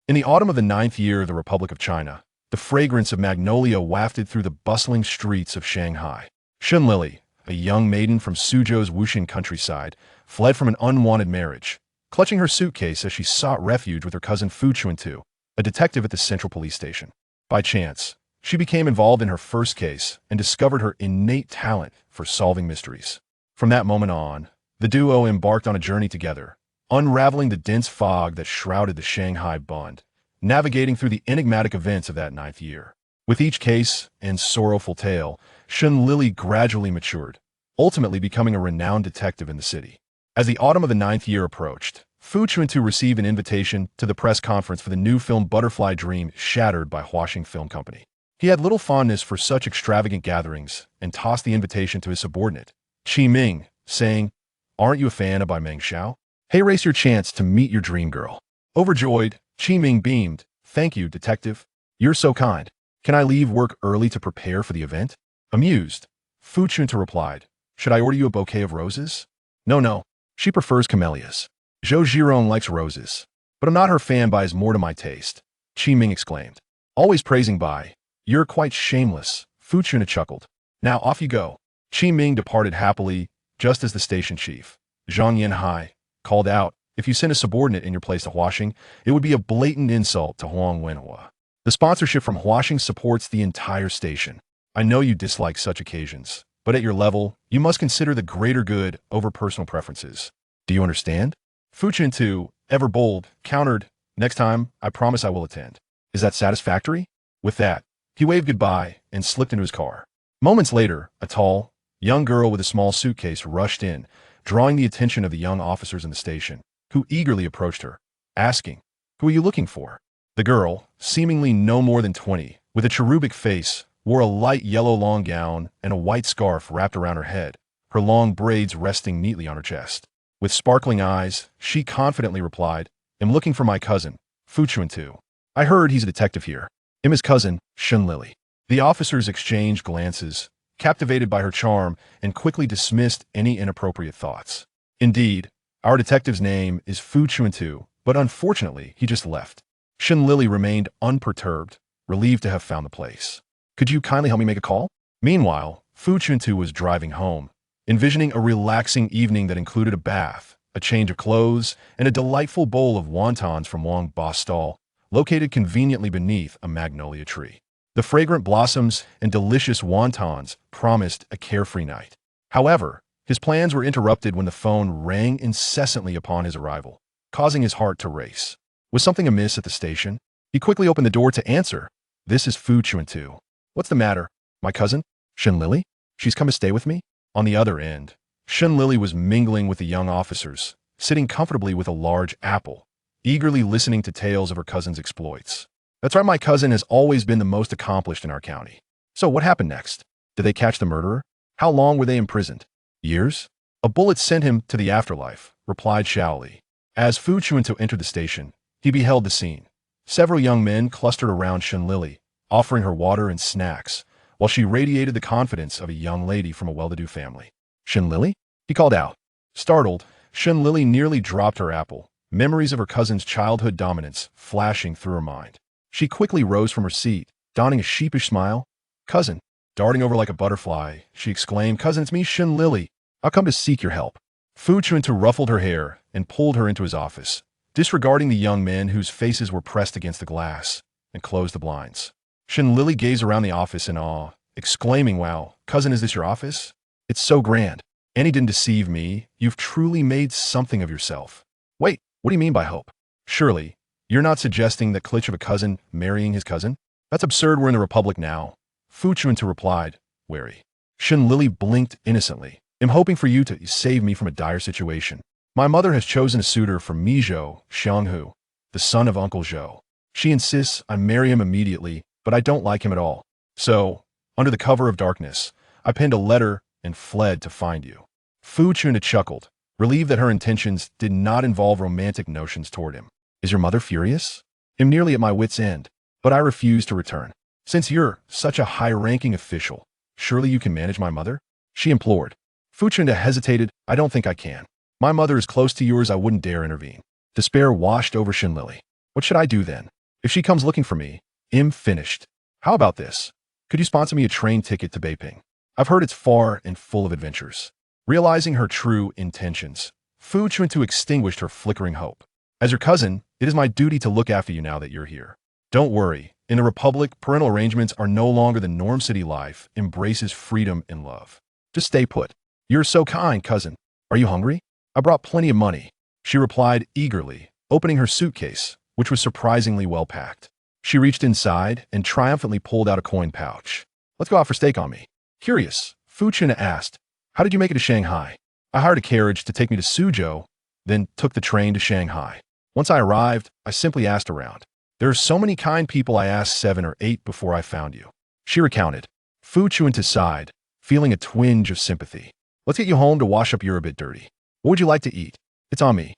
In the autumn of the 9th year of the Republic of China, the fragrance of magnolia wafted through the bustling streets of Shanghai. Shen Lili, a young maiden from Suzhou's Wuxian countryside, fled from an unwanted marriage, clutching her suitcase as she sought refuge with her cousin Fu Chuntu, a detective at the central police station. By chance, she became involved in her first case and discovered her innate talent for solving mysteries. From that moment on, the duo embarked on a journey together, unraveling the dense fog that shrouded the Shanghai bund, navigating through the enigmatic events of that 9th year. With each case and sorrowful tale, Shen Lili gradually matured, ultimately becoming a renowned detective in the city. As the autumn of the 9th year approached, Fu Chuntu received an invitation to the press conference for the new film Butterfly Dream shattered by Wuxian Film Company. He had little fondness for such extravagant gatherings and tossed the invitation to his subordinate, Qi Ming, saying, "Aren't you a fan of Bai Meng Xiao? Hey, race your chance to meet your dream girl." Overjoyed, Qi Ming beamed, "Thank you, detective. You're so kind. Can I leave work early to prepare for the event?" Amused, Fu Chuntu replied, "Should I order you a bouquet of roses?" No. She prefers camellias. Zhou Zhirong likes roses, but I'm not her fan. Bai is more to my taste," Qi Ming exclaimed. "Always praising Bai. You're quite shameless," Fu Chuntu chuckled. "Now off you go." Qi Ming departed happily, just as the station chief, Zhang Yanhai, called out, "If you send a subordinate in your place to Huaxing, it would be a blatant insult to Huang Wenhua. The sponsorship from Huaxing supports the entire station. I know you dislike such occasions, but at your level, you must consider the greater good over personal preferences. Do you understand?" Fu Chuntu, ever bold, countered, "Next time, I promise I will attend. Is that satisfactory?" With that, he waved goodbye and slipped into his car. Moments later, a tall, young girl with a small suitcase rushed in, drawing the attention of the young officers in the station, who eagerly approached her, asking, "Who are you looking for?" The girl, seemingly no more than 20, with a cherubic face, wore a light yellow long gown and a white scarf wrapped around her head, her long braids resting neatly on her chest. With sparkling eyes, she confidently replied, "I'm looking for my cousin, Fu Chuntu. I heard he's a detective here. I'm his cousin, Shen Lili." The officers exchanged glances, captivated by her charm, and quickly dismissed any inappropriate thoughts. "Indeed, our detective's name is Fu Chuntu, but unfortunately, he just left." Shen Lili remained unperturbed, relieved to have found the place. "Could you kindly help me make a call?" Meanwhile, Fu Chuntu was driving home, envisioning a relaxing evening that included a bath, a change of clothes, and a delightful bowl of wontons from Wang Ba's stall, located conveniently beneath a magnolia tree. The fragrant blossoms and delicious wontons promised a carefree night. However, his plans were interrupted when the phone rang incessantly upon his arrival, causing his heart to race. Was something amiss at the station? He quickly opened the door to answer. "This is Fu Chuntu. What's the matter? My cousin? Shen Lili? She's come to stay with me?" On the other end, Shen Lili was mingling with the young officers, sitting comfortably with a large apple, eagerly listening to tales of her cousin's exploits. "That's right, my cousin has always been the most accomplished in our county." "So what happened next? Did they catch the murderer? How long were they imprisoned?" "Years. A bullet sent him to the afterlife," replied Shaoli. As Fu Chuntu entered the station, he beheld the scene. Several young men clustered around Shen Lili, offering her water and snacks, while she radiated the confidence of a young lady from a well-to-do family. "Shen Lili?" he called out. Startled, Shen Lili nearly dropped her apple, memories of her cousin's childhood dominance flashing through her mind. She quickly rose from her seat, donning a sheepish smile. "Cousin," darting over like a butterfly, she exclaimed, "Cousin, it's me, Shen Lili. I'll come to seek your help." Fu Chuntu ruffled her hair and pulled her into his office, disregarding the young men whose faces were pressed against the glass, and closed the blinds. Shen Lili gazed around the office in awe, exclaiming, "Wow, cousin, is this your office? It's so grand. Annie didn't deceive me. You've truly made something of yourself." "Wait, what do you mean by hope? Surely, you're not suggesting that glitch of a cousin marrying his cousin? That's absurd. We're in the Republic now." Fu Chuntu replied, wary. Shen Lili blinked innocently. "I'm hoping for you to save me from a dire situation. My mother has chosen a suitor for Zhou Xianghu, the son of Uncle Zhou. She insists I marry him immediately, but I don't like him at all. So, under the cover of darkness, I penned a letter and fled to find you." Fu Chuntu chuckled, relieved that her intentions did not involve romantic notions toward him. "Is your mother furious?" "I'm nearly at my wit's end, but I refuse to return. Since you're such a high-ranking official, surely you can manage my mother?" she implored. Fu Chuntu hesitated. "I don't think I can. My mother is close to yours. I wouldn't dare intervene." Despair washed over Shen Lili. "What should I do then?" If she comes looking for me, I'm finished. How about this? Could you sponsor me a train ticket to Beiping? I've heard it's far and full of adventures. Realizing her true intentions, Fu Chuntu extinguished her flickering hope. As your cousin, it is my duty to look after you now that you're here. Don't worry. In the Republic, parental arrangements are no longer the norm. City life embraces freedom and love. Just stay put. You're so kind, cousin. Are you hungry? I brought plenty of money. She replied eagerly, opening her suitcase, which was surprisingly well packed. She reached inside and triumphantly pulled out a coin pouch. Let's go out for steak on me. Curious, Fu Chuntu asked, how did you make it to Shanghai? I hired a carriage to take me to Suzhou, then took the train to Shanghai. Once I arrived, I simply asked around. There are so many kind people. I asked 7 or 8 before I found you. She recounted. Fu Chuntu sighed, feeling a twinge of sympathy. Let's get you home to wash up. You're a bit dirty. What would you like to eat? It's on me.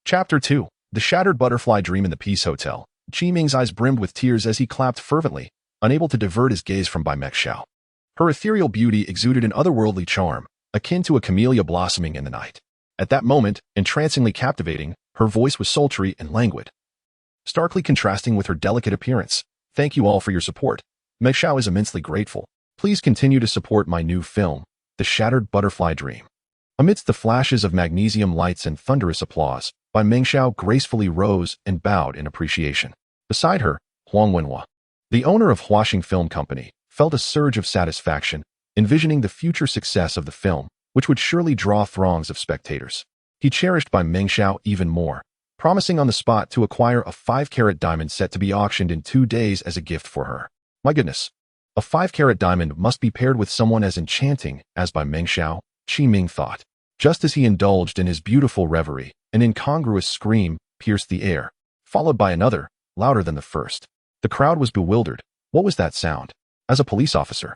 Chapter 2. The Shattered Butterfly Dream in the Peace Hotel. Qi Ming's eyes brimmed with tears as he clapped fervently, unable to divert his gaze from Bai Mengxiao. Her ethereal beauty exuded an otherworldly charm, akin to a camellia blossoming in the night. At that moment, entrancingly captivating, her voice was sultry and languid, starkly contrasting with her delicate appearance. Thank you all for your support. Mengxiao is immensely grateful. Please continue to support my new film, The Shattered Butterfly Dream. Amidst the flashes of magnesium lights and thunderous applause, Bai Mengxiao gracefully rose and bowed in appreciation. Beside her, Huang Wenhua, the owner of Huaxing Film Company, felt a surge of satisfaction, envisioning the future success of the film, which would surely draw throngs of spectators. He cherished Bai Mengxiao even more, promising on the spot to acquire a 5-carat diamond set to be auctioned in 2 days as a gift for her. My goodness, a 5-carat diamond must be paired with someone as enchanting as Bai Mengxiao, Qi Ming thought. Just as he indulged in his beautiful reverie, an incongruous scream pierced the air, followed by another, louder than the first. The crowd was bewildered. What was that sound? As a police officer,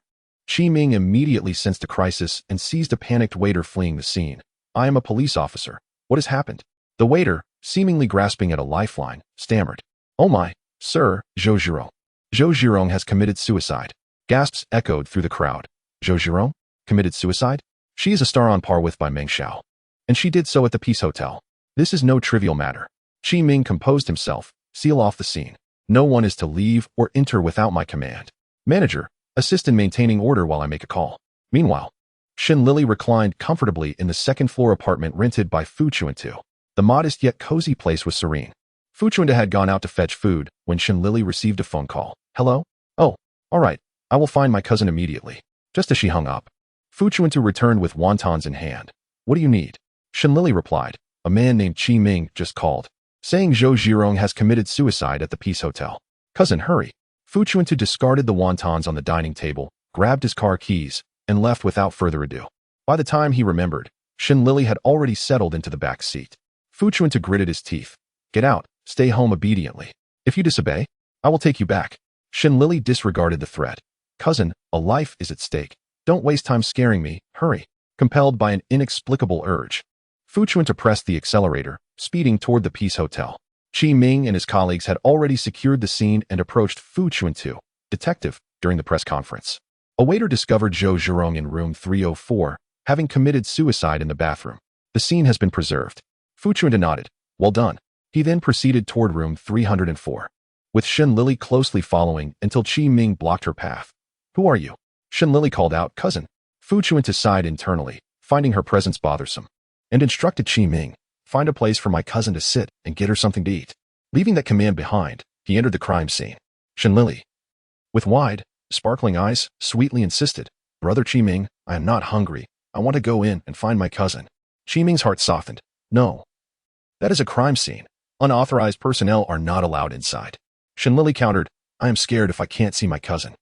Qi Ming immediately sensed a crisis and seized a panicked waiter fleeing the scene. I am a police officer. What has happened? The waiter, seemingly grasping at a lifeline, stammered. Oh my, sir, Zhou Zhirong. Zhou Zhirong has committed suicide. Gasps echoed through the crowd. Zhou Zhirong? Committed suicide? She is a star on par with Bai Mengxiao. And she did so at the Peace Hotel. This is no trivial matter. Qi Ming composed himself, seal off the scene. No one is to leave or enter without my command. Manager, assist in maintaining order while I make a call. Meanwhile, Shen Lili reclined comfortably in the second-floor apartment rented by Fu Chuntu. The modest yet cozy place was serene. Fu Chuntu had gone out to fetch food when Shen Lili received a phone call. Hello? Oh, all right. I will find my cousin immediately. Just as she hung up, Fu Chuntu returned with wontons in hand. What do you need? Shen Lili replied. A man named Qi Ming just called, saying Zhou Zhirong has committed suicide at the Peace Hotel. Cousin, hurry. Fu Chuntu discarded the wontons on the dining table, grabbed his car keys, and left without further ado. By the time he remembered, Shen Lili had already settled into the back seat. Fu Chuntu gritted his teeth. Get out, stay home obediently. If you disobey, I will take you back. Shen Lili disregarded the threat. Cousin, a life is at stake. Don't waste time scaring me, hurry. Compelled by an inexplicable urge, Fu Chuntu pressed the accelerator, speeding toward the Peace Hotel. Qi Ming and his colleagues had already secured the scene and approached Fu Chuntu, detective, during the press conference. A waiter discovered Zhou Zhirong in room 304, having committed suicide in the bathroom. The scene has been preserved. Fu Chuntu nodded. Well done. He then proceeded toward room 304, with Shen Lili closely following until Qi Ming blocked her path. Who are you? Shen Lili called out, cousin. Fu Chuntu sighed internally, finding her presence bothersome, and instructed Qi Ming, find a place for my cousin to sit and get her something to eat. Leaving that command behind, he entered the crime scene. Shen Lili, with wide, sparkling eyes, sweetly insisted, Brother Qi Ming, I am not hungry. I want to go in and find my cousin. Qi Ming's heart softened. No. That is a crime scene. Unauthorized personnel are not allowed inside. Shen Lili countered, I am scared if I can't see my cousin.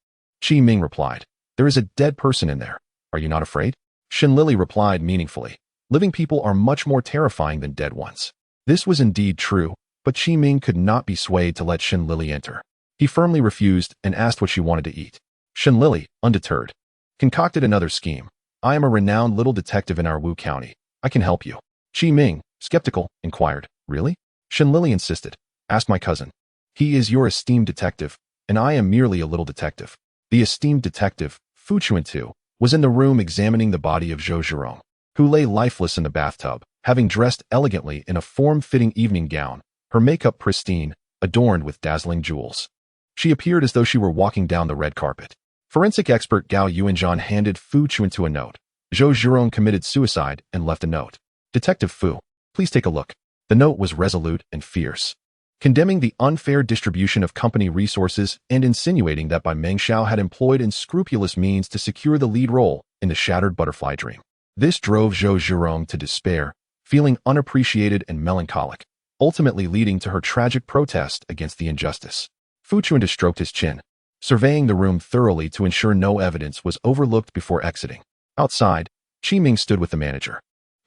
Qi Ming replied, there is a dead person in there. Are you not afraid? Shen Lili replied meaningfully, living people are much more terrifying than dead ones. This was indeed true, but Qi Ming could not be swayed to let Shen Lili enter. He firmly refused and asked what she wanted to eat. Shen Lili, undeterred, concocted another scheme. I am a renowned little detective in our Wu County. I can help you. Qi Ming, skeptical, inquired, really? Shen Lili insisted. Ask my cousin. He is your esteemed detective, and I am merely a little detective. The esteemed detective, Fu Chuntu, was in the room examining the body of Zhou Zhirong, who lay lifeless in the bathtub, having dressed elegantly in a form-fitting evening gown, her makeup pristine, adorned with dazzling jewels. She appeared as though she were walking down the red carpet. Forensic expert Gao Yuanzhan handed Fu Chuntu a note. Zhou Zhurong committed suicide and left a note. Detective Fu, please take a look. The note was resolute and fierce, condemning the unfair distribution of company resources and insinuating that Bai Mengxiao had employed unscrupulous means to secure the lead role in the shattered butterfly dream. This drove Zhou Zhurong to despair, feeling unappreciated and melancholic, ultimately leading to her tragic protest against the injustice. Fu Chuntu stroked his chin, surveying the room thoroughly to ensure no evidence was overlooked before exiting. Outside, Qi Ming stood with the manager,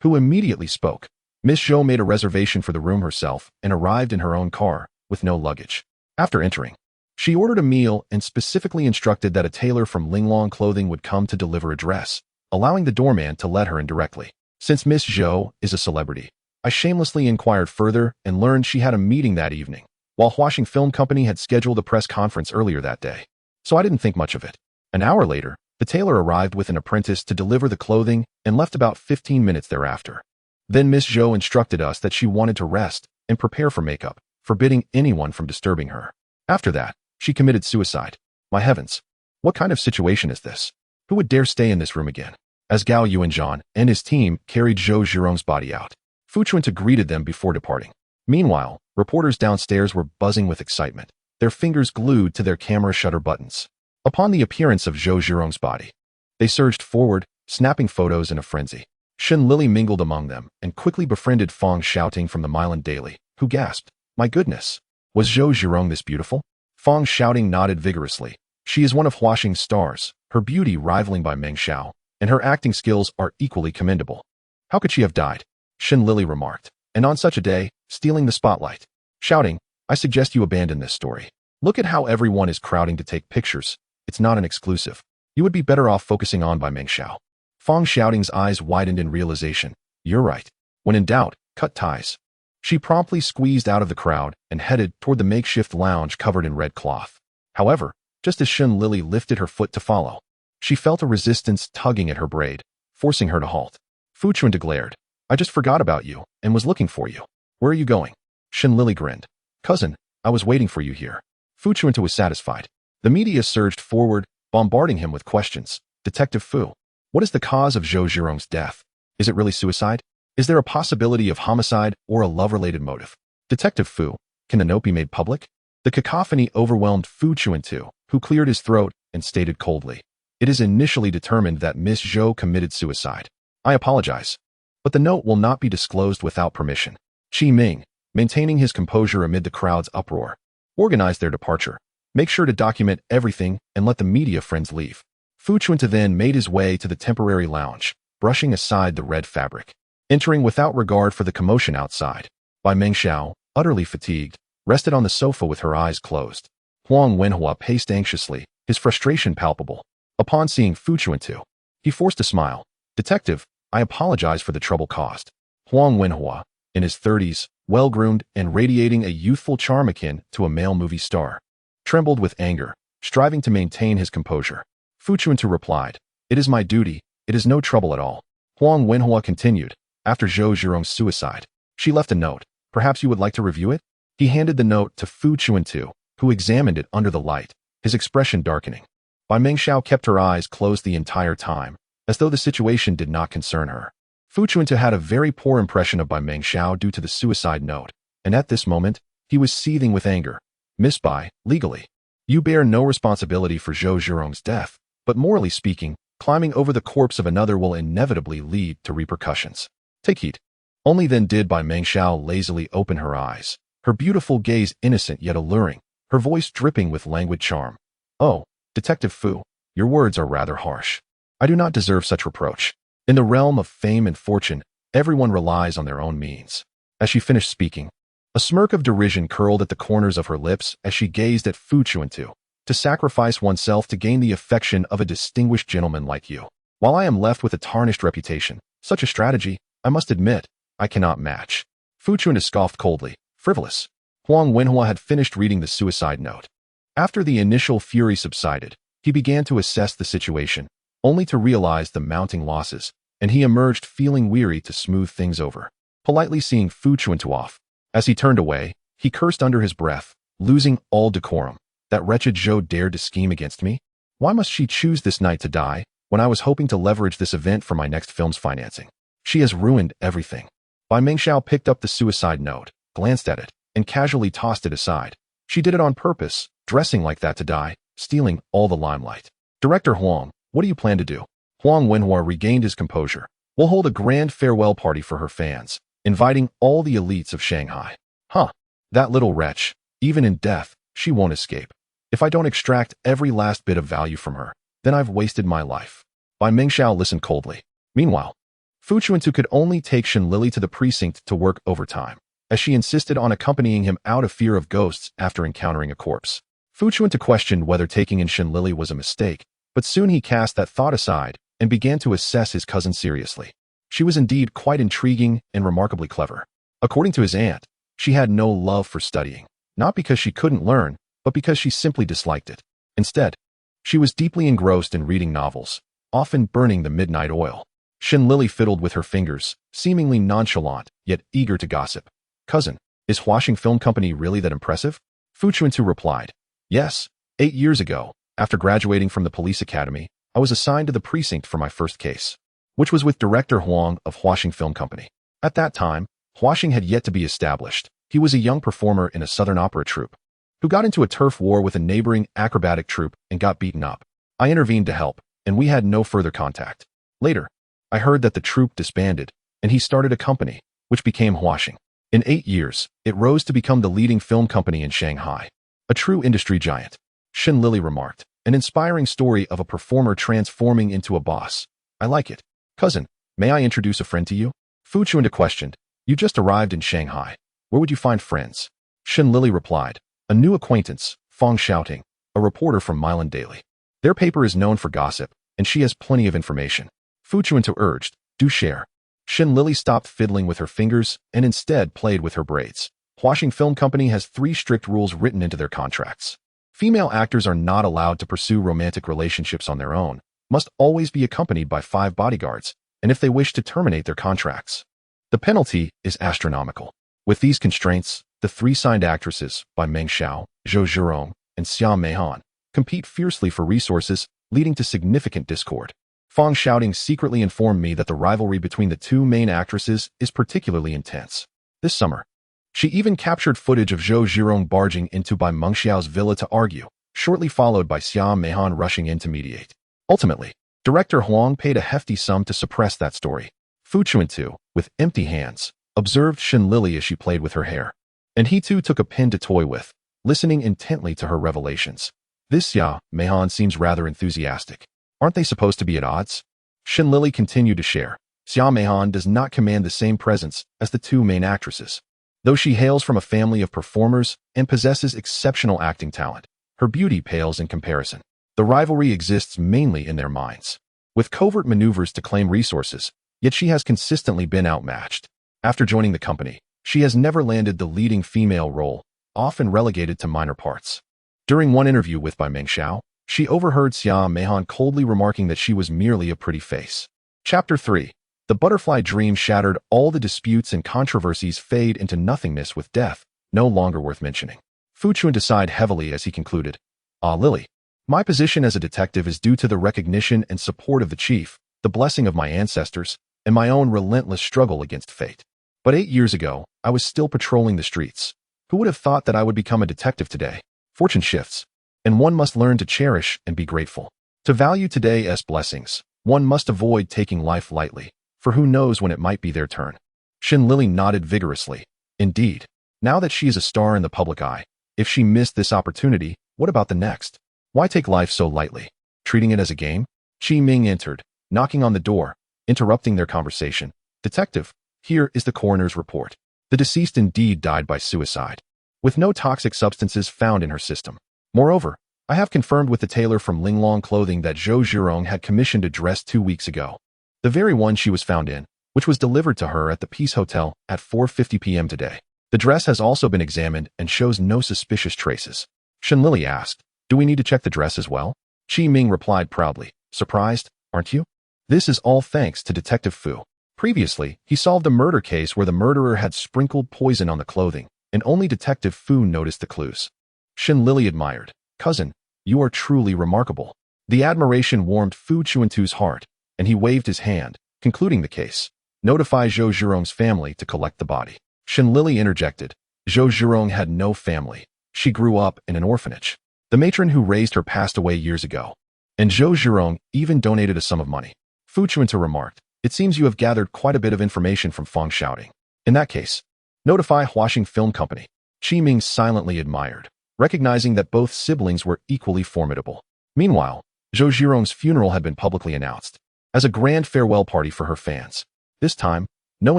who immediately spoke. Miss Zhou made a reservation for the room herself and arrived in her own car, with no luggage. After entering, she ordered a meal and specifically instructed that a tailor from Linglong Clothing would come to deliver a dress, allowing the doorman to let her in directly. Since Miss Zhou is a celebrity, I shamelessly inquired further and learned she had a meeting that evening, while Huaxing Film Company had scheduled a press conference earlier that day. So I didn't think much of it. An hour later, the tailor arrived with an apprentice to deliver the clothing and left about 15 minutes thereafter. Then Miss Zhou instructed us that she wanted to rest and prepare for makeup, forbidding anyone from disturbing her. After that, she committed suicide. My heavens, what kind of situation is this? Who would dare stay in this room again? As Gao Yuanzhan and his team carried Zhou Zhurong's body out, Fu Chuntu greeted them before departing. Meanwhile, reporters downstairs were buzzing with excitement, their fingers glued to their camera shutter buttons. Upon the appearance of Zhou Zhurong's body, they surged forward, snapping photos in a frenzy. Shen Lili mingled among them and quickly befriended Fong shouting from the Milan Daily, who gasped, "My goodness! Was Zhou Zhurong this beautiful?" Fong shouting nodded vigorously. She is one of Huaxing's stars, her beauty rivaling Bai Mengxiao, and her acting skills are equally commendable. How could she have died? Shen Lili remarked, and on such a day, stealing the spotlight. Shouting, I suggest you abandon this story. Look at how everyone is crowding to take pictures. It's not an exclusive. You would be better off focusing on Bai Mengxiao. Fong Shouting's eyes widened in realization. You're right. When in doubt, cut ties. She promptly squeezed out of the crowd and headed toward the makeshift lounge covered in red cloth. However, just as Shen Lili lifted her foot to follow, she felt a resistance tugging at her braid, forcing her to halt. Fu Chuntu glared. I just forgot about you and was looking for you. Where are you going? Shen Lili grinned. Cousin, I was waiting for you here. Fu Chuntu was satisfied. The media surged forward, bombarding him with questions. Detective Fu, what is the cause of Zhou Zhurong's death? Is it really suicide? Is there a possibility of homicide or a love-related motive? Detective Fu, can the note be made public? The cacophony overwhelmed Fu Chuntu, who cleared his throat and stated coldly. It is initially determined that Miss Zhou committed suicide. I apologize, but the note will not be disclosed without permission. Qi Ming, maintaining his composure amid the crowd's uproar, organized their departure. Make sure to document everything and let the media friends leave. Fu Chuntu then made his way to the temporary lounge, brushing aside the red fabric. Entering without regard for the commotion outside, Bai Mengxiao, utterly fatigued, rested on the sofa with her eyes closed. Huang Wenhua paced anxiously, his frustration palpable. Upon seeing Fu Chuntu, he forced a smile. Detective, I apologize for the trouble caused. Huang Wenhua, in his 30s, well-groomed and radiating a youthful charm akin to a male movie star, trembled with anger, striving to maintain his composure. Fu Chuntu replied, It is my duty, it is no trouble at all. Huang Wenhua continued, After Zhou Zhurong's suicide, she left a note. Perhaps you would like to review it? He handed the note to Fu Chuntu, who examined it under the light, his expression darkening. Bai Mengxiao kept her eyes closed the entire time, as though the situation did not concern her. Fu Chuntu had a very poor impression of Bai Mengxiao due to the suicide note, and at this moment, he was seething with anger. Miss Bai, legally, you bear no responsibility for Zhou Zhurong's death, but morally speaking, climbing over the corpse of another will inevitably lead to repercussions. Take heed. Only then did Bai Mengxiao lazily open her eyes, her beautiful gaze innocent yet alluring, her voice dripping with languid charm. Oh, Detective Fu, your words are rather harsh. I do not deserve such reproach. In the realm of fame and fortune, everyone relies on their own means. As she finished speaking, a smirk of derision curled at the corners of her lips as she gazed at Fu Chuntu. To sacrifice oneself to gain the affection of a distinguished gentleman like you, while I am left with a tarnished reputation, such a strategy, I must admit, I cannot match. Fu Chuntu scoffed coldly, frivolous. Huang Wenhua had finished reading the suicide note. After the initial fury subsided, he began to assess the situation, only to realize the mounting losses, and he emerged feeling weary to smooth things over, politely seeing Fu Chuntu off. As he turned away, he cursed under his breath, losing all decorum. That wretched Zhou dared to scheme against me? Why must she choose this night to die, when I was hoping to leverage this event for my next film's financing? She has ruined everything. Bai Mingxiao picked up the suicide note, glanced at it, and casually tossed it aside. She did it on purpose, dressing like that to die, stealing all the limelight. Director Huang, what do you plan to do? Huang Wenhua regained his composure. We'll hold a grand farewell party for her fans, inviting all the elites of Shanghai. Huh, that little wretch, even in death, she won't escape. If I don't extract every last bit of value from her, then I've wasted my life. Bai Mingxiao listened coldly. Meanwhile, Fu Chuntu could only take Shen Lili to the precinct to work overtime, as she insisted on accompanying him out of fear of ghosts after encountering a corpse. Fu Chuntu questioned whether taking in Shen Lili was a mistake, but soon he cast that thought aside and began to assess his cousin seriously. She was indeed quite intriguing and remarkably clever. According to his aunt, she had no love for studying, not because she couldn't learn, but because she simply disliked it. Instead, she was deeply engrossed in reading novels, often burning the midnight oil. Shen Lili fiddled with her fingers, seemingly nonchalant, yet eager to gossip. Cousin, is Huaxing Film Company really that impressive? Fu Chuntu replied. Yes, 8 years ago, after graduating from the police academy, I was assigned to the precinct for my first case, which was with Director Huang of Huaxing Film Company. At that time, Huaxing had yet to be established. He was a young performer in a southern opera troupe, who got into a turf war with a neighboring acrobatic troupe and got beaten up. I intervened to help, and we had no further contact. Later, I heard that the troupe disbanded, and he started a company, which became Huaxing. In 8 years, it rose to become the leading film company in Shanghai. A true industry giant. Shen Lili remarked, an inspiring story of a performer transforming into a boss. I like it. Cousin, may I introduce a friend to you? Fu Chuntu questioned. You just arrived in Shanghai. Where would you find friends? Shen Lili replied. A new acquaintance, Fong Shouting, a reporter from Milan Daily. Their paper is known for gossip, and she has plenty of information. Fu Chuntu urged, do share. Shen Lili stopped fiddling with her fingers and instead played with her braids. Huaxing Film Company has 3 strict rules written into their contracts. Female actors are not allowed to pursue romantic relationships on their own, must always be accompanied by 5 bodyguards, and if they wish to terminate their contracts, the penalty is astronomical. With these constraints, the 3 signed actresses, Bai Mingxiao, Zhou Zhirong, and Xia Meihan, compete fiercely for resources, leading to significant discord. Fong Shouting secretly informed me that the rivalry between the 2 main actresses is particularly intense. This summer, she even captured footage of Zhou Zhirong barging into Bai Mingxiao's villa to argue, shortly followed by Xia Meihan rushing in to mediate. Ultimately, Director Huang paid a hefty sum to suppress that story. Fu Chuntu, with empty hands, observed Shen Lili as she played with her hair. And he too took a pin to toy with, listening intently to her revelations. This Xia Meihan seems rather enthusiastic. Aren't they supposed to be at odds? Shen Lili continued to share. Xia Meihan does not command the same presence as the 2 main actresses. Though she hails from a family of performers and possesses exceptional acting talent, her beauty pales in comparison. The rivalry exists mainly in their minds, with covert maneuvers to claim resources, yet she has consistently been outmatched. After joining the company, she has never landed the leading female role, often relegated to minor parts. During one interview with Bai Mingxiao, she overheard Xia Meihan coldly remarking that she was merely a pretty face. Chapter 3. The butterfly dream shattered. All the disputes and controversies fade into nothingness with death, no longer worth mentioning. Fu Chuntu sighed heavily as he concluded. Ah, Lily, my position as a detective is due to the recognition and support of the chief, the blessing of my ancestors, and my own relentless struggle against fate. But 8 years ago, I was still patrolling the streets. Who would have thought that I would become a detective today? Fortune shifts, and one must learn to cherish and be grateful. To value today's blessings, one must avoid taking life lightly, for who knows when it might be their turn. Shen Lili nodded vigorously. Indeed, now that she is a star in the public eye, if she missed this opportunity, what about the next? Why take life so lightly? Treating it as a game? Qi Ming entered, knocking on the door, interrupting their conversation. Detective, here is the coroner's report. The deceased indeed died by suicide, with no toxic substances found in her system. Moreover, I have confirmed with the tailor from Linglong Clothing that Zhou Zhirong had commissioned a dress 2 weeks ago. The very one she was found in, which was delivered to her at the Peace Hotel at 4:50 p.m. today. The dress has also been examined and shows no suspicious traces. Shen Lili asked, do we need to check the dress as well? Qi Ming replied proudly, surprised, aren't you? This is all thanks to Detective Fu. Previously, he solved a murder case where the murderer had sprinkled poison on the clothing, and only Detective Fu noticed the clues. Shen Lili admired. Cousin, you are truly remarkable. The admiration warmed Fu Chuntu's heart, and he waved his hand, concluding the case. Notify Zhou Zhirong's family to collect the body. Shen Lili interjected. Zhou Zhirong had no family. She grew up in an orphanage. The matron who raised her passed away years ago, and Zhou Zhirong even donated a sum of money. Fu Chuntu remarked, it seems you have gathered quite a bit of information from Fang Shouting. In that case, notify Huaxing Film Company. Qi Ming silently admired, recognizing that both siblings were equally formidable. Meanwhile, Zhou Zhirong's funeral had been publicly announced as a grand farewell party for her fans. This time, no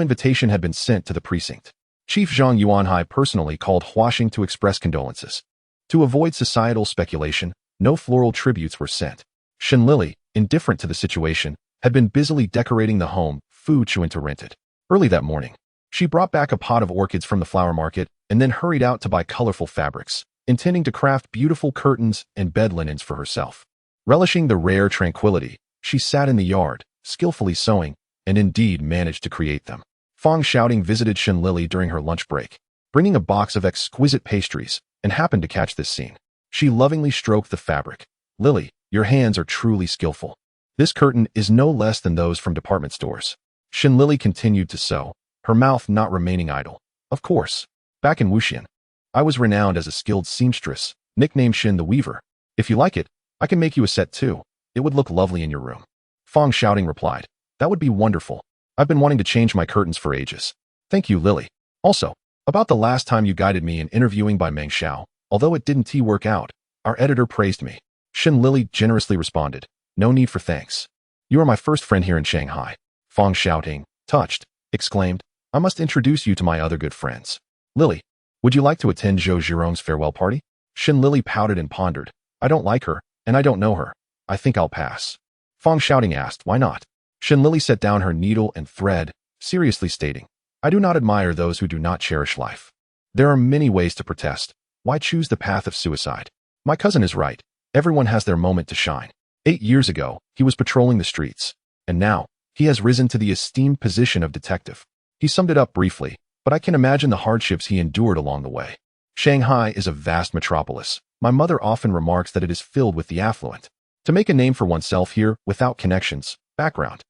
invitation had been sent to the precinct. Chief Zhang Yuanhai personally called Huaxing to express condolences. To avoid societal speculation, no floral tributes were sent. Shen Lili, indifferent to the situation, had been busily decorating the home Fu Chuntu rented. Early that morning, she brought back a pot of orchids from the flower market and then hurried out to buy colorful fabrics, intending to craft beautiful curtains and bed linens for herself. Relishing the rare tranquility, she sat in the yard, skillfully sewing, and indeed managed to create them. Fang Shouting visited Shen Lili during her lunch break, bringing a box of exquisite pastries, and happened to catch this scene. She lovingly stroked the fabric. Lily, your hands are truly skillful. This curtain is no less than those from department stores. Shen Lili continued to sew, her mouth not remaining idle. Of course, back in Wuxian, I was renowned as a skilled seamstress, nicknamed Shen the Weaver. If you like it, I can make you a set too. It would look lovely in your room. Fang Shouting replied, that would be wonderful. I've been wanting to change my curtains for ages. Thank you, Lily. Also, about the last time you guided me in interviewing by Meng Xiao, although it didn't work out, our editor praised me. Shen Lili generously responded, no need for thanks. You are my first friend here in Shanghai. Fang Shouting, touched, exclaimed, I must introduce you to my other good friends. Lily, would you like to attend Zhou Zhirong's farewell party? Shen Lili pouted and pondered. I don't like her, and I don't know her. I think I'll pass. Fang Shouting asked, why not? Shen Lili set down her needle and thread, seriously stating, I do not admire those who do not cherish life. There are many ways to protest. Why choose the path of suicide? My cousin is right. Everyone has their moment to shine. 8 years ago, he was patrolling the streets, and now, he has risen to the esteemed position of detective. He summed it up briefly, but I can imagine the hardships he endured along the way. Shanghai is a vast metropolis. My mother often remarks that it is filled with the affluent. To make a name for oneself here without connections, background,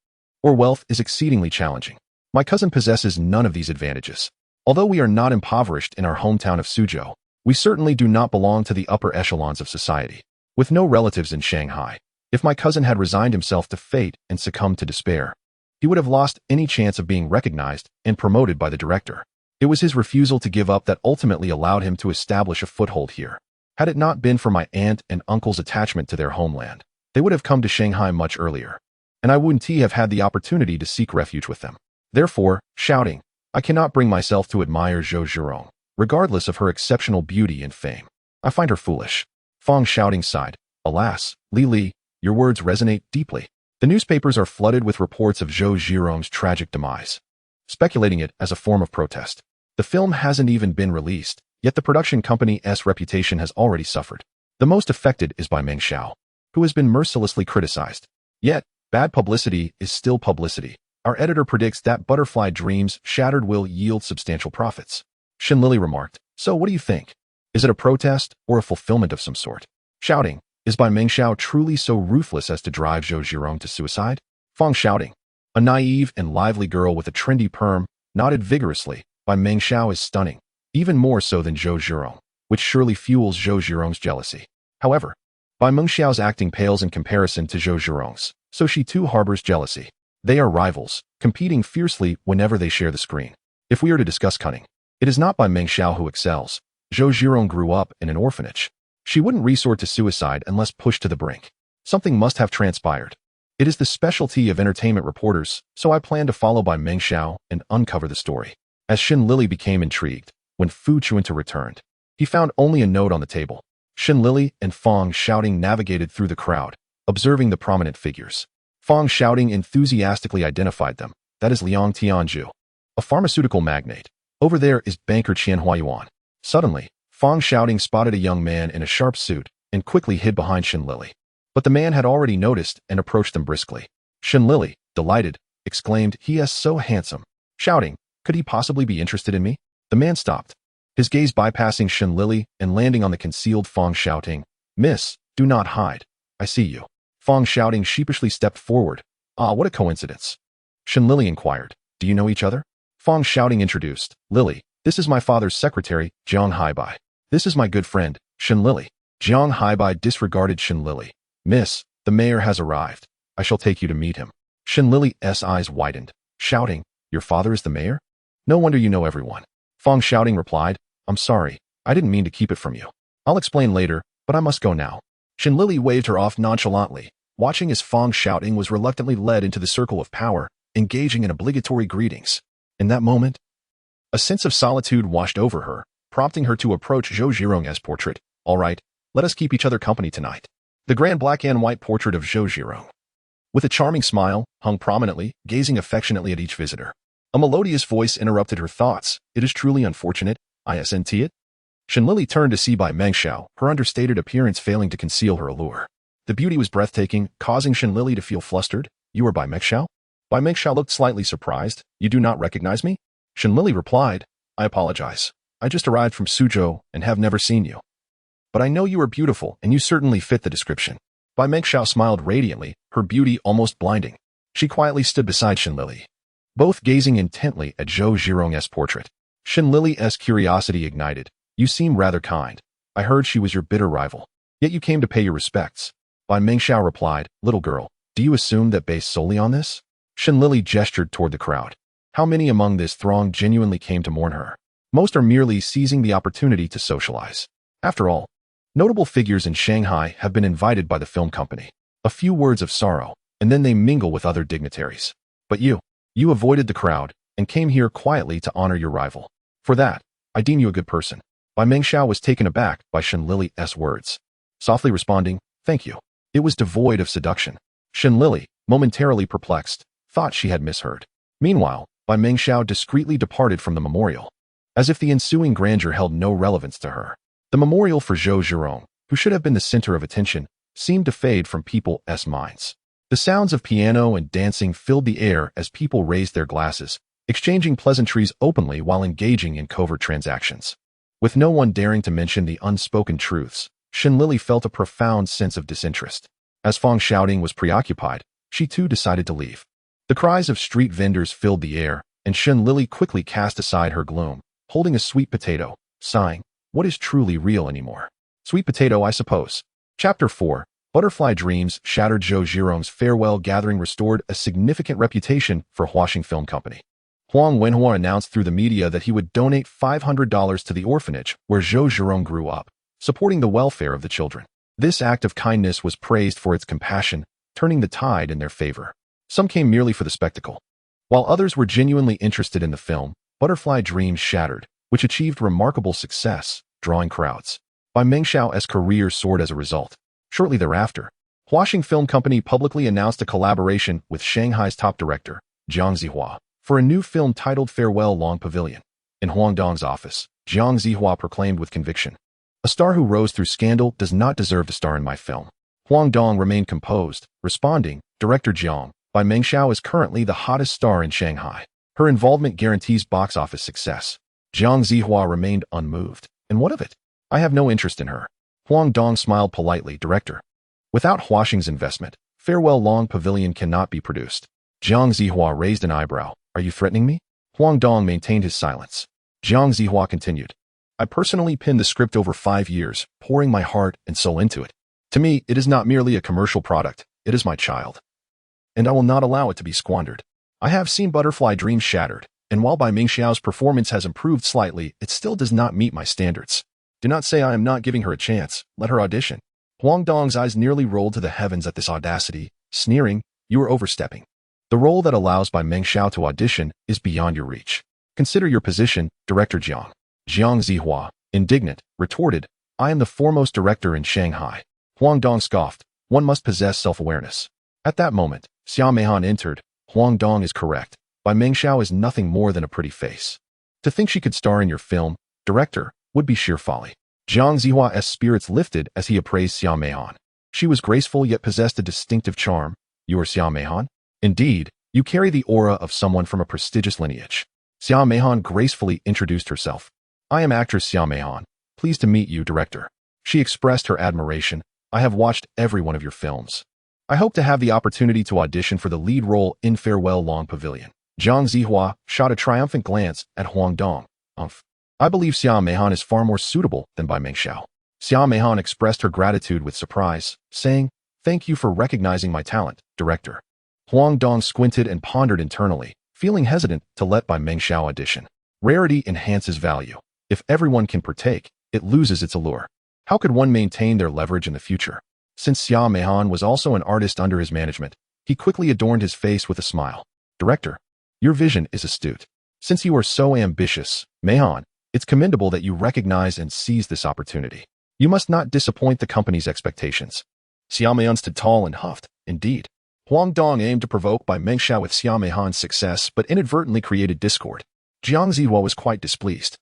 or wealth is exceedingly challenging. My cousin possesses none of these advantages. Although we are not impoverished in our hometown of Suzhou, we certainly do not belong to the upper echelons of society. With no relatives in Shanghai, if my cousin had resigned himself to fate and succumbed to despair, he would have lost any chance of being recognized and promoted by the director. It was his refusal to give up that ultimately allowed him to establish a foothold here. Had it not been for my aunt and uncle's attachment to their homeland, they would have come to Shanghai much earlier, and I wouldn't have had the opportunity to seek refuge with them. Therefore, shouting, I cannot bring myself to admire Zhou Zhirong, regardless of her exceptional beauty and fame. I find her foolish. Fang Shouting sighed, alas, Lili, your words resonate deeply. The newspapers are flooded with reports of Zhou Zhirong's tragic demise, speculating it as a form of protest. The film hasn't even been released, yet the production company's reputation has already suffered. The most affected is by Meng Xiao, who has been mercilessly criticized. Yet, bad publicity is still publicity. Our editor predicts that Butterfly Dreams Shattered will yield substantial profits. Shen Lili remarked, so what do you think? Is it a protest or a fulfillment of some sort? Shouting, is by Meng Xiao truly so ruthless as to drive Zhou Zhirong to suicide? Fang Shouting, a naive and lively girl with a trendy perm, nodded vigorously, by Meng Xiao is stunning, even more so than Zhou Zhirong, which surely fuels Zhou Zhirong's jealousy. However, by Meng Xiao's acting pales in comparison to Zhou Zhirong's, so she too harbors jealousy. They are rivals, competing fiercely whenever they share the screen. If we are to discuss cunning, it is not by Meng Xiao who excels. Zhou Zhirong grew up in an orphanage. She wouldn't resort to suicide unless pushed to the brink. Something must have transpired. It is the specialty of entertainment reporters, so I plan to follow by Meng Xiao and uncover the story. As Shen Lili became intrigued, when Fu Chuntu returned, he found only a note on the table. Shen Lili and Fang Shouting navigated through the crowd, observing the prominent figures. Fang Shouting enthusiastically identified them. That is Liang Tianzhu, a pharmaceutical magnate. Over there is banker Qian Huayuan. Suddenly, Fang Shouting spotted a young man in a sharp suit and quickly hid behind Shen Lili. But the man had already noticed and approached them briskly. Shen Lili, delighted, exclaimed, he is so handsome. Shouting, could he possibly be interested in me? The man stopped. his gaze bypassing Shen Lili and landing on the concealed Fong, shouting, "Miss, do not hide. I see you." Fong, shouting, sheepishly stepped forward. "Ah, what a coincidence." Shen Lili inquired, "Do you know each other?" Fong, shouting, introduced, "Lili, this is my father's secretary, Jiang Haibai. This is my good friend, Shen Lili." Jiang Haibai disregarded Shen Lili. "Miss, the mayor has arrived. I shall take you to meet him." Shen Lili's eyes widened, shouting, "Your father is the mayor? No wonder you know everyone." Fong, shouting, replied, "I'm sorry. I didn't mean to keep it from you. I'll explain later, but I must go now." Shen Lili waved her off nonchalantly, watching as Fong, shouting, was reluctantly led into the circle of power, engaging in obligatory greetings. In that moment, a sense of solitude washed over her, prompting her to approach Zhou Zhirong's portrait. "All right, let us keep each other company tonight." The grand black and white portrait of Zhou Zhirong, with a charming smile, hung prominently, gazing affectionately at each visitor. A melodious voice interrupted her thoughts. "It is truly unfortunate, isn't it?" Shen Lili turned to see Bai Mengxiao, her understated appearance failing to conceal her allure. The beauty was breathtaking, causing Shen Lili to feel flustered. "You are Bai Mengxiao?" Bai Mengxiao looked slightly surprised. "You do not recognize me?" Shen Lili replied, "I apologize. I just arrived from Suzhou and have never seen you. But I know you are beautiful and you certainly fit the description." Bai Mengxiao smiled radiantly, her beauty almost blinding. She quietly stood beside Shen Lili, both gazing intently at Zhou Zhirong's portrait. Shen Lili's curiosity ignited. "You seem rather kind. I heard she was your bitter rival. Yet you came to pay your respects." Bai Mengxiao replied, "Little girl, do you assume that based solely on this?" Shen Lili gestured toward the crowd. How many among this throng genuinely came to mourn her? Most are merely seizing the opportunity to socialize. After all, notable figures in Shanghai have been invited by the film company. A few words of sorrow, and then they mingle with other dignitaries. But you avoided the crowd and came here quietly to honor your rival. For that, I deem you a good person." Bai Mengxiao was taken aback by Shen Lili's words, softly responding, "Thank you." It was devoid of seduction. Shen Lili, momentarily perplexed, thought she had misheard. Meanwhile, Bai Mengxiao discreetly departed from the memorial, as if the ensuing grandeur held no relevance to her. The memorial for Zhou Zhirong, who should have been the center of attention, seemed to fade from people's minds. The sounds of piano and dancing filled the air as people raised their glasses, exchanging pleasantries openly while engaging in covert transactions. With no one daring to mention the unspoken truths, Shen Lili felt a profound sense of disinterest. As Fong, shouting, was preoccupied, she too decided to leave. The cries of street vendors filled the air, and Shen Lili quickly cast aside her gloom, holding a sweet potato, sighing, "What is truly real anymore? Sweet potato, I suppose." Chapter 4. Butterfly Dreams shattered. Zhou Zhirong's farewell gathering restored a significant reputation for Huaxing Film Company. Huang Wenhua announced through the media that he would donate $500 to the orphanage where Zhou Zhirong grew up, supporting the welfare of the children. This act of kindness was praised for its compassion, turning the tide in their favor. Some came merely for the spectacle, while others were genuinely interested in the film. Butterfly Dreams shattered, which achieved remarkable success, drawing crowds. Bai Mengxiao's career soared as a result. Shortly thereafter, Huaxing Film Company publicly announced a collaboration with Shanghai's top director, Jiang Zihua, for a new film titled Farewell Long Pavilion. In Huang Dong's office, Jiang Zihua proclaimed with conviction, "A star who rose through scandal does not deserve to star in my film." Huang Dong remained composed, responding, "Director Jiang, Bai Mengxiao is currently the hottest star in Shanghai. Her involvement guarantees box office success." Jiang Zihua remained unmoved. "And what of it? I have no interest in her." Huang Dong smiled politely, "Director, without Huaxing's investment, Farewell Long Pavilion cannot be produced." Jiang Zihua raised an eyebrow. "Are you threatening me?" Huang Dong maintained his silence. Jiang Zihua continued, "I personally penned the script over 5 years, pouring my heart and soul into it. To me, it is not merely a commercial product, it is my child. And I will not allow it to be squandered. I have seen Butterfly Dreams shattered, and while Bai Mengxiao's performance has improved slightly, it still does not meet my standards. Do not say I am not giving her a chance. Let her audition." Huang Dong's eyes nearly rolled to the heavens at this audacity, sneering, "You are overstepping. The role that allows Bai Mengxiao to audition is beyond your reach. Consider your position, Director Jiang." Jiang Zihua, indignant, retorted, "I am the foremost director in Shanghai." Huang Dong scoffed, "One must possess self-awareness." At that moment, Xia Meihan entered. "Huang Dong is correct. Bai Mengxiao is nothing more than a pretty face. To think she could star in your film, Director, would be sheer folly." Jiang Zihua's spirits lifted as he appraised Xia Meihan. She was graceful yet possessed a distinctive charm. "You are Xia Meihan? Indeed, you carry the aura of someone from a prestigious lineage." Xia Meihan gracefully introduced herself. I am actress Xia Meihan. Pleased to meet you, director. She expressed her admiration. I have watched every one of your films. I hope to have the opportunity to audition for the lead role in Farewell Long Pavilion. Jiang Zihua shot a triumphant glance at Huang Dong. I believe Xia Meihan is far more suitable than Bai Mengxiao. Xia Meihan expressed her gratitude with surprise, saying, "Thank you for recognizing my talent, director." Huang Dong squinted and pondered internally, feeling hesitant to let Bai Mengxiao audition. Rarity enhances value. If everyone can partake, it loses its allure. How could one maintain their leverage in the future? Since Xia Meihan was also an artist under his management, he quickly adorned his face with a smile. Director, your vision is astute. Since you are so ambitious, Meihan, it's commendable that you recognize and seize this opportunity. You must not disappoint the company's expectations. Xia Meihan stood tall and huffed. Indeed. Huang Dong aimed to provoke Bai Mengxiao with Xia Meihan's success, but inadvertently created discord. Jiang Zihua was quite displeased.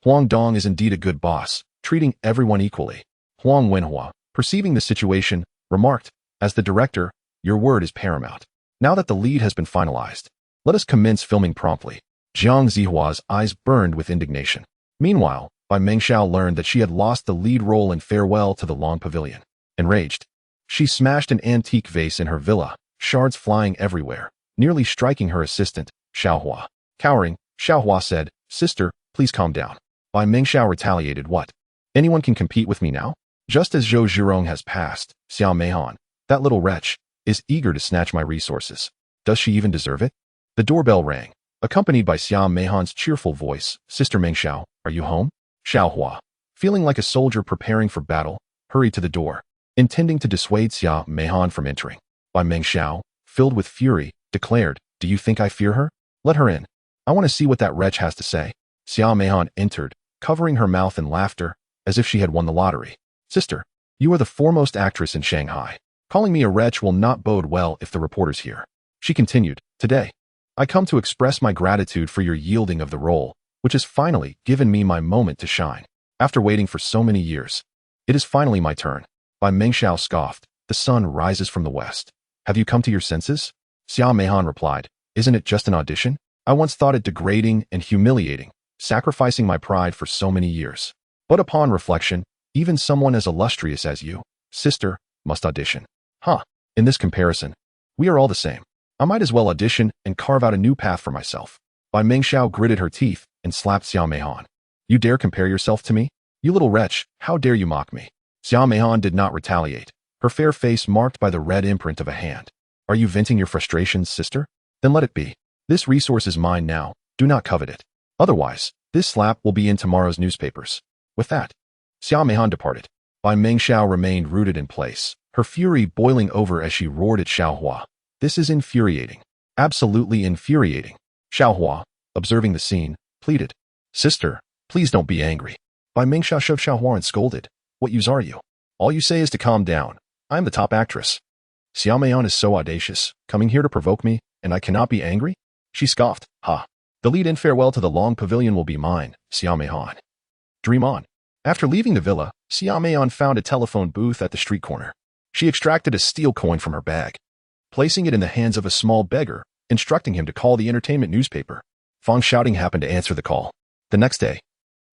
Huang Dong is indeed a good boss, treating everyone equally. Huang Wenhua, perceiving the situation, remarked, as the director, your word is paramount. Now that the lead has been finalized, let us commence filming promptly. Jiang Zihua's eyes burned with indignation. Meanwhile, Bai Mengxiao learned that she had lost the lead role in Farewell to the Long Pavilion. Enraged, she smashed an antique vase in her villa, shards flying everywhere, nearly striking her assistant, Xiaohua. Cowering, Xiaohua said, "Sister, please calm down." Bai Mengxiao retaliated, "What? Anyone can compete with me now? Just as Zhou Zhirong has passed, Xia Meihan, that little wretch, is eager to snatch my resources. Does she even deserve it?" The doorbell rang, accompanied by Xia Meihan's cheerful voice. "Sister Mengxiao, are you home?" Xiaohua, feeling like a soldier preparing for battle, hurried to the door, intending to dissuade Xia Meihan from entering. Bai Mengxiao, filled with fury, declared, "Do you think I fear her? Let her in. I want to see what that wretch has to say." Xia Meihan entered, covering her mouth in laughter, as if she had won the lottery. "Sister, you are the foremost actress in Shanghai. Calling me a wretch will not bode well if the reporters hear." She continued, "Today, I come to express my gratitude for your yielding of the role, which has finally given me my moment to shine. After waiting for so many years, it is finally my turn." Bai Mengxiao scoffed, "The sun rises from the west. Have you come to your senses?" Xia Meihan replied, "Isn't it just an audition? I once thought it degrading and humiliating, sacrificing my pride for so many years. But upon reflection, even someone as illustrious as you, sister, must audition. In this comparison, we are all the same. I might as well audition and carve out a new path for myself." Bai Mengxiao gritted her teeth and slapped Xia Meihan. "You dare compare yourself to me? You little wretch, how dare you mock me?" Xia Meihan did not retaliate, her fair face marked by the red imprint of a hand. "Are you venting your frustrations, sister? Then let it be. This resource is mine now, do not covet it. Otherwise, this slap will be in tomorrow's newspapers." With that, Xia Meihan departed. Bai Mengxiao remained rooted in place, her fury boiling over as she roared at Xiaohua. "This is infuriating. Absolutely infuriating." Xiaohua, observing the scene, pleaded, "Sister, please don't be angry." Bai Mengxiao shoved Xiaohua and scolded, "What use are you? All you say is to calm down. I am the top actress. Xia Meihan is so audacious, coming here to provoke me, and I cannot be angry?" She scoffed, "Ha! The lead in Farewell to the Long Pavilion will be mine, Xia Meihan. Dream on." After leaving the villa, Xia Meihan found a telephone booth at the street corner. She extracted a steel coin from her bag, placing it in the hands of a small beggar, instructing him to call the entertainment newspaper. Fang Shouting happened to answer the call. The next day,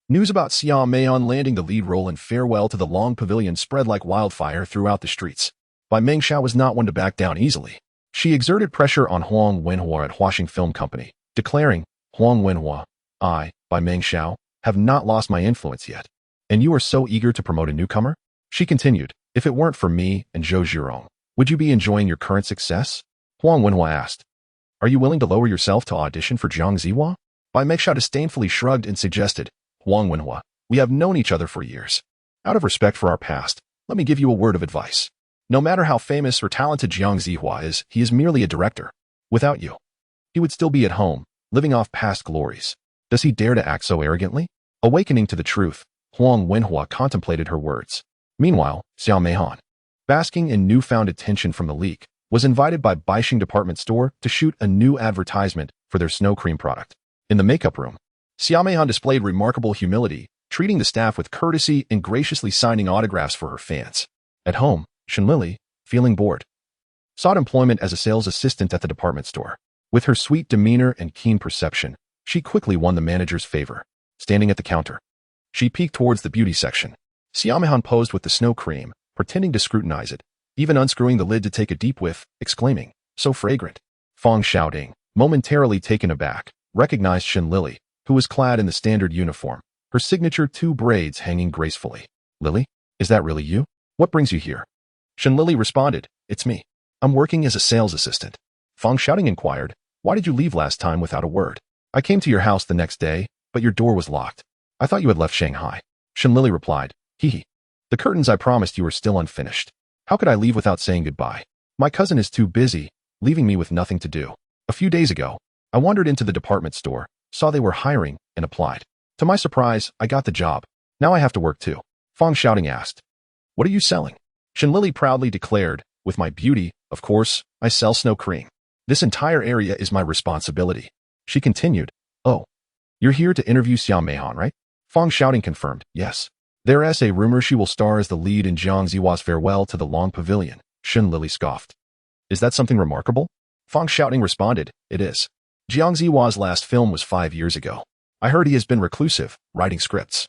news about Xia Meihan landing the lead role in Farewell to the Long Pavilion spread like wildfire throughout the streets. Bai Mengxiao was not one to back down easily. She exerted pressure on Huang Wenhua at Huaxing Film Company, declaring, "Huang Wenhua, I, Bai Mengxiao, have not lost my influence yet. And you are so eager to promote a newcomer?" She continued, "If it weren't for me and Zhou Zhirong, would you be enjoying your current success?" Huang Wenhua asked, "Are you willing to lower yourself to audition for Jiang Zihua?" Bai Mengxiao disdainfully shrugged and suggested, "Huang Wenhua, we have known each other for years. Out of respect for our past, let me give you a word of advice. No matter how famous or talented Jiang Zihua is, he is merely a director. Without you, he would still be at home, living off past glories. Does he dare to act so arrogantly?" Awakening to the truth, Huang Wenhua contemplated her words. Meanwhile, Xia Meihan, basking in newfound attention from the leak, was invited by Baixing Department Store to shoot a new advertisement for their snow cream product. In the makeup room, Xia Meihan displayed remarkable humility, treating the staff with courtesy and graciously signing autographs for her fans. At home, Shen Lili, feeling bored, sought employment as a sales assistant at the department store. With her sweet demeanor and keen perception, she quickly won the manager's favor. Standing at the counter, She peeked towards the beauty section. Xiaomehan posed with the snow cream, pretending to scrutinize it, even unscrewing the lid to take a deep whiff, exclaiming, "So fragrant." Fang Xiaoding, momentarily taken aback, recognized Shen Lili, who was clad in the standard uniform, her signature two braids hanging gracefully. "Lili, is that really you? What brings you here?" Shen Lili responded, "It's me. I'm working as a sales assistant." Fang Xiaoding inquired, "Why did you leave last time without a word?" "I came to your house the next day, but your door was locked. I thought you had left Shanghai." Shen Lili replied, "Hee. The curtains I promised you are still unfinished. How could I leave without saying goodbye? My cousin is too busy, leaving me with nothing to do. A few days ago, I wandered into the department store, saw they were hiring, and applied. To my surprise, I got the job. Now I have to work too." Fang Xiaoding asked, "What are you selling?" Shen Lili proudly declared, "With my beauty, of course, I sell snow cream. This entire area is my responsibility." She continued, "Oh, you're here to interview Xiaomehan, right?" Fang Xiaoding confirmed, "Yes. There's a rumor she will star as the lead in Jiang Zihua's Farewell to the Long Pavilion." Shen Lili scoffed. "Is that something remarkable?" Fang Xiaoding responded, "It is. Jiang Zihua's last film was 5 years ago. I heard he has been reclusive, writing scripts.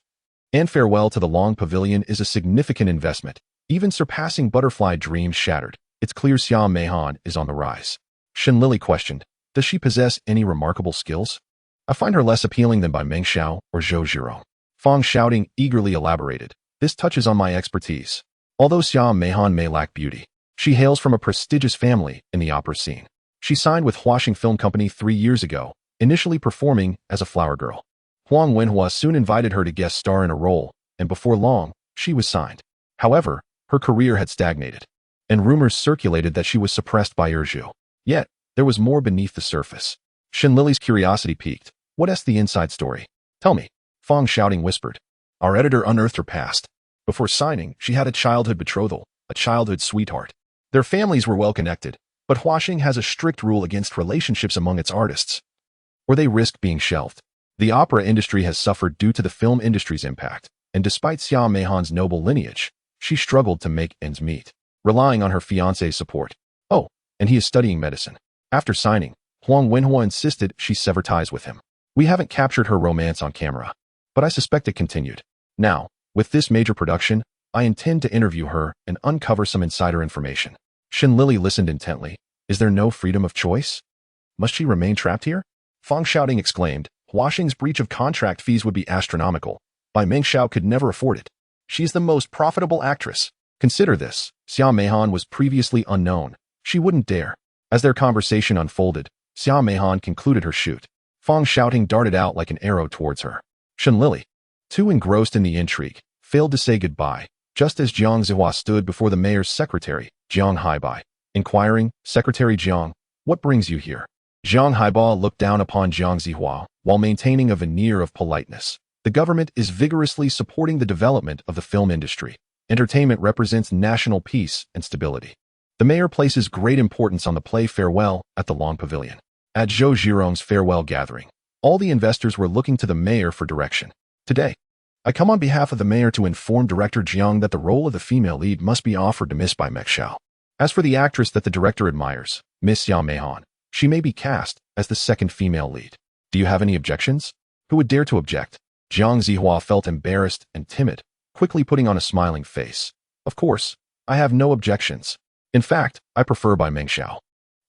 And Farewell to the Long Pavilion is a significant investment, even surpassing Butterfly Dreams Shattered. It's clear Xiaomehan is on the rise." Shen Lili questioned, "Does she possess any remarkable skills?" "I find her less appealing than Bai Mengxiao or Zhou Zhiro." Fang Xiaoding eagerly elaborated, "This touches on my expertise. Although Xiaomehan may lack beauty, she hails from a prestigious family in the opera scene. She signed with Wuxian Film Company 3 years ago, initially performing as a flower girl. Huang Wenhua soon invited her to guest star in a role, and before long, she was signed. However, her career had stagnated, and rumors circulated that she was suppressed by Erzhu. Yet, there was more beneath the surface." Shen Lili's curiosity piqued. "What's the inside story? Tell me." Fang Xiaoding whispered. "Our editor unearthed her past. Before signing, she had a childhood betrothal, a childhood sweetheart. Their families were well connected, but Huaxing has a strict rule against relationships among its artists, or they risk being shelved. The opera industry has suffered due to the film industry's impact, and despite Xiaomehan's noble lineage, she struggled to make ends meet, relying on her fiancé's support. Oh, and he is studying medicine. After signing, Huang Wenhua insisted she sever ties with him. We haven't captured her romance on camera, but I suspect it continued. Now, with this major production, I intend to interview her and uncover some insider information." Shen Lili listened intently. "Is there no freedom of choice? Must she remain trapped here?" Fang Xiaoding exclaimed, "Huaxing's breach of contract fees would be astronomical. Bai Mengxiao could never afford it. She is the most profitable actress. Consider this, Xiaomehan was previously unknown. She wouldn't dare." As their conversation unfolded, Xiaomehan concluded her shoot. Fang Xiaoding darted out like an arrow towards her. Shen Lili, too engrossed in the intrigue, failed to say goodbye, just as Jiang Zihua stood before the mayor's secretary, Jiang Haibai, inquiring, "Secretary Jiang, what brings you here?" Jiang Haibai looked down upon Jiang Zihua while maintaining a veneer of politeness. "The government is vigorously supporting the development of the film industry. Entertainment represents national peace and stability. The mayor places great importance on the play Farewell at the Long Pavilion. At Zhou Zhirong's farewell gathering, all the investors were looking to the mayor for direction. Today, I come on behalf of the mayor to inform Director Jiang that the role of the female lead must be offered to Miss Bai Mengxiao. As for the actress that the director admires, Miss Xiaomehan, she may be cast as the second female lead. Do you have any objections?" "Who would dare to object?" Jiang Zihua felt embarrassed and timid, quickly putting on a smiling face. "Of course, I have no objections. In fact, I prefer Bai Mengxiao.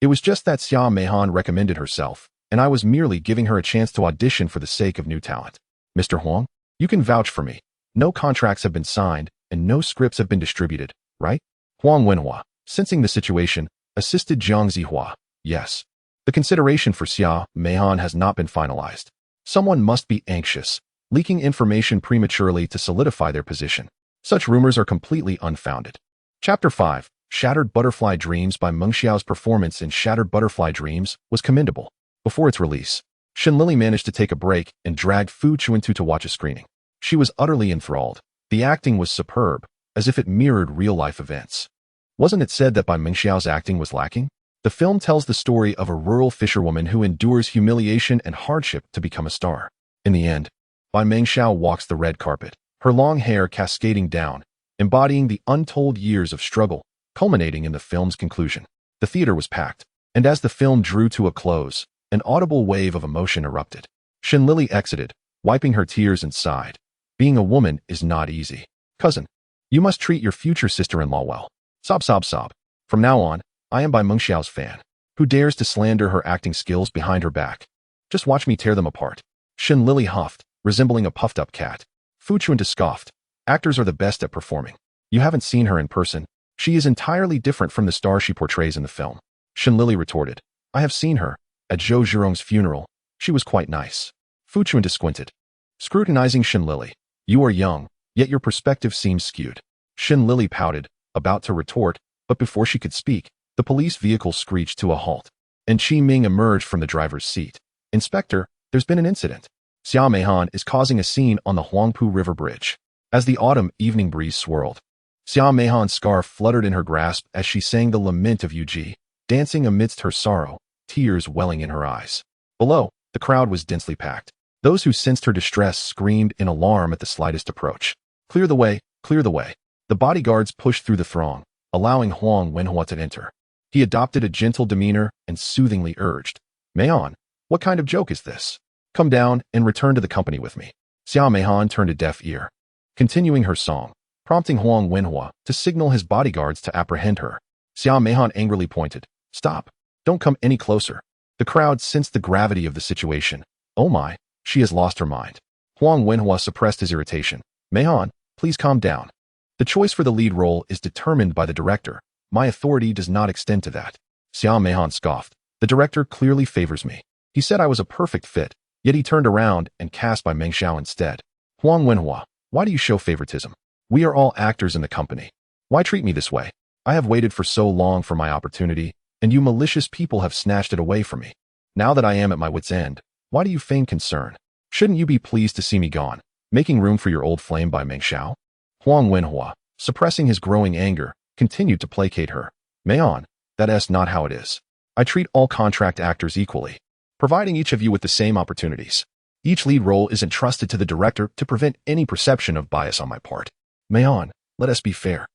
It was just that Xiaomehan recommended herself, and I was merely giving her a chance to audition for the sake of new talent. Mr. Huang, you can vouch for me. No contracts have been signed, and no scripts have been distributed, right?" Huang Wenhua, sensing the situation, assisted Jiang Zihua. "Yes. The consideration for Xiaomehan has not been finalized. Someone must be anxious, leaking information prematurely to solidify their position. Such rumors are completely unfounded." Chapter 5. Shattered Butterfly Dreams. Bai Mengxiao's performance in Shattered Butterfly Dreams was commendable. Before its release, Shen Lili managed to take a break and dragged Fu Chuntu to watch a screening. She was utterly enthralled. The acting was superb, as if it mirrored real-life events. Wasn't it said that Bai Mengxiao's acting was lacking? The film tells the story of a rural fisherwoman who endures humiliation and hardship to become a star. In the end, Bai Mengxiao walks the red carpet, her long hair cascading down, embodying the untold years of struggle, culminating in the film's conclusion. The theater was packed, and as the film drew to a close, an audible wave of emotion erupted. Shen Lili exited, wiping her tears and sighed. Being a woman is not easy. Cousin, you must treat your future sister-in-law well. Sob, sob, sob. From now on, I am Bai Mengxiao's fan. Who dares to slander her acting skills behind her back? Just watch me tear them apart. Shen Lili huffed, resembling a puffed-up cat. Fu Chuntu scoffed. Actors are the best at performing. You haven't seen her in person. She is entirely different from the star she portrays in the film. Shen Lili retorted. I have seen her. At Zhou Zhirong's funeral, she was quite nice. Fu Chuntu squinted, scrutinizing Shen Lili. You are young, yet your perspective seems skewed. Shen Lili pouted, about to retort, but before she could speak, the police vehicle screeched to a halt, and Qi Ming emerged from the driver's seat. Inspector, there's been an incident. Xia Meihan is causing a scene on the Huangpu River Bridge. As the autumn evening breeze swirled, Xia Meihan's scarf fluttered in her grasp as she sang the lament of Yuji, dancing amidst her sorrow, tears welling in her eyes. Below, the crowd was densely packed. Those who sensed her distress screamed in alarm at the slightest approach. Clear the way, clear the way. The bodyguards pushed through the throng, allowing Huang Wenhua to enter. He adopted a gentle demeanor and soothingly urged, Meihan, what kind of joke is this? Come down and return to the company with me. Xia Meihan turned a deaf ear, continuing her song, prompting Huang Wenhua to signal his bodyguards to apprehend her. Xia Meihan angrily pointed, Stop, don't come any closer. The crowd sensed the gravity of the situation. Oh my, she has lost her mind. Huang Wenhua suppressed his irritation. Meihan, please calm down. The choice for the lead role is determined by the director. My authority does not extend to that. Xia Meihan scoffed. The director clearly favors me. He said I was a perfect fit, yet he turned around and cast Bai Mengxiao instead. Huang Wenhua, why do you show favoritism? We are all actors in the company. Why treat me this way? I have waited for so long for my opportunity, and you malicious people have snatched it away from me. Now that I am at my wit's end, why do you feign concern? Shouldn't you be pleased to see me gone, making room for your old flame Bai Mengxiao? Huang Wenhua, suppressing his growing anger, continued to placate her. Meihan, that's not how it is. I treat all contract actors equally, providing each of you with the same opportunities. Each lead role is entrusted to the director to prevent any perception of bias on my part. Meihan, let us be fair.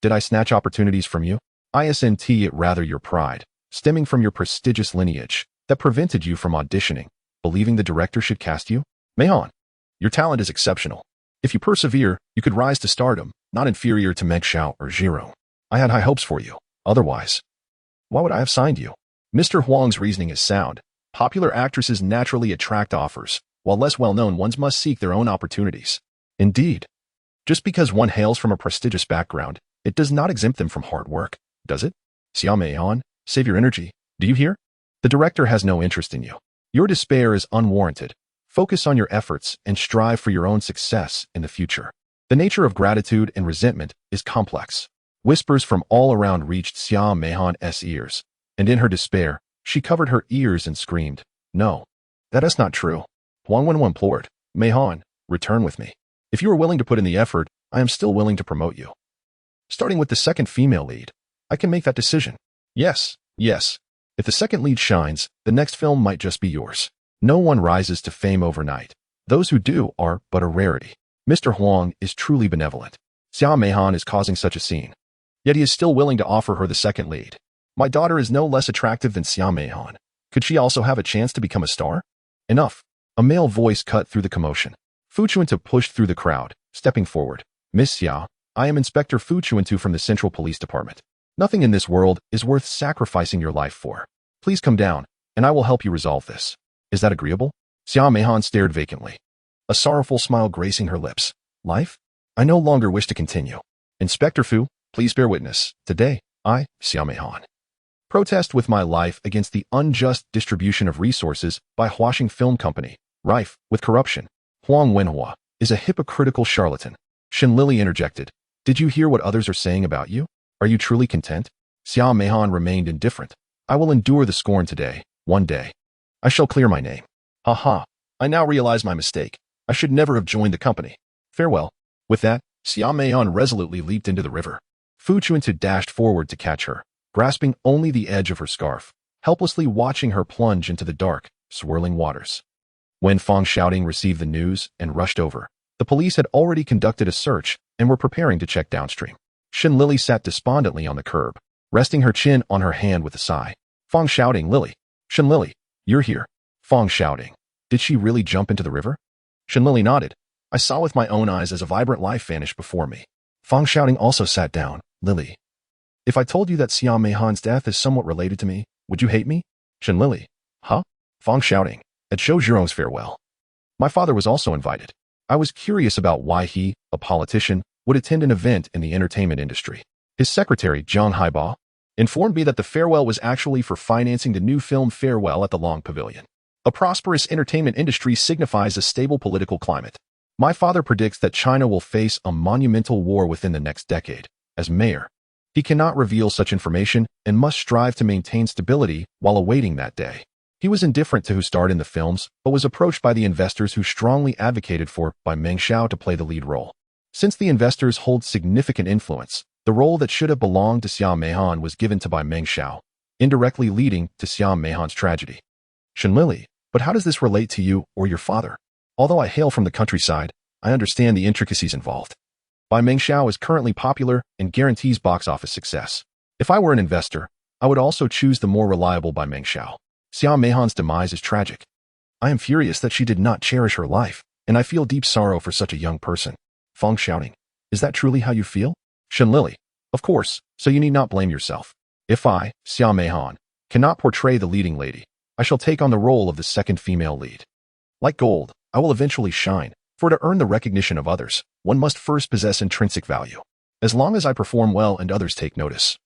Did I snatch opportunities from you? Isn't it rather your pride, stemming from your prestigious lineage, that prevented you from auditioning, believing the director should cast you? Meihan, your talent is exceptional. If you persevere, you could rise to stardom, not inferior to Mengxiao or Zhirong. I had high hopes for you. Otherwise, why would I have signed you? Mr. Huang's reasoning is sound. Popular actresses naturally attract offers, while less well-known ones must seek their own opportunities. Indeed. Just because one hails from a prestigious background, it does not exempt them from hard work, does it? Xia Meihan, save your energy. Do you hear? The director has no interest in you. Your despair is unwarranted. Focus on your efforts and strive for your own success in the future. The nature of gratitude and resentment is complex. Whispers from all around reached Xia Meihan's ears, and in her despair, she covered her ears and screamed, No, that is not true. Huang Wenhua implored, Meihan, return with me. If you are willing to put in the effort, I am still willing to promote you. Starting with the second female lead, I can make that decision. Yes, yes. If the second lead shines, the next film might just be yours. No one rises to fame overnight. Those who do are but a rarity. Mr. Huang is truly benevolent. Xia Meihan is causing such a scene. Yet he is still willing to offer her the second lead. My daughter is no less attractive than Xia Meihan. Could she also have a chance to become a star? Enough. A male voice cut through the commotion. Fu Chuntu pushed through the crowd, stepping forward. Miss Xia, I am Inspector Fu Chuntu from the Central Police Department. Nothing in this world is worth sacrificing your life for. Please come down, and I will help you resolve this. Is that agreeable? Xia Meihan stared vacantly, a sorrowful smile gracing her lips. Life? I no longer wish to continue. Inspector Fu, please bear witness. Today, I, Xia Meihan, protest with my life against the unjust distribution of resources by Huaxing Film Company, rife with corruption. Huang Wenhua is a hypocritical charlatan. Shen Lili interjected. Did you hear what others are saying about you? Are you truly content? Xia Meihan remained indifferent. I will endure the scorn today, one day. I shall clear my name. Ha. I now realize my mistake. I should never have joined the company. Farewell. With that, Xia Meihan resolutely leaped into the river. Fu Chuntu dashed forward to catch her, grasping only the edge of her scarf, helplessly watching her plunge into the dark, swirling waters. When Fang Shouting received the news and rushed over, the police had already conducted a search and were preparing to check downstream. Shen Lili sat despondently on the curb, resting her chin on her hand with a sigh. Fang Shouting, Lili. Shen Lili, you're here. Fang Shouting. Did she really jump into the river? Shen Lili nodded. I saw with my own eyes as a vibrant life vanished before me. Fang Shouting also sat down. Lili. If I told you that Xiao Meihan's death is somewhat related to me, would you hate me? Shen Lili. Huh? Fang Shouting. At Zhou Zhirong's farewell. My father was also invited. I was curious about why he, a politician, would attend an event in the entertainment industry. His secretary, Zhang Haiba, informed me that the farewell was actually for financing the new film Farewell at the Long Pavilion. A prosperous entertainment industry signifies a stable political climate. My father predicts that China will face a monumental war within the next decade. As mayor, he cannot reveal such information and must strive to maintain stability while awaiting that day. He was indifferent to who starred in the films, but was approached by the investors who strongly advocated for Bai Mengxiao to play the lead role. Since the investors hold significant influence, the role that should have belonged to Xiao Meihan was given to Bai Mengxiao, indirectly leading to Xiao Meihan's tragedy. Shen Lili, but how does this relate to you or your father? Although I hail from the countryside, I understand the intricacies involved. Bai Mengxiao is currently popular and guarantees box office success. If I were an investor, I would also choose the more reliable Bai Mengxiao. Xiao Meihan's demise is tragic. I am furious that she did not cherish her life, and I feel deep sorrow for such a young person. Fang Shouting. Is that truly how you feel? Shen Lili. Of course, so you need not blame yourself. If I, Xiao Meihan, cannot portray the leading lady, I shall take on the role of the second female lead. Like gold, I will eventually shine, for to earn the recognition of others, one must first possess intrinsic value. As long as I perform well and others take notice,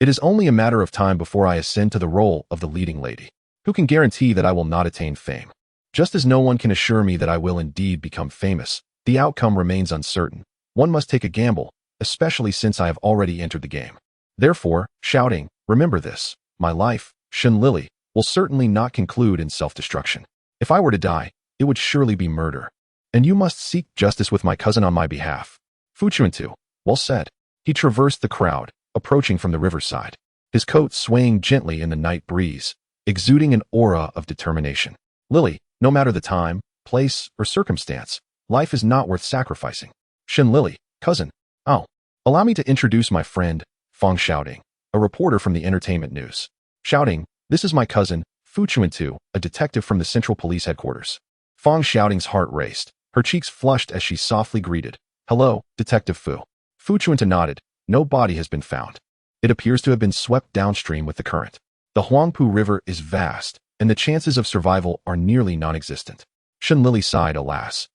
it is only a matter of time before I ascend to the role of the leading lady. Who can guarantee that I will not attain fame? Just as no one can assure me that I will indeed become famous, the outcome remains uncertain. One must take a gamble, especially since I have already entered the game. Therefore, Shouting, remember this, my life, Shen Lili, will certainly not conclude in self-destruction. If I were to die, it would surely be murder. And you must seek justice with my cousin on my behalf. Fu Chuntu. Well said. He traversed the crowd, approaching from the riverside, his coat swaying gently in the night breeze, exuding an aura of determination. Lili, no matter the time, place, or circumstance, life is not worth sacrificing. Shen Lili, cousin. Oh, allow me to introduce my friend, Fang Shouting, a reporter from the entertainment news. Shouting, this is my cousin, Fu Chuntu, a detective from the Central Police Headquarters. Fang Shouting's heart raced, her cheeks flushed as she softly greeted, hello, Detective Fu. Fu Chuntu nodded, no body has been found. It appears to have been swept downstream with the current. The Huangpu River is vast, and the chances of survival are nearly non-existent. Shen Lili sighed, alas.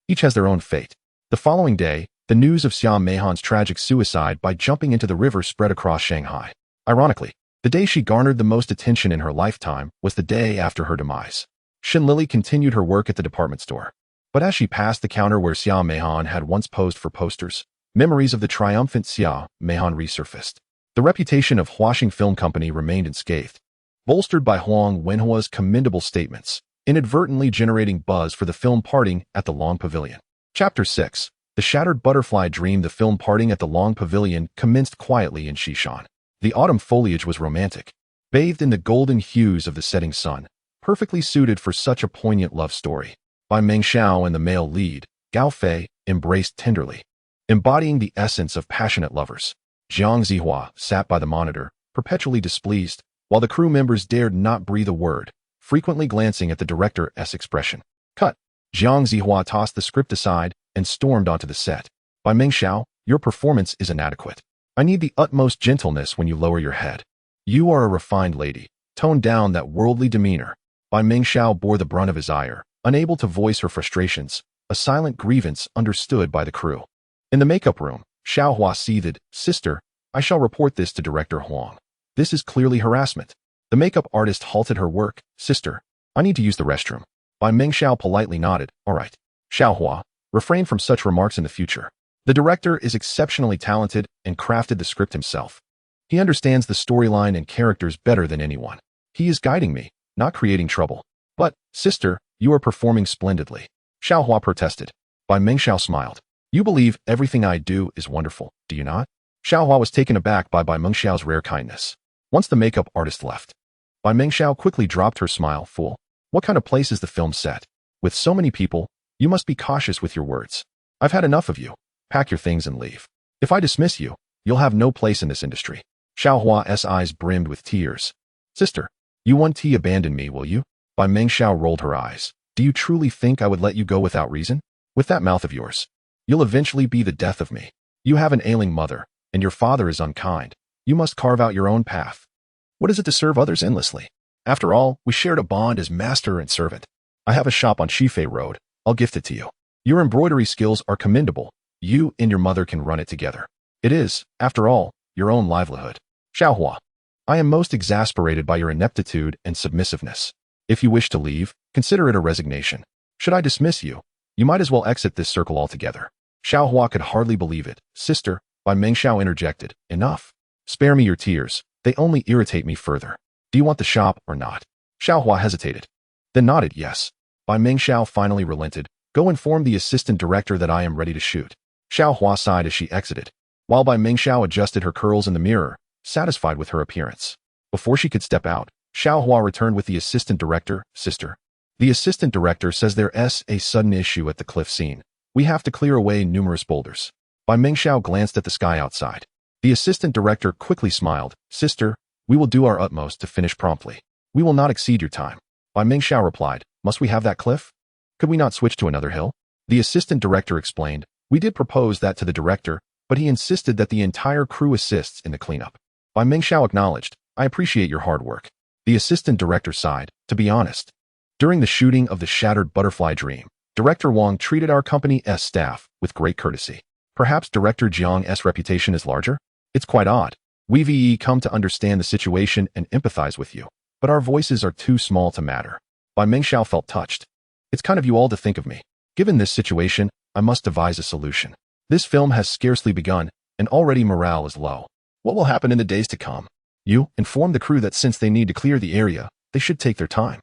Each has their own fate. The following day, the news of Xiao Meihan's tragic suicide by jumping into the river spread across Shanghai. Ironically, the day she garnered the most attention in her lifetime was the day after her demise. Shen Lili continued her work at the department store. But as she passed the counter where Xiao Meihan had once posed for posters, memories of the triumphant Xiao Meihan resurfaced. The reputation of Huaxing Film Company remained unscathed, bolstered by Huang Wenhua's commendable statements, inadvertently generating buzz for the film parting at the Long Pavilion. Chapter 6. The Shattered Butterfly Dream. The film parting at the Long Pavilion commenced quietly in Xishan. The autumn foliage was romantic, bathed in the golden hues of the setting sun, perfectly suited for such a poignant love story. Bai Mengxiao and the male lead, Gao Fei, embraced tenderly, embodying the essence of passionate lovers. Jiang Zihua sat by the monitor, perpetually displeased, while the crew members dared not breathe a word, frequently glancing at the director's expression. Cut. Jiang Zihua tossed the script aside and stormed onto the set. Bai Mengxiao, your performance is inadequate. I need the utmost gentleness when you lower your head. You are a refined lady. Tone down that worldly demeanor. Bai Mengxiao bore the brunt of his ire, unable to voice her frustrations, a silent grievance understood by the crew. In the makeup room, Xiaohua seethed, Sister, I shall report this to Director Huang. This is clearly harassment. The makeup artist halted her work. Sister, I need to use the restroom. Bai Mengxiao politely nodded, all right. Xiaohua, refrain from such remarks in the future. The director is exceptionally talented and crafted the script himself. He understands the storyline and characters better than anyone. He is guiding me, not creating trouble. But, sister, you are performing splendidly. Xiaohua protested. Bai Mengxiao smiled. You believe everything I do is wonderful, do you not? Xiaohua was taken aback by Bai Mengxiao's rare kindness. Once the makeup artist left, Bai Mengxiao quickly dropped her smile. Fool, what kind of place is the film set? With so many people, you must be cautious with your words. I've had enough of you. Pack your things and leave. If I dismiss you, you'll have no place in this industry. Xiaohua's eyes brimmed with tears. Sister, you won't abandon me, will you? Bai Mengxiao rolled her eyes. Do you truly think I would let you go without reason? With that mouth of yours, you'll eventually be the death of me. You have an ailing mother, and your father is unkind. You must carve out your own path. What is it to serve others endlessly? After all, we shared a bond as master and servant. I have a shop on Shifei Road. I'll gift it to you. Your embroidery skills are commendable. You and your mother can run it together. It is, after all, your own livelihood. Xiaohua, I am most exasperated by your ineptitude and submissiveness. If you wish to leave, consider it a resignation. Should I dismiss you, you might as well exit this circle altogether. Xiaohua could hardly believe it. Sister, Bai Mengxiao interjected, enough. Spare me your tears. They only irritate me further. Do you want the shop or not? Xiaohua hesitated, then nodded yes. Bai Mengxiao finally relented. Go inform the assistant director that I am ready to shoot. Xiaohua sighed as she exited, while Bai Mengxiao adjusted her curls in the mirror, satisfied with her appearance. Before she could step out, Xiaohua returned with the assistant director. Sister, the assistant director says there's a sudden issue at the cliff scene. We have to clear away numerous boulders. Bai Mengxiao glanced at the sky outside. The assistant director quickly smiled. Sister, we will do our utmost to finish promptly. We will not exceed your time. Bai Mengxiao replied, must we have that cliff? Could we not switch to another hill? The assistant director explained, we did propose that to the director, but he insisted that the entire crew assists in the cleanup. Bai Mengxiao acknowledged, I appreciate your hard work. The assistant director sighed, to be honest. During the shooting of the Shattered Butterfly Dream, Director Wang treated our company's staff with great courtesy. Perhaps Director Jiang's reputation is larger? It's quite odd. We've come to understand the situation and empathize with you, but our voices are too small to matter. Bai Mengxiao felt touched. It's kind of you all to think of me. Given this situation, I must devise a solution. This film has scarcely begun, and already morale is low. What will happen in the days to come? You inform the crew that since they need to clear the area, they should take their time.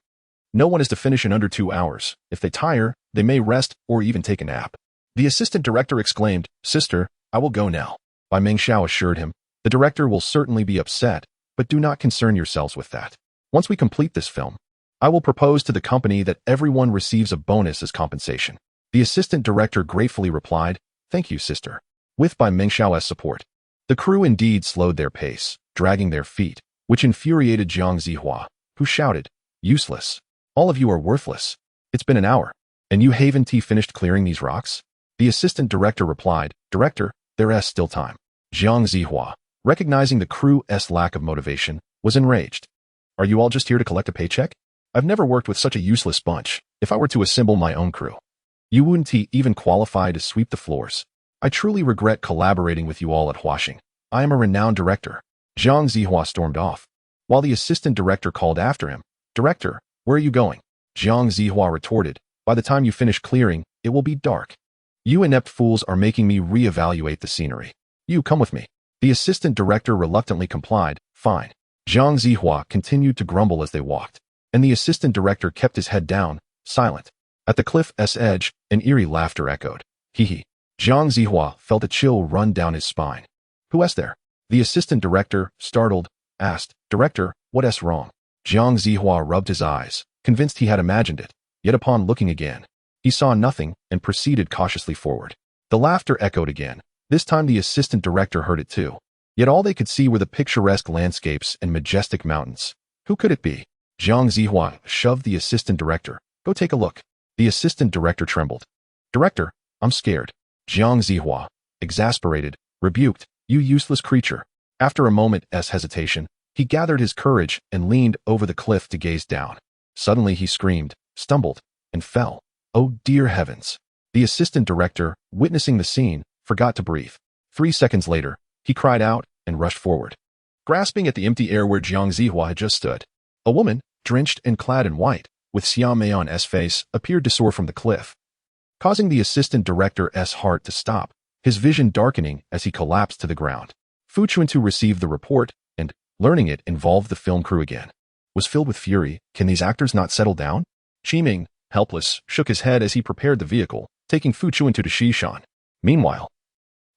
No one is to finish in under 2 hours. If they tire, they may rest or even take a nap. The assistant director exclaimed, Sister, I will go now. Bai Mengxiao assured him, the director will certainly be upset, but do not concern yourselves with that. Once we complete this film, I will propose to the company that everyone receives a bonus as compensation. The assistant director gratefully replied, Thank you, sister. With Bai Mengxiao's support, the crew indeed slowed their pace, dragging their feet, which infuriated Jiang Zihua, who shouted, Useless. All of you are worthless. It's been an hour, and you haven't finished clearing these rocks? The assistant director replied, Director, there's still time. Jiang Zihua, recognizing the crew's lack of motivation, was enraged. Are you all just here to collect a paycheck? I've never worked with such a useless bunch. If I were to assemble my own crew, you wouldn't even qualify to sweep the floors. I truly regret collaborating with you all at Huaxing. I am a renowned director. Jiang Zihua stormed off, while the assistant director called after him, Director, where are you going? Jiang Zihua retorted, By the time you finish clearing, it will be dark. You inept fools are making me reevaluate the scenery. You come with me. The assistant director reluctantly complied, Fine. Jiang Zihua continued to grumble as they walked, and the assistant director kept his head down, silent. At the cliff's edge, an eerie laughter echoed. Hee hee. Jiang Zihua felt a chill run down his spine. Who's there? The assistant director, startled, asked, Director, what's wrong? Jiang Zihua rubbed his eyes, convinced he had imagined it, yet upon looking again, he saw nothing and proceeded cautiously forward. The laughter echoed again. This time the assistant director heard it too. Yet all they could see were the picturesque landscapes and majestic mountains. Who could it be? Jiang Zihua shoved the assistant director. Go take a look. The assistant director trembled. Director, I'm scared. Jiang Zihua, exasperated, rebuked, You useless creature. After a moment's hesitation, he gathered his courage and leaned over the cliff to gaze down. Suddenly he screamed, stumbled, and fell. Oh dear heavens. The assistant director, witnessing the scene, forgot to breathe. 3 seconds later, he cried out and rushed forward, grasping at the empty air where Jiang Zihua had just stood. A woman, drenched and clad in white, with Xiao Meion's face, appeared to soar from the cliff, causing the assistant director's heart to stop, his vision darkening as he collapsed to the ground. Fu Chuntu received the report and, learning it involved the film crew again, was filled with fury. Can these actors not settle down? Qiming, helpless, shook his head as he prepared the vehicle, taking Fu Chuntu to Xishan. Meanwhile,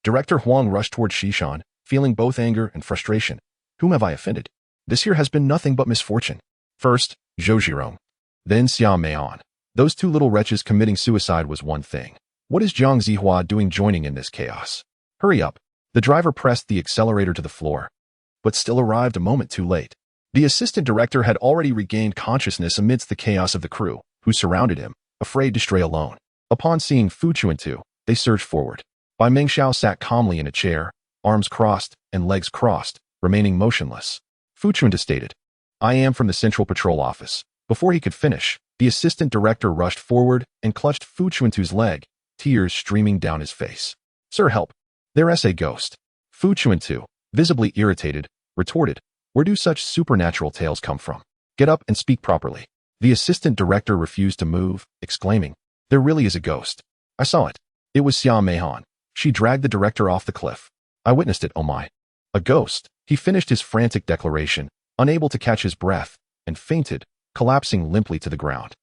Director Huang rushed toward Xishan, feeling both anger and frustration. Whom have I offended? This year has been nothing but misfortune. First, Zhou Zhirong, then Xiao Meion. Those two little wretches committing suicide was one thing. What is Jiang Zihua doing joining in this chaos? Hurry up. The driver pressed the accelerator to the floor, but still arrived a moment too late. The assistant director had already regained consciousness amidst the chaos of the crew, who surrounded him, afraid to stray alone. Upon seeing Fu Chuntu, they surged forward. Bai Mengxiao sat calmly in a chair, arms crossed and legs crossed, remaining motionless. Fu Chuntu stated, "I am from the Central Patrol Office." Before he could finish, the assistant director rushed forward and clutched Fu Chuntu's leg, tears streaming down his face. "Sir, help. There's a ghost." Fu Chuntu, visibly irritated, retorted, "Where do such supernatural tales come from? Get up and speak properly." The assistant director refused to move, exclaiming, "There really is a ghost. I saw it. It was Xia Meihan. She dragged the director off the cliff. I witnessed it, oh my." A ghost. He finished his frantic declaration, unable to catch his breath, and fainted, collapsing limply to the ground.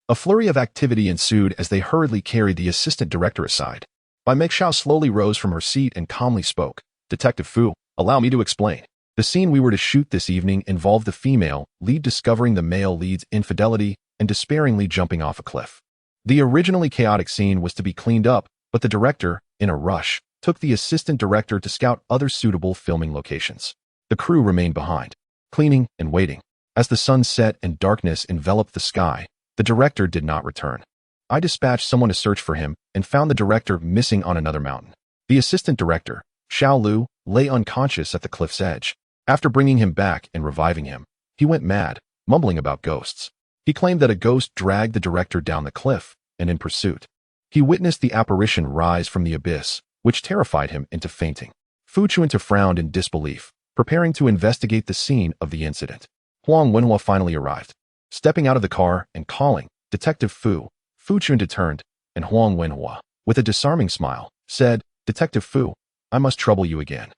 A flurry of activity ensued as they hurriedly carried the assistant director aside. Bai Mengxiao slowly rose from her seat and calmly spoke. "Detective Fu, allow me to explain. The scene we were to shoot this evening involved the female lead discovering the male lead's infidelity and despairingly jumping off a cliff. The originally chaotic scene was to be cleaned up, but the director, in a rush, took the assistant director to scout other suitable filming locations. The crew remained behind, cleaning and waiting. As the sun set and darkness enveloped the sky, the director did not return. I dispatched someone to search for him and found the director missing on another mountain. The assistant director, Xiao Lu, lay unconscious at the cliff's edge. After bringing him back and reviving him, he went mad, mumbling about ghosts. He claimed that a ghost dragged the director down the cliff, and in pursuit. He witnessed the apparition rise from the abyss, which terrified him into fainting. Fu Chuntu frowned in disbelief, preparing to investigate the scene of the incident. Huang Wenhua finally arrived. Stepping out of the car and calling, "Detective Fu," Fu Chuntu turned, and Huang Wenhua, with a disarming smile, said, "Detective Fu, I must trouble you again.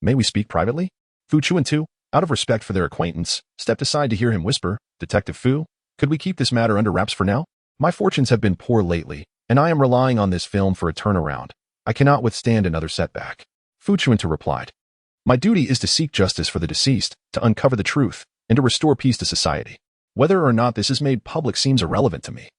May we speak privately?" Fu Chuntu, out of respect for their acquaintance, stepped aside to hear him whisper, "Detective Fu, could we keep this matter under wraps for now? My fortunes have been poor lately, and I am relying on this film for a turnaround. I cannot withstand another setback." Fu Chuntu replied, "My duty is to seek justice for the deceased, to uncover the truth, and to restore peace to society. Whether or not this is made public seems irrelevant to me."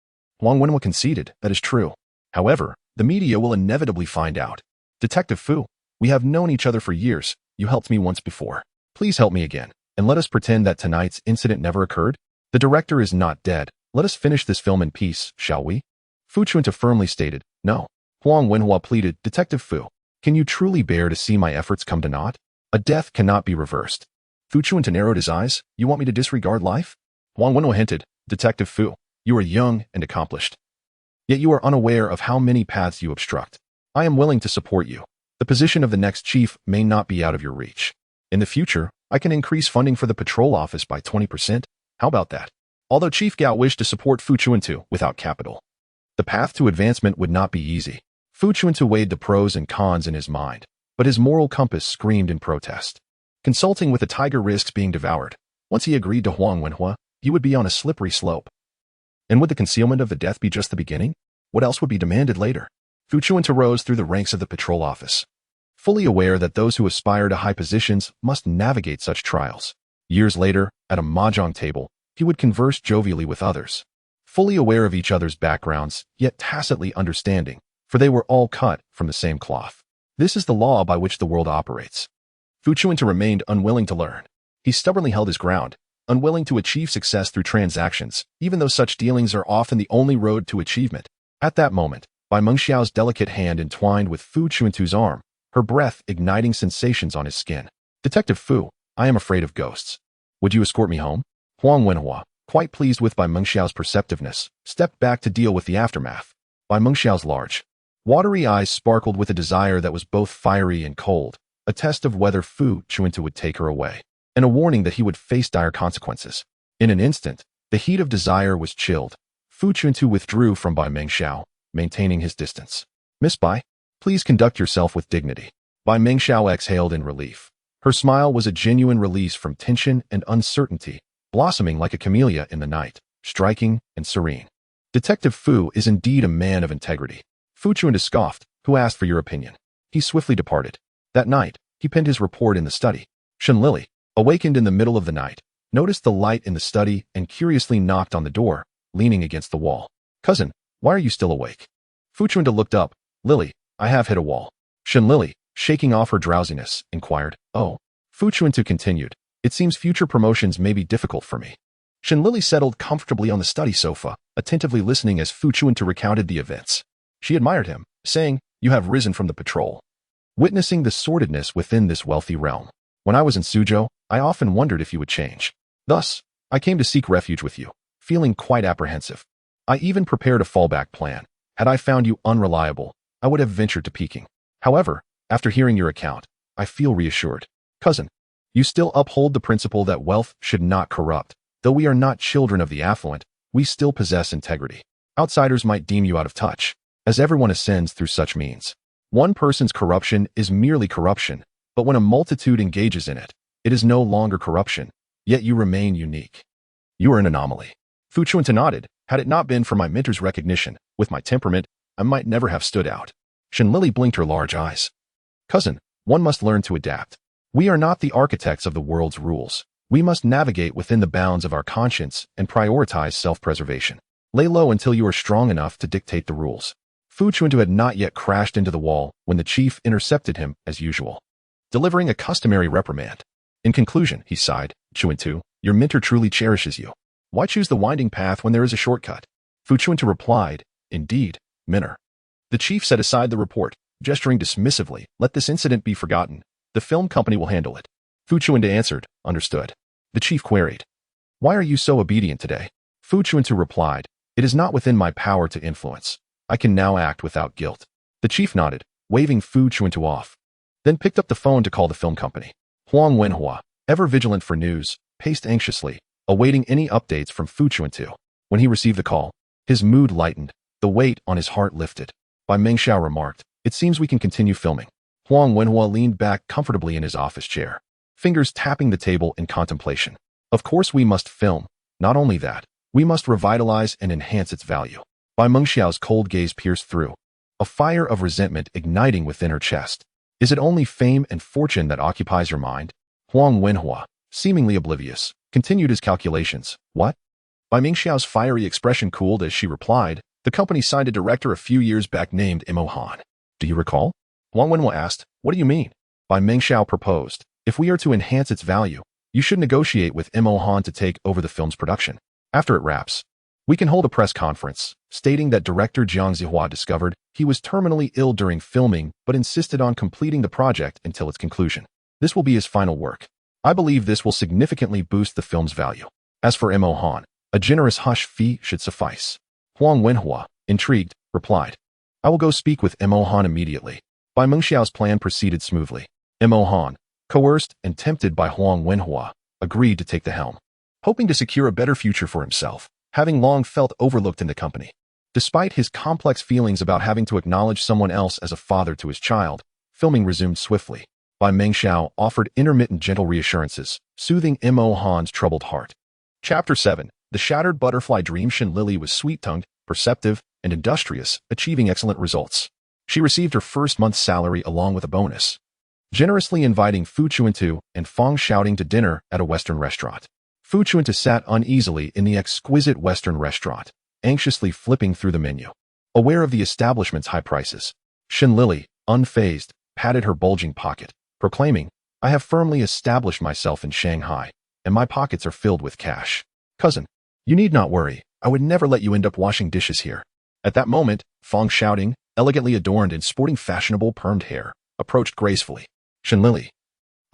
Huang Wenhua conceded, "That is true. However, the media will inevitably find out. Detective Fu, we have known each other for years. You helped me once before. Please help me again, and let us pretend that tonight's incident never occurred. The director is not dead. Let us finish this film in peace, shall we?" Fu Chuntu firmly stated, "No." Huang Wenhua pleaded, "Detective Fu, can you truly bear to see my efforts come to naught? A death cannot be reversed." Fu Chuntu narrowed his eyes. "You want me to disregard life?" Huang Wenhua hinted, "Detective Fu, you are young and accomplished. Yet you are unaware of how many paths you obstruct. I am willing to support you. The position of the next chief may not be out of your reach. In the future, I can increase funding for the patrol office by 20%. How about that?" Although Chief Gao wished to support Fu Chuntu without capital, the path to advancement would not be easy. Fu Chuntu weighed the pros and cons in his mind, but his moral compass screamed in protest. Consulting with a tiger risks being devoured. Once he agreed to Huang Wenhua, he would be on a slippery slope. And would the concealment of the death be just the beginning? What else would be demanded later? Fu Chuntu rose through the ranks of the patrol office, fully aware that those who aspire to high positions must navigate such trials. Years later, at a mahjong table, he would converse jovially with others, fully aware of each other's backgrounds, yet tacitly understanding, for they were all cut from the same cloth. This is the law by which the world operates. Fu Chuntu remained unwilling to learn. He stubbornly held his ground, unwilling to achieve success through transactions, even though such dealings are often the only road to achievement. At that moment, Bai Mengxiao's delicate hand entwined with Fu Chuntu's arm, her breath igniting sensations on his skin. "Detective Fu, I am afraid of ghosts. Would you escort me home?" Huang Wenhua, quite pleased with Bai Mengxiao's perceptiveness, stepped back to deal with the aftermath. Bai Mengxiao's large, watery eyes sparkled with a desire that was both fiery and cold, a test of whether Fu Chuntu would take her away, and a warning that he would face dire consequences. In an instant, the heat of desire was chilled. Fu Chuntu withdrew from Bai Mengxiao, maintaining his distance. "Miss Bai, please conduct yourself with dignity." Bai Mengxiao exhaled in relief. Her smile was a genuine release from tension and uncertainty, blossoming like a camellia in the night, striking and serene. "Detective Fu is indeed a man of integrity." Fu Chuntu scoffed, "Who asked for your opinion?" He swiftly departed. That night, he penned his report in the study. Shen Lili, awakened in the middle of the night, noticed the light in the study and curiously knocked on the door, leaning against the wall. "Cousin, why are you still awake?" Fu Chuntu looked up. "Lili, I have hit a wall." Shen Lili, shaking off her drowsiness, inquired, "Oh." Fu Chuntu continued, "It seems future promotions may be difficult for me." Shen Lili settled comfortably on the study sofa, attentively listening as Fu Chuntu recounted the events. She admired him, saying, "You have risen from the patrol." Witnessing the sordidness within this wealthy realm. "When I was in Suzhou, I often wondered if you would change. Thus, I came to seek refuge with you, feeling quite apprehensive. I even prepared a fallback plan. Had I found you unreliable, I would have ventured to peeking. However, after hearing your account, I feel reassured. Cousin, you still uphold the principle that wealth should not corrupt. Though we are not children of the affluent, we still possess integrity. Outsiders might deem you out of touch, as everyone ascends through such means. One person's corruption is merely corruption, but when a multitude engages in it, it is no longer corruption, yet you remain unique. You are an anomaly." Fu Chuntu nodded. "Had it not been for my mentor's recognition, with my temperament, I might never have stood out." Shen Lili blinked her large eyes. "Cousin, one must learn to adapt. We are not the architects of the world's rules. We must navigate within the bounds of our conscience and prioritize self-preservation. Lay low until you are strong enough to dictate the rules." Fu Chuntu had not yet crashed into the wall when the chief intercepted him as usual, delivering a customary reprimand. In conclusion, he sighed, "Chuntu, your mentor truly cherishes you. Why choose the winding path when there is a shortcut?" Fu Chuntu replied, "Indeed, mentor." The chief set aside the report, gesturing dismissively, "Let this incident be forgotten. The film company will handle it." Fu Chuntu answered, "Understood." The chief queried, "Why are you so obedient today?" Fu Chuntu replied, "It is not within my power to influence. I can now act without guilt." The chief nodded, waving Fu Chuntu off, then picked up the phone to call the film company. Huang Wenhua, ever vigilant for news, paced anxiously, awaiting any updates from Fu Chuntu. When he received the call, his mood lightened, the weight on his heart lifted. Bai Mengxiao remarked, "It seems we can continue filming." Huang Wenhua leaned back comfortably in his office chair, fingers tapping the table in contemplation. "Of course we must film. Not only that, we must revitalize and enhance its value." Bai Mengxiao's cold gaze pierced through, a fire of resentment igniting within her chest. "Is it only fame and fortune that occupies your mind?" Huang Wenhua, seemingly oblivious, continued his calculations. "What?" Bai Mengxiao's fiery expression cooled as she replied, "The company signed a director a few years back named Mo Han. Do you recall?" Huang Wenhua asked, "What do you mean?" Bai Mengxiao proposed, "If we are to enhance its value, you should negotiate with Mo Han to take over the film's production. After it wraps, we can hold a press conference, stating that director Jiang Zihua discovered he was terminally ill during filming but insisted on completing the project until its conclusion. This will be his final work. I believe this will significantly boost the film's value. As for Mo Han, a generous hush fee should suffice." Huang Wenhua, intrigued, replied, "I will go speak with Mo Han immediately." Bai Mengxiao's plan proceeded smoothly. Mo Han, coerced and tempted by Huang Wenhua, agreed to take the helm, hoping to secure a better future for himself, having long felt overlooked in the company. Despite his complex feelings about having to acknowledge someone else as a father to his child, filming resumed swiftly. Bai Mengxiao offered intermittent gentle reassurances, soothing Mo Han's troubled heart. Chapter 7. The Shattered Butterfly Dream. Shen Lili was sweet-tongued, perceptive, and industrious, achieving excellent results. She received her first month's salary along with a bonus, generously inviting Fu Chuntu and Fong Shouting to dinner at a Western restaurant. Fu Chuntu sat uneasily in the exquisite Western restaurant, anxiously flipping through the menu. Aware of the establishment's high prices, Shen Lili, unfazed, patted her bulging pocket, proclaiming, "I have firmly established myself in Shanghai, and my pockets are filled with cash. Cousin, you need not worry. I would never let you end up washing dishes here." At that moment, Fong Shouting, elegantly adorned and sporting fashionable permed hair, approached gracefully. Shen Lili,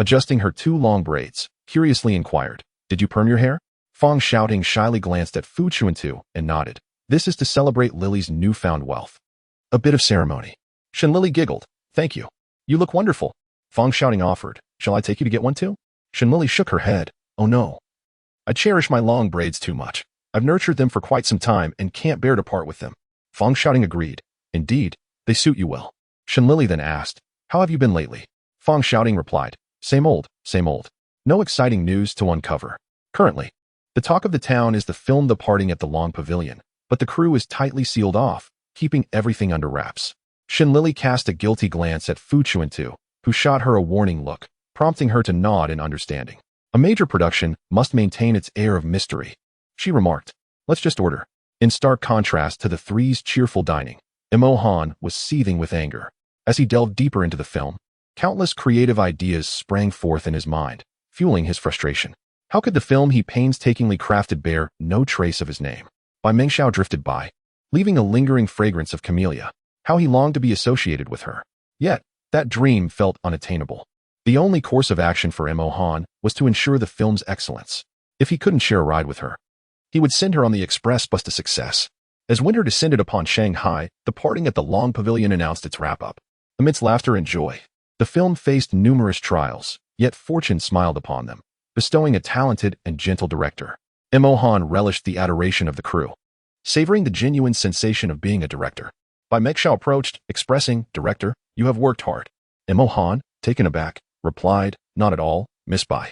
adjusting her two long braids, curiously inquired, "Did you perm your hair?" Fong Shouting shyly glanced at Fu Chuntu and nodded. "This is to celebrate Lily's newfound wealth. A bit of ceremony." Shen Lili giggled. "Thank you. You look wonderful." Fong Shouting offered, "Shall I take you to get one too?" Shen Lili shook her head. "Oh no. I cherish my long braids too much. I've nurtured them for quite some time and can't bear to part with them." Fong Shouting agreed. "Indeed, they suit you well." Shen Lili then asked, "How have you been lately?" Fong Shouting replied, Same old, same old. No exciting news to uncover. Currently, the talk of the town is the film The Parting at the Long Pavilion, but the crew is tightly sealed off, keeping everything under wraps." Shen Lili cast a guilty glance at Fu Chuntu, who shot her a warning look, prompting her to nod in understanding. "A major production must maintain its air of mystery," she remarked. "Let's just order." In stark contrast to the three's cheerful dining, Mo Han was seething with anger. As he delved deeper into the film, countless creative ideas sprang forth in his mind, fueling his frustration. How could the film he painstakingly crafted bear no trace of his name? Bai Mengxiao drifted by, leaving a lingering fragrance of camellia. How he longed to be associated with her. Yet, that dream felt unattainable. The only course of action for Mo Han was to ensure the film's excellence. If he couldn't share a ride with her, he would send her on the express bus to success. As winter descended upon Shanghai, the parting at the Long Pavilion announced its wrap-up. Amidst laughter and joy, the film faced numerous trials, yet fortune smiled upon them, bestowing a talented and gentle director. Mo Han relished the adoration of the crew, savoring the genuine sensation of being a director. Bai Mengxiao approached, expressing, "Director, you have worked hard." Mo Han, taken aback, replied, "Not at all, Miss Bai.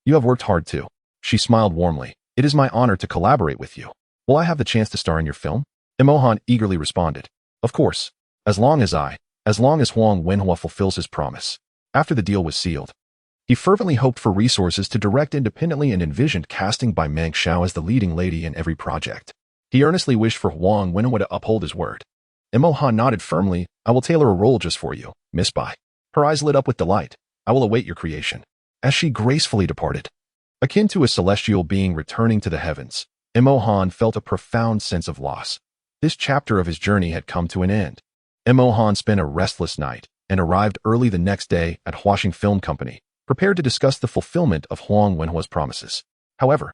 You have worked hard too." She smiled warmly. "It is my honor to collaborate with you. Will I have the chance to star in your film?" Mo Han eagerly responded, "Of course, as long as Huang Wenhua fulfills his promise." After the deal was sealed, he fervently hoped for resources to direct independently and envisioned casting Bai Mengxiao as the leading lady in every project. He earnestly wished for Huang Wenhua to uphold his word. Mo Han nodded firmly. "I will tailor a role just for you, Miss Bai." Her eyes lit up with delight. "I will await your creation." As she gracefully departed, akin to a celestial being returning to the heavens, Mo Han felt a profound sense of loss. This chapter of his journey had come to an end. Mo Han spent a restless night and arrived early the next day at Wuxian Film Company, prepared to discuss the fulfillment of Huang Wenhua's promises. However,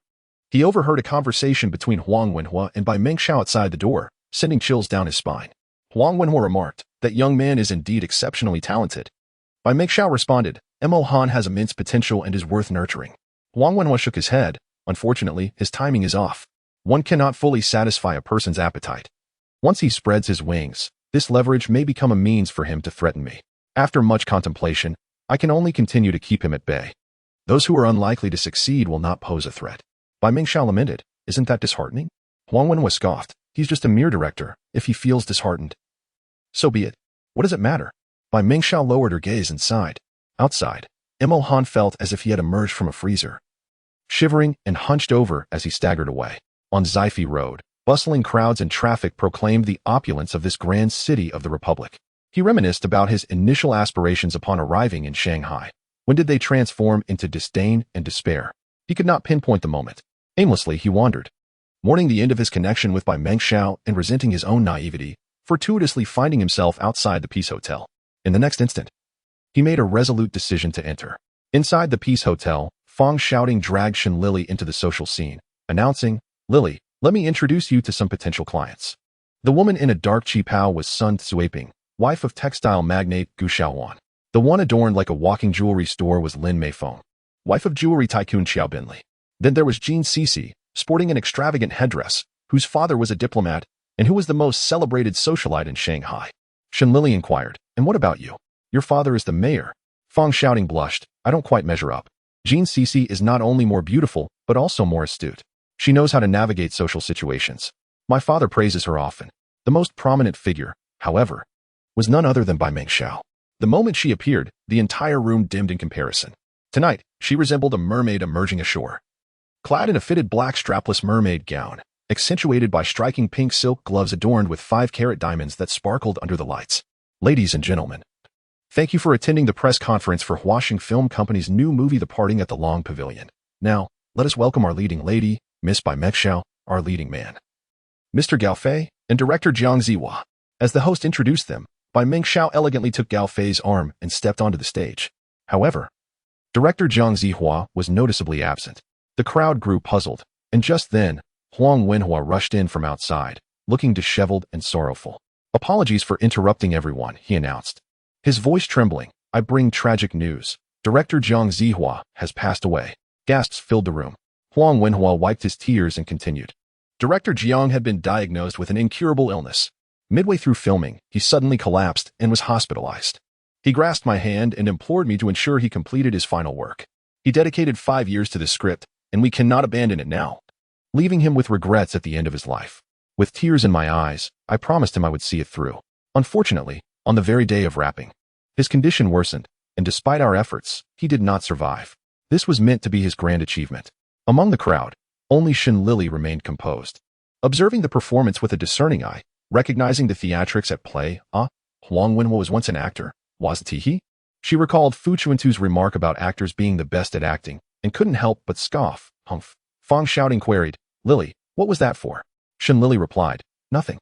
he overheard a conversation between Huang Wenhua and Bai Mengxiao outside the door, sending chills down his spine. Huang Wenhua remarked, "That young man is indeed exceptionally talented." Bai Mengxiao responded, "Mo Han has immense potential and is worth nurturing." Huang Wenhua shook his head. "Unfortunately, his timing is off. One cannot fully satisfy a person's appetite. Once he spreads his wings, this leverage may become a means for him to threaten me. After much contemplation, I can only continue to keep him at bay. Those who are unlikely to succeed will not pose a threat." Bai Mengxiao lamented, "Isn't that disheartening?" Huang Wenhua scoffed, "He's just a mere director. If he feels disheartened, so be it. What does it matter?" Bai Mengxiao lowered her gaze and sighed. Outside, Mo Han felt as if he had emerged from a freezer, shivering and hunched over as he staggered away. On Zaifi Road, bustling crowds and traffic proclaimed the opulence of this grand city of the Republic. He reminisced about his initial aspirations upon arriving in Shanghai. When did they transform into disdain and despair? He could not pinpoint the moment. Aimlessly, he wandered, mourning the end of his connection with Bai Mengxiao and resenting his own naivety, fortuitously finding himself outside the Peace Hotel. In the next instant, he made a resolute decision to enter. Inside the Peace Hotel, Fong shouting dragged Shen Lili into the social scene, announcing, "Lili, let me introduce you to some potential clients." The woman in a dark qipao was Sun Tsuaping, wife of textile magnate Gu Xiaowan. The one adorned like a walking jewelry store was Lin Meifeng, wife of jewelry tycoon Xiao Binli. Then there was Jean Cece, sporting an extravagant headdress, whose father was a diplomat and who was the most celebrated socialite in Shanghai. Shen Lili inquired, "And what about you? Your father is the mayor." Fong shouting blushed, "I don't quite measure up. Jean Cece is not only more beautiful, but also more astute. She knows how to navigate social situations. My father praises her often." The most prominent figure, however, was none other than Bai Mengxiao. The moment she appeared, the entire room dimmed in comparison. Tonight, she resembled a mermaid emerging ashore. Clad in a fitted black strapless mermaid gown, accentuated by striking pink silk gloves adorned with 5-carat diamonds that sparkled under the lights. "Ladies and gentlemen, thank you for attending the press conference for Wuxian Film Company's new movie The Parting at the Long Pavilion. Now, let us welcome our leading lady, Miss Bai Mengxiao, our leading man, Mr. Gao Fei, and director Jiang Ziwa." As the host introduced them, Bai Mengxiao elegantly took Gao Fei's arm and stepped onto the stage. However, director Jiang Zihua was noticeably absent. The crowd grew puzzled, and just then, Huang Wenhua rushed in from outside, looking disheveled and sorrowful. "Apologies for interrupting everyone," he announced, his voice trembling. "I bring tragic news. Director Jiang Zihua has passed away." Gasps filled the room. Huang Wenhua wiped his tears and continued. Director Jiang had been diagnosed with an incurable illness. Midway through filming, he suddenly collapsed and was hospitalized. He grasped my hand and implored me to ensure he completed his final work. He dedicated 5 years to this script, and we cannot abandon it now, leaving him with regrets at the end of his life. With tears in my eyes, I promised him I would see it through. Unfortunately, on the very day of wrapping, his condition worsened, and despite our efforts, he did not survive. This was meant to be his grand achievement. Among the crowd, only Shen Lili remained composed. Observing the performance with a discerning eye, recognizing the theatrics at play, Huang Wenhua was once an actor, wasn't he? She recalled Fu Chuntu's remark about actors being the best at acting, and couldn't help but scoff. "Humph." Fong shouting queried, "Lili, what was that for?" Shen Lili replied, "Nothing."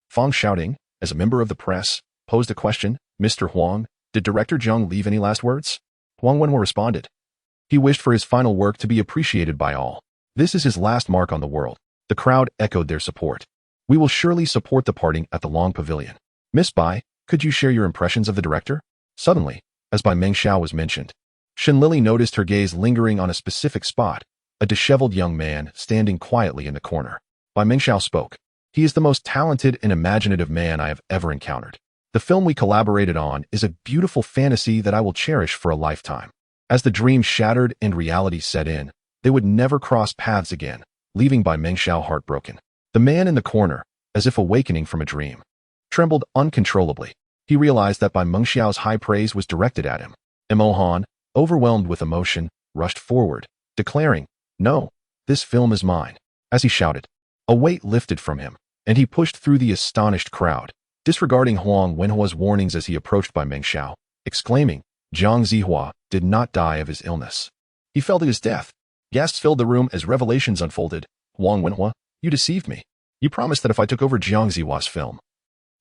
Fong shouting, as a member of the press, posed a question. Mr. Huang, did director Zhang leave any last words? Huang Wenhua responded. He wished for his final work to be appreciated by all. This is his last mark on the world. The crowd echoed their support. We will surely support the parting at the Long Pavilion. Miss Bai, could you share your impressions of the director? Suddenly, as Bai Mengxiao was mentioned, Shen Lili noticed her gaze lingering on a specific spot, a disheveled young man standing quietly in the corner. Bai Mengxiao spoke. He is the most talented and imaginative man I have ever encountered. The film we collaborated on is a beautiful fantasy that I will cherish for a lifetime. As the dream shattered and reality set in, they would never cross paths again, leaving Bai Mengxiao heartbroken. The man in the corner, as if awakening from a dream, trembled uncontrollably. He realized that Bai Mengxiao's high praise was directed at him. Mo Han, overwhelmed with emotion, rushed forward, declaring, "No, this film is mine." As he shouted, a weight lifted from him, and he pushed through the astonished crowd, disregarding Huang Wenhua's warnings as he approached Bai Mengxiao, exclaiming, Zhang Zihua did not die of his illness. He fell to his death. Gasps filled the room as revelations unfolded. Huang Wenhua, you deceived me. You promised that if I took over Zhang Zihua's film,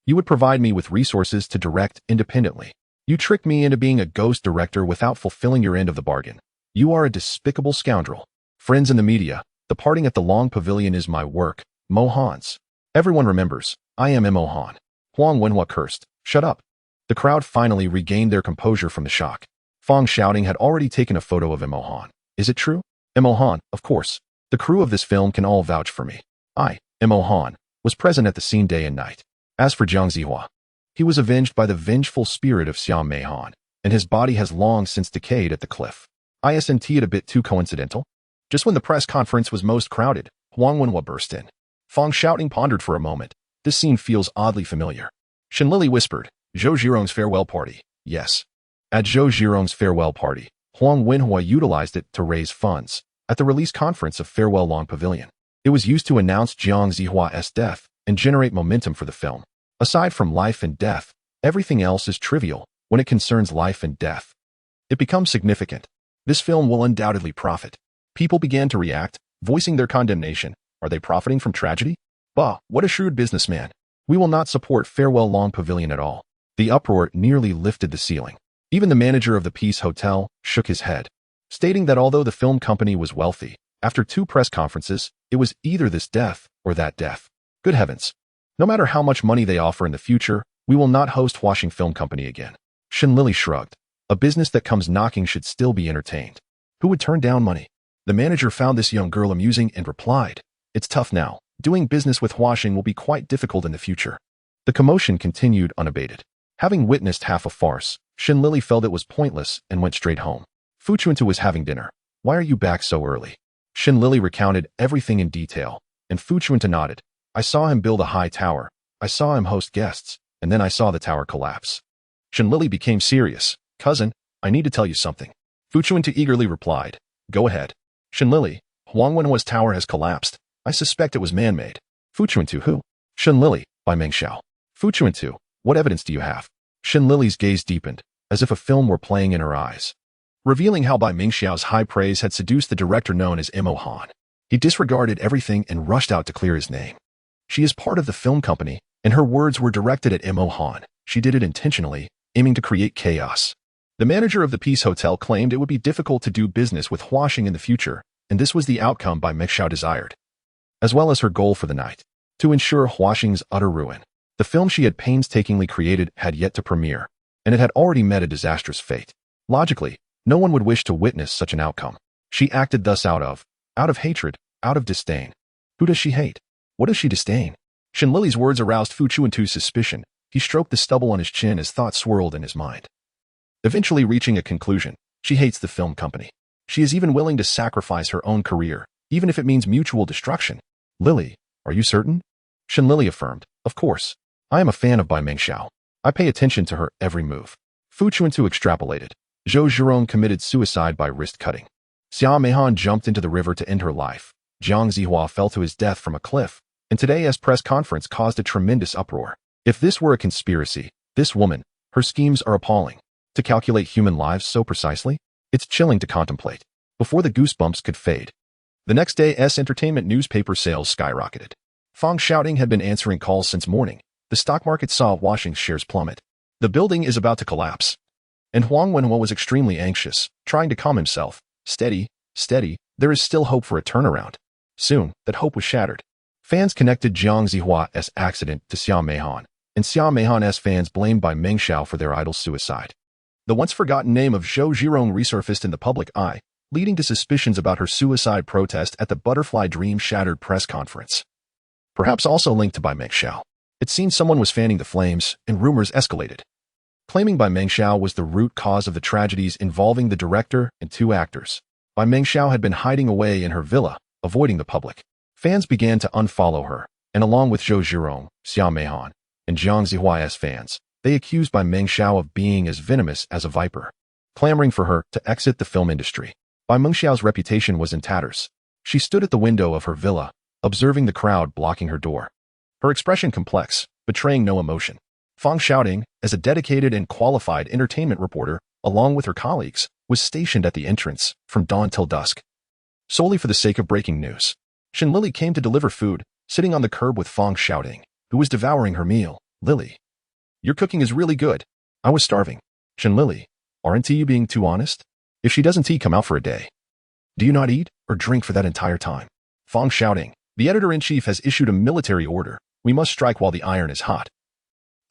you would provide me with resources to direct independently. You tricked me into being a ghost director without fulfilling your end of the bargain. You are a despicable scoundrel. Friends in the media, the parting at the Long Pavilion is my work, Mo Han's. Everyone remembers, I am Mo Han. Huang Wenhua cursed, shut up. The crowd finally regained their composure from the shock. Fang shouting had already taken a photo of Mo Han. Is it true? Mo Han, of course. The crew of this film can all vouch for me. I, Mo Han, was present at the scene day and night. As for Zhang Zihua, he was avenged by the vengeful spirit of Xiao Mei Han, and his body has long since decayed at the cliff. Isn't it a bit too coincidental? Just when the press conference was most crowded, Huang Wenhua burst in. Fang shouting pondered for a moment. This scene feels oddly familiar. Shen Lili whispered, Zhou Zhirong's farewell party. Yes. At Zhou Zhirong's farewell party, Huang Wenhua utilized it to raise funds. At the release conference of Farewell Long Pavilion, it was used to announce Zhang Zihua's death and generate momentum for the film. Aside from life and death, everything else is trivial when it concerns life and death. It becomes significant. This film will undoubtedly profit. People began to react, voicing their condemnation. Are they profiting from tragedy? Bah, what a shrewd businessman. We will not support Farewell Long Pavilion at all. The uproar nearly lifted the ceiling. Even the manager of the Peace Hotel shook his head, stating that although the film company was wealthy, after 2 press conferences, it was either this death or that death. Good heavens. No matter how much money they offer in the future, we will not host Huaxing Film Company again. Shen Lili shrugged. A business that comes knocking should still be entertained. Who would turn down money? The manager found this young girl amusing and replied, It's tough now. Doing business with Huaxing will be quite difficult in the future. The commotion continued unabated. Having witnessed half a farce, Shen Lili felt it was pointless and went straight home. Fu Chuntu was having dinner. Why are you back so early? Shen Lili recounted everything in detail, and Fu Chuntu nodded. I saw him build a high tower. I saw him host guests, and then I saw the tower collapse. Shen Lili became serious. Cousin, I need to tell you something. Fu Chuntu eagerly replied. Go ahead. Shen Lili, Huang Wenhua's tower has collapsed. I suspect it was man-made. Fu Chuntu who? Shen Lili, Bai Mengxiao. Fu Chuntu, what evidence do you have? Shen Lili's gaze deepened, as if a film were playing in her eyes, revealing how Bai Mengxiao's high praise had seduced the director known as Mo Han. He disregarded everything and rushed out to clear his name. She is part of the film company, and her words were directed at Mo Han. She did it intentionally, aiming to create chaos. The manager of the Peace Hotel claimed it would be difficult to do business with Huaxing in the future, and this was the outcome Bai Mengxiao desired, as well as her goal for the night, to ensure Huaxing's utter ruin. The film she had painstakingly created had yet to premiere, and it had already met a disastrous fate. Logically, no one would wish to witness such an outcome. She acted thus out of hatred, out of disdain. Who does she hate? What does she disdain? Shen Lili's words aroused Fu Chuntu's suspicion. He stroked the stubble on his chin as thoughts swirled in his mind. Eventually reaching a conclusion, she hates the film company. She is even willing to sacrifice her own career, even if it means mutual destruction. Lili, are you certain? Shen Lili affirmed, of course. I am a fan of Bai Mengxiao. I pay attention to her every move. Fu Chuntu extrapolated. Zhou Zhirong committed suicide by wrist cutting. Xiao Meihan jumped into the river to end her life. Zhang Zihua fell to his death from a cliff, and today's press conference caused a tremendous uproar. If this were a conspiracy, this woman, her schemes are appalling. To calculate human lives so precisely, it's chilling to contemplate. Before the goosebumps could fade, the next day's entertainment newspaper sales skyrocketed. Fang shouting had been answering calls since morning, The stock market saw Wuxian's shares plummet. The building is about to collapse. And Huang Wenhua was extremely anxious, trying to calm himself. Steady, steady, there is still hope for a turnaround. Soon, that hope was shattered. Fans connected Jiang Zihua's accident to Xia Meihan, and Xia Meihan's fans blamed by Meng Xiao for their idol's suicide. The once-forgotten name of Zhou Zhirong resurfaced in the public eye, leading to suspicions about her suicide protest at the Butterfly Dream Shattered press conference. Perhaps also linked to Bai Meng Xiao. It seemed someone was fanning the flames, and rumors escalated. Claiming Bai Meng Xiao was the root cause of the tragedies involving the director and 2 actors. Bai Meng Xiao had been hiding away in her villa, avoiding the public. Fans began to unfollow her, and along with Zhou Zhirong, Xia Meihan, and Jiang Zihua's fans, they accused Bai Meng Xiao of being as venomous as a viper, clamoring for her to exit the film industry. Bai Meng Xiao's reputation was in tatters. She stood at the window of her villa, observing the crowd blocking her door. Her expression complex, betraying no emotion. Fang Xiaoting, as a dedicated and qualified entertainment reporter, along with her colleagues, was stationed at the entrance from dawn till dusk, solely for the sake of breaking news. Shen Lili came to deliver food, sitting on the curb with Fang Xiaoting, who was devouring her meal. Lily, your cooking is really good. I was starving. Shen Lili, aren't you being too honest? If she doesn't come out for a day. Do you not eat or drink for that entire time? Fang Xiaoting, the editor-in-chief has issued a military order. We must strike while the iron is hot.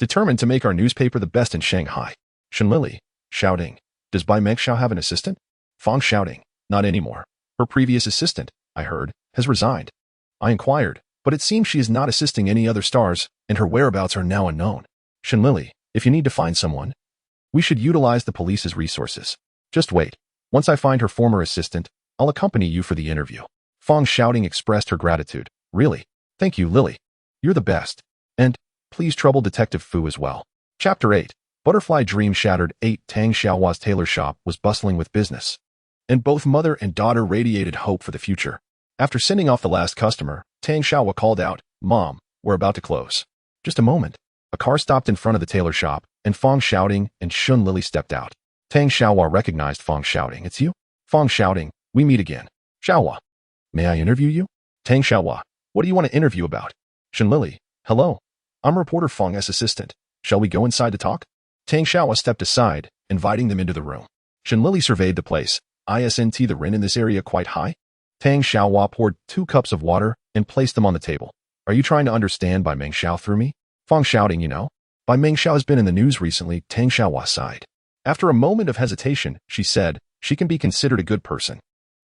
Determined to make our newspaper the best in Shanghai. Shen Lili, shouting, does Bai Meng Xiao have an assistant? Fang Xiaoting, not anymore. Her previous assistant, I heard, has resigned. I inquired, but it seems she is not assisting any other stars, and her whereabouts are now unknown. Shen Lili, if you need to find someone, we should utilize the police's resources. Just wait. Once I find her former assistant, I'll accompany you for the interview. Fang Xiaoting expressed her gratitude. Really? Thank you, Lily. You're the best. And, please trouble Detective Fu as well. Chapter 8. Butterfly Dream Shattered. 8. Tang Xiaohua's tailor shop was bustling with business, and both mother and daughter radiated hope for the future. After sending off the last customer, Tang Xiaohua called out, Mom, we're about to close. Just a moment. A car stopped in front of the tailor shop, and Fang Xiaoting and Shen Lili stepped out. Tang Xiaohua recognized Fang Xiaoting. It's you? Fang Xiaoting, we meet again. Xiaohua, may I interview you? Tang Xiaohua, what do you want to interview about? Shen Lili, hello. I'm reporter Fang's assistant. Shall we go inside to talk? Tang Xiaohua stepped aside, inviting them into the room. Shen Lili surveyed the place. Isn't the rent in this area quite high? Tang Xiaohua poured 2 cups of water and placed them on the table. Are you trying to understand Bai Meng Xiao through me? Fang Xiaoting, you know. Bai Meng Xiao has been in the news recently. Tang Xiaohua sighed. After a moment of hesitation, she said, she can be considered a good person.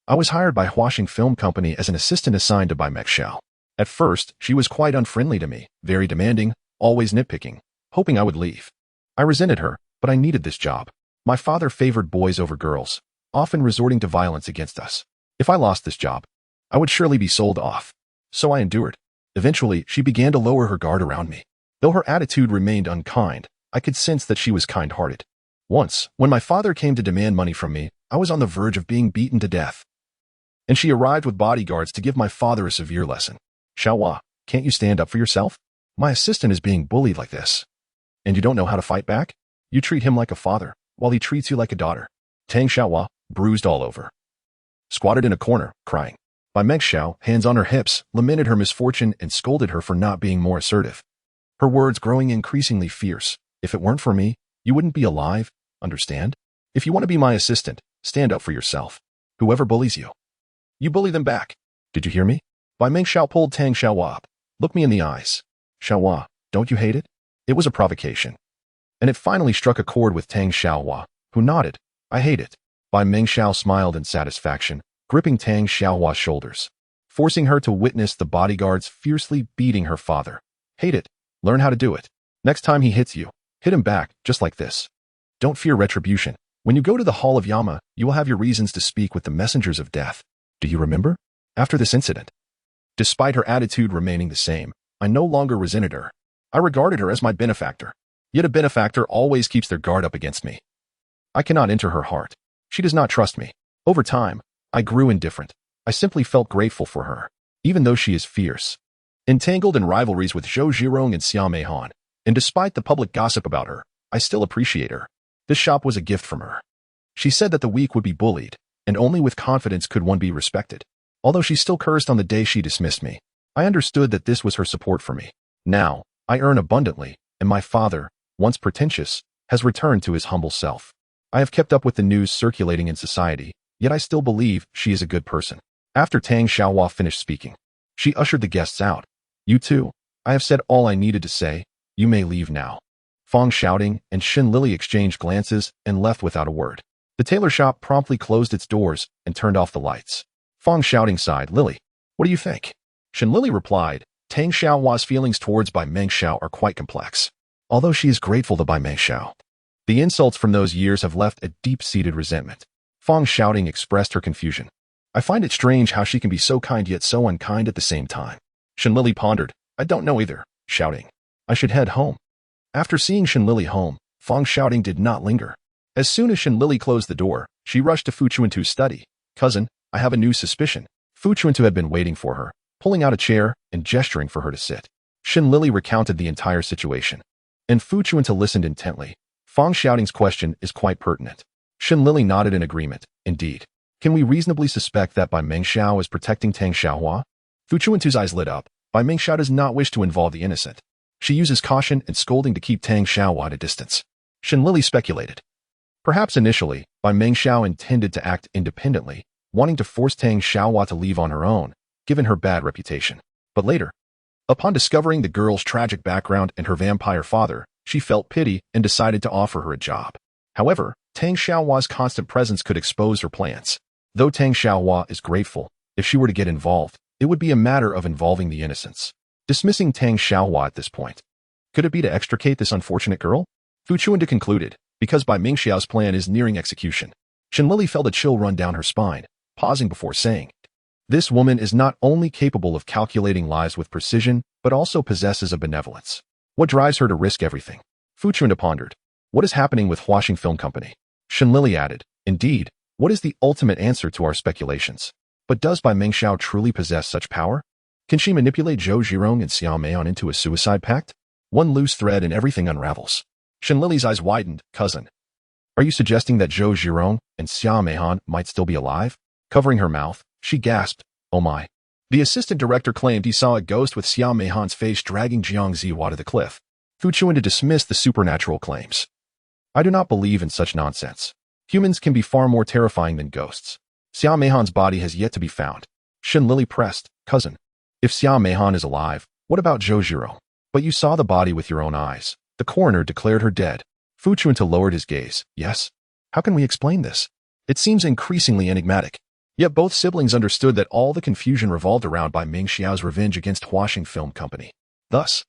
I was hired by Wuxian Film Company as an assistant assigned to Bai Meng Xiao. At first, she was quite unfriendly to me, very demanding, always nitpicking, hoping I would leave. I resented her, but I needed this job. My father favored boys over girls, often resorting to violence against us. If I lost this job, I would surely be sold off. So I endured. Eventually, she began to lower her guard around me. Though her attitude remained unkind, I could sense that she was kind-hearted. Once, when my father came to demand money from me, I was on the verge of being beaten to death. And she arrived with bodyguards to give my father a severe lesson. Xiaohua, can't you stand up for yourself? My assistant is being bullied like this. And you don't know how to fight back? You treat him like a father, while he treats you like a daughter. Tang Xiaohua, bruised all over, squatted in a corner, crying. Bai Meng Xiao, hands on her hips, lamented her misfortune and scolded her for not being more assertive. Her words growing increasingly fierce. If it weren't for me, you wouldn't be alive, understand? If you want to be my assistant, stand up for yourself. Whoever bullies you, you bully them back. Did you hear me? Bai Meng Xiao pulled Tang Xiaohua up. Look me in the eyes. Xiaohua, don't you hate it? It was a provocation. And it finally struck a chord with Tang Xiaohua, who nodded. I hate it. Bai Meng Xiao smiled in satisfaction, gripping Tang Xiaohua's shoulders, forcing her to witness the bodyguards fiercely beating her father. Hate it. Learn how to do it. Next time he hits you, hit him back, just like this. Don't fear retribution. When you go to the Hall of Yama, you will have your reasons to speak with the messengers of death. Do you remember? After this incident, despite her attitude remaining the same, I no longer resented her. I regarded her as my benefactor. Yet a benefactor always keeps their guard up against me. I cannot enter her heart. She does not trust me. Over time, I grew indifferent. I simply felt grateful for her, even though she is fierce, entangled in rivalries with Zhou Zhirong and Xia Meihan, and despite the public gossip about her, I still appreciate her. This shop was a gift from her. She said that the weak would be bullied, and only with confidence could one be respected. Although she still cursed on the day she dismissed me, I understood that this was her support for me. Now, I earn abundantly, and my father, once pretentious, has returned to his humble self. I have kept up with the news circulating in society, yet I still believe she is a good person. After Tang Xiaohua finished speaking, she ushered the guests out. You too. I have said all I needed to say. You may leave now. Fang Shouting and Shen Lili exchanged glances and left without a word. The tailor shop promptly closed its doors and turned off the lights. Fang Shouting sighed. Lili, what do you think? Shen Lili replied, Tang Xiaohua's feelings towards Bai Mengxiao are quite complex. Although she is grateful to Bai Mengxiao, the insults from those years have left a deep-seated resentment. Fang Shouting expressed her confusion. I find it strange how she can be so kind yet so unkind at the same time. Shen Lili pondered. I don't know either. Shouting. I should head home. After seeing Shen Lili home, Fang Shouting did not linger. As soon as Shen Lili closed the door, she rushed to Fu Chuntu's study. Cousin, I have a new suspicion. Fu Chuntu had been waiting for her, pulling out a chair and gesturing for her to sit. Shen Lili recounted the entire situation, and Fu Chuntu listened intently. Fang Shouting's question is quite pertinent. Shen Lili nodded in agreement. Indeed. Can we reasonably suspect that Bai Mengxiao is protecting Tang Xiaohua? Fu Chuntu's eyes lit up. Bai Mengxiao does not wish to involve the innocent. She uses caution and scolding to keep Tang Xiaohua at a distance. Shen Lili speculated. Perhaps initially, Bai Mengxiao intended to act independently, wanting to force Tang Xiaohua to leave on her own, given her bad reputation. But later, upon discovering the girl's tragic background and her vampire father, she felt pity and decided to offer her a job. However, Tang Xiaohua's constant presence could expose her plans. Though Tang Xiaohua is grateful, if she were to get involved, it would be a matter of involving the innocents. Dismissing Tang Xiaohua at this point. Could it be to extricate this unfortunate girl? Fu Chuntu concluded, because Bai Mengxiao's plan is nearing execution. Shen Lili felt a chill run down her spine, pausing before saying, this woman is not only capable of calculating lives with precision, but also possesses a benevolence. What drives her to risk everything? Fu Chuntu pondered. What is happening with Wuxian Film Company? Shen Lili added, indeed, what is the ultimate answer to our speculations? But does Bai Mengxiao truly possess such power? Can she manipulate Zhou Zhirong and Xia Meihan into a suicide pact? One loose thread and everything unravels. Shen Lili's eyes widened. Cousin, are you suggesting that Zhou Zhirong and Xia Meihan might still be alive? Covering her mouth, she gasped, oh my. The assistant director claimed he saw a ghost with Xia Meihan's face dragging Jiang Ziwa to the cliff. Fu Chuntu dismissed the supernatural claims. I do not believe in such nonsense. Humans can be far more terrifying than ghosts. Xia Meihan's body has yet to be found. Shen Lili pressed, cousin, if Xia Meihan is alive, what about Zhou Zhirong? But you saw the body with your own eyes. The coroner declared her dead. Fu Chuntu lowered his gaze. Yes? How can we explain this? It seems increasingly enigmatic. Yet both siblings understood that all the confusion revolved around Bai Mengxiao's revenge against Wuxian Film Company. Thus,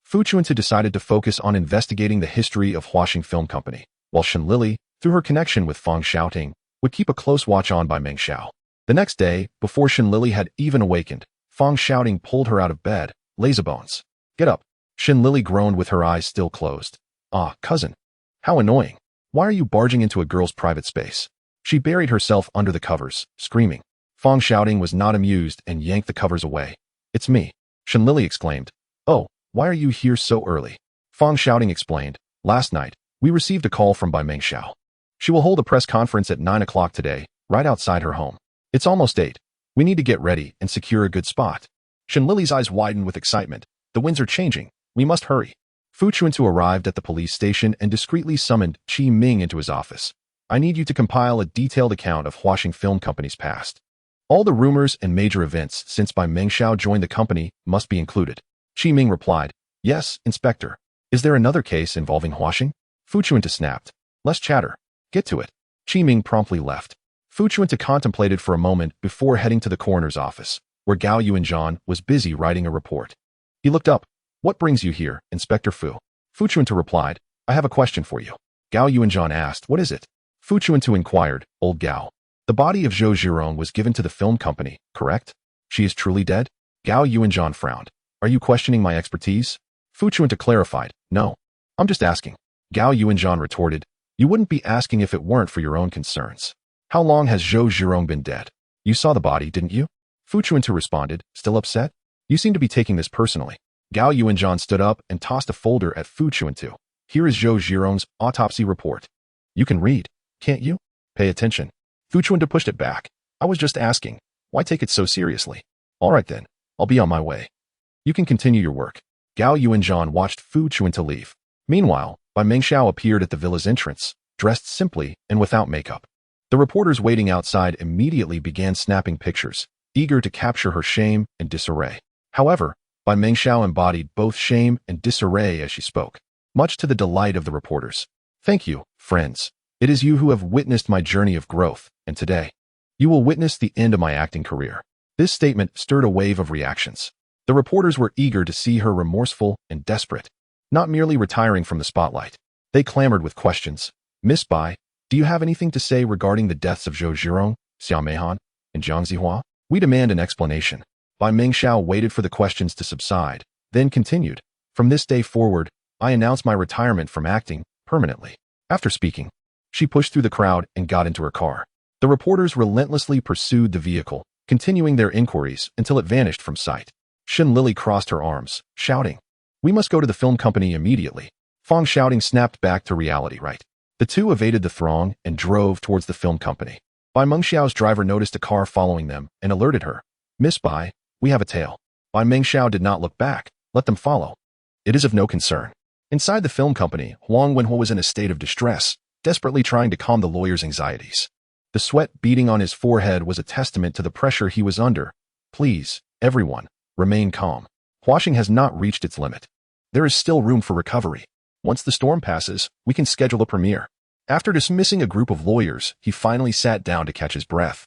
Fu Chuntu decided to focus on investigating the history of Wuxian Film Company, while Shen Lili, through her connection with Fang Shouting, would keep a close watch on Bai Mengxiao. The next day, before Shen Lili had even awakened, Fang Shouting pulled her out of bed. Lazybones. Get up. Shen Lili groaned with her eyes still closed. Ah, cousin. How annoying. Why are you barging into a girl's private space? She buried herself under the covers, screaming. Fang Shouting was not amused and yanked the covers away. It's me. Shen Lili exclaimed. Oh, why are you here so early? Fang Shouting explained. Last night, we received a call from Bai Mengxiao. She will hold a press conference at 9 o'clock today, right outside her home. It's almost 8. We need to get ready and secure a good spot. Shen Lili's eyes widened with excitement. The winds are changing. We must hurry. Fu Chuntu arrived at the police station and discreetly summoned Qi Ming into his office. I need you to compile a detailed account of Wuxian Film Company's past. All the rumors and major events since Bai Mengxiao joined the company must be included. Qi Ming replied, yes, Inspector. Is there another case involving Wuxian? Fu Chuntu snapped. Less chatter. Get to it. Qi Ming promptly left. Fu Chuntu contemplated for a moment before heading to the coroner's office, where Gao Yuanzhan was busy writing a report. He looked up. What brings you here, Inspector Fu? Fu Chuntu replied, I have a question for you. Gao Yuanzhan asked, what is it? Fu Chuntu inquired, old Gao. The body of Zhou Zhirong was given to the film company, correct? She is truly dead? Gao Yuanzhan frowned. Are you questioning my expertise? Fu Chuntu clarified, no. I'm just asking. Gao Yuanzhan retorted, you wouldn't be asking if it weren't for your own concerns. How long has Zhou Zhirong been dead? You saw the body, didn't you? Fu Chuntu responded, still upset? You seem to be taking this personally. Gao Yuanzhan stood up and tossed a folder at Fu Chuntu. Here is Zhou Zhirong's autopsy report. You can read, can't you? Pay attention. Fu Chuntu pushed it back. I was just asking. Why take it so seriously? All right then, I'll be on my way. You can continue your work. Gao Yuanzhan watched Fu Chuntu leave. Meanwhile, Bai Mengxiao appeared at the villa's entrance, dressed simply and without makeup. The reporters waiting outside immediately began snapping pictures, eager to capture her shame and disarray. However, Bai Mengxiao embodied both shame and disarray as she spoke, much to the delight of the reporters. Thank you, friends. It is you who have witnessed my journey of growth, and today, you will witness the end of my acting career. This statement stirred a wave of reactions. The reporters were eager to see her remorseful and desperate, not merely retiring from the spotlight. They clamored with questions. Miss Bai, do you have anything to say regarding the deaths of Zhou Zhirong, Xia Meihan, and Jiang Zihua? We demand an explanation. Bai Mengxiao waited for the questions to subside, then continued. From this day forward, I announce my retirement from acting, permanently. After speaking, she pushed through the crowd and got into her car. The reporters relentlessly pursued the vehicle, continuing their inquiries until it vanished from sight. Shen Lili crossed her arms, shouting, "We must go to the film company immediately." Fang's shouting snapped back to reality, right? The two evaded the throng and drove towards the film company. Bai Mengxiao's driver noticed a car following them and alerted her. Miss Bai, we have a tail. Bai Mengxiao did not look back. Let them follow. It is of no concern. Inside the film company, Huang Wenhua was in a state of distress, desperately trying to calm the lawyer's anxieties. The sweat beating on his forehead was a testament to the pressure he was under. Please, everyone, remain calm. Huaxing has not reached its limit. There is still room for recovery. Once the storm passes, we can schedule a premiere. After dismissing a group of lawyers, he finally sat down to catch his breath,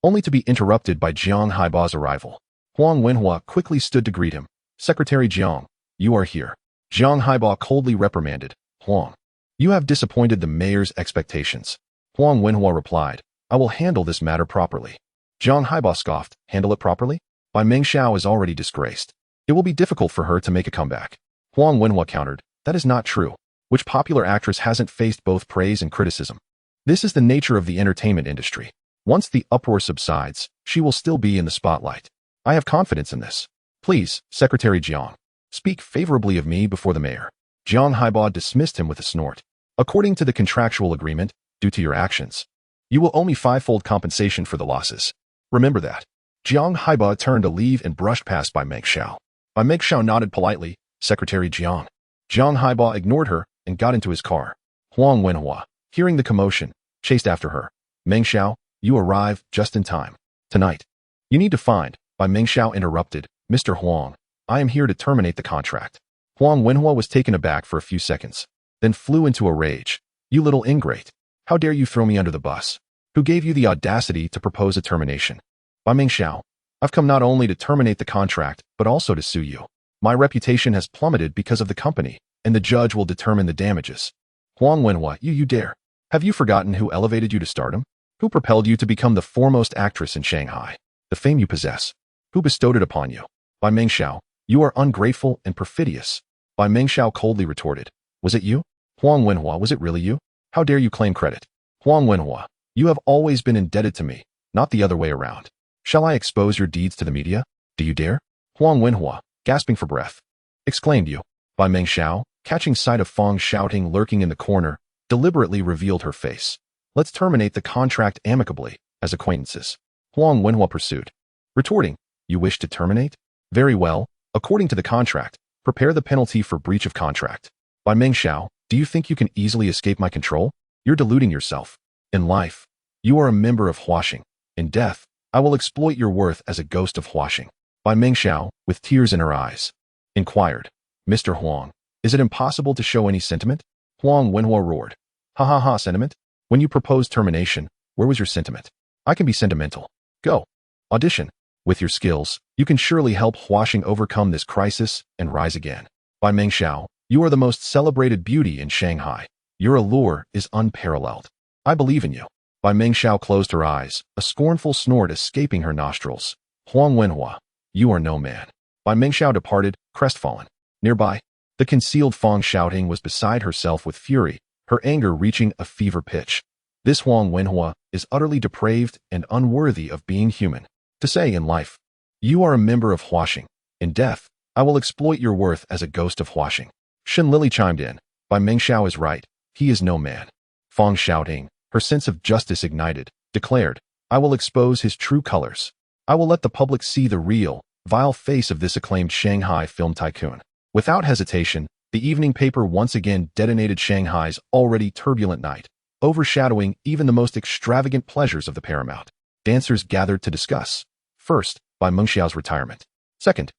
only to be interrupted by Jiang Haiba's arrival. Huang Wenhua quickly stood to greet him. Secretary Jiang, you are here. Jiang Haiba coldly reprimanded. Huang, you have disappointed the mayor's expectations. Huang Wenhua replied, I will handle this matter properly. Jiang Haiba scoffed, handle it properly? Bai Mengxiao is already disgraced. It will be difficult for her to make a comeback. Huang Wenhua countered, that is not true. Which popular actress hasn't faced both praise and criticism? This is the nature of the entertainment industry. Once the uproar subsides, she will still be in the spotlight. I have confidence in this. Please, Secretary Jiang, speak favorably of me before the mayor. Jiang Haiba dismissed him with a snort. According to the contractual agreement, due to your actions, you will owe me fivefold compensation for the losses. Remember that. Jiang Haiba turned to leave and brushed past Bai Mengxiao. Bai Mengxiao nodded politely. Secretary Jiang. Jiang Haiba ignored her and got into his car. Huang Wenhua, hearing the commotion, chased after her. Mengxiao, you arrived just in time. Tonight, you need to find. Bai Mengxiao interrupted. Mr. Huang, I am here to terminate the contract. Huang Wenhua was taken aback for a few seconds, then flew into a rage. You little ingrate. How dare you throw me under the bus? Who gave you the audacity to propose a termination? Bai Mengxiao, I've come not only to terminate the contract, but also to sue you. My reputation has plummeted because of the company, and the judge will determine the damages. Huang Wenhua, you dare. Have you forgotten who elevated you to stardom? Who propelled you to become the foremost actress in Shanghai? The fame you possess. Who bestowed it upon you? Bai Mengxiao, you are ungrateful and perfidious. Bai Mengxiao coldly retorted. Was it you? Huang Wenhua, was it really you? How dare you claim credit? Huang Wenhua, you have always been indebted to me, not the other way around. Shall I expose your deeds to the media? Do you dare? Huang Wenhua, gasping for breath, exclaimed you. Bai Mengxiao, catching sight of Fang shouting lurking in the corner, deliberately revealed her face. Let's terminate the contract amicably, as acquaintances. Huang Wenhua pursued, retorting, you wish to terminate? Very well, according to the contract, prepare the penalty for breach of contract. Bai Mengxiao, do you think you can easily escape my control? You're deluding yourself. In life, you are a member of Huaxing. In death, I will exploit your worth as a ghost of Huaxing. Bai Mengxiao, with tears in her eyes, inquired, Mr. Huang, is it impossible to show any sentiment? Huang Wenhua roared. Ha ha ha, sentiment? When you proposed termination, where was your sentiment? I can be sentimental. Go. Audition. With your skills, you can surely help Huaxing overcome this crisis and rise again. Bai Mengxiao, you are the most celebrated beauty in Shanghai. Your allure is unparalleled. I believe in you. Bai Mengxiao closed her eyes, a scornful snort escaping her nostrils. Huang Wenhua, you are no man. Bai Mengxiao departed, crestfallen. Nearby, the concealed Fang shouting was beside herself with fury, her anger reaching a fever pitch. This Huang Wenhua is utterly depraved and unworthy of being human. To say in life, you are a member of Huaxing. In death, I will exploit your worth as a ghost of Huaxing. Shen Lili chimed in. Bai Mengxiao is right. He is no man. Fang shouting, her sense of justice ignited, declared, I will expose his true colors. I will let the public see the real, vile face of this acclaimed Shanghai film tycoon. Without hesitation, the evening paper once again detonated Shanghai's already turbulent night, overshadowing even the most extravagant pleasures of the paramount. Dancers gathered to discuss. First, by Meng Xiao's retirement. Second,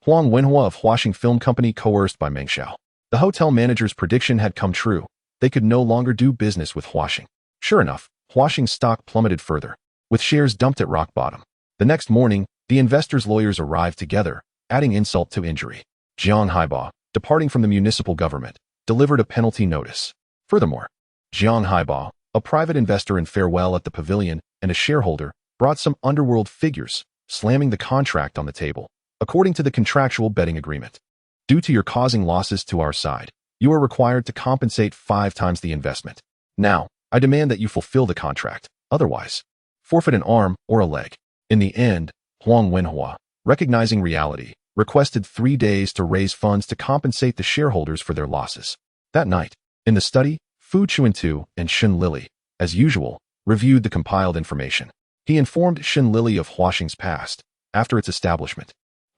Huang Wenhua of Huaxing Film Company coerced by Meng Xiao. The hotel manager's prediction had come true. They could no longer do business with Huaxing. Sure enough, Huaxing's stock plummeted further, with shares dumped at rock bottom. The next morning, the investors' lawyers arrived together, adding insult to injury. Jiang Haiba, departing from the municipal government, delivered a penalty notice. Furthermore, Jiang Haiba, a private investor in farewell at the pavilion and a shareholder, brought some underworld figures, slamming the contract on the table. According to the contractual betting agreement, due to your causing losses to our side, you are required to compensate 5 times the investment. Now, I demand that you fulfill the contract. Otherwise, forfeit an arm or a leg. In the end, Huang Wenhua, recognizing reality, requested 3 days to raise funds to compensate the shareholders for their losses. That night, in the study, Fu Chuntu and Shen Lili, as usual, reviewed the compiled information. He informed Shen Lili of Huaxing's past. After its establishment,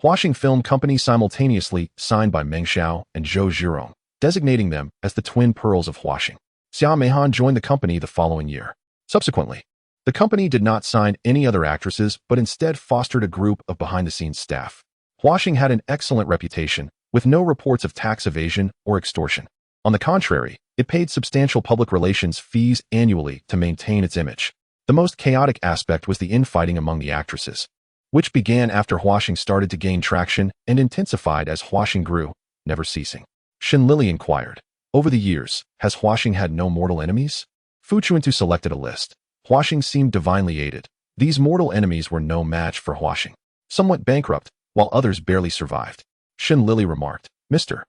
Huaxing Film Company simultaneously signed by Meng Xiao and Zhou Zhirong, designating them as the twin pearls of Huaxing. Xia Meihan joined the company the following year. Subsequently, the company did not sign any other actresses but instead fostered a group of behind-the-scenes staff. Huaxing had an excellent reputation, with no reports of tax evasion or extortion. On the contrary, it paid substantial public relations fees annually to maintain its image. The most chaotic aspect was the infighting among the actresses, which began after Huaxing started to gain traction and intensified as Huaxing grew, never ceasing. Shen Lili inquired, over the years, has Huaxing had no mortal enemies? Fu Chuntu selected a list. Huaxing seemed divinely aided. These mortal enemies were no match for Huaxing. Somewhat bankrupt, while others barely survived. Shen Lili remarked, Mr.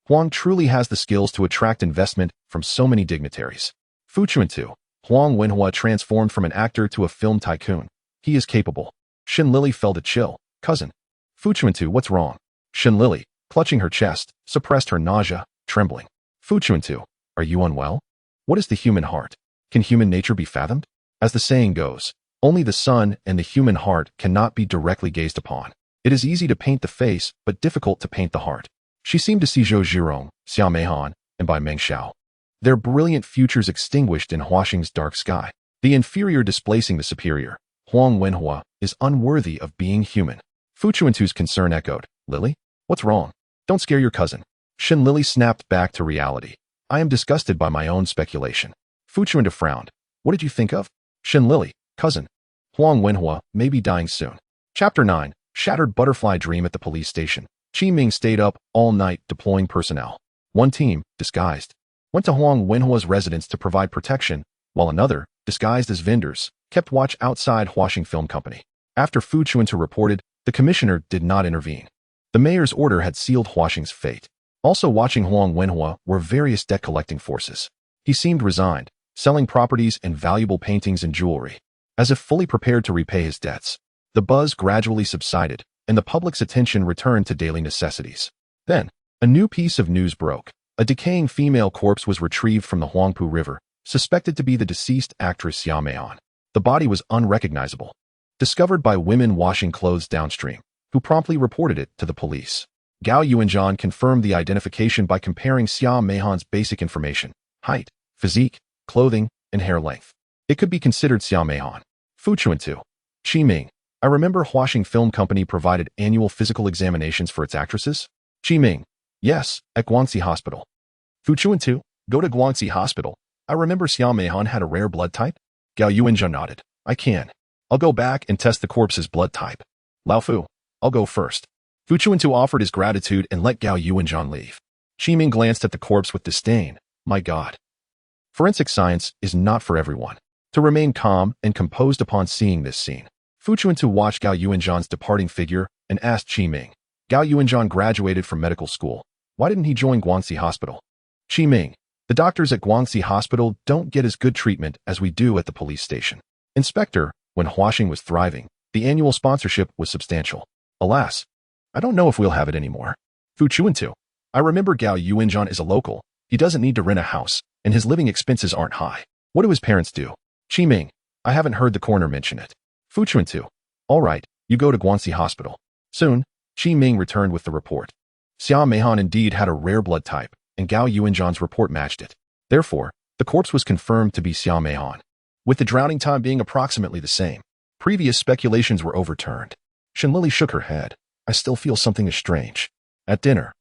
Huang truly has the skills to attract investment from so many dignitaries. Fu Chuntu, Huang Wenhua transformed from an actor to a film tycoon. He is capable. Shen Lili felt a chill. Cousin. Fu Chuntu, what's wrong? Shen Lili, clutching her chest, suppressed her nausea, trembling. Fu Chuntu, are you unwell? What is the human heart? Can human nature be fathomed? As the saying goes, only the sun and the human heart cannot be directly gazed upon. It is easy to paint the face, but difficult to paint the heart. She seemed to see Zhou Zhirong, Xia Meihan, and by Meng Xiao, their brilliant futures extinguished in Huaxing's dark sky. The inferior displacing the superior. Huang Wenhua is unworthy of being human. Fu Chuntu's concern echoed, Lili? What's wrong? Don't scare your cousin. Shen Lili snapped back to reality. I am disgusted by my own speculation. Fu Chuntu frowned. What did you think of? Shen Lili, cousin. Huang Wenhua may be dying soon. Chapter 9, Shattered Butterfly Dream at the Police Station. Qi Ming stayed up all night deploying personnel. One team, disguised, went to Huang Wenhua's residence to provide protection, while another, disguised as vendors, kept watch outside Huaxing Film Company. After Fu Chuntu reported, the commissioner did not intervene. The mayor's order had sealed Huaxing's fate. Also watching Huang Wenhua were various debt-collecting forces. He seemed resigned, selling properties and valuable paintings and jewelry, as if fully prepared to repay his debts. The buzz gradually subsided, and the public's attention returned to daily necessities. Then, a new piece of news broke. A decaying female corpse was retrieved from the Huangpu River, suspected to be the deceased actress Xia Meihan. The body was unrecognizable, discovered by women washing clothes downstream, who promptly reported it to the police. Gao Yuanzhan confirmed the identification by comparing Xia Meihan's basic information, height, physique, clothing, and hair length. It could be considered Xia Meihan. Fu Chuntu. Qi Ming. I remember Huaxing Film Company provided annual physical examinations for its actresses. Qi Ming. Yes, at Guangxi Hospital. Fu Chuntu. Go to Guangxi Hospital. I remember Xia Meihan had a rare blood type. Gao Yuanzhan nodded. I can. I'll go back and test the corpse's blood type. Lao Fu. I'll go first. Fu Chuntu offered his gratitude and let Gao Yuanzhan leave. Qi Ming glanced at the corpse with disdain. My God. Forensic science is not for everyone. To remain calm and composed upon seeing this scene, Fu Chuntu watched Gao Yuanzhan's departing figure and asked Qi Ming. Gao Yuanzhan graduated from medical school. Why didn't he join Guangxi Hospital? Qi Ming. The doctors at Guangxi Hospital don't get as good treatment as we do at the police station. Inspector, when Huaxing was thriving, the annual sponsorship was substantial. Alas, I don't know if we'll have it anymore. Fu Chuntu. I remember Gao Yuanzhan is a local. He doesn't need to rent a house, and his living expenses aren't high. What do his parents do? Qi Ming. I haven't heard the coroner mention it. Fu Chuntu. All right, you go to Guangxi Hospital. Soon, Qi Ming returned with the report. Xia Meihan indeed had a rare blood type, and Gao Yuanzhan's report matched it. Therefore, the corpse was confirmed to be Xia Meihan, with the drowning time being approximately the same. Previous speculations were overturned. Shen Lili shook her head. I still feel something is strange. At dinner,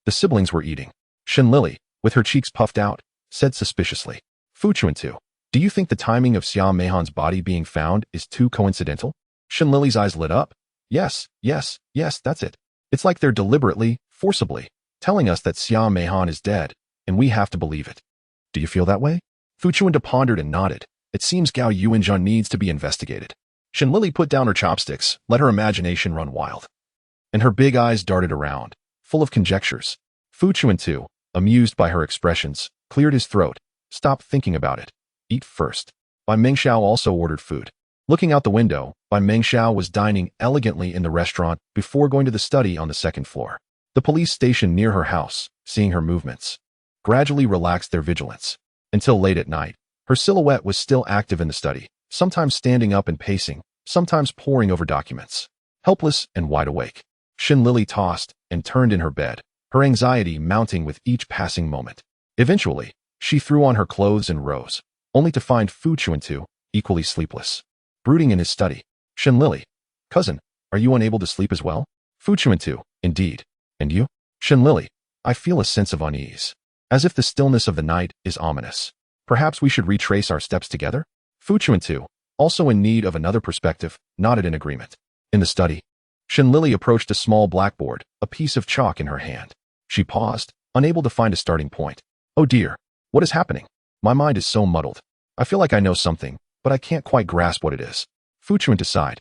the siblings were eating. Shen Lili, with her cheeks puffed out, said suspiciously, Fu Chuntu, do you think the timing of Xia Meihan's body being found is too coincidental? Shen Lili's eyes lit up. Yes, that's it. It's like they're deliberately, forcibly, telling us that Xia Meihan is dead, and we have to believe it. Do you feel that way? Fu Chuntu pondered and nodded. It seems Gao Yuanzhan needs to be investigated. Shen Lili put down her chopsticks, let her imagination run wild. And her big eyes darted around, full of conjectures. Fu Chuntu, amused by her expressions, cleared his throat. Stop thinking about it. Eat first. Bai Mengxiao also ordered food. Looking out the window, Bai Mengxiao was dining elegantly in the restaurant before going to the study on the second floor. The police station near her house, seeing her movements, gradually relaxed their vigilance. Until late at night, her silhouette was still active in the study, sometimes standing up and pacing, sometimes poring over documents. Helpless and wide awake, Shen Lili tossed and turned in her bed, her anxiety mounting with each passing moment. Eventually, she threw on her clothes and rose, only to find Fu Chuntu equally sleepless, brooding in his study. Shen Lili, cousin, are you unable to sleep as well? Fu Chuntu, indeed. And you? Shen Lili, I feel a sense of unease, as if the stillness of the night is ominous. Perhaps we should retrace our steps together? Fu Chuntu, also in need of another perspective, nodded in agreement. In the study, Shen Lili approached a small blackboard, a piece of chalk in her hand. She paused, unable to find a starting point. Oh dear, what is happening? My mind is so muddled. I feel like I know something, but I can't quite grasp what it is. Fu Chuntu sighed,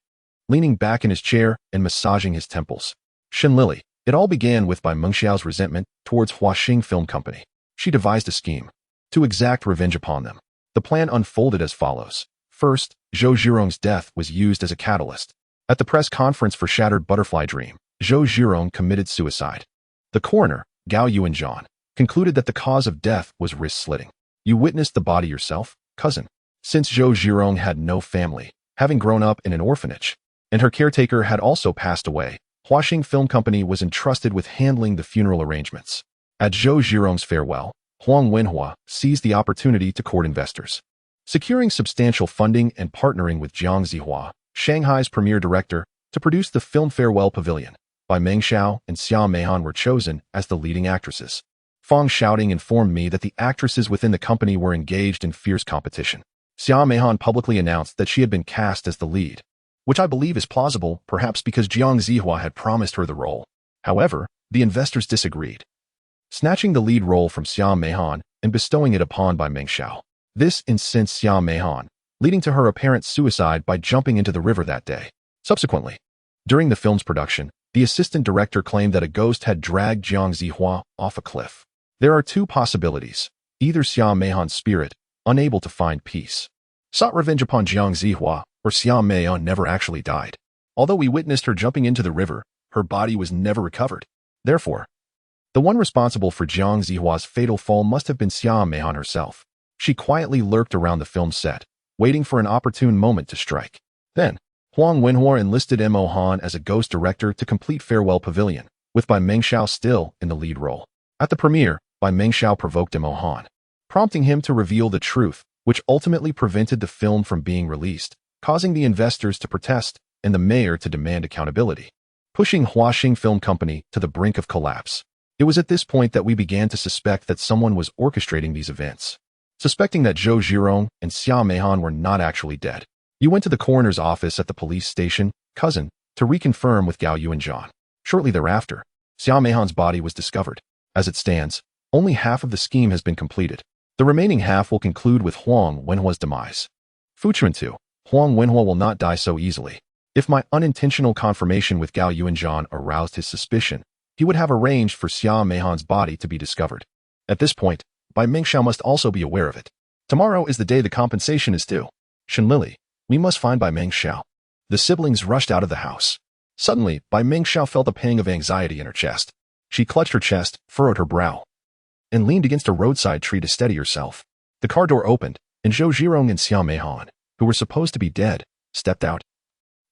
leaning back in his chair and massaging his temples. Shen Lili, it all began with Bai Mengxiao's resentment towards Wuxian Film Company. She devised a scheme to exact revenge upon them. The plan unfolded as follows. First, Zhou Zhirong's death was used as a catalyst. At the press conference for Shattered Butterfly Dream, Zhou Zhirong committed suicide. The coroner, Gao Yuanzhan, concluded that the cause of death was wrist slitting. You witnessed the body yourself, cousin. Since Zhou Zhirong had no family, having grown up in an orphanage, and her caretaker had also passed away, Wuxian Film Company was entrusted with handling the funeral arrangements. At Zhou Zhirong's farewell, Huang Wenhua seized the opportunity to court investors, securing substantial funding and partnering with Jiang Zihua, Shanghai's premier director, to produce the film Farewell Pavilion. Bai Mengxiao and Xia Meihan were chosen as the leading actresses. Fang Shouting informed me that the actresses within the company were engaged in fierce competition. Xia Meihan publicly announced that she had been cast as the lead, which I believe is plausible, perhaps because Jiang Zihua had promised her the role. However, the investors disagreed, snatching the lead role from Xia Meihan and bestowing it upon Bai Mengxiao. This incensed Xia Meihan, leading to her apparent suicide by jumping into the river that day. Subsequently, during the film's production, the assistant director claimed that a ghost had dragged Jiang Zihua off a cliff. There are two possibilities. Either Xia Meihan's spirit, unable to find peace, sought revenge upon Jiang Zihua, or Xia Meihan never actually died. Although we witnessed her jumping into the river, her body was never recovered. Therefore, the one responsible for Jiang Zihua's fatal fall must have been Xia Meihan herself. She quietly lurked around the film set, waiting for an opportune moment to strike. Then, Huang Wenhua enlisted Mo Han as a ghost director to complete Farewell Pavilion, with Bai Mengxiao still in the lead role. At the premiere, Bai Mengxiao provoked Mo Han, prompting him to reveal the truth, which ultimately prevented the film from being released, causing the investors to protest and the mayor to demand accountability, pushing Wuxian Film Company to the brink of collapse. It was at this point that we began to suspect that someone was orchestrating these events. Suspecting that Zhou Zhirong and Xia Meihan were not actually dead, you went to the coroner's office at the police station, cousin, to reconfirm with Gao Yuanzhan. Shortly thereafter, Xia Meihan's body was discovered. As it stands, only half of the scheme has been completed. The remaining half will conclude with Huang Wenhua's demise. Fu Chuntu, Huang Wenhua will not die so easily. If my unintentional confirmation with Gao Yuanzhan aroused his suspicion, he would have arranged for Xia Meihan's body to be discovered. At this point, Bai Mengxiao must also be aware of it. Tomorrow is the day the compensation is due. Shen Lili, we must find Bai Mengxiao. The siblings rushed out of the house. Suddenly, Bai Mengxiao felt a pang of anxiety in her chest. She clutched her chest, furrowed her brow, and leaned against a roadside tree to steady herself. The car door opened, and Zhou Zhirong and Xia Meihan, who were supposed to be dead, stepped out,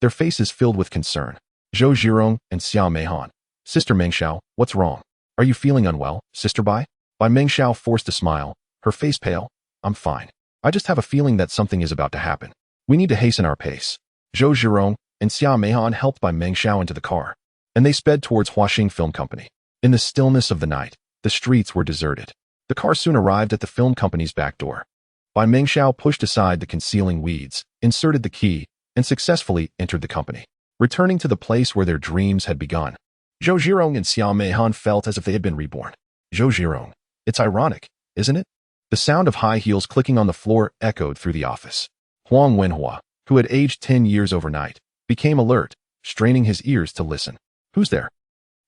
their faces filled with concern. Zhou Zhirong and Xia Meihan, Sister Mengxiao, what's wrong? Are you feeling unwell, Sister Bai? Bai Mengxiao forced a smile, her face pale. I'm fine. I just have a feeling that something is about to happen. We need to hasten our pace. Zhou Zhirong and Xia Meihan helped Bai Mengxiao into the car, and they sped towards Huaxing Film Company. In the stillness of the night, the streets were deserted. The car soon arrived at the film company's back door. Bai Mengxiao pushed aside the concealing weeds, inserted the key, and successfully entered the company, returning to the place where their dreams had begun. Zhou Zhirong and Xia Meihan felt as if they had been reborn. Zhou Zhirong, it's ironic, isn't it? The sound of high heels clicking on the floor echoed through the office. Huang Wenhua, who had aged 10 years overnight, became alert, straining his ears to listen. Who's there?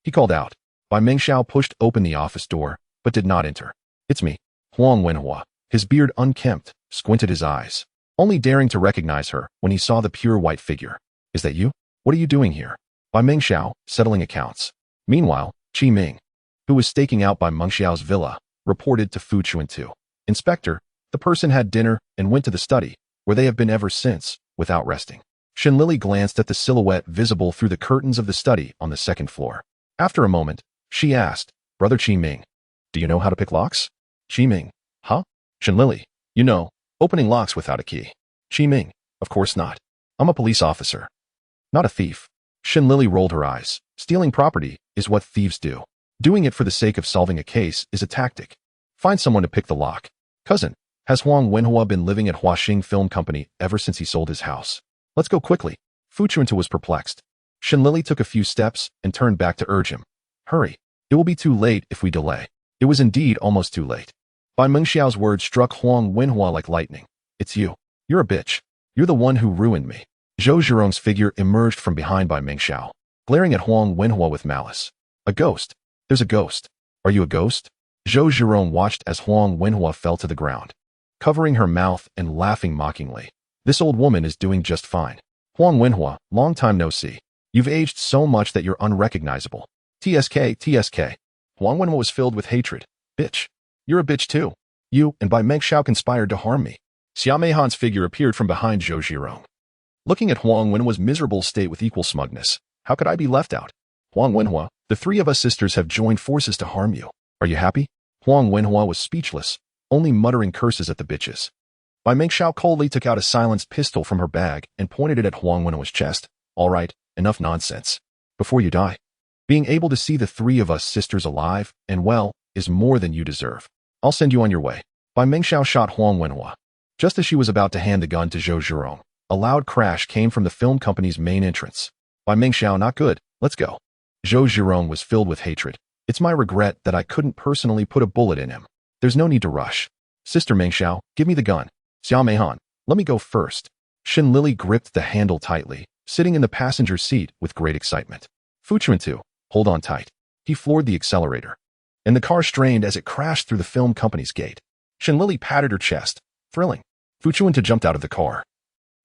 He called out. Bai Mengxiao pushed open the office door, but did not enter. It's me, Huang Wenhua. His beard unkempt, squinted his eyes, only daring to recognize her when he saw the pure white figure. Is that you? What are you doing here? Bai Mengxiao, settling accounts. Meanwhile, Qi Ming, who was staking out by Mengxiao's villa, reported to Fu Chuntu. Inspector, the person had dinner and went to the study, where they have been ever since, without resting. Shen Lili glanced at the silhouette visible through the curtains of the study on the second floor. After a moment, she asked, Brother Qi Ming, do you know how to pick locks? Qi Ming, huh? Shen Lili, you know, opening locks without a key. Qi Ming, of course not. I'm a police officer, not a thief. Shen Lili rolled her eyes. Stealing property is what thieves do. Doing it for the sake of solving a case is a tactic. Find someone to pick the lock. Cousin, has Huang Wenhua been living at Huaxing Film Company ever since he sold his house? Let's go quickly. Fu Chuntu was perplexed. Shen Lili took a few steps and turned back to urge him. Hurry. It will be too late if we delay. It was indeed almost too late. Bai Mengxiao's words struck Huang Wenhua like lightning. It's you. You're a bitch. You're the one who ruined me. Zhou Zhirong's figure emerged from behind Bai Mengxiao, glaring at Huang Wenhua with malice. A ghost. There's a ghost. Are you a ghost? Zhou Zhirong watched as Huang Wenhua fell to the ground, covering her mouth and laughing mockingly. This old woman is doing just fine. Huang Wenhua, long time no see. You've aged so much that you're unrecognizable. TSK. Huang Wenhua was filled with hatred. Bitch. You're a bitch too. You and Bai Mengxiao conspired to harm me. Xia Meihan's figure appeared from behind Zhou Zhirong, looking at Huang Wenhua's miserable state with equal smugness. How could I be left out? Huang Wenhua, the three of us sisters have joined forces to harm you. Are you happy? Huang Wenhua was speechless, only muttering curses at the bitches. Bai Mengxiao coldly took out a silenced pistol from her bag and pointed it at Huang Wenhua's chest. All right, enough nonsense. Before you die. Being able to see the three of us sisters alive and well is more than you deserve. I'll send you on your way. Bai Mengxiao shot Huang Wenhua. Just as she was about to hand the gun to Zhou Zhirong, a loud crash came from the film company's main entrance. Bai Mengxiao, not good. Let's go. Zhou Zhirong was filled with hatred. It's my regret that I couldn't personally put a bullet in him. There's no need to rush. Sister Mengxiao, give me the gun. Xia Meihan, let me go first. Shen Lili gripped the handle tightly, sitting in the passenger seat with great excitement. Fu Chuntu, hold on tight. He floored the accelerator, and the car strained as it crashed through the film company's gate. Shen Lili patted her chest. Thrilling. Fu Chuntu jumped out of the car,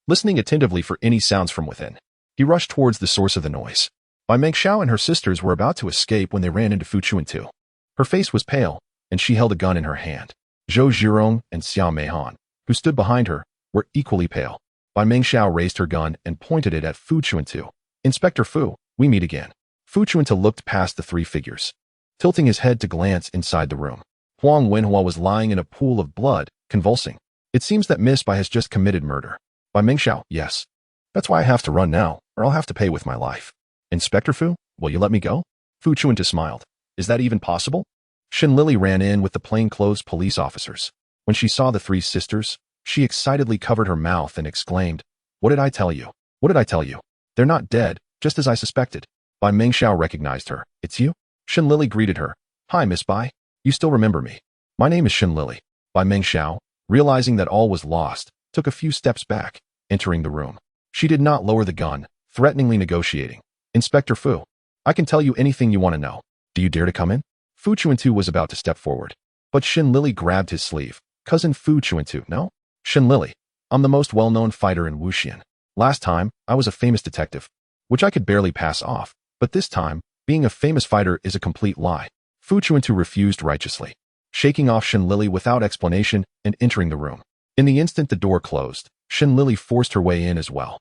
listening attentively for any sounds from within. He rushed towards the source of the noise. Bai Mengxiao and her sisters were about to escape when they ran into Fu Chuntu. Her face was pale, and she held a gun in her hand. Zhou Zhirong and Xia Meihan, who stood behind her, were equally pale. Bai Mengxiao raised her gun and pointed it at Fu Chuntu. Inspector Fu, we meet again. Fu Chuntu looked past the three figures, tilting his head to glance inside the room. Huang Wenhua was lying in a pool of blood, convulsing. It seems that Miss Bai has just committed murder. Bai Mengxiao, yes. That's why I have to run now, or I'll have to pay with my life. Inspector Fu, will you let me go? Fu Chuntu smiled. Is that even possible? Shen Lili ran in with the plainclothes police officers. When she saw the three sisters, she excitedly covered her mouth and exclaimed, What did I tell you? What did I tell you? They're not dead, just as I suspected. Bai Mengxiao recognized her. It's you? Shen Lili greeted her. Hi, Miss Bai. You still remember me. My name is Shen Lili. Bai Mengxiao, realizing that all was lost, took a few steps back, entering the room. She did not lower the gun, threateningly negotiating. Inspector Fu, I can tell you anything you want to know. Do you dare to come in? Fu Chuntu was about to step forward, but Shen Lili grabbed his sleeve. Cousin Fu Chuntu, no? Shen Lili, I'm the most well-known fighter in Wuxian. Last time, I was a famous detective, which I could barely pass off, but this time, being a famous fighter is a complete lie. Fu Chuntu refused righteously, shaking off Shen Lili without explanation and entering the room. In the instant the door closed, Shen Lili forced her way in as well.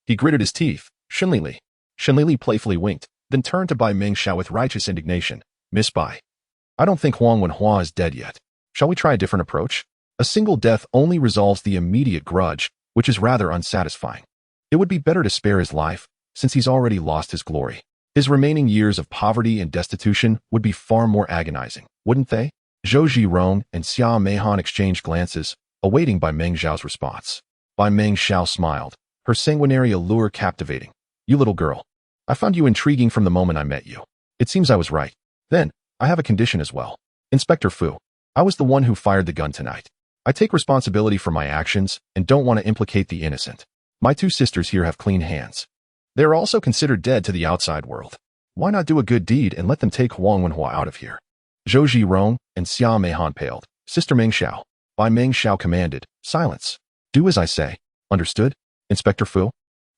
He gritted his teeth. Shen Lili. Shen Lili playfully winked. then turned to Bai Mingxiao with righteous indignation. Miss Bai, I don't think Huang Wenhua is dead yet. Shall we try a different approach? A single death only resolves the immediate grudge, which is rather unsatisfying. It would be better to spare his life, since he's already lost his glory. His remaining years of poverty and destitution would be far more agonizing, wouldn't they? Zhou Zhirong and Xia Meihan exchanged glances, awaiting Bai Mingxiao's response. Bai Mingxiao smiled, her sanguinary allure captivating. You little girl. I found you intriguing from the moment I met you. It seems I was right. Then, I have a condition as well. Inspector Fu, I was the one who fired the gun tonight. I take responsibility for my actions and don't want to implicate the innocent. My two sisters here have clean hands. They are also considered dead to the outside world. Why not do a good deed and let them take Huang Wenhua out of here? Zhou Zhirong and Xia Meihan paled. Sister Mingxiao. Bai Mingxiao commanded. Silence. Do as I say. Understood? Inspector Fu?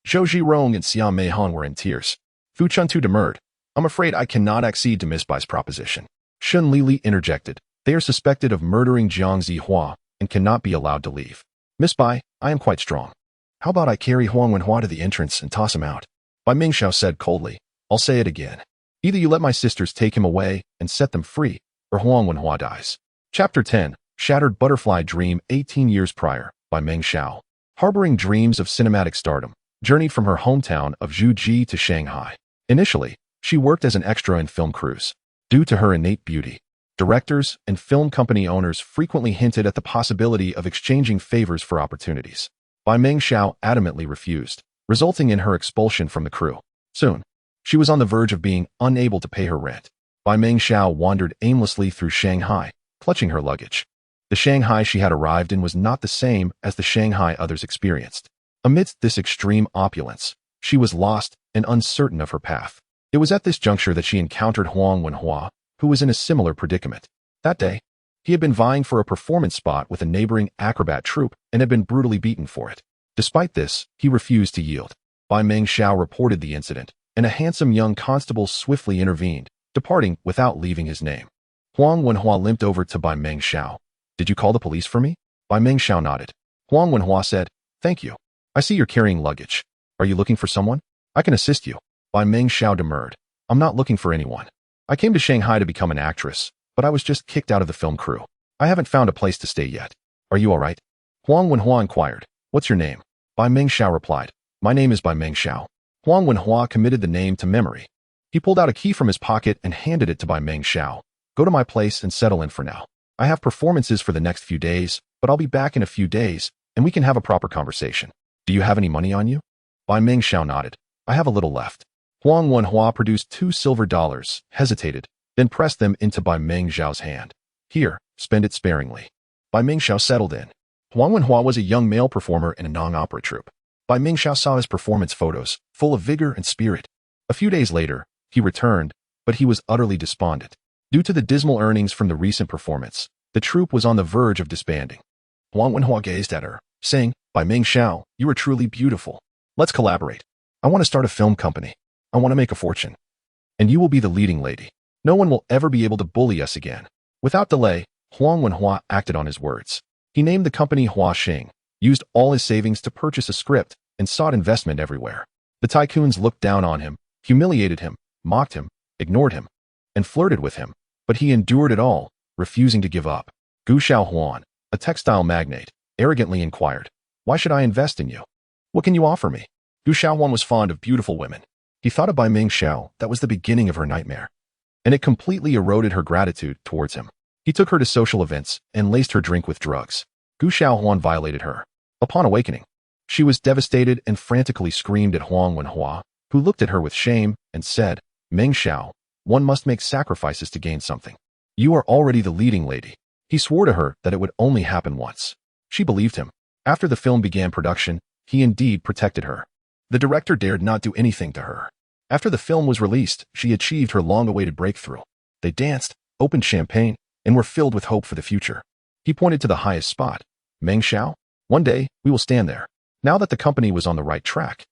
Zhou Zhirong and Xia Meihan were in tears. Fu Chuntu demurred. I'm afraid I cannot accede to Miss Bai's proposition. Shen Lili interjected. They are suspected of murdering Jiang Zihua and cannot be allowed to leave. Miss Bai, I am quite strong. How about I carry Huang Wenhua to the entrance and toss him out? Bai Mingxiao said coldly. I'll say it again. Either you let my sisters take him away and set them free, or Huang Wenhua dies. Chapter 10. Shattered Butterfly Dream 18 years prior, by Mingxiao. Harboring dreams of cinematic stardom, journeyed from her hometown of Zhuji to Shanghai. Initially, she worked as an extra in film crews. Due to her innate beauty, directors and film company owners frequently hinted at the possibility of exchanging favors for opportunities. Bai Mingxiao adamantly refused, resulting in her expulsion from the crew. Soon, she was on the verge of being unable to pay her rent. Bai Mingxiao wandered aimlessly through Shanghai, clutching her luggage. The Shanghai she had arrived in was not the same as the Shanghai others experienced. Amidst this extreme opulence, she was lost and uncertain of her path. It was at this juncture that she encountered Huang Wenhua, who was in a similar predicament. That day, he had been vying for a performance spot with a neighboring acrobat troupe and had been brutally beaten for it. Despite this, he refused to yield. Bai Mingxiao reported the incident, and a handsome young constable swiftly intervened, departing without leaving his name. Huang Wenhua limped over to Bai Mingxiao. Did you call the police for me? Bai Mingxiao nodded. Huang Wenhua said, Thank you. I see you're carrying luggage. Are you looking for someone? I can assist you. Bai Mingxiao demurred. I'm not looking for anyone. I came to Shanghai to become an actress, but I was just kicked out of the film crew. I haven't found a place to stay yet. Are you all right? Huang Wenhua inquired. What's your name? Bai Mingxiao replied. My name is Bai Mingxiao. Huang Wenhua committed the name to memory. He pulled out a key from his pocket and handed it to Bai Mingxiao. Go to my place and settle in for now. I have performances for the next few days, but I'll be back in a few days, and we can have a proper conversation. Do you have any money on you? Bai Mingxiao nodded. I have a little left. Huang Wenhua produced $2 silver, hesitated, then pressed them into Bai Mingxiao's hand. Here, spend it sparingly. Bai Mingxiao settled in. Huang Wenhua was a young male performer in a non-opera troupe. Bai Mingxiao saw his performance photos, full of vigor and spirit. A few days later, he returned, but he was utterly despondent. Due to the dismal earnings from the recent performance, the troupe was on the verge of disbanding. Huang Wenhua gazed at her, saying, Bai Mingxiao, you are truly beautiful. Let's collaborate. I want to start a film company. I want to make a fortune. And you will be the leading lady. No one will ever be able to bully us again. Without delay, Huang Wenhua acted on his words. He named the company Huaxing, used all his savings to purchase a script, and sought investment everywhere. The tycoons looked down on him, humiliated him, mocked him, ignored him, and flirted with him, but he endured it all, refusing to give up. Gu Xiaohuan, a textile magnate, arrogantly inquired, Why should I invest in you? What can you offer me? Gu Xiaohuan was fond of beautiful women. He thought of Bai Mingxiao, that was the beginning of her nightmare. And it completely eroded her gratitude towards him. He took her to social events and laced her drink with drugs. Gu Xiaohuan violated her. Upon awakening, she was devastated and frantically screamed at Huang Wenhua, who looked at her with shame and said, Mingxiao, one must make sacrifices to gain something. You are already the leading lady. He swore to her that it would only happen once. She believed him. After the film began production, he indeed protected her. The director dared not do anything to her. After the film was released, she achieved her long-awaited breakthrough. They danced, opened champagne, and were filled with hope for the future. He pointed to the highest spot. Mingxiao, one day, we will stand there. Now that the company was on the right track,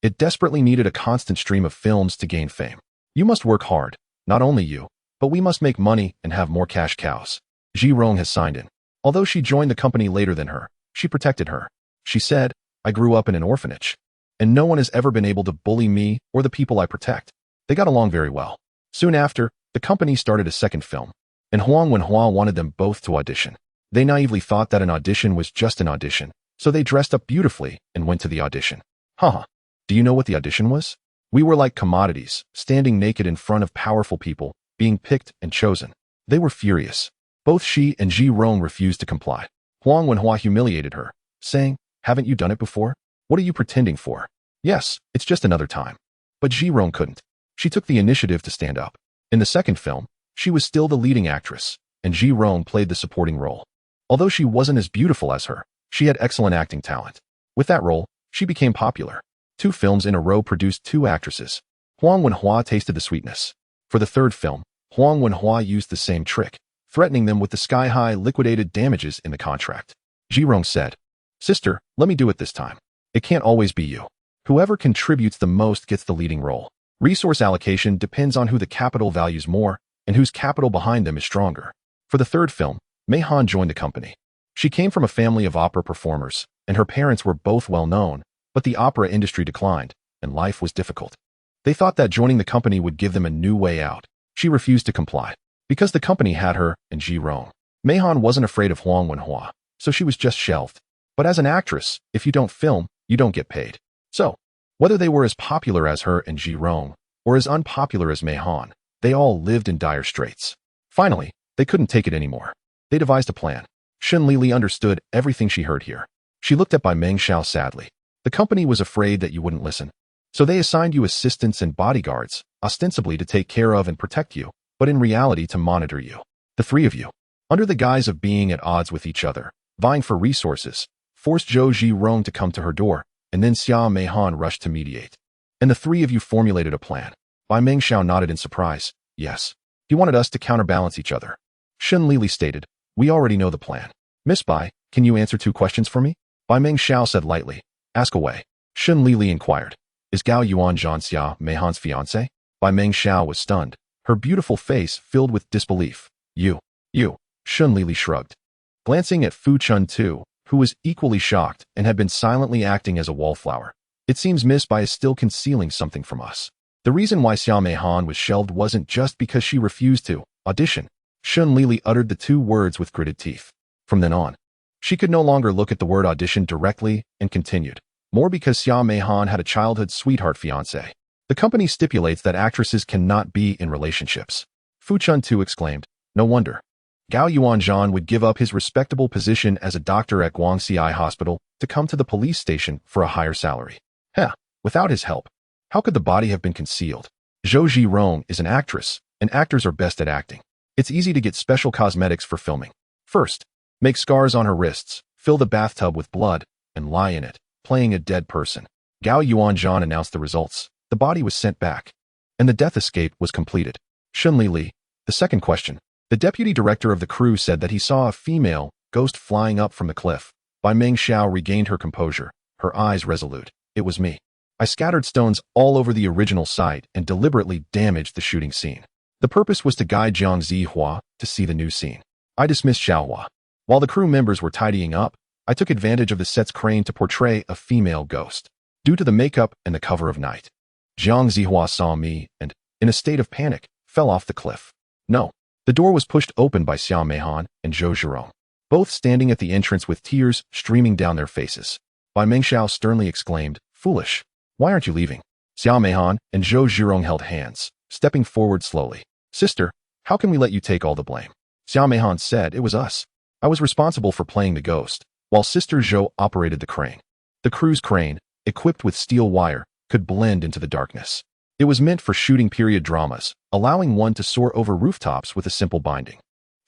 it desperately needed a constant stream of films to gain fame. You must work hard, not only you, but we must make money and have more cash cows. Zhirong has signed in. Although she joined the company later than her, she protected her. She said, I grew up in an orphanage, and no one has ever been able to bully me or the people I protect. They got along very well. Soon after, the company started a second film, and Huang Wenhua wanted them both to audition. They naively thought that an audition was just an audition, so they dressed up beautifully and went to the audition. Haha. Do you know what the audition was? We were like commodities, standing naked in front of powerful people, being picked and chosen. They were furious. Both she and Ji Rong refused to comply. Huang Wenhua humiliated her, saying, "Haven't you done it before? What are you pretending for?" "Yes, it's just another time." But Ji Rong couldn't. She took the initiative to stand up. In the second film, she was still the leading actress, and Ji Rong played the supporting role. Although she wasn't as beautiful as her, she had excellent acting talent. With that role, she became popular. 2 films in a row produced 2 actresses. Huang Wenhua tasted the sweetness. For the third film, Huang Wenhua used the same trick, threatening them with the sky-high liquidated damages in the contract. Ji Rong said, "Sister, let me do it this time. It can't always be you. Whoever contributes the most gets the leading role. Resource allocation depends on who the capital values more and whose capital behind them is stronger." For the third film, Mei Han joined the company. She came from a family of opera performers, and her parents were both well-known, but the opera industry declined, and life was difficult. They thought that joining the company would give them a new way out. She refused to comply, because the company had her and Ji Rong. Mei Han wasn't afraid of Huang Wenhua, so she was just shelved. But as an actress, if you don't film, you don't get paid. So, whether they were as popular as her and Ji Rong, or as unpopular as Mei Han, they all lived in dire straits. Finally, they couldn't take it anymore. They devised a plan. Shen Lili understood everything she heard here. She looked at Bai Meng Xiao sadly. The company was afraid that you wouldn't listen. So they assigned you assistants and bodyguards, ostensibly to take care of and protect you, but in reality to monitor you. The 3 of you, under the guise of being at odds with each other, vying for resources, forced Zhou Ji Rong to come to her door, and then Xia Mei Han rushed to mediate. And the 3 of you formulated a plan. Bai Meng Xiao nodded in surprise. Yes. He wanted us to counterbalance each other. Shen Lili stated, "We already know the plan. Miss Bai, can you answer 2 questions for me?" Bai Meng Xiao said lightly, "Ask away." Shen Lili inquired, "Is Gao Yuan Zhan Xia Mei Han's fiancé?" Bai Meng Xiao was stunned, her beautiful face filled with disbelief. You. Shen Lili shrugged. Glancing at Fu Chuntu, who was equally shocked and had been silently acting as a wallflower. "It seems Miss Bai is still concealing something from us." The reason why Xia Mei Han was shelved wasn't just because she refused to audition. Shen Lili uttered the 2 words with gritted teeth. From then on, she could no longer look at the word audition directly and continued. More because Xia Mei Han had a childhood sweetheart fiancé. The company stipulates that actresses cannot be in relationships. Fu Chuntu exclaimed, "No wonder. Gao Yuanzhan would give up his respectable position as a doctor at Guangxi Eye Hospital to come to the police station for a higher salary. Without his help, how could the body have been concealed? Zhou Ji Rong is an actress, and actors are best at acting. It's easy to get special cosmetics for filming. First, make scars on her wrists, fill the bathtub with blood, and lie in it, playing a dead person." Gao Yuanzhan announced the results. The body was sent back, and the death escape was completed. Shen Lili, the second question. The deputy director of the crew said that he saw a female ghost flying up from the cliff. Bai Meng Xiao regained her composure, her eyes resolute. "It was me. I scattered stones all over the original site and deliberately damaged the shooting scene. The purpose was to guide Jiang Zihua to see the new scene. I dismissed Xiaohua. While the crew members were tidying up, I took advantage of the set's crane to portray a female ghost. Due to the makeup and the cover of night, Jiang Zihua saw me and, in a state of panic, fell off the cliff. No. The door was pushed open by Xia Mei Han and Zhou Zhirong, both standing at the entrance with tears streaming down their faces. Bai Meng Xiao sternly exclaimed, "Foolish. Why aren't you leaving?" Xia Mei Han and Zhou Zhirong held hands, stepping forward slowly. "Sister, how can we let you take all the blame?" Xia Mei Han said, "It was us. I was responsible for playing the ghost, while Sister Zhou operated the crane. The crew's crane, equipped with steel wire, could blend into the darkness. It was meant for shooting period dramas, allowing one to soar over rooftops with a simple binding."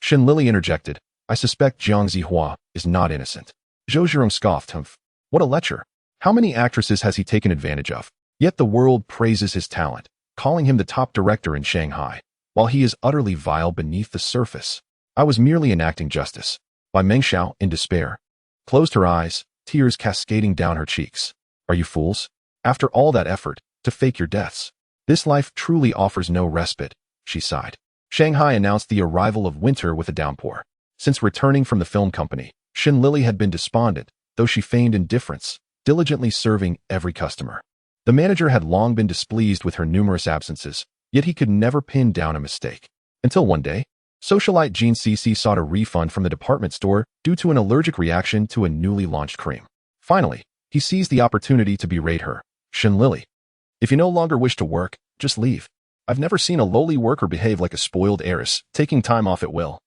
Shen Lili interjected, "I suspect Jiang Zihua is not innocent." Zhou Zhirong scoffed, "Humph. What a lecher. How many actresses has he taken advantage of? Yet the world praises his talent, calling him the top director in Shanghai, while he is utterly vile beneath the surface. I was merely enacting justice." Bai Meng Xiao, in despair, closed her eyes, tears cascading down her cheeks. "Are you fools? After all that effort, to fake your deaths? This life truly offers no respite," she sighed. Shanghai announced the arrival of winter with a downpour. Since returning from the film company, Shen Lili had been despondent, though she feigned indifference, diligently serving every customer. The manager had long been displeased with her numerous absences, yet he could never pin down a mistake. Until one day, socialite Jean Cici sought a refund from the department store due to an allergic reaction to a newly launched cream. Finally, he seized the opportunity to berate her. Shen Lili, if you no longer wish to work, just leave. I've never seen a lowly worker behave like a spoiled heiress, taking time off at will,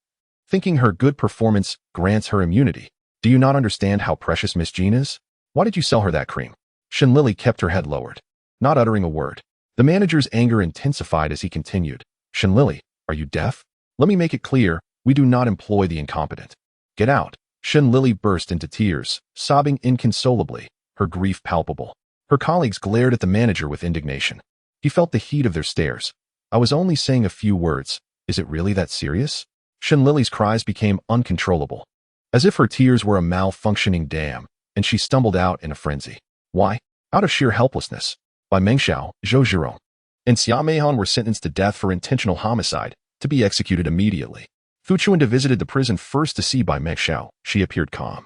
thinking her good performance grants her immunity. Do you not understand how precious Miss Jean is? Why did you sell her that cream? Shen Lili kept her head lowered, not uttering a word. The manager's anger intensified as he continued. Shen Lili, are you deaf? Let me make it clear, we do not employ the incompetent. Get out. Shen Lili burst into tears, sobbing inconsolably, her grief palpable. Her colleagues glared at the manager with indignation. He felt the heat of their stares. I was only saying a few words. Is it really that serious? Shen Lili's cries became uncontrollable, as if her tears were a malfunctioning dam, and she stumbled out in a frenzy. Why? Out of sheer helplessness. By Mengxiao, Zhou Zhirong, and Xia Meihan were sentenced to death for intentional homicide, to be executed immediately. Fu Chuntu visited the prison first to see Bai Mengxiao. She appeared calm,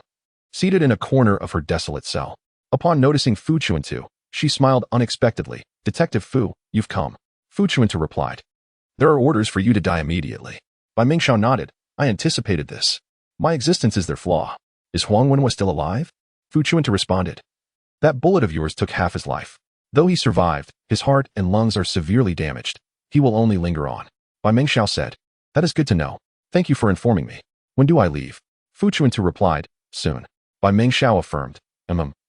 seated in a corner of her desolate cell. Upon noticing Fu Chuntu, she smiled unexpectedly. Detective Fu, you've come. Fu Chuntu replied. There are orders for you to die immediately. Bai Mengxiao nodded. I anticipated this. My existence is their flaw. Is Huang Wenhua still alive? Fu Chuntu responded. That bullet of yours took half his life. Though he survived, his heart and lungs are severely damaged. He will only linger on. Bai Mengxiao said. That is good to know. Thank you for informing me. When do I leave? Fu Chuntu replied. Soon. Bai Mengxiao affirmed.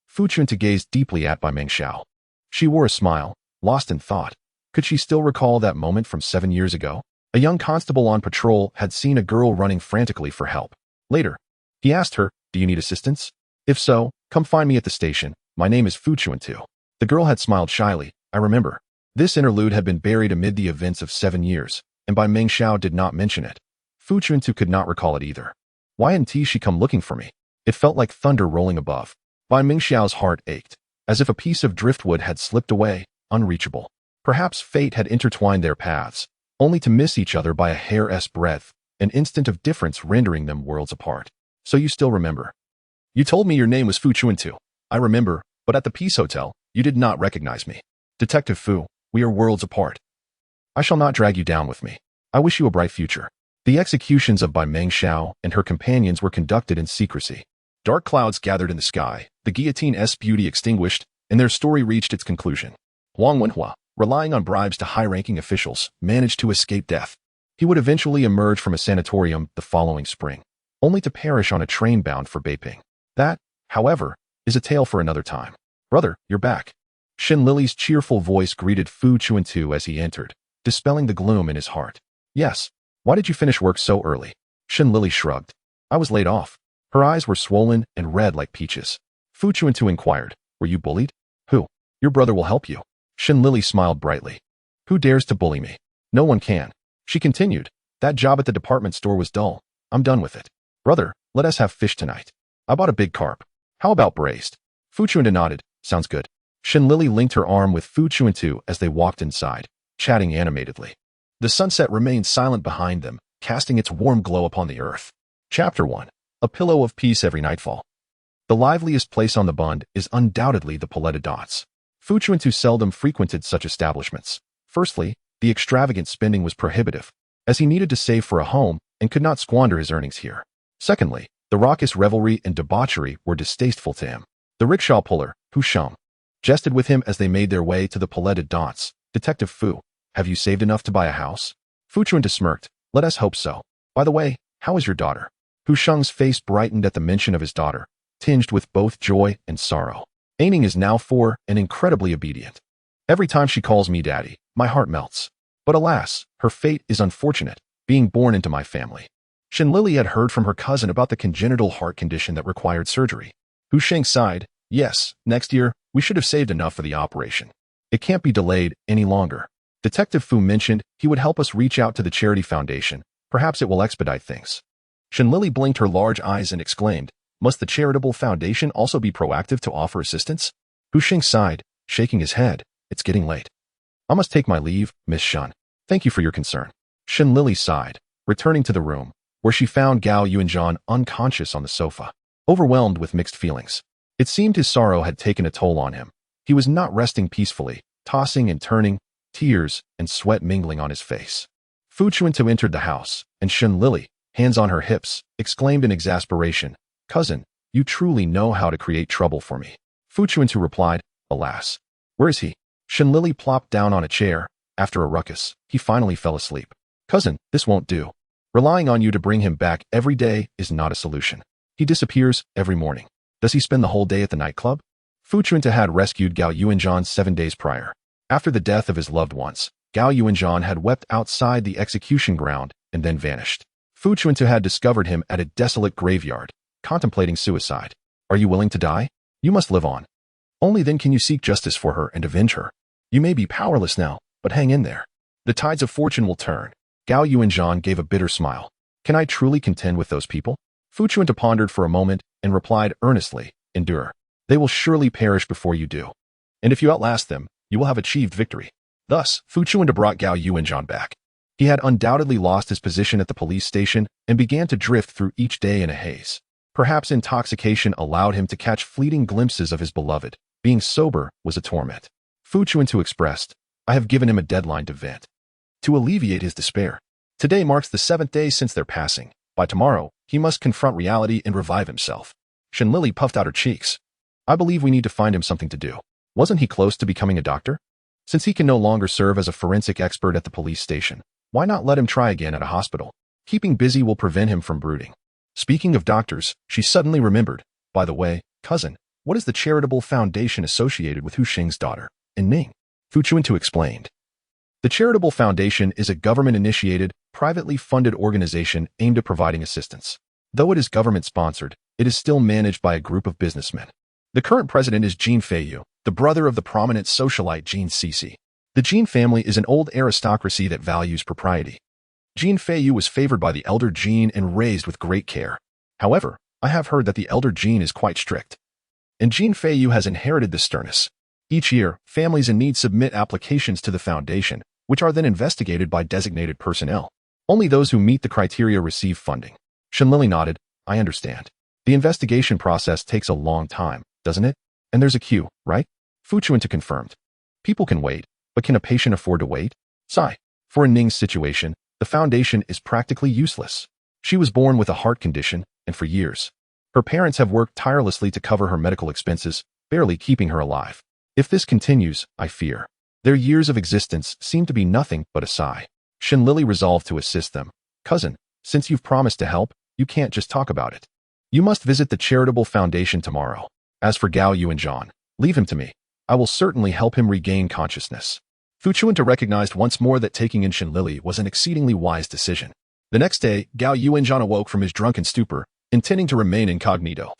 Fu Chuntu gazed deeply at Bai Mengxiao. She wore a smile, lost in thought. Could she still recall that moment from 7 years ago? A young constable on patrol had seen a girl running frantically for help. Later, he asked her, do you need assistance? If so, come find me at the station. My name is Fu Chuntu. The girl had smiled shyly. I remember. This interlude had been buried amid the events of 7 years, and Bai Mengxiao did not mention it. Fu Chuntu could not recall it either. Why hadn't she come looking for me? It felt like thunder rolling above. Bai Mengxiao's heart ached, as if a piece of driftwood had slipped away, unreachable. Perhaps fate had intertwined their paths, only to miss each other by a hair's breadth, an instant of difference rendering them worlds apart. So you still remember. You told me your name was Fu Chuntu. I remember, but at the Peace Hotel, you did not recognize me. Detective Fu, we are worlds apart. I shall not drag you down with me. I wish you a bright future. The executions of Bai Mengxiao and her companions were conducted in secrecy. Dark clouds gathered in the sky, the guillotine's beauty extinguished, and their story reached its conclusion. Huang Wenhua, relying on bribes to high-ranking officials, managed to escape death. He would eventually emerge from a sanatorium the following spring, only to perish on a train bound for Beiping. That, however, is a tale for another time. Brother, you're back. Shen Lili's cheerful voice greeted Fu Chuntu as he entered, dispelling the gloom in his heart. Yes. Why did you finish work so early? Shen Lili shrugged. I was laid off. Her eyes were swollen and red like peaches. Fu Chuntu inquired. Were you bullied? Who? Your brother will help you. Shen Lili smiled brightly. Who dares to bully me? No one can. She continued. That job at the department store was dull. I'm done with it. Brother, let us have fish tonight. I bought a big carp. How about braised? Fu Chuntu nodded. Sounds good. Shen Lili linked her arm with Fu Chuntu as they walked inside, chatting animatedly. The sunset remained silent behind them, casting its warm glow upon the earth. Chapter 1. A Pillow of Peace Every Nightfall. The liveliest place on the Bund is undoubtedly the Palette Dots. Fu Chuntu seldom frequented such establishments. Firstly, the extravagant spending was prohibitive, as he needed to save for a home and could not squander his earnings here. Secondly, the raucous revelry and debauchery were distasteful to him. The rickshaw puller, Hu Sheng, jested with him as they made their way to the Palette Dots. Detective Fu, have you saved enough to buy a house? Fu Chuntu smirked. Let us hope so. By the way, how is your daughter? Hu Sheng's face brightened at the mention of his daughter, tinged with both joy and sorrow. Aining is now 4 and incredibly obedient. Every time she calls me daddy, my heart melts. But alas, her fate is unfortunate, being born into my family. Shen Lili had heard from her cousin about the congenital heart condition that required surgery. Hu Sheng sighed. Yes, next year, we should have saved enough for the operation. It can't be delayed any longer. Detective Fu mentioned he would help us reach out to the charity foundation. Perhaps it will expedite things. Shen Lili blinked her large eyes and exclaimed, must the charitable foundation also be proactive to offer assistance? Hu Sheng sighed, shaking his head. It's getting late. I must take my leave, Miss Shen. Thank you for your concern. Shen Lili sighed, returning to the room, where she found Gao Yuanzhan unconscious on the sofa, overwhelmed with mixed feelings. It seemed his sorrow had taken a toll on him. He was not resting peacefully, tossing and turning, tears and sweat mingling on his face. Fu Chuntu entered the house, and Shen Lili, hands on her hips, exclaimed in exasperation, "Cousin, you truly know how to create trouble for me." Fu Chuntu replied, "Alas. Where is he?" Shen Lili plopped down on a chair. After a ruckus, he finally fell asleep. "Cousin, this won't do. Relying on you to bring him back every day is not a solution. He disappears every morning. Does he spend the whole day at the nightclub?" Fu Chuntu had rescued Gao Yuanzhan 7 days prior. After the death of his loved ones, Gao Yuanzhan had wept outside the execution ground and then vanished. Fu Chuntu had discovered him at a desolate graveyard, contemplating suicide. "Are you willing to die? You must live on. Only then can you seek justice for her and avenge her. You may be powerless now, but hang in there. The tides of fortune will turn." Gao Yuanzhan gave a bitter smile. "Can I truly contend with those people?" Fu Chuntu pondered for a moment and replied earnestly, "Endure. They will surely perish before you do. And if you outlast them, you will have achieved victory." Thus, Fu Chuntu brought Gao Yuanzhan back. He had undoubtedly lost his position at the police station and began to drift through each day in a haze. Perhaps intoxication allowed him to catch fleeting glimpses of his beloved. Being sober was a torment. Fu Chuntu expressed, "I have given him a deadline to vent, to alleviate his despair. Today marks the 7th day since their passing. By tomorrow, he must confront reality and revive himself." Shen Lili puffed out her cheeks. "I believe we need to find him something to do. Wasn't he close to becoming a doctor? Since he can no longer serve as a forensic expert at the police station, why not let him try again at a hospital? Keeping busy will prevent him from brooding." Speaking of doctors, she suddenly remembered, "By the way, cousin, what is the charitable foundation associated with Hu Xing's daughter, and Ning?" Fu Chuntu explained. The Charitable Foundation is a government-initiated, privately funded organization aimed at providing assistance. Though it is government-sponsored, it is still managed by a group of businessmen. The current president is Jin Feiyu, the brother of the prominent socialite Jin Cixi. The Jin family is an old aristocracy that values propriety. Jin Feiyu was favored by the elder Jin and raised with great care. However, I have heard that the elder Jin is quite strict, and Jin Feiyu has inherited this sternness. Each year, families in need submit applications to the foundation, which are then investigated by designated personnel. Only those who meet the criteria receive funding. Shen Lili nodded. "I understand. The investigation process takes a long time, doesn't it? And there's a queue, right?" Fu Chuntu confirmed. "People can wait, but can a patient afford to wait?" Sigh. For in Ning's situation, the foundation is practically useless. She was born with a heart condition, and for years, her parents have worked tirelessly to cover her medical expenses, barely keeping her alive. If this continues, I fear, their years of existence seem to be nothing but a sigh. Shen Lili resolved to assist them. "Cousin, since you've promised to help, you can't just talk about it. You must visit the charitable foundation tomorrow. As for Gao Yuanzhan, leave him to me. I will certainly help him regain consciousness." Fu Chuntu recognized once more that taking in Shen Lili was an exceedingly wise decision. The next day, Gao Yuanzhan awoke from his drunken stupor, intending to remain incognito.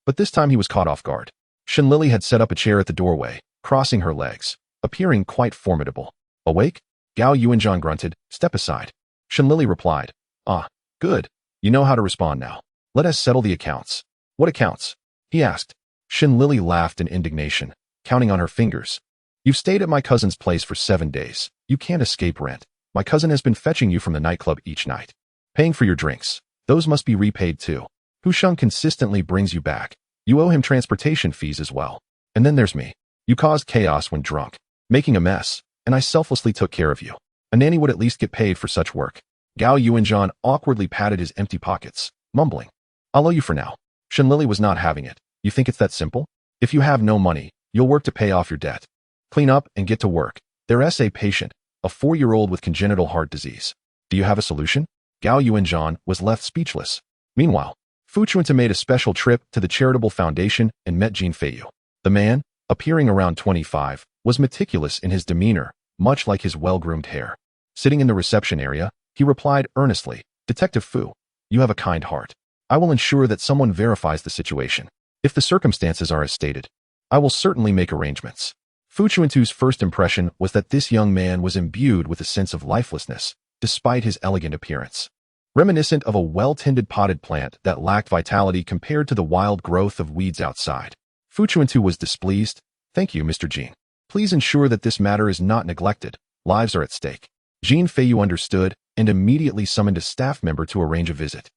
But this time he was caught off guard. Shen Lili had set up a chair at the doorway, crossing her legs, appearing quite formidable. "Awake?" Gao Yuanzhan grunted. "Step aside." Shen Lili replied, "Ah, good. You know how to respond now. Let us settle the accounts." "What accounts?" he asked. Shen Lili laughed in indignation, counting on her fingers. "You've stayed at my cousin's place for 7 days. You can't escape rent. My cousin has been fetching you from the nightclub each night, paying for your drinks. Those must be repaid too. Hu Sheng consistently brings you back. You owe him transportation fees as well. And then there's me. You caused chaos when drunk, making a mess, and I selflessly took care of you. A nanny would at least get paid for such work." Gao Yuanzhan awkwardly patted his empty pockets, mumbling, "I'll owe you for now." Shen Lili was not having it. "You think it's that simple? If you have no money, you'll work to pay off your debt. Clean up and get to work. There's a patient, a 4-year-old with congenital heart disease. Do you have a solution?" Gao Yuanzhan was left speechless. Meanwhile, Fu Chuntu made a special trip to the charitable foundation and met Jin Feiyu. The man, appearing around 25, was meticulous in his demeanor, much like his well-groomed hair. Sitting in the reception area, he replied earnestly, "Detective Fu, you have a kind heart. I will ensure that someone verifies the situation. If the circumstances are as stated, I will certainly make arrangements." Fu Chuntu's first impression was that this young man was imbued with a sense of lifelessness, despite his elegant appearance. Reminiscent of a well-tended potted plant that lacked vitality compared to the wild growth of weeds outside. Fu Chuntu was displeased. "Thank you, Mr. Jin. Please ensure that this matter is not neglected. Lives are at stake." Jin Feiyu understood and immediately summoned a staff member to arrange a visit.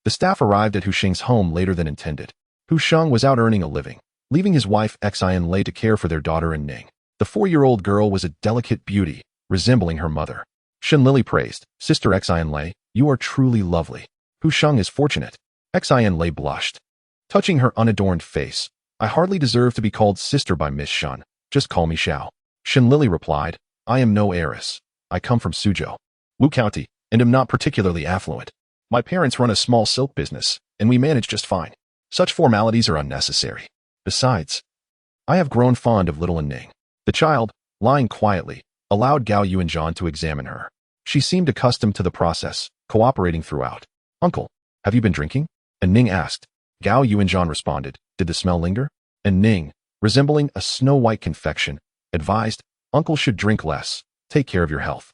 The staff arrived at Hu Sheng's home later than intended. Hu Sheng was out earning a living, leaving his wife Xian Lei to care for their daughter and Ning. The 4-year-old girl was a delicate beauty, resembling her mother. Shen Lili praised, Sister Xian Lei, you are truly lovely. Hu Sheng is fortunate. Xian Lei blushed. Touching her unadorned face, I hardly deserve to be called sister by Miss Shen. Just call me Xiao. Shen Lili replied, I am no heiress. I come from Suzhou, Wu County, and am not particularly affluent. My parents run a small silk business, and we manage just fine. Such formalities are unnecessary. Besides, I have grown fond of little Ning. The child, lying quietly, allowed Gao Yuanzhan to examine her. She seemed accustomed to the process, cooperating throughout. Uncle, have you been drinking? And Ning asked. Gao Yuanzhan responded, did the smell linger? And Ning, resembling a snow-white confection, advised, Uncle should drink less. Take care of your health.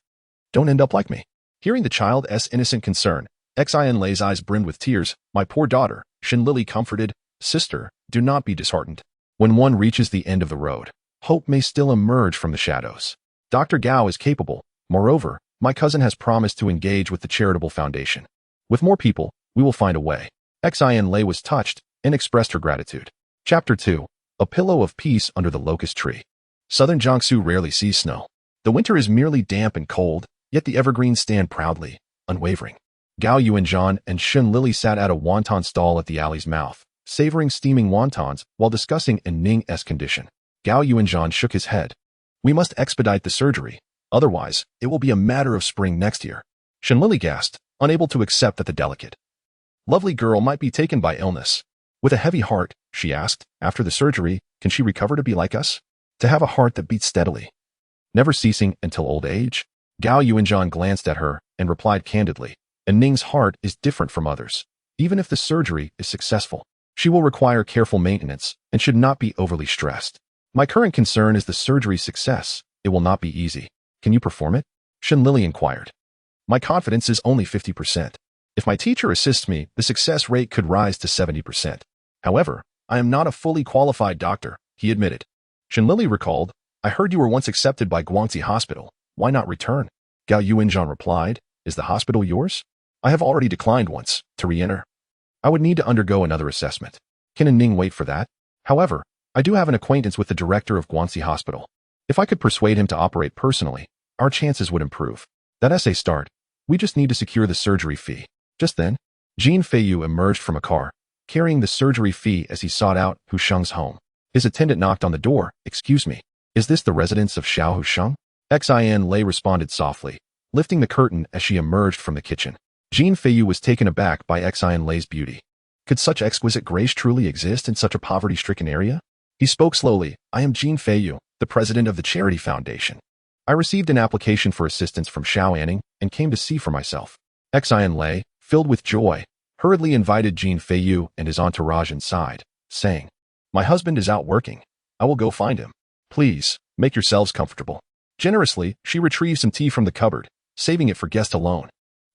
Don't end up like me. Hearing the child's innocent concern, Xian Lei's eyes brimmed with tears. My poor daughter, Shen Lili comforted, Sister, do not be disheartened. When one reaches the end of the road, hope may still emerge from the shadows. Dr. Gao is capable. Moreover, my cousin has promised to engage with the charitable foundation. With more people, we will find a way. Xian Lei was touched and expressed her gratitude. Chapter 2. A pillow of peace under the locust tree. Southern Jiangsu rarely sees snow. The winter is merely damp and cold, yet the evergreens stand proudly, unwavering. Gao Yuanzhan and Shen Lili sat at a wonton stall at the alley's mouth, savoring steaming wontons while discussing Ning's condition. Gao Yuanzhan shook his head. We must expedite the surgery, otherwise it will be a matter of spring next year. Shen Lili gasped, unable to accept that the delicate, lovely girl might be taken by illness. With a heavy heart, she asked, after the surgery, can she recover to be like us? To have a heart that beats steadily, never ceasing until old age? Gao Yuanzhan glanced at her and replied candidly, Ning's heart is different from others. Even if the surgery is successful, she will require careful maintenance and should not be overly stressed. My current concern is the surgery's success. It will not be easy. Can you perform it? Shen Lili inquired. My confidence is only 50%. If my teacher assists me, the success rate could rise to 70%. However, I am not a fully qualified doctor, he admitted. Shen Lili recalled, I heard you were once accepted by Guangxi Hospital. Why not return? Gao Yuanzhan replied, is the hospital yours? I have already declined once, to re-enter. I would need to undergo another assessment. Can Ning wait for that? However, I do have an acquaintance with the director of Guangxi Hospital. If I could persuade him to operate personally, our chances would improve. That's a start. We just need to secure the surgery fee. Just then, Jin Feiyu emerged from a car, carrying the surgery fee as he sought out Hu Sheng's home. His attendant knocked on the door. Excuse me, is this the residence of Xiao Hu Sheng? Xian Lei responded softly, lifting the curtain as she emerged from the kitchen. Jin Feiyu was taken aback by Xian Lei's beauty. Could such exquisite grace truly exist in such a poverty-stricken area? He spoke slowly. I am Jin Feiyu, the president of the Charity Foundation. I received an application for assistance from Xiao Anning and came to see for myself. Xian Lei, filled with joy, hurriedly invited Jin Feiyu and his entourage inside, saying, My husband is out working. I will go find him. Please, make yourselves comfortable. Generously, she retrieved some tea from the cupboard, saving it for guests alone.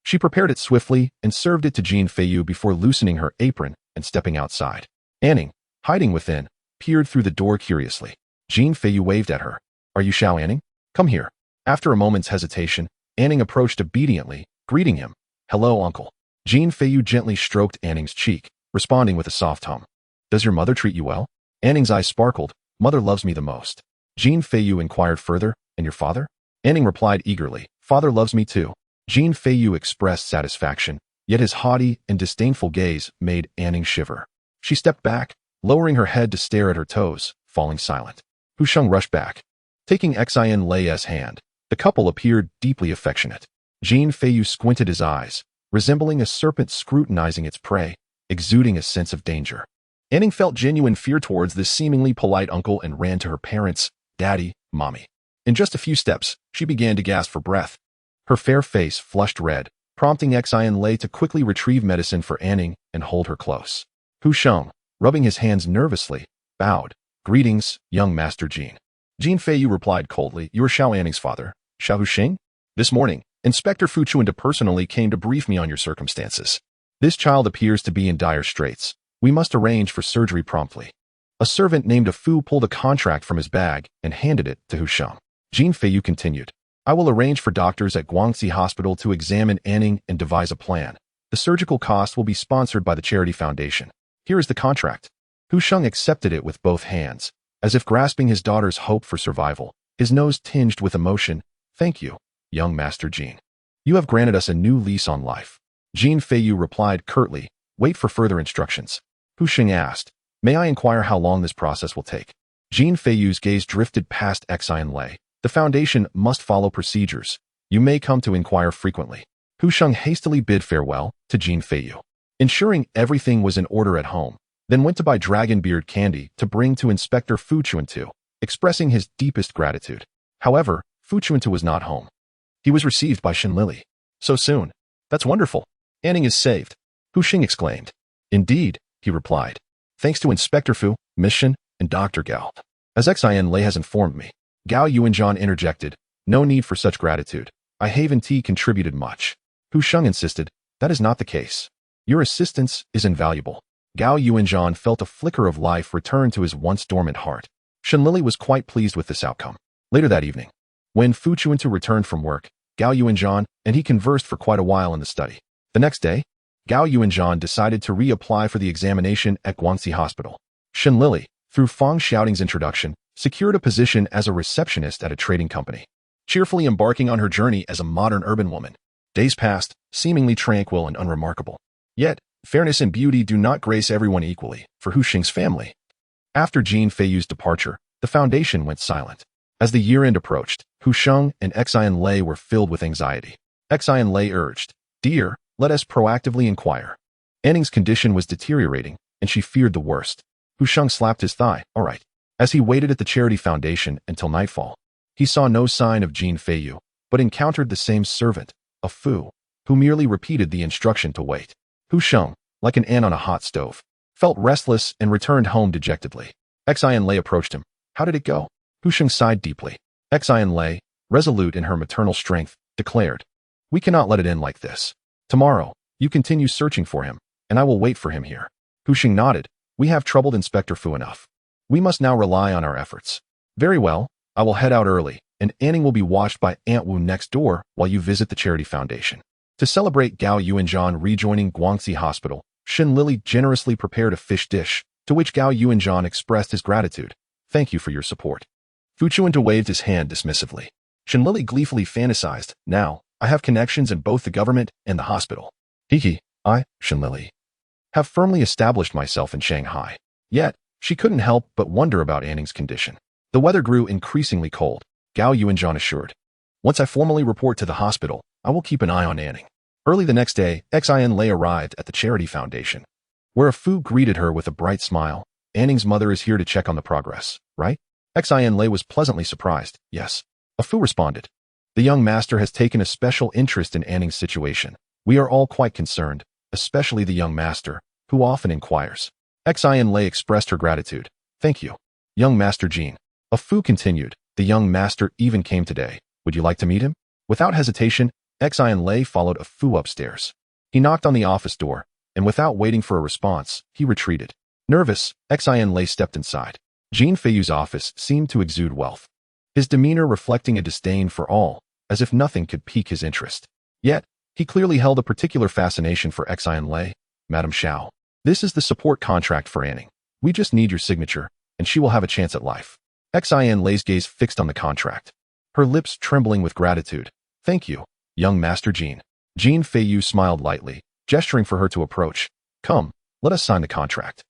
She prepared it swiftly and served it to Jin Feiyu before loosening her apron and stepping outside. Anning, hiding within, peered through the door curiously. Jin Feiyu waved at her. Are you Xiao Anning? Come here. After a moment's hesitation, Anning approached obediently, greeting him. Hello, uncle. Jin Feiyu gently stroked Anning's cheek, responding with a soft hum. Does your mother treat you well? Anning's eyes sparkled. Mother loves me the most. Jin Feiyu inquired further, and your father? Anning replied eagerly. Father loves me too. Jin Feiyu expressed satisfaction, yet his haughty and disdainful gaze made Anning shiver. She stepped back, lowering her head to stare at her toes, falling silent. Hu Sheng rushed back. Taking Xian Lei's hand, the couple appeared deeply affectionate. Jin Feiyu squinted his eyes, resembling a serpent scrutinizing its prey, exuding a sense of danger. Anning felt genuine fear towards this seemingly polite uncle and ran to her parents, Daddy, Mommy. In just a few steps, she began to gasp for breath. Her fair face flushed red, prompting Xian Lei to quickly retrieve medicine for Anning and hold her close. Hu Sheng, rubbing his hands nervously, bowed. Greetings, young Master Jin. Jin Feiyu replied coldly, You are Xiao Anning's father, Xiao Hu Sheng? This morning, Inspector Fu Chuntu personally came to brief me on your circumstances. This child appears to be in dire straits. We must arrange for surgery promptly. A servant named Fu pulled a contract from his bag and handed it to Hu Sheng. Jin Feiyu continued. I will arrange for doctors at Guangxi Hospital to examine Anning and devise a plan. The surgical cost will be sponsored by the Charity Foundation. Here is the contract. Hu Sheng accepted it with both hands, as if grasping his daughter's hope for survival, his nose tinged with emotion, Thank you, young Master Jin. You have granted us a new lease on life. Jin Feiyu replied curtly, wait for further instructions. Hu Xing asked, may I inquire how long this process will take? Jin Feiyu's gaze drifted past Xian Lei. The Foundation must follow procedures. You may come to inquire frequently. Hu Sheng hastily bid farewell to Jin Feiyu, ensuring everything was in order at home, then went to buy dragon beard candy to bring to Inspector Fu Chuntu, expressing his deepest gratitude. However, Fu Chuntu was not home. He was received by Shen Lili. So soon? That's wonderful. Anning is saved. Hu Xing exclaimed. Indeed, he replied. Thanks to Inspector Fu, Miss Shen, and Dr. Gao. As Xian Lei has informed me, Gao Yuanzhan interjected, no need for such gratitude. I Haven Tea contributed much. Hu Sheng insisted, that is not the case. Your assistance is invaluable. Gao Yuanzhan felt a flicker of life return to his once dormant heart. Shen Lili was quite pleased with this outcome. Later that evening, when Fu Chuntu returned from work, Gao Yuanzhan and he conversed for quite a while in the study. The next day, Gao Yuanzhan decided to reapply for the examination at Guangxi Hospital. Shen Lili, through Fang Xiaoting's introduction, secured a position as a receptionist at a trading company, cheerfully embarking on her journey as a modern urban woman. Days passed, seemingly tranquil and unremarkable. Yet, fairness and beauty do not grace everyone equally for Hu Xing's family. After Jin Feiyu's departure, the Foundation went silent. As the year-end approached, Hu Sheng and Xian Lei were filled with anxiety. Xian Lei urged, Dear, let us proactively inquire. Anning's condition was deteriorating, and she feared the worst. Hu Sheng slapped his thigh, all right. As he waited at the Charity Foundation until nightfall, he saw no sign of Jin Feiyu, but encountered the same servant, a Fu, who merely repeated the instruction to wait. Hu Sheng, like an ant on a hot stove, felt restless and returned home dejectedly. Xian Lei approached him. How did it go? Hu Sheng sighed deeply. Xian Lei, resolute in her maternal strength, declared, we cannot let it end like this. Tomorrow, you continue searching for him, and I will wait for him here. Hu Xing nodded. We have troubled Inspector Fu enough. We must now rely on our efforts. Very well, I will head out early, and Anning will be watched by Aunt Wu next door while you visit the Charity Foundation. To celebrate Gao Yuanzhan rejoining Guangxi Hospital, Shen Lili generously prepared a fish dish, to which Gao Yuanzhan expressed his gratitude. Thank you for your support. Fu Chuntu waved his hand dismissively. Shen Lili gleefully fantasized, now, I have connections in both the government and the hospital. I, Shen Lili, have firmly established myself in Shanghai. Yet, she couldn't help but wonder about Anning's condition. The weather grew increasingly cold, Gao Yuanzhan assured. Once I formally report to the hospital, I will keep an eye on Anning. Early the next day, Xian Lei arrived at the Charity Foundation, where a Fu greeted her with a bright smile. Anning's mother is here to check on the progress, right? Xian Lei was pleasantly surprised. Yes. A Fu responded. The young master has taken a special interest in Anning's situation. We are all quite concerned, especially the young master, who often inquires. Xian Lei expressed her gratitude. Thank you, young Master Jin. A Fu continued. The young master even came today. Would you like to meet him? Without hesitation, Xian Lei followed a Fu upstairs. He knocked on the office door, and without waiting for a response, he retreated. Nervous, Xian Lei stepped inside. Jin Feiyu's office seemed to exude wealth, his demeanor reflecting a disdain for all, as if nothing could pique his interest. Yet, he clearly held a particular fascination for Xian Lei. Madam Xiao, this is the support contract for Anning. We just need your signature, and she will have a chance at life. Xian Lei's gaze fixed on the contract, her lips trembling with gratitude. Thank you, young Master Jin. Jin Feiyu smiled lightly, gesturing for her to approach. Come, let us sign the contract.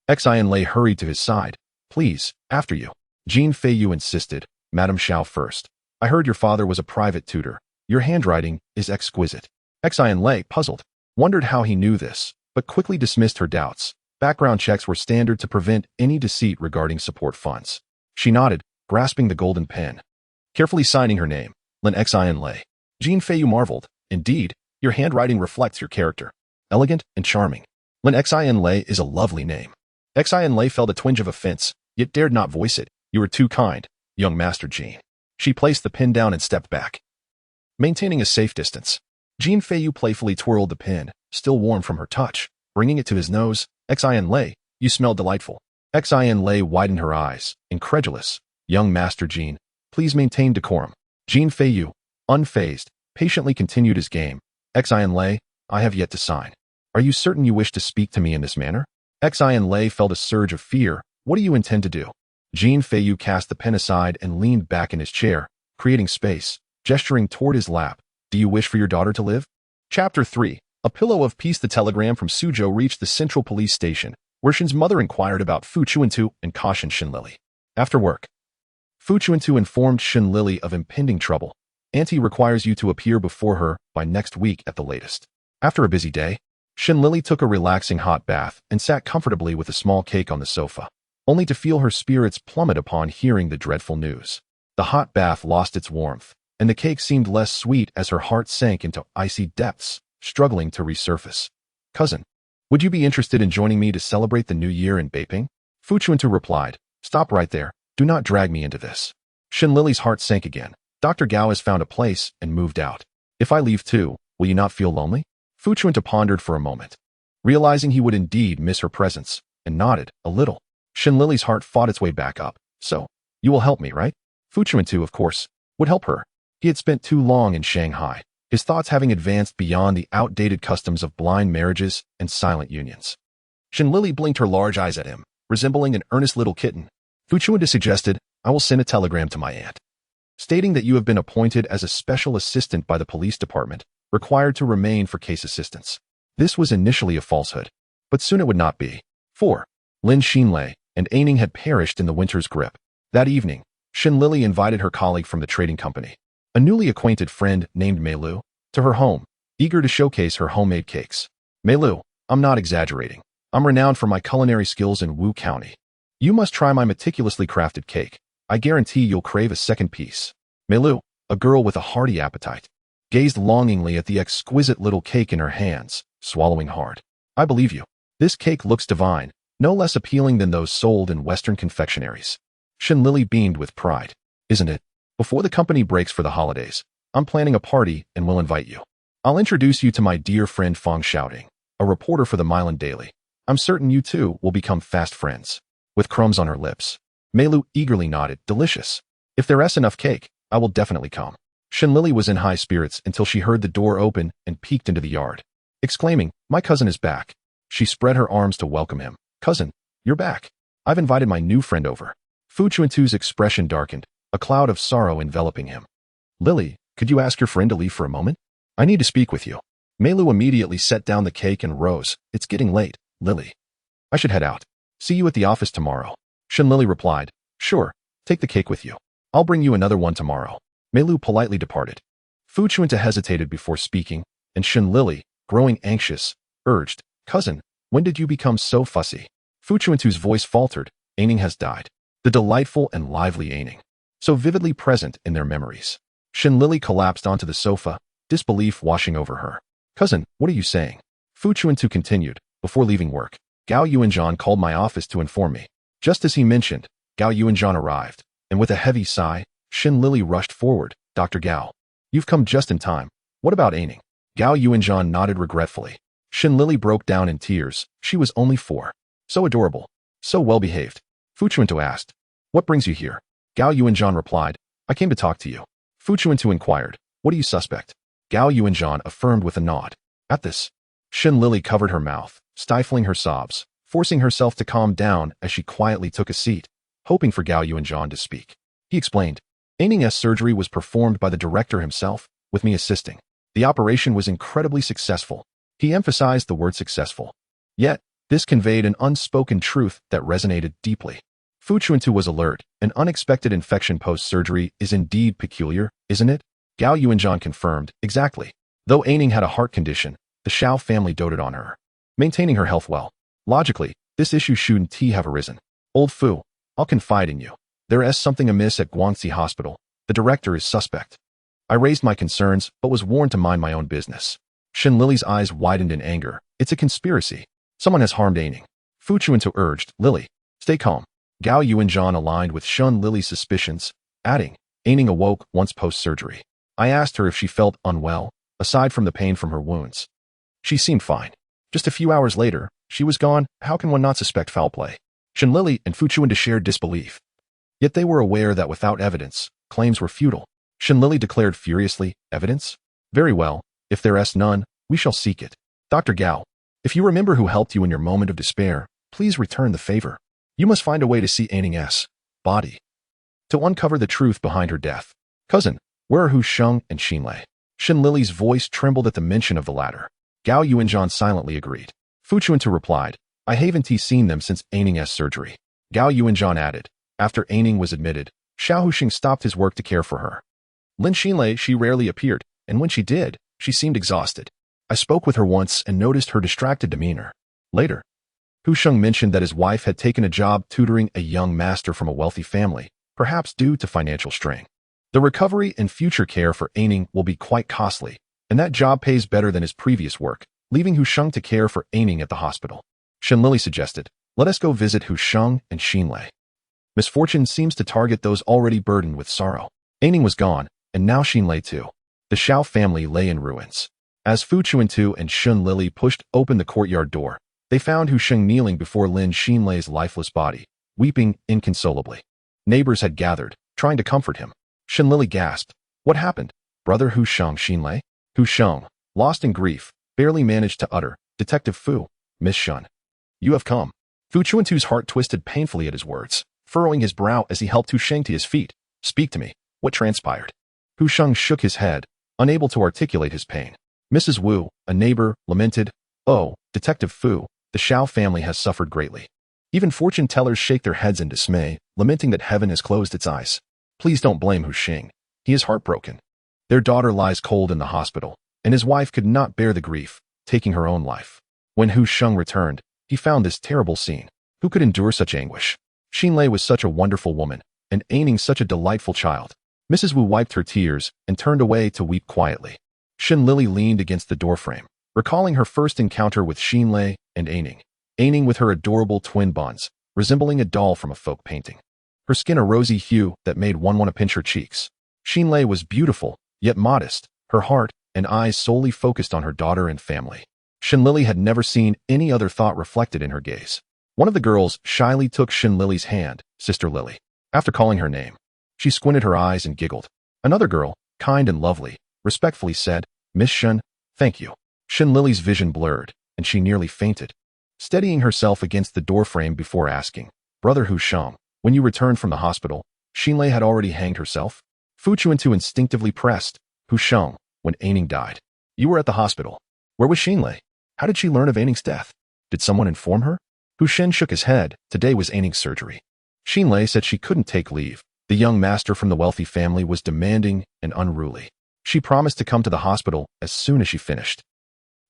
Xian Lei hurried to his side. Please, after you. Jin Feiyu insisted. Madam Xiao first. I heard your father was a private tutor. Your handwriting is exquisite. Xian Lei, puzzled, wondered how he knew this, but quickly dismissed her doubts. Background checks were standard to prevent any deceit regarding support funds. She nodded, grasping the golden pen, carefully signing her name, Lin Xian Lei. Jin Feiyu marveled. Indeed, your handwriting reflects your character. Elegant and charming. Lin Xian Lei is a lovely name. Xian Lei felt a twinge of offense, yet dared not voice it. You are too kind, young Master Jin. She placed the pen down and stepped back, maintaining a safe distance. Jin Feiyu playfully twirled the pen, still warm from her touch, bringing it to his nose. Xian Lei, you smell delightful. Xian Lei widened her eyes, incredulous. Young Master Jin, please maintain decorum. Jin Feiyu, unfazed, patiently continued his game. Xian Lei, I have yet to sign. Are you certain you wish to speak to me in this manner? Xian Lei felt a surge of fear. What do you intend to do? Jin Feiyu cast the pen aside and leaned back in his chair, creating space. gesturing toward his lap. Do you wish for your daughter to live? Chapter 3. A pillow of peace. The telegram from Suzhou reached the central police station, where Shen's mother inquired about Fu Chuntu and cautioned Shen Lili. After work, Fu Chuntu informed Shen Lili of impending trouble. Auntie requires you to appear before her by next week at the latest. After a busy day, Shen Lili took a relaxing hot bath and sat comfortably with a small cake on the sofa, only to feel her spirits plummet upon hearing the dreadful news. The hot bath lost its warmth, and the cake seemed less sweet as her heart sank into icy depths, struggling to resurface. Cousin, would you be interested in joining me to celebrate the new year in Beiping? Fu Chuntu replied. Stop right there. Do not drag me into this. Shen Lili's heart sank again. Dr. Gao has found a place and moved out. If I leave too, will you not feel lonely? Fu Chuntu pondered for a moment, realizing he would indeed miss her presence, and nodded a little. Shen Lili's heart fought its way back up. So, you will help me, right? Fu Chuntu, of course, would help her. He had spent too long in Shanghai, his thoughts having advanced beyond the outdated customs of blind marriages and silent unions. Shen Lili blinked her large eyes at him, resembling an earnest little kitten. Fu Chuntu suggested, I will send a telegram to my aunt, stating that you have been appointed as a special assistant by the police department, required to remain for case assistance. This was initially a falsehood, but soon it would not be. 4. Lin Xinlei and Aining had perished in the winter's grip. That evening, Shen Lili invited her colleague from the trading company, a newly acquainted friend named Mei Lu, to her home, eager to showcase her homemade cakes. Mei Lu, I'm not exaggerating. I'm renowned for my culinary skills in Wu County. You must try my meticulously crafted cake. I guarantee you'll crave a second piece. Mei Lu, a girl with a hearty appetite, gazed longingly at the exquisite little cake in her hands, swallowing hard. I believe you. This cake looks divine, no less appealing than those sold in Western confectionaries. Shen Lili beamed with pride. Isn't it? Before the company breaks for the holidays, I'm planning a party and will invite you. I'll introduce you to my dear friend Fang Xiaoding, a reporter for the Milan Daily. I'm certain you two will become fast friends. With crumbs on her lips, Mei Lu eagerly nodded. Delicious. If there's enough cake, I will definitely come. Shen Lili was in high spirits until she heard the door open and peeked into the yard. Exclaiming, my cousin is back. She spread her arms to welcome him. Cousin, you're back. I've invited my new friend over. Fu Chuntu's expression darkened, a cloud of sorrow enveloping him. Lili, could you ask your friend to leave for a moment? I need to speak with you. Mei Lu immediately set down the cake and rose. It's getting late, Lili. I should head out. See you at the office tomorrow. Shen Lili replied. Sure, take the cake with you. I'll bring you another one tomorrow. Mei Lu politely departed. Fu Chuntu hesitated before speaking, and Shen Lili, growing anxious, urged, Cousin, when did you become so fussy? Fu Chuntu's voice faltered. Aining has died. The delightful and lively Aining, so vividly present in their memories. Shen Lili collapsed onto the sofa, disbelief washing over her. Cousin, what are you saying? Fu Chuntu continued, before leaving work. Gao Yuanzhan called my office to inform me. Just as he mentioned, Gao Yuanzhan arrived, and with a heavy sigh, Shen Lili rushed forward. Dr. Gao, you've come just in time. What about Aining? Gao Yuanzhan nodded regretfully. Shen Lili broke down in tears. She was only 4. So adorable. So well-behaved. Fu Chuntu asked, what brings you here? Gao Yuanzhan replied, I came to talk to you. Fu Chuntu inquired, what do you suspect? Gao Yuanzhan affirmed with a nod. At this, Shen Lili covered her mouth, stifling her sobs, forcing herself to calm down as she quietly took a seat, hoping for Gao Yuanzhan to speak. He explained, Aining's surgery was performed by the director himself, with me assisting. The operation was incredibly successful. He emphasized the word successful. Yet, this conveyed an unspoken truth that resonated deeply. Fu Chuntu was alert. An unexpected infection post-surgery is indeed peculiar, isn't it? Gao Yuanzhan confirmed, exactly. Though Aining had a heart condition, the Shao family doted on her, maintaining her health well. Logically, this issue shouldn't have arisen. Old Fu, I'll confide in you. There is something amiss at Guangxi Hospital. The director is suspect. I raised my concerns, but was warned to mind my own business. Shen Lili's eyes widened in anger. It's a conspiracy. Someone has harmed Aining. Fu Chuntu urged, Lili, stay calm. Gao Yuanzhan aligned with Shen Lili's suspicions, adding, Aining awoke once post-surgery. I asked her if she felt unwell, aside from the pain from her wounds. She seemed fine. Just a few hours later, she was gone. How can one not suspect foul play? Shen Lili and Fu Chuntu shared disbelief. Yet they were aware that without evidence, claims were futile. Shen Lili declared furiously, Evidence? Very well, if there is none, we shall seek it. Dr. Gao, if you remember who helped you in your moment of despair, please return the favor. You must find a way to see Aining's body, to uncover the truth behind her death. Cousin, Where are Hu Sheng and Shen Lili? Shen Lili's voice trembled at the mention of the latter. Gao Yuanzhan silently agreed. Fu Chuntu replied, I haven't seen them since Aining's surgery. Gao Yuanzhan added, after Aining was admitted, Xiao Huxing stopped his work to care for her. Lin Shen Lili, she rarely appeared, and when she did, she seemed exhausted. I spoke with her once and noticed her distracted demeanor. Later, Hu Sheng mentioned that his wife had taken a job tutoring a young master from a wealthy family, perhaps due to financial strain. The recovery and future care for Aining will be quite costly, and that job pays better than his previous work, leaving Hu Sheng to care for Aining at the hospital. Shen Lili suggested, let us go visit Hu Sheng and Shen Lili. Misfortune seems to target those already burdened with sorrow. Aining was gone, and now Shen Lili too. The Xiao family lay in ruins. As Fu Chuntu and Shen Lili pushed open the courtyard door, they found Hu Sheng kneeling before Lin Shen Li's lifeless body, weeping inconsolably. Neighbors had gathered, trying to comfort him. Shen Lili gasped, what happened? Brother Hu Sheng, Shen Lili? Hu Sheng, lost in grief, barely managed to utter, Detective Fu, Miss Shen. You have come. Fu Chuntu's heart twisted painfully at his words, furrowing his brow as he helped Hu Sheng to his feet. Speak to me. What transpired? Hu Sheng shook his head, unable to articulate his pain. Mrs. Wu, a neighbor, lamented, oh, Detective Fu, the Xiao family has suffered greatly. Even fortune tellers shake their heads in dismay, lamenting that heaven has closed its eyes. Please don't blame Hu Sheng. He is heartbroken. Their daughter lies cold in the hospital, and his wife could not bear the grief, taking her own life. When Hu Sheng returned, he found this terrible scene. Who could endure such anguish? Shen Lili was such a wonderful woman, and Aining such a delightful child. Mrs. Wu wiped her tears and turned away to weep quietly. Shen Lili leaned against the doorframe, recalling her first encounter with Shen Lili and Aining. Aining with her adorable twin buns, resembling a doll from a folk painting. Her skin a rosy hue that made one want to pinch her cheeks. Shen Lili was beautiful, yet modest, her heart and eyes solely focused on her daughter and family. Shen Lili had never seen any other thought reflected in her gaze. One of the girls shyly took Shen Lili's hand, Sister Lili. After calling her name, she squinted her eyes and giggled. Another girl, kind and lovely, respectfully said, Miss Shen, thank you. Shen Lili's vision blurred, and she nearly fainted. Steadying herself against the doorframe before asking, Brother Hu Sheng, when you returned from the hospital, Shen Lili had already hanged herself? Fu Chuntu instinctively pressed, Hu Sheng, when Aining died. You were at the hospital. Where was Shen Lili? How did she learn of Aining's death? Did someone inform her? Hu Shen shook his head. Today was Aining's surgery. Shen Lili said she couldn't take leave. The young master from the wealthy family was demanding and unruly. She promised to come to the hospital as soon as she finished.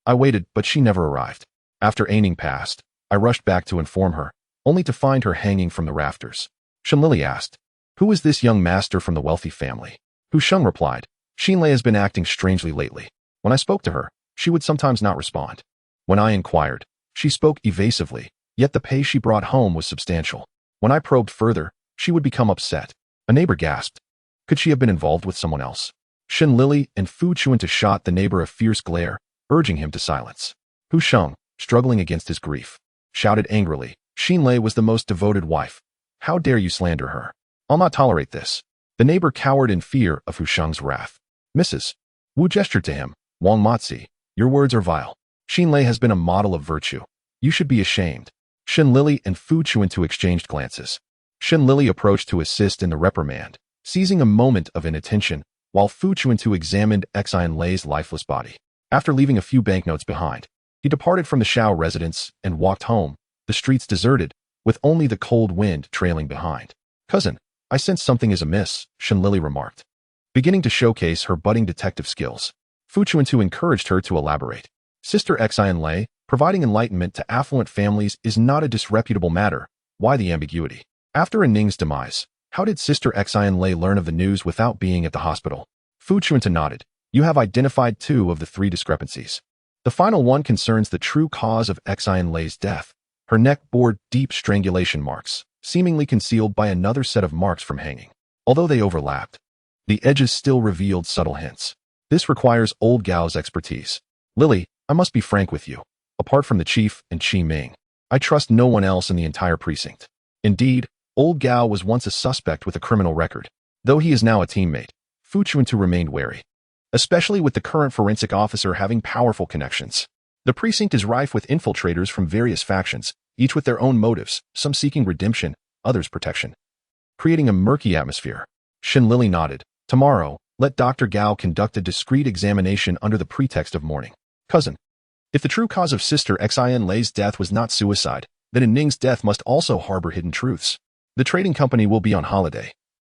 I waited, but she never arrived. After Aining passed, I rushed back to inform her, only to find her hanging from the rafters. Shen Lili asked, who is this young master from the wealthy family? Hu Sheng replied, Shen Lili has been acting strangely lately. When I spoke to her, she would sometimes not respond. When I inquired, she spoke evasively, yet the pay she brought home was substantial. When I probed further, she would become upset. A neighbor gasped. Could she have been involved with someone else? Shen Lili and Fu Chuntu shot the neighbor a fierce glare, urging him to silence. Hu Sheng, struggling against his grief, shouted angrily, Shen Lili was the most devoted wife. How dare you slander her? I'll not tolerate this. The neighbor cowered in fear of Hu Sheng's wrath. Mrs. Wu gestured to him, Wang Matzi, your words are vile. Shen Lili has been a model of virtue. You should be ashamed. Shen Lili and Fu Chuntu exchanged glances. Shen Lili approached to assist in the reprimand, seizing a moment of inattention, while Fu Chuntu examined Xian Li's lifeless body. After leaving a few banknotes behind, he departed from the Xiao residence and walked home, the streets deserted, with only the cold wind trailing behind. Cousin, I sense something is amiss, Shen Lili remarked. Beginning to showcase her budding detective skills, Fu Chuntu encouraged her to elaborate. Sister Xian Li, providing enlightenment to affluent families is not a disreputable matter. Why the ambiguity? After Aining's demise, how did Sister Xian Li learn of the news without being at the hospital? Fu Chuntu nodded. You have identified two of the three discrepancies. The final one concerns the true cause of Xian Li's death. Her neck bore deep strangulation marks, seemingly concealed by another set of marks from hanging. Although they overlapped, the edges still revealed subtle hints. This requires old Gao's expertise. Lili, I must be frank with you. Apart from the chief and Qi Ming, I trust no one else in the entire precinct. Indeed, old Gao was once a suspect with a criminal record. Though he is now a teammate, Fu Chuntu remained wary, especially with the current forensic officer having powerful connections. The precinct is rife with infiltrators from various factions, each with their own motives, some seeking redemption, others protection, creating a murky atmosphere. Shen Lili nodded. Tomorrow, Let Dr. Gao conduct a discreet examination under the pretext of mourning. Cousin. If the true cause of Sister Xin Lei's death was not suicide, then in Ning's death must also harbor hidden truths. The trading company will be on holiday,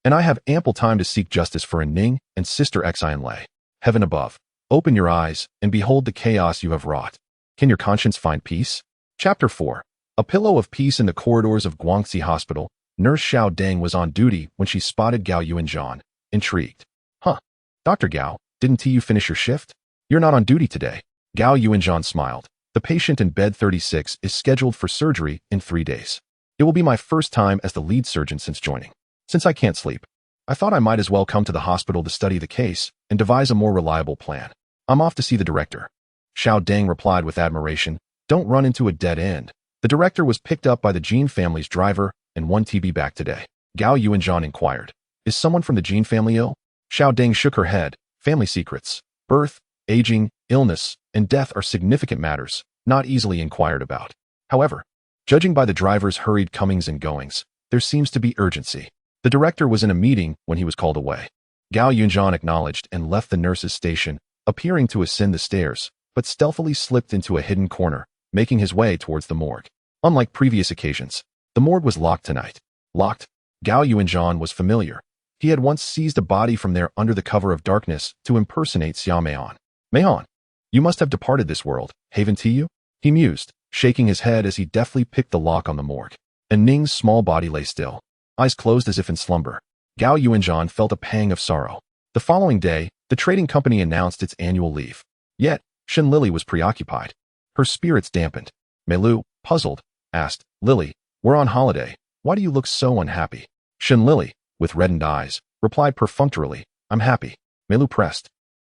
and I have ample time to seek justice for Ning and Sister Xin Lei. Heaven above, open your eyes and behold the chaos you have wrought. Can your conscience find peace? Chapter 4. A pillow of peace in the corridors of Guangxi Hospital. Nurse Xiao Deng was on duty when she spotted Gao Yuanzhan, intrigued. Huh. Dr. Gao, didn't you finish your shift? You're not on duty today. Gao Yuanzhan smiled. The patient in bed 36 is scheduled for surgery in 3 days. It will be my first time as the lead surgeon since joining. Since I can't sleep, I thought I might as well come to the hospital to study the case and devise a more reliable plan. I'm off to see the director. Xiao Deng replied with admiration. Don't run into a dead end. The director was picked up by the Jin family's driver and 1 TB back today. Gao Yuanzhan inquired. Is someone from the Jin family ill? Xiao Deng shook her head. Family secrets, birth, aging, illness, and death are significant matters, not easily inquired about. However, judging by the driver's hurried comings and goings, there seems to be urgency. The director was in a meeting when he was called away. Gao Yuanzhan acknowledged and left the nurse's station, appearing to ascend the stairs, but stealthily slipped into a hidden corner, making his way towards the morgue. Unlike previous occasions, the morgue was locked tonight. Locked? Gao Yuanzhan was familiar. He had once seized a body from there under the cover of darkness to impersonate Xia Meihan. Meihan, you must have departed this world, haven't you? He mused, shaking his head as he deftly picked the lock on the morgue. And Ning's small body lay still, eyes closed as if in slumber. Gao Yuanzhan felt a pang of sorrow. The following day, the trading company announced its annual leave. Yet, Shen Lili was preoccupied. Her spirits dampened. Meilu, puzzled, asked, Lili, we're on holiday. Why do you look so unhappy? Shen Lili, with reddened eyes, replied perfunctorily, I'm happy. Meilu pressed.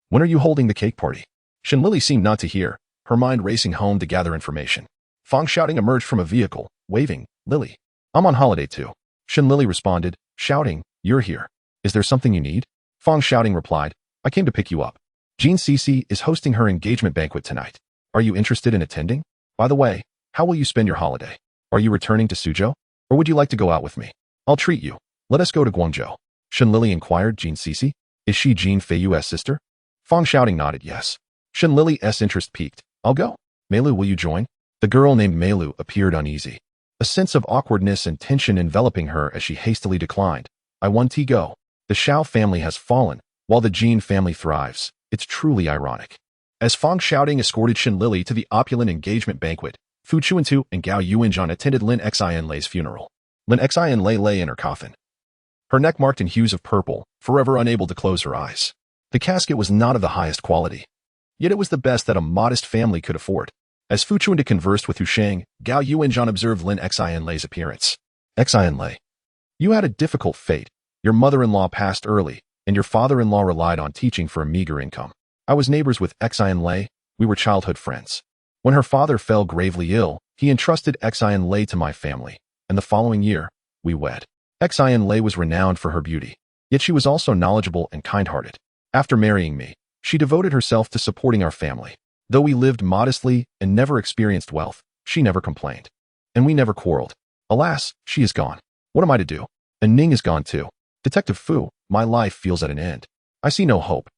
When are you holding the cake party? Shen Lili seemed not to hear, her mind racing home to gather information. Fang Shouting emerged from a vehicle, waving, Lili. I'm on holiday too. Shen Lili responded, shouting, you're here. Is there something you need? Fang Shouting replied, I came to pick you up. Jean Cici is hosting her engagement banquet tonight. Are you interested in attending? By the way, how will you spend your holiday? Are you returning to Suzhou? Or would you like to go out with me? I'll treat you. Let us go to Guangzhou. Shen Lili inquired Jean Cici. Is she Jean Feiyu's sister? Fang Shouting nodded yes. Shen Lili's interest piqued. I'll go. Meilu, will you join? The girl named Meilu appeared uneasy. A sense of awkwardness and tension enveloping her as she hastily declined. I want to go. The Xiao family has fallen, while the Jin family thrives. It's truly ironic. As Fang Shouting escorted Shen Lili to the opulent engagement banquet, Fu Chuntu and Gao Yuanzhan attended Lin Xin Lei's funeral. Lin Xin Lei lay in her coffin, her neck marked in hues of purple, forever unable to close her eyes. The casket was not of the highest quality, yet it was the best that a modest family could afford. As Fu Chuntu conversed with Hu Sheng, Gao Yuanzhan observed Lin Xin Lei's appearance. Xin Lei, you had a difficult fate. Your mother-in-law passed early, and your father-in-law relied on teaching for a meager income. I was neighbors with Xin Lei. We were childhood friends. When her father fell gravely ill, he entrusted Xin Lei to my family, and the following year, we wed. Xin Lei was renowned for her beauty, yet she was also knowledgeable and kind-hearted. After marrying me, she devoted herself to supporting our family. Though we lived modestly and never experienced wealth, she never complained. And we never quarreled. Alas, she is gone. What am I to do? And Ning is gone too. Detective Fu, my life feels at an end. I see no hope.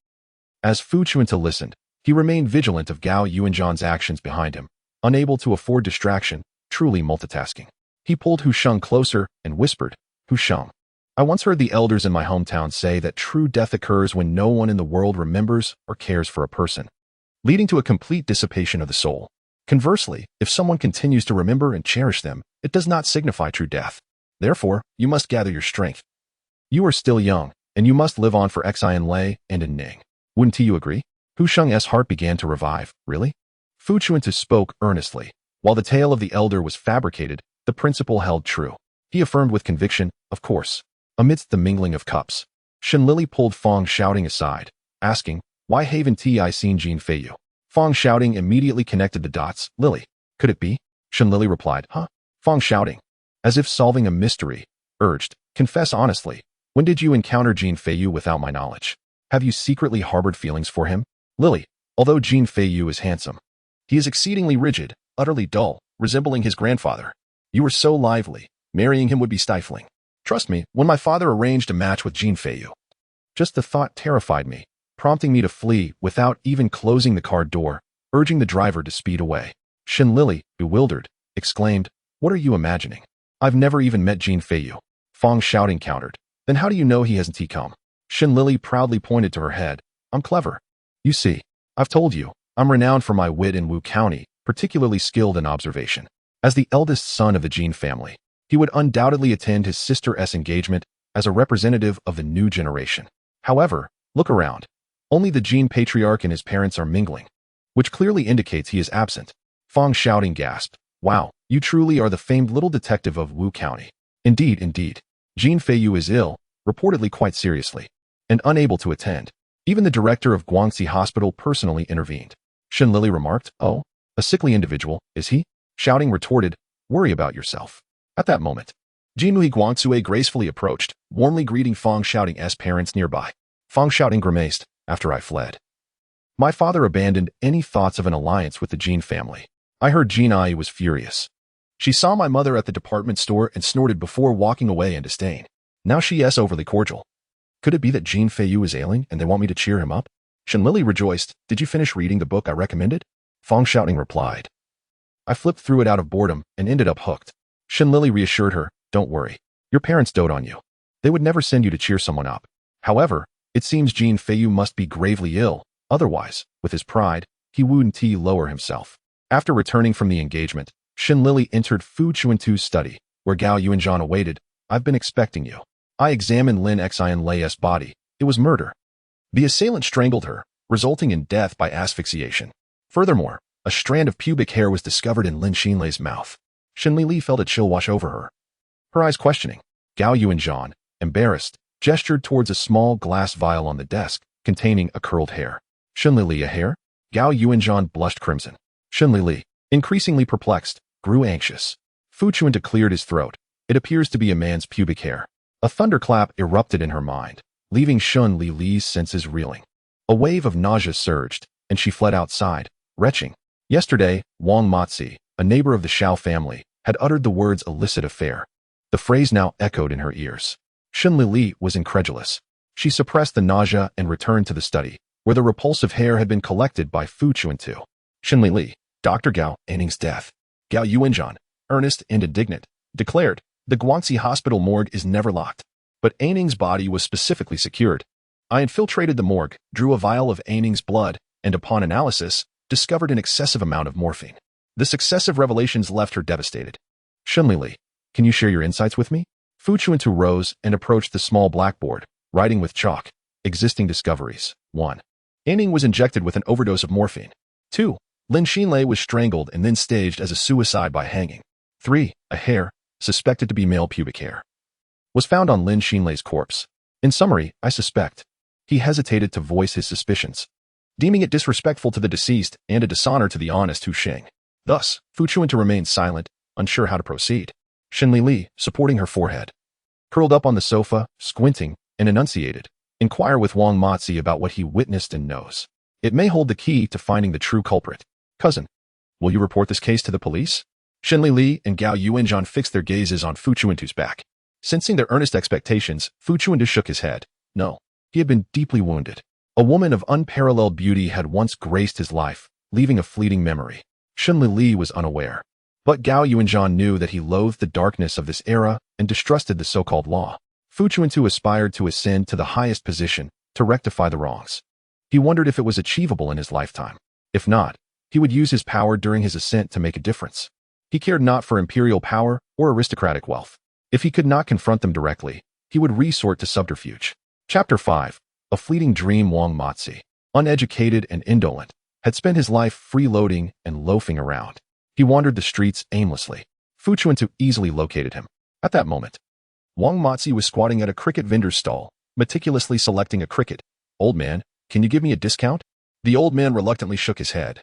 As Fu Chuntu listened, he remained vigilant of Gao Yuanzhan's actions behind him, unable to afford distraction, truly multitasking. He pulled Hu Sheng closer and whispered, Hu Sheng, I once heard the elders in my hometown say that true death occurs when no one in the world remembers or cares for a person, leading to a complete dissipation of the soul. Conversely, if someone continues to remember and cherish them, it does not signify true death. Therefore, you must gather your strength. You are still young, and you must live on for Xin Lei and in Ning. Wouldn't you agree? Hu Sheng's heart began to revive. Really? Fu Chuntu spoke earnestly. While the tale of the elder was fabricated, the principle held true. He affirmed with conviction, of course. Amidst the mingling of cups, Shen Lili pulled Fang Shouting aside, asking, why haven't I seen Jean Feiyu? Fang Shouting immediately connected the dots. Lili, could it be? Shen Lili replied, huh? Fang Shouting, as if solving a mystery, urged, confess honestly, when did you encounter Jean Feiyu without my knowledge? Have you secretly harbored feelings for him? Lili, although Jean Feiyu is handsome, he is exceedingly rigid, utterly dull, resembling his grandfather. You are so lively, marrying him would be stifling. Trust me, when my father arranged a match with Jean Feiyu, Just the thought terrified me, prompting me to flee without even closing the car door, urging the driver to speed away. Shen Lili, bewildered, exclaimed, "What are you imagining? I've never even met Jin Feiyu." Fang shouting countered, "Then how do you know he hasn't come?" Shen Lili proudly pointed to her head, "I'm clever. You see, I've told you, I'm renowned for my wit in Wu County, particularly skilled in observation. As the eldest son of the Jin family, he would undoubtedly attend his sister's engagement as a representative of the new generation. However, look around. Only the Jin patriarch and his parents are mingling, which clearly indicates he is absent." Fang shouting gasped, "Wow, you truly are the famed little detective of Wu County." Indeed, indeed. Jin Feiyu is ill, reportedly quite seriously, and unable to attend. Even the director of Guangxi Hospital personally intervened. Shen Lili remarked, "Oh, a sickly individual, is he?" Shouting retorted, "Worry about yourself." At that moment, Jinhui Guangxue gracefully approached, warmly greeting Fang Shouting's parents nearby. Fang Shouting grimaced, "After I fled, my father abandoned any thoughts of an alliance with the Jin family. I heard Jin Ai was furious. She saw my mother at the department store and snorted before walking away in disdain. Now she is overly cordial. Could it be that Jin Feiyu is ailing and they want me to cheer him up?" Shen Lili rejoiced, "Did you finish reading the book I recommended?" Fang Shouting replied, "I flipped through it out of boredom and ended up hooked." Shen Lili reassured her, "Don't worry. Your parents dote on you. They would never send you to cheer someone up. However, it seems Jin Feiyu must be gravely ill. Otherwise, with his pride, he wouldn't lower himself." After returning from the engagement, Shen Lili entered Fu Chuntu's study, where Gao Yuanzhan awaited. "I've been expecting you." I examined Lin Xian Lei's body. It was murder. The assailant strangled her, resulting in death by asphyxiation. Furthermore, a strand of pubic hair was discovered in Lin Xinlei's mouth. Shen Lili felt a chill wash over her. Her eyes questioning, Gao Yuanzhan, embarrassed, gestured towards a small glass vial on the desk, containing a curled hair. "Shen Lili, a hair?" Gao Yuanzhan blushed crimson. Shen Lili, increasingly perplexed, grew anxious. Fu Chuntu cleared his throat. "It appears to be a man's pubic hair." A thunderclap erupted in her mind, leaving Shen Lili's senses reeling. A wave of nausea surged, and she fled outside, retching. Yesterday, Wang Matzi, a neighbor of the Shao family, had uttered the words illicit affair. The phrase now echoed in her ears. Shen Lili was incredulous. She suppressed the nausea and returned to the study, where the repulsive hair had been collected by Fu Chuntu. Shen Lili, Dr. Gao Anning's death. Gao Yuanzhan, earnest and indignant, declared, "The Guangxi Hospital morgue is never locked. But Anning's body was specifically secured. I infiltrated the morgue, drew a vial of Anning's blood, and upon analysis, discovered an excessive amount of morphine. The successive revelations left her devastated." Shen Lili, can you share your insights with me? Fu Chuntu rose and approached the small blackboard, writing with chalk. Existing discoveries. 1. Anning was injected with an overdose of morphine. 2. Lin Xinlei was strangled and then staged as a suicide by hanging. 3. A hair, suspected to be male pubic hair, was found on Lin Xinlei's corpse. In summary, I suspect. He hesitated to voice his suspicions, deeming it disrespectful to the deceased and a dishonor to the honest Hu Sheng. Thus, Fu Chuntu remained silent, unsure how to proceed. Shen Lili, supporting her forehead, curled up on the sofa, squinting, and enunciated. Inquire with Wang Matzi about what he witnessed and knows. It may hold the key to finding the true culprit. Cousin, will you report this case to the police? Shen Lili and Gao Yuanzhan fixed their gazes on Fu Chuntu's back. Sensing their earnest expectations, Fu Chuntu shook his head. No, he had been deeply wounded. A woman of unparalleled beauty had once graced his life, leaving a fleeting memory. Shen Lili was unaware. But Gao Yuanzhan knew that he loathed the darkness of this era and distrusted the so-called law. Fu Chuntu aspired to ascend to the highest position, to rectify the wrongs. He wondered if it was achievable in his lifetime. If not, he would use his power during his ascent to make a difference. He cared not for imperial power or aristocratic wealth. If he could not confront them directly, he would resort to subterfuge. Chapter 5. A fleeting dream. Wang Matzi, uneducated and indolent, had spent his life freeloading and loafing around. He wandered the streets aimlessly. Fu Chuntu easily located him. At that moment, Wang Matzi was squatting at a cricket vendor's stall, meticulously selecting a cricket. "Old man, can you give me a discount?" The old man reluctantly shook his head,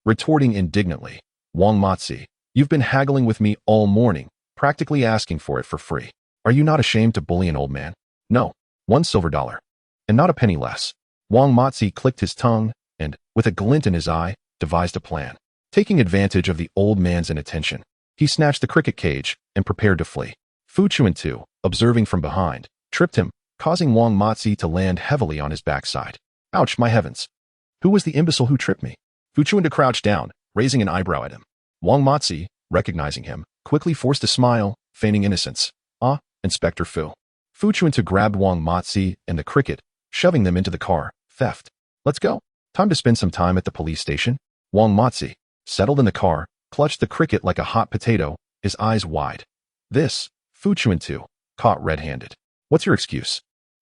retorting indignantly, "Wang Matzi, you've been haggling with me all morning, practically asking for it for free. Are you not ashamed to bully an old man? No, $1 silver, and not a penny less." Wang Matzi clicked his tongue and, with a glint in his eye, devised a plan. Taking advantage of the old man's inattention, he snatched the cricket cage and prepared to flee. Fu Chuntu, observing from behind, tripped him, causing Wang Matzi to land heavily on his backside. Ouch, my heavens. Who was the imbecile who tripped me? Fu Chuntu crouched down, raising an eyebrow at him. Wang Matzi, recognizing him, quickly forced a smile, feigning innocence. Ah, Inspector Fu. Fu Chuntu grabbed Wang Matzi and the cricket, shoving them into the car. Theft. Let's go. Time to spend some time at the police station. Wang Matzi, settled in the car, clutched the cricket like a hot potato, his eyes wide. This, Fu Chuntu, caught red-handed. What's your excuse?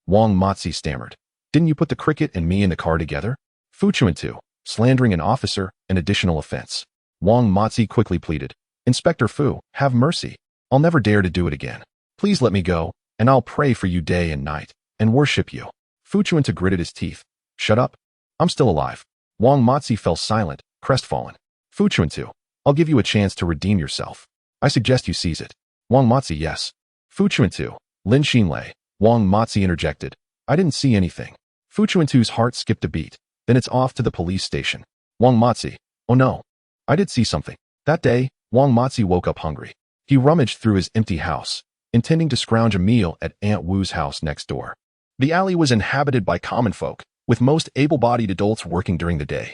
Wang Matzi stammered. Didn't you put the cricket and me in the car together? Fu Chuntu, slandering an officer, an additional offense. Wang Matzi quickly pleaded. Inspector Fu, have mercy. I'll never dare to do it again. Please let me go, and I'll pray for you day and night, and worship you. Fu Chuntu gritted his teeth. Shut up. I'm still alive. Wang Matzi fell silent, crestfallen. Fu Chuntu, I'll give you a chance to redeem yourself. I suggest you seize it. Wang Matzi, yes. Fu Chuntu, Lin Xinlei. Wang Matzi interjected. I didn't see anything. Fu Chuntu's heart skipped a beat. Then it's off to the police station. Wang Matzi, oh no. I did see something. That day, Wang Matzi woke up hungry. He rummaged through his empty house, intending to scrounge a meal at Aunt Wu's house next door. The alley was inhabited by common folk, with most able-bodied adults working during the day,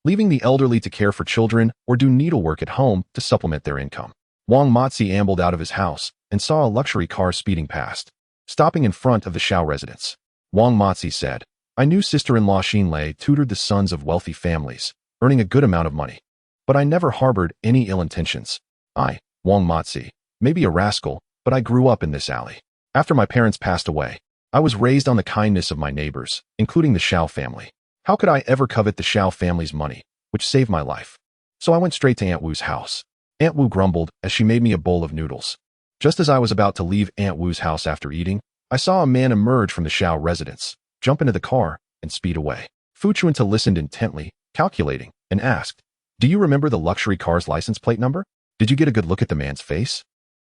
leaving the elderly to care for children or do needlework at home to supplement their income. Wang Matzi ambled out of his house and saw a luxury car speeding past, stopping in front of the Shao residence. Wang Matzi said, I knew sister-in-law Shen Lili tutored the sons of wealthy families, earning a good amount of money. But I never harbored any ill intentions. I, Wang Matzi, may be a rascal, but I grew up in this alley. After my parents passed away, I was raised on the kindness of my neighbors, including the Shao family. How could I ever covet the Shao family's money, which saved my life? So I went straight to Aunt Wu's house. Aunt Wu grumbled as she made me a bowl of noodles. Just as I was about to leave Aunt Wu's house after eating, I saw a man emerge from the Shao residence, jump into the car, and speed away. Fu Chuntu listened intently, calculating, and asked, Do you remember the luxury car's license plate number? Did you get a good look at the man's face?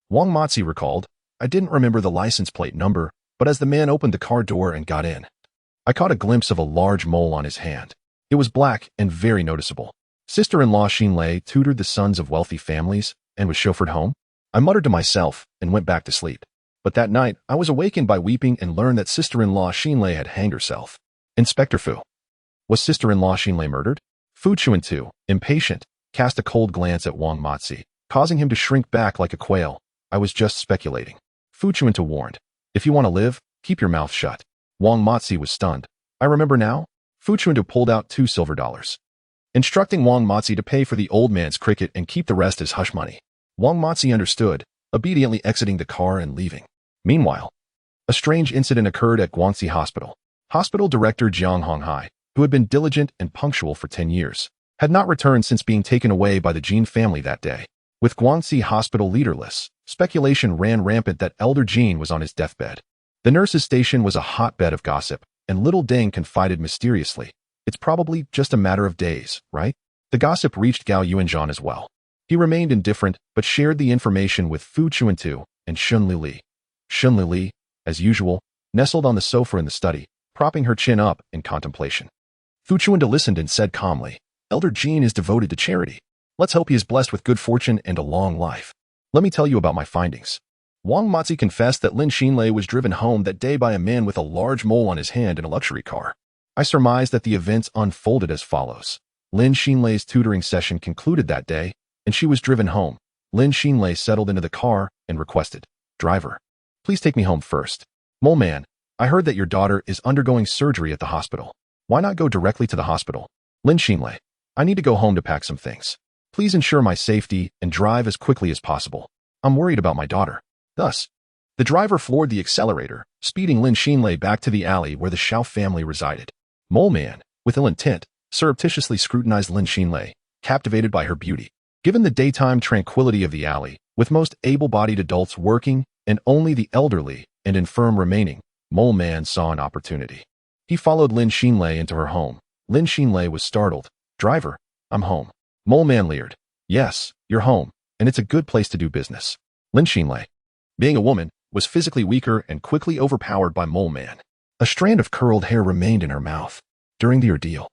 Wang Matzi recalled, I didn't remember the license plate number, but as the man opened the car door and got in, I caught a glimpse of a large mole on his hand. It was black and very noticeable. Sister-in-law Shen Lili tutored the sons of wealthy families and was chauffeured home. I muttered to myself and went back to sleep. But that night, I was awakened by weeping and learned that sister-in-law Shen Lili had hanged herself. Inspector Fu. Was sister-in-law Shen Lili murdered? Fu Chuntu, impatient, cast a cold glance at Wang Matzi, causing him to shrink back like a quail. I was just speculating. Fu Chuntu warned, If you want to live, keep your mouth shut. Wang Matzi was stunned. I remember now? Fu Chuntu pulled out $2 silver, instructing Wang Matzi to pay for the old man's cricket and keep the rest as hush money. Wang Matzi understood, obediently exiting the car and leaving. Meanwhile, a strange incident occurred at Guangxi Hospital. Hospital director Jiang Honghai, who had been diligent and punctual for 10 years, had not returned since being taken away by the Jin family that day. With Guangxi Hospital leaderless, speculation ran rampant that Elder Jin was on his deathbed. The nurse's station was a hotbed of gossip, and little Deng confided mysteriously, It's probably just a matter of days, right? The gossip reached Gao Yuanzhan as well. He remained indifferent, but shared the information with Fu Chuntu and Shen Lili. Shen Lili, as usual, nestled on the sofa in the study, propping her chin up in contemplation. Fu Chuntu listened and said calmly, Elder Jin is devoted to charity. Let's hope he is blessed with good fortune and a long life. Let me tell you about my findings. Wang Matzi confessed that Lin Xinlei was driven home that day by a man with a large mole on his hand in a luxury car. I surmised that the events unfolded as follows. Lin Xinlei's tutoring session concluded that day, and she was driven home. Lin Xinlei settled into the car and requested, Driver, please take me home first. Mole man, I heard that your daughter is undergoing surgery at the hospital. Why not go directly to the hospital? Lin Xinlei, I need to go home to pack some things. Please ensure my safety and drive as quickly as possible. I'm worried about my daughter. Thus, the driver floored the accelerator, speeding Lin Xinlei back to the alley where the Shao family resided. Mole man, with ill intent, surreptitiously scrutinized Lin Xinlei, captivated by her beauty. Given the daytime tranquility of the alley, with most able-bodied adults working and only the elderly and infirm remaining, Mole man saw an opportunity. He followed Lin Xinlei into her home. Lin Xinlei was startled. Driver, I'm home. Mole man leered. Yes, you're home, and it's a good place to do business. Lin Xinlei, being a woman, was physically weaker and quickly overpowered by Mole man. A strand of curled hair remained in her mouth. During the ordeal,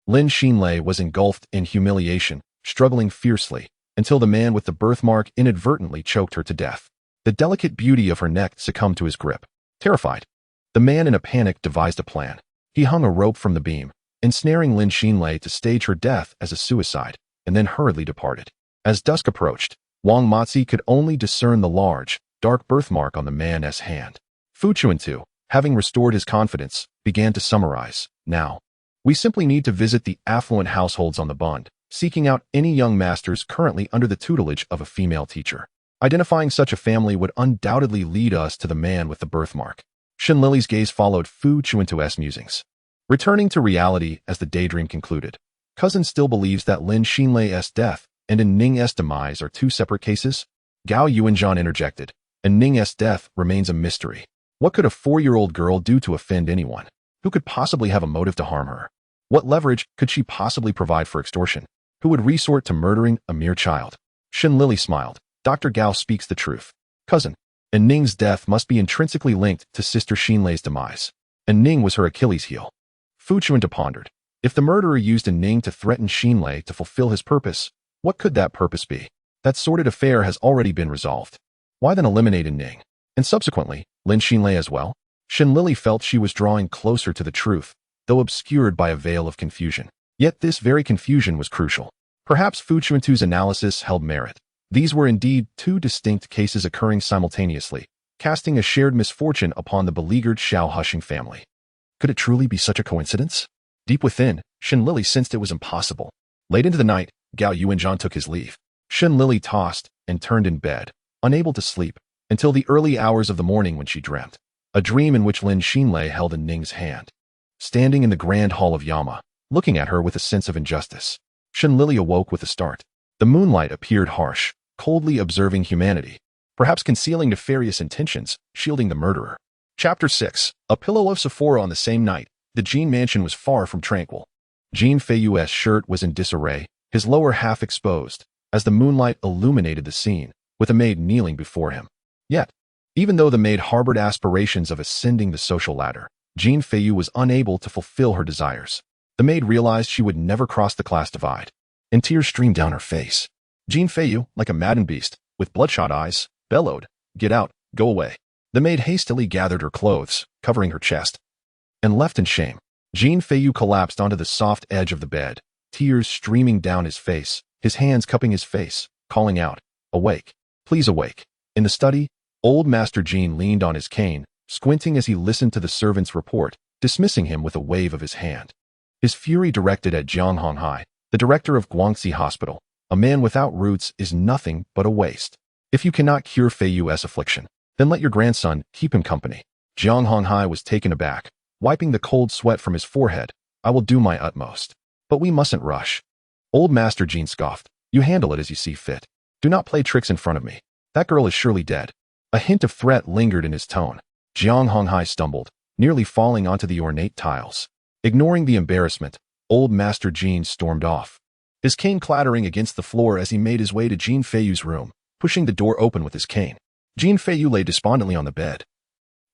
Lin Xinlei was engulfed in humiliation, struggling fiercely, until the man with the birthmark inadvertently choked her to death. The delicate beauty of her neck succumbed to his grip. Terrified, The man in a panic devised a plan. He hung a rope from the beam, ensnaring Lin Xinlei to stage her death as a suicide, and then hurriedly departed. As dusk approached, Wang Matzi could only discern the large, dark birthmark on the man's hand. Fu Chuntu, having restored his confidence, began to summarize. Now, we simply need to visit the affluent households on the Bund, seeking out any young masters currently under the tutelage of a female teacher. Identifying such a family would undoubtedly lead us to the man with the birthmark. Shen Lili's gaze followed Fu Chuntu's musings. Returning to reality as the daydream concluded, cousin still believes that Lin Xinlei's death and Ning's demise are two separate cases? Gao Yuanzhan interjected, and Ning's death remains a mystery. What could a 4-year-old girl do to offend anyone? Who could possibly have a motive to harm her? What leverage could she possibly provide for extortion? Who would resort to murdering a mere child? Shen Lili smiled. Dr. Gao speaks the truth. Cousin, and Ning's death must be intrinsically linked to Sister Xinlei's demise. And Ning was her Achilles heel. Fu Chuntu pondered. If the murderer used Ning to threaten Xinlei to fulfill his purpose, what could that purpose be? That sordid affair has already been resolved. Why then eliminate Ning? And subsequently, Lin Xinlei as well? Shen Lili felt she was drawing closer to the truth, though obscured by a veil of confusion. Yet this very confusion was crucial. Perhaps Fu Chuntu's analysis held merit. These were indeed two distinct cases occurring simultaneously, casting a shared misfortune upon the beleaguered Xiao Hushing family. Could it truly be such a coincidence? Deep within, Shen Lili sensed it was impossible. Late into the night, Gao Yuanzhan took his leave. Shen Lili tossed and turned in bed, unable to sleep, until the early hours of the morning when she dreamt. A dream in which Lin Xinlei held in Ning's hand. Standing in the grand hall of Yama, looking at her with a sense of injustice, Shen Lili awoke with a start. The moonlight appeared harsh, coldly observing humanity, perhaps concealing nefarious intentions, shielding the murderer. Chapter 6. A Pillow of Sephora. On the same night, the Jin mansion was far from tranquil. Jin Feiyu's shirt was in disarray, his lower half exposed, as the moonlight illuminated the scene, with a maid kneeling before him. Yet, even though the maid harbored aspirations of ascending the social ladder, Jin Feiyu was unable to fulfill her desires. The maid realized she would never cross the class divide, and tears streamed down her face. Jin Feiyu, like a maddened beast, with bloodshot eyes, bellowed, "Get out, go away." The maid hastily gathered her clothes, covering her chest, and left in shame. Jin Feiyu collapsed onto the soft edge of the bed, tears streaming down his face, his hands cupping his face, calling out, "Awake, please awake." In the study, old Master Jin leaned on his cane, squinting as he listened to the servant's report, dismissing him with a wave of his hand. His fury directed at Jiang Honghai, the director of Guangxi Hospital. A man without roots is nothing but a waste. If you cannot cure Feiyu's affliction, then let your grandson keep him company. Jiang Honghai was taken aback, wiping the cold sweat from his forehead. "I will do my utmost. But we mustn't rush." Old Master Jin scoffed. "You handle it as you see fit. Do not play tricks in front of me. That girl is surely dead." A hint of threat lingered in his tone. Jiang Honghai stumbled, nearly falling onto the ornate tiles. Ignoring the embarrassment, old Master Jin stormed off, his cane clattering against the floor as he made his way to Jin Feiyu's room, pushing the door open with his cane. Jin Feiyu lay despondently on the bed,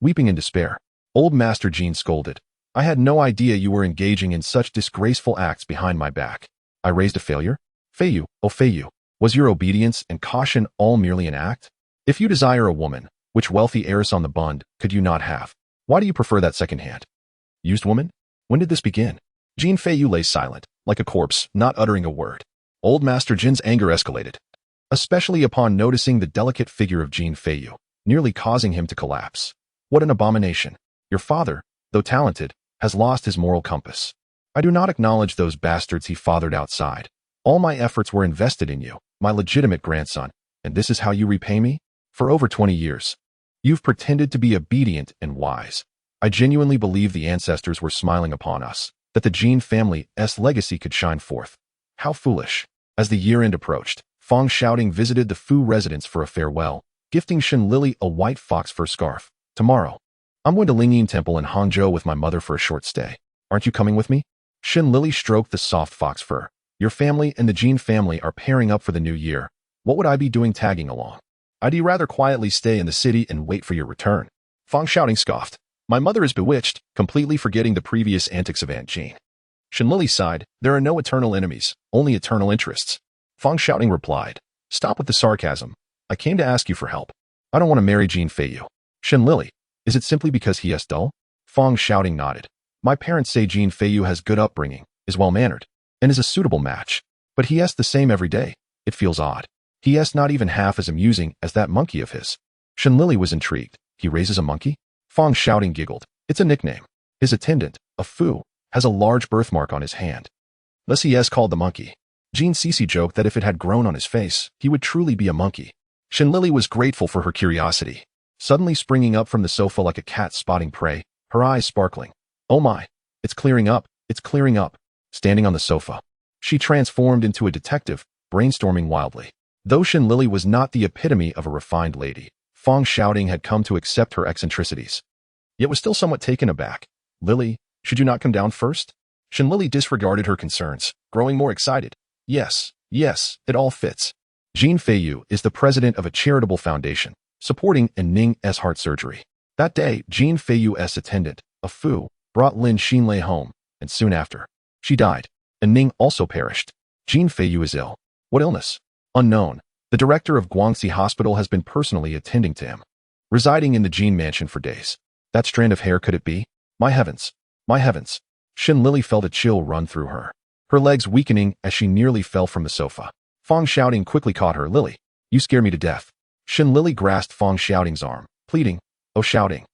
weeping in despair. Old Master Jin scolded. "I had no idea you were engaging in such disgraceful acts behind my back. I raised a failure? Feiyu, oh Feiyu, was your obedience and caution all merely an act? If you desire a woman, which wealthy heiress on the Bund could you not have? Why do you prefer that second hand? Used woman? When did this begin?" Jin Feiyu lay silent, like a corpse, not uttering a word. Old Master Jin's anger escalated, especially upon noticing the delicate figure of Jin Feiyu, nearly causing him to collapse. "What an abomination! Your father, though talented, has lost his moral compass. I do not acknowledge those bastards he fathered outside. All my efforts were invested in you, my legitimate grandson, and this is how you repay me? For over 20 years. You've pretended to be obedient and wise. I genuinely believe the ancestors were smiling upon us, that the Jin family's legacy could shine forth. How foolish." As the year-end approached, Fang Shouting visited the Fu residence for a farewell, gifting Shen Lili a white fox fur scarf. "Tomorrow, I'm going to Lingyin Temple in Hangzhou with my mother for a short stay. Aren't you coming with me?" Shen Lili stroked the soft fox fur. "Your family and the Jin family are pairing up for the new year. What would I be doing tagging along? I'd rather quietly stay in the city and wait for your return." Fang Shouting scoffed. "My mother is bewitched, completely forgetting the previous antics of Aunt Jean." Shen Lili sighed. "There are no eternal enemies, only eternal interests." Fang Shouting replied. "Stop with the sarcasm. I came to ask you for help. I don't want to marry Jin Feiyu." Shen Lili, "Is it simply because he is dull? Fang Xiaoting nodded. My parents say Jin Feiyu has good upbringing, is well-mannered, and is a suitable match. But he asks the same every day. It feels odd. He asks not even half as amusing as that monkey of his. Shen Lili was intrigued. He raises a monkey? Fang Xiaoting giggled. It's a nickname. His attendant, a Fu, has a large birthmark on his hand. Thus he has called the monkey. Jin Cece joked that if it had grown on his face, he would truly be a monkey. Shen Lili was grateful for her curiosity. Suddenly springing up from the sofa like a cat spotting prey, her eyes sparkling. Oh my, it's clearing up, it's clearing up. Standing on the sofa, she transformed into a detective, brainstorming wildly. Though Shen Lili was not the epitome of a refined lady, Fang Xiaoting had come to accept her eccentricities. Yet was still somewhat taken aback. Lily, should you not come down first? Shen Lili disregarded her concerns, growing more excited. Yes, it all fits. Jin Feiyu is the president of a charitable foundation, supporting Ning's heart surgery. That day, Jin Feiyu's attendant, a Fu, brought Lin Xinlei home, and soon after, she died. Ning also perished. Jin Feiyu is ill. What illness? Unknown. The director of Guangxi Hospital has been personally attending to him. Residing in the Jin mansion for days. That strand of hair, could it be? My heavens. My heavens. Shen Lili felt a chill run through her. Her legs weakening as she nearly fell from the sofa. Fang Xiaoting quickly caught her. Lily, you scare me to death. Shen Lili grasped Fang Xiaoting's arm, pleading, oh Xiaoting.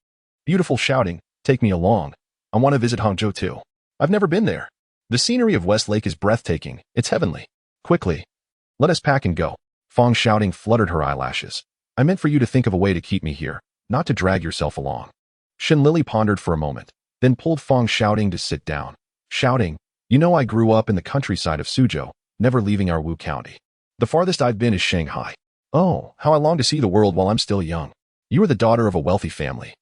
Beautiful Xiaoting, take me along. I want to visit Hangzhou too. I've never been there. The scenery of Westlake is breathtaking. It's heavenly. Quickly. Let us pack and go. Fang Xiaoting fluttered her eyelashes. I meant for you to think of a way to keep me here, not to drag yourself along. Shen Lili pondered for a moment, then pulled Fang Xiaoting to sit down. Xiaoting, you know I grew up in the countryside of Suzhou, never leaving our Wu County. The farthest I've been is Shanghai. Oh, how I long to see the world while I'm still young. You are the daughter of a wealthy family.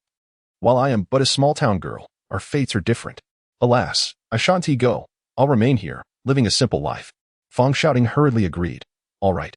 While I am but a small-town girl, our fates are different. Alas, I shan't go. I'll remain here, living a simple life. Fang Xiaoting hurriedly agreed. All right.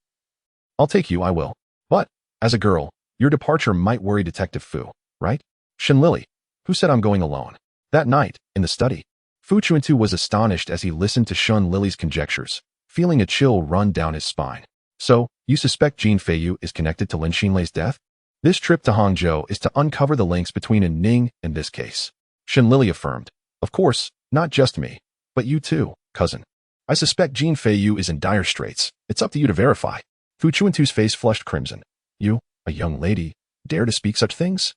I'll take you, I will. But, as a girl, your departure might worry Detective Fu, right? Shen Lili, who said I'm going alone? That night, in the study, Fu Chuntu was astonished as he listened to Shen Lili's conjectures, feeling a chill run down his spine. So, you suspect Jin Feiyu is connected to Lin Xinlei's death? This trip to Hangzhou is to uncover the links between Ning and this case. Shen Lili affirmed. Of course, not just me, but you too, cousin. I suspect Jin Feiyu is in dire straits. It's up to you to verify. Fu Chuntu's face flushed crimson. You, a young lady, dare to speak such things?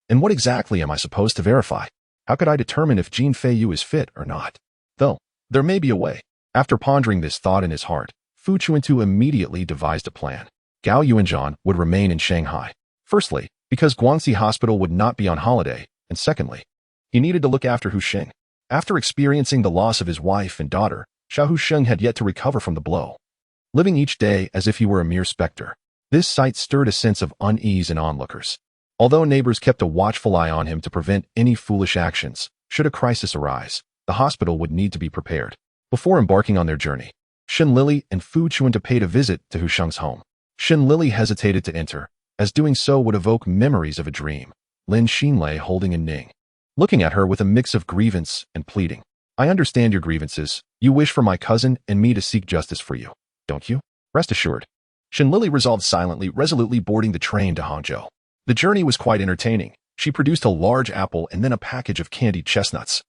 And what exactly am I supposed to verify? How could I determine if Jin Feiyu is fit or not? Though, there may be a way. After pondering this thought in his heart, Fu Chuntu immediately devised a plan. Gao Yuanzhan would remain in Shanghai. Firstly, because Guangxi Hospital would not be on holiday, and secondly, he needed to look after Hu Sheng. After experiencing the loss of his wife and daughter, Xiao Hu Sheng had yet to recover from the blow. Living each day as if he were a mere specter, this sight stirred a sense of unease in onlookers. Although neighbors kept a watchful eye on him to prevent any foolish actions, should a crisis arise, the hospital would need to be prepared. Before embarking on their journey, Shen Lili and Fu Chuntu paid a visit to Hu Sheng's home. Shen Lili hesitated to enter, as doing so would evoke memories of a dream. Lin Xinlei holding Ning, looking at her with a mix of grievance and pleading. I understand your grievances. You wish for my cousin and me to seek justice for you, don't you? Rest assured. Shen Lili resolved silently, resolutely boarding the train to Hangzhou. The journey was quite entertaining. She produced a large apple and then a package of candied chestnuts,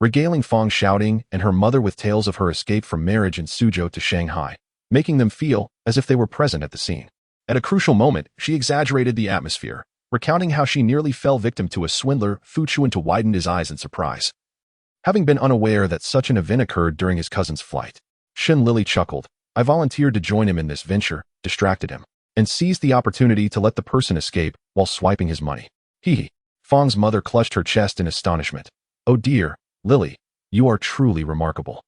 regaling Fang Xiaoting and her mother with tales of her escape from marriage in Suzhou to Shanghai, making them feel as if they were present at the scene. At a crucial moment, she exaggerated the atmosphere, recounting how she nearly fell victim to a swindler. Fu Chuntu widened his eyes in surprise, having been unaware that such an event occurred during his cousin's flight. Shen Lili chuckled. I volunteered to join him in this venture, distracted him, and seized the opportunity to let the person escape while swiping his money. Hee. Fang's mother clutched her chest in astonishment. Oh dear, Lily, you are truly remarkable.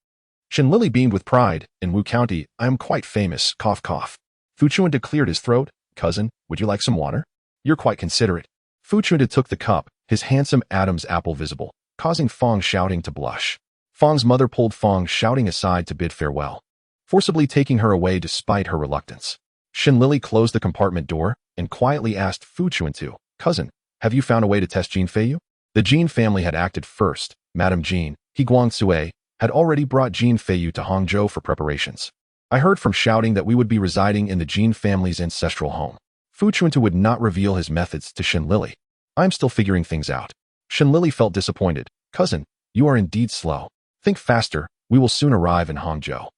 Shen Lili beamed with pride. In Wu County, I am quite famous. Cough, cough. Fu Chuntu cleared his throat. Cousin, would you like some water? You're quite considerate. Fu Chuntu took the cup, his handsome Adam's apple visible, causing Fang Xiaoting to blush. Fang's mother pulled Fang Xiaoting aside to bid farewell, forcibly taking her away despite her reluctance. Shen Lili closed the compartment door and quietly asked Fu Chuntu, Cousin, have you found a way to test Jin Feiyu? The Jin family had acted first. Madame Jin, He Guangsue, had already brought Jin Feiyu to Hangzhou for preparations. I heard from Xiaoting that we would be residing in the Jin family's ancestral home. Fu Chuntu would not reveal his methods to Shen Lili. I'm still figuring things out. Shen Lili felt disappointed. Cousin, you are indeed slow. Think faster, we will soon arrive in Hangzhou.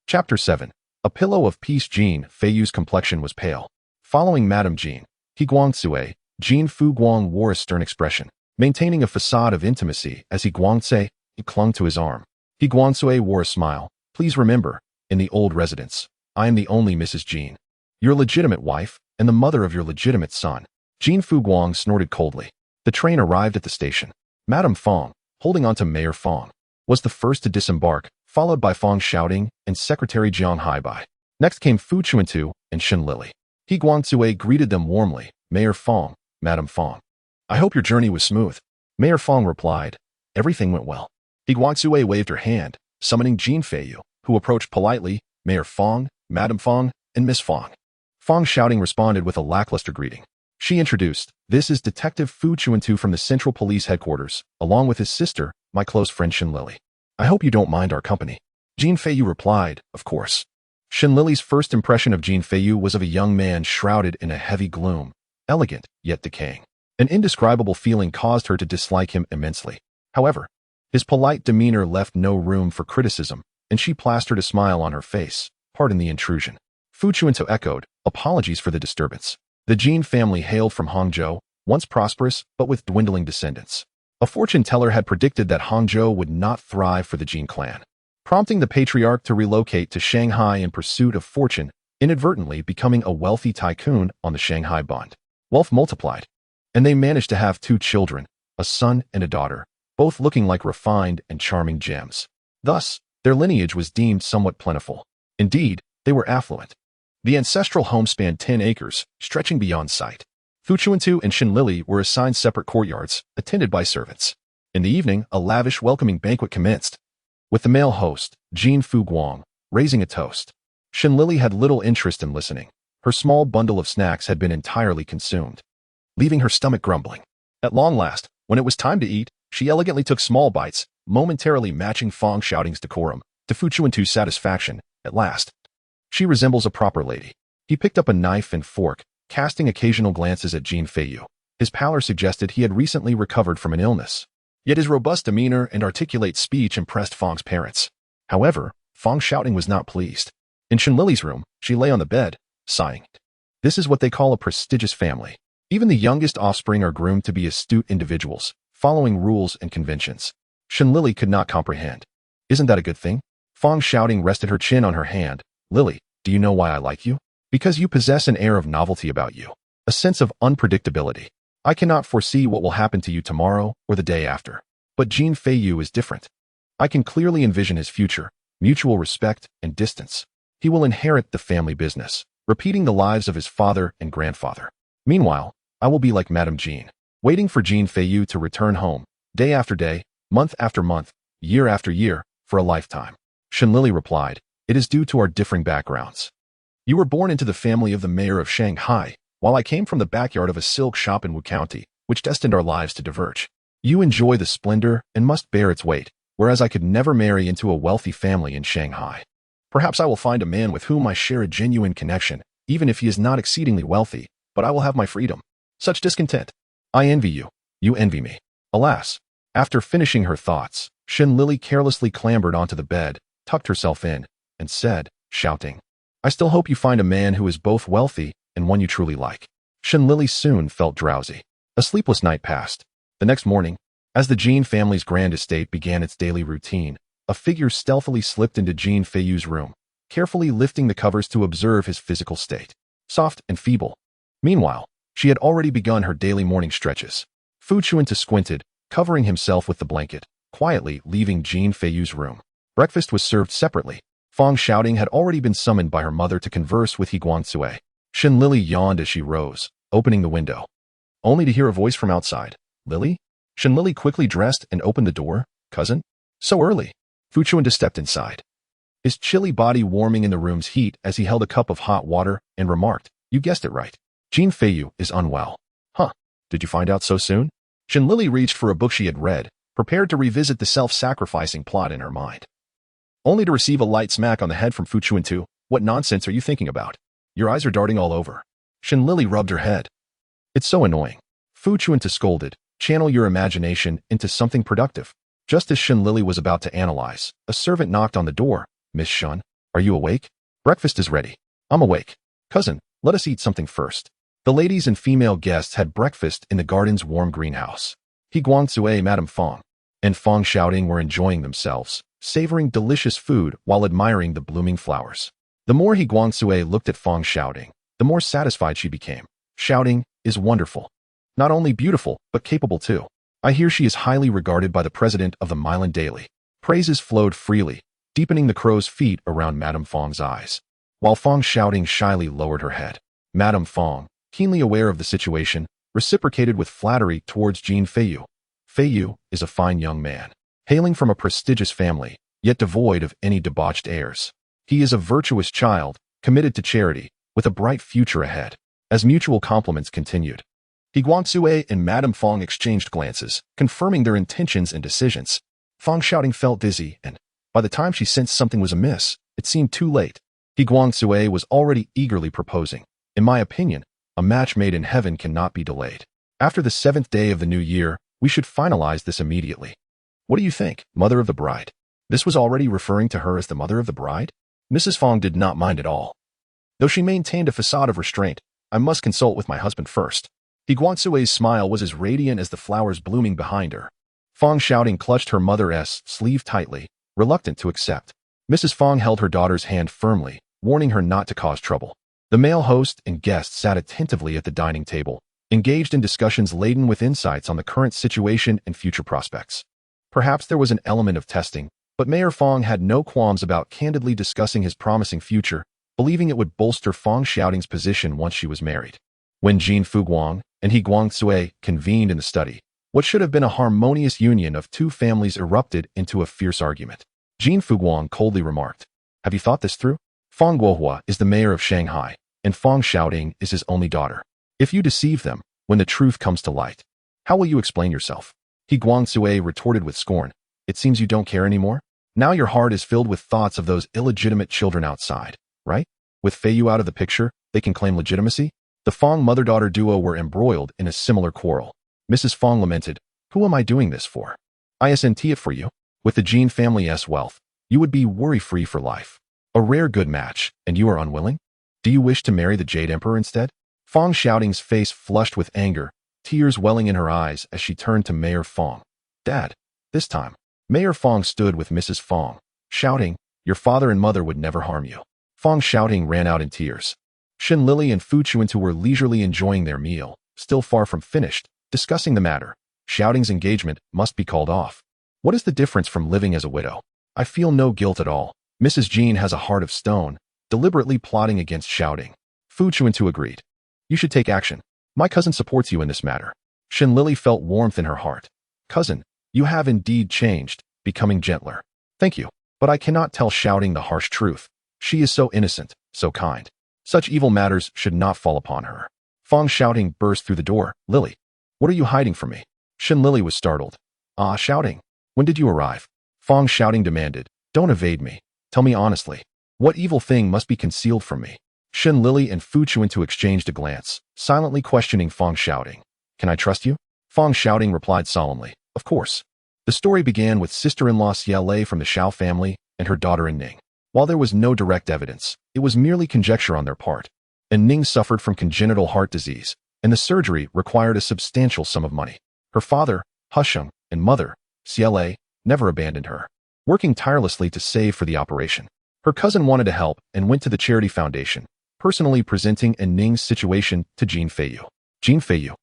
Chapter 7. A Pillow of Peace. Jean Feiyu's complexion was pale. Following Madame Jean Guangcue, Jean Fu Guang wore a stern expression, maintaining a facade of intimacy as he clung to his arm. Guangcue wore a smile. Please remember, in the old residence, I am the only Mrs. Jean, your legitimate wife, and the mother of your legitimate son. Jean Fu Guang snorted coldly. The train arrived at the station. Madame Fong, holding on to Mayor Fong, was the first to disembark, followed by Fong Shouting and Secretary Jiang Haibai. Next came Fu Chuntu and Shen Lili. Guangcue greeted them warmly. Mayor Fong, Madame Fong, I hope your journey was smooth. Mayor Fong replied, everything went well. Guangcue waved her hand, summoning Jean Feiyu, who approached politely. Mayor Fong, Madame Fong, and Miss Fong. Fong Shouting responded with a lackluster greeting. She introduced, this is Detective Fu Chuntu from the Central Police Headquarters, along with his sister, my close friend Shen Lili. I hope you don't mind our company. Jean Feiyu replied, of course. Shen Lili's first impression of Jean Feiyu was of a young man shrouded in a heavy gloom, elegant, yet decaying. An indescribable feeling caused her to dislike him immensely. However, his polite demeanor left no room for criticism, and she plastered a smile on her face. Pardon the intrusion. Fu Chuntu echoed, apologies for the disturbance. The Jean family hailed from Hangzhou, once prosperous but with dwindling descendants. A fortune teller had predicted that Hangzhou would not thrive for the Jean clan, prompting the patriarch to relocate to Shanghai in pursuit of fortune, inadvertently becoming a wealthy tycoon on the Shanghai bond. Wealth multiplied, and they managed to have 2 children, a son and a daughter, both looking like refined and charming gems. Thus, their lineage was deemed somewhat plentiful. Indeed, they were affluent. The ancestral home spanned 10 acres, stretching beyond sight. Fu Chuntu and Shen Lili were assigned separate courtyards, attended by servants. In the evening, a lavish welcoming banquet commenced, with the male host, Jean Fu Guang, raising a toast. Shen Lili had little interest in listening. Her small bundle of snacks had been entirely consumed, leaving her stomach grumbling. At long last, when it was time to eat, she elegantly took small bites, momentarily matching Fong Shouting's decorum. To Fu Chuntu's satisfaction, at last, she resembles a proper lady. He picked up a knife and fork, casting occasional glances at Jean Feiyu. His pallor suggested he had recently recovered from an illness. Yet his robust demeanor and articulate speech impressed Fong's parents. However, Fong Shouting was not pleased. In Shen Lili's room, she lay on the bed, sighing. This is what they call a prestigious family. Even the youngest offspring are groomed to be astute individuals, following rules and conventions. Shen Lili could not comprehend. Isn't that a good thing? Fong Shouting rested her chin on her hand. Lili, do you know why I like you? Because you possess an air of novelty about you, a sense of unpredictability. I cannot foresee what will happen to you tomorrow or the day after. But Jean Feiyu is different. I can clearly envision his future, mutual respect and distance. He will inherit the family business, repeating the lives of his father and grandfather. Meanwhile, I will be like Madame Jean, waiting for Jean Feiyu to return home, day after day, month after month, year after year, for a lifetime. Shen Lili replied, it is due to our differing backgrounds. You were born into the family of the mayor of Shanghai, while I came from the backyard of a silk shop in Wu County, which destined our lives to diverge. You enjoy the splendor and must bear its weight, whereas I could never marry into a wealthy family in Shanghai. Perhaps I will find a man with whom I share a genuine connection, even if he is not exceedingly wealthy, but I will have my freedom. Such discontent. I envy you. You envy me. Alas. After finishing her thoughts, Shen Lili carelessly clambered onto the bed, tucked herself in, and said, shouting, I still hope you find a man who is both wealthy and one you truly like. Shen Lili soon felt drowsy. A sleepless night passed. The next morning, as the Jean family's grand estate began its daily routine, a figure stealthily slipped into Jean Feiyu's room, carefully lifting the covers to observe his physical state. Soft and feeble. Meanwhile, she had already begun her daily morning stretches. Fu Chuntu squinted, covering himself with the blanket, quietly leaving Jean Feiyu's room. Breakfast was served separately. Fong Shouting had already been summoned by her mother to converse with Guangcue. Shen Lili yawned as she rose, opening the window, only to hear a voice from outside. Lili? Shen Lili quickly dressed and opened the door. Cousin? So early. Fu Chuntu stepped inside, his chilly body warming in the room's heat as he held a cup of hot water and remarked, you guessed it right. Jean Feiyu is unwell. Huh, did you find out so soon? Shen Lili reached for a book she had read, prepared to revisit the self-sacrificing plot in her mind, only to receive a light smack on the head from Fu Chuntu. What nonsense are you thinking about? Your eyes are darting all over. Shen Lili rubbed her head. It's so annoying. Fu Chuntu scolded. Channel your imagination into something productive. Just as Shen Lili was about to analyze, a servant knocked on the door. Miss Shen, are you awake? Breakfast is ready. I'm awake. Cousin, let us eat something first. The ladies and female guests had breakfast in the garden's warm greenhouse. He Guangzue, Madame Fong, and Fong Shouting were enjoying themselves, savoring delicious food while admiring the blooming flowers. The more He Guangzue looked at Fong Shouting, the more satisfied she became. Shouting is wonderful. Not only beautiful, but capable too. I hear she is highly regarded by the president of the Milan Daily. Praises flowed freely, deepening the crow's feet around Madame Fong's eyes. While Fong Shouting shyly lowered her head, Madame Fong, keenly aware of the situation, reciprocated with flattery towards Jean Feiyu. Feiyu is a fine young man, hailing from a prestigious family, yet devoid of any debauched airs. He is a virtuous child, committed to charity, with a bright future ahead. As mutual compliments continued, He Guangzue and Madame Fong exchanged glances, confirming their intentions and decisions. Fong Shouting felt dizzy, and by the time she sensed something was amiss, it seemed too late. He Guangzue was already eagerly proposing. In my opinion, a match made in heaven cannot be delayed. After the 7th day of the new year, we should finalize this immediately. What do you think, mother of the bride? This was already referring to her as the mother of the bride? Mrs. Fong did not mind at all. Though she maintained a facade of restraint, I must consult with my husband first. He Guangzue's smile was as radiant as the flowers blooming behind her. Fong Shouting clutched her mother's sleeve tightly, reluctant to accept. Mrs. Fong held her daughter's hand firmly, warning her not to cause trouble. The male host and guests sat attentively at the dining table, engaged in discussions laden with insights on the current situation and future prospects. Perhaps there was an element of testing, but Mayor Fong had no qualms about candidly discussing his promising future, believing it would bolster Fong Shouting's position once she was married. When Jin Fuguang and He Guangzue convened in the study, what should have been a harmonious union of two families erupted into a fierce argument. Jin Fuguang coldly remarked, "Have you thought this through? Fong Guohua is the mayor of Shanghai, and Fong Shouting is his only daughter. If you deceive them, when the truth comes to light, how will you explain yourself?" He Guangzue retorted with scorn, "It seems you don't care anymore? Now your heart is filled with thoughts of those illegitimate children outside, right? With Feiyu out of the picture, they can claim legitimacy?" The Fong mother-daughter duo were embroiled in a similar quarrel. Mrs. Fong lamented, "Who am I doing this for? Isn't it for you? With the Jin family's wealth, you would be worry-free for life. A rare good match, and you are unwilling? Do you wish to marry the Jade Emperor instead?" Fong Shouting's face flushed with anger, tears welling in her eyes as she turned to Mayor Fong. "Dad, this time." Mayor Fong stood with Mrs. Fong, shouting, "Your father and mother would never harm you." Fong Shouting ran out in tears. Shen Lili and Fu Chuntu were leisurely enjoying their meal, still far from finished, discussing the matter. Shouting's engagement must be called off. What is the difference from living as a widow? I feel no guilt at all. Mrs. Jean has a heart of stone, deliberately plotting against Shouting. Fu Chuntu agreed. "You should take action. My cousin supports you in this matter." Shen Lili felt warmth in her heart. "Cousin, you have indeed changed, becoming gentler." "Thank you, but I cannot tell Shouting the harsh truth. She is so innocent, so kind. Such evil matters should not fall upon her." Fong Shouting burst through the door. "Lili, what are you hiding from me?" Shen Lili was startled. "Ah, Shouting, when did you arrive?" Fong Shouting demanded. "Don't evade me. Tell me honestly. What evil thing must be concealed from me?" Shen Lili and Fu Chuntu exchanged a glance, silently questioning Fong Shouting. "Can I trust you?" Fong Shouting replied solemnly, "Of course." The story began with sister-in-law Xiaolei from the Shao family and her daughter Ning. While there was no direct evidence, it was merely conjecture on their part. Ning suffered from congenital heart disease, and the surgery required a substantial sum of money. Her father, Husheng, and mother, Xiaolei, never abandoned her, working tirelessly to save for the operation. Her cousin wanted to help and went to the charity foundation, personally presenting Ning's situation to Jin Feiyu. Jin Feiyu,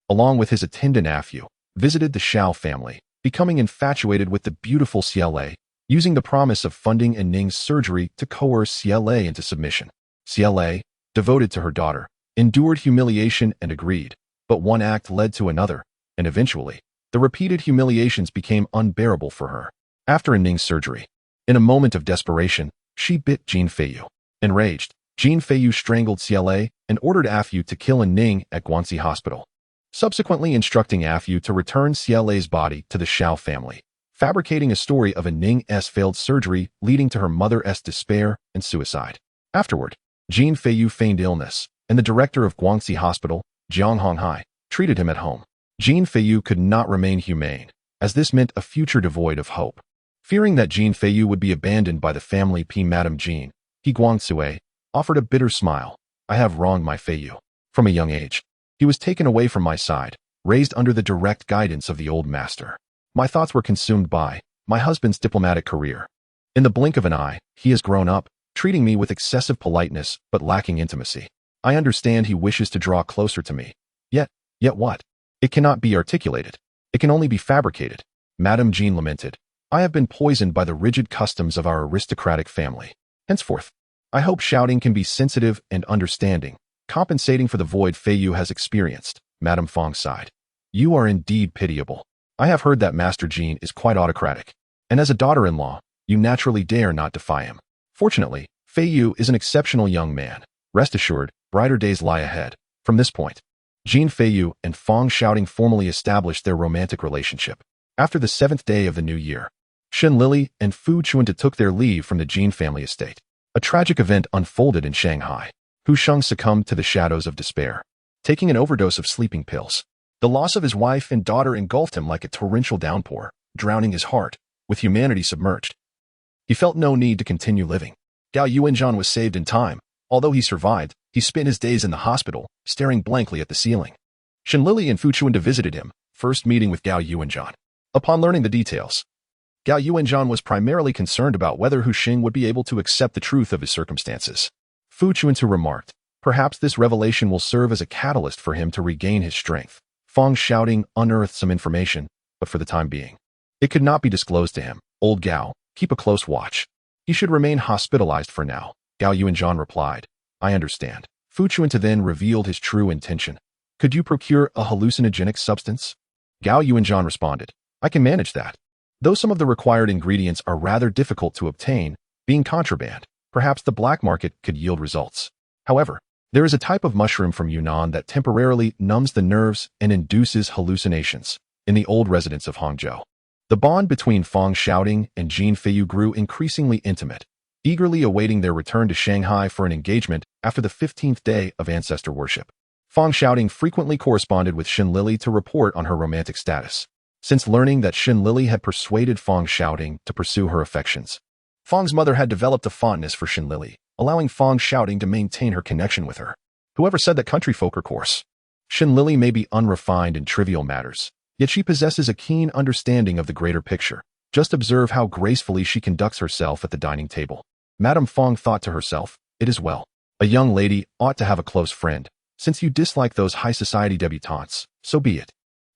along with his attendant Afu, visited the Shao family, becoming infatuated with the beautiful Xiaolei, using the promise of funding Ning's surgery to coerce Xiaolei into submission. Xiaolei, devoted to her daughter, endured humiliation and agreed, but one act led to another, and eventually, the repeated humiliations became unbearable for her. After Ning's surgery, in a moment of desperation, she bit Jin Feiyu. Enraged, Jin Feiyu strangled Xiaolei and ordered Afu to kill Ning at Guangxi Hospital, subsequently instructing Afu to return Xiaolei's body to the Shao family, fabricating a story of Ning's failed surgery leading to her mother's despair and suicide. Afterward, Jin Feiyu feigned illness, and the director of Guangxi Hospital, Jiang Honghai, treated him at home. Jean Feiyu could not remain humane, as this meant a future devoid of hope. Fearing that Jean Feiyu would be abandoned by the family Madame Jean, he Guangzue offered a bitter smile. I have wronged my Feiyu. From a young age, he was taken away from my side, raised under the direct guidance of the old master. My thoughts were consumed by my husband's diplomatic career. In the blink of an eye, he has grown up, treating me with excessive politeness but lacking intimacy. I understand he wishes to draw closer to me. Yet what? It cannot be articulated. It can only be fabricated. Madame Jean lamented. I have been poisoned by the rigid customs of our aristocratic family. Henceforth, I hope shouting can be sensitive and understanding, compensating for the void Feiyu has experienced. Madame Fong sighed. You are indeed pitiable. I have heard that Master Jean is quite autocratic, and as a daughter-in-law, you naturally dare not defy him. Fortunately, Feiyu is an exceptional young man. Rest assured, brighter days lie ahead. From this point, Jean Feiyu and Fong Shouting formally established their romantic relationship. After the 7th day of the new year, Shen Lili and Fu Chuntu took their leave from the Jean family estate. A tragic event unfolded in Shanghai. Hu Sheng succumbed to the shadows of despair, taking an overdose of sleeping pills. The loss of his wife and daughter engulfed him like a torrential downpour, drowning his heart, with humanity submerged. He felt no need to continue living. Gao Yuanzhan was saved in time. Although he survived, he spent his days in the hospital, staring blankly at the ceiling. Shen Lili and Fu Chuntu visited him, first meeting with Gao Yuanzhan. Upon learning the details, Gao Yuanzhan was primarily concerned about whether Hu Xing would be able to accept the truth of his circumstances. Fu Chuntu remarked, perhaps this revelation will serve as a catalyst for him to regain his strength. Fong Shouting unearthed some information, but for the time being, it could not be disclosed to him. Old Gao, keep a close watch. He should remain hospitalized for now. Gao Yuanzhan replied, I understand. Fu Chuntu then revealed his true intention. Could you procure a hallucinogenic substance? Gao Yuanzhan responded, I can manage that. Though some of the required ingredients are rather difficult to obtain, being contraband, perhaps the black market could yield results. However, there is a type of mushroom from Yunnan that temporarily numbs the nerves and induces hallucinations. In the old residence of Hangzhou, the bond between Fong Shouting and Jean Feiyu grew increasingly intimate, eagerly awaiting their return to Shanghai for an engagement after the 15th day of ancestor worship. Fong Shouting frequently corresponded with Shen Lili to report on her romantic status. Since learning that Shen Lili had persuaded Fong Shouting to pursue her affections, Fong's mother had developed a fondness for Shen Lili, allowing Fong Shouting to maintain her connection with her. Whoever said that country folk are coarse? Shen Lili may be unrefined in trivial matters, yet she possesses a keen understanding of the greater picture. Just observe how gracefully she conducts herself at the dining table. Madame Fong thought to herself, it is well. A young lady ought to have a close friend. Since you dislike those high society debutantes, so be it.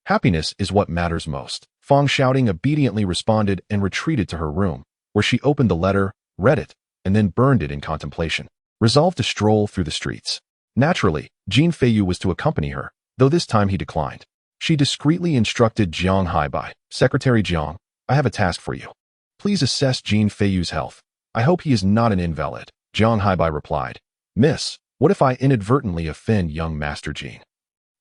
Happiness is what matters most. Fong Shouting obediently responded and retreated to her room, where she opened the letter, read it, and then burned it in contemplation, resolved to stroll through the streets. Naturally, Jean Feiyu was to accompany her, though this time he declined. She discreetly instructed Jiang Haibai, Secretary Jiang, I have a task for you. Please assess Jean Feiyu's health. I hope he is not an invalid. Jiang Haibai replied, Miss, what if I inadvertently offend young Master Jean?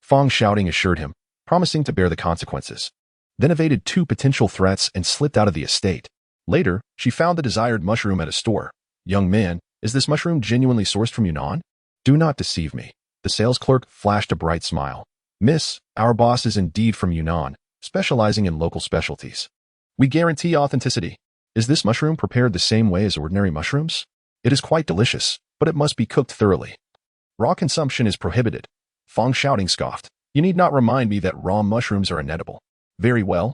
Fong Shouting assured him, promising to bear the consequences, then evaded 2 potential threats and slipped out of the estate. Later, she found the desired mushroom at a store. Young man, is this mushroom genuinely sourced from Yunnan? Do not deceive me. The sales clerk flashed a bright smile. Miss, our boss is indeed from Yunnan, specializing in local specialties. We guarantee authenticity. Is this mushroom prepared the same way as ordinary mushrooms? It is quite delicious, but it must be cooked thoroughly. Raw consumption is prohibited. Fong Shouting scoffed. You need not remind me that raw mushrooms are inedible. Very well.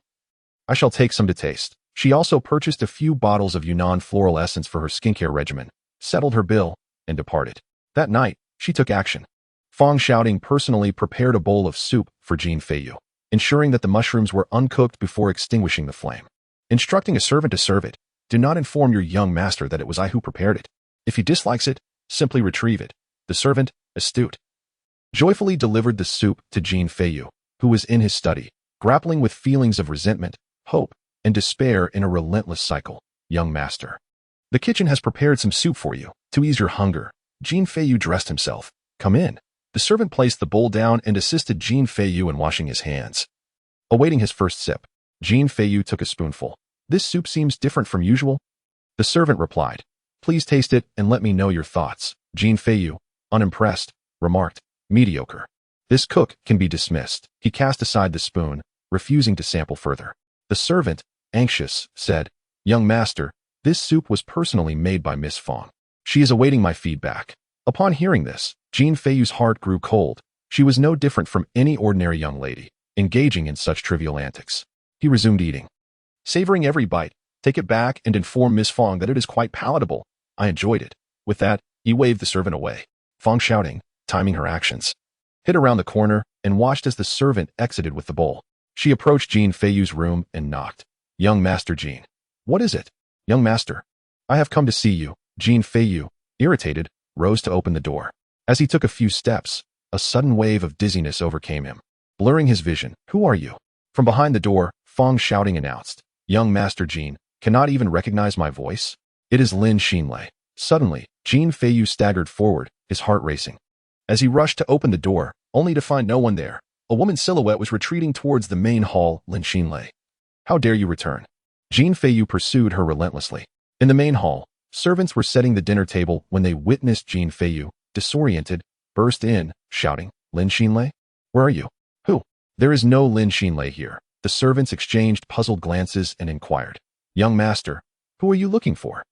I shall take some to taste. She also purchased a few bottles of Yunnan floral essence for her skincare regimen, settled her bill, and departed. That night, she took action. Fong Shouting personally prepared a bowl of soup for Jean Feiyu, ensuring that the mushrooms were uncooked before extinguishing the flame. Instructing a servant to serve it, do not inform your young master that it was I who prepared it. If he dislikes it, simply retrieve it. The servant, astute, joyfully delivered the soup to Jean Feiyu, who was in his study, grappling with feelings of resentment, hope, and despair in a relentless cycle. Young master, the kitchen has prepared some soup for you, to ease your hunger. Jean Feiyu dressed himself. Come in. The servant placed the bowl down and assisted Jean Feiyu in washing his hands. Awaiting his first sip, Jean Feiyu took a spoonful. This soup seems different from usual. The servant replied, Please taste it and let me know your thoughts. Jean Feiyu, unimpressed, remarked, mediocre. This cook can be dismissed. He cast aside the spoon, refusing to sample further. The servant, anxious, said, "Young master, this soup was personally made by Miss Fong. She is awaiting my feedback." Upon hearing this, Jean Feiyu's heart grew cold. She was no different from any ordinary young lady, engaging in such trivial antics. He resumed eating. Savoring every bite, take it back and inform Miss Fong that it is quite palatable. I enjoyed it. With that, he waved the servant away. Fong shouting, timing her actions, hid around the corner and watched as the servant exited with the bowl. She approached Jean Feiyu's room and knocked. "Young Master Jean." "What is it?" "Young Master, I have come to see you." Jean Feiyu, irritated, rose to open the door. As he took a few steps, a sudden wave of dizziness overcame him, blurring his vision. "Who are you?" From behind the door, Fong shouting announced, "Young Master Jean, cannot even recognize my voice? It is Lin Xinlei." Suddenly, Jean Feiyu staggered forward, his heart racing. As he rushed to open the door, only to find no one there, a woman's silhouette was retreating towards the main hall. "Lin Xinlei, how dare you return?" Jean Feiyu pursued her relentlessly. In the main hall, servants were setting the dinner table when they witnessed Jean Feiyu, disoriented, burst in, shouting, "Lin Xinlei? Where are you?" "Who?" "There is no Lin Xinlei here." The servants exchanged puzzled glances and inquired, "Young master, who are you looking for?"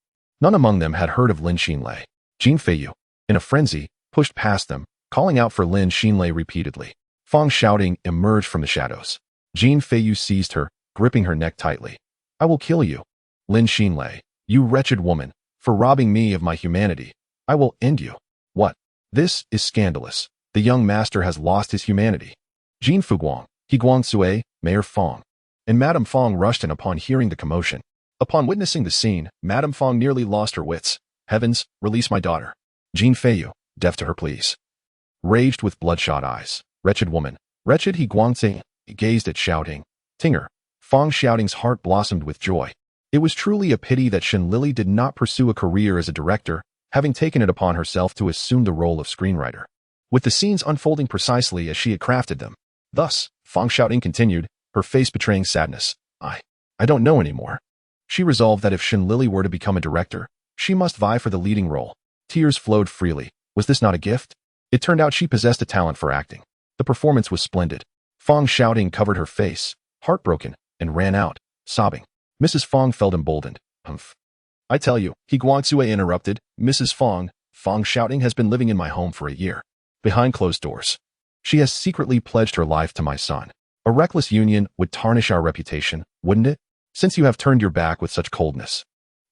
None among them had heard of Lin Xinlei. Jean Feiyu, in a frenzy, pushed past them, calling out for Lin Xinlei repeatedly. Fong shouting emerged from the shadows. Jean Feiyu seized her, gripping her neck tightly. "I will kill you. Lin Xinlei, you wretched woman, for robbing me of my humanity. I will end you." "What? This is scandalous. The young master has lost his humanity." Jean Fuguang, Higuang Sui, Mayor Fong, and Madame Fong rushed in upon hearing the commotion. Upon witnessing the scene, Madame Fong nearly lost her wits. "Heavens, release my daughter." Jean Feiyu, deaf to her pleas, raged with bloodshot eyes. "Wretched woman, wretched," he Guangxing gazed at shouting. Tinger. Fong Shouting's heart blossomed with joy. It was truly a pity that Shen Lili did not pursue a career as a director, having taken it upon herself to assume the role of screenwriter, with the scenes unfolding precisely as she had crafted them. Thus, Fong Shouting continued, her face betraying sadness. I don't know anymore." She resolved that if Shen Lili were to become a director, she must vie for the leading role. Tears flowed freely. Was this not a gift? It turned out she possessed a talent for acting. The performance was splendid. Fong Shouting covered her face, heartbroken, and ran out, sobbing. Mrs. Fong felt emboldened. "Humph. I tell you," He Guangxue interrupted, "Mrs. Fong Shouting has been living in my home for a year, behind closed doors. She has secretly pledged her life to my son. A reckless union would tarnish our reputation, wouldn't it? Since you have turned your back with such coldness.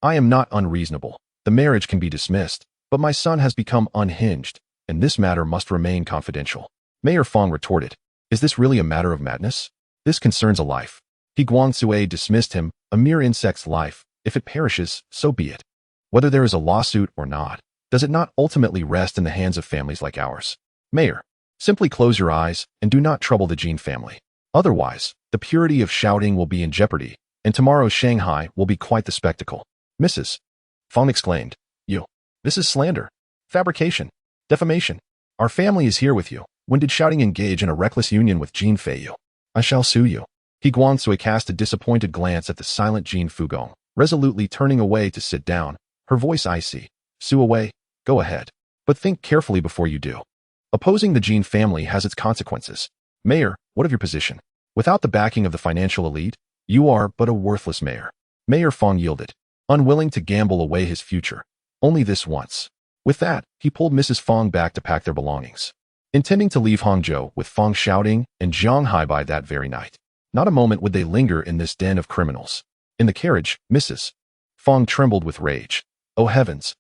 I am not unreasonable. The marriage can be dismissed, but my son has become unhinged, and this matter must remain confidential." Mayor Fong retorted, "Is this really a matter of madness? This concerns a life." He Guangxue dismissed him, "A mere insect's life. If it perishes, so be it. Whether there is a lawsuit or not, does it not ultimately rest in the hands of families like ours? Mayor, simply close your eyes and do not trouble the Jean family. Otherwise, the purity of Shouting will be in jeopardy, and tomorrow's Shanghai will be quite the spectacle." "Mrs. Fong exclaimed, This is slander, fabrication, defamation. Our family is here with you. When did Shouting engage in a reckless union with Jean Feiyu? I shall sue you." He Guangxue cast a disappointed glance at the silent Jean Fugong, resolutely turning away to sit down, her voice icy. "Sue away, go ahead. But think carefully before you do. Opposing the Jean family has its consequences. Mayor, what of your position? Without the backing of the financial elite, you are but a worthless mayor." Mayor Fong yielded, unwilling to gamble away his future. Only this once. With that, he pulled Mrs. Fong back to pack their belongings, intending to leave Hangzhou with Fong Shouting and Zhang Hai by that very night. Not a moment would they linger in this den of criminals. In the carriage, Mrs. Fong trembled with rage. Oh heavens,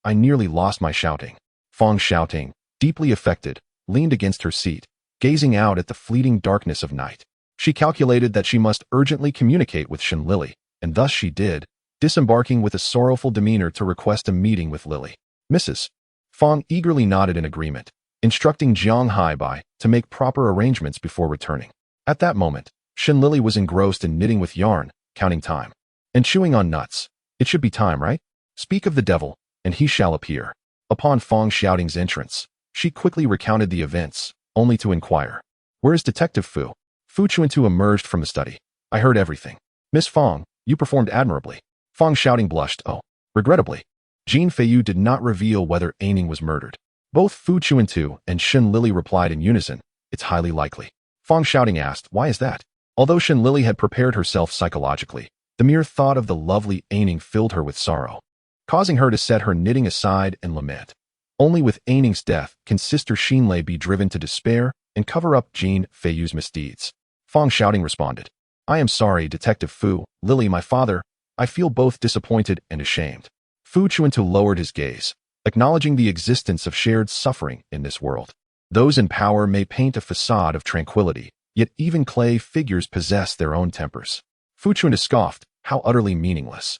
I nearly lost my Shouting." Fong Shouting, deeply affected, leaned against her seat, gazing out at the fleeting darkness of night. She calculated that she must urgently communicate with Shen Lili, and thus she did, disembarking with a sorrowful demeanor to request a meeting with Lili. Mrs. Fong eagerly nodded in agreement, instructing Jiang Haibai to make proper arrangements before returning. At that moment, Shen Lili was engrossed in knitting with yarn, counting time, and chewing on nuts. It should be time, right? Speak of the devil, and he shall appear. Upon Fong Shouting's entrance, she quickly recounted the events, only to inquire, "Where is Detective Fu?" Fu Chuntu emerged from the study. "I heard everything. Miss Fong, you performed admirably." Fong Shouting blushed. "Oh, regrettably. Jean Feiyu did not reveal whether Aining was murdered. Both Fu Chuntu and Shen Lili replied in unison, "It's highly likely." Fang Shouting asked, "Why is that?" Although Shen Lili had prepared herself psychologically, the mere thought of the lovely Aining filled her with sorrow, causing her to set her knitting aside and lament. Only with Aining's death can Sister Xinlei be driven to despair and cover up Jin Feiyu's misdeeds. Fang Shouting responded, "I am sorry, Detective Fu, Lili, my father. I feel both disappointed and ashamed." Fu Chuntu lowered his gaze, acknowledging the existence of shared suffering in this world. Those in power may paint a facade of tranquility, yet even clay figures possess their own tempers. Fu Chuntu scoffed, "How utterly meaningless.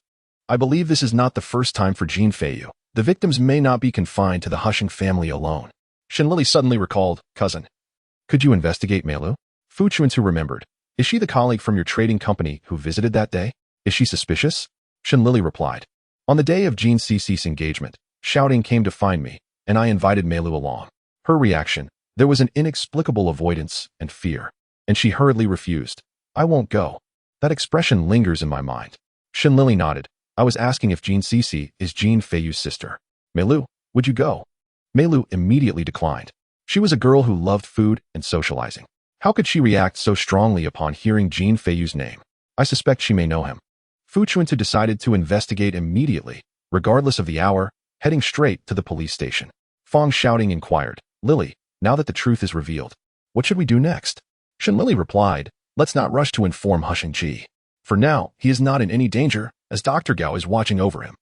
I believe this is not the first time for Jin Feiyu. The victims may not be confined to the Husheng family alone." Shen Lili suddenly recalled, "Cousin, could you investigate Meilu?" Fu Chuntu remembered, "Is she the colleague from your trading company who visited that day? Is she suspicious?" Shen Lili replied, "On the day of Jin Cici's engagement, Shouting came to find me, and I invited Meilu along. Her reaction, there was an inexplicable avoidance and fear, and she hurriedly refused. I won't go." That expression lingers in my mind. Shen Lili nodded. "I was asking if Jin Cici is Jin Feiyu's sister. Meilu, would you go?" Meilu immediately declined. She was a girl who loved food and socializing. How could she react so strongly upon hearing Jin Feiyu's name? I suspect she may know him. Fu Chuntu decided to investigate immediately, regardless of the hour, heading straight to the police station. Fang Shouting inquired, "Lili, now that the truth is revealed, what should we do next?" Shen Lili replied, "Let's not rush to inform Husheng Ji. For now, he is not in any danger, as Dr. Gao is watching over him.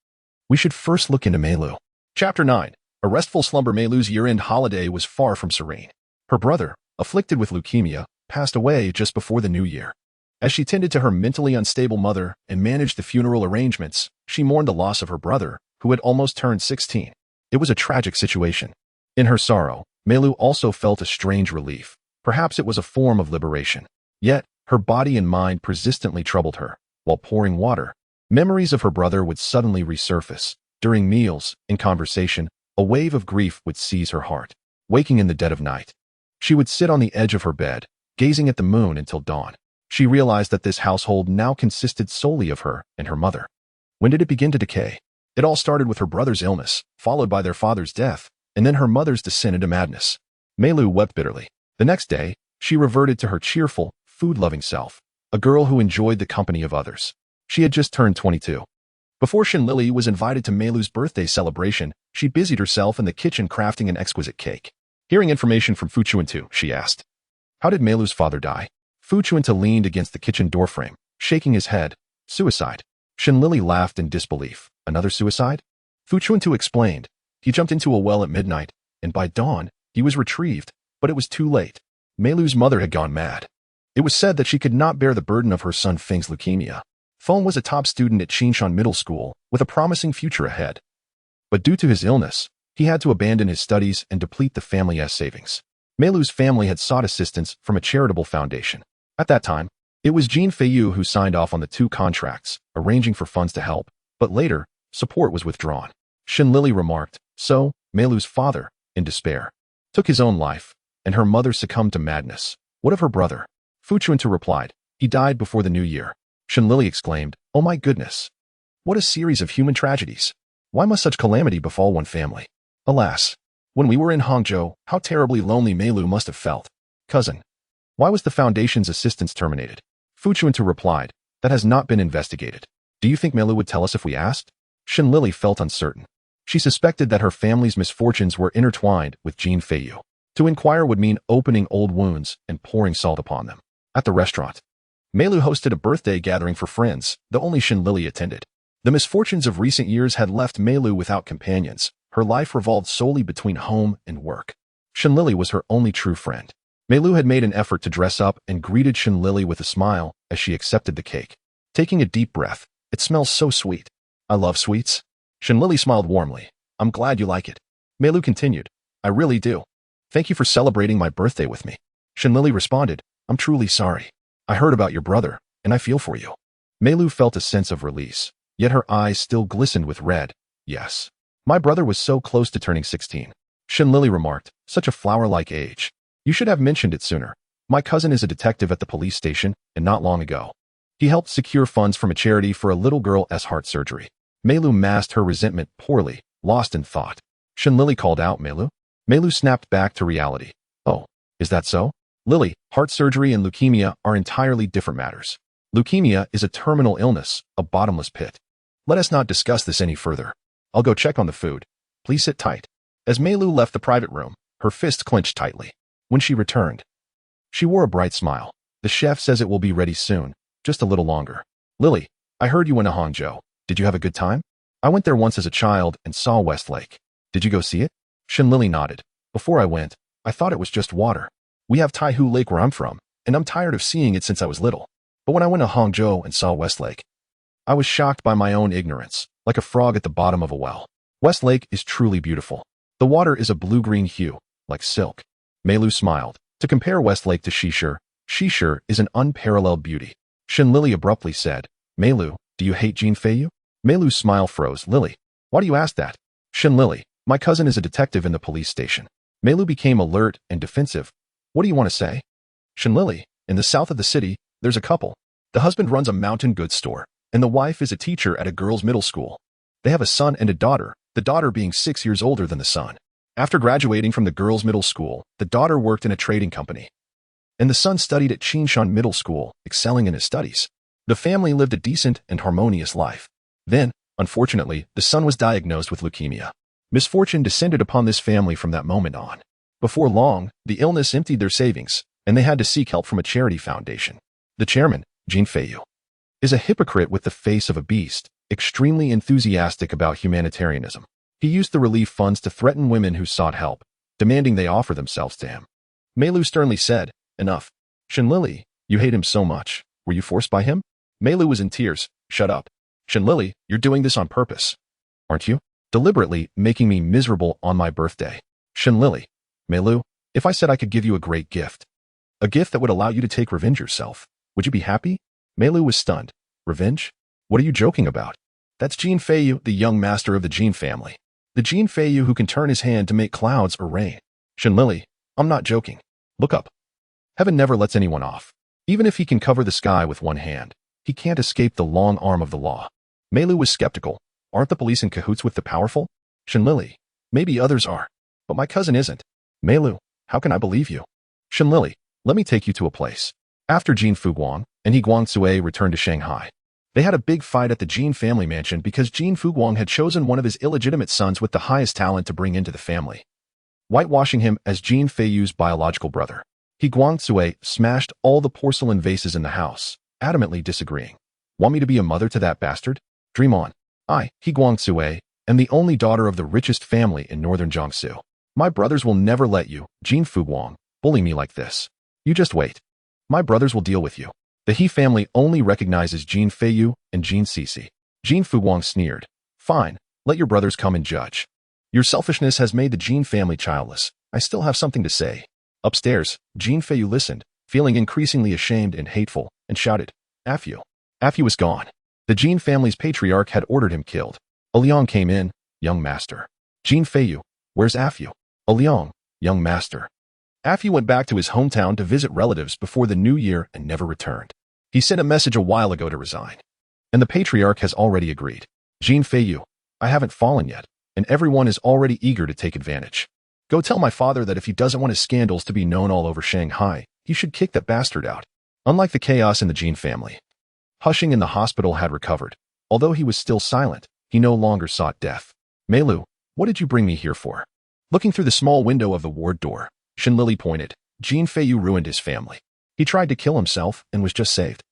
We should first look into Meilu." Chapter 9. A restful slumber. Meilu's year-end holiday was far from serene. Her brother, afflicted with leukemia, passed away just before the new year. As she tended to her mentally unstable mother and managed the funeral arrangements, she mourned the loss of her brother, who had almost turned 16. It was a tragic situation. In her sorrow, Meilu also felt a strange relief. Perhaps it was a form of liberation. Yet, her body and mind persistently troubled her. While pouring water, memories of her brother would suddenly resurface. During meals, in conversation, a wave of grief would seize her heart. Waking in the dead of night, she would sit on the edge of her bed, gazing at the moon until dawn. She realized that this household now consisted solely of her and her mother. When did it begin to decay? It all started with her brother's illness, followed by their father's death, and then her mother's descent into madness. Meilu wept bitterly. The next day, she reverted to her cheerful, food-loving self, a girl who enjoyed the company of others. She had just turned 22. Before Shen Lili was invited to Meilu's birthday celebration, she busied herself in the kitchen crafting an exquisite cake. Hearing information from Fu Chuntu, she asked, "How did Meilu's father die?" Fu Chuntu leaned against the kitchen doorframe, shaking his head. "Suicide." Shen Lili laughed in disbelief. "Another suicide?" Fu Chuntu explained. "He jumped into a well at midnight, and by dawn, he was retrieved, but it was too late. Meilu's mother had gone mad. It was said that she could not bear the burden of her son Feng's leukemia. Feng was a top student at Qinshan Middle School, with a promising future ahead. But due to his illness, he had to abandon his studies and deplete the family's savings. Meilu's family had sought assistance from a charitable foundation. At that time, it was Jin Feiyu who signed off on the 2 contracts, arranging for funds to help, but later, support was withdrawn. Shen Lili remarked, "So, Meilu's father, in despair, took his own life, and her mother succumbed to madness. What of her brother?" Fu Chuntu replied, "He died before the new year." Shen Lili exclaimed, "Oh my goodness! What a series of human tragedies! Why must such calamity befall one family? Alas! When we were in Hangzhou, how terribly lonely Meilu must have felt. Cousin, why was the Foundation's assistance terminated?" Fu Chuntu replied, "That has not been investigated. Do you think Meilu would tell us if we asked?" Shen Lili felt uncertain. She suspected that her family's misfortunes were intertwined with Jin Feiyu. To inquire would mean opening old wounds and pouring salt upon them. At the restaurant, Meilu hosted a birthday gathering for friends, though only Shen Lili attended. The misfortunes of recent years had left Meilu without companions. Her life revolved solely between home and work. Shen Lili was her only true friend. Meilu had made an effort to dress up and greeted Shen Lili with a smile as she accepted the cake. Taking a deep breath, "It smells so sweet. I love sweets." Shen Lili smiled warmly. "I'm glad you like it." Meilu continued, "I really do. Thank you for celebrating my birthday with me." Shen Lili responded, "I'm truly sorry. I heard about your brother, and I feel for you." Meilu felt a sense of release, yet her eyes still glistened with red. "Yes. My brother was so close to turning 16. Shen Lili remarked, "Such a flower-like age. You should have mentioned it sooner. My cousin is a detective at the police station, and not long ago, he helped secure funds from a charity for a little girl's heart surgery." Meilu masked her resentment poorly, lost in thought. Shen Lili called out, "Meilu?" Meilu snapped back to reality. Oh, is that so? Lily, heart surgery and leukemia are entirely different matters. Leukemia is a terminal illness, a bottomless pit. Let us not discuss this any further. I'll go check on the food. Please sit tight. As Meilu left the private room, her fists clenched tightly. When she returned, she wore a bright smile. The chef says it will be ready soon, just a little longer. Lily, I heard you went to Hangzhou. Did you have a good time? I went there once as a child and saw Westlake. Did you go see it? Shen Lili nodded. Before I went, I thought it was just water. We have Taihu Lake where I'm from, and I'm tired of seeing it since I was little. But when I went to Hangzhou and saw Westlake, I was shocked by my own ignorance, like a frog at the bottom of a well. Westlake is truly beautiful. The water is a blue-green hue, like silk. Meilu smiled. To compare Westlake to Shishir is an unparalleled beauty. Shen Lili abruptly said, Meilu, do you hate Jean Feiyu? Meilu's smile froze. Lily, why do you ask that? Shen Lili, my cousin is a detective in the police station. Meilu became alert and defensive. What do you want to say? Shen Lili, in the south of the city, there's a couple. The husband runs a mountain goods store, and the wife is a teacher at a girls' middle school. They have a son and a daughter, the daughter being 6 years older than the son. After graduating from the girls' middle school, the daughter worked in a trading company, and the son studied at Qingshan Middle School, excelling in his studies. The family lived a decent and harmonious life. Then, unfortunately, the son was diagnosed with leukemia. Misfortune descended upon this family from that moment on. Before long, the illness emptied their savings, and they had to seek help from a charity foundation. The chairman, Jean Feiyu, is a hypocrite with the face of a beast, extremely enthusiastic about humanitarianism. He used the relief funds to threaten women who sought help, demanding they offer themselves to him. Meilu sternly said, Enough. Shen Lili, you hate him so much. Were you forced by him? Meilu was in tears. Shut up. Shen Lili, you're doing this on purpose. Aren't you? Deliberately making me miserable on my birthday. Shen Lili, Meilu, if I said I could give you a great gift, a gift that would allow you to take revenge yourself, would you be happy? Meilu was stunned. Revenge? What are you joking about? That's Jean Feiyu, the young master of the Jean family. The Jean Feiyu who can turn his hand to make clouds or rain. Shen Lili, I'm not joking. Look up. Heaven never lets anyone off. Even if he can cover the sky with one hand, he can't escape the long arm of the law. Meilu was skeptical. Aren't the police in cahoots with the powerful? Shen Lili, maybe others are, but my cousin isn't. Meilu, how can I believe you? Shen Lili, let me take you to a place. After Jean Fuguang and He Guangzue returned to Shanghai, they had a big fight at the Jean family mansion because Jean Fuguang had chosen one of his illegitimate sons with the highest talent to bring into the family, whitewashing him as Jean Feiyu's biological brother. He Guangzue smashed all the porcelain vases in the house, adamantly disagreeing. Want me to be a mother to that bastard? Dream on. I, He Guangzue, am the only daughter of the richest family in northern Jiangsu. My brothers will never let you, Jean Fuguang, bully me like this. You just wait. My brothers will deal with you. The He family only recognizes Jean Feiyu and Jean Cece. Jean Fuguang sneered. Fine, let your brothers come and judge. Your selfishness has made the Jean family childless. I still have something to say. Upstairs, Jean Feiyu listened, feeling increasingly ashamed and hateful, and shouted, Afu. Afu was gone. The Jean family's patriarch had ordered him killed. A Liang came in, young master. Jean Feiyu, where's Afu? A Liang, young master. Afu went back to his hometown to visit relatives before the new year and never returned. He sent a message a while ago to resign. And the patriarch has already agreed. Jean Feiyu, I haven't fallen yet, and everyone is already eager to take advantage. Go tell my father that if he doesn't want his scandals to be known all over Shanghai, he should kick that bastard out. Unlike the chaos in the Jean family, Hushing in the hospital had recovered. Although he was still silent, he no longer sought death. Meilu, what did you bring me here for? Looking through the small window of the ward door, Shen Lili pointed. Jean Feiyu ruined his family. He tried to kill himself and was just saved.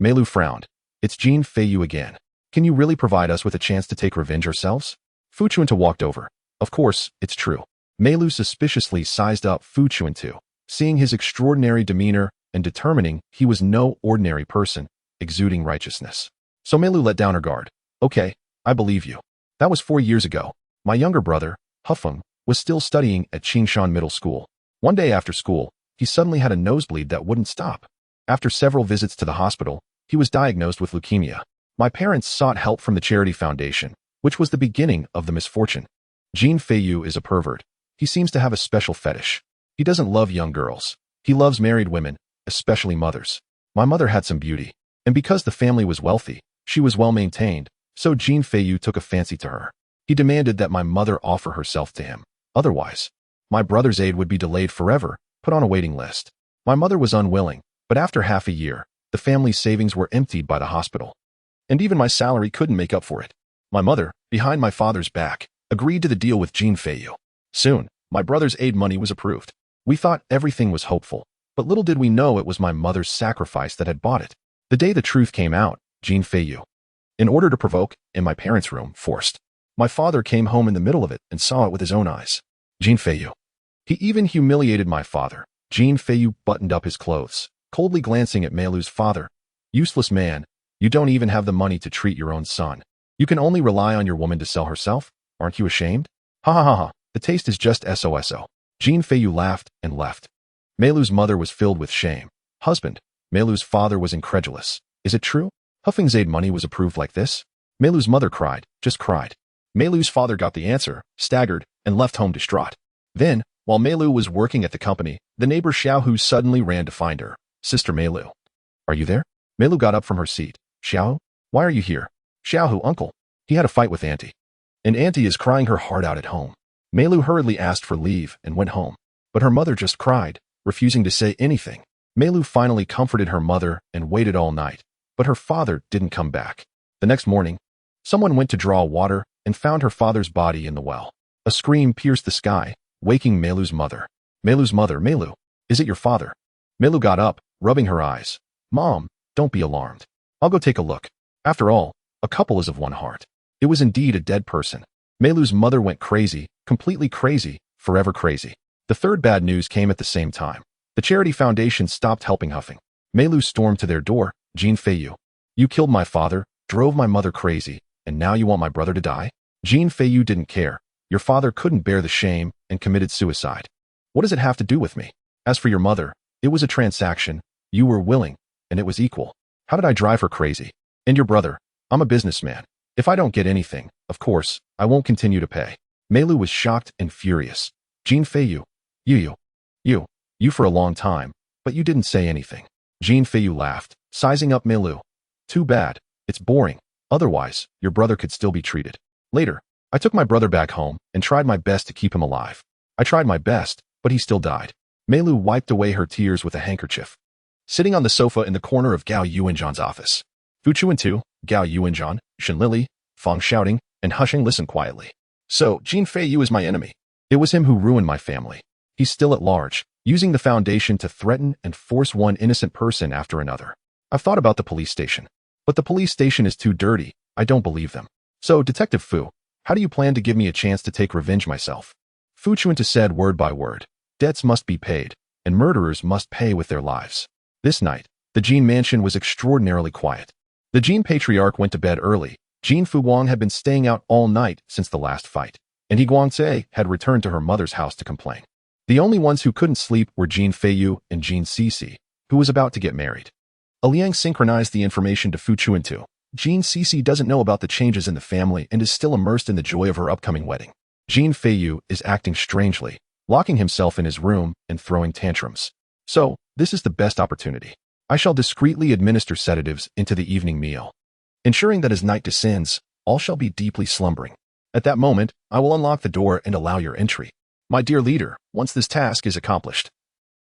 Meilu frowned. It's Jean Feiyu again. Can you really provide us with a chance to take revenge ourselves? Fu Chuntu walked over. Of course, it's true. Meilu suspiciously sized up Fu Chuntu, seeing his extraordinary demeanor and determining he was no ordinary person, exuding righteousness. So Meilu let down her guard. Okay, I believe you. That was 4 years ago. My younger brother, Hufeng, was still studying at Qingshan Middle School. One day after school, he suddenly had a nosebleed that wouldn't stop. After several visits to the hospital, he was diagnosed with leukemia. My parents sought help from the charity foundation, which was the beginning of the misfortune. Jean Feiyu is a pervert. He seems to have a special fetish. He doesn't love young girls. He loves married women, especially mothers. My mother had some beauty, and because the family was wealthy, she was well maintained, so Jean Feiyu took a fancy to her. He demanded that my mother offer herself to him. Otherwise, My brother's aid would be delayed forever, put on a waiting list. My mother was unwilling, but after half a year, the family's savings were emptied by the hospital. And even my salary couldn't make up for it. My mother, behind my father's back, agreed to the deal with Jean Feiyu. Soon, my brother's aid money was approved. We thought everything was hopeful, but little did we know it was my mother's sacrifice that had bought it. The day the truth came out, Jean Feiyu, in order to provoke, in my parents' room, forced. My father came home in the middle of it and saw it with his own eyes. Jean Feiyu. He even humiliated my father. Jean Feiyu buttoned up his clothes, coldly glancing at Meilu's father. Useless man, you don't even have the money to treat your own son. You can only rely on your woman to sell herself? Aren't you ashamed? Ha ha ha ha, the taste is just SOSO. Jean Feiyu laughed and left. Meilu's mother was filled with shame. Husband, Meilu's father was incredulous. Is it true? Huffing's aid money was approved like this? Meilu's mother cried, just cried. Meilu's father got the answer, staggered, and left home distraught. Then, while Meilu was working at the company, the neighbor Xiaohu suddenly ran to find her. Sister Meilu. Are you there? Meilu got up from her seat. Xiaohu? Why are you here? Xiaohu, uncle. He had a fight with Auntie. And Auntie is crying her heart out at home. Meilu hurriedly asked for leave and went home. But her mother just cried, refusing to say anything. Meilu finally comforted her mother and waited all night. But her father didn't come back. The next morning, someone went to draw water and found her father's body in the well. A scream pierced the sky, waking Meilu's mother. Meilu's mother, Meilu, is it your father? Meilu got up, rubbing her eyes. Mom, don't be alarmed. I'll go take a look. After all, a couple is of one heart. It was indeed a dead person. Meilu's mother went crazy, completely crazy, forever crazy. The third bad news came at the same time. The charity foundation stopped helping Huffing. Meilu stormed to their door. Jean Feiyu, you killed my father, drove my mother crazy, and now you want my brother to die? Jean Feiyu didn't care. Your father couldn't bear the shame and committed suicide. What does it have to do with me? As for your mother, it was a transaction. You were willing, and it was equal. How did I drive her crazy? And your brother, I'm a businessman. If I don't get anything, of course, I won't continue to pay. Meilu was shocked and furious. Jean Feiyu, you for a long time, but you didn't say anything. Jean Feiyu laughed, sizing up Meilu. Too bad, it's boring. Otherwise, your brother could still be treated. Later, I took my brother back home and tried my best to keep him alive. I tried my best, but he still died. Meilu wiped away her tears with a handkerchief. Sitting on the sofa in the corner of Gao Yuanzhan's office. Fu Chuntu, Gao Yuanzhan, Shen Lili, Fang shouting, and Hushing listened quietly. So, Jean Feiyu is my enemy. It was him who ruined my family. He's still at large, using the foundation to threaten and force one innocent person after another. I've thought about the police station. But the police station is too dirty. I don't believe them. So, Detective Fu, how do you plan to give me a chance to take revenge myself? Fu Chuntu said word by word. Debts must be paid, and murderers must pay with their lives. This night, the Jin mansion was extraordinarily quiet. The Jin patriarch went to bed early. Jin Fuguang had been staying out all night since the last fight, and He Guangze had returned to her mother's house to complain. The only ones who couldn't sleep were Jin Feiyu and Jin Cece, who was about to get married. Liang synchronized the information to Fu Chuntu. Jin Cece doesn't know about the changes in the family and is still immersed in the joy of her upcoming wedding. Jin Feiyu is acting strangely, locking himself in his room and throwing tantrums. So, this is the best opportunity. I shall discreetly administer sedatives into the evening meal, ensuring that as night descends, all shall be deeply slumbering. At that moment, I will unlock the door and allow your entry. My dear leader, once this task is accomplished,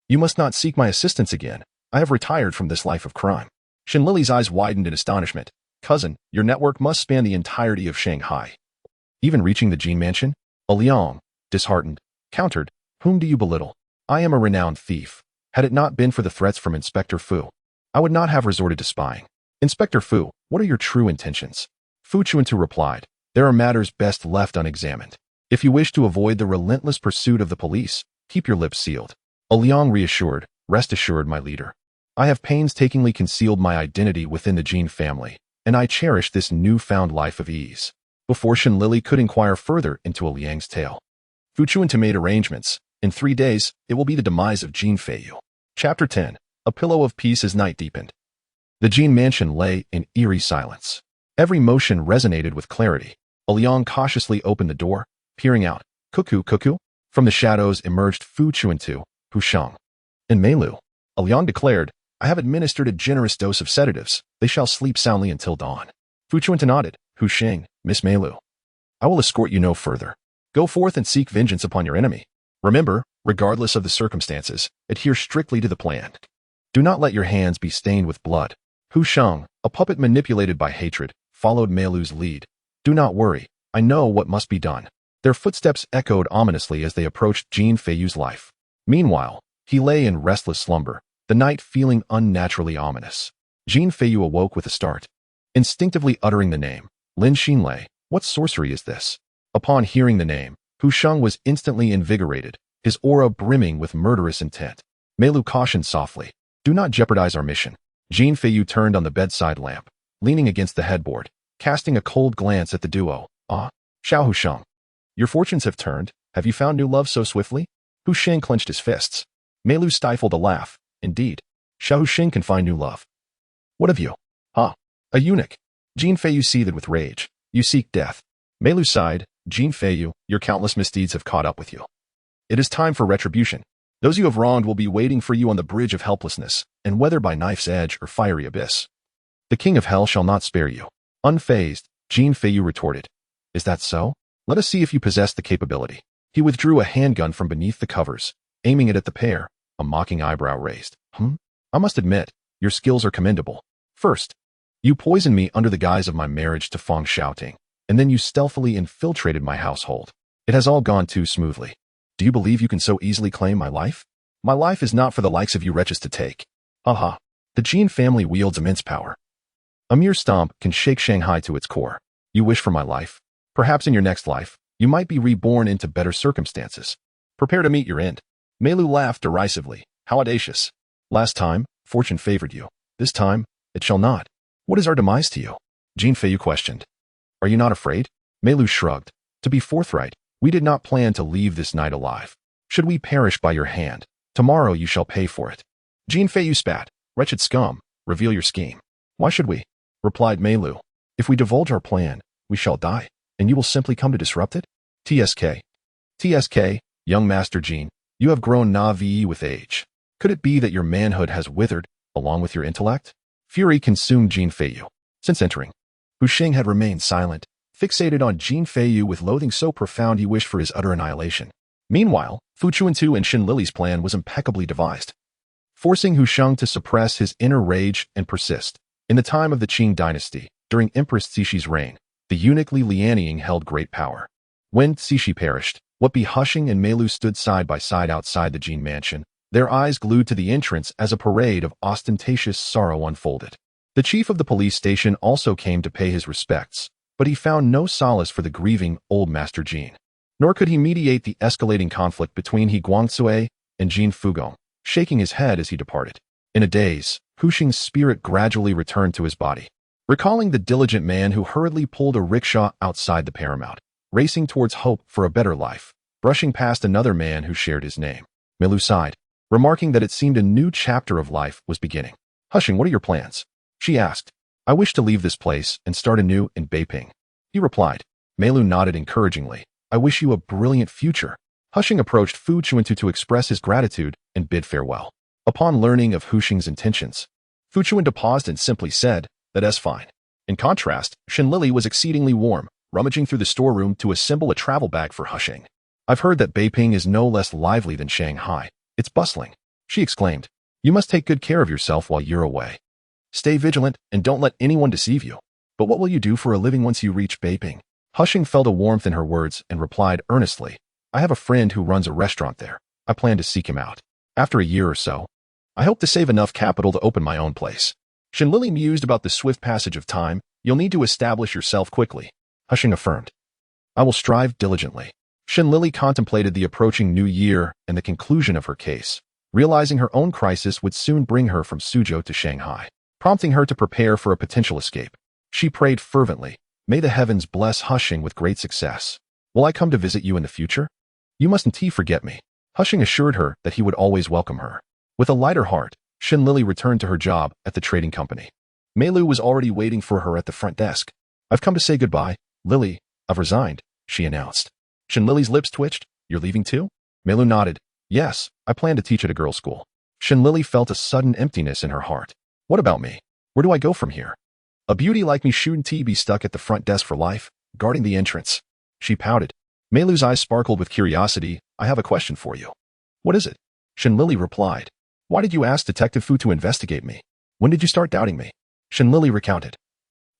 you must not seek my assistance again. I have retired from this life of crime. Shen Lili's eyes widened in astonishment. Cousin, your network must span the entirety of Shanghai. Even reaching the Jin mansion? Liang, disheartened, countered, whom do you belittle? I am a renowned thief. Had it not been for the threats from Inspector Fu, I would not have resorted to spying. Inspector Fu, what are your true intentions? Fu Chuntu replied, there are matters best left unexamined. If you wish to avoid the relentless pursuit of the police, keep your lips sealed. Liang reassured, rest assured, my leader. I have painstakingly concealed my identity within the Jin family, and I cherish this newfound life of ease. Before Shen Lili could inquire further into Liang's tale, Fu Chuntu made arrangements. In 3 days, it will be the demise of Jin Feiyu. Chapter 10. A pillow of peace as night deepened. The Jin mansion lay in eerie silence. Every motion resonated with clarity. Liang cautiously opened the door, peering out. Cuckoo, cuckoo. From the shadows emerged Fu Chuntu, Hu Sheng, and Meilu. Liang declared, I have administered a generous dose of sedatives. They shall sleep soundly until dawn. Fu Chuntu nodded. Hu Sheng, Miss Meilu, I will escort you no further. Go forth and seek vengeance upon your enemy. Remember, regardless of the circumstances, adhere strictly to the plan. Do not let your hands be stained with blood. Hu Sheng, a puppet manipulated by hatred, followed Meilu's lead. Do not worry, I know what must be done. Their footsteps echoed ominously as they approached Jin Feiyu's life. Meanwhile, he lay in restless slumber, the night feeling unnaturally ominous. Jin Feiyu awoke with a start, instinctively uttering the name, Lin Xinlei. What sorcery is this? Upon hearing the name, Hu Sheng was instantly invigorated, his aura brimming with murderous intent. Meilu cautioned softly, do not jeopardize our mission. Jin Feiyu turned on the bedside lamp, leaning against the headboard, casting a cold glance at the duo. Ah, Xiao Hu Sheng. Your fortunes have turned. Have you found new love so swiftly? Hu Sheng clenched his fists. Meilu stifled a laugh. Indeed, Xiao Hu Sheng can find new love. What of you? Ah, a eunuch. Jin Feiyu seethed with rage. You seek death. Meilu sighed. Jin Feiyu, your countless misdeeds have caught up with you. It is time for retribution. Those you have wronged will be waiting for you on the bridge of helplessness, and whether by knife's edge or fiery abyss. The king of hell shall not spare you. Unfazed, Jin Feiyu retorted. Is that so? Let us see if you possess the capability. He withdrew a handgun from beneath the covers, aiming it at the pair, a mocking eyebrow raised. I must admit, your skills are commendable. First, you poisoned me under the guise of my marriage to Feng Xiaoting, and then you stealthily infiltrated my household. It has all gone too smoothly. Do you believe you can so easily claim my life? My life is not for the likes of you wretches to take. Aha. The Jin family wields immense power. A mere stomp can shake Shanghai to its core. You wish for my life? Perhaps in your next life, you might be reborn into better circumstances. Prepare to meet your end. Meilu laughed derisively. How audacious. Last time, fortune favored you. This time, it shall not. What is our demise to you? Jin Feiyu questioned. Are you not afraid? Meilu shrugged. To be forthright, we did not plan to leave this night alive. Should we perish by your hand, tomorrow you shall pay for it. Jin Feiyu spat. Wretched scum, reveal your scheme. Why should we? Replied Meilu. If we divulge our plan, we shall die, and you will simply come to disrupt it? TSK, young Master Jin, you have grown navi with age. Could it be that your manhood has withered, along with your intellect? Fury consumed Jin Feiyu. Since entering, Hu Sheng had remained silent, fixated on Jin Feiyu with loathing so profound he wished for his utter annihilation. Meanwhile, Fu Chuntu and Shen Lili's plan was impeccably devised, forcing Hu Sheng to suppress his inner rage and persist. In the time of the Qing dynasty, during Empress Cixi's reign, the eunuch Li Lianying held great power. When Cixi perished, what Bi Husheng and Meilu stood side by side outside the Jin mansion, their eyes glued to the entrance as a parade of ostentatious sorrow unfolded. The chief of the police station also came to pay his respects, but he found no solace for the grieving old Master Jin. Nor could he mediate the escalating conflict between He Guangcui and Jin Fugong, shaking his head as he departed. In a daze, Hu Sheng's spirit gradually returned to his body, recalling the diligent man who hurriedly pulled a rickshaw outside the Paramount, racing towards hope for a better life, brushing past another man who shared his name. Meilu sighed, remarking that it seemed a new chapter of life was beginning. Husheng, what are your plans? She asked. I wish to leave this place and start anew in Beiping. He replied. Meilu nodded encouragingly. I wish you a brilliant future. Husheng approached Fu Chuntu to express his gratitude and bid farewell. Upon learning of Hu Sheng's intentions, Fu Chuntu paused and simply said, that's fine. In contrast, Shen Lili was exceedingly warm, rummaging through the storeroom to assemble a travel bag for Husheng. I've heard that Beiping is no less lively than Shanghai. It's bustling. She exclaimed. You must take good care of yourself while you're away. Stay vigilant and don't let anyone deceive you. But what will you do for a living once you reach Beiping? Husheng felt a warmth in her words and replied earnestly, I have a friend who runs a restaurant there. I plan to seek him out. After a year or so, I hope to save enough capital to open my own place. Shen Lili mused about the swift passage of time. You'll need to establish yourself quickly. Husheng affirmed. I will strive diligently. Shen Lili contemplated the approaching new year and the conclusion of her case, realizing her own crisis would soon bring her from Suzhou to Shanghai, prompting her to prepare for a potential escape. She prayed fervently, may the heavens bless Husheng with great success. Will I come to visit you in the future? You mustn't forget me. Husheng assured her that he would always welcome her. With a lighter heart, Shen Lili returned to her job at the trading company. Meilu was already waiting for her at the front desk. I've come to say goodbye, Lili. I've resigned, she announced. Shen Lili's lips twitched. You're leaving too? Meilu nodded. Yes, I plan to teach at a girls' school. Shen Lili felt a sudden emptiness in her heart. What about me? Where do I go from here? A beauty like me shouldn't be stuck at the front desk for life, guarding the entrance. She pouted. Meilu's eyes sparkled with curiosity I have a question for you. What is it? Shen Lili replied. Why did you ask Detective Fu to investigate me? When did you start doubting me? Shen Lili recounted.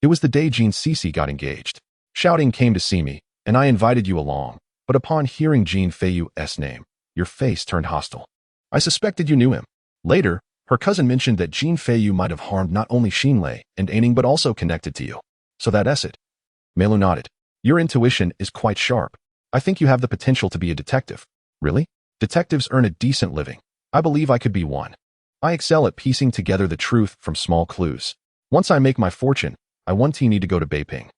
It was the day Jean Cece got engaged. Shouting came to see me, and I invited you along, but upon hearing Jean Feiyu's name, your face turned hostile. I suspected you knew him. Later, her cousin mentioned that Jean Feiyu might have harmed not only Xinlei and Aining but also connected to you. So that's it. Melu nodded. Your intuition is quite sharp. I think you have the potential to be a detective. Really? Detectives earn a decent living. I believe I could be one. I excel at piecing together the truth from small clues. Once I make my fortune, I want to need to go to Beiping.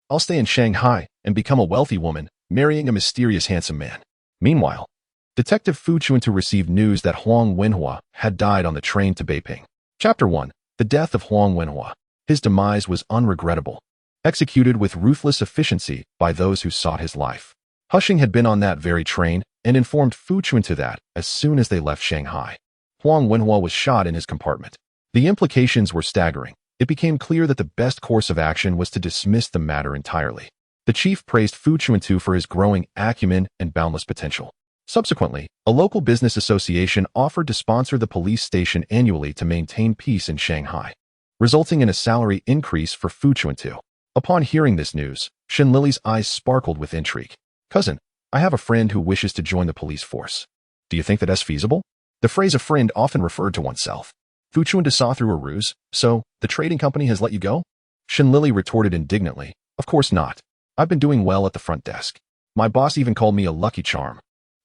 I'll stay in Shanghai and become a wealthy woman, marrying a mysterious handsome man. Meanwhile, Detective Fu Chuntu received news that Huang Wenhua had died on the train to Beiping. Chapter 1. The Death of Huang Wenhua. His demise was unregrettable, executed with ruthless efficiency by those who sought his life. Hushing had been on that very train and informed Fu Chuntu that, as soon as they left Shanghai, Huang Wenhua was shot in his compartment. The implications were staggering. It became clear that the best course of action was to dismiss the matter entirely. The chief praised Fu Chuntu for his growing acumen and boundless potential. Subsequently, a local business association offered to sponsor the police station annually to maintain peace in Shanghai, resulting in a salary increase for Fu Chuntu. Upon hearing this news, Shen Lili's eyes sparkled with intrigue. Cousin, I have a friend who wishes to join the police force. Do you think that's feasible? The phrase a friend often referred to oneself. Fu Chuntu saw through a ruse, so the trading company has let you go? Shen Lili retorted indignantly. Of course not. I've been doing well at the front desk. My boss even called me a lucky charm.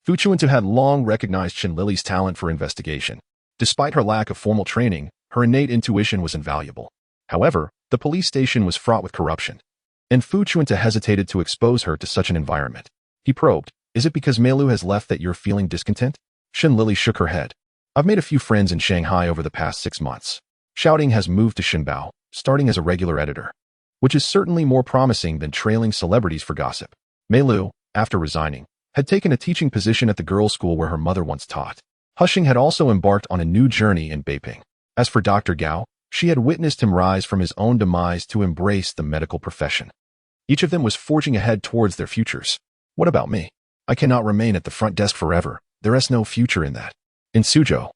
Fu Chuntu had long recognized Shen Lili's talent for investigation. Despite her lack of formal training, her innate intuition was invaluable. However, the police station was fraught with corruption, and Fu Chuntu hesitated to expose her to such an environment. He probed, is it because Melu has left that you're feeling discontent? Shen Lili shook her head. I've made a few friends in Shanghai over the past 6 months. Shouting has moved to Shenbao, starting as a regular editor, which is certainly more promising than trailing celebrities for gossip. Melu, after resigning, had taken a teaching position at the girls' school where her mother once taught. Hushing had also embarked on a new journey in Beiping. As for Dr. Gao, she had witnessed him rise from his own demise to embrace the medical profession. Each of them was forging ahead towards their futures. What about me? I cannot remain at the front desk forever. There is no future in that. In Suzhou,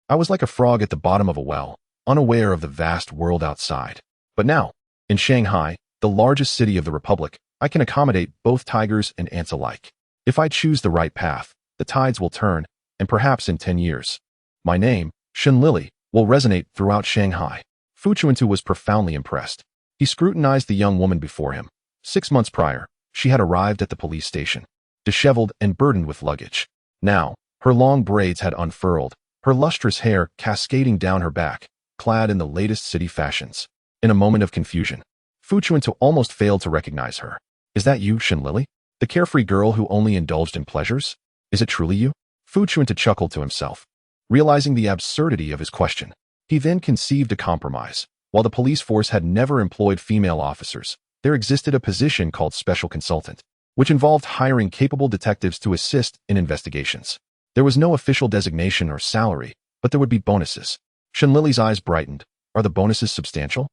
I was like a frog at the bottom of a well, unaware of the vast world outside. But now, in Shanghai, the largest city of the Republic, I can accommodate both tigers and ants alike. If I choose the right path, the tides will turn, and perhaps in 10 years, my name, Shen Lili, will resonate throughout Shanghai. Fu Chuntu was profoundly impressed. He scrutinized the young woman before him. 6 months prior, she had arrived at the police station, disheveled and burdened with luggage. Now, her long braids had unfurled, her lustrous hair cascading down her back, clad in the latest city fashions. In a moment of confusion, Fu Chuntu almost failed to recognize her. Is that you, Shen Lili? The carefree girl who only indulged in pleasures? Is it truly you? Fu Chuntu chuckled to himself, realizing the absurdity of his question. He then conceived a compromise. While the police force had never employed female officers, there existed a position called special consultant, which involved hiring capable detectives to assist in investigations. There was no official designation or salary, but there would be bonuses. Shen Lili's eyes brightened. Are the bonuses substantial?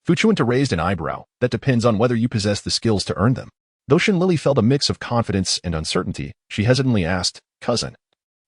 Fu Chuntu raised an eyebrow. That depends on whether you possess the skills to earn them. Though Shen Lili felt a mix of confidence and uncertainty, she hesitantly asked, Cousin,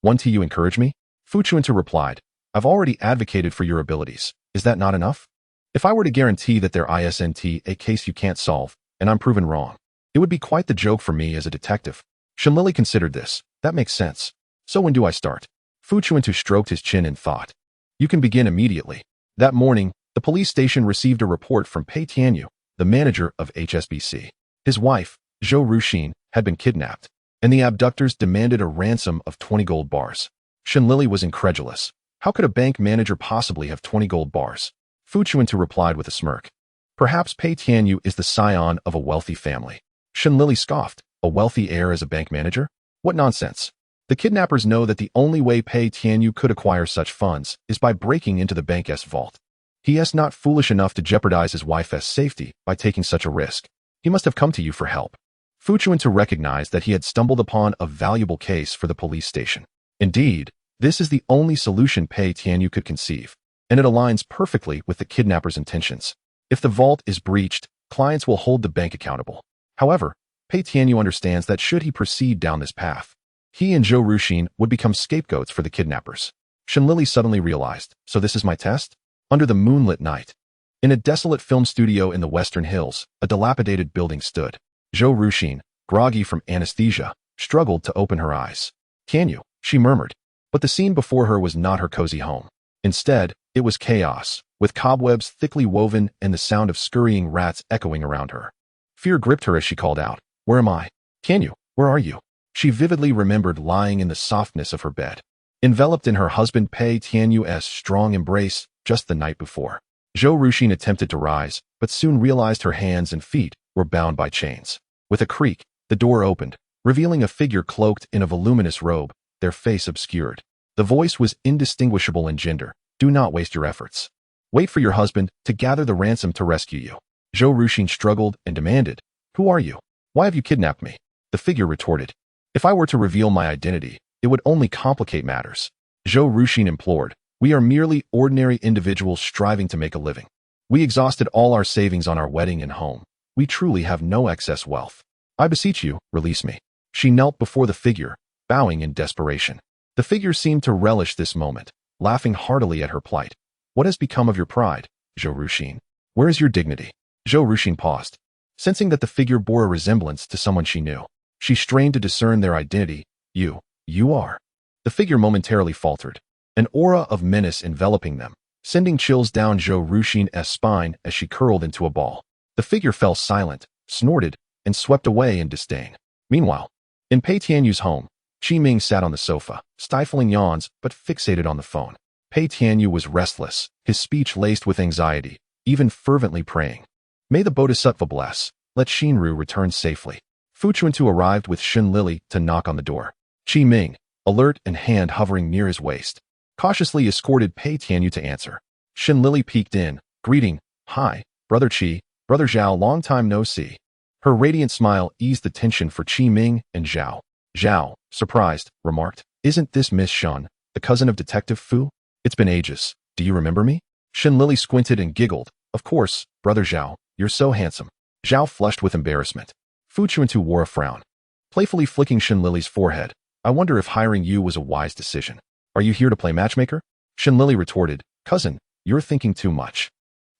won't you encourage me? Fu Chuntu replied, I've already advocated for your abilities. Is that not enough? If I were to guarantee that there isn't a case you can't solve, and I'm proven wrong, it would be quite the joke for me as a detective. Shen Lili considered this. That makes sense. So when do I start? Fu Chuntu stroked his chin in thought. You can begin immediately. That morning, the police station received a report from Pei Tianyu, the manager of HSBC. His wife, Zhou Ruxin, had been kidnapped, and the abductors demanded a ransom of 20 gold bars. Shen Lili was incredulous. How could a bank manager possibly have 20 gold bars? Fu Chuntu replied with a smirk. Perhaps Pei Tianyu is the scion of a wealthy family. Shen Lili scoffed. A wealthy heir as a bank manager? What nonsense. The kidnappers know that the only way Pei Tianyu could acquire such funds is by breaking into the bank's vault. He is not foolish enough to jeopardize his wife's safety by taking such a risk. He must have come to you for help. Fu Chuntu recognized that he had stumbled upon a valuable case for the police station. Indeed, this is the only solution Pei Tianyu could conceive, and it aligns perfectly with the kidnappers' intentions. If the vault is breached, clients will hold the bank accountable. However, Pei Tianyu understands that should he proceed down this path, He and Zhou Ruxin would become scapegoats for the kidnappers. Shen Lili suddenly realized, so this is my test? Under the moonlit night. In a desolate film studio in the Western Hills, a dilapidated building stood. Zhou Ruxin, groggy from anesthesia, struggled to open her eyes. Can you? She murmured. But the scene before her was not her cozy home. Instead, it was chaos, with cobwebs thickly woven and the sound of scurrying rats echoing around her. Fear gripped her as she called out, "Where am I? Can you? Where are you?" She vividly remembered lying in the softness of her bed, enveloped in her husband Pei Tianyu's strong embrace just the night before. Zhou Ruxin attempted to rise, but soon realized her hands and feet were bound by chains. With a creak, the door opened, revealing a figure cloaked in a voluminous robe, their face obscured. The voice was indistinguishable in gender. "Do not waste your efforts. Wait for your husband to gather the ransom to rescue you." Zhou Ruxin struggled and demanded, "Who are you? Why have you kidnapped me?" The figure retorted, "If I were to reveal my identity, it would only complicate matters." Zhou Ruxin implored, "We are merely ordinary individuals striving to make a living. We exhausted all our savings on our wedding and home. We truly have no excess wealth. I beseech you, release me." She knelt before the figure, bowing in desperation. The figure seemed to relish this moment, laughing heartily at her plight. "What has become of your pride, Zhou Ruxin? Where is your dignity?" Zhou Ruxin paused, sensing that the figure bore a resemblance to someone she knew. She strained to discern their identity. You are." The figure momentarily faltered, an aura of menace enveloping them, sending chills down Zhou Ruxin's spine as she curled into a ball. The figure fell silent, snorted, and swept away in disdain. Meanwhile, in Pei Tianyu's home, Qi Ming sat on the sofa, stifling yawns but fixated on the phone. Pei Tianyu was restless, his speech laced with anxiety, even fervently praying. "May the Bodhisattva bless. Let Xinru return safely." Fu Chuntu arrived with Shen Lili to knock on the door. Qi Ming, alert and hand hovering near his waist, cautiously escorted Pei Tianyu to answer. Shen Lili peeked in, greeting, "Hi, Brother Qi, Brother Zhao, long time no see." Her radiant smile eased the tension for Qi Ming and Zhao. Zhao, surprised, remarked, "Isn't this Miss Shen, the cousin of Detective Fu? It's been ages. Do you remember me?" Shen Lili squinted and giggled. "Of course, Brother Zhao, you're so handsome." Zhao flushed with embarrassment. Fu Chuntu wore a frown, playfully flicking Shen Lili's forehead. "I wonder if hiring you was a wise decision. Are you here to play matchmaker?" Shen Lili retorted, "Cousin, you're thinking too much.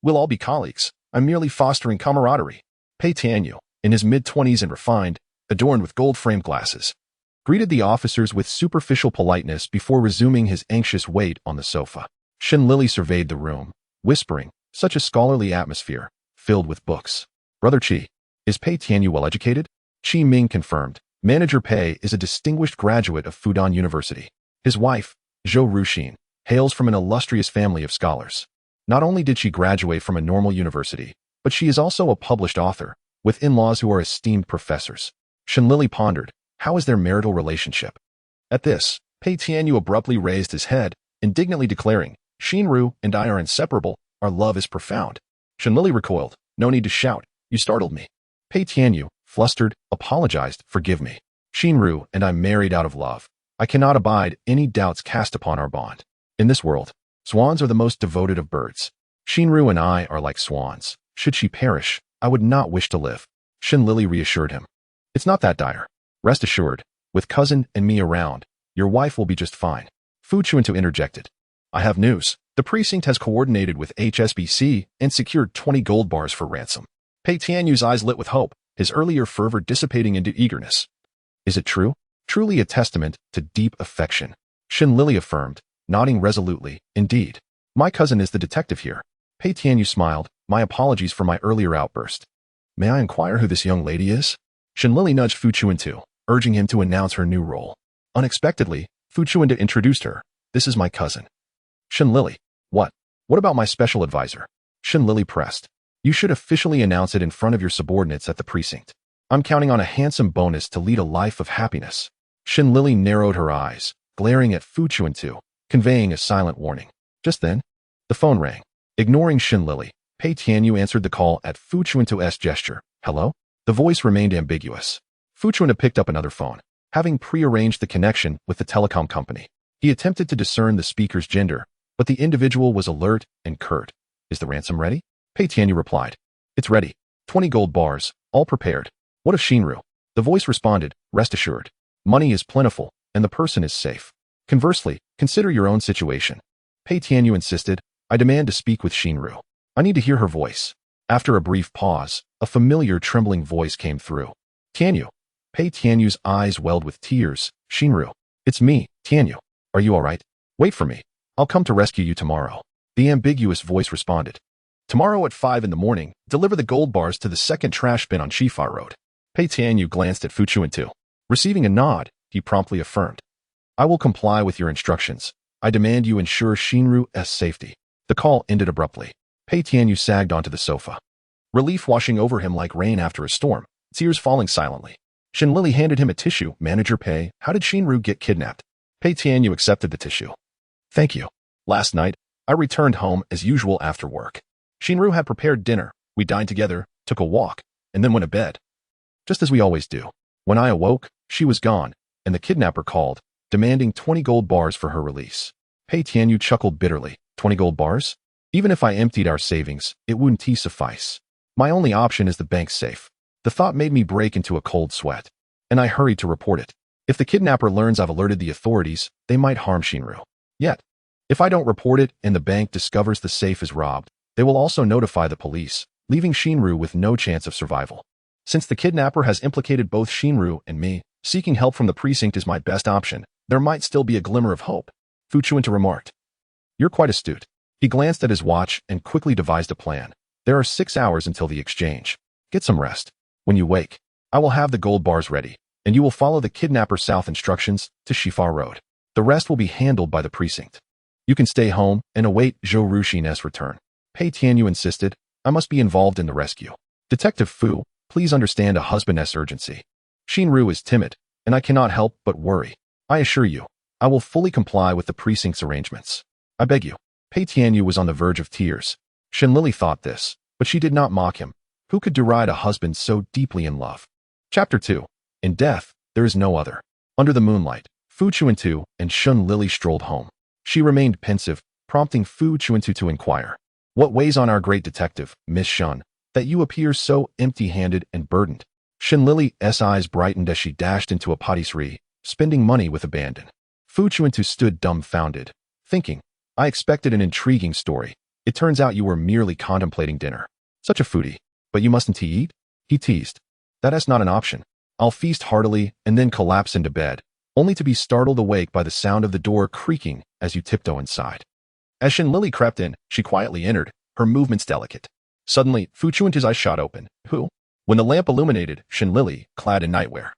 We'll all be colleagues. I'm merely fostering camaraderie." Pei Tianyu, in his mid-20s and refined, adorned with gold-framed glasses, greeted the officers with superficial politeness before resuming his anxious wait on the sofa. Shen Lili surveyed the room, whispering, such a scholarly atmosphere, filled with books. "Brother Qi, is Pei Tianyu well educated?" Qi Ming confirmed. Manager Pei is a distinguished graduate of Fudan University. His wife, Zhou Ruxin, hails from an illustrious family of scholars. Not only did she graduate from a normal university, but she is also a published author, with in-laws who are esteemed professors. Shen Lili pondered, how is their marital relationship? At this, Pei Tianyu abruptly raised his head, indignantly declaring, "Xinru and I are inseparable. Our love is profound." Shen Lili recoiled. "No need to shout. You startled me." Pei Tianyu, flustered, apologized. "Forgive me. Xinru and I married out of love. I cannot abide any doubts cast upon our bond. In this world, swans are the most devoted of birds. Xinru and I are like swans. Should she perish, I would not wish to live." Shen Lili reassured him. "It's not that dire. Rest assured, with cousin and me around, your wife will be just fine." Fu Chuntu interjected. "I have news. The precinct has coordinated with HSBC and secured 20 gold bars for ransom." Pei Tianyu's eyes lit with hope, his earlier fervor dissipating into eagerness. "Is it true?" "Truly a testament to deep affection," Shen Lili affirmed, nodding resolutely. "Indeed. My cousin is the detective here." Pei Tianyu smiled. "My apologies for my earlier outburst. May I inquire who this young lady is?" Shen Lili nudged Fu Chuntu, urging him to announce her new role. Unexpectedly, Fu Chuntu introduced her. "This is my cousin." Shen Lili. What about my special advisor?" Shen Lili pressed. "You should officially announce it in front of your subordinates at the precinct. I'm counting on a handsome bonus to lead a life of happiness." Shen Lili narrowed her eyes, glaring at Fu Chuntu, conveying a silent warning. Just then, the phone rang. Ignoring Shen Lili, Pei Tianyu answered the call at Fu Chuntu's gesture. "Hello?" The voice remained ambiguous. Fu Chuntu picked up another phone, having prearranged the connection with the telecom company. He attempted to discern the speaker's gender, but the individual was alert and curt. "Is the ransom ready?" Pei Tianyu replied. "It's ready. 20 gold bars, all prepared." "What of Xinru?" The voice responded. "Rest assured. Money is plentiful, and the person is safe. Conversely, consider your own situation. Pei Tianyu insisted, I demand to speak with Xinru. I need to hear her voice. After a brief pause, a familiar trembling voice came through. Tianyu. Pei Tianyu's eyes welled with tears. Xinru. It's me, Tianyu. Are you all right? Wait for me. I'll come to rescue you tomorrow. The ambiguous voice responded. Tomorrow at 5 in the morning, deliver the gold bars to the second trash bin on Shifa Road. Pei Tianyu glanced at Fu Chuntu. Receiving a nod, he promptly affirmed. I will comply with your instructions. I demand you ensure Xinru's safety. The call ended abruptly. Pei Tianyu sagged onto the sofa. Relief washing over him like rain after a storm, tears falling silently. Shen Lili handed him a tissue. Manager Pei, how did Xinru get kidnapped? Pei Tianyu accepted the tissue. Thank you. Last night, I returned home as usual after work. Xinru had prepared dinner. We dined together, took a walk, and then went to bed. Just as we always do. When I awoke, she was gone, and the kidnapper called, demanding 20 gold bars for her release. Pei Tianyu chuckled bitterly. 20 gold bars? Even if I emptied our savings, it wouldn't suffice. My only option is the bank safe. The thought made me break into a cold sweat, and I hurried to report it. If the kidnapper learns I've alerted the authorities, they might harm Xinru. Yet, if I don't report it and the bank discovers the safe is robbed, they will also notify the police, leaving Xinru with no chance of survival. Since the kidnapper has implicated both Xinru and me, seeking help from the precinct is my best option. There might still be a glimmer of hope. Fu Chuntu remarked. You're quite astute. He glanced at his watch and quickly devised a plan. There are 6 hours until the exchange. Get some rest. When you wake, I will have the gold bars ready, and you will follow the kidnapper south instructions to Shifa Road. The rest will be handled by the precinct. You can stay home and await Zhou Ruxin's return. Pei Tianyu insisted, I must be involved in the rescue. Detective Fu, please understand a husband's urgency. Xinru is timid, and I cannot help but worry. I assure you, I will fully comply with the precinct's arrangements. I beg you. Pei Tianyu was on the verge of tears. Shen Lili thought this, but she did not mock him. Who could deride a husband so deeply in love? Chapter 2. In death, there is no other. Under the moonlight, Fu Chuntu and Shen Lili strolled home. She remained pensive, prompting Fu Chuntu to inquire. What weighs on our great detective, Miss Shen, that you appear so empty-handed and burdened? Shen Lili's eyes brightened as she dashed into a patisserie, spending money with abandon. Fu Chuntu stood dumbfounded, thinking, I expected an intriguing story. It turns out you were merely contemplating dinner. Such a foodie. But you mustn't eat? He teased. That is not an option. I'll feast heartily and then collapse into bed, only to be startled awake by the sound of the door creaking as you tiptoe inside. As Shen Lili crept in, she quietly entered, her movements delicate. Suddenly, Fu Chuntu's eyes shot open. Who? When the lamp illuminated, Shen Lili, clad in nightwear,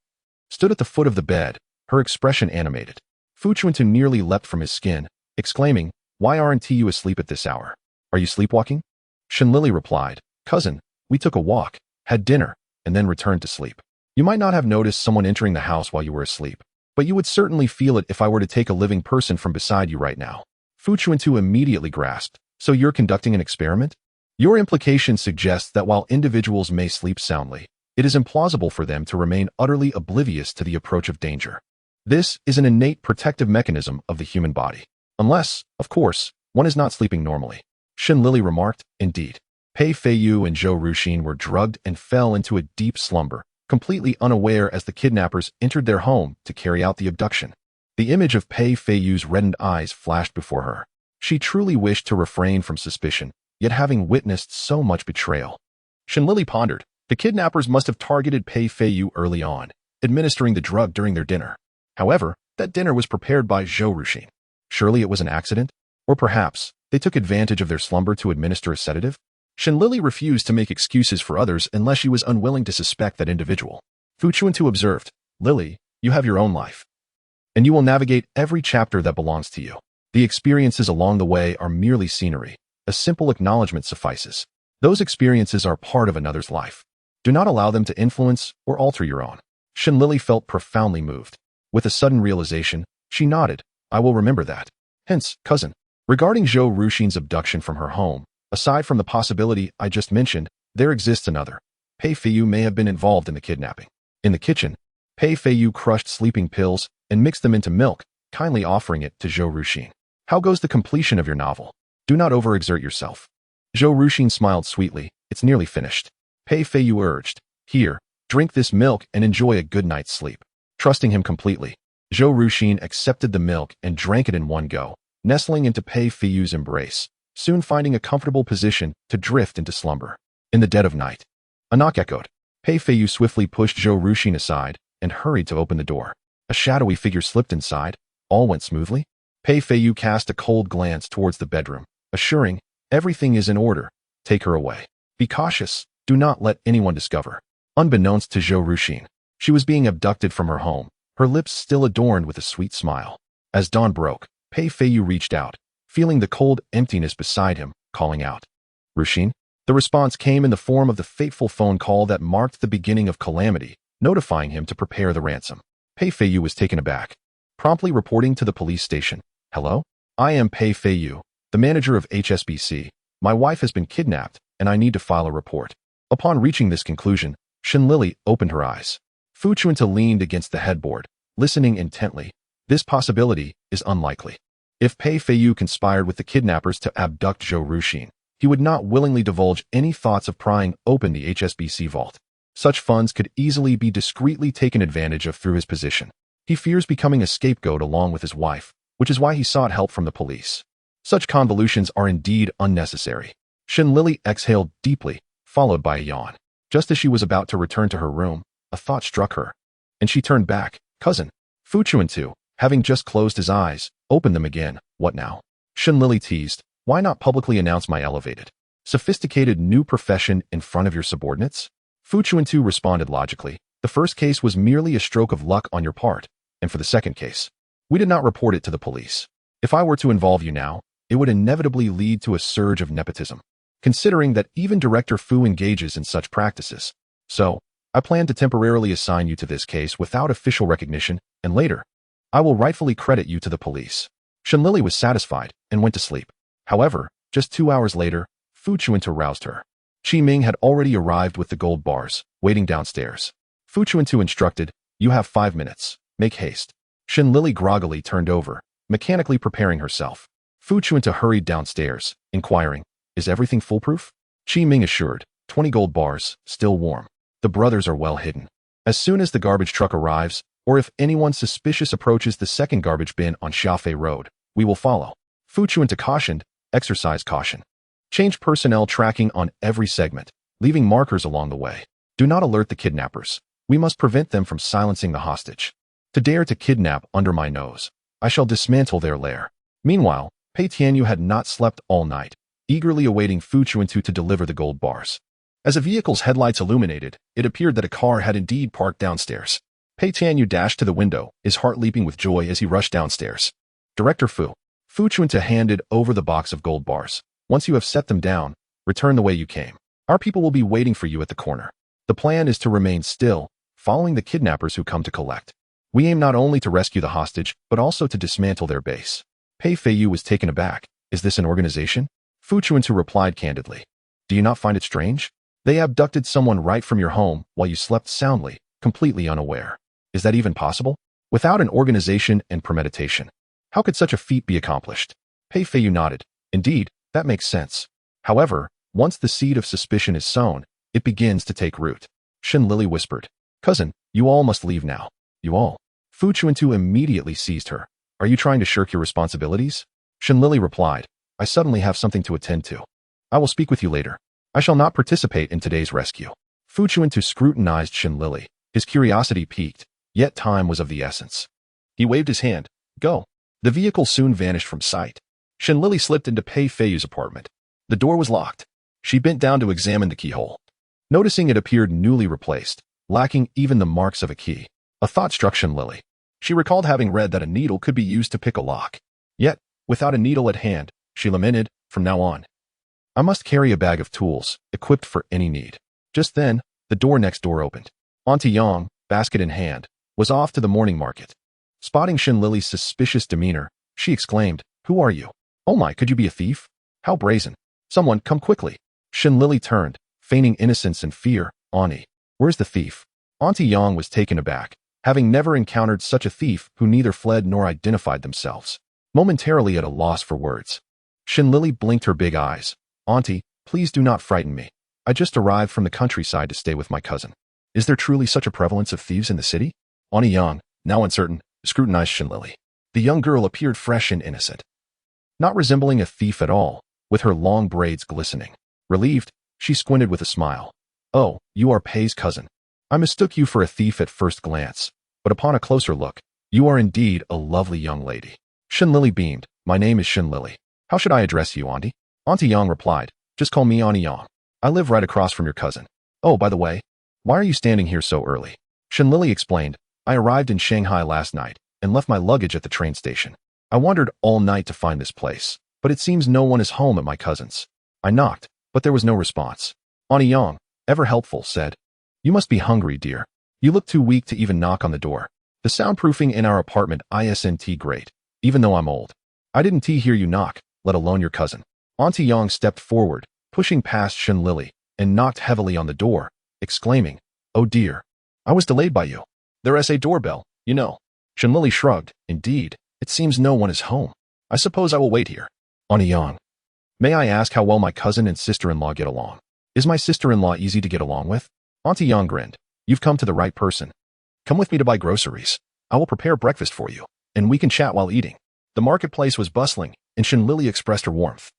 stood at the foot of the bed, her expression animated. Fu Chuntu nearly leapt from his skin, exclaiming, Why aren't you asleep at this hour? Are you sleepwalking? Shen Lili replied, Cousin, we took a walk, had dinner, and then returned to sleep. You might not have noticed someone entering the house while you were asleep, but you would certainly feel it if I were to take a living person from beside you right now. Fu Chuntu immediately grasped. So you're conducting an experiment? Your implication suggests that while individuals may sleep soundly, it is implausible for them to remain utterly oblivious to the approach of danger. This is an innate protective mechanism of the human body. Unless, of course, one is not sleeping normally. Shen Lili remarked, Indeed. Pei Feiyu and Zhou Ruxin were drugged and fell into a deep slumber, completely unaware as the kidnappers entered their home to carry out the abduction. The image of Pei Feiyu's reddened eyes flashed before her. She truly wished to refrain from suspicion, yet having witnessed so much betrayal. Shen Lili pondered. The kidnappers must have targeted Pei Feiyu early on, administering the drug during their dinner. However, that dinner was prepared by Zhou Ruxin. Surely it was an accident? Or perhaps, they took advantage of their slumber to administer a sedative? Shen Lili refused to make excuses for others unless she was unwilling to suspect that individual. Fu Chuntu observed, Lili, you have your own life, and you will navigate every chapter that belongs to you. The experiences along the way are merely scenery. A simple acknowledgement suffices. Those experiences are part of another's life. Do not allow them to influence or alter your own. Shen Lili felt profoundly moved. With a sudden realization, she nodded. I will remember that. Hence, cousin, regarding Zhou Ruxin's abduction from her home, aside from the possibility I just mentioned, there exists another. Pei Feiyu may have been involved in the kidnapping. In the kitchen, Pei Feiyu crushed sleeping pills and mixed them into milk, kindly offering it to Zhou Ruxin. How goes the completion of your novel? Do not overexert yourself. Zhou Ruxin smiled sweetly. It's nearly finished. Pei Feiyu urged. Here, drink this milk and enjoy a good night's sleep. Trusting him completely, Zhou Ruxin accepted the milk and drank it in one go, nestling into Pei Feiyu's embrace, soon finding a comfortable position to drift into slumber. In the dead of night, a knock echoed. Pei Feiyu swiftly pushed Zhou Ruxin aside and hurried to open the door. A shadowy figure slipped inside. All went smoothly. Pei Feiyu cast a cold glance towards the bedroom, assuring, "Everything is in order. Take her away. Be cautious. Do not let anyone discover." Unbeknownst to Zhou Ruxin, she was being abducted from her home, her lips still adorned with a sweet smile. As dawn broke, Pei Feiyu reached out, feeling the cold emptiness beside him, calling out, "Ruxin?" The response came in the form of the fateful phone call that marked the beginning of calamity, notifying him to prepare the ransom. Pei Feiyu was taken aback, promptly reporting to the police station. "Hello? I am Pei Feiyu, the manager of HSBC. My wife has been kidnapped, and I need to file a report." Upon reaching this conclusion, Shen Lili opened her eyes. Fu Chuntu leaned against the headboard, listening intently. This possibility is unlikely. If Pei Feiyu conspired with the kidnappers to abduct Zhou Ruxin, he would not willingly divulge any thoughts of prying open the HSBC vault. Such funds could easily be discreetly taken advantage of through his position. He fears becoming a scapegoat along with his wife, which is why he sought help from the police. Such convolutions are indeed unnecessary. Shen Lili exhaled deeply, followed by a yawn. Just as she was about to return to her room, a thought struck her, and she turned back. "Cousin." Fu Chuntu, having just closed his eyes, opened them again. "What now?" Shen Lili teased. "Why not publicly announce my elevated, sophisticated new profession in front of your subordinates?" Fu Chuntu responded logically. "The first case was merely a stroke of luck on your part, and for the second case, we did not report it to the police. If I were to involve you now, it would inevitably lead to a surge of nepotism, considering that even Director Fu engages in such practices. So, I plan to temporarily assign you to this case without official recognition, and later, I will rightfully credit you to the police." Shen Lili was satisfied and went to sleep. However, just 2 hours later, Fu Chuntu roused her. Qi Ming had already arrived with the gold bars, waiting downstairs. Fu Chuntu instructed, "You have 5 minutes. Make haste." Shen Lili groggily turned over, mechanically preparing herself. Fu Chuntu hurried downstairs, inquiring, "Is everything foolproof?" Qi Ming assured, 20 gold bars, still warm. The brothers are well hidden. As soon as the garbage truck arrives, or if anyone suspicious approaches the second garbage bin on Xiaofei Road, we will follow. Fu Chuntu cautioned, "Exercise caution. Change personnel tracking on every segment, leaving markers along the way. Do not alert the kidnappers. We must prevent them from silencing the hostage. To dare to kidnap under my nose, I shall dismantle their lair." Meanwhile, Pei Tianyu had not slept all night, eagerly awaiting Fu Chuntu to deliver the gold bars. As a vehicle's headlights illuminated, it appeared that a car had indeed parked downstairs. Pei Tianyu dashed to the window, his heart leaping with joy as he rushed downstairs. "Director Fu." Fu Chuntu handed over the box of gold bars. "Once you have set them down, return the way you came. Our people will be waiting for you at the corner. The plan is to remain still, following the kidnappers who come to collect. We aim not only to rescue the hostage, but also to dismantle their base." Pei Feiyu was taken aback. "Is this an organization?" Fu Chuntu replied candidly. "Do you not find it strange? They abducted someone right from your home while you slept soundly, completely unaware. Is that even possible? Without an organization and premeditation, how could such a feat be accomplished?" Pei Feiyu nodded. "Indeed, that makes sense. However, once the seed of suspicion is sown, it begins to take root." Shen Lili whispered, "Cousin, you all must leave now." "You all?" Fu Chuntu immediately seized her. "Are you trying to shirk your responsibilities?" Shen Lili replied, "I suddenly have something to attend to. I will speak with you later. I shall not participate in today's rescue." Fu Chuntu scrutinized Shen Lili. His curiosity piqued, yet time was of the essence. He waved his hand. "Go." The vehicle soon vanished from sight. Shen Lili slipped into Pei Feiyu's apartment. The door was locked. She bent down to examine the keyhole. Noticing it appeared newly replaced, lacking even the marks of a key, a thought struck Shen Lili. She recalled having read that a needle could be used to pick a lock. Yet, without a needle at hand, she lamented, "From now on, I must carry a bag of tools, equipped for any need." Just then, the door next door opened. Auntie Yang, basket in hand, was off to the morning market. Spotting Shen Lili's suspicious demeanor, she exclaimed, "Who are you? Oh my, could you be a thief? How brazen. Someone, come quickly." Shen Lili turned, feigning innocence and fear. "Auntie, where's the thief?" Auntie Yang was taken aback, having never encountered such a thief who neither fled nor identified themselves. Momentarily at a loss for words, Shen Lili blinked her big eyes. "Auntie, please do not frighten me. I just arrived from the countryside to stay with my cousin. Is there truly such a prevalence of thieves in the city?" Auntie Yang, now uncertain, scrutinized Shen Lili. The young girl appeared fresh and innocent, not resembling a thief at all, with her long braids glistening. Relieved, she squinted with a smile. Oh, you are Pei's cousin. I mistook you for a thief at first glance, but upon a closer look, you are indeed a lovely young lady. Shen Lili beamed. My name is Shen Lili. How should I address you, Auntie? Auntie Yang replied. Just call me Auntie Yang. I live right across from your cousin. Oh, by the way, why are you standing here so early? Shen Lili explained. I arrived in Shanghai last night and left my luggage at the train station. I wandered all night to find this place, but it seems no one is home at my cousin's. I knocked, but there was no response. Auntie Yang, ever helpful, said. You must be hungry, dear. You look too weak to even knock on the door. The soundproofing in our apartment isn't great, even though I'm old. I didn't hear you knock, let alone your cousin. Auntie Yang stepped forward, pushing past Shen Lili, and knocked heavily on the door, exclaiming, Oh dear, I was delayed by you. There's a doorbell, you know. Shen Lili shrugged. Indeed, it seems no one is home. I suppose I will wait here. Auntie Yang, may I ask how well my cousin and sister-in-law get along? Is my sister-in-law easy to get along with? Auntie Yang grinned. You've come to the right person. Come with me to buy groceries. I will prepare breakfast for you, and we can chat while eating. The marketplace was bustling, and Shen Lili expressed her warmth,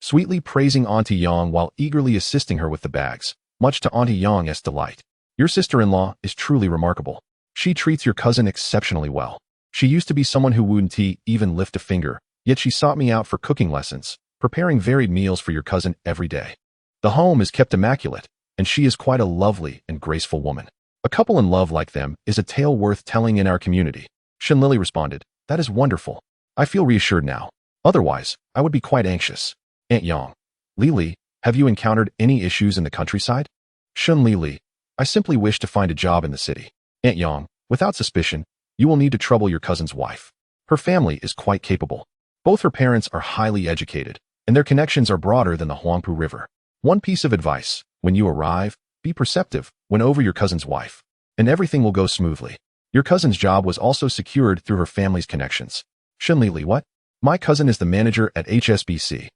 sweetly praising Auntie Yang while eagerly assisting her with the bags, much to Auntie Yang's delight. Your sister-in-law is truly remarkable. She treats your cousin exceptionally well. She used to be someone who wouldn't even lift a finger, yet she sought me out for cooking lessons, preparing varied meals for your cousin every day. The home is kept immaculate, and she is quite a lovely and graceful woman. A couple in love like them is a tale worth telling in our community. Shen Lili responded. That is wonderful. I feel reassured now. Otherwise, I would be quite anxious. Aunt Yang. Lili, have you encountered any issues in the countryside? Shen Lili. I simply wish to find a job in the city. Aunt Yang. Without suspicion, you will need to trouble your cousin's wife. Her family is quite capable. Both her parents are highly educated, and their connections are broader than the Huangpu River. One piece of advice. When you arrive, be perceptive, win over your cousin's wife, and everything will go smoothly. Your cousin's job was also secured through her family's connections. Shen Lili, what? My cousin is the manager at HSBC.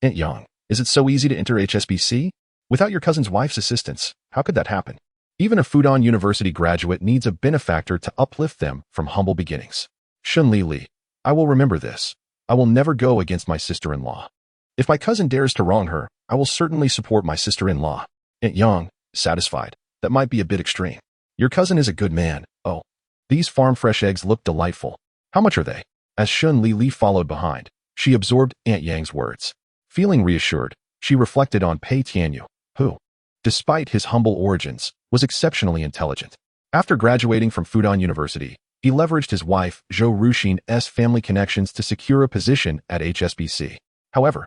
Aunt Yang, is it so easy to enter HSBC? Without your cousin's wife's assistance, how could that happen? Even a Fudan University graduate needs a benefactor to uplift them from humble beginnings. Shen Lili, I will remember this. I will never go against my sister-in-law. If my cousin dares to wrong her, I will certainly support my sister-in-law. Aunt Yang, satisfied. That might be a bit extreme. Your cousin is a good man. Oh, these farm-fresh eggs look delightful. How much are they? As Shen Lili followed behind, she absorbed Aunt Yang's words. Feeling reassured, she reflected on Pei Tianyu, who, despite his humble origins, was exceptionally intelligent. After graduating from Fudan University, he leveraged his wife, Zhou Ruxin's family connections to secure a position at HSBC. However,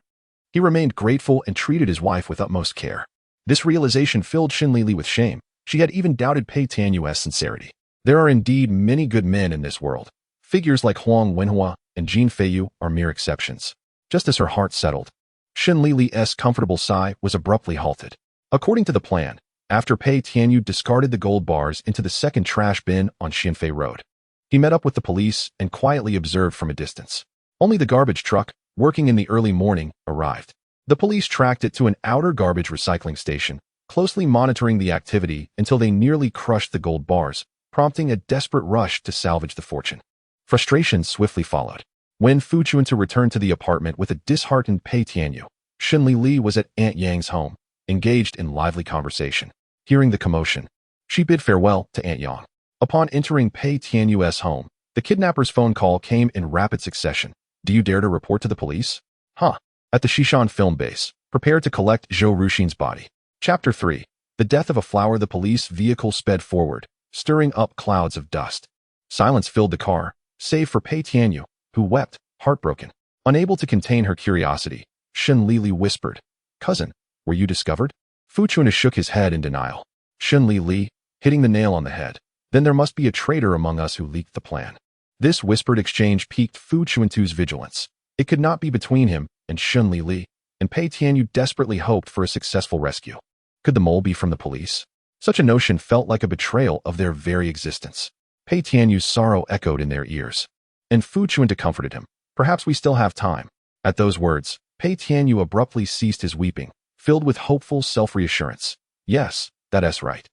he remained grateful and treated his wife with utmost care. This realization filled Shen Lili with shame. She had even doubted Pei Tianyu's sincerity. There are indeed many good men in this world. Figures like Huang Wenhua and Jin Feiyu are mere exceptions. Just as her heart settled, Shen Lili's comfortable sigh was abruptly halted. According to the plan, after Pei Tianyu discarded the gold bars into the second trash bin on Xinfei Road, he met up with the police and quietly observed from a distance. Only the garbage truck, working in the early morning, arrived. The police tracked it to an outer garbage recycling station, closely monitoring the activity until they nearly crushed the gold bars, prompting a desperate rush to salvage the fortune. Frustration swiftly followed. When Fu Chuntu returned to the apartment with a disheartened Pei Tianyu, Shen Lili was at Aunt Yang's home, engaged in lively conversation. Hearing the commotion, she bid farewell to Aunt Yang. Upon entering Pei Tianyu's home, the kidnapper's phone call came in rapid succession. Do you dare to report to the police? Huh. At the Shishan film base, prepare to collect Zhou Ruxin's body. Chapter 3. The death of a flower. The police vehicle sped forward, stirring up clouds of dust. Silence filled the car, save for Pei Tianyu, who wept, heartbroken. Unable to contain her curiosity, Shen Lili whispered, Cousin, were you discovered? Fu Chuntu shook his head in denial. Shen Lili, hitting the nail on the head. Then there must be a traitor among us who leaked the plan. This whispered exchange piqued Fu Chuntu's vigilance. It could not be between him and Shen Lili, and Pei Tianyu desperately hoped for a successful rescue. Could the mole be from the police? Such a notion felt like a betrayal of their very existence. Pei Tianyu's sorrow echoed in their ears. And Fu Chuntu comforted him. Perhaps we still have time. At those words, Pei Tianyu abruptly ceased his weeping, filled with hopeful self-reassurance. Yes, that's right.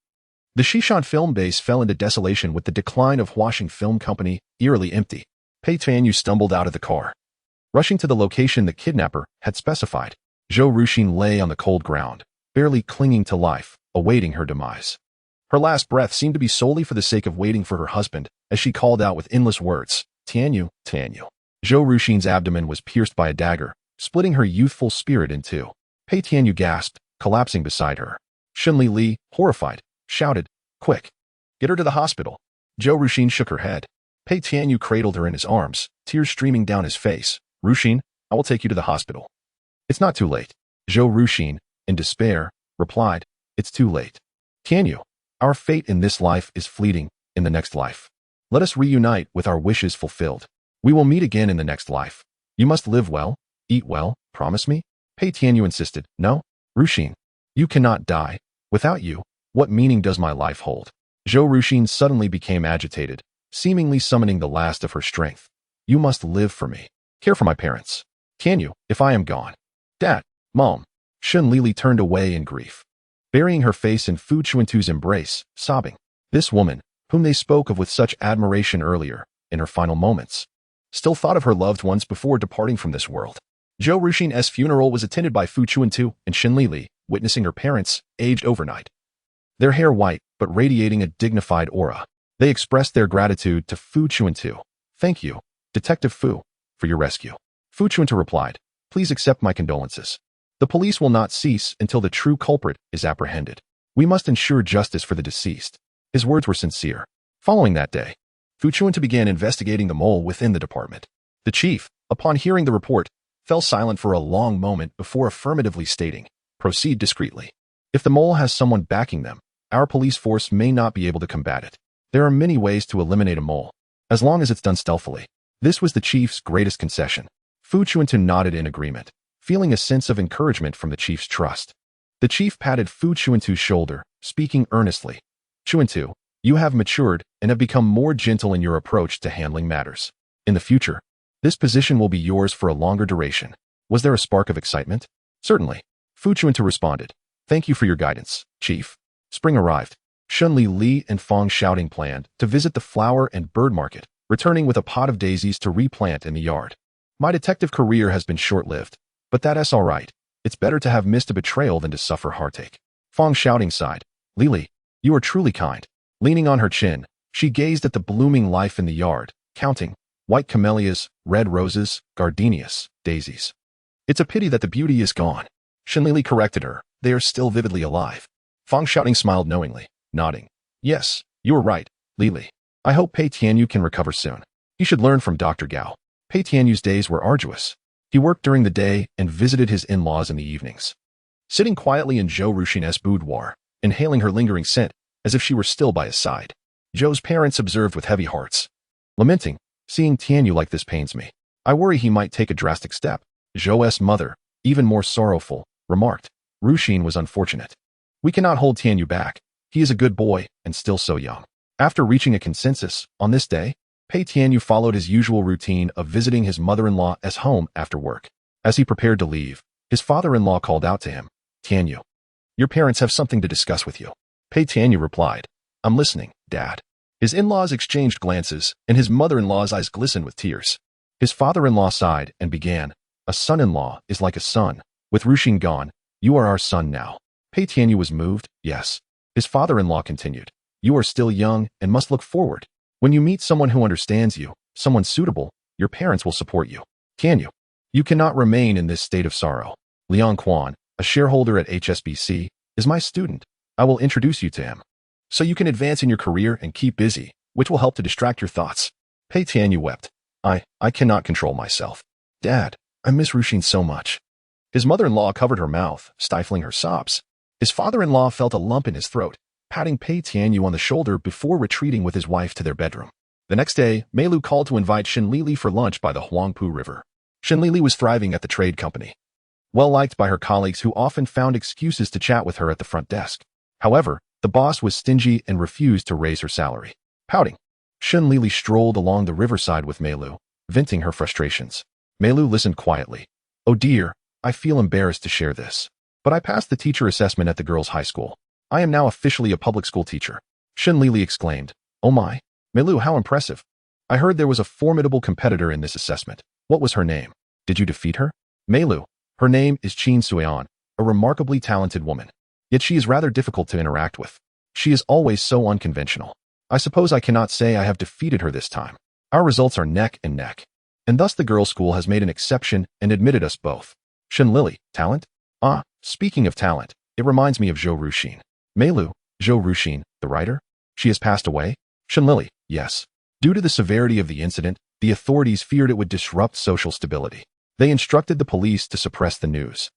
The Shishan film base fell into desolation with the decline of Huaxing Film Company, eerily empty. Pei Tianyu stumbled out of the car. Rushing to the location the kidnapper had specified, Zhou Ruxin lay on the cold ground, barely clinging to life, awaiting her demise. Her last breath seemed to be solely for the sake of waiting for her husband, as she called out with endless words, Tianyu, Tianyu. Zhou Ruxin's abdomen was pierced by a dagger, splitting her youthful spirit in two. Pei Tianyu gasped, collapsing beside her. Shen Lili, horrified, shouted, Quick! Get her to the hospital. Zhou Ruxin shook her head. Pei Tianyu cradled her in his arms, tears streaming down his face. Ruxin, I will take you to the hospital. It's not too late. Zhou Ruxin, in despair, replied, It's too late. Tianyu, our fate in this life is fleeting, in the next life. Let us reunite with our wishes fulfilled. We will meet again in the next life. You must live well, eat well, promise me? Pei Tianyu insisted. No, Ruxin, you cannot die. Without you, what meaning does my life hold? Zhou Ruxin suddenly became agitated, seemingly summoning the last of her strength. You must live for me. Care for my parents. Tianyu, if I am gone. Dad, Mom. Shen Lili turned away in grief, burying her face in Fu Chuntu's embrace, sobbing. This woman, whom they spoke of with such admiration earlier, in her final moments, still thought of her loved ones before departing from this world. Zhou Ruxin's funeral was attended by Fu Chuntu and Shen Lili, witnessing her parents, aged overnight. Their hair white, but radiating a dignified aura. They expressed their gratitude to Fu Chuntu. Thank you, Detective Fu, for your rescue. Fu Chuntu replied, Please accept my condolences. The police will not cease until the true culprit is apprehended. We must ensure justice for the deceased. His words were sincere. Following that day, Fu Chuntu began investigating the mole within the department. The chief, upon hearing the report, fell silent for a long moment before affirmatively stating, Proceed discreetly. If the mole has someone backing them, our police force may not be able to combat it. There are many ways to eliminate a mole, as long as it's done stealthily. This was the chief's greatest concession. Fu Chuntu nodded in agreement, feeling a sense of encouragement from the chief's trust. The chief patted Fu Chuntu's shoulder, speaking earnestly. Chuntu, you have matured and have become more gentle in your approach to handling matters. In the future, this position will be yours for a longer duration. Was there a spark of excitement? Certainly. Fu Chuntu responded. Thank you for your guidance, Chief. Spring arrived. Shen Lili and Fong Shouting planned to visit the flower and bird market, returning with a pot of daisies to replant in the yard. My detective career has been short-lived, but that's all right. It's better to have missed a betrayal than to suffer heartache. Fong Shouting sighed. Lili, you are truly kind. Leaning on her chin, she gazed at the blooming life in the yard, counting white camellias, red roses, gardenias, daisies. It's a pity that the beauty is gone. Shen Lili corrected her. They are still vividly alive. Fong Shouting smiled knowingly, nodding. Yes, you are right, Lili. I hope Pei Tianyu can recover soon. He should learn from Dr. Gao. Pei Tianyu's days were arduous. He worked during the day and visited his in-laws in the evenings. Sitting quietly in Zhou Ruxin's boudoir, inhaling her lingering scent, as if she were still by his side, Zhou's parents observed with heavy hearts. Lamenting, seeing Tianyu like this pains me. I worry he might take a drastic step. Zhou's mother, even more sorrowful, remarked. Ruxin was unfortunate. We cannot hold Tianyu back. He is a good boy and still so young. After reaching a consensus, on this day, Pei Tianyu followed his usual routine of visiting his mother-in-law's home after work. As he prepared to leave, his father-in-law called out to him, Tianyu, your parents have something to discuss with you. Pei Tianyu replied, I'm listening, Dad. His in-laws exchanged glances, and his mother-in-law's eyes glistened with tears. His father-in-law sighed and began, a son-in-law is like a son. With Ruxin gone, you are our son now. Pei Tianyu was moved, yes. His father-in-law continued, you are still young and must look forward. When you meet someone who understands you, someone suitable, your parents will support you. Tianyu, you cannot remain in this state of sorrow. Liang Quan, a shareholder at HSBC, is my student. I will introduce you to him. So you can advance in your career and keep busy, which will help to distract your thoughts. Pei Tianyu wept. I cannot control myself. Dad, I miss Ruxin so much. His mother-in-law covered her mouth, stifling her sobs. His father-in-law felt a lump in his throat, patting Pei Tianyu on the shoulder before retreating with his wife to their bedroom. The next day, Mei Lu called to invite Shen Lili for lunch by the Huangpu River. Shen Lili was thriving at the trade company, well-liked by her colleagues who often found excuses to chat with her at the front desk. However, the boss was stingy and refused to raise her salary. Pouting, Shen Lili strolled along the riverside with Mei Lu, venting her frustrations. Mei Lu listened quietly. Oh dear, I feel embarrassed to share this, but I passed the teacher assessment at the girls' high school. I am now officially a public school teacher. Shen Lili exclaimed. Oh my. Meilu, how impressive. I heard there was a formidable competitor in this assessment. What was her name? Did you defeat her? Meilu. Her name is Qin Suian, a remarkably talented woman. Yet she is rather difficult to interact with. She is always so unconventional. I suppose I cannot say I have defeated her this time. Our results are neck and neck. And thus the girls' school has made an exception and admitted us both. Shen Lili, talent? Ah, speaking of talent, it reminds me of Zhou Ruxin. Meilu, Zhou Ruxin, the writer? She has passed away? Shen Lili, yes. Due to the severity of the incident, the authorities feared it would disrupt social stability. They instructed the police to suppress the news,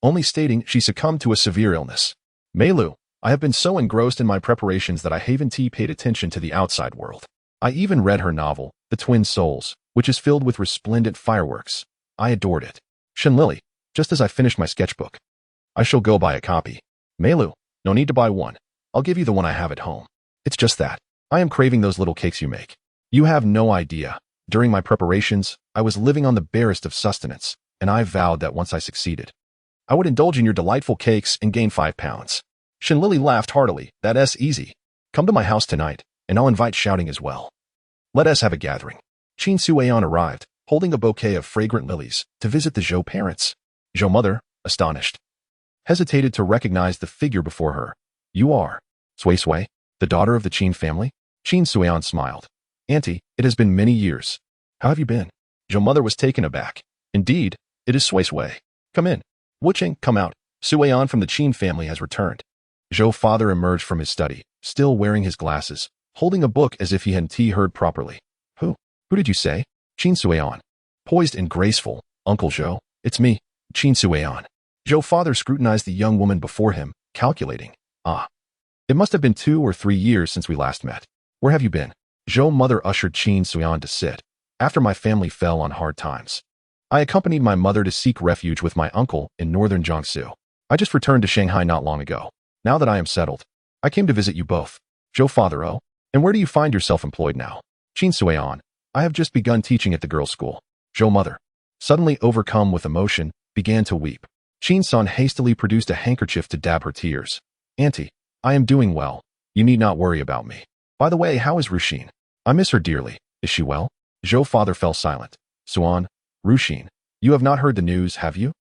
only stating she succumbed to a severe illness. Meilu, I have been so engrossed in my preparations that I haven't paid attention to the outside world. I even read her novel, The Twin Souls, which is filled with resplendent fireworks. I adored it. Shen Lili, just as I finished my sketchbook. I shall go buy a copy. Meilu, no need to buy one. I'll give you the one I have at home. It's just that I am craving those little cakes you make. You have no idea. During my preparations, I was living on the barest of sustenance, and I vowed that once I succeeded, I would indulge in your delightful cakes and gain 5 pounds. Shen Lili laughed heartily. That's easy. Come to my house tonight, and I'll invite shouting as well. Let us have a gathering. Qin Suian arrived, holding a bouquet of fragrant lilies, to visit the Zhou parents. Zhou mother, astonished, hesitated to recognize the figure before her. You are Sui Sui, the daughter of the Qin family? Qin Suian smiled. Auntie, it has been many years. How have you been? Zhou mother was taken aback. Indeed, it is Sui Sui. Come in. Wuxian, come out. Suian from the Qin family has returned. Zhou father emerged from his study, still wearing his glasses, holding a book as if he hadn't heard properly. Who did you say? Qin Suian. Poised and graceful. Uncle Zhou, it's me, Qin Suian. Zhou father scrutinized the young woman before him, calculating. Ah. It must have been 2 or 3 years since we last met. Where have you been? Zhou mother ushered Qin Suian to sit. After my family fell on hard times, I accompanied my mother to seek refuge with my uncle in northern Jiangsu. I just returned to Shanghai not long ago. Now that I am settled, I came to visit you both. Zhou father, oh, and where do you find yourself employed now? Qin Suian, I have just begun teaching at the girls' school. Zhou mother, suddenly overcome with emotion, began to weep. Qin San hastily produced a handkerchief to dab her tears. Auntie, I am doing well. You need not worry about me. By the way, how is Ruxin? I miss her dearly. Is she well? Zhou father fell silent. Suan, Ruxin, you have not heard the news, have you?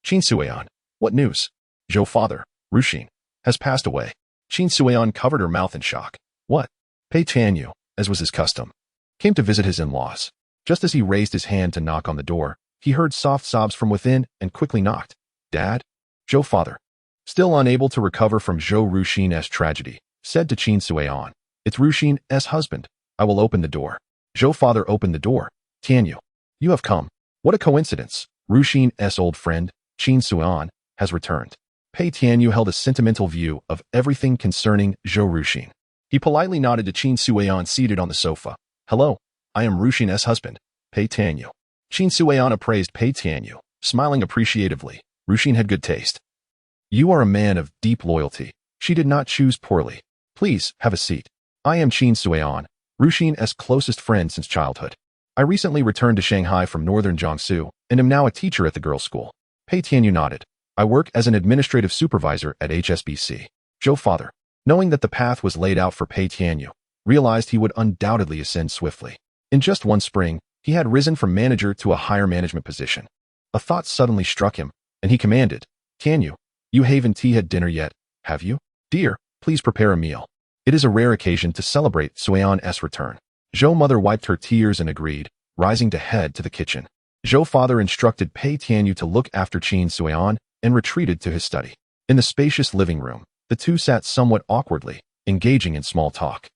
Qin Suian, what news? Zhou father, Ruxin has passed away. Qin Suian covered her mouth in shock. What? Pei Tianyu, as was his custom, came to visit his in-laws. Just as he raised his hand to knock on the door, he heard soft sobs from within and quickly knocked. Dad? Zhou father, still unable to recover from Zhou Ruxin's tragedy, said to Qin Suian, it's Ruxin's husband. I will open the door. Zhou father opened the door. Tianyu, you have come. What a coincidence. Ruxin's old friend, Qin Suian, has returned. Pei Tianyu held a sentimental view of everything concerning Zhou Ruxin. He politely nodded to Qin Suian seated on the sofa. Hello, I am Ruxin's husband, Pei Tianyu. Qin Suian appraised Pei Tianyu, smiling appreciatively. Ruxin had good taste. You are a man of deep loyalty. She did not choose poorly. Please, have a seat. I am Qin Suian, Ruxin's closest friend since childhood. I recently returned to Shanghai from northern Jiangsu and am now a teacher at the girls' school. Pei Tianyu nodded. I work as an administrative supervisor at HSBC. Zhou father, knowing that the path was laid out for Pei Tianyu, realized he would undoubtedly ascend swiftly. In just one spring, he had risen from manager to a higher management position. A thought suddenly struck him, and he commanded, Tianyu, you haven't had dinner yet, have you? Dear, please prepare a meal. It is a rare occasion to celebrate Suian's return. Zhou mother wiped her tears and agreed, rising to head to the kitchen. Zhou father instructed Pei Tianyu to look after Qin Suian and retreated to his study. In the spacious living room, the two sat somewhat awkwardly, engaging in small talk.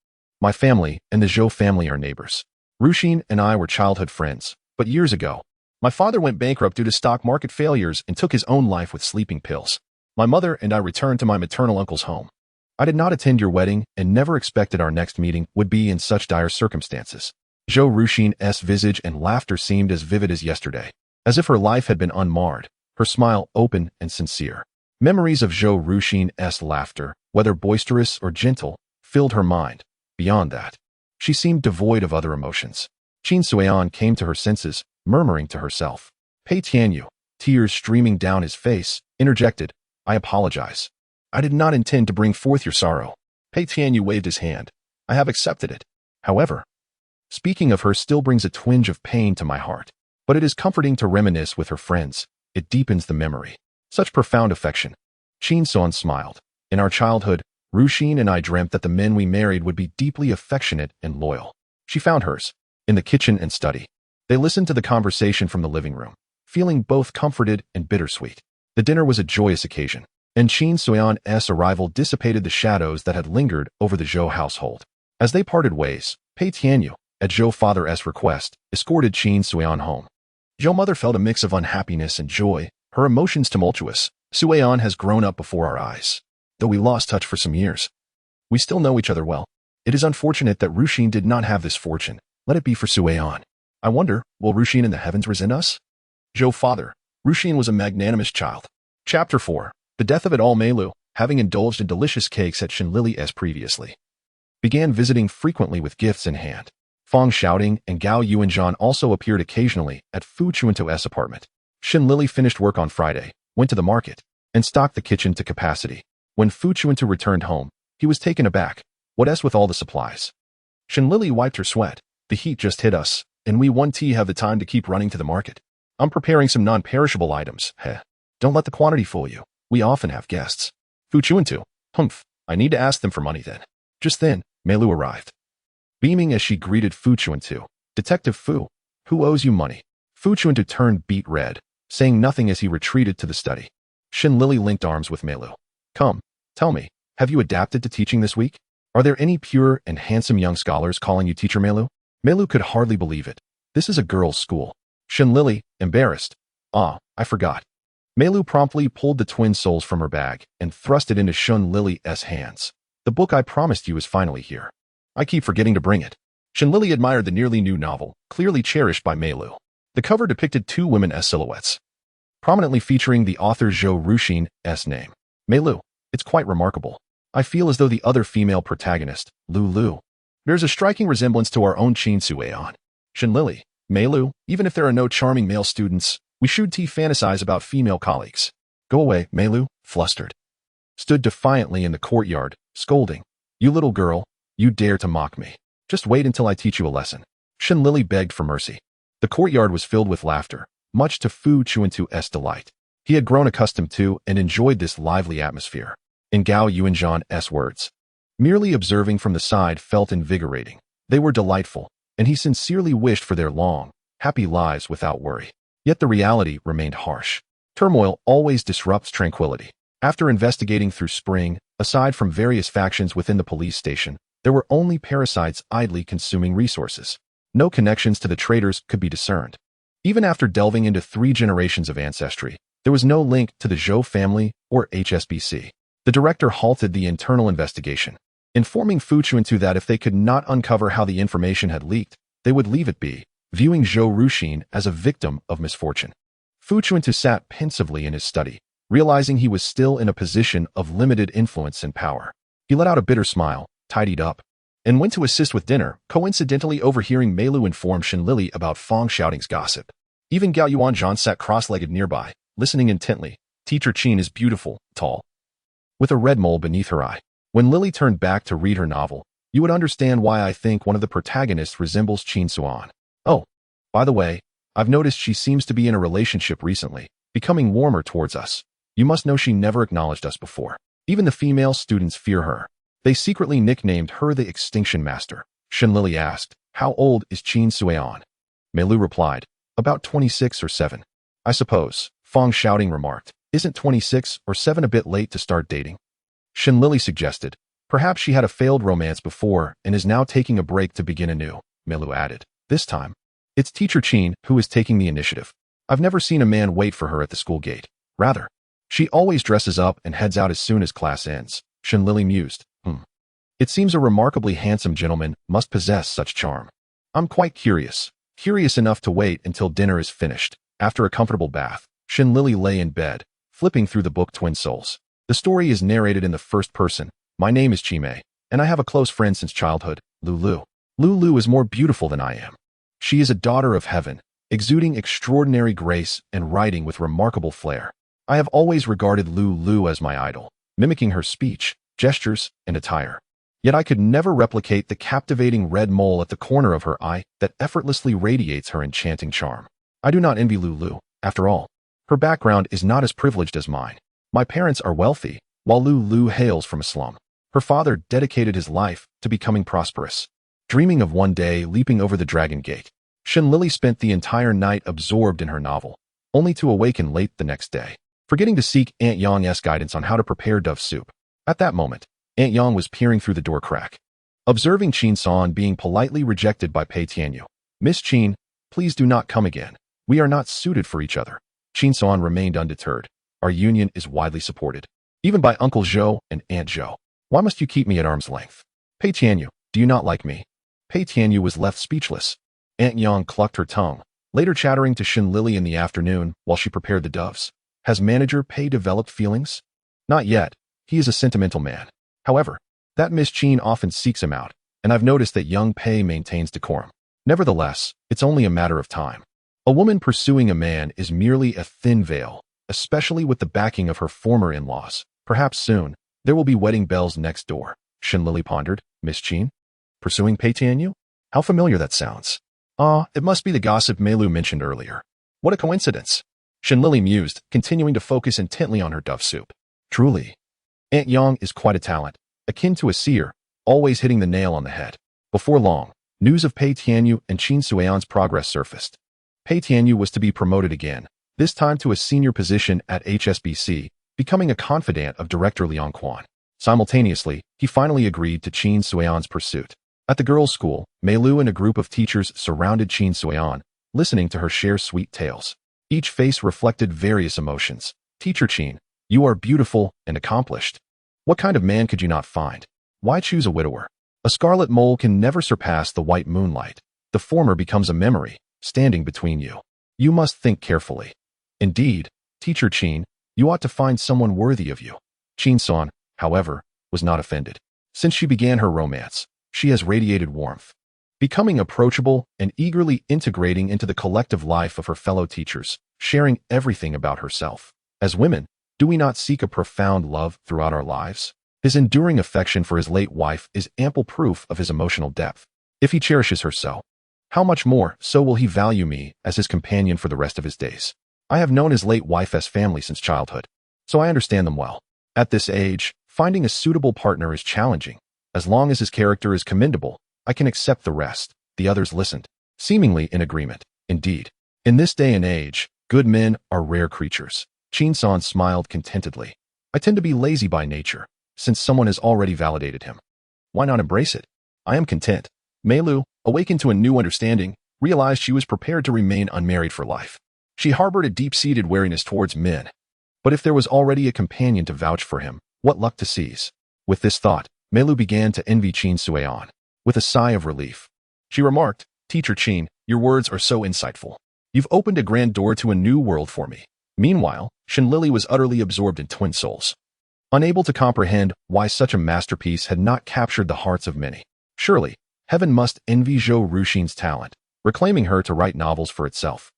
My family and the Zhou family are neighbors. Ruxin and I were childhood friends, but years ago, my father went bankrupt due to stock market failures and took his own life with sleeping pills. My mother and I returned to my maternal uncle's home. I did not attend your wedding and never expected our next meeting would be in such dire circumstances. Zhou Ruxin's visage and laughter seemed as vivid as yesterday, as if her life had been unmarred, her smile open and sincere. Memories of Zhou Ruxin's laughter, whether boisterous or gentle, filled her mind. Beyond that, she seemed devoid of other emotions. Qin Suian came to her senses, murmuring to herself. Pei Tianyu, tears streaming down his face, interjected, I apologize. I did not intend to bring forth your sorrow. Pei Tianyu waved his hand. I have accepted it. However, speaking of her still brings a twinge of pain to my heart. But it is comforting to reminisce with her friends. It deepens the memory. Such profound affection. Qin Suan smiled. In our childhood, Wuxian and I dreamt that the men we married would be deeply affectionate and loyal. She found hers, in the kitchen and study. They listened to the conversation from the living room, feeling both comforted and bittersweet. The dinner was a joyous occasion, and Qin Suan's arrival dissipated the shadows that had lingered over the Zhou household. As they parted ways, Pei Tianyu, at Zhou father's request, escorted Qin Suan home. Zhou mother felt a mix of unhappiness and joy, her emotions tumultuous. Suan has grown up before our eyes. Though we lost touch for some years, we still know each other well. It is unfortunate that Wuxian did not have this fortune. Let it be for Suan. I wonder, will Wuxian in the heavens resent us? Zhou father, Wuxian was a magnanimous child. Chapter 4. The death of it all. Meilu, having indulged in delicious cakes at Shen Lili as previously, began visiting frequently with gifts in hand. Fong Shouting and Gao Yuanzhan also appeared occasionally at Fu Chuntu's apartment. Shen Lili finished work on Friday, went to the market, and stocked the kitchen to capacity. When Fu Chuntu returned home, he was taken aback. What's with all the supplies? Shen Lili wiped her sweat. The heat just hit us, and we won't have the time to keep running to the market. I'm preparing some non-perishable items. Don't let the quantity fool you. We often have guests. Fu Chuntu. Humph. I need to ask them for money then. Just then, Meilu arrived. Beaming as she greeted Fu Chuntu. Detective Fu, who owes you money? Fu Chuntu turned beet red, saying nothing as he retreated to the study. Shen Lili linked arms with Meilu. Come, tell me, have you adapted to teaching this week? Are there any pure and handsome young scholars calling you teacher Meilu? Meilu could hardly believe it. This is a girls' school. Shen Lili, embarrassed. I forgot. Meilu promptly pulled the twin souls from her bag and thrust it into Shen Lili's hands. The book I promised you is finally here. I keep forgetting to bring it. Shen Lili admired the nearly new novel, clearly cherished by Meilu. The cover depicted two women as silhouettes, prominently featuring the author Zhou Wuxian's name. Meilu, it's quite remarkable. I feel as though the other female protagonist, Lulu, bears a striking resemblance to our own Qin Suan. Shen Lili, Meilu, even if there are no charming male students, we should fantasize about female colleagues. Go away, Meilu, flustered. Stood defiantly in the courtyard, scolding. You little girl, you dare to mock me. Just wait until I teach you a lesson. Shen Lili begged for mercy. The courtyard was filled with laughter, much to Fu Chuntu's delight. He had grown accustomed to and enjoyed this lively atmosphere. In Gao Yuanzhan's words, merely observing from the side felt invigorating. They were delightful, and he sincerely wished for their long, happy lives without worry. Yet the reality remained harsh. Turmoil always disrupts tranquility. After investigating through spring, aside from various factions within the police station, there were only parasites idly consuming resources. No connections to the traitors could be discerned. Even after delving into 3 generations of ancestry, there was no link to the Zhou family or HSBC. The director halted the internal investigation, informing Fu Chuntu that if they could not uncover how the information had leaked, they would leave it be, viewing Zhou Wuxian as a victim of misfortune. Fu Chuntu sat pensively in his study, realizing he was still in a position of limited influence and power. He let out a bitter smile, tidied up, and went to assist with dinner, coincidentally overhearing Meilu inform Shen Lili about Fong Shouting's gossip. Even Gao Yuanzhan sat cross-legged nearby, listening intently. Teacher Qin is beautiful, tall, with a red mole beneath her eye. When Lili turned back to read her novel, you would understand why I think one of the protagonists resembles Qin Suan. Oh, by the way, I've noticed she seems to be in a relationship recently, becoming warmer towards us. You must know she never acknowledged us before. Even the female students fear her. They secretly nicknamed her the Extinction Master. Shen Lili asked, how old is Qin Suan? Meilu replied, about 26 or 7. I suppose, Fong Shouting remarked. Isn't 26 or 7 a bit late to start dating? Shen Lili suggested. Perhaps she had a failed romance before and is now taking a break to begin anew, Meilu added. This time, it's teacher Qin who is taking the initiative. I've never seen a man wait for her at the school gate. Rather, she always dresses up and heads out as soon as class ends. Shen Lili mused. It seems a remarkably handsome gentleman must possess such charm. I'm quite curious enough to wait until dinner is finished. After a comfortable bath, Shen Lili lay in bed, flipping through the book Twin Souls. The story is narrated in the first person. My name is Chimei, and I have a close friend since childhood, Lulu. Lulu is more beautiful than I am. She is a daughter of heaven, exuding extraordinary grace and writing with remarkable flair. I have always regarded Lulu as my idol. mimicking her speech, gestures, and attire. Yet I could never replicate the captivating red mole at the corner of her eye that effortlessly radiates her enchanting charm. I do not envy Lulu, after all. Her background is not as privileged as mine. My parents are wealthy, while Lulu hails from a slum. Her father dedicated his life to becoming prosperous, dreaming of one day leaping over the Dragon Gate. Shen Lili spent the entire night absorbed in her novel, only to awaken late the next day, forgetting to seek Aunt Yang's guidance on how to prepare dove soup. At that moment, Aunt Yang was peering through the door crack. Observing Qin San being politely rejected by Pei Tianyu. "Miss Qin, please do not come again. We are not suited for each other." Qin San remained undeterred. "Our union is widely supported, even by Uncle Zhou and Aunt Zhou. Why must you keep me at arm's length? Pei Tianyu, do you not like me?" Pei Tianyu was left speechless. Aunt Yang clucked her tongue, later chattering to Shen Lili in the afternoon while she prepared the doves. "Has Manager Pei developed feelings?" "Not yet. He is a sentimental man. However, that Miss Qin often seeks him out, and I've noticed that young Pei maintains decorum. Nevertheless, it's only a matter of time. A woman pursuing a man is merely a thin veil, especially with the backing of her former in-laws. Perhaps soon, there will be wedding bells next door." Shen Lili pondered. "Miss Qin? Pursuing Pei Tianyu? How familiar that sounds. It must be the gossip Mei Lu mentioned earlier. What a coincidence." Shen Lili mused, continuing to focus intently on her dove soup. Truly, Aunt Yang is quite a talent, akin to a seer, always hitting the nail on the head. Before long, news of Pei Tianyu and Qin Suian's progress surfaced. Pei Tianyu was to be promoted again, this time to a senior position at HSBC, becoming a confidant of Director Liang Quan. Simultaneously, he finally agreed to Qin Suian's pursuit. At the girls' school, Mei Lu and a group of teachers surrounded Qin Suian, listening to her share sweet tales. Each face reflected various emotions. "Teacher Qin, you are beautiful and accomplished. What kind of man could you not find? Why choose a widower? A scarlet mole can never surpass the white moonlight. The former becomes a memory, standing between you. You must think carefully. Indeed, Teacher Qin, you ought to find someone worthy of you." Qin San, however, was not offended. Since she began her romance, she has radiated warmth, becoming approachable and eagerly integrating into the collective life of her fellow teachers, sharing everything about herself. As women, do we not seek a profound love throughout our lives? His enduring affection for his late wife is ample proof of his emotional depth. If he cherishes her so, how much more so will he value me as his companion for the rest of his days? I have known his late wife as family since childhood, so I understand them well. At this age, finding a suitable partner is challenging. As long as his character is commendable, I can accept the rest. The others listened, seemingly in agreement. Indeed, in this day and age, good men are rare creatures. Qin San smiled contentedly. "I tend to be lazy by nature, since someone has already validated him. Why not embrace it? I am content." Mei Lu, awakened to a new understanding, realized she was prepared to remain unmarried for life. She harbored a deep-seated wariness towards men. But if there was already a companion to vouch for him, what luck to seize. With this thought, Mei Lu began to envy Qin Suian. With a sigh of relief, she remarked, "Teacher Qin, your words are so insightful. You've opened a grand door to a new world for me." Meanwhile, Shen Lili was utterly absorbed in Twin Souls, unable to comprehend why such a masterpiece had not captured the hearts of many. Surely, heaven must envy Zhou Ruxin's talent, reclaiming her to write novels for itself.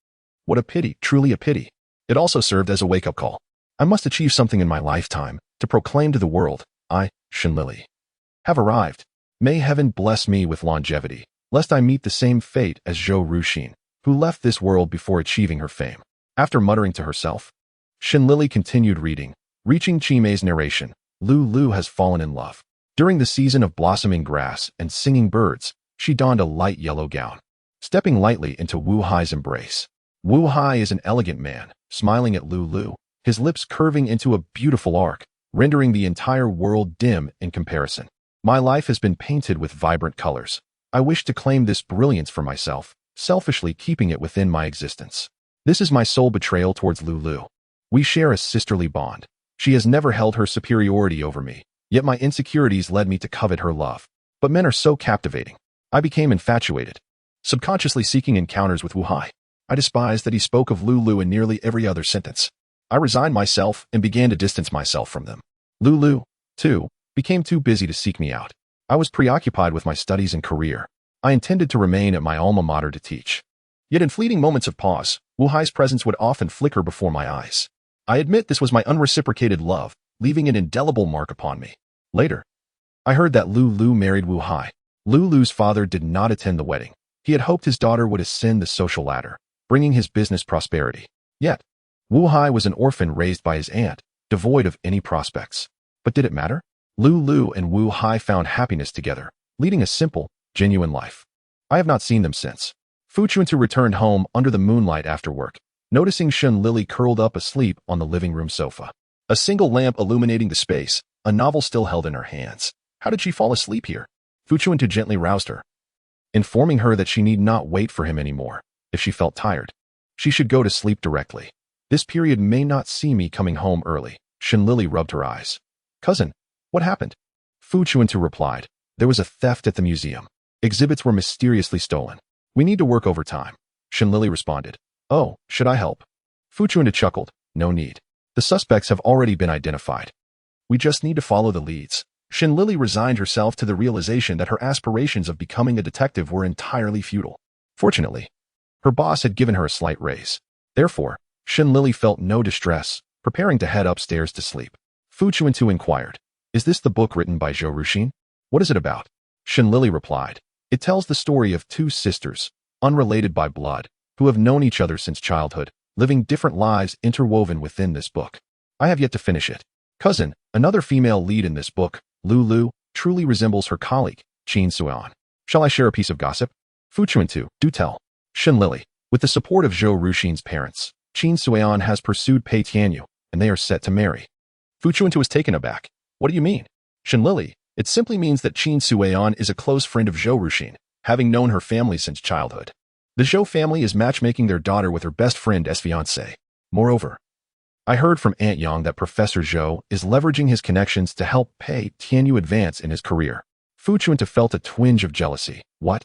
What a pity, truly a pity. It also served as a wake-up call. I must achieve something in my lifetime to proclaim to the world, I, Shen Lili, have arrived. May heaven bless me with longevity, lest I meet the same fate as Zhou Ruxin, who left this world before achieving her fame. After muttering to herself, Shen Lili continued reading. Reaching Chimei's narration, Lulu has fallen in love. During the season of blossoming grass and singing birds, she donned a light yellow gown, stepping lightly into Wu Hai's embrace. Wu Hai is an elegant man, smiling at Lulu, his lips curving into a beautiful arc, rendering the entire world dim in comparison. My life has been painted with vibrant colors. I wish to claim this brilliance for myself, selfishly keeping it within my existence. This is my sole betrayal towards Lulu. We share a sisterly bond. She has never held her superiority over me, yet my insecurities led me to covet her love. But men are so captivating. I became infatuated, subconsciously seeking encounters with Wu Hai. I despised that he spoke of Lulu in nearly every other sentence. I resigned myself and began to distance myself from them. Lulu, too, became too busy to seek me out. I was preoccupied with my studies and career. I intended to remain at my alma mater to teach. Yet in fleeting moments of pause, Wu Hai's presence would often flicker before my eyes. I admit this was my unreciprocated love, leaving an indelible mark upon me. Later, I heard that Lu Lu married Wu Hai. Lu Lu's father did not attend the wedding. He had hoped his daughter would ascend the social ladder, bringing his business prosperity. Yet, Wu Hai was an orphan raised by his aunt, devoid of any prospects. But did it matter? Lu Lu and Wu Hai found happiness together, leading a simple, genuine life. I have not seen them since. Fu Chuntu returned home under the moonlight after work, noticing Shen Lili curled up asleep on the living room sofa. A single lamp illuminating the space, a novel still held in her hands. How did she fall asleep here? Fu Chuntu gently roused her, informing her that she need not wait for him anymore. If she felt tired, she should go to sleep directly. This period may not see me coming home early. Shen Lili rubbed her eyes. Cousin, what happened? Fu Chuntu replied. There was a theft at the museum. Exhibits were mysteriously stolen. We need to work overtime. Shen Lili responded. Oh, should I help? Fu Chuntu chuckled. No need. The suspects have already been identified. We just need to follow the leads. Shen Lili resigned herself to the realization that her aspirations of becoming a detective were entirely futile. Fortunately, her boss had given her a slight raise. Therefore, Shen Lili felt no distress, preparing to head upstairs to sleep. Fu Chuntu inquired, Is this the book written by Zhou Ruxin? What is it about? Shen Lili replied, It tells the story of two sisters, unrelated by blood, who have known each other since childhood, living different lives interwoven within this book. I have yet to finish it. Cousin, another female lead in this book, Lu Lu, truly resembles her colleague, Qin Suan. Shall I share a piece of gossip? Fu Chuntu, do tell. Shen Lili, with the support of Zhou Ruxin's parents, Qin Suan has pursued Pei Tianyu, and they are set to marry. Fu Chuntu was taken aback. What do you mean? Shen Lili, it simply means that Qin Suan is a close friend of Zhou Ruxin, having known her family since childhood. The Zhou family is matchmaking their daughter with her best friend as fiancé. Moreover, I heard from Aunt Yang that Professor Zhou is leveraging his connections to help Pei Tianyu advance in his career. Fu Chuntu felt a twinge of jealousy. What?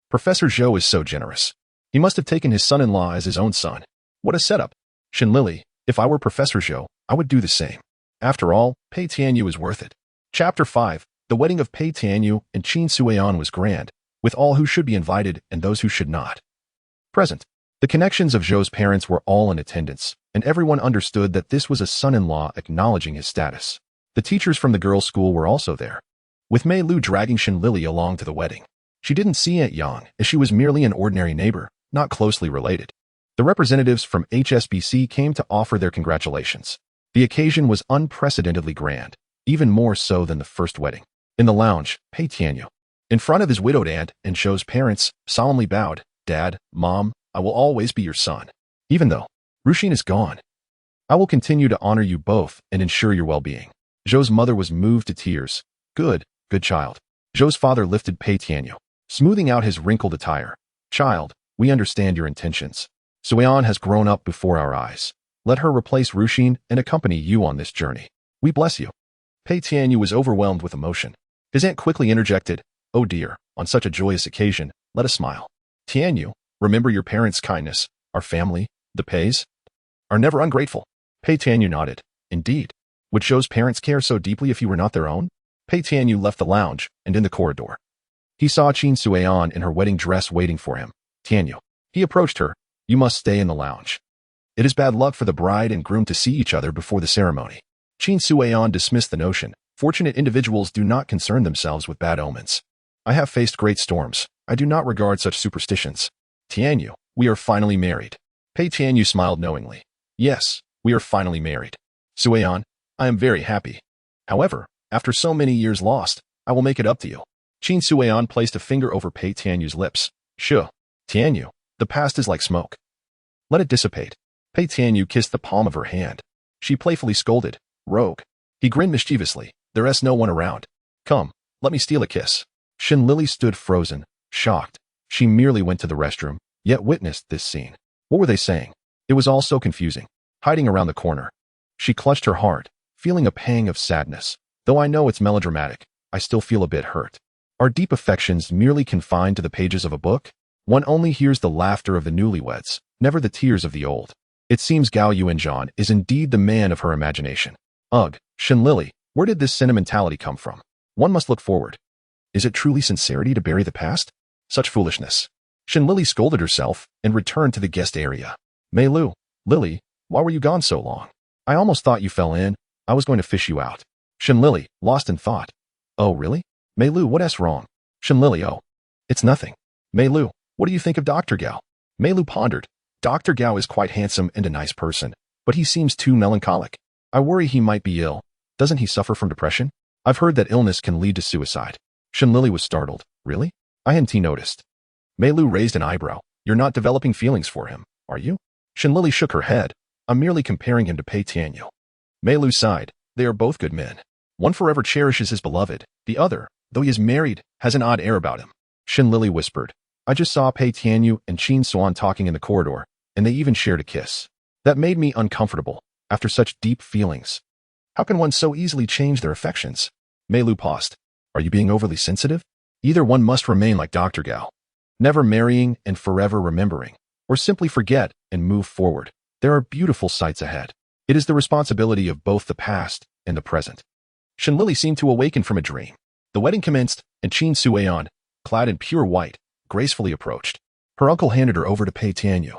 Professor Zhou is so generous. He must have taken his son-in-law as his own son. What a setup. Shen Lili, if I were Professor Zhou, I would do the same. After all, Pei Tianyu is worth it. Chapter 5. The wedding of Pei Tianyu and Qin Suan was grand, with all who should be invited and those who should not present. The connections of Zhou's parents were all in attendance, and everyone understood that this was a son-in-law acknowledging his status. The teachers from the girls' school were also there, with Mei Lu dragging Shen Lili along to the wedding. She didn't see Aunt Yang, as she was merely an ordinary neighbor, not closely related. The representatives from HSBC came to offer their congratulations. The occasion was unprecedentedly grand, even more so than the first wedding. In the lounge, Pei Tianyu, in front of his widowed aunt and Zhou's parents, solemnly bowed. Dad, Mom, I will always be your son. Even though Ruxin is gone, I will continue to honor you both and ensure your well-being. Zhou's mother was moved to tears. Good child. Zhou's father lifted Pei Tianyu, smoothing out his wrinkled attire. Child, we understand your intentions. Suan has grown up before our eyes. Let her replace Ruxin and accompany you on this journey. We bless you. Pei Tianyu was overwhelmed with emotion. His aunt quickly interjected, Oh dear, on such a joyous occasion, let us smile. Tianyu, remember your parents' kindness. Our family, the Peis, are never ungrateful. Pei Tianyu nodded. Indeed. Would Zhou's parents care so deeply if you were not their own? Pei Tianyu left the lounge and in the corridor. He saw Qin Suan in her wedding dress waiting for him. Tianyu. He approached her. You must stay in the lounge. It is bad luck for the bride and groom to see each other before the ceremony. Qin Suan dismissed the notion. Fortunate individuals do not concern themselves with bad omens. I have faced great storms. I do not regard such superstitions. Tianyu, we are finally married. Pei Tianyu smiled knowingly. Yes, we are finally married. Suan, I am very happy. However, after so many years lost, I will make it up to you. Qin Suan placed a finger over Pei Tianyu's lips. Sure. Tianyu, the past is like smoke. Let it dissipate. Pei Tianyu kissed the palm of her hand. She playfully scolded. Rogue. He grinned mischievously. There is no one around. Come, let me steal a kiss. Shen Lili stood frozen, shocked. She merely went to the restroom, yet witnessed this scene. What were they saying? It was all so confusing. Hiding around the corner, she clutched her heart, feeling a pang of sadness. Though I know it's melodramatic, I still feel a bit hurt. Are deep affections merely confined to the pages of a book? One only hears the laughter of the newlyweds, never the tears of the old. It seems Gao Yuanzhan is indeed the man of her imagination. Ugh, Shen Lili, where did this sentimentality come from? One must look forward. Is it truly sincerity to bury the past? Such foolishness. Shen Lili scolded herself and returned to the guest area. Mei Lu, Lili, why were you gone so long? I almost thought you fell in. I was going to fish you out. Shen Lili, lost in thought. Oh, really? Mei Lu, what's wrong? Shen Lili, oh. It's nothing. Mei Lu, what do you think of Dr. Gao? Mei Lu pondered. Dr. Gao is quite handsome and a nice person, but he seems too melancholic. I worry he might be ill. Doesn't he suffer from depression? I've heard that illness can lead to suicide. Shen Lili was startled. Really? I hadn't noticed. Mei Lu raised an eyebrow. You're not developing feelings for him, are you? Shen Lili shook her head. I'm merely comparing him to Pei Tianyu. Mei Lu sighed. They are both good men. One forever cherishes his beloved. The other, though he is married, has an odd air about him. Shen Lili whispered. I just saw Pei Tianyu and Qin Suan talking in the corridor, and they even shared a kiss. That made me uncomfortable, after such deep feelings. How can one so easily change their affections? Mei Lu paused. Are you being overly sensitive? Either one must remain like Dr. Gao. Never marrying and forever remembering, or simply forget and move forward. There are beautiful sights ahead. It is the responsibility of both the past and the present. Shen Lili seemed to awaken from a dream. The wedding commenced, and Qin Suan, clad in pure white, gracefully approached. Her uncle handed her over to Pei Tianyu,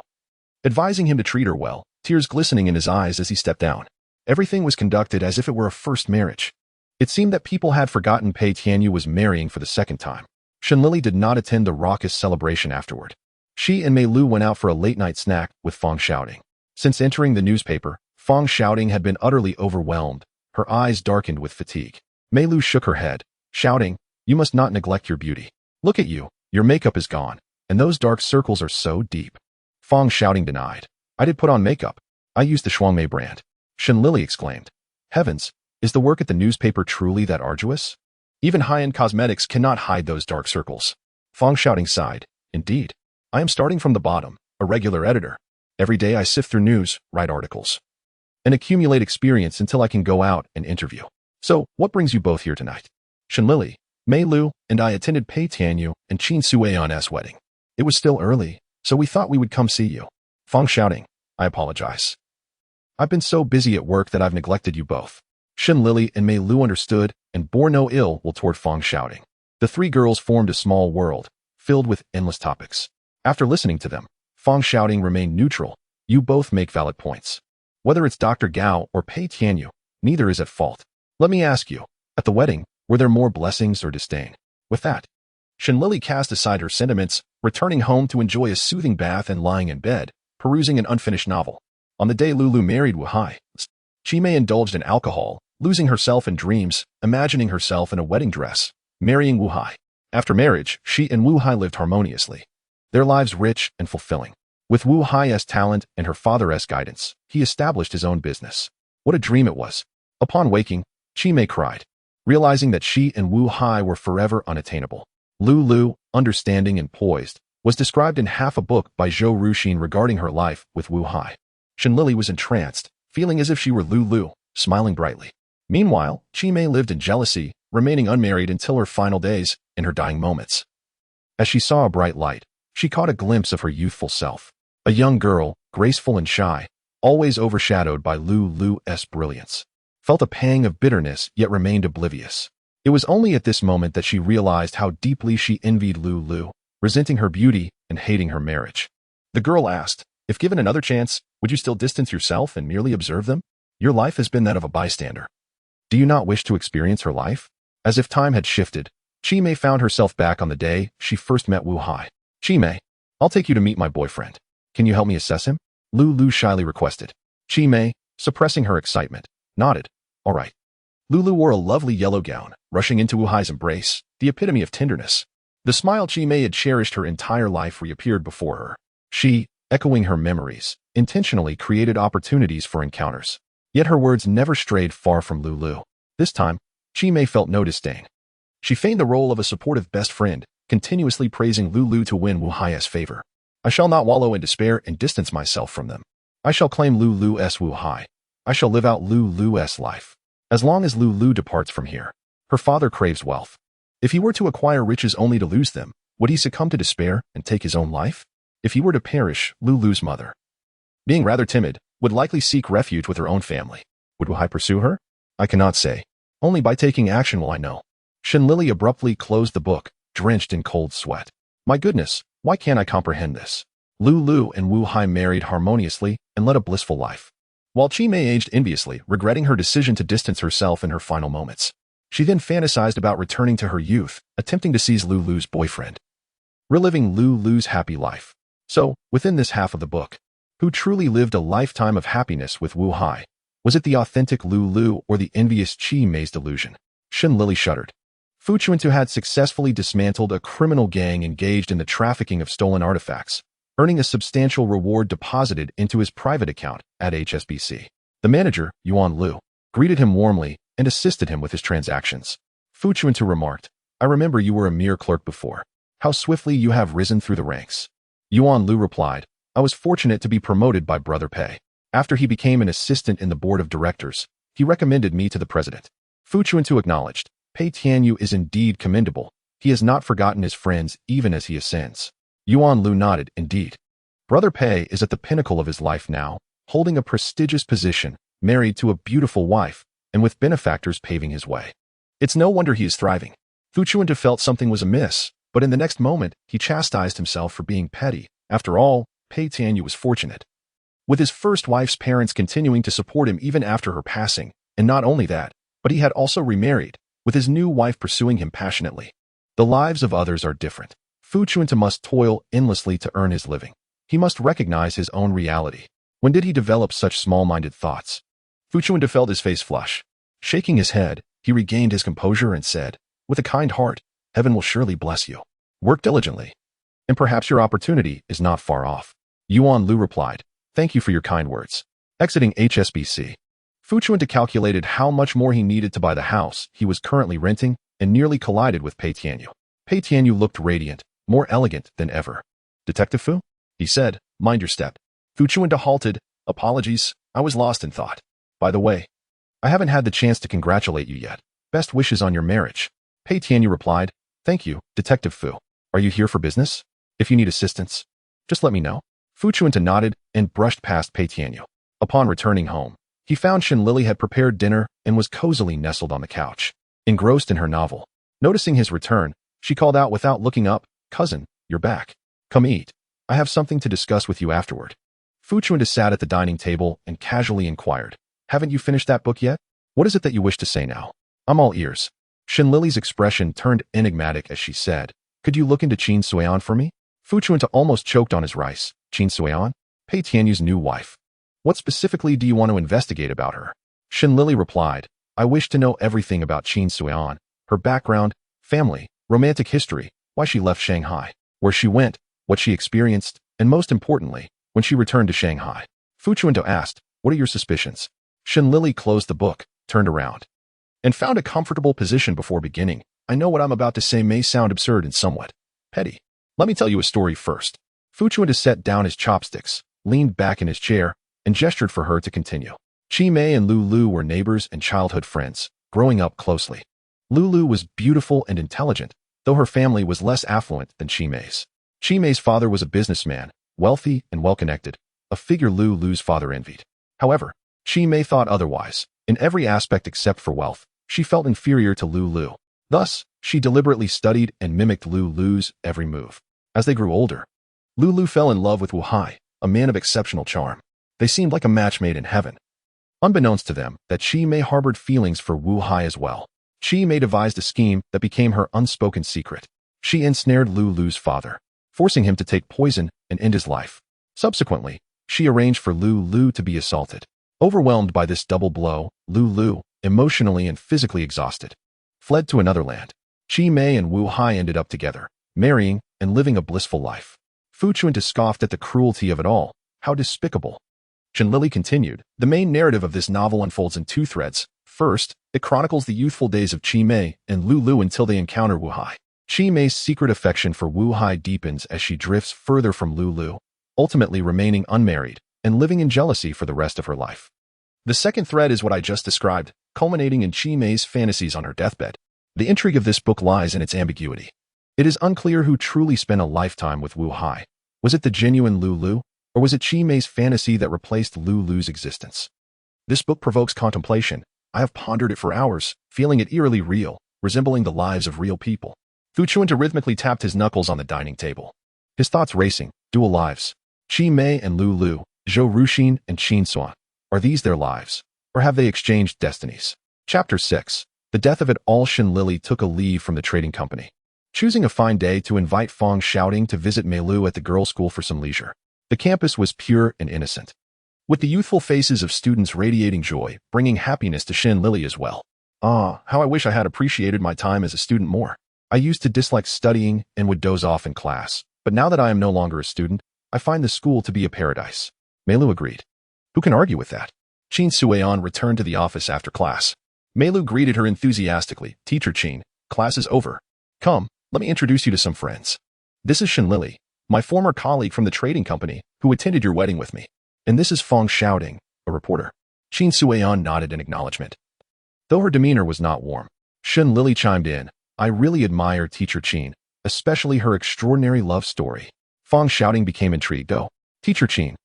advising him to treat her well, tears glistening in his eyes as he stepped down. Everything was conducted as if it were a first marriage. It seemed that people had forgotten Pei Tianyu was marrying for the second time. Shen Lili did not attend the raucous celebration afterward. She and Mei Lu went out for a late-night snack with Fang Xiaoting. Since entering the newspaper, Fang Xiaoting had been utterly overwhelmed. Her eyes darkened with fatigue. Mei Lu shook her head, shouting, You must not neglect your beauty. Look at you, your makeup is gone, and those dark circles are so deep. Fang Xiaoting denied. I did put on makeup. I used the Shuangmei brand. Shen Lili exclaimed. Heavens, is the work at the newspaper truly that arduous? Even high-end cosmetics cannot hide those dark circles. Fang Xiaoting sighed. Indeed. I am starting from the bottom, a regular editor. Every day I sift through news, write articles, and accumulate experience until I can go out and interview. So, what brings you both here tonight? Shen Lili, Mei Lu, and I attended Pei Tianyu and Qin Suan's wedding. It was still early, so we thought we would come see you. Fang Xiaoting, I apologize. I've been so busy at work that I've neglected you both. Shen Lili and Mei Lu understood and bore no ill will toward Fang Xiaoting. The three girls formed a small world, filled with endless topics. After listening to them, Fang Xiaoting remained neutral. You both make valid points. Whether it's Dr. Gao or Pei Tianyu, neither is at fault. Let me ask you, at the wedding, were there more blessings or disdain? With that, Shen Lili cast aside her sentiments, returning home to enjoy a soothing bath and lying in bed, perusing an unfinished novel. On the day Lulu married Wu Hai, Qimei indulged in alcohol, losing herself in dreams, imagining herself in a wedding dress, marrying Wu Hai. After marriage, she and Wu Hai lived harmoniously, their lives rich and fulfilling. With Wu Hai's talent and her father's guidance, he established his own business. What a dream it was. Upon waking, Qimei cried, realizing that she and Wu Hai were forever unattainable. Lulu, understanding and poised, was described in half a book by Zhou Ruxin regarding her life with Wu Hai. Shen Lili was entranced, feeling as if she were Lulu, smiling brightly. Meanwhile, Qimei lived in jealousy, remaining unmarried until her final days, in her dying moments. As she saw a bright light, she caught a glimpse of her youthful self. A young girl, graceful and shy, always overshadowed by Lulu's brilliance. Felt a pang of bitterness yet remained oblivious. It was only at this moment that she realized how deeply she envied Lulu, resenting her beauty and hating her marriage. The girl asked, if given another chance, would you still distance yourself and merely observe them? Your life has been that of a bystander. Do you not wish to experience her life? As if time had shifted, Qimei found herself back on the day she first met Wu Hai. Qimei, I'll take you to meet my boyfriend. Can you help me assess him? Lulu shyly requested. Qimei, suppressing her excitement, nodded. All right. Lulu wore a lovely yellow gown, rushing into Wu Hai's embrace, the epitome of tenderness. The smile Qimei had cherished her entire life reappeared before her. She, echoing her memories, intentionally created opportunities for encounters. Yet her words never strayed far from Lulu. This time, Qimei felt no disdain. She feigned the role of a supportive best friend, continuously praising Lulu to win Wu Hai's favor. I shall not wallow in despair and distance myself from them. I shall claim Lulu's Wu Hai. I shall live out Lulu's life. As long as Lulu departs from here, her father craves wealth. If he were to acquire riches only to lose them, would he succumb to despair and take his own life? If he were to perish, Lulu's mother, being rather timid, would likely seek refuge with her own family. Would Wu Hai pursue her? I cannot say. Only by taking action will I know. Shen Lili abruptly closed the book, drenched in cold sweat. My goodness, why can't I comprehend this? Lulu and Wu Hai married harmoniously and led a blissful life. while Qi Mei aged enviously, regretting her decision to distance herself in her final moments. She then fantasized about returning to her youth, attempting to seize Lu Lu's boyfriend, reliving Lu Lu's happy life. So, within this half of the book, who truly lived a lifetime of happiness with Wu Hai? Was it the authentic Lu Lu or the envious Qi Mei's delusion? Shen Lili shuddered. Fu Chuntu had successfully dismantled a criminal gang engaged in the trafficking of stolen artifacts, earning a substantial reward deposited into his private account at HSBC. The manager, Yuan Lu, greeted him warmly and assisted him with his transactions. Fu Chuntu remarked, "I remember you were a mere clerk before. How swiftly you have risen through the ranks." Yuan Lu replied, "I was fortunate to be promoted by Brother Pei. After he became an assistant in the board of directors, he recommended me to the president." Fu Chuntu acknowledged, "Pei Tianyu is indeed commendable. He has not forgotten his friends even as he ascends." Yuan Lu nodded, "Indeed. Brother Pei is at the pinnacle of his life now, holding a prestigious position, married to a beautiful wife, and with benefactors paving his way. It's no wonder he is thriving." Fu Chuntu felt something was amiss, but in the next moment, he chastised himself for being petty. After all, Pei Tianyu was fortunate, with his first wife's parents continuing to support him even after her passing, and not only that, but he had also remarried, with his new wife pursuing him passionately. The lives of others are different. Fu Chuntu must toil endlessly to earn his living. He must recognize his own reality. When did he develop such small-minded thoughts? Fu Chuntu felt his face flush. Shaking his head, he regained his composure and said, "With a kind heart, heaven will surely bless you. Work diligently, and perhaps your opportunity is not far off." Yuan Lu replied, "Thank you for your kind words." Exiting HSBC, Fu Chuntu calculated how much more he needed to buy the house he was currently renting and nearly collided with Pei Tianyu. Pei Tianyu looked radiant, more elegant than ever. "Detective Fu?" he said, "Mind your step." Fu Chuntu halted. "Apologies, I was lost in thought. By the way, I haven't had the chance to congratulate you yet. Best wishes on your marriage." Pei Tianyu replied, "Thank you, Detective Fu. Are you here for business? If you need assistance, just let me know." Fu Chuntu nodded and brushed past Pei Tianyu. Upon returning home, he found Shen Lili had prepared dinner and was cozily nestled on the couch, engrossed in her novel. Noticing his return, she called out without looking up, "Cousin, you're back. Come eat. I have something to discuss with you afterward." Fu Chuntu sat at the dining table and casually inquired, "Haven't you finished that book yet? What is it that you wish to say now? I'm all ears." Shen Lili's expression turned enigmatic as she said, "Could you look into Qin Suian for me?" Fu Chuntu almost choked on his rice. "Qin Suian? Pei Tianyu's new wife. What specifically do you want to investigate about her?" Shen Lili replied, "I wish to know everything about Qin Suian, her background, family, romantic history, why she left Shanghai, where she went, what she experienced, and most importantly, when she returned to Shanghai." Fu Chuntu asked, "What are your suspicions?" Shen Lili closed the book, turned around, and found a comfortable position before beginning. "I know what I'm about to say may sound absurd and somewhat petty. Let me tell you a story first." Fu Chuntu set down his chopsticks, leaned back in his chair, and gestured for her to continue. Qi Mei and Lu Lu were neighbors and childhood friends, growing up closely. Lu Lu was beautiful and intelligent, though her family was less affluent than Qi Mei's. Qi Mei's father was a businessman, wealthy and well-connected, a figure Lu Lu's father envied. However, Qi Mei thought otherwise. In every aspect except for wealth, she felt inferior to Lu Lu. Thus, she deliberately studied and mimicked Lu Lu's every move. As they grew older, Lu Lu fell in love with Wu Hai, a man of exceptional charm. They seemed like a match made in heaven. Unbeknownst to them, that Qi Mei harbored feelings for Wu Hai as well. Qi Mei devised a scheme that became her unspoken secret. She ensnared Lu Lu's father, forcing him to take poison and end his life. Subsequently, she arranged for Lu Lu to be assaulted. Overwhelmed by this double blow, Lu Lu, emotionally and physically exhausted, fled to another land. Qi Mei and Wu Hai ended up together, marrying and living a blissful life. Fu Chuntu scoffed at the cruelty of it all. How despicable. Shen Lili continued, "The main narrative of this novel unfolds in two threads. First, it chronicles the youthful days of Qi Mei and Lu Lu until they encounter Wu Hai. Qi Mei's secret affection for Wu Hai deepens as she drifts further from Lu Lu, ultimately remaining unmarried and living in jealousy for the rest of her life. The second thread is what I just described, culminating in Qi Mei's fantasies on her deathbed. The intrigue of this book lies in its ambiguity. It is unclear who truly spent a lifetime with Wu Hai. Was it the genuine Lu Lu, or was it Qi Mei's fantasy that replaced Lu Lu's existence? This book provokes contemplation. I have pondered it for hours, feeling it eerily real, resembling the lives of real people." Fu Chuntu rhythmically tapped his knuckles on the dining table, his thoughts racing. Dual lives. Qi Mei and Lu Lu, Zhou Ruxin and Qin Suan. Are these their lives? Or have they exchanged destinies? Chapter 6. The death of it all. Shen Lili took a leave from the trading company, choosing a fine day to invite Fang Xiaoting to visit Mei Lu at the girls' school for some leisure. The campus was pure and innocent, with the youthful faces of students radiating joy, bringing happiness to Shen Lili as well. Ah, how I wish I had appreciated my time as a student more. I used to dislike studying and would doze off in class, but now that I am no longer a student, I find the school to be a paradise. Mei Lu agreed. Who can argue with that? Qin Suian returned to the office after class. Mei Lu greeted her enthusiastically. Teacher Qin, class is over. Come, let me introduce you to some friends. This is Shen Lili, my former colleague from the trading company, who attended your wedding with me. And this is Fang Xiaoting, a reporter. Qin Suian nodded in acknowledgement. Though her demeanor was not warm, Shen Lili chimed in. I really admire Teacher Qin, especially her extraordinary love story. Fang Xiaoting became intrigued. Oh, Teacher Qin,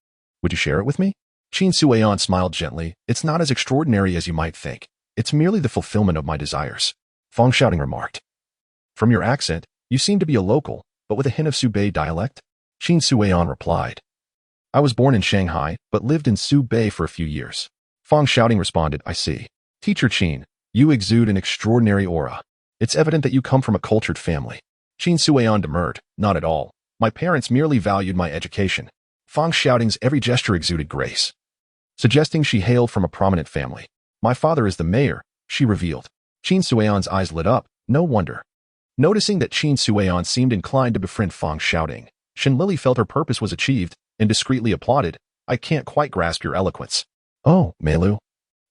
would you share it with me? Qin Suian smiled gently. It's not as extraordinary as you might think. It's merely the fulfillment of my desires. Fang Xiaoting remarked. From your accent, you seem to be a local, but with a hint of Subei dialect? Qin Suian replied. I was born in Shanghai, but lived in Subei for a few years. Fang Xiaoting responded. I see. Teacher Qin, you exude an extraordinary aura. It's evident that you come from a cultured family. Qin Suian demurred. Not at all. My parents merely valued my education. Fang Xiaoting's every gesture exuded grace, suggesting she hailed from a prominent family. My father is the mayor, she revealed. Qin Suian's eyes lit up. No wonder. Noticing that Qin Suian seemed inclined to befriend Fang Xiaoting, Shen Lili felt her purpose was achieved and discreetly applauded. I can't quite grasp your eloquence. Oh, Mei Lu,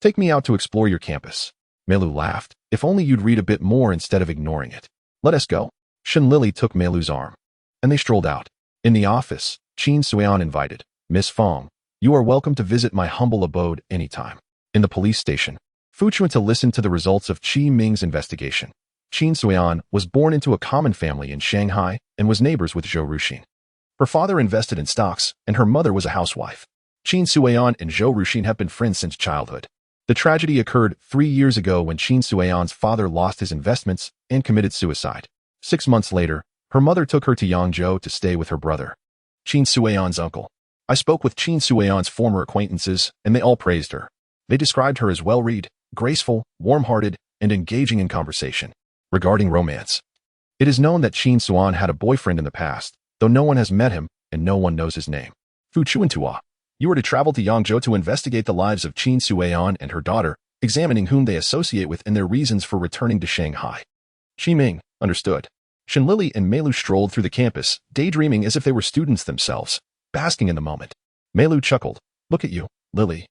take me out to explore your campus. Mei Lu laughed. If only you'd read a bit more instead of ignoring it. Let us go. Shen Lili took Mei Lu's arm, and they strolled out. In the office, Qin Suian invited, Miss Fang, you are welcome to visit my humble abode anytime. In the police station, Fu Chuntu listened to the results of Qi Ming's investigation. Qin Suian was born into a common family in Shanghai and was neighbors with Zhou Ruxin. Her father invested in stocks, and her mother was a housewife. Qin Suian and Zhou Ruxin have been friends since childhood. The tragedy occurred 3 years ago when Qin Suian's father lost his investments and committed suicide. 6 months later, her mother took her to Yangzhou to stay with her brother, Qin Suian's uncle. I spoke with Qin Suian's former acquaintances, and they all praised her. They described her as well-read, graceful, warm-hearted, and engaging in conversation. Regarding romance, it is known that Qin Suian had a boyfriend in the past, though no one has met him and no one knows his name. Fu Chuntu, you are to travel to Yangzhou to investigate the lives of Qin Suian and her daughter, examining whom they associate with and their reasons for returning to Shanghai. Qi Ming, understood. Shen Lili and Mei Lu strolled through the campus, daydreaming as if they were students themselves, basking in the moment. Mei Lu chuckled. Look at you, Lili.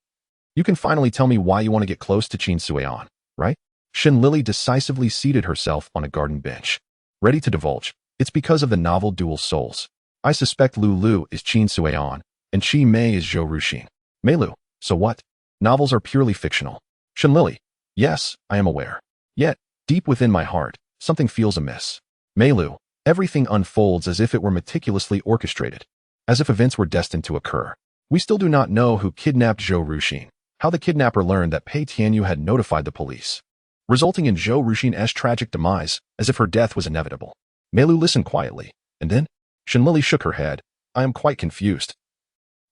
You can finally tell me why you want to get close to Qin Suian, right? Shen Lili decisively seated herself on a garden bench, ready to divulge. It's because of the novel Dual Souls. I suspect Lu Lu is Qin Suian, and Qi Mei is Zhou Ruxin. Mei Lu, so what? Novels are purely fictional. Shen Lili, yes, I am aware. Yet, deep within my heart, something feels amiss. Mei Lu, everything unfolds as if it were meticulously orchestrated, as if events were destined to occur. We still do not know who kidnapped Zhou Ruxin, how the kidnapper learned that Pei Tianyu had notified the police, resulting in Zhou Ruxin's tragic demise, as if her death was inevitable. Mei Lu listened quietly, and then, Shen Lili shook her head. I am quite confused.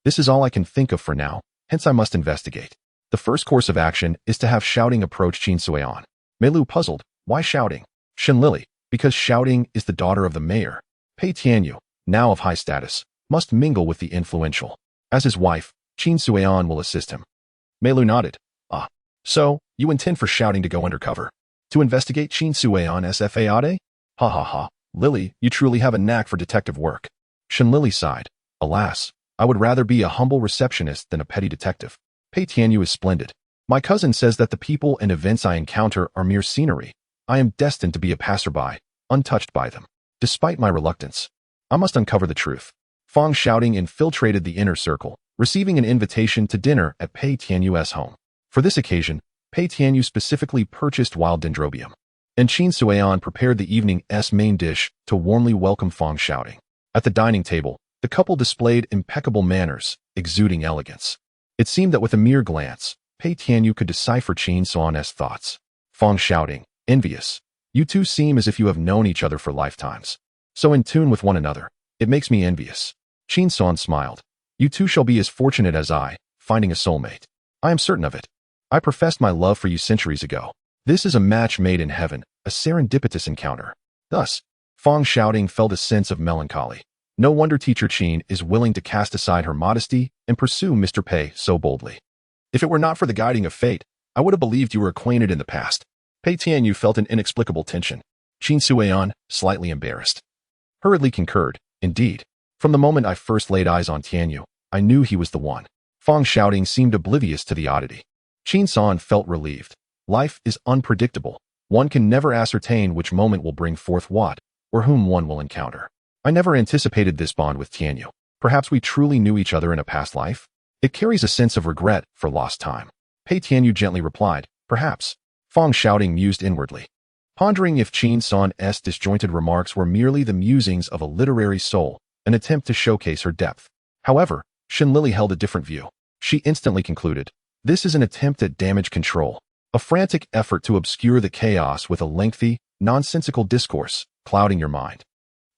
This is all I can think of for now, hence I must investigate. The first course of action is to have Xiaoting approach Qin Suian. Mei Lu puzzled. Why Xiaoting? Shen Lili, because Xiaoting is the daughter of the mayor. Pei Tianyu, now of high status, must mingle with the influential. As his wife, Qin Suian will assist him. Mei Lu nodded. Ah, so, you intend for Xiaoting to go undercover? To investigate Qin Suian's FAAD? Ha ha ha. Lili, you truly have a knack for detective work. Shen Lili sighed. Alas, I would rather be a humble receptionist than a petty detective. Pei Tianyu is splendid. My cousin says that the people and events I encounter are mere scenery. I am destined to be a passerby, untouched by them. Despite my reluctance, I must uncover the truth. Fang Xiaoting infiltrated the inner circle, receiving an invitation to dinner at Pei Tianyu's home. For this occasion, Pei Tianyu specifically purchased wild dendrobium, and Qin Suian prepared the evening's main dish to warmly welcome Fang Xiaoting. At the dining table, the couple displayed impeccable manners, exuding elegance. It seemed that with a mere glance, Pei Tianyu could decipher Qin Suian's thoughts. Fang Xiaoting, envious. You two seem as if you have known each other for lifetimes. So in tune with one another, it makes me envious. Qin Suian smiled. You two shall be as fortunate as I, finding a soulmate. I am certain of it. I professed my love for you centuries ago. This is a match made in heaven, a serendipitous encounter. Thus, Fang Xiaoting felt a sense of melancholy. No wonder teacher Qin is willing to cast aside her modesty and pursue Mr. Pei so boldly. If it were not for the guiding of fate, I would have believed you were acquainted in the past. Pei Tianyu felt an inexplicable tension. Qin Suian, slightly embarrassed, hurriedly concurred. Indeed, from the moment I first laid eyes on Tianyu, I knew he was the one. Fang Xiaoting seemed oblivious to the oddity. Qin San felt relieved. Life is unpredictable. One can never ascertain which moment will bring forth what, or whom one will encounter. I never anticipated this bond with Tianyu. Perhaps we truly knew each other in a past life? It carries a sense of regret for lost time. Pei Tianyu gently replied, perhaps. Fang Xiaoting mused inwardly, pondering if Qin San's disjointed remarks were merely the musings of a literary soul, an attempt to showcase her depth. However, Shen Lili held a different view. She instantly concluded, this is an attempt at damage control, a frantic effort to obscure the chaos with a lengthy, nonsensical discourse, clouding your mind,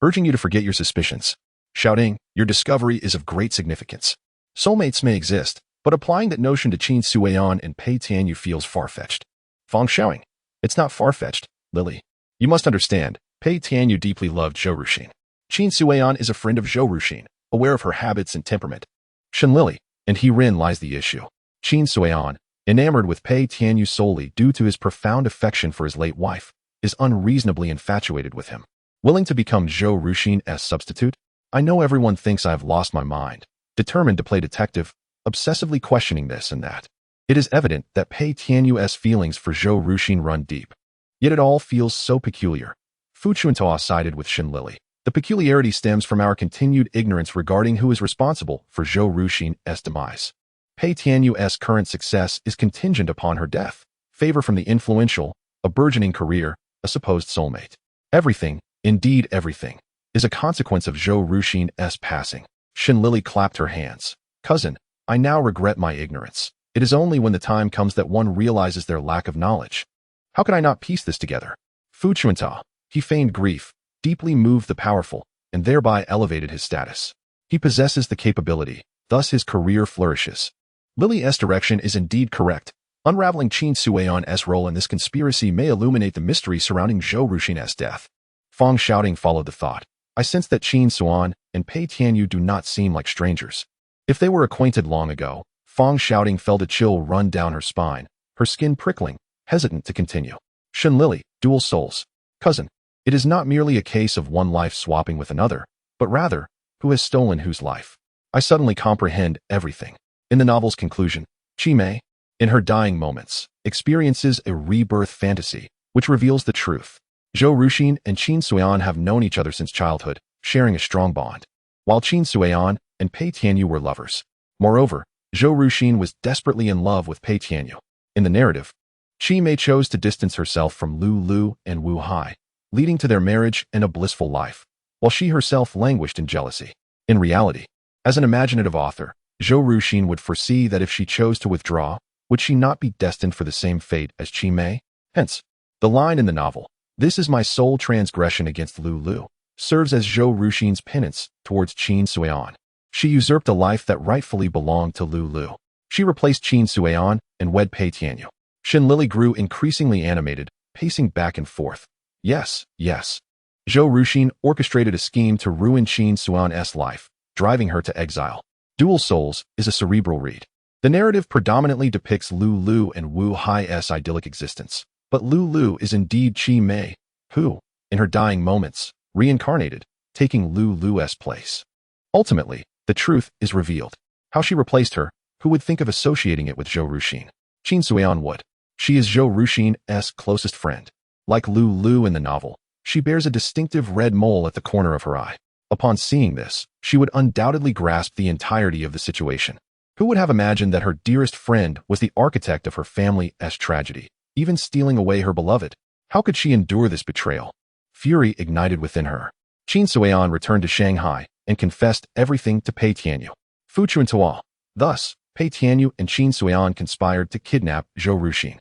urging you to forget your suspicions. Shouting, your discovery is of great significance. Soulmates may exist, but applying that notion to Qin Suian and Pei Tianyu feels far-fetched. Fang Xiaoting, it's not far-fetched, Lily. You must understand, Pei Tianyu deeply loved Zhou Ruxin. Qin Suian is a friend of Zhou Ruxin, aware of her habits and temperament. Shen Lili, and herein lies the issue. Qin Suian, enamored with Pei Tianyu solely due to his profound affection for his late wife, is unreasonably infatuated with him. Willing to become Zhou Ruxin's substitute? I know everyone thinks I have lost my mind, determined to play detective, obsessively questioning this and that. It is evident that Pei Tianyu's feelings for Zhou Ruxin run deep. Yet it all feels so peculiar. Fu Chuntu sided with Shen Lili. The peculiarity stems from our continued ignorance regarding who is responsible for Zhou Ruxin's demise. Pei Tianyu's current success is contingent upon her death, favor from the influential, a burgeoning career, a supposed soulmate. Everything, indeed everything, is a consequence of Zhou Ruxin's passing. Shen Lili clapped her hands. Cousin, I now regret my ignorance. It is only when the time comes that one realizes their lack of knowledge. How could I not piece this together? Fu Chuntu, he feigned grief, deeply moved the powerful, and thereby elevated his status. He possesses the capability, thus his career flourishes. Lili's direction is indeed correct. Unraveling Qin Suian's role in this conspiracy may illuminate the mystery surrounding Zhou Ruxin's death. Fang Xiaoting followed the thought. I sense that Qin Suan and Pei Tianyu do not seem like strangers. If they were acquainted long ago, Fang Xiaoting felt a chill run down her spine, her skin prickling, hesitant to continue. Shen Lili, dual souls. Cousin, it is not merely a case of one life swapping with another, but rather, who has stolen whose life. I suddenly comprehend everything. In the novel's conclusion, Qi Mei, in her dying moments, experiences a rebirth fantasy, which reveals the truth. Zhou Ruxin and Qin Suian have known each other since childhood, sharing a strong bond, while Qin Suian and Pei Tianyu were lovers. Moreover, Zhou Ruxin was desperately in love with Pei Tianyu. In the narrative, Qi Mei chose to distance herself from Lu Lu and Wu Hai, leading to their marriage and a blissful life, while she herself languished in jealousy. In reality, as an imaginative author, Zhou Ruxin would foresee that if she chose to withdraw, would she not be destined for the same fate as Qi Mei? Hence, the line in the novel, "This is my sole transgression against Lu Lu," serves as Zhou Ruxin's penance towards Qin Suian. She usurped a life that rightfully belonged to Lu Lu. She replaced Qin Suian and wed Pei Tianyu. Shen Lili grew increasingly animated, pacing back and forth. Yes, yes. Zhou Ruxin orchestrated a scheme to ruin Qin Suan's life, driving her to exile. Dual Souls is a cerebral read. The narrative predominantly depicts Lu Lu and Wu Hai's idyllic existence. But Lu Lu is indeed Qi Mei, who, in her dying moments, reincarnated, taking Lu Lu's place. Ultimately, the truth is revealed. How she replaced her, who would think of associating it with Zhou Ruxin? Qin Suian would. She is Zhou Ruxin's closest friend. Like Lu Lu in the novel, she bears a distinctive red mole at the corner of her eye. Upon seeing this, she would undoubtedly grasp the entirety of the situation. Who would have imagined that her dearest friend was the architect of her family's tragedy, even stealing away her beloved? How could she endure this betrayal? Fury ignited within her. Qin Suian returned to Shanghai and confessed everything to Pei Tianyu. Fu Chuntu. Thus, Pei Tianyu and Qin Suian conspired to kidnap Zhou Ruxin.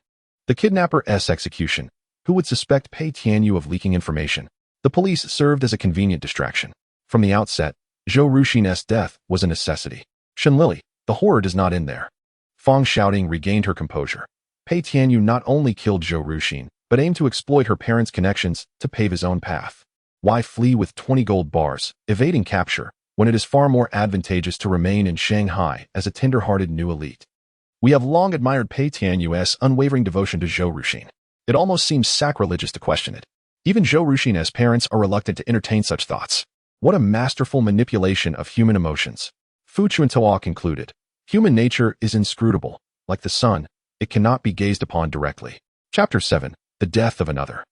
The kidnapper's execution. Who would suspect Pei Tianyu of leaking information? The police served as a convenient distraction. From the outset, Zhou Ruxin's death was a necessity. Shen Lili, the horror does not end there. Fang shouting regained her composure. Pei Tianyu not only killed Zhou Ruxin, but aimed to exploit her parents' connections to pave his own path. Why flee with 20 gold bars, evading capture, when it is far more advantageous to remain in Shanghai as a tender-hearted new elite? We have long admired Pei Tianyu's unwavering devotion to Zhou Ruxin. It almost seems sacrilegious to question it. Even Zhou Ruxin's parents are reluctant to entertain such thoughts. What a masterful manipulation of human emotions. Fu Chuntu concluded, human nature is inscrutable. Like the sun, it cannot be gazed upon directly. Chapter 7. The Death of Another.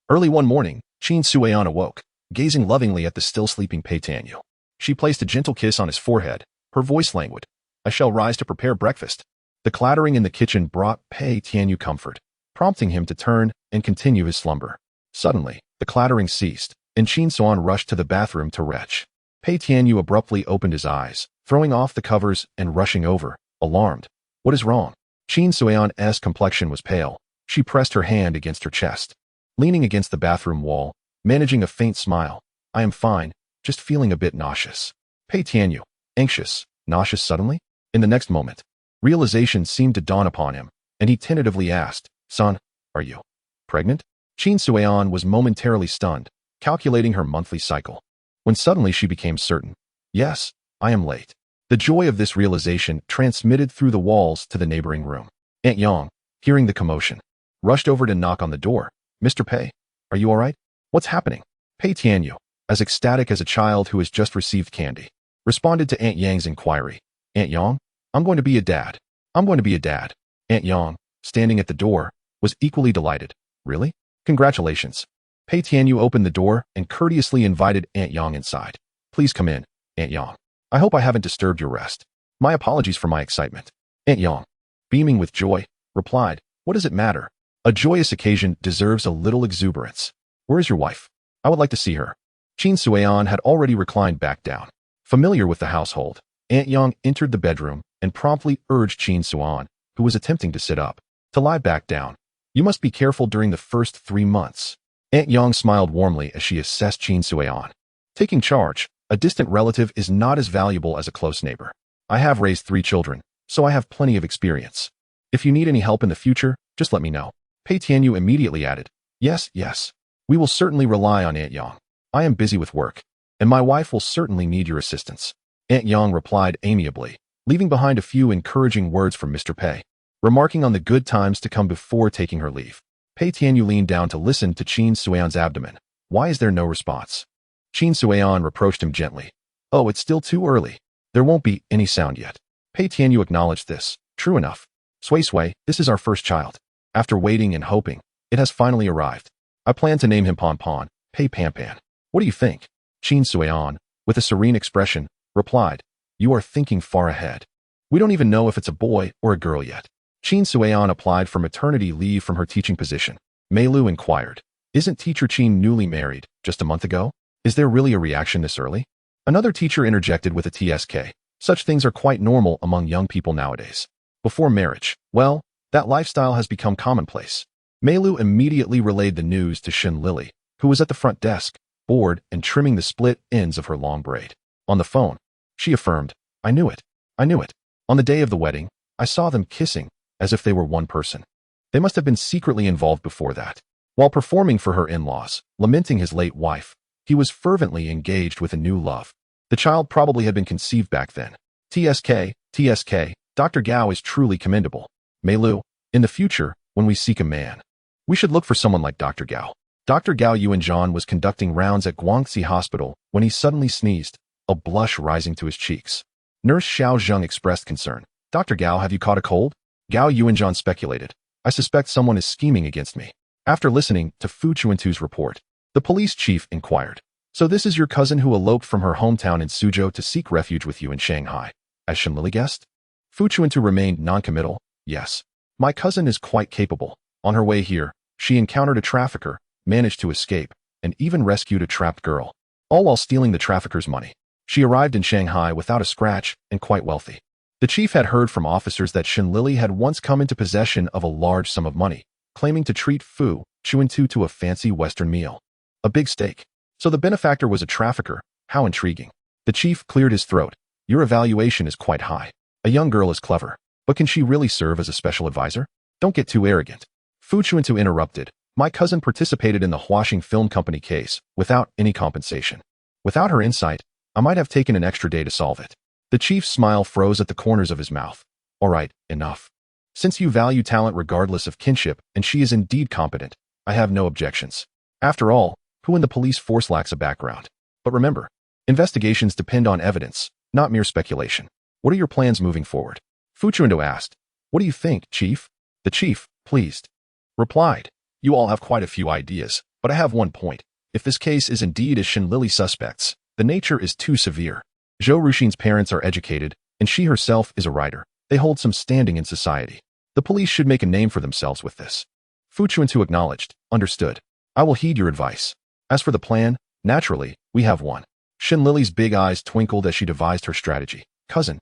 Early one morning, Qin Suian awoke, gazing lovingly at the still sleeping Pei Tianyu. She placed a gentle kiss on his forehead, her voice languid. I shall rise to prepare breakfast. The clattering in the kitchen brought Pei Tianyu comfort, prompting him to turn and continue his slumber. Suddenly, the clattering ceased, and Qin Suian rushed to the bathroom to retch. Pei Tianyu abruptly opened his eyes, throwing off the covers and rushing over, alarmed. What is wrong? Qin Suian's complexion was pale. She pressed her hand against her chest. Leaning against the bathroom wall, managing a faint smile. I am fine, just feeling a bit nauseous. Pei Tianyu, anxious, nauseous suddenly? In the next moment, realization seemed to dawn upon him, and he tentatively asked, Son, are you pregnant? Qin Suian was momentarily stunned, calculating her monthly cycle, when suddenly she became certain. Yes, I am late. The joy of this realization transmitted through the walls to the neighboring room. Aunt Yang, hearing the commotion, rushed over to knock on the door. Mr. Pei, are you all right? What's happening? Pei Tianyu, as ecstatic as a child who has just received candy, responded to Aunt Yang's inquiry. Aunt Yang, I'm going to be a dad. I'm going to be a dad. Aunt Yang, standing at the door, was equally delighted. Really? Congratulations. Pei Tianyu opened the door and courteously invited Aunt Yang inside. Please come in, Aunt Yang. I hope I haven't disturbed your rest. My apologies for my excitement. Aunt Yang, beaming with joy, replied, What does it matter? A joyous occasion deserves a little exuberance. Where is your wife? I would like to see her. Qin Suian had already reclined back down. Familiar with the household, Aunt Yang entered the bedroom and promptly urged Qin Suian, who was attempting to sit up, to lie back down. You must be careful during the first 3 months. Aunt Yang smiled warmly as she assessed Qin Suian. Taking charge, a distant relative is not as valuable as a close neighbor. I have raised 3 children, so I have plenty of experience. If you need any help in the future, just let me know. Pei Tianyu immediately added, Yes, yes. We will certainly rely on Aunt Yang. I am busy with work, and my wife will certainly need your assistance. Aunt Yang replied amiably, leaving behind a few encouraging words from Mr. Pei, remarking on the good times to come before taking her leave. Pei Tianyu leaned down to listen to Qin Suian's abdomen. Why is there no response? Qin Suian reproached him gently. Oh, it's still too early. There won't be any sound yet. Pei Tianyu acknowledged this. True enough. Sui, this is our first child. After waiting and hoping, it has finally arrived. I plan to name him Pon Pon, Pei Pan Pan. What do you think? Qin Suian, with a serene expression, replied, You are thinking far ahead. We don't even know if it's a boy or a girl yet. Qin Suian applied for maternity leave from her teaching position. Mei Lu inquired, Isn't teacher Qin newly married, just a month ago? Is there really a reaction this early? Another teacher interjected with a TSK. Such things are quite normal among young people nowadays. Before marriage, well, that lifestyle has become commonplace. Mei Lu immediately relayed the news to Shen Lili, who was at the front desk, bored and trimming the split ends of her long braid. On the phone, she affirmed, I knew it. I knew it. On the day of the wedding, I saw them kissing, as if they were one person. They must have been secretly involved before that. While performing for her in-laws, lamenting his late wife, he was fervently engaged with a new love. The child probably had been conceived back then. TSK, Dr. Gao is truly commendable. Mei Lu, in the future, when we seek a man, we should look for someone like Dr. Gao. Dr. Gao Yuanzhan was conducting rounds at Guangxi Hospital when he suddenly sneezed, a blush rising to his cheeks. Nurse Xiao Zheng expressed concern. Dr. Gao, have you caught a cold? Gao Yuanzhan speculated. I suspect someone is scheming against me. After listening to Fu Chuntu's report, the police chief inquired. So this is your cousin who eloped from her hometown in Suzhou to seek refuge with you in Shanghai, as Shen Lili guessed? Fu Chuntu remained non-committal. Yes. My cousin is quite capable. On her way here, she encountered a trafficker, managed to escape, and even rescued a trapped girl, all while stealing the trafficker's money. She arrived in Shanghai without a scratch and quite wealthy. The chief had heard from officers that Shen Lili had once come into possession of a large sum of money, claiming to treat Fu Chuntu to a fancy Western meal. A big steak. So the benefactor was a trafficker. How intriguing. The chief cleared his throat. Your evaluation is quite high. A young girl is clever. But can she really serve as a special advisor? Don't get too arrogant. Fu Chuntu interrupted. My cousin participated in the Wuxian Film Company case without any compensation. Without her insight, I might have taken an extra day to solve it. The chief's smile froze at the corners of his mouth. All right, enough. Since you value talent regardless of kinship, and she is indeed competent, I have no objections. After all, who in the police force lacks a background? But remember, investigations depend on evidence, not mere speculation. What are your plans moving forward? Fu Chuntu asked. What do you think, Chief? The chief, pleased, replied. You all have quite a few ideas, but I have one point. If this case is indeed as Shen Lili suspects, the nature is too severe. Zhou Ruxin's parents are educated, and she herself is a writer. They hold some standing in society. The police should make a name for themselves with this. Fu Chuntu acknowledged. Understood. I will heed your advice. As for the plan, naturally, we have one. Shen Lili's big eyes twinkled as she devised her strategy. Cousin,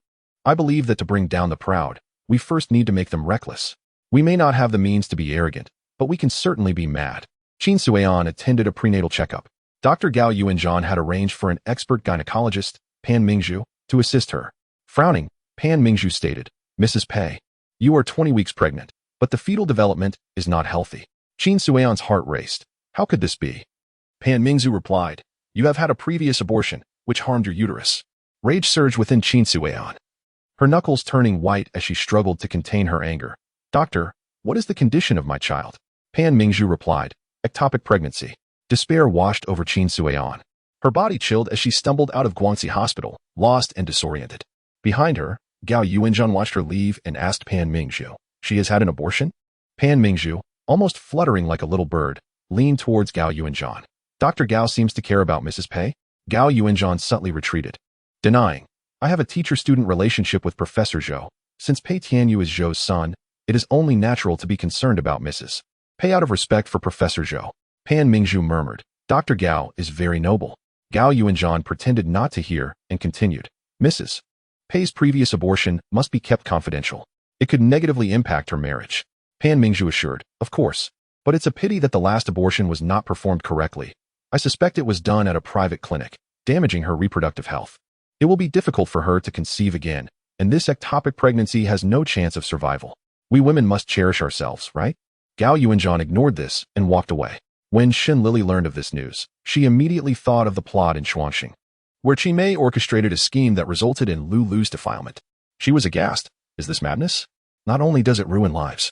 I believe that to bring down the proud, we first need to make them reckless. We may not have the means to be arrogant, but we can certainly be mad. Qin Suian attended a prenatal checkup. Dr. Gao Yuanzhan had arranged for an expert gynecologist, Pan Mingzhu, to assist her. Frowning, Pan Mingzhu stated, Mrs. Pei, you are 20 weeks pregnant, but the fetal development is not healthy. Qin Suian's heart raced. How could this be? Pan Mingzhu replied, you have had a previous abortion, which harmed your uterus. Rage surged within Qin Suian, her knuckles turning white as she struggled to contain her anger. Doctor, what is the condition of my child? Pan Mingzhu replied, ectopic pregnancy. Despair washed over Qin Suian. Her body chilled as she stumbled out of Guangxi Hospital, lost and disoriented. Behind her, Gao Yuanzhan watched her leave and asked Pan Mingzhu, she has had an abortion? Pan Mingzhu, almost fluttering like a little bird, leaned towards Gao Yuanzhan. Dr. Gao seems to care about Mrs. Pei. Gao Yuanzhan subtly retreated, denying, I have a teacher-student relationship with Professor Zhou. Since Pei Tianyu is Zhou's son, it is only natural to be concerned about Mrs. Pei out of respect for Professor Zhou. Pan Mingzhu murmured, Dr. Gao is very noble. Gao Yuanzhan pretended not to hear and continued, Mrs. Pei's previous abortion must be kept confidential. It could negatively impact her marriage. Pan Mingzhu assured, of course, but it's a pity that the last abortion was not performed correctly. I suspect it was done at a private clinic, damaging her reproductive health. It will be difficult for her to conceive again, and this ectopic pregnancy has no chance of survival. We women must cherish ourselves, right? Gao Yuanzhan ignored this and walked away. When Shen Lili learned of this news, she immediately thought of the plot in Shuangxing, where Qi Mei orchestrated a scheme that resulted in Lu Lu's defilement. She was aghast. Is this madness? Not only does it ruin lives,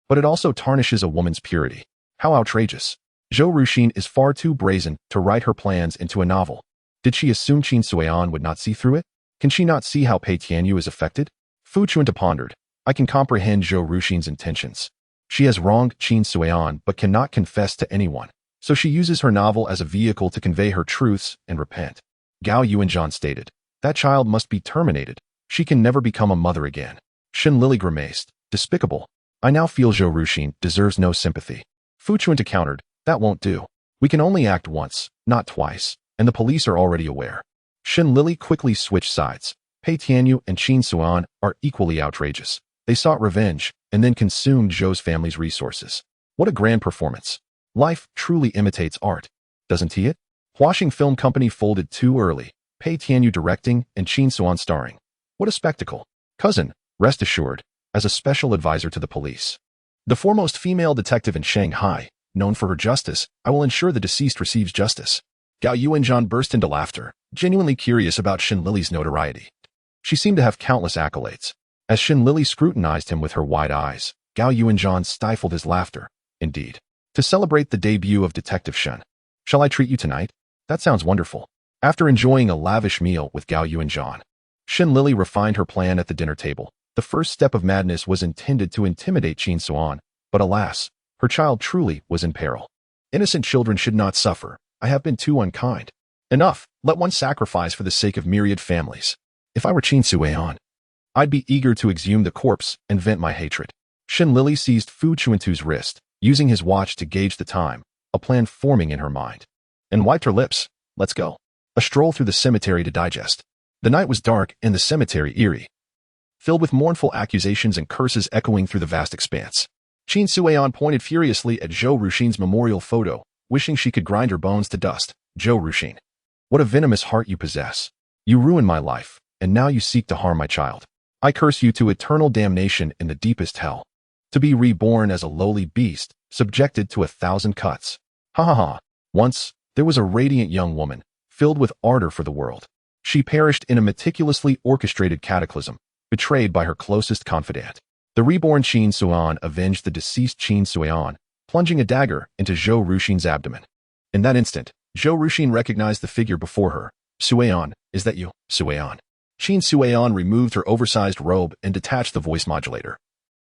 but it also tarnishes a woman's purity. How outrageous. Zhou Ruxin is far too brazen to write her plans into a novel. Did she assume Qin Suian would not see through it? Can she not see how Pei Tianyu is affected? Fu Chuntu pondered. I can comprehend Zhou Ruxin's intentions. She has wronged Qin Suian but cannot confess to anyone, so she uses her novel as a vehicle to convey her truths and repent. Gao Yuanzhan stated, that child must be terminated. She can never become a mother again. Shen Lili grimaced, despicable. I now feel Zhou Ruxin deserves no sympathy. Fu Chuntu countered, that won't do. We can only act once, not twice, and the police are already aware. Shen Lili quickly switched sides. Pei Tianyu and Qin Suian are equally outrageous. They sought revenge, and then consumed Zhou's family's resources. What a grand performance. Life truly imitates art, doesn't it? Wuxian Film Company folded too early, Pei Tianyu directing and Qin Suian starring. What a spectacle. Cousin, rest assured, as a special advisor to the police, the foremost female detective in Shanghai, known for her justice, I will ensure the deceased receives justice. Gao Yuanzhan burst into laughter, genuinely curious about Shen Lili's notoriety. She seemed to have countless accolades. As Shen Lili scrutinized him with her wide eyes, Gao Yuanzhan stifled his laughter. Indeed. To celebrate the debut of Detective Shen. Shall I treat you tonight? That sounds wonderful. After enjoying a lavish meal with Gao Yuanzhan, Shen Lili refined her plan at the dinner table. The first step of madness was intended to intimidate Qin Suian, but alas, her child truly was in peril. Innocent children should not suffer. I have been too unkind. Enough, let one sacrifice for the sake of myriad families. If I were Qin Suian, I'd be eager to exhume the corpse and vent my hatred. Shen Lili seized Fu Chuntu's wrist, using his watch to gauge the time, a plan forming in her mind, and wiped her lips. Let's go. A stroll through the cemetery to digest. The night was dark and the cemetery eerie, filled with mournful accusations and curses echoing through the vast expanse. Qin Suian pointed furiously at Zhou Ruxin's memorial photo, wishing she could grind her bones to dust. Zhou Ruxin, what a venomous heart you possess. You ruined my life, and now you seek to harm my child. I curse you to eternal damnation in the deepest hell, to be reborn as a lowly beast, subjected to 1,000 cuts. Ha ha ha. Once, there was a radiant young woman, filled with ardor for the world. She perished in a meticulously orchestrated cataclysm, betrayed by her closest confidant. The reborn Qin Suan avenged the deceased Qin Suan, plunging a dagger into Zhou Ruxin's abdomen. In that instant, Zhou Ruxin recognized the figure before her. Suan, is that you, Suan? Qin Suan removed her oversized robe and detached the voice modulator,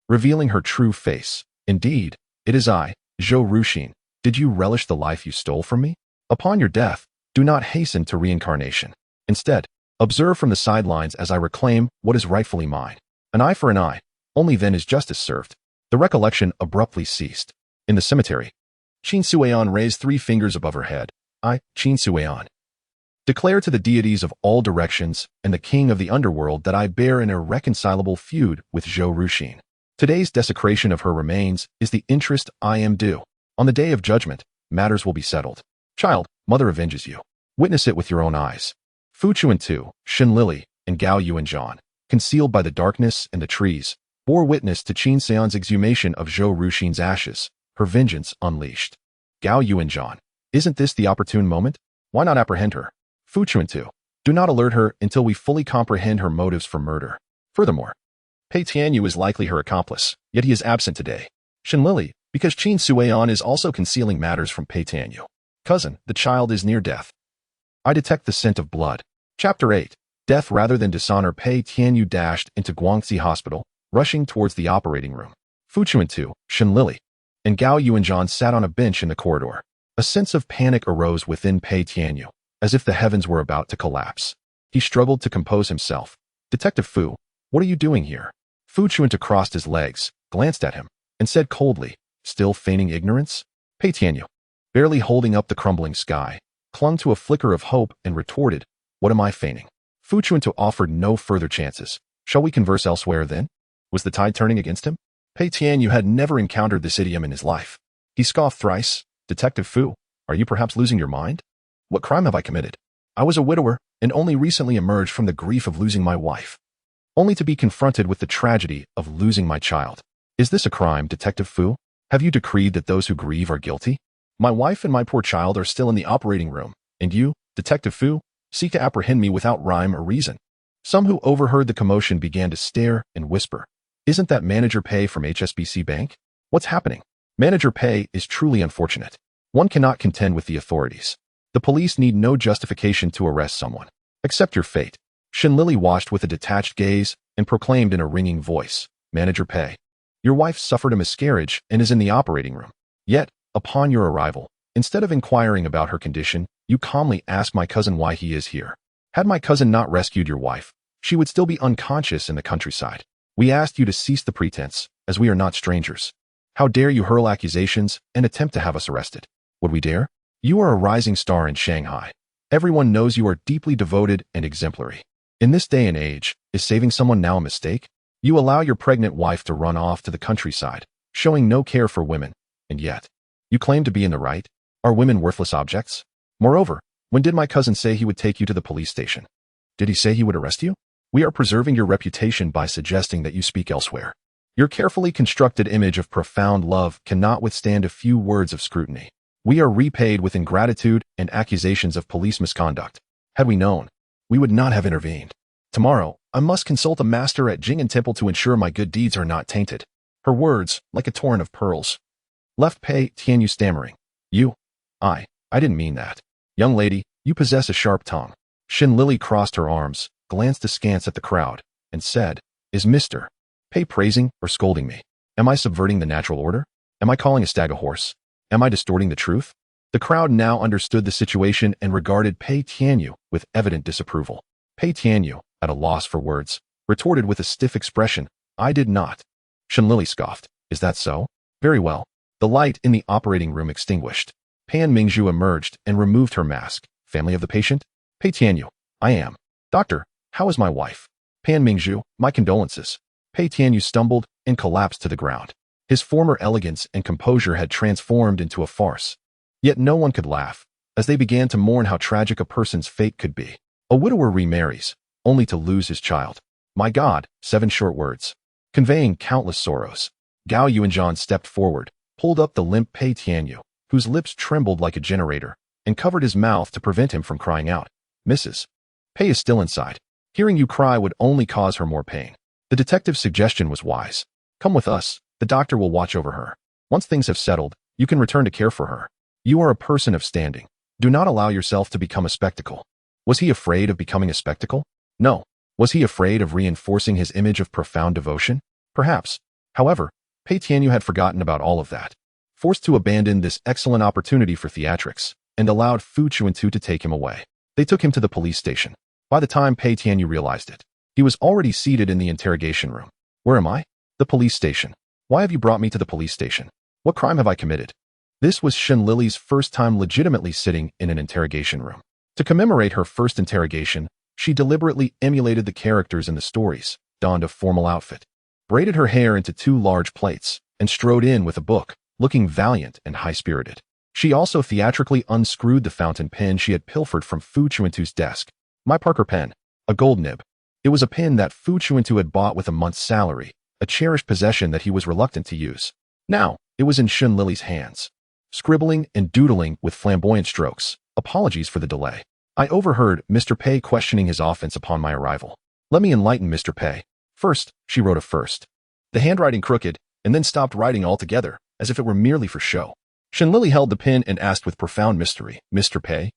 revealing her true face. Indeed, it is I, Zhou Ruxin. Did you relish the life you stole from me? Upon your death, do not hasten to reincarnation. Instead, observe from the sidelines as I reclaim what is rightfully mine. An eye for an eye, only then is justice served. The recollection abruptly ceased. In the cemetery, Qin Suan raised 3 fingers above her head. I, Qin Suan, declare to the deities of all directions and the king of the underworld that I bear an irreconcilable feud with Zhou Ruxin. Today's desecration of her remains is the interest I am due. On the day of judgment, matters will be settled. Child, mother avenges you. Witness it with your own eyes. Fu Chuntu, Shen Lili, and Gao Yuanzhan, concealed by the darkness and the trees, bore witness to Qin Seon's exhumation of Zhou Ruxin's ashes, her vengeance unleashed. Gao Yuanzhan, isn't this the opportune moment? Why not apprehend her? Fu Chuntu, do not alert her until we fully comprehend her motives for murder. Furthermore, Pei Tianyu is likely her accomplice, yet he is absent today. Shen Lili, because Qin Suan is also concealing matters from Pei Tianyu. Cousin, the child is near death. I detect the scent of blood. Chapter 8. Death rather than dishonor. Pei Tianyu dashed into Guangxi Hospital, rushing towards the operating room. Fu Chuntu, Shen Lili, and Gao Yuanzhan sat on a bench in the corridor. A sense of panic arose within Pei Tianyu, as if the heavens were about to collapse. He struggled to compose himself. Detective Fu, what are you doing here? Fu Chuntu crossed his legs, glanced at him, and said coldly, still feigning ignorance? Pei Tianyu, barely holding up the crumbling sky, clung to a flicker of hope and retorted, what am I feigning? Fu Chuntu offered no further chances. Shall we converse elsewhere then? Was the tide turning against him? Pei Tianyu had never encountered this idiom in his life. He scoffed thrice. Detective Fu, are you perhaps losing your mind? What crime have I committed? I was a widower and only recently emerged from the grief of losing my wife, only to be confronted with the tragedy of losing my child. Is this a crime, Detective Fu? Have you decreed that those who grieve are guilty? My wife and my poor child are still in the operating room, and you, Detective Fu, seek to apprehend me without rhyme or reason. Some who overheard the commotion began to stare and whisper. Isn't that Manager Pei from HSBC Bank? What's happening? Manager Pei is truly unfortunate. One cannot contend with the authorities. The police need no justification to arrest someone. Accept your fate. Shen Lili watched with a detached gaze and proclaimed in a ringing voice, Manager Pei, your wife suffered a miscarriage and is in the operating room. Yet, upon your arrival, instead of inquiring about her condition, you calmly ask my cousin why he is here. Had my cousin not rescued your wife, she would still be unconscious in the countryside. We asked you to cease the pretense, as we are not strangers. How dare you hurl accusations and attempt to have us arrested? Would we dare? You are a rising star in Shanghai. Everyone knows you are deeply devoted and exemplary. In this day and age, is saving someone now a mistake? You allow your pregnant wife to run off to the countryside, showing no care for women, and yet, you claim to be in the right? Are women worthless objects? Moreover, when did my cousin say he would take you to the police station? Did he say he would arrest you? We are preserving your reputation by suggesting that you speak elsewhere. Your carefully constructed image of profound love cannot withstand a few words of scrutiny. We are repaid with ingratitude and accusations of police misconduct. Had we known, we would not have intervened. Tomorrow, I must consult a master at Jing'an Temple to ensure my good deeds are not tainted. Her words, like a torrent of pearls, left Pei Tianyu stammering. I didn't mean that. Young lady, you possess a sharp tongue. Shen Lili crossed her arms, glanced askance at the crowd, and said, is Mr. Pei praising or scolding me? Am I subverting the natural order? Am I calling a stag a horse? Am I distorting the truth? The crowd now understood the situation and regarded Pei Tianyu with evident disapproval. Pei Tianyu, at a loss for words, retorted with a stiff expression, I did not. Shen Lili scoffed, is that so? Very well. The light in the operating room extinguished. Pan Mingzhu emerged and removed her mask. Family of the patient? Pei Tianyu, I am. Doctor, how is my wife? Pan Mingzhu, my condolences. Pei Tianyu stumbled and collapsed to the ground. His former elegance and composure had transformed into a farce. Yet no one could laugh, as they began to mourn how tragic a person's fate could be. A widower remarries, only to lose his child. My God, 7 short words, conveying countless sorrows. Gao Yuanzhan stepped forward, pulled up the limp Pei Tianyu, whose lips trembled like a generator, and covered his mouth to prevent him from crying out. Mrs. Pei is still inside. Hearing you cry would only cause her more pain. The detective's suggestion was wise. Come with us. The doctor will watch over her. Once things have settled, you can return to care for her. You are a person of standing. Do not allow yourself to become a spectacle. Was he afraid of becoming a spectacle? No. Was he afraid of reinforcing his image of profound devotion? Perhaps. However, Pei Tianyu had forgotten about all of that. Forced to abandon this excellent opportunity for theatrics, and allowed Fu Chuntu to take him away. They took him to the police station. By the time Pei Tianyu realized it, he was already seated in the interrogation room. Where am I? The police station. Why have you brought me to the police station? What crime have I committed? This was Shen Lili's first time legitimately sitting in an interrogation room. To commemorate her first interrogation, she deliberately emulated the characters in the stories, donned a formal outfit, braided her hair into 2 large plaits, and strode in with a book, looking valiant and high-spirited. She also theatrically unscrewed the fountain pen she had pilfered from Fu Chuntu's desk. My Parker pen, a gold nib. It was a pen that Fu Chuntu had bought with a month's salary, a cherished possession that he was reluctant to use. Now, it was in Shen Lili's hands. Scribbling and doodling with flamboyant strokes. Apologies for the delay. I overheard Mr. Pei questioning his offense upon my arrival. Let me enlighten Mr. Pei. First, she wrote a first. The handwriting crooked, and then stopped writing altogether, as if it were merely for show. Shen Lili held the pen and asked with profound mystery, Mr. Pei,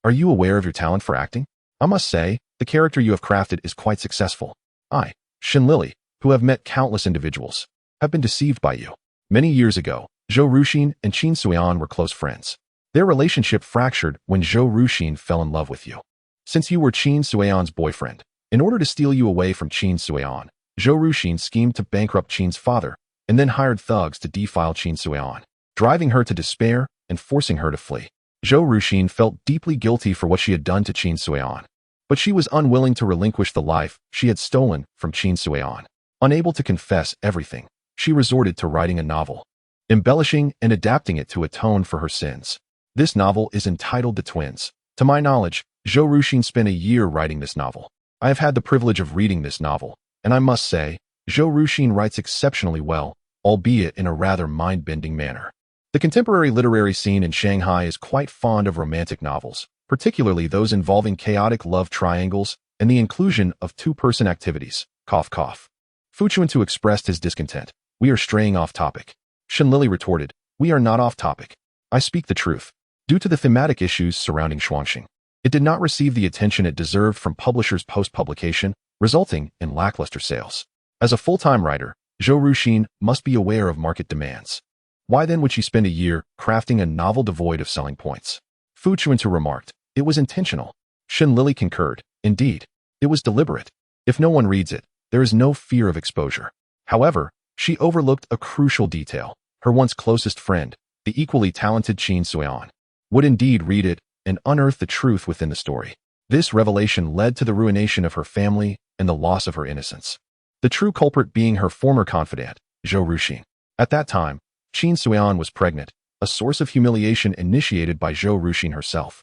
are you aware of your talent for acting? I must say, the character you have crafted is quite successful. I, Shen Lili, who have met countless individuals, have been deceived by you. Many years ago, Zhou Ruxin and Qin Suian were close friends. Their relationship fractured when Zhou Ruxin fell in love with you. Since you were Qin Suian's boyfriend, in order to steal you away from Qin Suian, Zhou Ruxin schemed to bankrupt Qin's father and then hired thugs to defile Qin Suian, driving her to despair and forcing her to flee. Zhou Ruxin felt deeply guilty for what she had done to Qin Suian, but she was unwilling to relinquish the life she had stolen from Qin Suian. Unable to confess everything, she resorted to writing a novel, embellishing and adapting it to atone for her sins. This novel is entitled The Twins. To my knowledge, Zhou Ruxin spent a year writing this novel. I have had the privilege of reading this novel, and I must say, Zhou Ruxin writes exceptionally well, albeit in a rather mind-bending manner. The contemporary literary scene in Shanghai is quite fond of romantic novels, particularly those involving chaotic love triangles and the inclusion of 2-person activities. Cough, cough. Fu Chuntu expressed his discontent. We are straying off topic. Shen Lili retorted, we are not off topic. I speak the truth. Due to the thematic issues surrounding Shuangxing, it did not receive the attention it deserved from publishers post-publication, resulting in lackluster sales. As a full-time writer, Zhou Ruxin must be aware of market demands. Why then would she spend a year crafting a novel devoid of selling points? Fu Chuntu remarked, it was intentional. Shen Lili concurred, indeed, it was deliberate. If no one reads it, there is no fear of exposure. However, she overlooked a crucial detail. Her once closest friend, the equally talented Qin Suian, would indeed read it and unearth the truth within the story. This revelation led to the ruination of her family and the loss of her innocence. The true culprit being her former confidant, Zhou Ruxin. At that time, Qin Suian was pregnant, a source of humiliation initiated by Zhou Ruxin herself.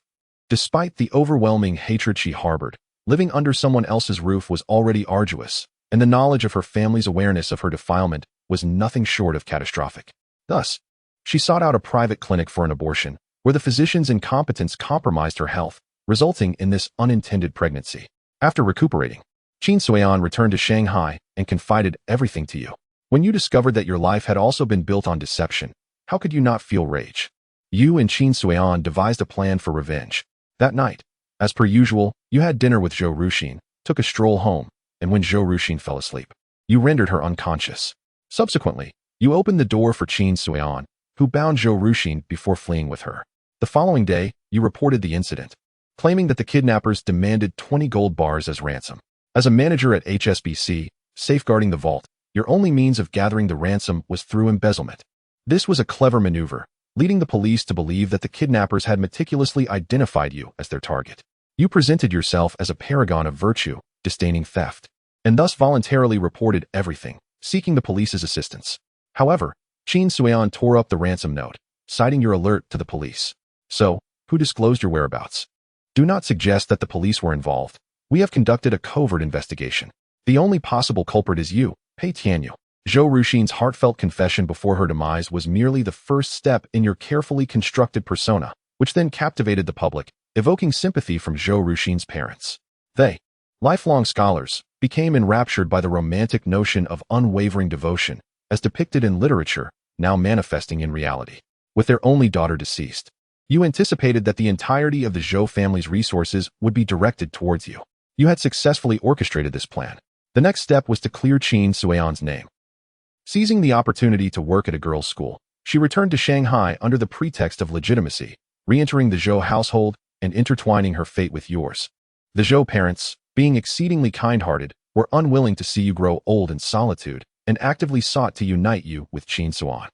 Despite the overwhelming hatred she harbored, living under someone else's roof was already arduous, and the knowledge of her family's awareness of her defilement was nothing short of catastrophic. Thus, she sought out a private clinic for an abortion, where the physician's incompetence compromised her health, resulting in this unintended pregnancy. After recuperating, Qin Suian returned to Shanghai and confided everything to you. When you discovered that your life had also been built on deception, how could you not feel rage? You and Qin Suian devised a plan for revenge. That night, as per usual, you had dinner with Zhou Ruxin, took a stroll home, and when Zhou Ruxin fell asleep, you rendered her unconscious. Subsequently, you opened the door for Qin Suian, who bound Zhou Ruxin before fleeing with her. The following day, you reported the incident, claiming that the kidnappers demanded 20 gold bars as ransom. As a manager at HSBC, safeguarding the vault, your only means of gathering the ransom was through embezzlement. This was a clever maneuver, leading the police to believe that the kidnappers had meticulously identified you as their target. You presented yourself as a paragon of virtue, disdaining theft, and thus voluntarily reported everything, seeking the police's assistance. However, Qin Suian tore up the ransom note, citing your alert to the police. So, who disclosed your whereabouts? Do not suggest that the police were involved. We have conducted a covert investigation. The only possible culprit is you, Pei Tianyu. Zhou Ruxin's heartfelt confession before her demise was merely the first step in your carefully constructed persona, which then captivated the public, evoking sympathy from Zhou Ruxin's parents. They, lifelong scholars, became enraptured by the romantic notion of unwavering devotion, as depicted in literature, now manifesting in reality. With their only daughter deceased, you anticipated that the entirety of the Zhou family's resources would be directed towards you. You had successfully orchestrated this plan. The next step was to clear Qin Suion's name. Seizing the opportunity to work at a girls' school, she returned to Shanghai under the pretext of legitimacy, re-entering the Zhou household and intertwining her fate with yours. The Zhou parents, being exceedingly kind-hearted, were unwilling to see you grow old in solitude and actively sought to unite you with Qin Suon.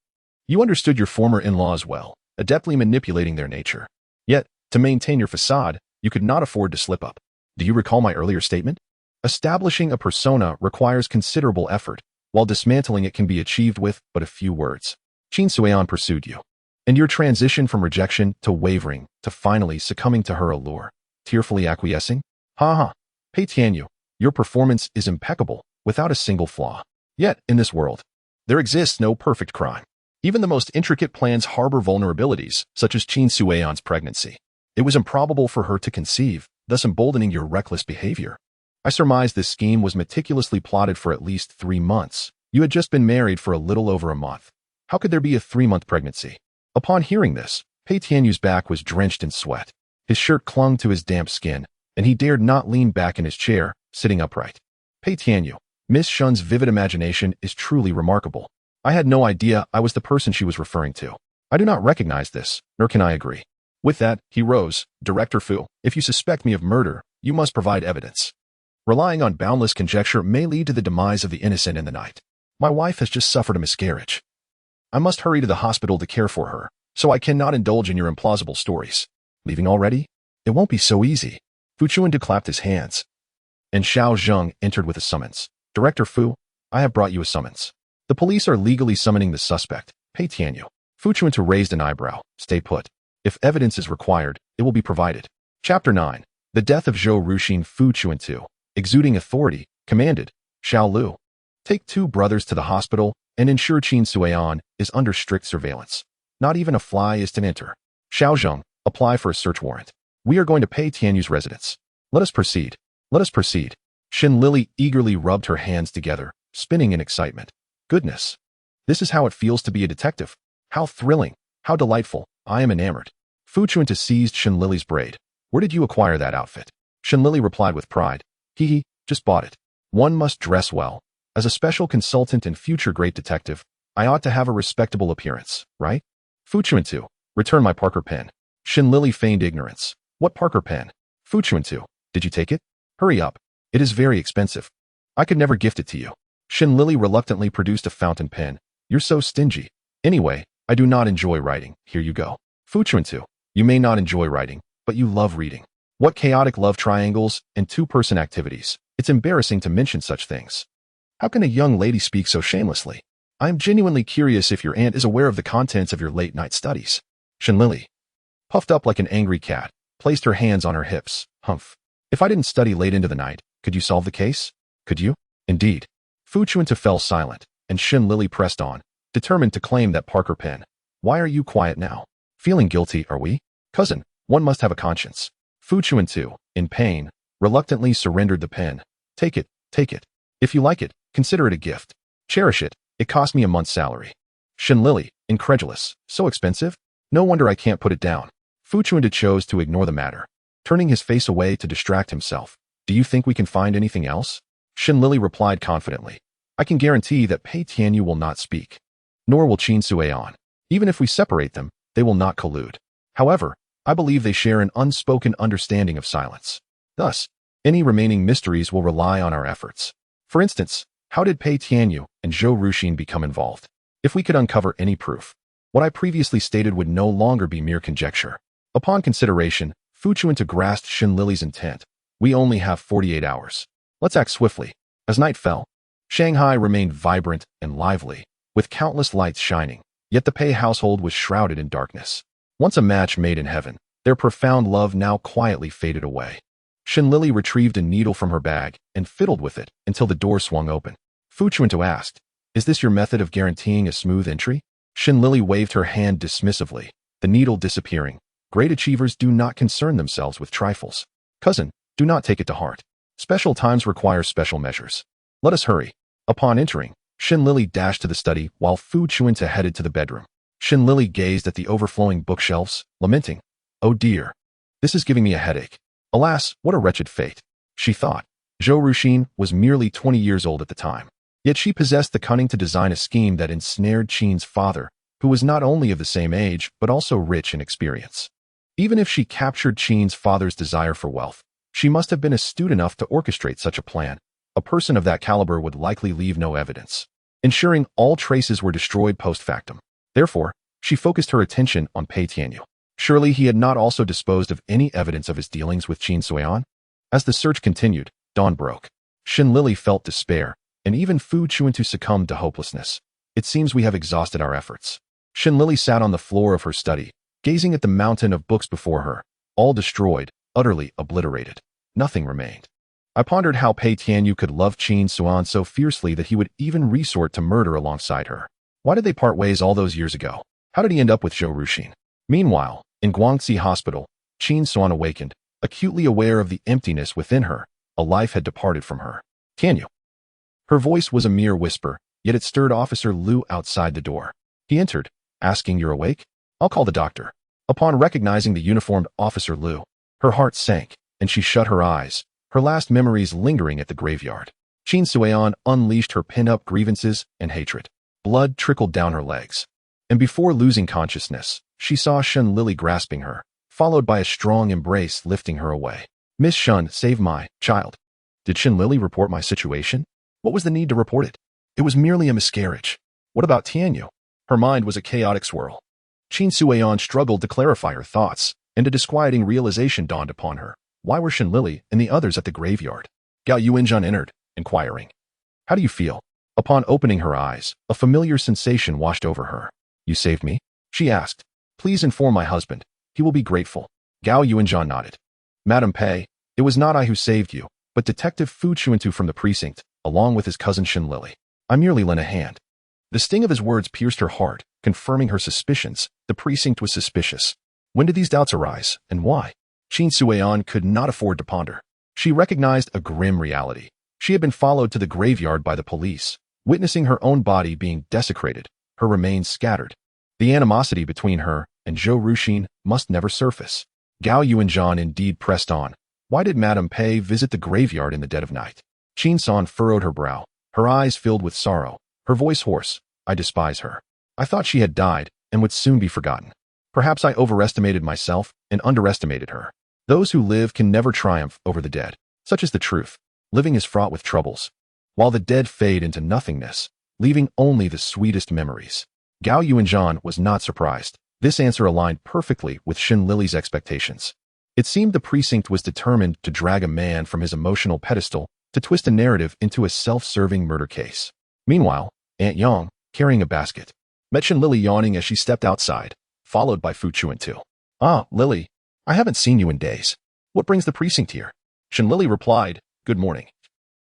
You understood your former in-laws well, adeptly manipulating their nature. Yet, to maintain your facade, you could not afford to slip up. Do you recall my earlier statement? Establishing a persona requires considerable effort, while dismantling it can be achieved with but a few words. Qin Suon pursued you. And your transition from rejection to wavering to finally succumbing to her allure, tearfully acquiescing? Ha ha. Pei Tianyu, your performance is impeccable, without a single flaw. Yet, in this world, there exists no perfect crime. Even the most intricate plans harbor vulnerabilities, such as Qin Suion's pregnancy. It was improbable for her to conceive, thus emboldening your reckless behavior. I surmise this scheme was meticulously plotted for at least 3 months. You had just been married for a little over a month. How could there be a 3-month pregnancy? Upon hearing this, Pei Tianyu's back was drenched in sweat. His shirt clung to his damp skin, and he dared not lean back in his chair, sitting upright. Pei Tianyu, Miss Shun's vivid imagination is truly remarkable. I had no idea I was the person she was referring to. I do not recognize this, nor can I agree. With that, he rose. Director Fu, if you suspect me of murder, you must provide evidence. Relying on boundless conjecture may lead to the demise of the innocent in the night. My wife has just suffered a miscarriage. I must hurry to the hospital to care for her, so I cannot indulge in your implausible stories. Leaving already? It won't be so easy. Fu Chuntu clapped his hands. And Xiao Zheng entered with a summons. Director Fu, I have brought you a summons. The police are legally summoning the suspect, Pei Tianyu. Fu Chuntu raised an eyebrow. Stay put. If evidence is required, it will be provided. Chapter 9. The death of Zhou Ruxin. Fu Chuntu, exuding authority, commanded, Xiao Lu, take 2 brothers to the hospital and ensure Qin Suion is under strict surveillance. Not even a fly is to enter. Xiao Zheng, apply for a search warrant. We are going to Pei Tianyu's residence. Let us proceed. Let us proceed. Shen Lili eagerly rubbed her hands together, spinning in excitement. Goodness. This is how it feels to be a detective. How thrilling. How delightful. I am enamored. Fu Chuntu seized Shen Lili's braid. Where did you acquire that outfit? Shen Lili replied with pride. Hee, just bought it. One must dress well. As a special consultant and future great detective, I ought to have a respectable appearance, right? Fu Chuntu, return my Parker pen. Shen Lili feigned ignorance. What Parker pen? Fu Chuntu, did you take it? Hurry up. It is very expensive. I could never gift it to you. Shen Lili reluctantly produced a fountain pen. You're so stingy. Anyway, I do not enjoy writing. Here you go. Fu Chuntu, you may not enjoy writing, but you love reading. What chaotic love triangles and 2-person activities. It's embarrassing to mention such things. How can a young lady speak so shamelessly? I am genuinely curious if your aunt is aware of the contents of your late-night studies. Shen Lili, puffed up like an angry cat, placed her hands on her hips. Humph. If I didn't study late into the night, could you solve the case? Could you? Indeed. Fu Chuntu fell silent, and Shen Lili pressed on, determined to claim that Parker pen. Why are you quiet now? Feeling guilty, are we? Cousin, one must have a conscience. Fu Chuntu, in pain, reluctantly surrendered the pen. Take it, take it. If you like it, consider it a gift. Cherish it. It cost me a month's salary. Shen Lili, incredulous. So expensive? No wonder I can't put it down. Fu Chuntu chose to ignore the matter, turning his face away to distract himself. Do you think we can find anything else? Shen Lili replied confidently. I can guarantee that Pei Tianyu will not speak. Nor will Qin Suion. Even if we separate them, they will not collude. However, I believe they share an unspoken understanding of silence. Thus, any remaining mysteries will rely on our efforts. For instance, how did Pei Tianyu and Zhou Ruxin become involved? If we could uncover any proof, what I previously stated would no longer be mere conjecture. Upon consideration, Fu Chuntu grasped Shen Lili's intent. We only have 48 hours. Let's act swiftly. As night fell, Shanghai remained vibrant and lively, with countless lights shining, yet the Pei household was shrouded in darkness. Once a match made in heaven, their profound love now quietly faded away. Shen Lili retrieved a needle from her bag and fiddled with it until the door swung open. Fu Chuntu asked, "Is this your method of guaranteeing a smooth entry?" Shen Lili waved her hand dismissively, the needle disappearing. Great achievers do not concern themselves with trifles. Cousin, do not take it to heart. Special times require special measures. Let us hurry. Upon entering, Shen Lili dashed to the study while Fu Chuntu headed to the bedroom. Shen Lili gazed at the overflowing bookshelves, lamenting, "Oh dear, this is giving me a headache. Alas, what a wretched fate," she thought. Zhou Ruxin was merely 20 years old at the time. Yet she possessed the cunning to design a scheme that ensnared Qin's father, who was not only of the same age but also rich in experience. Even if she captured Qin's father's desire for wealth, she must have been astute enough to orchestrate such a plan. A person of that caliber would likely leave no evidence, ensuring all traces were destroyed post factum. Therefore, she focused her attention on Pei Tianyu. Surely he had not also disposed of any evidence of his dealings with Qin Suian? As the search continued, dawn broke. Shen Lili felt despair, and even Fu Chuntu succumbed to hopelessness. It seems we have exhausted our efforts. Shen Lili sat on the floor of her study, gazing at the mountain of books before her, all destroyed, utterly obliterated. Nothing remained. I pondered how Pei Tianyu could love Qin Suan so fiercely that he would even resort to murder alongside her. Why did they part ways all those years ago? How did he end up with Zhou Ruxin? Meanwhile, in Guangxi Hospital, Qin Suan awakened, acutely aware of the emptiness within her. A life had departed from her. Tianyu. Her voice was a mere whisper, yet it stirred Officer Liu outside the door. He entered, asking, "You're awake? I'll call the doctor." Upon recognizing the uniformed Officer Liu, her heart sank, and she shut her eyes, her last memories lingering at the graveyard. Qin Suan unleashed her pent-up grievances and hatred. Blood trickled down her legs. And before losing consciousness, she saw Shen Lili grasping her, followed by a strong embrace lifting her away. "Miss Shen, save my child." Did Shen Lili report my situation? What was the need to report it? It was merely a miscarriage. What about Tianyu? Her mind was a chaotic swirl. Qin Suian struggled to clarify her thoughts, and a disquieting realization dawned upon her. Why were Shen Lili and the others at the graveyard? Gao Yuanzhan entered, inquiring, "How do you feel?" Upon opening her eyes, a familiar sensation washed over her. "You saved me?" she asked. "Please inform my husband. He will be grateful." Gao Yuanzhan nodded. "Madam Pei, it was not I who saved you, but Detective Fu Chuntu from the precinct, along with his cousin Shen Lili. I merely lent a hand." The sting of his words pierced her heart, confirming her suspicions. The precinct was suspicious. When did these doubts arise, and why? Qin Suian could not afford to ponder. She recognized a grim reality. She had been followed to the graveyard by the police, witnessing her own body being desecrated, her remains scattered. The animosity between her and Zhou Ruxin must never surface. Gao Yuanzhan indeed pressed on. Why did Madame Pei visit the graveyard in the dead of night? Qin San furrowed her brow, her eyes filled with sorrow, her voice hoarse. "I despise her. I thought she had died and would soon be forgotten. Perhaps I overestimated myself and underestimated her. Those who live can never triumph over the dead. Such is the truth. Living is fraught with troubles, while the dead fade into nothingness, leaving only the sweetest memories." Gao Yuanzhan was not surprised. This answer aligned perfectly with Shen Lili's expectations. It seemed the precinct was determined to drag a man from his emotional pedestal to twist a narrative into a self-serving murder case. Meanwhile, Aunt Yang, carrying a basket, met Shen Lili yawning as she stepped outside, followed by Fu Chuntu. "Ah, Lili, I haven't seen you in days. What brings the precinct here?" Shen Lili replied, "Good morning,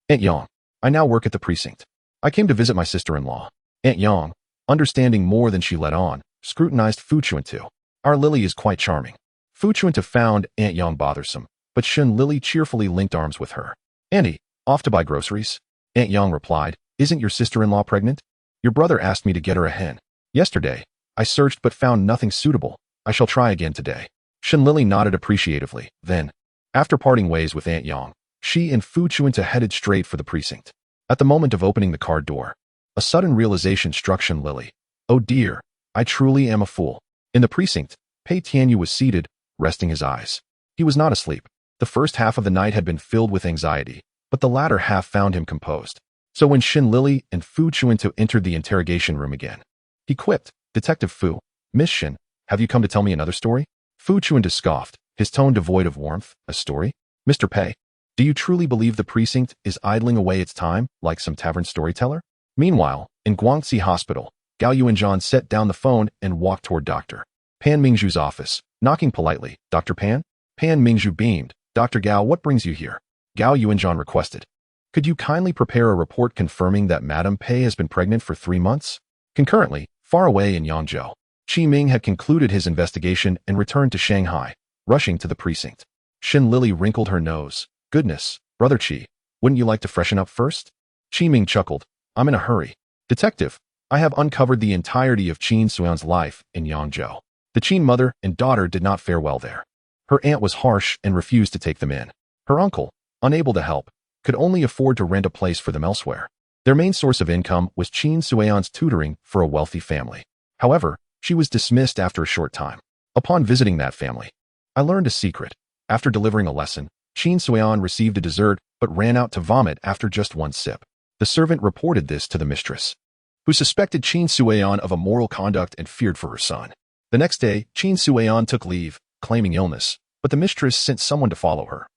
Aunt Yang. I now work at the precinct. I came to visit my sister-in-law." Aunt Yang, understanding more than she let on, scrutinized Fu Chuntu. "Our Lili is quite charming." Fu Chuntu found Aunt Yang bothersome, but Shen Lili cheerfully linked arms with her. "Auntie, off to buy groceries?" Aunt Yang replied, "Isn't your sister-in-law pregnant? Your brother asked me to get her a hen. Yesterday, I searched but found nothing suitable. I shall try again today." Shen Lili nodded appreciatively. Then, after parting ways with Aunt Yang, she and Fu Chuntu headed straight for the precinct. At the moment of opening the car door, a sudden realization struck Shen Lili. "Oh dear, I truly am a fool." In the precinct, Pei Tianyu was seated, resting his eyes. He was not asleep. The first half of the night had been filled with anxiety, but the latter half found him composed. So when Shen Lili and Fu Chuntu entered the interrogation room again, he quipped, "Detective Fu, Miss Shen, have you come to tell me another story?" Fu Chuntu scoffed, his tone devoid of warmth. "A story? Mr. Pei, do you truly believe the precinct is idling away its time like some tavern storyteller?" Meanwhile, in Guangxi Hospital, Gao Yuanzhan set down the phone and walked toward Dr. Pan Mingzhu's office, knocking politely. "Dr. Pan?" Pan Mingzhu beamed, Dr. Gao, what brings you here? Gao Yuanzhan requested. Could you kindly prepare a report confirming that Madame Pei has been pregnant for 3 months? Concurrently, far away in Yangzhou, Qi Ming had concluded his investigation and returned to Shanghai, rushing to the precinct. Shen Lili wrinkled her nose. Goodness, Brother Qi, wouldn't you like to freshen up first? Qi Ming chuckled. I'm in a hurry. Detective, I have uncovered the entirety of Qin Suyan's life in Yangzhou. The Qin mother and daughter did not fare well there. Her aunt was harsh and refused to take them in. Her uncle, unable to help, could only afford to rent a place for them elsewhere. Their main source of income was Qin Suyan's tutoring for a wealthy family. However, she was dismissed after a short time. Upon visiting that family, I learned a secret. After delivering a lesson, Qin Suyan received a dessert but ran out to vomit after just one sip. The servant reported this to the mistress, who suspected Qin Suyan of immoral conduct and feared for her son. The next day, Qin Suyan took leave, claiming illness, but the mistress sent someone to follow her.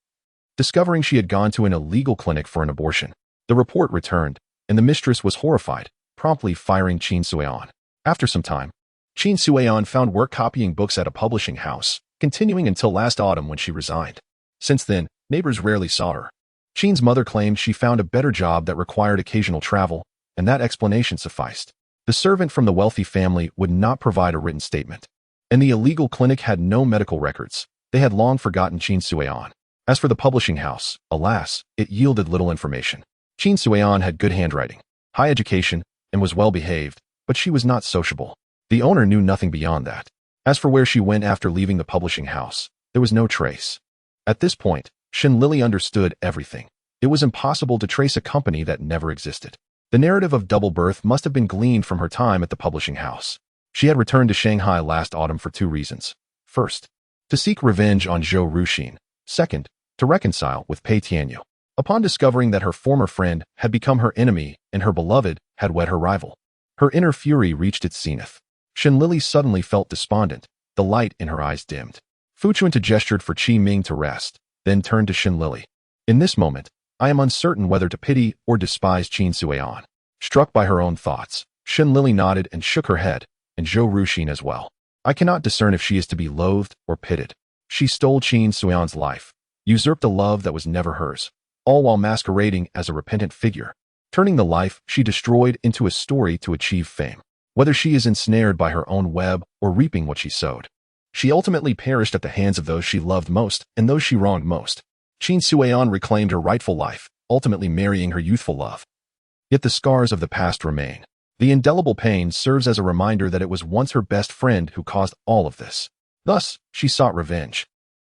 Discovering she had gone to an illegal clinic for an abortion, the report returned, and the mistress was horrified, promptly firing Qin Suyan. After some time, Qin Suyan found work copying books at a publishing house, continuing until last autumn when she resigned. Since then, neighbors rarely saw her. Qin's mother claimed she found a better job that required occasional travel, and that explanation sufficed. The servant from the wealthy family would not provide a written statement, and the illegal clinic had no medical records. They had long forgotten Qin Suyan. As for the publishing house, alas, it yielded little information. Qin Suyan had good handwriting, high education, and was well behaved, but she was not sociable. The owner knew nothing beyond that. As for where she went after leaving the publishing house, there was no trace. At this point, Shen Lili understood everything. It was impossible to trace a company that never existed. The narrative of double birth must have been gleaned from her time at the publishing house. She had returned to Shanghai last autumn for 2 reasons. First, to seek revenge on Zhou Ruxin. Second, to reconcile with Pei Tianyu. Upon discovering that her former friend had become her enemy and her beloved had wed her rival, her inner fury reached its zenith. Shen Lili suddenly felt despondent. The light in her eyes dimmed. Fu Chuntu gestured for Qi Ming to rest, then turned to Shen Lili. In this moment, I am uncertain whether to pity or despise Qin Suyan. Struck by her own thoughts, Shen Lili nodded and shook her head, and Zhou Ruxin as well. I cannot discern if she is to be loathed or pitied. She stole Qin Suyan's life, usurped a love that was never hers, all while masquerading as a repentant figure, turning the life she destroyed into a story to achieve fame. Whether she is ensnared by her own web or reaping what she sowed, she ultimately perished at the hands of those she loved most and those she wronged most. Qin Suyan reclaimed her rightful life, ultimately marrying her youthful love. Yet the scars of the past remain. The indelible pain serves as a reminder that it was once her best friend who caused all of this. Thus, she sought revenge,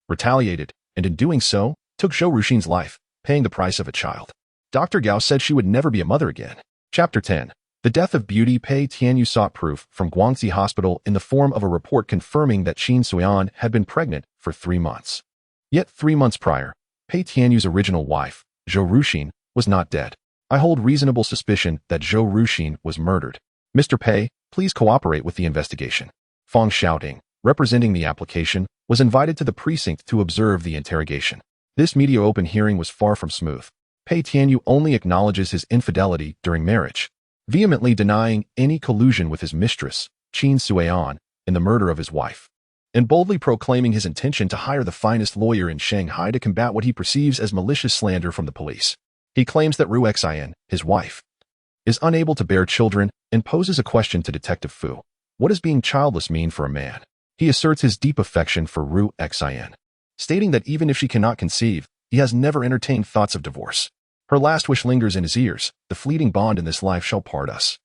retaliated, and in doing so, took Zhou Ruxin's life, paying the price of a child. Dr. Gao said she would never be a mother again. Chapter 10. The death of beauty. Pei Tianyu sought proof from Guangxi Hospital in the form of a report confirming that Qin Suyan had been pregnant for 3 months. Yet 3 months prior, Pei Tianyu's original wife, Zhou Ruxin, was not dead. I hold reasonable suspicion that Zhou Ruxin was murdered. Mr. Pei, please cooperate with the investigation. Fang Xiaoting, representing the application, was invited to the precinct to observe the interrogation. This media-open hearing was far from smooth. Pei Tianyu only acknowledges his infidelity during marriage, vehemently denying any collusion with his mistress, Qin Suyan, in the murder of his wife, and boldly proclaiming his intention to hire the finest lawyer in Shanghai to combat what he perceives as malicious slander from the police. He claims that Wuxian, his wife, is unable to bear children and poses a question to Detective Fu. What does being childless mean for a man? He asserts his deep affection for Wuxian, stating that even if she cannot conceive, he has never entertained thoughts of divorce. Her last wish lingers in his ears: the fleeting bond in this life shall part us,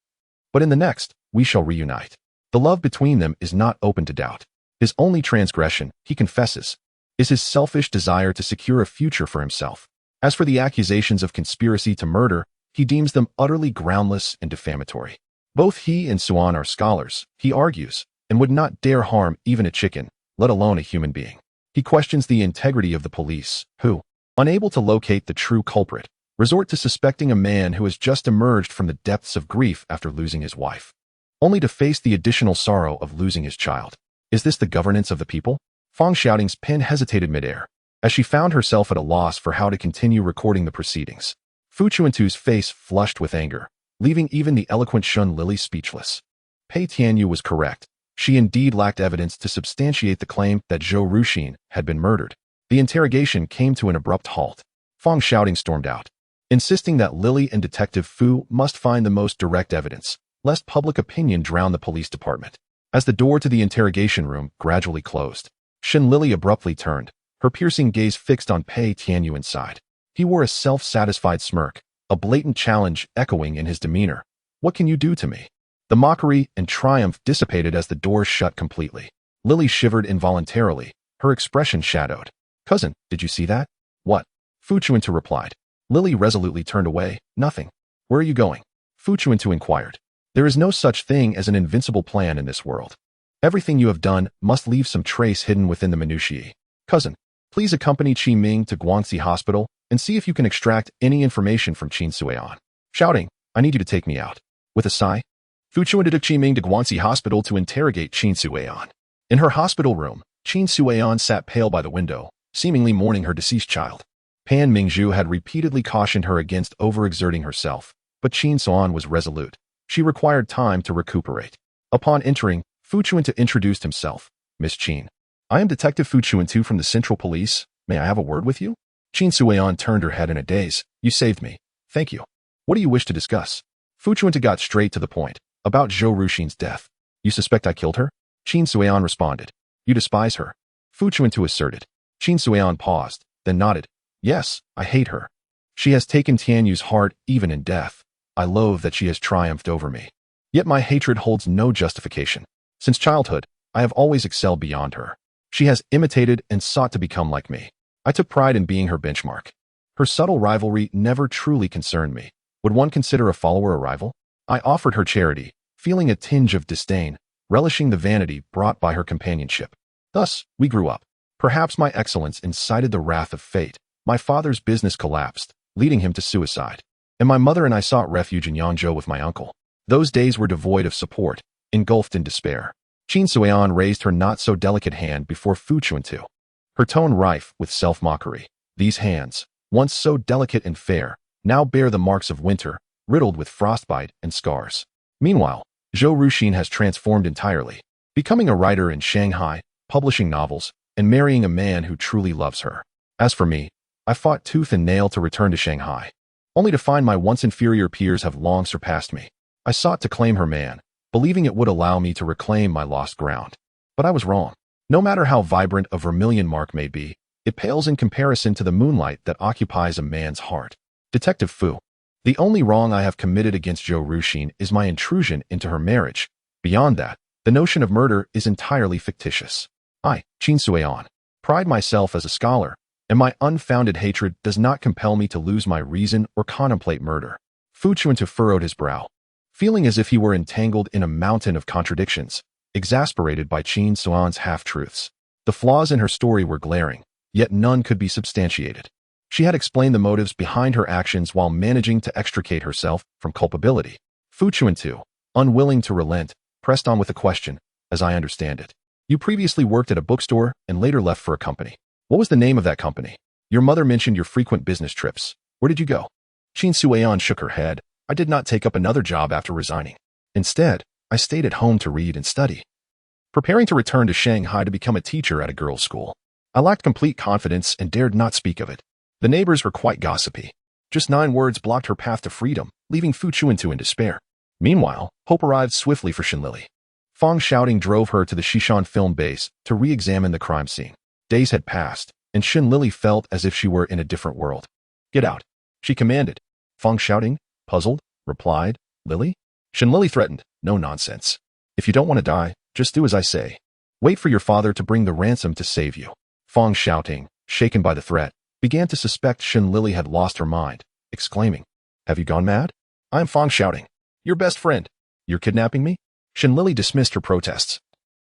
but in the next, we shall reunite. The love between them is not open to doubt. His only transgression, he confesses, is his selfish desire to secure a future for himself. As for the accusations of conspiracy to murder, he deems them utterly groundless and defamatory. Both he and Suan are scholars, he argues, and would not dare harm even a chicken, let alone a human being. He questions the integrity of the police, who, unable to locate the true culprit, resort to suspecting a man who has just emerged from the depths of grief after losing his wife, only to face the additional sorrow of losing his child. Is this the governance of the people? Fang Xiaoting's pen hesitated midair, as she found herself at a loss for how to continue recording the proceedings. Fu Chuntu's face flushed with anger, leaving even the eloquent Shen Lili speechless. Pei Tianyu was correct. She indeed lacked evidence to substantiate the claim that Zhou Ruxin had been murdered. The interrogation came to an abrupt halt. Fang Shouting stormed out, insisting that Lili and Detective Fu must find the most direct evidence, lest public opinion drown the police department. As the door to the interrogation room gradually closed, Shen Lili abruptly turned, her piercing gaze fixed on Pei Tianyu inside. He wore a self-satisfied smirk, a blatant challenge echoing in his demeanor. "What can you do to me?" The mockery and triumph dissipated as the door shut completely. Lili shivered involuntarily, her expression shadowed. "Cousin, did you see that?" "What?" Fu Chuntu replied. Lili resolutely turned away. "Nothing." "Where are you going?" Fu Chuntu inquired. "There is no such thing as an invincible plan in this world. Everything you have done must leave some trace hidden within the minutiae. Cousin, please accompany Qi Ming to Guangxi Hospital and see if you can extract any information from Qin Suian." Shouting, "I need you to take me out." With a sigh, Fu Chuntu took Qi Ming to Guangxi Hospital to interrogate Qin Suian. In her hospital room, Qin Suian sat pale by the window, seemingly mourning her deceased child. Pan Mingzhu had repeatedly cautioned her against overexerting herself, but Qin Suian was resolute. She required time to recuperate. Upon entering, Fu Chuntu introduced himself. "Miss Qin, I am Detective Fu Chuntu from the Central Police. May I have a word with you?" Qin Suian turned her head in a daze. "You saved me. Thank you. What do you wish to discuss?" Fu Chuntu got straight to the point. "About Zhou Ruxin's death. You suspect I killed her?" Qin Suian responded. "You despise her?" Fu Chuntu asserted. Qin Suian paused, then nodded. "Yes, I hate her. She has taken Tianyu's heart even in death. I loathe that she has triumphed over me. Yet my hatred holds no justification. Since childhood, I have always excelled beyond her. She has imitated and sought to become like me. I took pride in being her benchmark. Her subtle rivalry never truly concerned me. Would one consider a follower a rival? I offered her charity, feeling a tinge of disdain, relishing the vanity brought by her companionship. Thus, we grew up. Perhaps my excellence incited the wrath of fate. My father's business collapsed, leading him to suicide. And my mother and I sought refuge in Yangzhou with my uncle. Those days were devoid of support, engulfed in despair." Qin Suian raised her not-so-delicate hand before Fu Chuntu, her tone rife with self-mockery. "These hands, once so delicate and fair, now bear the marks of winter, riddled with frostbite and scars. Meanwhile, Zhou Ruxin has transformed entirely, becoming a writer in Shanghai, publishing novels, and marrying a man who truly loves her. As for me, I fought tooth and nail to return to Shanghai, only to find my once inferior peers have long surpassed me. I sought to claim her man, believing it would allow me to reclaim my lost ground. But I was wrong. No matter how vibrant a vermilion mark may be, it pales in comparison to the moonlight that occupies a man's heart. Detective Fu, the only wrong I have committed against Zhou Ruxin is my intrusion into her marriage. Beyond that, the notion of murder is entirely fictitious. I, Qin Suian, pride myself as a scholar, and my unfounded hatred does not compel me to lose my reason or contemplate murder." Fu Chuntu furrowed his brow, feeling as if he were entangled in a mountain of contradictions, exasperated by Qin Suian's half-truths. The flaws in her story were glaring, yet none could be substantiated. She had explained the motives behind her actions while managing to extricate herself from culpability. Fu Chuntu, unwilling to relent, pressed on with a question, "As I understand it, you previously worked at a bookstore and later left for a company. What was the name of that company? Your mother mentioned your frequent business trips. Where did you go?" Qin Suian shook her head. "I did not take up another job after resigning. Instead, I stayed at home to read and study, preparing to return to Shanghai to become a teacher at a girls' school. I lacked complete confidence and dared not speak of it. The neighbors were quite gossipy. Just 9 words blocked her path to freedom, leaving Fu Chuntu in despair. Meanwhile, hope arrived swiftly for Shen Lili. Fang Shouting drove her to the Xishan film base to re-examine the crime scene. Days had passed, and Shen Lili felt as if she were in a different world. "Get out," she commanded. Fang Shouting, puzzled, replied, "Lili?" Shen Lili threatened, "No nonsense. If you don't want to die, just do as I say. Wait for your father to bring the ransom to save you." Fang Shouting, shaken by the threat, began to suspect Shen Lili had lost her mind, exclaiming, "Have you gone mad? I am Fang Shouting, your best friend. You're kidnapping me?" Shen Lili dismissed her protests,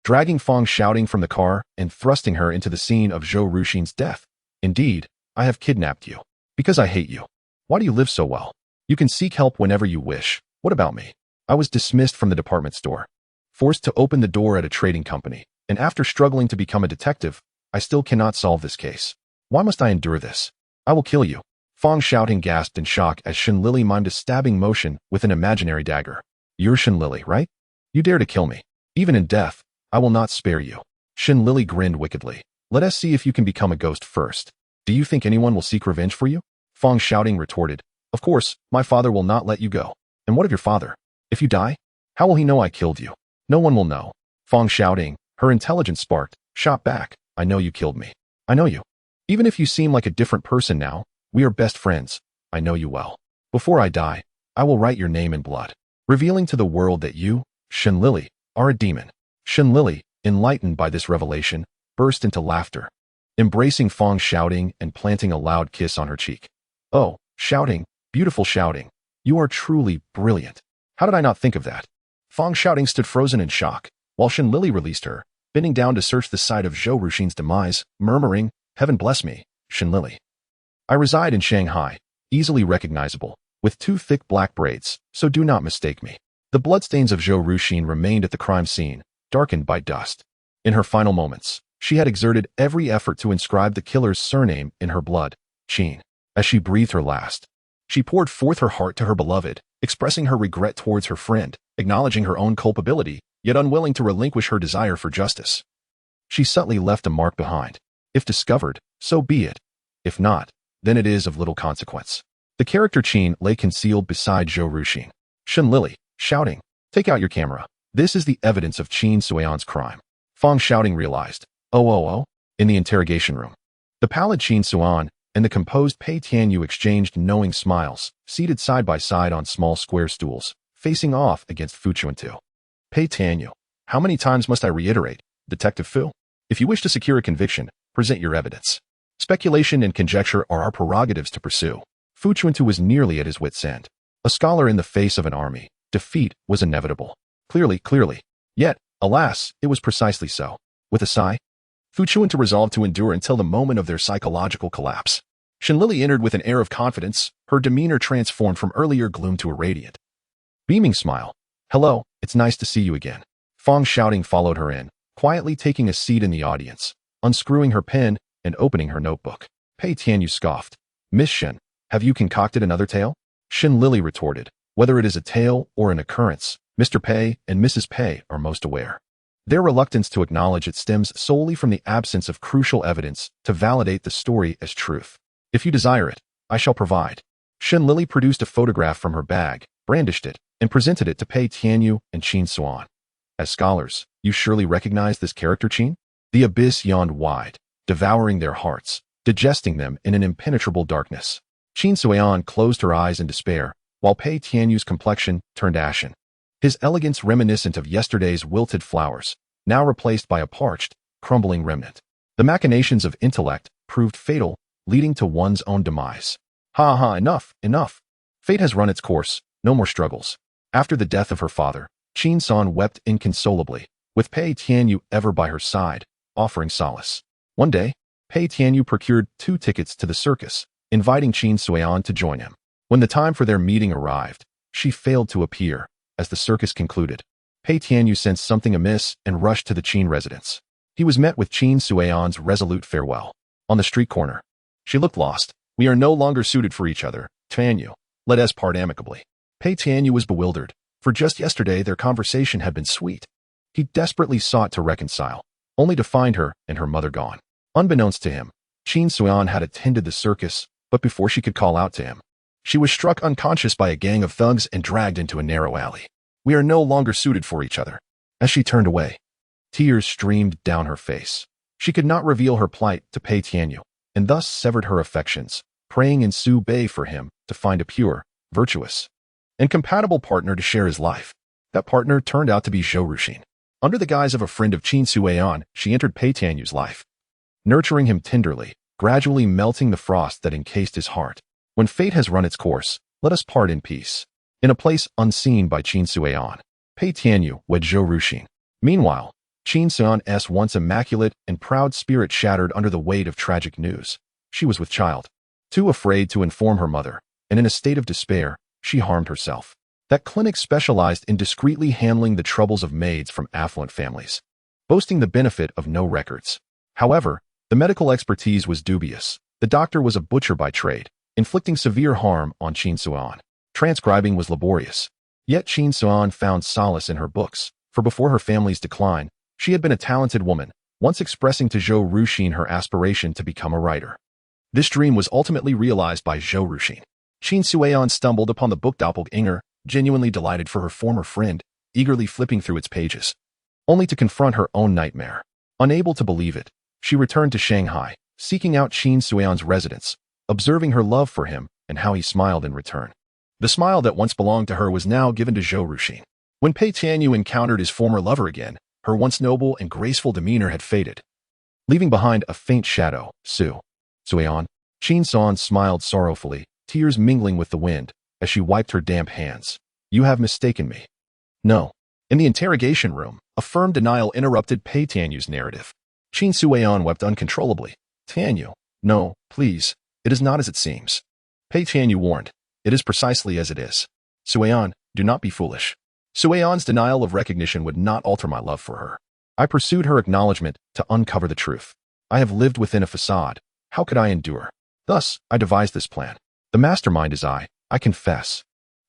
dragging Fang Shouting from the car and thrusting her into the scene of Zhou Ruxin's death. "Indeed, I have kidnapped you, because I hate you. Why do you live so well? You can seek help whenever you wish. What about me? I was dismissed from the department store, forced to open the door at a trading company, and after struggling to become a detective, I still cannot solve this case. Why must I endure this? I will kill you." Fang Shouting gasped in shock as Shen Lili mimed a stabbing motion with an imaginary dagger. "You're Shen Lili, right? You dare to kill me. Even in death, I will not spare you." Shen Lili grinned wickedly. Let us see if you can become a ghost first. Do you think anyone will seek revenge for you? Fang shouting retorted, of course, my father will not let you go. And what of your father? If you die, how will he know I killed you? No one will know. Fang shouting, her intelligence sparked, shot back, I know you killed me. I know you. Even if you seem like a different person now, we are best friends. I know you well. Before I die, I will write your name in blood, revealing to the world that you, Shen Lili, are a demon. Shen Lili, enlightened by this revelation, burst into laughter, embracing Fang shouting and planting a loud kiss on her cheek. Oh, shouting, beautiful shouting. You are truly brilliant. How did I not think of that? Fang shouting stood frozen in shock, while Shen Lili released her, bending down to search the site of Zhou Ruxin's demise, murmuring, Heaven bless me, Shen Lili. I reside in Shanghai, easily recognizable, with 2 thick black braids, so do not mistake me. The bloodstains of Zhou Ruxin remained at the crime scene, darkened by dust. In her final moments, she had exerted every effort to inscribe the killer's surname in her blood, Qin. As she breathed her last, she poured forth her heart to her beloved, expressing her regret towards her friend, acknowledging her own culpability, yet unwilling to relinquish her desire for justice. She subtly left a mark behind. If discovered, so be it. If not, then it is of little consequence. The character Qin lay concealed beside Zhou Ruxin. Shen Lili, shouting, take out your camera. This is the evidence of Qin Suyan's crime. Fang shouting realized, oh, in the interrogation room. The pallid Qin Suyan and the composed Pei Tianyu exchanged knowing smiles, seated side by side on small square stools, facing off against Fu Chuntu. Pei Tianyu, how many times must I reiterate, Detective Fu? If you wish to secure a conviction, present your evidence. Speculation and conjecture are our prerogatives to pursue. Fu Chuntu was nearly at his wit's end. A scholar in the face of an army, defeat was inevitable. Clearly. Yet, alas, it was precisely so. With a sigh, Fu Chuntu resolved to endure until the moment of their psychological collapse. Shen Lili entered with an air of confidence, her demeanor transformed from earlier gloom to a radiant, beaming smile. Hello, it's nice to see you again. Fang shouting followed her in, quietly taking a seat in the audience, unscrewing her pen and opening her notebook. Pei Tianyu scoffed. Miss Shen, have you concocted another tale? Shen Lili retorted, whether it is a tale or an occurrence, Mr. Pei and Mrs. Pei are most aware. Their reluctance to acknowledge it stems solely from the absence of crucial evidence to validate the story as truth. If you desire it, I shall provide. Shen Lili produced a photograph from her bag, brandished it, and presented it to Pei Tianyu and Qin Suyan. As scholars, you surely recognize this character, Qin? The abyss yawned wide, devouring their hearts, digesting them in an impenetrable darkness. Qin Suyan closed her eyes in despair, while Pei Tianyu's complexion turned ashen. His elegance reminiscent of yesterday's wilted flowers, now replaced by a parched, crumbling remnant. The machinations of intellect proved fatal, leading to one's own demise. Enough. Fate has run its course, no more struggles. After the death of her father, Qin San wept inconsolably, with Pei Tianyu ever by her side, offering solace. One day, Pei Tianyu procured 2 tickets to the circus, inviting Qin Suyan to join him. When the time for their meeting arrived, she failed to appear. As the circus concluded, Pei Tianyu sensed something amiss and rushed to the Qin residence. He was met with Qin Suyan's resolute farewell. On the street corner, she looked lost. We are no longer suited for each other, Tianyu. Let us part amicably. Pei Tianyu was bewildered, for just yesterday their conversation had been sweet. He desperately sought to reconcile, only to find her and her mother gone. Unbeknownst to him, Qin Suyan had attended the circus, but before she could call out to him, she was struck unconscious by a gang of thugs and dragged into a narrow alley. We are no longer suited for each other. As she turned away, tears streamed down her face. She could not reveal her plight to Pei Tianyu, and thus severed her affections, praying in Suzhou for him to find a pure, virtuous, and compatible partner to share his life. That partner turned out to be Zhou Ruxin. Under the guise of a friend of Qin Suyan, she entered Pei Tianyu's life, nurturing him tenderly, gradually melting the frost that encased his heart. When fate has run its course, let us part in peace. In a place unseen by Qin Suyan, Pei Tianyu wed Zhou Ruxin. Meanwhile, Qin Suyan's once immaculate and proud spirit shattered under the weight of tragic news. She was with child. Too afraid to inform her mother, and in a state of despair, she harmed herself. That clinic specialized in discreetly handling the troubles of maids from affluent families, boasting the benefit of no records. However, the medical expertise was dubious. The doctor was a butcher by trade, inflicting severe harm on Qin Suyan. Transcribing was laborious. Yet Qin Suyan found solace in her books, for before her family's decline, she had been a talented woman, once expressing to Zhou Ruxin her aspiration to become a writer. This dream was ultimately realized by Zhou Ruxin. Qin Suian stumbled upon the book Doppelganger, genuinely delighted for her former friend, eagerly flipping through its pages, only to confront her own nightmare. Unable to believe it, she returned to Shanghai, seeking out Qin Suian's residence, observing her love for him and how he smiled in return. The smile that once belonged to her was now given to Zhou Ruxin. When Pei Tianyu encountered his former lover again, her once noble and graceful demeanor had faded, leaving behind a faint shadow. Suian. Qin Suian smiled sorrowfully, tears mingling with the wind, as she wiped her damp hands. You have mistaken me. No. In the interrogation room, a firm denial interrupted Pei Tianyu's narrative. Qin Suian wept uncontrollably. Tianyu, no, please, it is not as it seems. Pei Tianyu warned. It is precisely as it is. Suian, do not be foolish. Suian's denial of recognition would not alter my love for her. I pursued her acknowledgement to uncover the truth. I have lived within a facade. How could I endure? Thus, I devised this plan. The mastermind is I confess.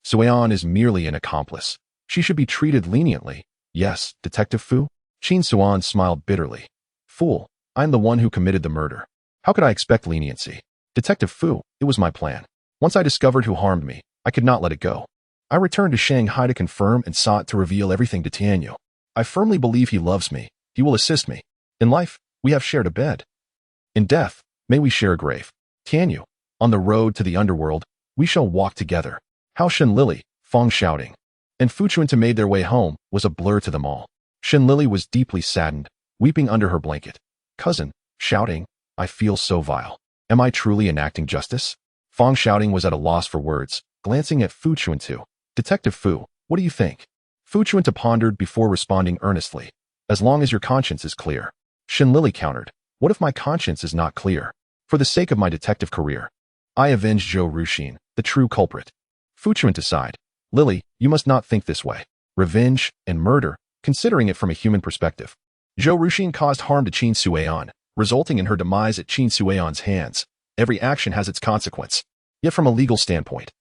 Suian is merely an accomplice. She should be treated leniently. Yes, Detective Fu? Qin Suian smiled bitterly. Fool, I am the one who committed the murder. How could I expect leniency? Detective Fu, it was my plan. Once I discovered who harmed me, I could not let it go. I returned to Shanghai to confirm and sought to reveal everything to Tianyu. I firmly believe he loves me. He will assist me. In life, we have shared a bed. In death, may we share a grave. Tianyu, on the road to the underworld, we shall walk together. How Shen Lili, Fong shouting, and Fu Chuntu made their way home was a blur to them all. Shen Lili was deeply saddened, weeping under her blanket. Cousin, shouting, I feel so vile. Am I truly enacting justice? Fong shouting was at a loss for words, glancing at Fu Chuntu. Detective Fu, what do you think? Fu Chuntu pondered before responding earnestly. As long as your conscience is clear. Shen Lili countered. What if my conscience is not clear? For the sake of my detective career, I avenge Zhou Ruxin, the true culprit. Fu Chuntu sighed. Lili, you must not think this way. Revenge and murder, considering it from a human perspective. Zhou Ruxin caused harm to Qin Suian, resulting in her demise at Qin Suian's hands. Every action has its consequence. Yet from a legal standpoint,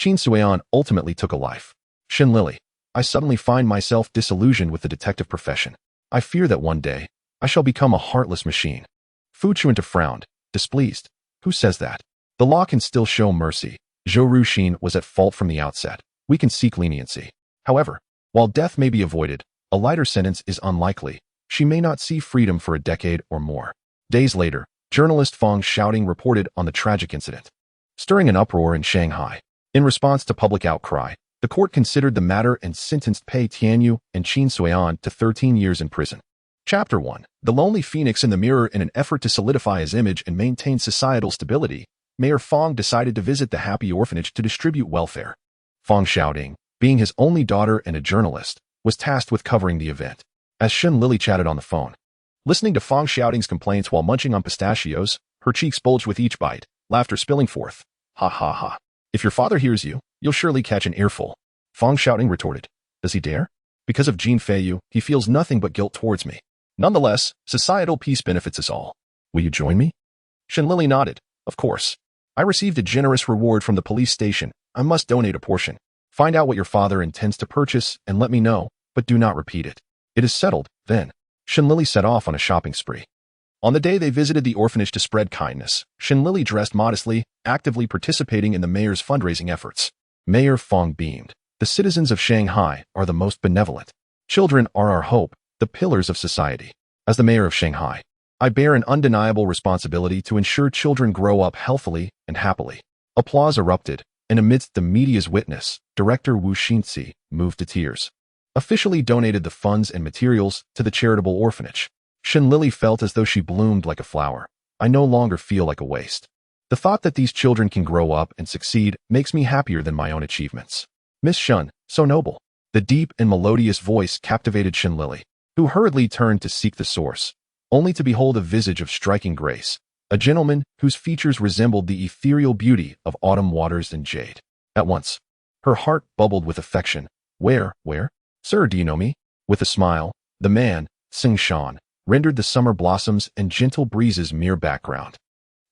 Qin Suian ultimately took a life. Shen Lili, I suddenly find myself disillusioned with the detective profession. I fear that one day, I shall become a heartless machine. Fu Chuntu frowned, displeased. Who says that? The law can still show mercy. Zhou Ruxin was at fault from the outset. We can seek leniency. However, while death may be avoided, a lighter sentence is unlikely. She may not see freedom for a decade or more. Days later, journalist Fong shouting reported on the tragic incident, stirring an uproar in Shanghai. In response to public outcry, the court considered the matter and sentenced Pei Tianyu and Qin Suian to 13 years in prison. Chapter 1. The Lonely Phoenix in the Mirror. In an effort to solidify his image and maintain societal stability, Mayor Fong decided to visit the Happy Orphanage to distribute welfare. Fong shouting, being his only daughter and a journalist, was tasked with covering the event. As Shen Lili chatted on the phone, listening to Fong shouting's complaints while munching on pistachios, her cheeks bulged with each bite, laughter spilling forth. Ha ha ha. If your father hears you, you'll surely catch an earful. Fong shouting retorted. Does he dare? Because of Jin Feiyu, he feels nothing but guilt towards me. Nonetheless, societal peace benefits us all. Will you join me? Shen Lili nodded. Of course. I received a generous reward from the police station. I must donate a portion. Find out what your father intends to purchase and let me know, but do not repeat it. It is settled, then. Shen Lili set off on a shopping spree. On the day they visited the orphanage to spread kindness, Shen Lili dressed modestly, actively participating in the mayor's fundraising efforts. Mayor Fong beamed. The citizens of Shanghai are the most benevolent. Children are our hope, the pillars of society. As the mayor of Shanghai, I bear an undeniable responsibility to ensure children grow up healthily and happily. Applause erupted, and amidst the media's witness, director Wu Xinzi, moved to tears, officially donated the funds and materials to the charitable orphanage. Shen Lili felt as though she bloomed like a flower. I no longer feel like a waste. The thought that these children can grow up and succeed makes me happier than my own achievements. Miss Shen, so noble. The deep and melodious voice captivated Shen Lili, who hurriedly turned to seek the source, only to behold a visage of striking grace, a gentleman whose features resembled the ethereal beauty of autumn waters and jade. At once, her heart bubbled with affection. Where? Sir, do you know me? With a smile, the man, Sing Shan, rendered the summer blossoms and gentle breezes mere background.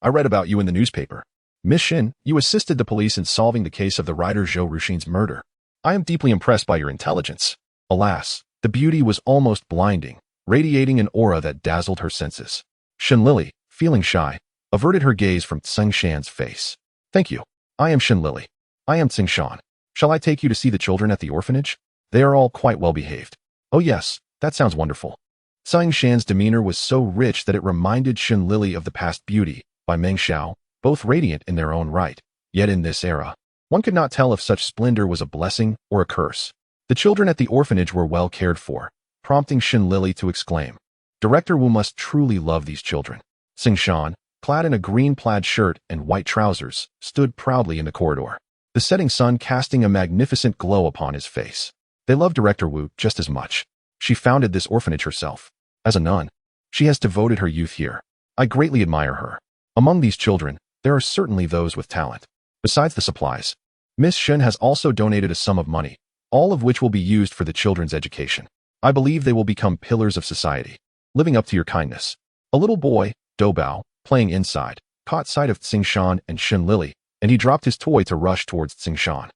I read about you in the newspaper. Miss Shen, you assisted the police in solving the case of the writer Zhou Ruxin's murder. I am deeply impressed by your intelligence. Alas, the beauty was almost blinding. radiating an aura that dazzled her senses. Shen Lili, feeling shy, averted her gaze from Tsingshan's face. Thank you. I am Shen Lili. I am Tsingshan. Shall I take you to see the children at the orphanage? They are all quite well behaved. Oh yes, that sounds wonderful. Tsingshan's demeanor was so rich that it reminded Shen Lili of the past beauty, by Meng Xiao, both radiant in their own right. Yet in this era, one could not tell if such splendor was a blessing or a curse. The children at the orphanage were well cared for, prompting Shen Lili to exclaim, Director Wu must truly love these children. Tsingshan, clad in a green plaid shirt and white trousers, stood proudly in the corridor, the setting sun casting a magnificent glow upon his face. They love Director Wu just as much. She founded this orphanage herself. As a nun, she has devoted her youth here. I greatly admire her. Among these children, there are certainly those with talent. Besides the supplies, Miss Shen has also donated a sum of money, all of which will be used for the children's education. I believe they will become pillars of society, living up to your kindness. A little boy, Doubao, playing inside, caught sight of Tsingshan and Shen Lili, and he dropped his toy to rush towards Tsingshan,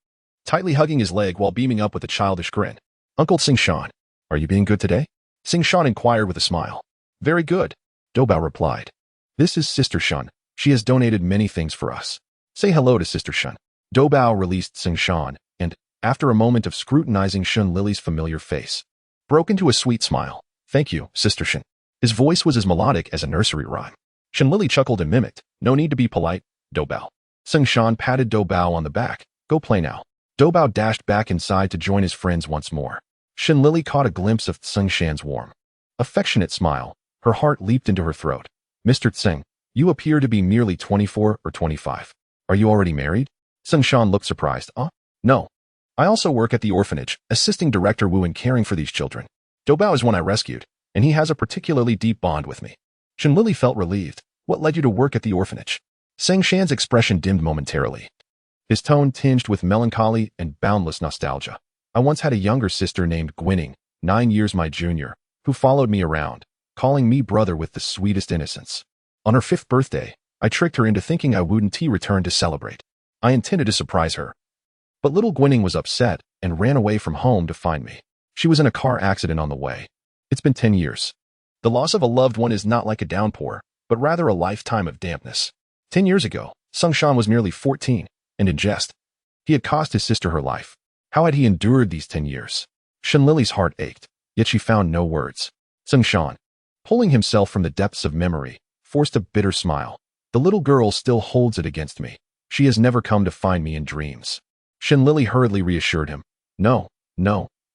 tightly hugging his leg while beaming up with a childish grin. Uncle Tsingshan, are you being good today? Tsingshan inquired with a smile. Very good, Doubao replied. This is Sister Shen. She has donated many things for us. Say hello to Sister Shen. Doubao released Tsingshan, and, after a moment of scrutinizing Shen Lili's familiar face, broke into a sweet smile. Thank you, Sister Shen. His voice was as melodic as a nursery rhyme. Shen Lili chuckled and mimicked. No need to be polite, Doubao. Tsingshan patted Doubao on the back. Go play now. Doubao dashed back inside to join his friends once more. Shen Lili caught a glimpse of Tsingshan's warm, affectionate smile. Her heart leaped into her throat. Mr. Tsing, you appear to be merely 24 or 25. Are you already married? Tsingshan looked surprised. No. I also work at the orphanage, assisting Director Wu in caring for these children. Doubao is one I rescued, and he has a particularly deep bond with me. Shen Lili felt relieved. What led you to work at the orphanage? Tsingshan's expression dimmed momentarily, his tone tinged with melancholy and boundless nostalgia. I once had a younger sister named Gwining, 9 years my junior, who followed me around, calling me brother with the sweetest innocence. On her 5th birthday, I tricked her into thinking I wouldn't return to celebrate. I intended to surprise her. But little Gwining was upset and ran away from home to find me. She was in a car accident on the way. It's been 10 years. The loss of a loved one is not like a downpour, but rather a lifetime of dampness. 10 years ago, Tsingshan was merely 14, and in jest, he had cost his sister her life. How had he endured these 10 years? Shen Lili's heart ached, yet she found no words. Tsingshan, pulling himself from the depths of memory, forced a bitter smile. The little girl still holds it against me. She has never come to find me in dreams. Shen Lili hurriedly reassured him. No,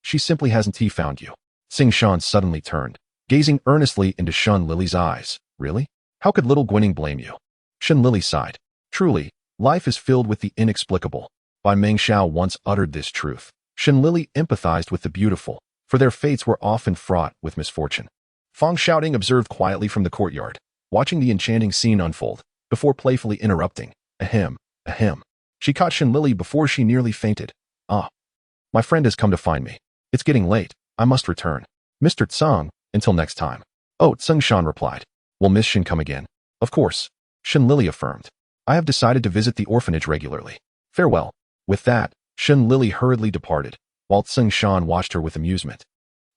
she simply hasn't found you. Tsingshan suddenly turned, gazing earnestly into Shen Lili's eyes. Really? How could little Gwining blame you? Shen Lili sighed. Truly, life is filled with the inexplicable. Bai Meng Xiao once uttered this truth. Shen Lili empathized with the beautiful, for their fates were often fraught with misfortune. Fang Shouting observed quietly from the courtyard, watching the enchanting scene unfold, before playfully interrupting. Ahem. She caught Shen Lili before she nearly fainted. My friend has come to find me. It's getting late. I must return. Mr. Tsang, until next time. Oh, Tsingshan replied. Will Miss Shen come again? Of course. Shen Lili affirmed. I have decided to visit the orphanage regularly. Farewell. With that, Shen Lili hurriedly departed, while Tsingshan watched her with amusement,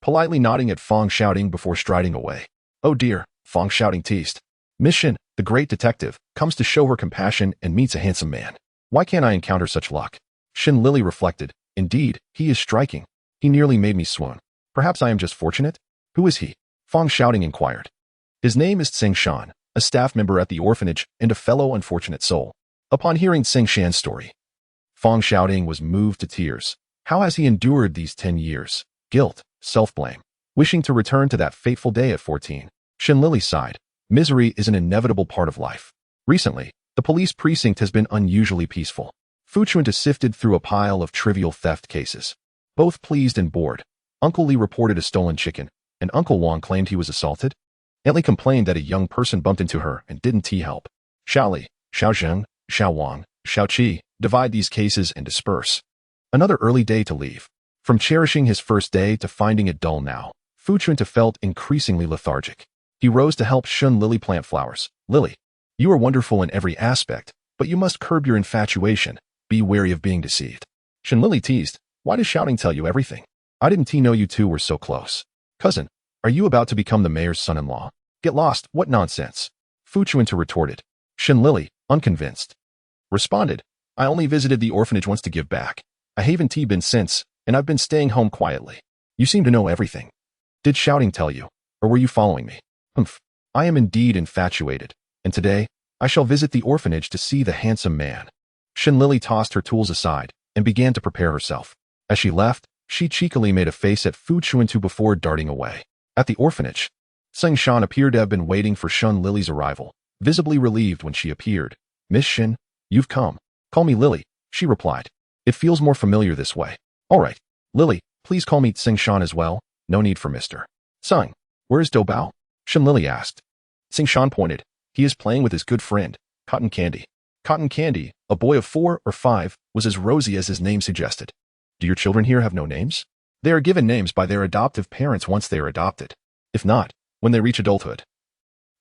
politely nodding at Fang Shouting before striding away. Oh dear, Fang Shouting teased. Miss Shen, the great detective, comes to show her compassion and meets a handsome man. Why can't I encounter such luck? Shen Lili reflected. Indeed, he is striking. He nearly made me swoon. Perhaps I am just fortunate? Who is he? Fang Shouting inquired. His name is Tsingshan, a staff member at the orphanage and a fellow unfortunate soul. Upon hearing Tsingshan's story, Fang Shouting was moved to tears. How has he endured these 10 years? Guilt, self-blame, wishing to return to that fateful day at 14. Shen Lili sighed. Misery is an inevitable part of life. Recently, the police precinct has been unusually peaceful. Fu Chuntu sifted through a pile of trivial theft cases. Both pleased and bored, Uncle Li reported a stolen chicken, and Uncle Wang claimed he was assaulted. Aunt Li complained that a young person bumped into her and didn't help. Xiao Li, Xiao Zheng, Xiao Wang, Xiao Qi divide these cases and disperse. Another early day to leave. From cherishing his first day to finding it dull now, Fu Chuntu felt increasingly lethargic. He rose to help Shen Lili plant flowers. Lily, you are wonderful in every aspect, but you must curb your infatuation. Be wary of being deceived. Shen Lili teased. Why does Shouting tell you everything? I didn't know you two were so close. Cousin, Are you about to become the mayor's son-in-law? Get lost, what nonsense. Fu Chuntu retorted. Shen Lili, unconvinced, responded, I only visited the orphanage once to give back. I haven't been since, and I've been staying home quietly. You seem to know everything. Did shouting tell you, or were you following me? Humph. I am indeed infatuated, and today, I shall visit the orphanage to see the handsome man. Shen Lili tossed her tools aside and began to prepare herself. As she left, she cheekily made a face at Fu Chuntu before darting away. At the orphanage, Seng Shan appeared to have been waiting for Shen Lili's arrival, visibly relieved when she appeared. Miss Shen, you've come. Call me Lily, she replied. It feels more familiar this way. All right, Lily, please call me Seng Shan as well. No need for Mr. Seng. Where is Doubao? Shen Lili asked. Seng Shan pointed. He is playing with his good friend, Cotton Candy. Cotton Candy, a boy of 4 or 5, was as rosy as his name suggested. Do your children here have no names? They are given names by their adoptive parents once they are adopted. If not, when they reach adulthood,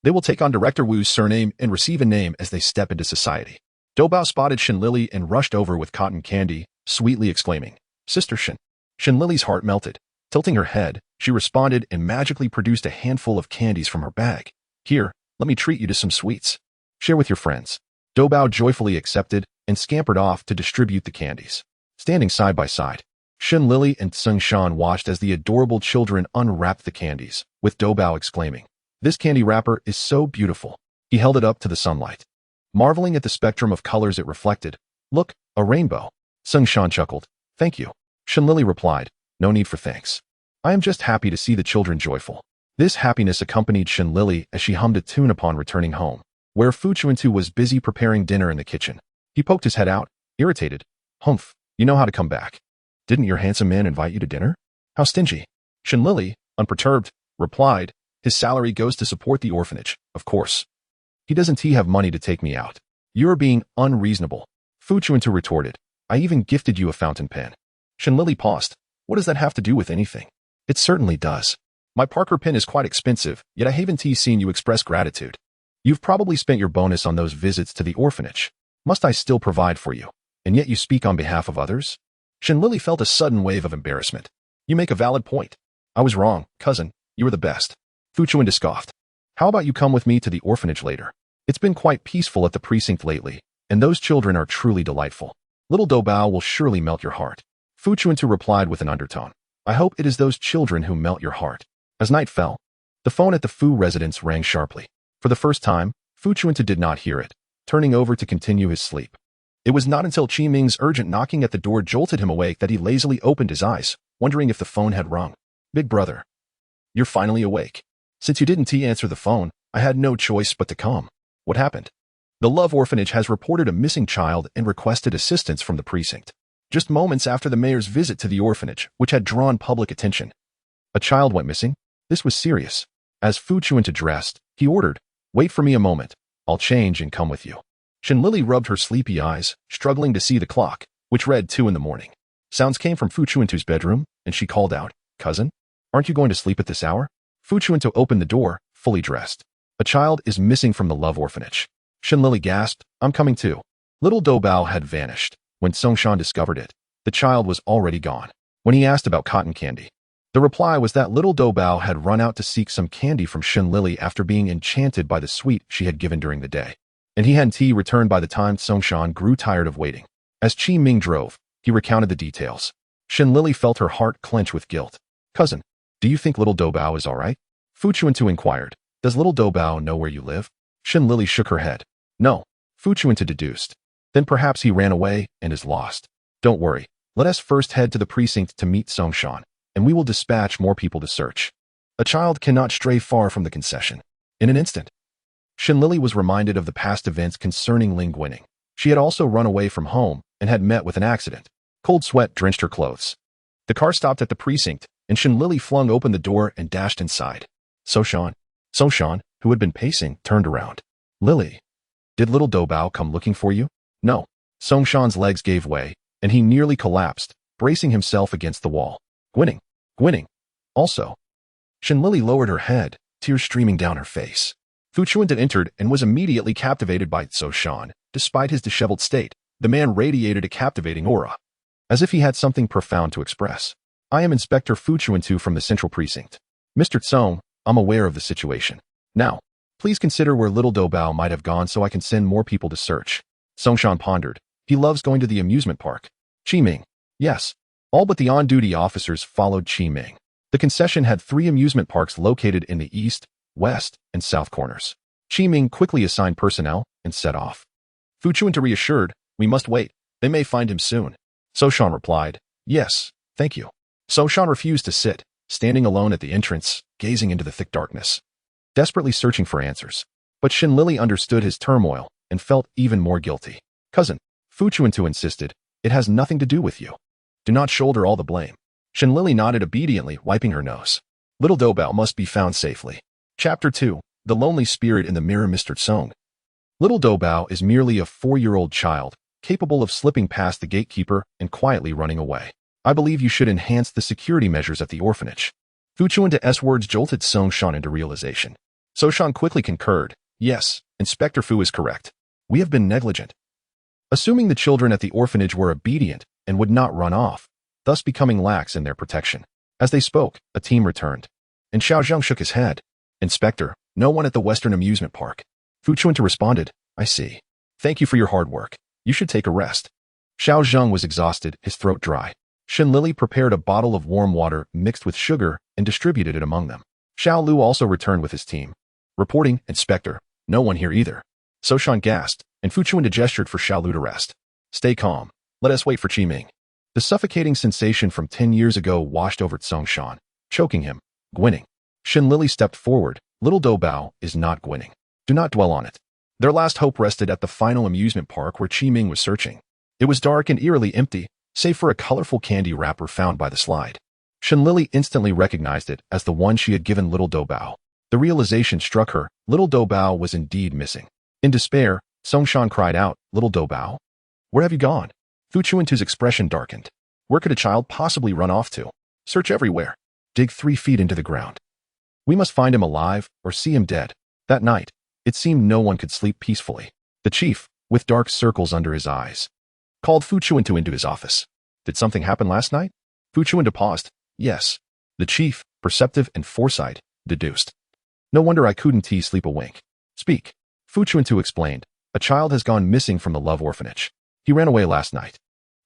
they will take on Director Wu's surname and receive a name as they step into society. Doubao spotted Shen Lili and rushed over with Cotton Candy, sweetly exclaiming, Sister Shen. Shen Lili's heart melted. Tilting her head, she responded and magically produced a handful of candies from her bag. Here, let me treat you to some sweets. Share with your friends. Doubao joyfully accepted and scampered off to distribute the candies. Standing side by side, Shen Lili and Seng Shan watched as the adorable children unwrapped the candies, with Doubao exclaiming, This candy wrapper is so beautiful. He held it up to the sunlight, marveling at the spectrum of colors it reflected. Look, a rainbow. Seng Shan chuckled. Thank you. Shen Lili replied, No need for thanks. I am just happy to see the children joyful. This happiness accompanied Shen Lili as she hummed a tune upon returning home, where Fu Chuntu was busy preparing dinner in the kitchen. He poked his head out, irritated. Humph, you know how to come back. Didn't your handsome man invite you to dinner? How stingy. Shen Lili, unperturbed, replied, His salary goes to support the orphanage, of course. He doesn't have money to take me out. You're being unreasonable. Fu Chuntu retorted, I even gifted you a fountain pen. Shen Lili paused. What does that have to do with anything? It certainly does. My Parker pen is quite expensive, yet I haven't seen you express gratitude. You've probably spent your bonus on those visits to the orphanage. Must I still provide for you? And yet you speak on behalf of others? Shen Lili felt a sudden wave of embarrassment. You make a valid point. I was wrong, cousin. You were the best. Fu Chuntu scoffed. How about you come with me to the orphanage later? It's been quite peaceful at the precinct lately, and those children are truly delightful. Little Doubao will surely melt your heart. Fu Chuntu replied with an undertone. I hope it is those children who melt your heart. As night fell, the phone at the Fu residence rang sharply. For the first time, Fu Chuntu did not hear it, turning over to continue his sleep. It was not until Qi Ming's urgent knocking at the door jolted him awake that he lazily opened his eyes, wondering if the phone had rung. Big brother. You're finally awake. Since you didn't answer the phone, I had no choice but to come. What happened? The Love Orphanage has reported a missing child and requested assistance from the precinct. Just moments after the mayor's visit to the orphanage, which had drawn public attention. A child went missing? This was serious. As Fu Chuntu dressed, he ordered, Wait for me a moment. I'll change and come with you. Shen Lili rubbed her sleepy eyes, struggling to see the clock, which read 2 in the morning. Sounds came from Fu Chuntu's bedroom, and she called out, Cousin, aren't you going to sleep at this hour? Fu Chuntu opened the door, fully dressed. A child is missing from the Love Orphanage. Shen Lili gasped, I'm coming too. Little Doubao had vanished. When Seng Shan discovered it, the child was already gone. When he asked about cotton candy, the reply was that little Doubao had run out to seek some candy from Shen Lili after being enchanted by the sweet she had given during the day. And he hadn't returned by the time Seng Shan grew tired of waiting. As Qi Ming drove, he recounted the details. Shen Lili felt her heart clench with guilt. Cousin, do you think little Doubao is all right? Fu Chuntu inquired. Does little Doubao know where you live? Shen Lili shook her head. No, Fu Chuntu deduced. Then perhaps he ran away and is lost. Don't worry. Let us first head to the precinct to meet Seng Shan, and we will dispatch more people to search. A child cannot stray far from the concession. In an instant, Shen Lili was reminded of the past events concerning Ling Guining. She had also run away from home and had met with an accident. Cold sweat drenched her clothes. The car stopped at the precinct, and Shen Lili flung open the door and dashed inside. Seng Shan, who had been pacing, turned around. Lily, did little Doubao come looking for you? No. Seng Shan's legs gave way, and he nearly collapsed, bracing himself against the wall. Guining. Also. Shen Lili lowered her head, tears streaming down her face. Fu Chuntu entered and was immediately captivated by Seng Shan. Despite his disheveled state, the man radiated a captivating aura, as if he had something profound to express. I am Inspector Fu Chuntu from the Central Precinct. Mr. Tsong, I'm aware of the situation. Now, please consider where little Doubao might have gone so I can send more people to search. Songshan pondered. He loves going to the amusement park. Qiming. Yes. All but the on-duty officers followed Qiming. The concession had 3 amusement parks located in the east, west, and south corners. Qiming quickly assigned personnel and set off. Fu Chuntu reassured, we must wait. They may find him soon. Songshan replied, yes, thank you. Songshan refused to sit, standing alone at the entrance, gazing into the thick darkness, desperately searching for answers. But Shen Lili understood his turmoil and felt even more guilty. Cousin, Fu Chuntu insisted, it has nothing to do with you. Do not shoulder all the blame. Shen Lili nodded obediently, wiping her nose. Little Doubao must be found safely. Chapter 2. The Lonely Spirit in the Mirror. Mr. Tsong. Little Doubao is merely a 4-year-old child, capable of slipping past the gatekeeper and quietly running away. I believe you should enhance the security measures at the orphanage. Fu Chuntu's words jolted Songshan into realization. Songshan quickly concurred. Yes, Inspector Fu is correct. We have been negligent. Assuming the children at the orphanage were obedient and would not run off, thus becoming lax in their protection. As they spoke, a team returned. And Xiao Zheng shook his head. Inspector, no one at the Western Amusement Park. Fu Chuntu responded, I see. Thank you for your hard work. You should take a rest. Xiao Zheng was exhausted, his throat dry. Shen Lili prepared a bottle of warm water mixed with sugar and distributed it among them. Xiao Lu also returned with his team. Reporting, Inspector, no one here either. Songshan gasped, and Fu Chuntu gestured for Xiao Lu to rest. Stay calm. Let us wait for Qiming. The suffocating sensation from 10 years ago washed over Songshan, choking him, grinning. Shen Lili stepped forward. Little Doubao is not grinning. Do not dwell on it. Their last hope rested at the final amusement park where Qiming was searching. It was dark and eerily empty, save for a colorful candy wrapper found by the slide. Shen Lili instantly recognized it as the one she had given little Doubao. The realization struck her, little Doubao was indeed missing. In despair, Songshan cried out, Little Doubao? Where have you gone? Fu Chuntu's expression darkened. Where could a child possibly run off to? Search everywhere. Dig 3 feet into the ground. We must find him alive or see him dead. That night, it seemed no one could sleep peacefully. The chief, with dark circles under his eyes, called Fu Chuntu into his office. Did something happen last night? Fu Chuntu paused. Yes. The chief, perceptive and foresight, deduced. No wonder I couldn't sleep a wink. Speak. Fu Chuntu explained. A child has gone missing from the Love Orphanage. He ran away last night.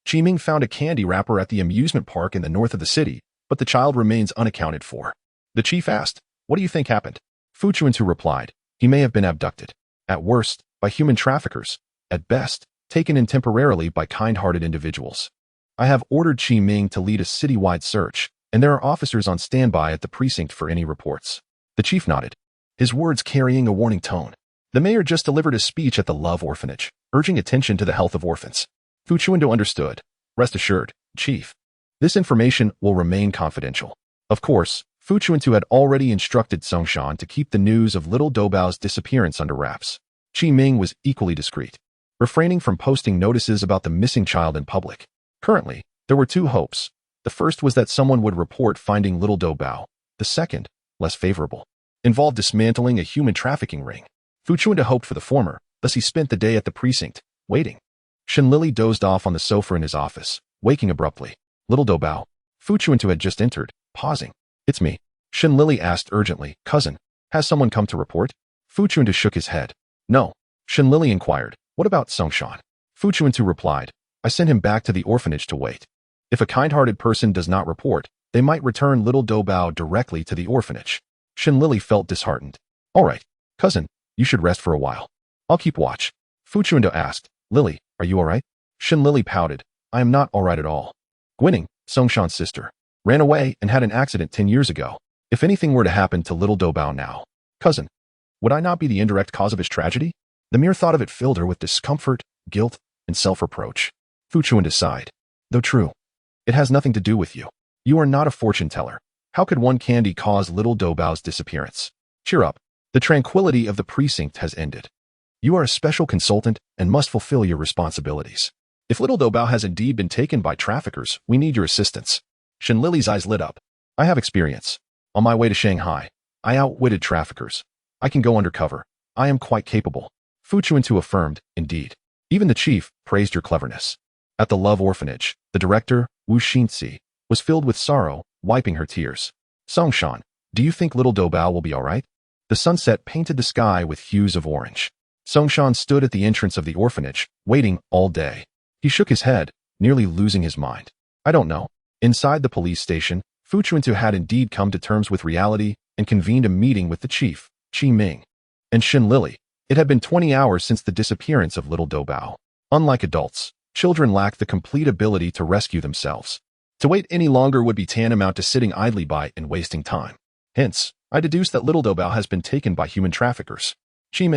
Qiming found a candy wrapper at the amusement park in the north of the city, but the child remains unaccounted for. The chief asked, what do you think happened? Fu Chuntu replied, he may have been abducted. At worst, by human traffickers. At best, taken in temporarily by kind-hearted individuals. I have ordered Qiming to lead a citywide search, and there are officers on standby at the precinct for any reports. The chief nodded, his words carrying a warning tone. The mayor just delivered a speech at the Love Orphanage, urging attention to the health of orphans. Fu Chuntu understood. Rest assured, Chief. This information will remain confidential. Of course, Fu Chuntu had already instructed Songshan to keep the news of little Doubao's disappearance under wraps. Qiming was equally discreet, refraining from posting notices about the missing child in public. Currently, there were 2 hopes. The first was that someone would report finding little Doubao. The second, less favorable, involved dismantling a human trafficking ring. Fu Chuntu hoped for the former, thus he spent the day at the precinct, waiting. Shen Lili dozed off on the sofa in his office, waking abruptly. Little Doubao. Fu Chuntu had just entered, pausing. It's me. Shen Lili asked urgently, cousin, has someone come to report? Fu Chuntu shook his head. No. Shen Lili inquired, what about Songshan? Fu Chuntu replied, I sent him back to the orphanage to wait. If a kind-hearted person does not report, they might return little Doubao directly to the orphanage. Shen Lili felt disheartened. All right, cousin, you should rest for a while. I'll keep watch. Fu Chuntu asked, Lili, are you all right? Shen Lili pouted, I am not all right at all. Gwining, Songshan's sister, ran away and had an accident 10 years ago. If anything were to happen to little Doubao now, cousin, would I not be the indirect cause of his tragedy? The mere thought of it filled her with discomfort, guilt, and self-reproach. Fu Chuntu sighed. Though true, it has nothing to do with you. You are not a fortune teller. How could one candy cause little Doubao's disappearance? Cheer up. The tranquility of the precinct has ended. You are a special consultant and must fulfill your responsibilities. If little Doubao has indeed been taken by traffickers, we need your assistance. Shen Lili's eyes lit up. I have experience. On my way to Shanghai, I outwitted traffickers. I can go undercover. I am quite capable. Fu Chuntu affirmed, indeed. Even the chief praised your cleverness. At the Love Orphanage, the director, Wuxian, was filled with sorrow, wiping her tears. Songshan, Do you think little Doubao will be all right? The sunset painted the sky with hues of orange. Songshan stood at the entrance of the orphanage, waiting all day. He shook his head, nearly losing his mind. I don't know. Inside the police station, Fu Chuntu had indeed come to terms with reality and convened a meeting with the chief, Qi Ming, and Shen Lili. It had been 20 hours since the disappearance of little Doubao. Unlike adults, children lack the complete ability to rescue themselves. To wait any longer would be tantamount to sitting idly by and wasting time. Hence, I deduce that little Doubao has been taken by human traffickers. Qi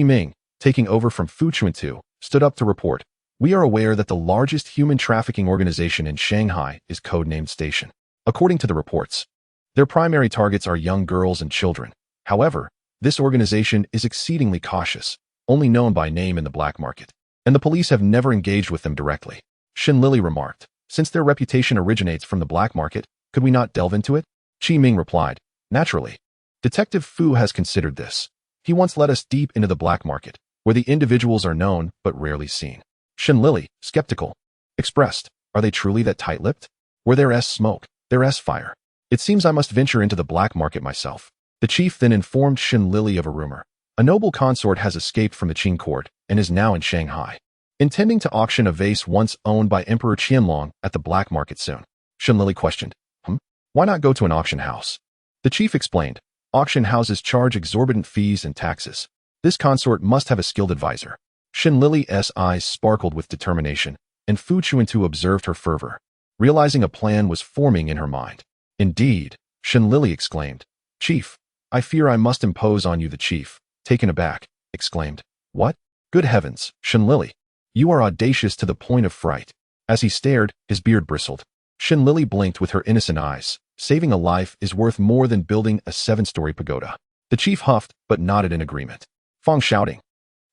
Ming, taking over from Fu Chuntu, stood up to report. We are aware that the largest human trafficking organization in Shanghai is codenamed Station. According to the reports, their primary targets are young girls and children. However, this organization is exceedingly cautious, only known by name in the black market, and the police have never engaged with them directly. Shen Lili remarked, since their reputation originates from the black market, could we not delve into it? Qi Ming replied, naturally. Detective Fu has considered this. He once led us deep into the black market, where the individuals are known but rarely seen. Shen Lili, skeptical, expressed, are they truly that tight-lipped? Where there is smoke, there is fire. It seems I must venture into the black market myself. The chief then informed Shen Lili of a rumor. A noble consort has escaped from the Qing court and is now in Shanghai, intending to auction a vase once owned by Emperor Qianlong at the black market soon. Shen Lili questioned, why not go to an auction house? The chief explained, auction houses charge exorbitant fees and taxes. This consort must have a skilled advisor. Shen Lili's eyes sparkled with determination, and Fu Chuntu observed her fervor, realizing a plan was forming in her mind. Indeed, Shen Lili exclaimed, Chief, I fear I must impose on you. The chief, taken aback, exclaimed, what? Good heavens, Shen Lili, you are audacious to the point of fright. As he stared, his beard bristled. Shen Lili blinked with her innocent eyes. Saving a life is worth more than building a 7-story pagoda. The chief huffed, but nodded in agreement. Fong shouting,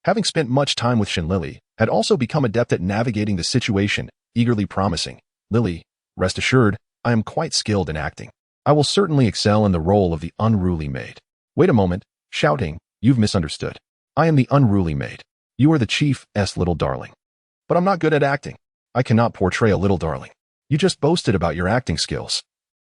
having spent much time with Shen Lili, had also become adept at navigating the situation, eagerly promising, Lili, rest assured, I am quite skilled in acting. I will certainly excel in the role of the unruly maid. Wait a moment, shouting, you've misunderstood. I am the unruly maid. You are the chief's little darling. But I'm not good at acting. I cannot portray a little darling. You just boasted about your acting skills.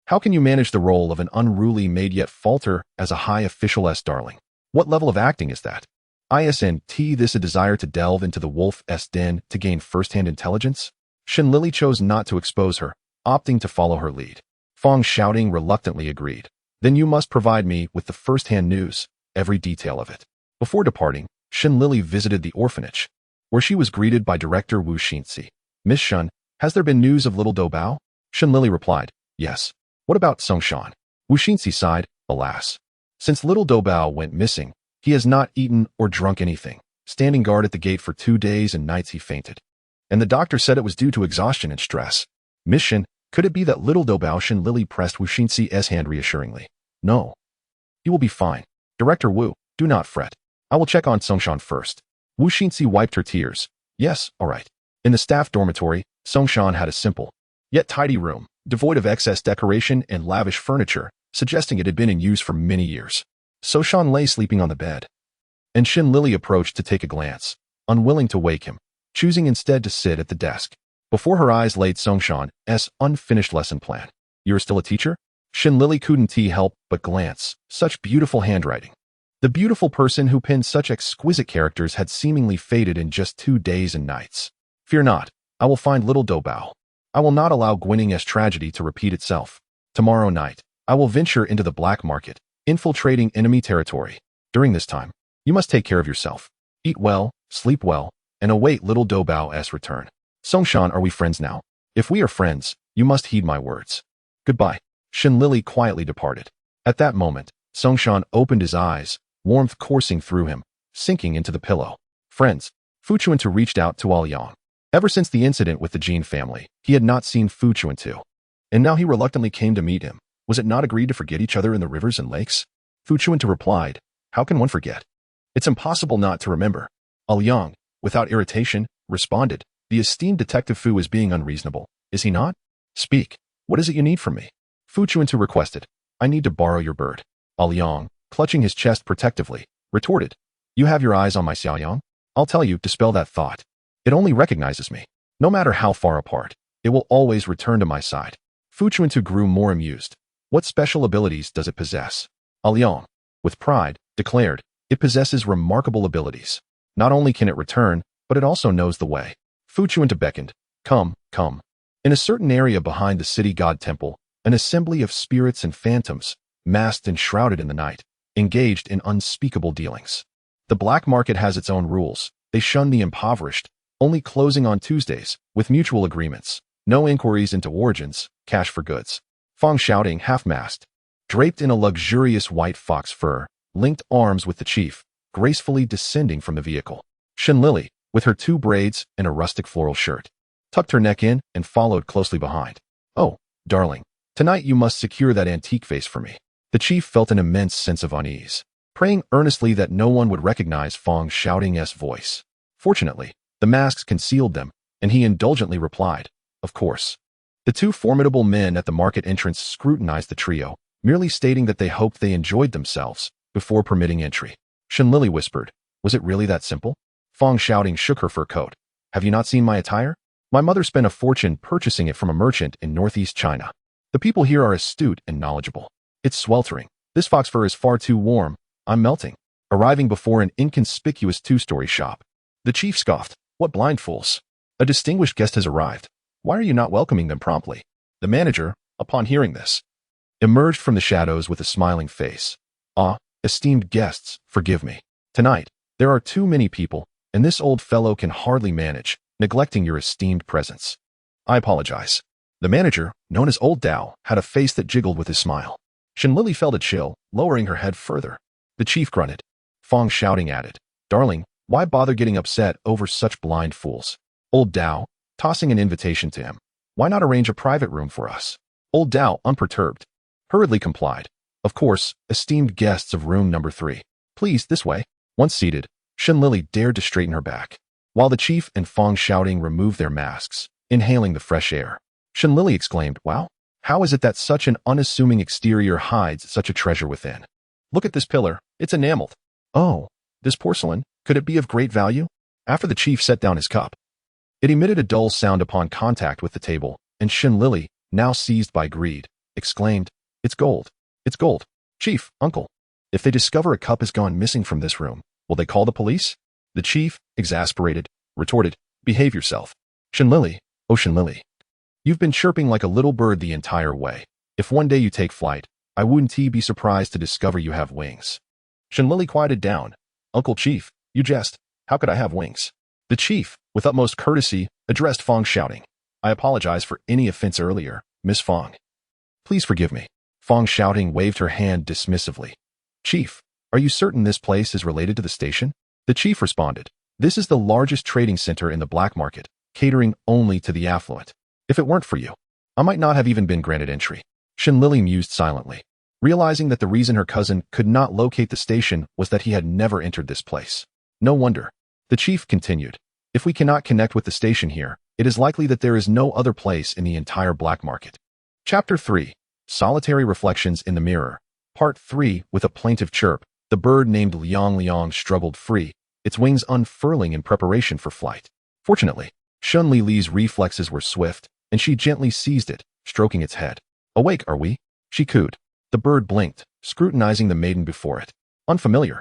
How can you manage the role of an unruly maid yet falter as a high official's darling? What level of acting is that? Isn't this a desire to delve into the wolf's den to gain first-hand intelligence? Shen Lili chose not to expose her, opting to follow her lead. Fong shouting reluctantly agreed. Then you must provide me with the first-hand news, every detail of it. Before departing, Shen Lili visited the orphanage, where she was greeted by Director Wuxian. Miss Shen, has there been news of little Doubao? Shen Lili replied, yes. What about Songshan? Wuxian sighed, alas. Since little Doubao went missing, he has not eaten or drunk anything, standing guard at the gate for 2 days and nights he fainted. And the doctor said it was due to exhaustion and stress. Miss Shen, could it be that little Doubao? Shen Lili pressed Wuxian's hand reassuringly. No. He will be fine. Director Wu, do not fret. I will check on Songshan first. Wuxian wiped her tears. Yes, all right. In the staff dormitory, Songshan had a simple, yet tidy room, devoid of excess decoration and lavish furniture, suggesting it had been in use for many years. Songshan lay sleeping on the bed, and Shen Lili approached to take a glance, unwilling to wake him, choosing instead to sit at the desk. Before her eyes laid Songshan's unfinished lesson plan. You're still a teacher? Shen Lili couldn't help but glance. Such beautiful handwriting. The beautiful person who penned such exquisite characters had seemingly faded in just 2 days and nights. Fear not, I will find little Doubao. I will not allow Guining's tragedy to repeat itself. Tomorrow night, I will venture into the black market, infiltrating enemy territory. During this time, you must take care of yourself. Eat well, sleep well, and await little Doubao's return. Songshan, are we friends now? If we are friends, you must heed my words. Goodbye. Shen Lili quietly departed. At that moment, Songshan opened his eyes, warmth coursing through him, sinking into the pillow. Friends. Fu Chuntu reached out to Aoyang. Ever since the incident with the Jin family, he had not seen Fu Chuntu. And now he reluctantly came to meet him. Was it not agreed to forget each other in the rivers and lakes? Fu Chuntu replied, how can one forget? It's impossible not to remember. Aoyang, without irritation, responded, the esteemed detective Fu is being unreasonable, is he not? Speak. What is it you need from me? Fu Chuntu requested, I need to borrow your bird. Aoyang, clutching his chest protectively, retorted, you have your eyes on my Xiaoyang? I'll tell you, dispel that thought. It only recognizes me. No matter how far apart, it will always return to my side. Fu Chuntu grew more amused. What special abilities does it possess? Liang, with pride, declared, it possesses remarkable abilities. Not only can it return, but it also knows the way. Fu Chuntu beckoned. Come, come. In a certain area behind the city god temple, an assembly of spirits and phantoms, masked and shrouded in the night, engaged in unspeakable dealings. The black market has its own rules. They shun the impoverished, only closing on Tuesdays, with mutual agreements. No inquiries into origins, cash for goods. Fong shouting, half-masked, draped in a luxurious white fox fur, linked arms with the chief, gracefully descending from the vehicle. Shen Lili, with her 2 braids and a rustic floral shirt, tucked her neck in and followed closely behind. Oh, darling, tonight you must secure that antique vase for me. The chief felt an immense sense of unease, praying earnestly that no one would recognize Fong shouting's voice. Fortunately, the masks concealed them, and he indulgently replied, of course. The 2 formidable men at the market entrance scrutinized the trio, merely stating that they hoped they enjoyed themselves before permitting entry. Shen Lili whispered, was it really that simple? Fong shouting shook her fur coat. Have you not seen my attire? My mother spent a fortune purchasing it from a merchant in northeast China. The people here are astute and knowledgeable. It's sweltering. This fox fur is far too warm. I'm melting. Arriving before an inconspicuous 2-story shop. The chief scoffed. What blind fools. A distinguished guest has arrived. Why are you not welcoming them promptly? The manager, upon hearing this, emerged from the shadows with a smiling face. Ah, esteemed guests, forgive me. Tonight, there are too many people, and this old fellow can hardly manage, neglecting your esteemed presence. I apologize. The manager, known as Old Dao, had a face that jiggled with his smile. Shen Lili felt a chill, lowering her head further. The chief grunted. Fong shouting added, darling, why bother getting upset over such blind fools? Old Dao, tossing an invitation to him. Why not arrange a private room for us? Old Dao, unperturbed, hurriedly complied. Of course, esteemed guests of room number 3. Please, this way. Once seated, Shen Lili dared to straighten her back, while the chief and Fong shouting removed their masks, inhaling the fresh air. Shen Lili exclaimed, wow, how is it that such an unassuming exterior hides such a treasure within? Look at this pillar, it's enameled. Oh, this porcelain, could it be of great value? After the chief set down his cup, it emitted a dull sound upon contact with the table, and Shen Lili, now seized by greed, exclaimed, it's gold. It's gold. Chief, uncle, if they discover a cup has gone missing from this room, will they call the police? The chief, exasperated, retorted, behave yourself. Shen Lili, oh Shen Lili, you've been chirping like a little bird the entire way. If one day you take flight, I wouldn't be surprised to discover you have wings. Shen Lili quieted down. Uncle Chief, you jest. How could I have wings? The chief, with utmost courtesy, addressed Fong shouting, I apologize for any offense earlier, Miss Fong. Please forgive me. Fong shouting waved her hand dismissively. Chief, are you certain this place is related to the station? The chief responded, this is the largest trading center in the black market, catering only to the affluent. If it weren't for you, I might not have even been granted entry. Shen Lili mused silently, realizing that the reason her cousin could not locate the station was that he had never entered this place. No wonder. The chief continued, if we cannot connect with the station here, it is likely that there is no other place in the entire black market. Chapter 3. Solitary Reflections in the Mirror. Part 3. With a plaintive chirp, the bird named Liang struggled free, its wings unfurling in preparation for flight. Fortunately, Shen Lili's reflexes were swift, and she gently seized it, stroking its head. Awake, are we? She cooed. The bird blinked, scrutinizing the maiden before it. Unfamiliar.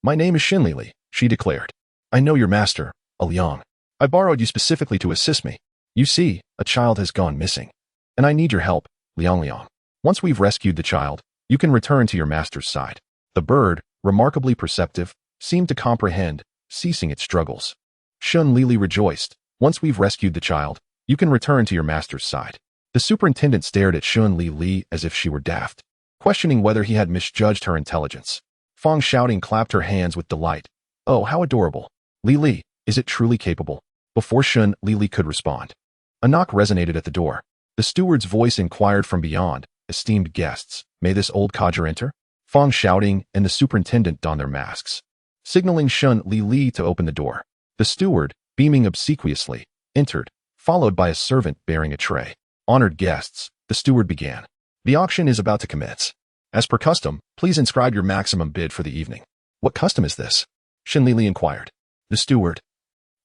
My name is Shen Lili, she declared. I know your master, Liang. I borrowed you specifically to assist me. You see, a child has gone missing, and I need your help, Liang. Once we've rescued the child, you can return to your master's side. The bird, remarkably perceptive, seemed to comprehend, ceasing its struggles. Shen Lili rejoiced. Once we've rescued the child, you can return to your master's side. The superintendent stared at Shen Lili as if she were daft, questioning whether he had misjudged her intelligence. Fong shouting clapped her hands with delight. Oh, how adorable. Lili, is it truly capable? Before Shen Lili could respond, a knock resonated at the door. The steward's voice inquired from beyond, esteemed guests, may this old codger enter? Fong shouting and the superintendent donned their masks, signaling Shen Lili to open the door. The steward, beaming obsequiously, entered, followed by a servant bearing a tray. Honored guests, the steward began. The auction is about to commence. As per custom, please inscribe your maximum bid for the evening. What custom is this? Shen Lili inquired. The steward,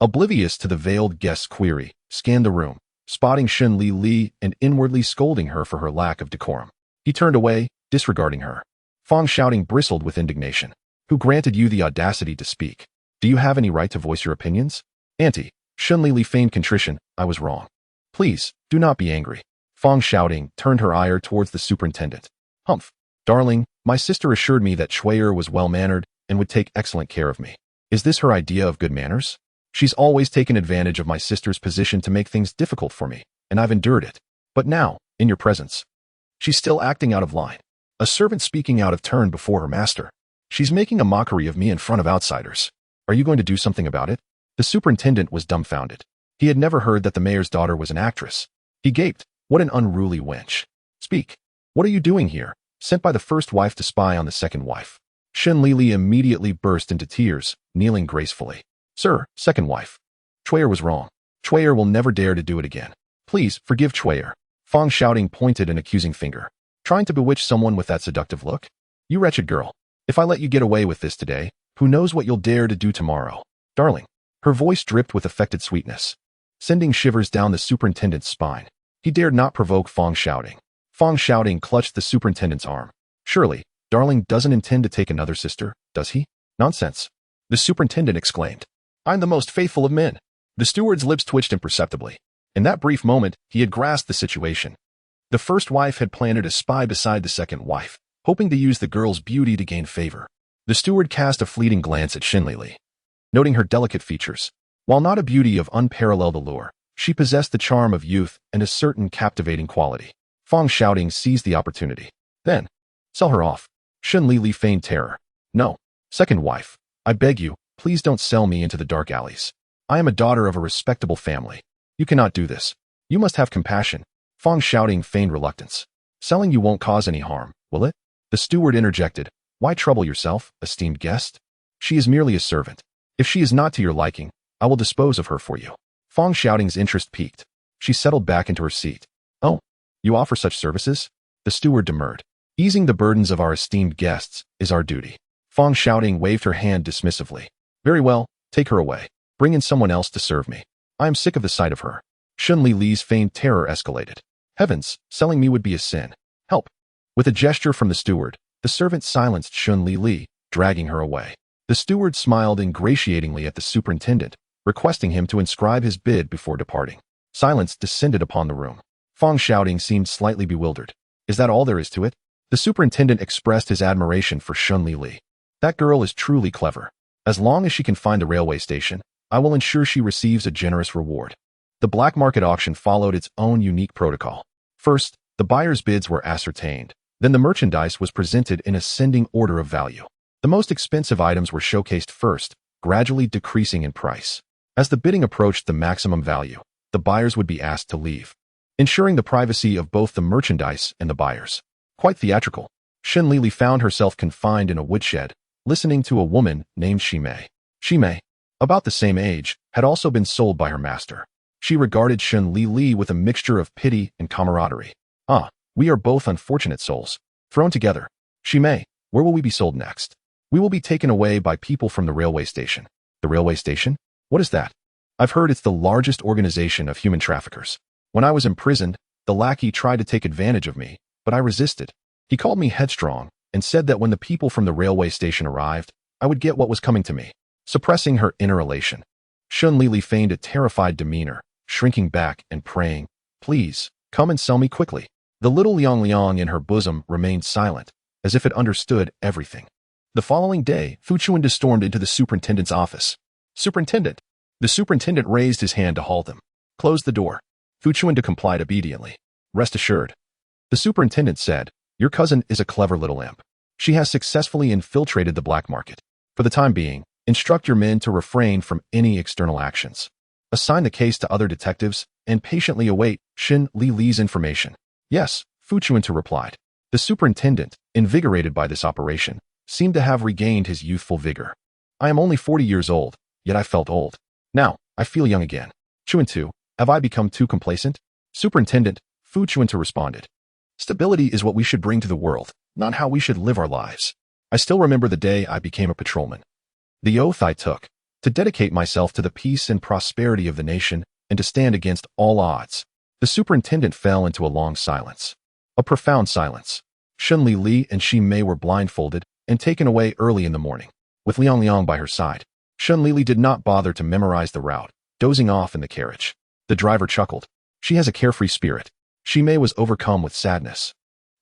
oblivious to the veiled guest's query, scanned the room, spotting Shen Lili and inwardly scolding her for her lack of decorum. He turned away, disregarding her. Fang Shouting bristled with indignation. Who granted you the audacity to speak? Do you have any right to voice your opinions? Auntie, Shen Lili feigned contrition. I was wrong. Please, do not be angry. Fang Shouting turned her ire towards the superintendent. Humph. Darling, my sister assured me that Chui'er was well-mannered and would take excellent care of me. Is this her idea of good manners? She's always taken advantage of my sister's position to make things difficult for me, and I've endured it. But now, in your presence, she's still acting out of line. A servant speaking out of turn before her master. She's making a mockery of me in front of outsiders. Are you going to do something about it? The superintendent was dumbfounded. He had never heard that the mayor's daughter was an actress. He gaped. What an unruly wench. Speak. What are you doing here? Sent by the first wife to spy on the second wife. Shen Lili immediately burst into tears, kneeling gracefully. Sir, second wife. Chui'er was wrong. Chui'er will never dare to do it again. Please, forgive Chui'er. Fang Shouting pointed an accusing finger. Trying to bewitch someone with that seductive look? You wretched girl. If I let you get away with this today, who knows what you'll dare to do tomorrow? Darling. Her voice dripped with affected sweetness, sending shivers down the superintendent's spine. He dared not provoke Fang Shouting. Fang Shouting clutched the superintendent's arm. Surely, darling doesn't intend to take another sister, does he? Nonsense. The superintendent exclaimed. I'm the most faithful of men. The steward's lips twitched imperceptibly. In that brief moment, he had grasped the situation. The first wife had planted a spy beside the second wife, hoping to use the girl's beauty to gain favor. The steward cast a fleeting glance at Shen Lili, noting her delicate features. While not a beauty of unparalleled allure, she possessed the charm of youth and a certain captivating quality. Fang Shouting seized the opportunity. Then, sell her off. Shen Lili feigned terror. No, second wife, I beg you, please don't sell me into the dark alleys. I am a daughter of a respectable family. You cannot do this. You must have compassion. Fang Shouting feigned reluctance. Selling you won't cause any harm, will it? The steward interjected. Why trouble yourself, esteemed guest? She is merely a servant. If she is not to your liking, I will dispose of her for you. Fang Shouting's interest piqued. She settled back into her seat. Oh, you offer such services? The steward demurred. Easing the burdens of our esteemed guests is our duty. Fang Shouting waved her hand dismissively. Very well, take her away. Bring in someone else to serve me. I am sick of the sight of her. Shen Lili's feigned terror escalated. Heavens, selling me would be a sin. Help. With a gesture from the steward, the servant silenced Shen Lili, dragging her away. The steward smiled ingratiatingly at the superintendent, requesting him to inscribe his bid before departing. Silence descended upon the room. Fang Shouting seemed slightly bewildered. Is that all there is to it? The superintendent expressed his admiration for Shen Lili. That girl is truly clever. As long as she can find the railway station, I will ensure she receives a generous reward. The black market auction followed its own unique protocol. First, the buyer's bids were ascertained. Then the merchandise was presented in ascending order of value. The most expensive items were showcased first, gradually decreasing in price. As the bidding approached the maximum value, the buyers would be asked to leave, ensuring the privacy of both the merchandise and the buyers. Quite theatrical, Shen Lili found herself confined in a woodshed, listening to a woman named Shimei. Shimei, about the same age, had also been sold by her master. She regarded Shen Lili with a mixture of pity and camaraderie. Ah, we are both unfortunate souls, thrown together. Shimei, where will we be sold next? We will be taken away by people from the railway station. The railway station? What is that? I've heard it's the largest organization of human traffickers. When I was imprisoned, the lackey tried to take advantage of me, but I resisted. He called me headstrong and said that when the people from the railway station arrived, I would get what was coming to me. Suppressing her inner elation, Shen Lili feigned a terrified demeanor, shrinking back and praying, please, come and sell me quickly. The little Liang in her bosom remained silent, as if it understood everything. The following day, Fu Chuntu stormed into the superintendent's office. Superintendent! The superintendent raised his hand to halt him. Close the door. Fu Chuntu complied obediently. Rest assured. The superintendent said, your cousin is a clever little imp. She has successfully infiltrated the black market. For the time being, instruct your men to refrain from any external actions. Assign the case to other detectives and patiently await Shen Lili's information. Yes, Fu Chuntu replied. The superintendent, invigorated by this operation, seemed to have regained his youthful vigor. I am only 40 years old, yet I felt old. Now, I feel young again. Chuntu, have I become too complacent? Superintendent, Fu Chuntu responded. Stability is what we should bring to the world, not how we should live our lives. I still remember the day I became a patrolman. The oath I took, to dedicate myself to the peace and prosperity of the nation and to stand against all odds. The superintendent fell into a long silence. A profound silence. Shen Lili and Xi Mei were blindfolded and taken away early in the morning, with Liang Liang by her side. Shen Lili did not bother to memorize the route, dozing off in the carriage. The driver chuckled. She has a carefree spirit. Xi Mei was overcome with sadness.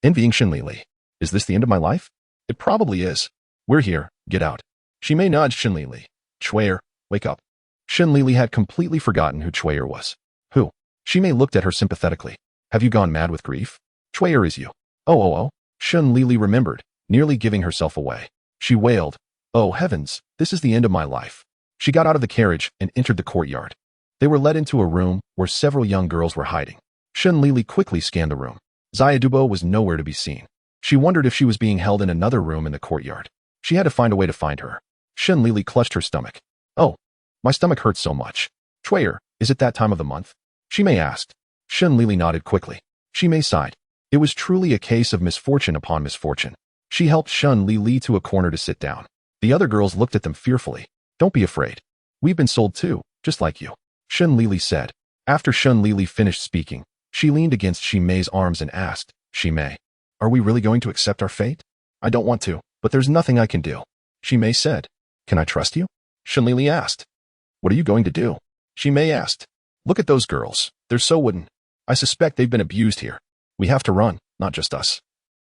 Envying Shen Lili. Is this the end of my life? It probably is. We're here. Get out. Xi Mei nudged Shen Lili. Chuyer, wake up. Shen Lili had completely forgotten who Chuyer was. Who? Xi Mei looked at her sympathetically. Have you gone mad with grief? Chuyer is you. Oh. Shen Lili remembered, nearly giving herself away. She wailed. Oh heavens, this is the end of my life. She got out of the carriage and entered the courtyard. They were led into a room where several young girls were hiding. Shen Lili quickly scanned the room. Xiaodubo was nowhere to be seen. She wondered if she was being held in another room in the courtyard. She had to find a way to find her. Shen Lili clutched her stomach. Oh, my stomach hurts so much. Chuyer, is it that time of the month? Xi Mei asked. Shen Lili nodded quickly. Xi Mei sighed. It was truly a case of misfortune upon misfortune. She helped Shen Lili to a corner to sit down. The other girls looked at them fearfully. Don't be afraid. We've been sold too, just like you. Shen Lili said. After Shen Lili finished speaking, she leaned against Xi Mei's arms and asked, Xi Mei, are we really going to accept our fate? I don't want to, but there's nothing I can do. Xi Mei said. Can I trust you? Shen Lili asked. What are you going to do? Xi Mei asked. Look at those girls. They're so wooden. I suspect they've been abused here. We have to run, not just us.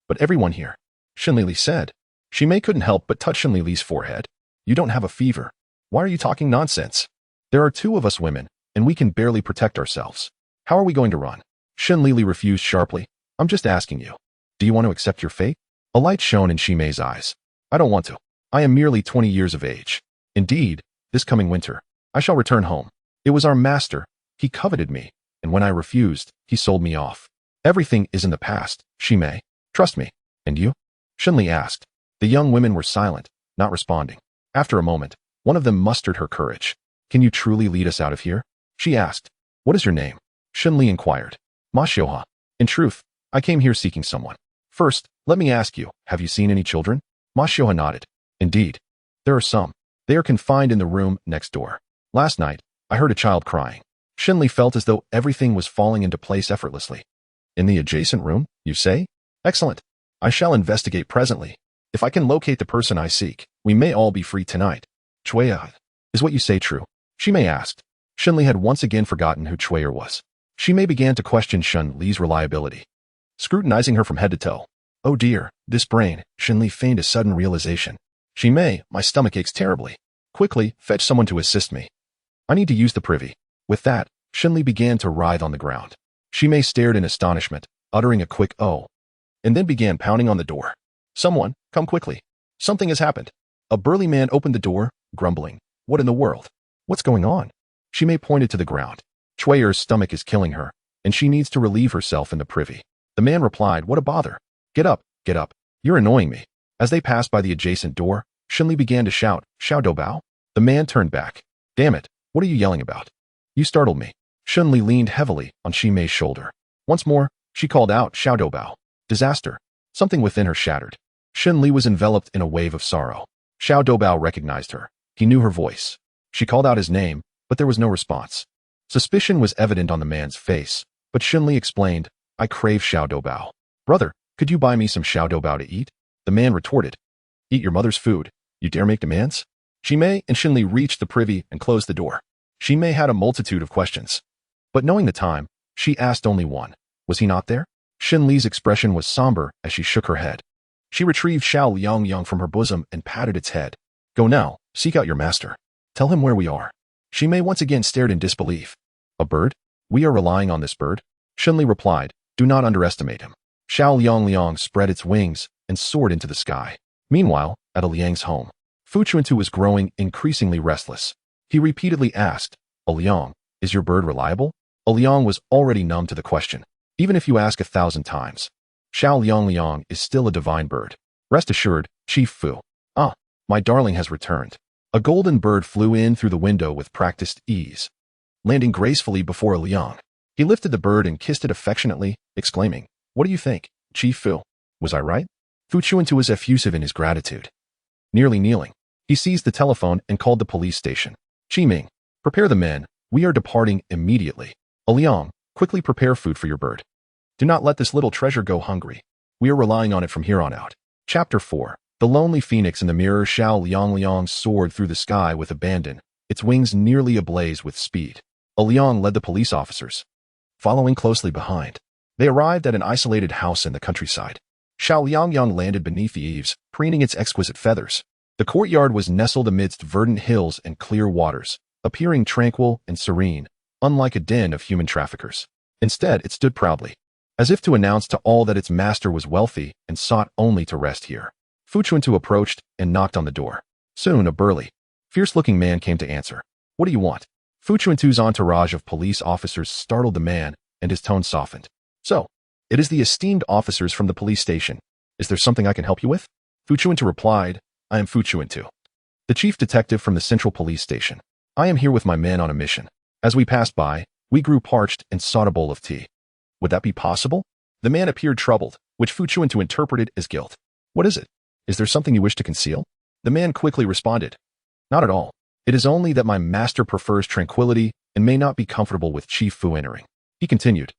But everyone here. Shen Lili said. Xi Mei couldn't help but touch Shen Lili's forehead. You don't have a fever. Why are you talking nonsense? There are two of us women, and we can barely protect ourselves. How are we going to run? Shen Lili refused sharply. I'm just asking you. Do you want to accept your fate? A light shone in Xi Mei's eyes. I don't want to. I am merely 20 years of age. Indeed, this coming winter, I shall return home. It was our master. He coveted me, and when I refused, he sold me off. Everything is in the past, Xi Mei. Trust me. And you? Shen Li asked. The young women were silent, not responding. After a moment, one of them mustered her courage. Can you truly lead us out of here? She asked. What is your name? Shen Li inquired. Ma Xiuhua. In truth, I came here seeking someone. First, let me ask you, have you seen any children? Ma Xiuhua nodded. Indeed. There are some. They are confined in the room next door. Last night, I heard a child crying. Shen Li felt as though everything was falling into place effortlessly. In the adjacent room, you say? Excellent. I shall investigate presently. If I can locate the person I seek, we may all be free tonight. Chuyer, is what you say true? Xi Mei asked. Shen Li had once again forgotten who Chuyer was. Xi Mei began to question Shen Li's reliability, scrutinizing her from head to toe. Oh dear, this brain, Shen Li feigned a sudden realization. Xi Mei, my stomach aches terribly. Quickly, fetch someone to assist me. I need to use the privy. With that, Shen Li began to writhe on the ground. Xi Mei stared in astonishment, uttering a quick oh, and then began pounding on the door. Someone, come quickly. Something has happened. A burly man opened the door, grumbling. What in the world? What's going on? Xi Mei pointed to the ground. Chuyer's stomach is killing her, and she needs to relieve herself in the privy. The man replied, what a bother. Get up, get up. You're annoying me. As they passed by the adjacent door, Shen Li began to shout, Xiao Doubao? The man turned back. Damn it, what are you yelling about? You startled me. Shen Li leaned heavily on Xi Mei's shoulder. Once more, she called out, Xiao Doubao. Disaster. Something within her shattered. Shen Li was enveloped in a wave of sorrow. Xiao Doubao recognized her. He knew her voice. She called out his name, but there was no response. Suspicion was evident on the man's face, but Shen Li explained, I crave Xiao Doubao. Brother, could you buy me some Xiao Doubao to eat? The man retorted. Eat your mother's food. You dare make demands? Xi Mei and Shen Li reached the privy and closed the door. Xi Mei had a multitude of questions. But knowing the time, she asked only one. Was he not there? Shen Li's expression was somber as she shook her head. She retrieved Xiao Liangyang from her bosom and patted its head. Go now, seek out your master. Tell him where we are. Xi Mei once again stared in disbelief. A bird? We are relying on this bird? Shen Li replied, do not underestimate him. Xiao Liangyang spread its wings and soared into the sky. Meanwhile, at Liang's home, Fu Chuntu was growing increasingly restless. He repeatedly asked, Liang, is your bird reliable? Liang was already numb to the question. Even if you ask 1,000 times. Xiao Liang is still a divine bird. Rest assured, Chief Fu. Ah, my darling has returned. A golden bird flew in through the window with practiced ease, landing gracefully before Liang. He lifted the bird and kissed it affectionately, exclaiming, what do you think, Chief Fu? Was I right? Fu Chuntu was effusive in his gratitude. Nearly kneeling, he seized the telephone and called the police station. Qiming, prepare the men. We are departing immediately. Liang, quickly prepare food for your bird. Do not let this little treasure go hungry. We are relying on it from here on out. Chapter 4. The lonely phoenix in the mirror. Xiao Liang soared through the sky with abandon, its wings nearly ablaze with speed. Liang led the police officers, following closely behind. They arrived at an isolated house in the countryside. Xiao Liang landed beneath the eaves, preening its exquisite feathers. The courtyard was nestled amidst verdant hills and clear waters, appearing tranquil and serene, unlike a den of human traffickers. Instead, it stood proudly, as if to announce to all that its master was wealthy and sought only to rest here. Fu Chuntu approached and knocked on the door. Soon, a burly, fierce-looking man came to answer. What do you want? Fu Chuntu's entourage of police officers startled the man, and his tone softened. So, it is the esteemed officers from the police station. Is there something I can help you with? Fu Chuntu replied, I am Fu Chuntu, the chief detective from the central police station. I am here with my men on a mission. As we passed by, we grew parched and sought a bowl of tea. Would that be possible? The man appeared troubled, which Fu Chuntu interpreted as guilt. What is it? Is there something you wish to conceal? The man quickly responded. Not at all. It is only that my master prefers tranquility and may not be comfortable with Chief Fu entering. He continued.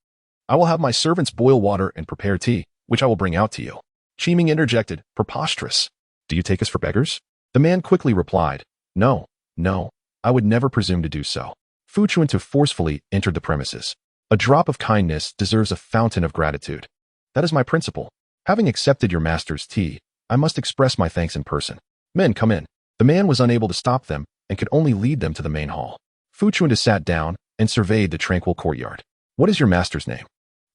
I will have my servants boil water and prepare tea, which I will bring out to you. Qi Ming interjected, preposterous. Do you take us for beggars? The man quickly replied, No, I would never presume to do so. Fu Chuntu forcefully entered the premises. A drop of kindness deserves a fountain of gratitude. That is my principle. Having accepted your master's tea, I must express my thanks in person. Men, come in. The man was unable to stop them and could only lead them to the main hall. Fu Chuntu sat down and surveyed the tranquil courtyard. What is your master's name?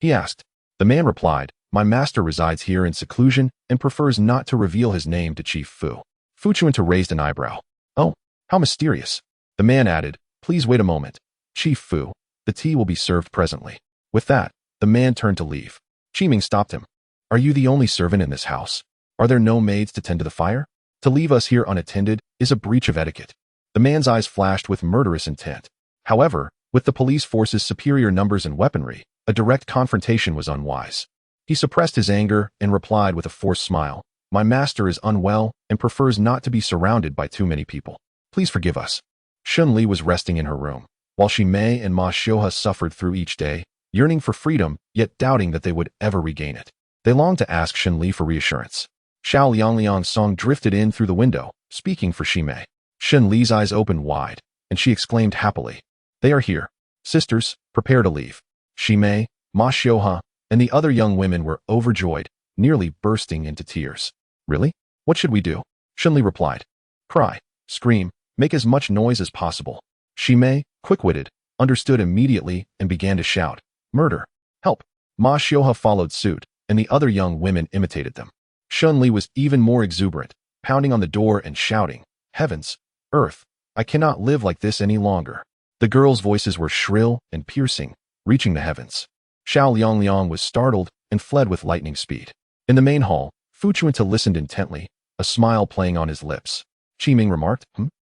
He asked. The man replied, My master resides here in seclusion and prefers not to reveal his name to Chief Fu. Fu Chuntu raised an eyebrow. Oh, how mysterious. The man added, Please wait a moment. Chief Fu, the tea will be served presently. With that, the man turned to leave. Qi Ming stopped him. Are you the only servant in this house? Are there no maids to tend to the fire? To leave us here unattended is a breach of etiquette. The man's eyes flashed with murderous intent. However, with the police force's superior numbers and weaponry, a direct confrontation was unwise. He suppressed his anger and replied with a forced smile, My master is unwell and prefers not to be surrounded by too many people. Please forgive us. Shen Lili was resting in her room, while Xi Mei and Ma Xiuhe suffered through each day, yearning for freedom, yet doubting that they would ever regain it. They longed to ask Shen Lili for reassurance. Xiao Liang's song drifted in through the window, speaking for Xi Mei. Shen Li's eyes opened wide, and she exclaimed happily, They are here. Sisters, prepare to leave. Xi Mei, Ma Xiuhe, and the other young women were overjoyed, nearly bursting into tears. Really? What should we do? Shen Lili replied. Cry, scream, make as much noise as possible. Xi Mei, quick-witted, understood immediately and began to shout, Murder! Help! Ma Xiuhe followed suit, and the other young women imitated them. Shen Lili was even more exuberant, pounding on the door and shouting, Heavens! Earth! I cannot live like this any longer. The girls' voices were shrill and piercing, reaching the heavens. Xiao Liang was startled and fled with lightning speed. In the main hall, Fu Chuntu listened intently, a smile playing on his lips. Qi Ming remarked,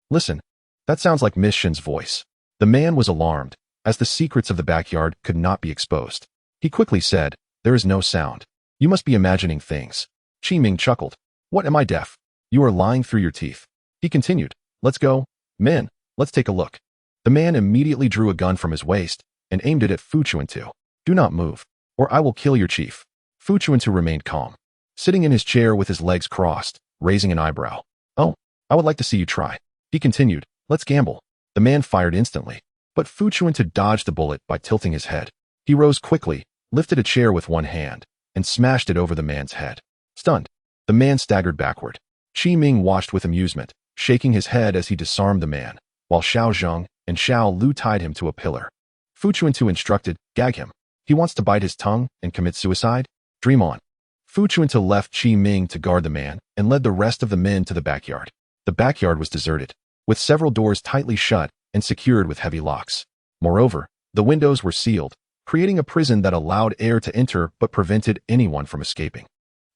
Listen, that sounds like Miss Shen's voice. The man was alarmed, as the secrets of the backyard could not be exposed. He quickly said, There is no sound. You must be imagining things. Qi Ming chuckled. What, am I deaf? You are lying through your teeth. He continued, Let's go. Men, let's take a look. The man immediately drew a gun from his waist and aimed it at Fu Chuntu. Do not move, or I will kill your chief. Fu Chuntu remained calm, sitting in his chair with his legs crossed, raising an eyebrow. Oh, I would like to see you try. He continued, Let's gamble. The man fired instantly, but Fu Chuntu dodged the bullet by tilting his head. He rose quickly, lifted a chair with one hand, and smashed it over the man's head. Stunned, the man staggered backward. Qi Ming watched with amusement, shaking his head as he disarmed the man, while Xiao Zheng and Xiao Lu tied him to a pillar. Fu Chuntu instructed, Gag him. He wants to bite his tongue and commit suicide? Dream on. Fu Chuntu left Qi Ming to guard the man and led the rest of the men to the backyard. The backyard was deserted, with several doors tightly shut and secured with heavy locks. Moreover, the windows were sealed, creating a prison that allowed air to enter but prevented anyone from escaping.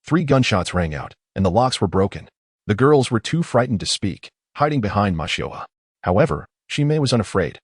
3 gunshots rang out, and the locks were broken. The girls were too frightened to speak, hiding behind Ma Xiuhe. However, Xi Mei was unafraid,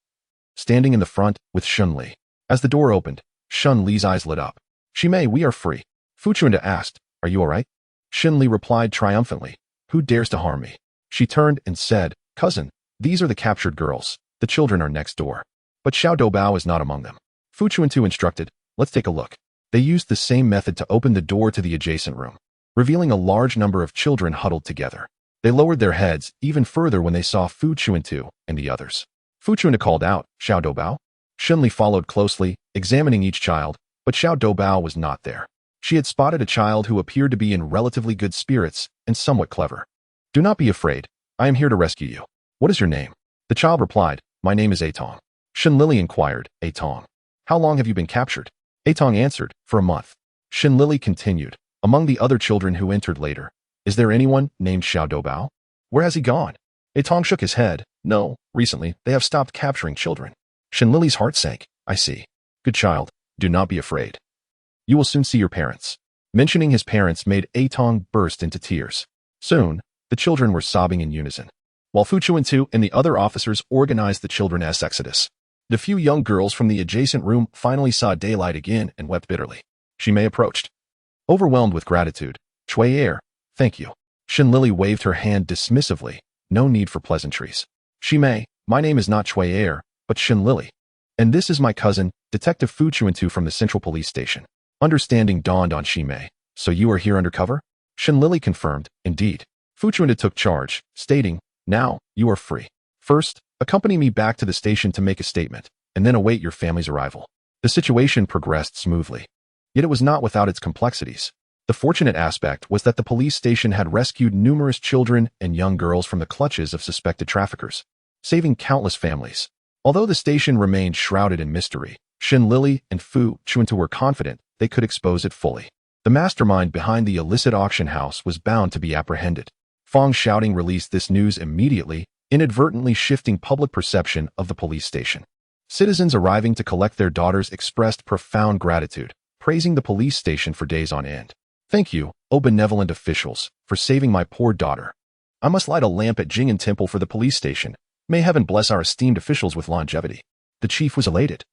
standing in the front with Shen Lili. As the door opened, Shen Li's eyes lit up. Xi Mei, we are free. Fu Chuntu asked, Are you all right? Shen Lili replied triumphantly, Who dares to harm me? She turned and said, Cousin, these are the captured girls. The children are next door. But Xiao Doubao is not among them. Fu Chuntu instructed, Let's take a look. They used the same method to open the door to the adjacent room, revealing a large number of children huddled together. They lowered their heads even further when they saw Fu Chuntu and the others. Fu Chuntu called out, "Xiao Doubao?" Shen Lili followed closely, examining each child, but Xiao Doubao was not there. She had spotted a child who appeared to be in relatively good spirits and somewhat clever. "Do not be afraid. I am here to rescue you. What is your name?" The child replied, "My name is Atong." Shen Lili inquired, "Atong, how long have you been captured?" Atong answered, "For a month." Shen Lili continued, "Among the other children who entered later, is there anyone named Xiao Doubao? Where has he gone?" Atong shook his head. "No, recently they have stopped capturing children." Shen Lili's heart sank. "I see. Good child, do not be afraid. You will soon see your parents." Mentioning his parents made Atong burst into tears. Soon, the children were sobbing in unison, while Fu Chuntu and the other officers organized the children as exodus. The few young girls from the adjacent room finally saw daylight again and wept bitterly. Shimei approached, overwhelmed with gratitude. "Chuier, thank you." Shen Lili waved her hand dismissively. "No need for pleasantries. Shimei, my name is not Chuier, but Shen Lili. And this is my cousin, Detective Fu Chuntu from the Central Police Station." Understanding dawned on Shimei. "So you are here undercover?" Shen Lili confirmed, "Indeed." Fu Chuntu took charge, stating, "Now, you are free. First, accompany me back to the station to make a statement, and then await your family's arrival." The situation progressed smoothly. Yet it was not without its complexities. The fortunate aspect was that the police station had rescued numerous children and young girls from the clutches of suspected traffickers, saving countless families. Although the station remained shrouded in mystery, Shen Lili and Fu Chuntu were confident they could expose it fully. The mastermind behind the illicit auction house was bound to be apprehended. Fong Shouting released this news immediately, inadvertently shifting public perception of the police station. Citizens arriving to collect their daughters expressed profound gratitude, praising the police station for days on end. "Thank you, O benevolent officials, for saving my poor daughter. I must light a lamp at Jing'an Temple for the police station. May heaven bless our esteemed officials with longevity." The chief was elated,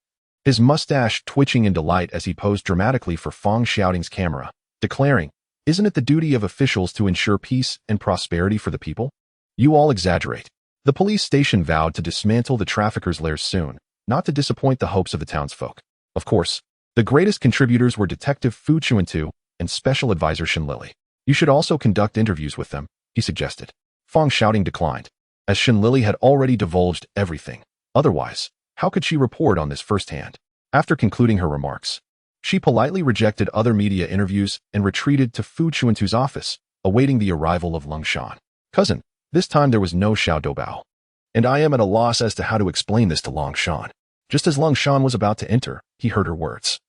his mustache twitching in delight as he posed dramatically for Fong Shouting's camera, declaring, "Isn't it the duty of officials to ensure peace and prosperity for the people? You all exaggerate." The police station vowed to dismantle the traffickers' lairs soon, not to disappoint the hopes of the townsfolk. Of course, the greatest contributors were Detective Fu Chuntu and Special Advisor Shen Lili. "You should also conduct interviews with them," he suggested. Fong Shouting declined, as Shen Lili had already divulged everything. Otherwise, how could she report on this firsthand? After concluding her remarks, she politely rejected other media interviews and retreated to Fu Chuntu's office, awaiting the arrival of Lung Shan. "Cousin, this time there was no Xiao Doubao, and I am at a loss as to how to explain this to Lung Shan." Just as Lung Shan was about to enter, he heard her words.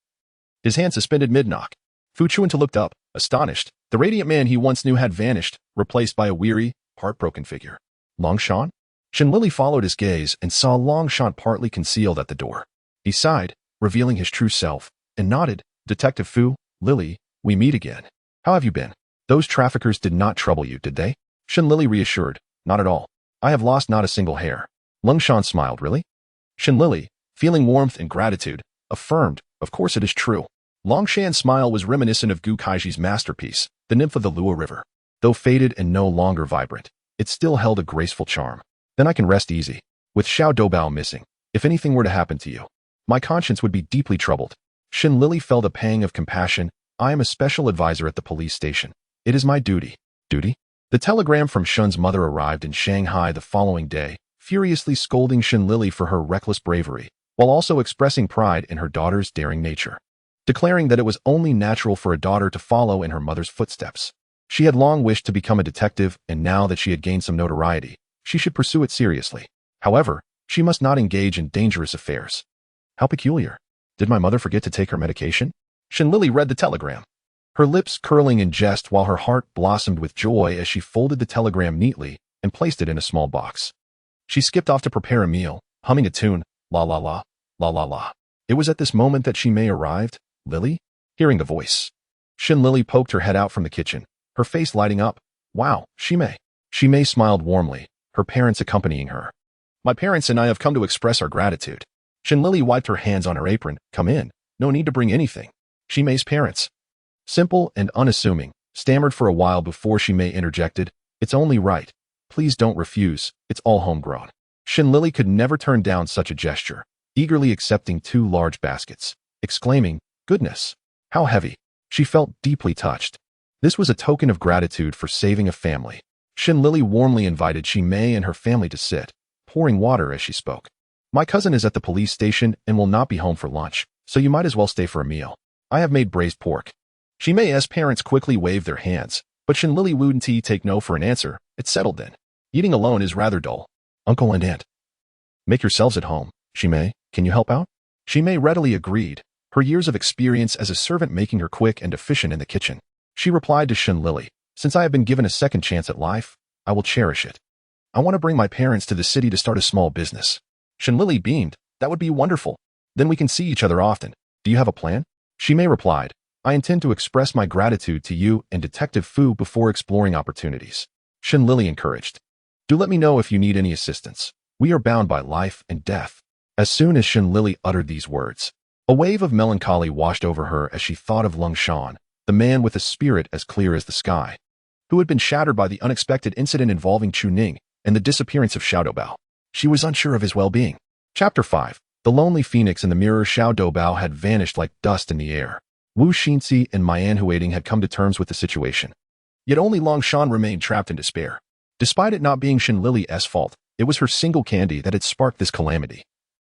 His hand suspended mid-knock. Fu Chuntu looked up, astonished. The radiant man he once knew had vanished, replaced by a weary, heartbroken figure. Lung Shan? Shen Lili followed his gaze and saw Lung Shan partly concealed at the door. He sighed, revealing his true self, and nodded. "Detective Fu, Lili, we meet again. How have you been? Those traffickers did not trouble you, did they?" Shen Lili reassured, "Not at all. I have lost not a single hair." Lung Shan smiled. "Really?" Shen Lili, feeling warmth and gratitude, affirmed, "Of course it is true." Long Shan's smile was reminiscent of Gu Kaiji's masterpiece, the nymph of the Lua River. Though faded and no longer vibrant, it still held a graceful charm. "Then I can rest easy. With Xiao Doubao missing, if anything were to happen to you, my conscience would be deeply troubled." Shen Lili felt a pang of compassion. "I am a special advisor at the police station. It is my duty." Duty? The telegram from Shen's mother arrived in Shanghai the following day, furiously scolding Shen Lili for her reckless bravery, while also expressing pride in her daughter's daring nature, declaring that it was only natural for a daughter to follow in her mother's footsteps. She had long wished to become a detective, and now that she had gained some notoriety, she should pursue it seriously. However, she must not engage in dangerous affairs. How peculiar. Did my mother forget to take her medication? Shen Lili read the telegram, her lips curling in jest while her heart blossomed with joy as she folded the telegram neatly and placed it in a small box. She skipped off to prepare a meal, humming a tune, la la la, la la la. It was at this moment that Shimei arrived. "Lili?" Hearing the voice, Shen Lili poked her head out from the kitchen, her face lighting up. "Wow, Shimei." Shimei smiled warmly, her parents accompanying her. "My parents and I have come to express our gratitude." Shen Lili wiped her hands on her apron. "Come in. No need to bring anything." Shimei's parents, simple and unassuming, stammered for a while before Shimei interjected, "It's only right. Please don't refuse. It's all homegrown." Shen Lili could never turn down such a gesture, eagerly accepting 2 large baskets, exclaiming, "Goodness! How heavy. She felt deeply touched. This was a token of gratitude for saving a family. Shen Lili warmly invited Mei and her family to sit, pouring water as she spoke. My cousin is at the police station and will not be home for lunch, so you might as well stay for a meal. I have made braised pork. Mei's parents quickly waved their hands, but Shen Lili wouldn't take no for an answer. It settled then. Eating alone is rather dull. Uncle and aunt. Make yourselves at home. Mei, can you help out? Mei readily agreed, her years of experience as a servant making her quick and efficient in the kitchen. She replied to Shen Lili, since I have been given a second chance at life, I will cherish it. I want to bring my parents to the city to start a small business. Shen Lili beamed, that would be wonderful. Then we can see each other often. Do you have a plan? Mei replied, I intend to express my gratitude to you and Detective Fu before exploring opportunities. Shen Lili encouraged. Do let me know if you need any assistance. We are bound by life and death. As soon as Shen Lili uttered these words, a wave of melancholy washed over her as she thought of Lung Shan, the man with a spirit as clear as the sky, who had been shattered by the unexpected incident involving Chu Ning and the disappearance of Xiao Doubao. She was unsure of his well-being. Chapter 5. The lonely phoenix in the mirror. Xiao Doubao had vanished like dust in the air. Wu Xinzi and Mian Huading had come to terms with the situation. Yet only Long Shan remained trapped in despair. Despite it not being Shen Lili's fault, it was her single candy that had sparked this calamity.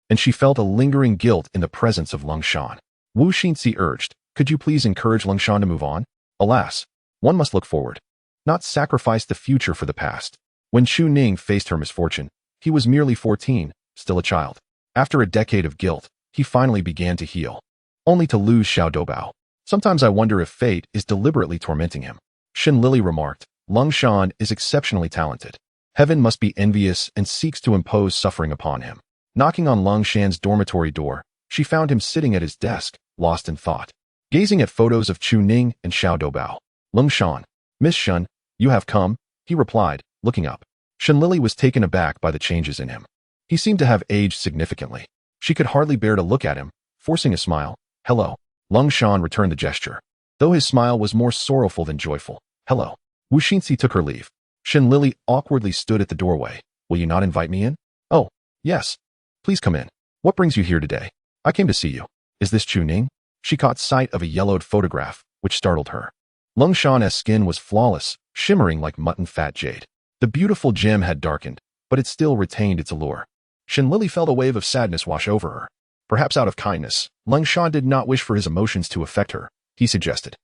And she felt a lingering guilt in the presence of Long Shan. Wu Xinzi urged, could you please encourage Long Shan to move on? Alas, one must look forward, not sacrifice the future for the past. When Chu Ning faced her misfortune, he was merely 14, still a child. After a decade of guilt, he finally began to heal, only to lose Xiao Doubao. Sometimes I wonder if fate is deliberately tormenting him. Shen Lili remarked, Lung Shan is exceptionally talented. Heaven must be envious and seeks to impose suffering upon him. Knocking on Lung Shan's dormitory door, she found him sitting at his desk, lost in thought, gazing at photos of Chu Ning and Xiao Doubao. Lung Shan, Miss Shen, you have come, he replied, looking up. Shen Lili was taken aback by the changes in him. He seemed to have aged significantly. She could hardly bear to look at him, forcing a smile. Hello. Lung Shan returned the gesture, though his smile was more sorrowful than joyful. Hello. Wu Xinzi took her leave. Shen Lili awkwardly stood at the doorway. Will you not invite me in? Oh, yes. Please come in. What brings you here today? I came to see you. Is this Chu Ning? She caught sight of a yellowed photograph, which startled her. Lung Shan's skin was flawless, shimmering like mutton fat jade. The beautiful gem had darkened, but it still retained its allure. Shen Lili felt a wave of sadness wash over her. Perhaps out of kindness, Lung Shan did not wish for his emotions to affect her. He suggested,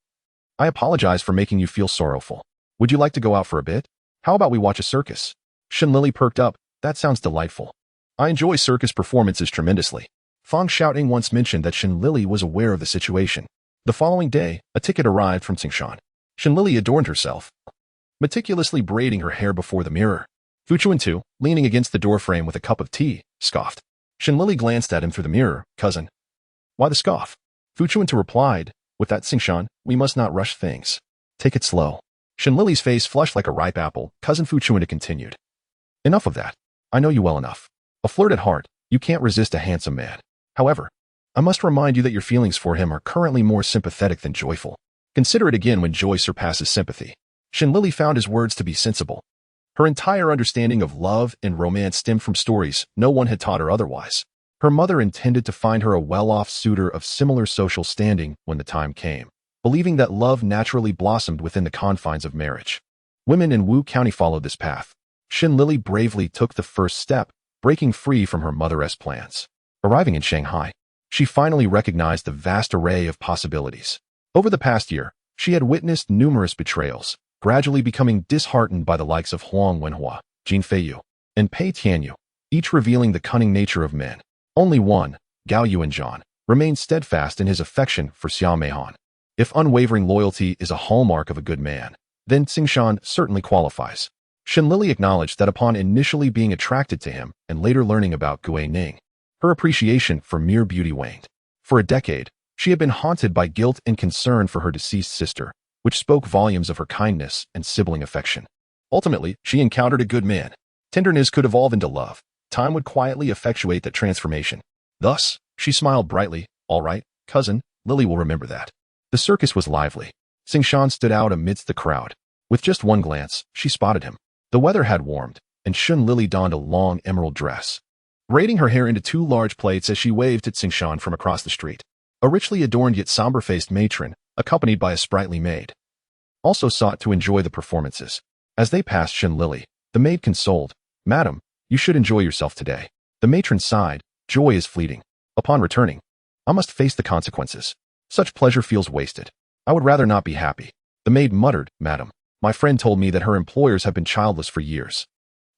I apologize for making you feel sorrowful. Would you like to go out for a bit? How about we watch a circus? Shen Lili perked up. That sounds delightful. I enjoy circus performances tremendously. Fang Xiaoting once mentioned that Shen Lili was aware of the situation. The following day, a ticket arrived from Tsingshan. Shen Lili adorned herself, meticulously braiding her hair before the mirror. Fu Chuntu, leaning against the doorframe with a cup of tea, scoffed. Shen Lili glanced at him through the mirror. Cousin. Why the scoff? Fu Chuntu replied, with that Tsingshan, we must not rush things. Take it slow. Shen Lili's face flushed like a ripe apple. Cousin Fu Chuntu continued. Enough of that. I know you well enough. A flirt at heart, you can't resist a handsome man. However, I must remind you that your feelings for him are currently more sympathetic than joyful. Consider it again when joy surpasses sympathy. Shen Lili found his words to be sensible. Her entire understanding of love and romance stemmed from stories no one had taught her otherwise. Her mother intended to find her a well-off suitor of similar social standing when the time came, believing that love naturally blossomed within the confines of marriage. Women in Wu County followed this path. Shen Lili bravely took the first step, breaking free from her mother's plans. Arriving in Shanghai, she finally recognized the vast array of possibilities. Over the past year, she had witnessed numerous betrayals, gradually becoming disheartened by the likes of Huang Wenhua, Jin Feiyu, and Pei Tianyu, each revealing the cunning nature of men. Only one, Gao Yuanzhan, remained steadfast in his affection for Xia Meihan. If unwavering loyalty is a hallmark of a good man, then Tsingshan certainly qualifies. Shen Lili acknowledged that upon initially being attracted to him and later learning about Gui Ning, her appreciation for mere beauty waned. For a decade, she had been haunted by guilt and concern for her deceased sister, which spoke volumes of her kindness and sibling affection. Ultimately, she encountered a good man. Tenderness could evolve into love. Time would quietly effectuate that transformation. Thus, she smiled brightly. All right, cousin, Lily will remember that. The circus was lively. Tsingshan stood out amidst the crowd. With just one glance, she spotted him. The weather had warmed, and Shen Lili donned a long emerald dress, braiding her hair into two large plaits as she waved at Tsingshan from across the street. A richly adorned yet somber-faced matron, accompanied by a sprightly maid, also sought to enjoy the performances. As they passed Shen Lili, the maid consoled, "Madam, you should enjoy yourself today." The matron sighed, "Joy is fleeting. Upon returning, I must face the consequences. Such pleasure feels wasted. I would rather not be happy." The maid muttered, "Madam, my friend told me that her employers have been childless for years.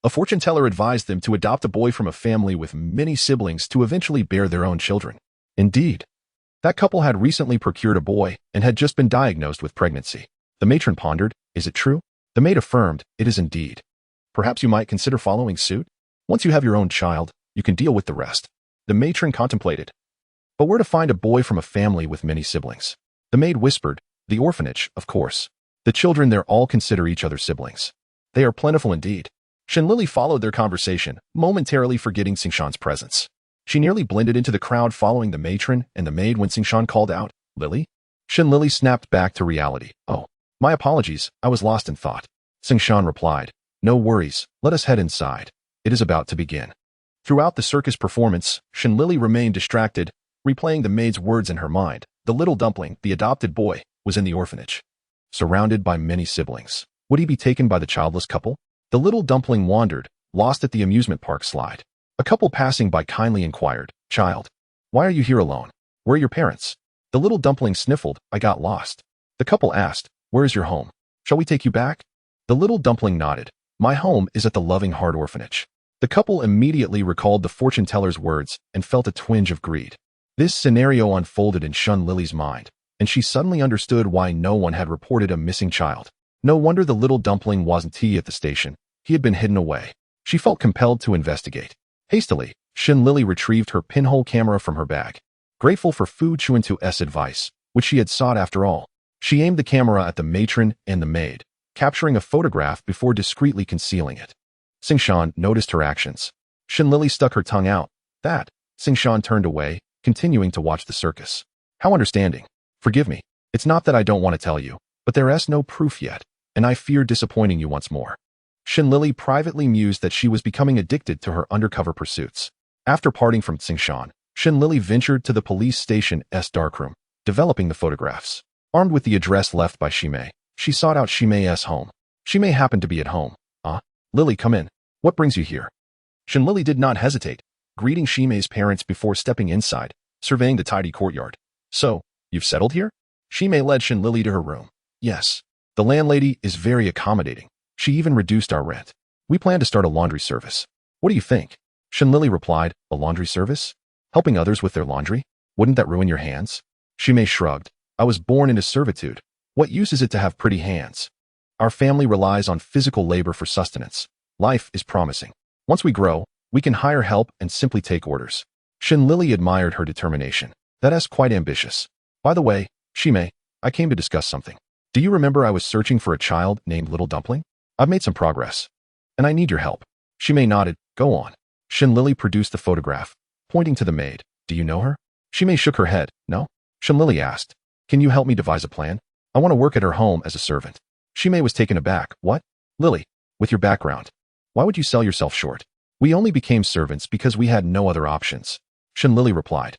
A fortune teller advised them to adopt a boy from a family with many siblings to eventually bear their own children. Indeed, that couple had recently procured a boy and had just been diagnosed with pregnancy." The matron pondered, "Is it true?" The maid affirmed, "It is indeed. Perhaps you might consider following suit? Once you have your own child, you can deal with the rest." The matron contemplated. "But where to find a boy from a family with many siblings?" The maid whispered, "The orphanage, of course. The children there all consider each other siblings. They are plentiful indeed." Shen Lili followed their conversation, momentarily forgetting Xingshan's presence. She nearly blended into the crowd following the matron and the maid when Xingshan called out, "Lili?" Shen Lili snapped back to reality. "Oh, my apologies, I was lost in thought." Xingshan replied, "No worries, let us head inside. It is about to begin." Throughout the circus performance, Shen Lili remained distracted, replaying the maid's words in her mind. The little dumpling, the adopted boy, was in the orphanage, surrounded by many siblings. Would he be taken by the childless couple? The little dumpling wandered, lost at the amusement park slide. A couple passing by kindly inquired, "Child, why are you here alone? Where are your parents?" The little dumpling sniffled, "I got lost." The couple asked, "Where is your home? Shall we take you back?" The little dumpling nodded, "My home is at the Loving Heart Orphanage." The couple immediately recalled the fortune teller's words and felt a twinge of greed. This scenario unfolded in Shen Lili's mind, and she suddenly understood why no one had reported a missing child. No wonder the little dumpling wasn't at the station. He had been hidden away. She felt compelled to investigate. Hastily, Shen Lili retrieved her pinhole camera from her bag. Grateful for Fu Chuntu's advice, which she had sought after all, she aimed the camera at the matron and the maid, capturing a photograph before discreetly concealing it. Xingshan noticed her actions. Shen Lili stuck her tongue out. "That." Xingshan turned away, continuing to watch the circus. "How understanding. Forgive me. It's not that I don't want to tell you, but there is no proof yet, and I fear disappointing you once more." Shen Lili privately mused that she was becoming addicted to her undercover pursuits. After parting from Xingshan, Shen Lili ventured to the police station's darkroom, developing the photographs. Armed with the address left by Shimei, she sought out Shimei's home. Shimei happened to be at home. "Lili, come in. What brings you here?" Shen Lili did not hesitate, greeting Shimei's parents before stepping inside, surveying the tidy courtyard. "So, you've settled here?" Shimei led Shen Lili to her room. "Yes. The landlady is very accommodating. She even reduced our rent. We plan to start a laundry service. What do you think?" Shen Lili replied, "A laundry service? Helping others with their laundry? Wouldn't that ruin your hands?" Shimei shrugged. "I was born into servitude. What use is it to have pretty hands? Our family relies on physical labor for sustenance. Life is promising. Once we grow, we can hire help and simply take orders." Shen Lili admired her determination. "That is quite ambitious. By the way, Shimei, I came to discuss something. Do you remember I was searching for a child named Little Dumpling? I've made some progress, and I need your help." Shimei nodded. "Go on." Shen Lili produced the photograph, pointing to the maid. "Do you know her?" Shimei shook her head. "No?" Shen Lili asked, "Can you help me devise a plan? I want to work at her home as a servant." Shimei was taken aback. "What? Lili, with your background, why would you sell yourself short?" "We only became servants because we had no other options," Shen Lili replied.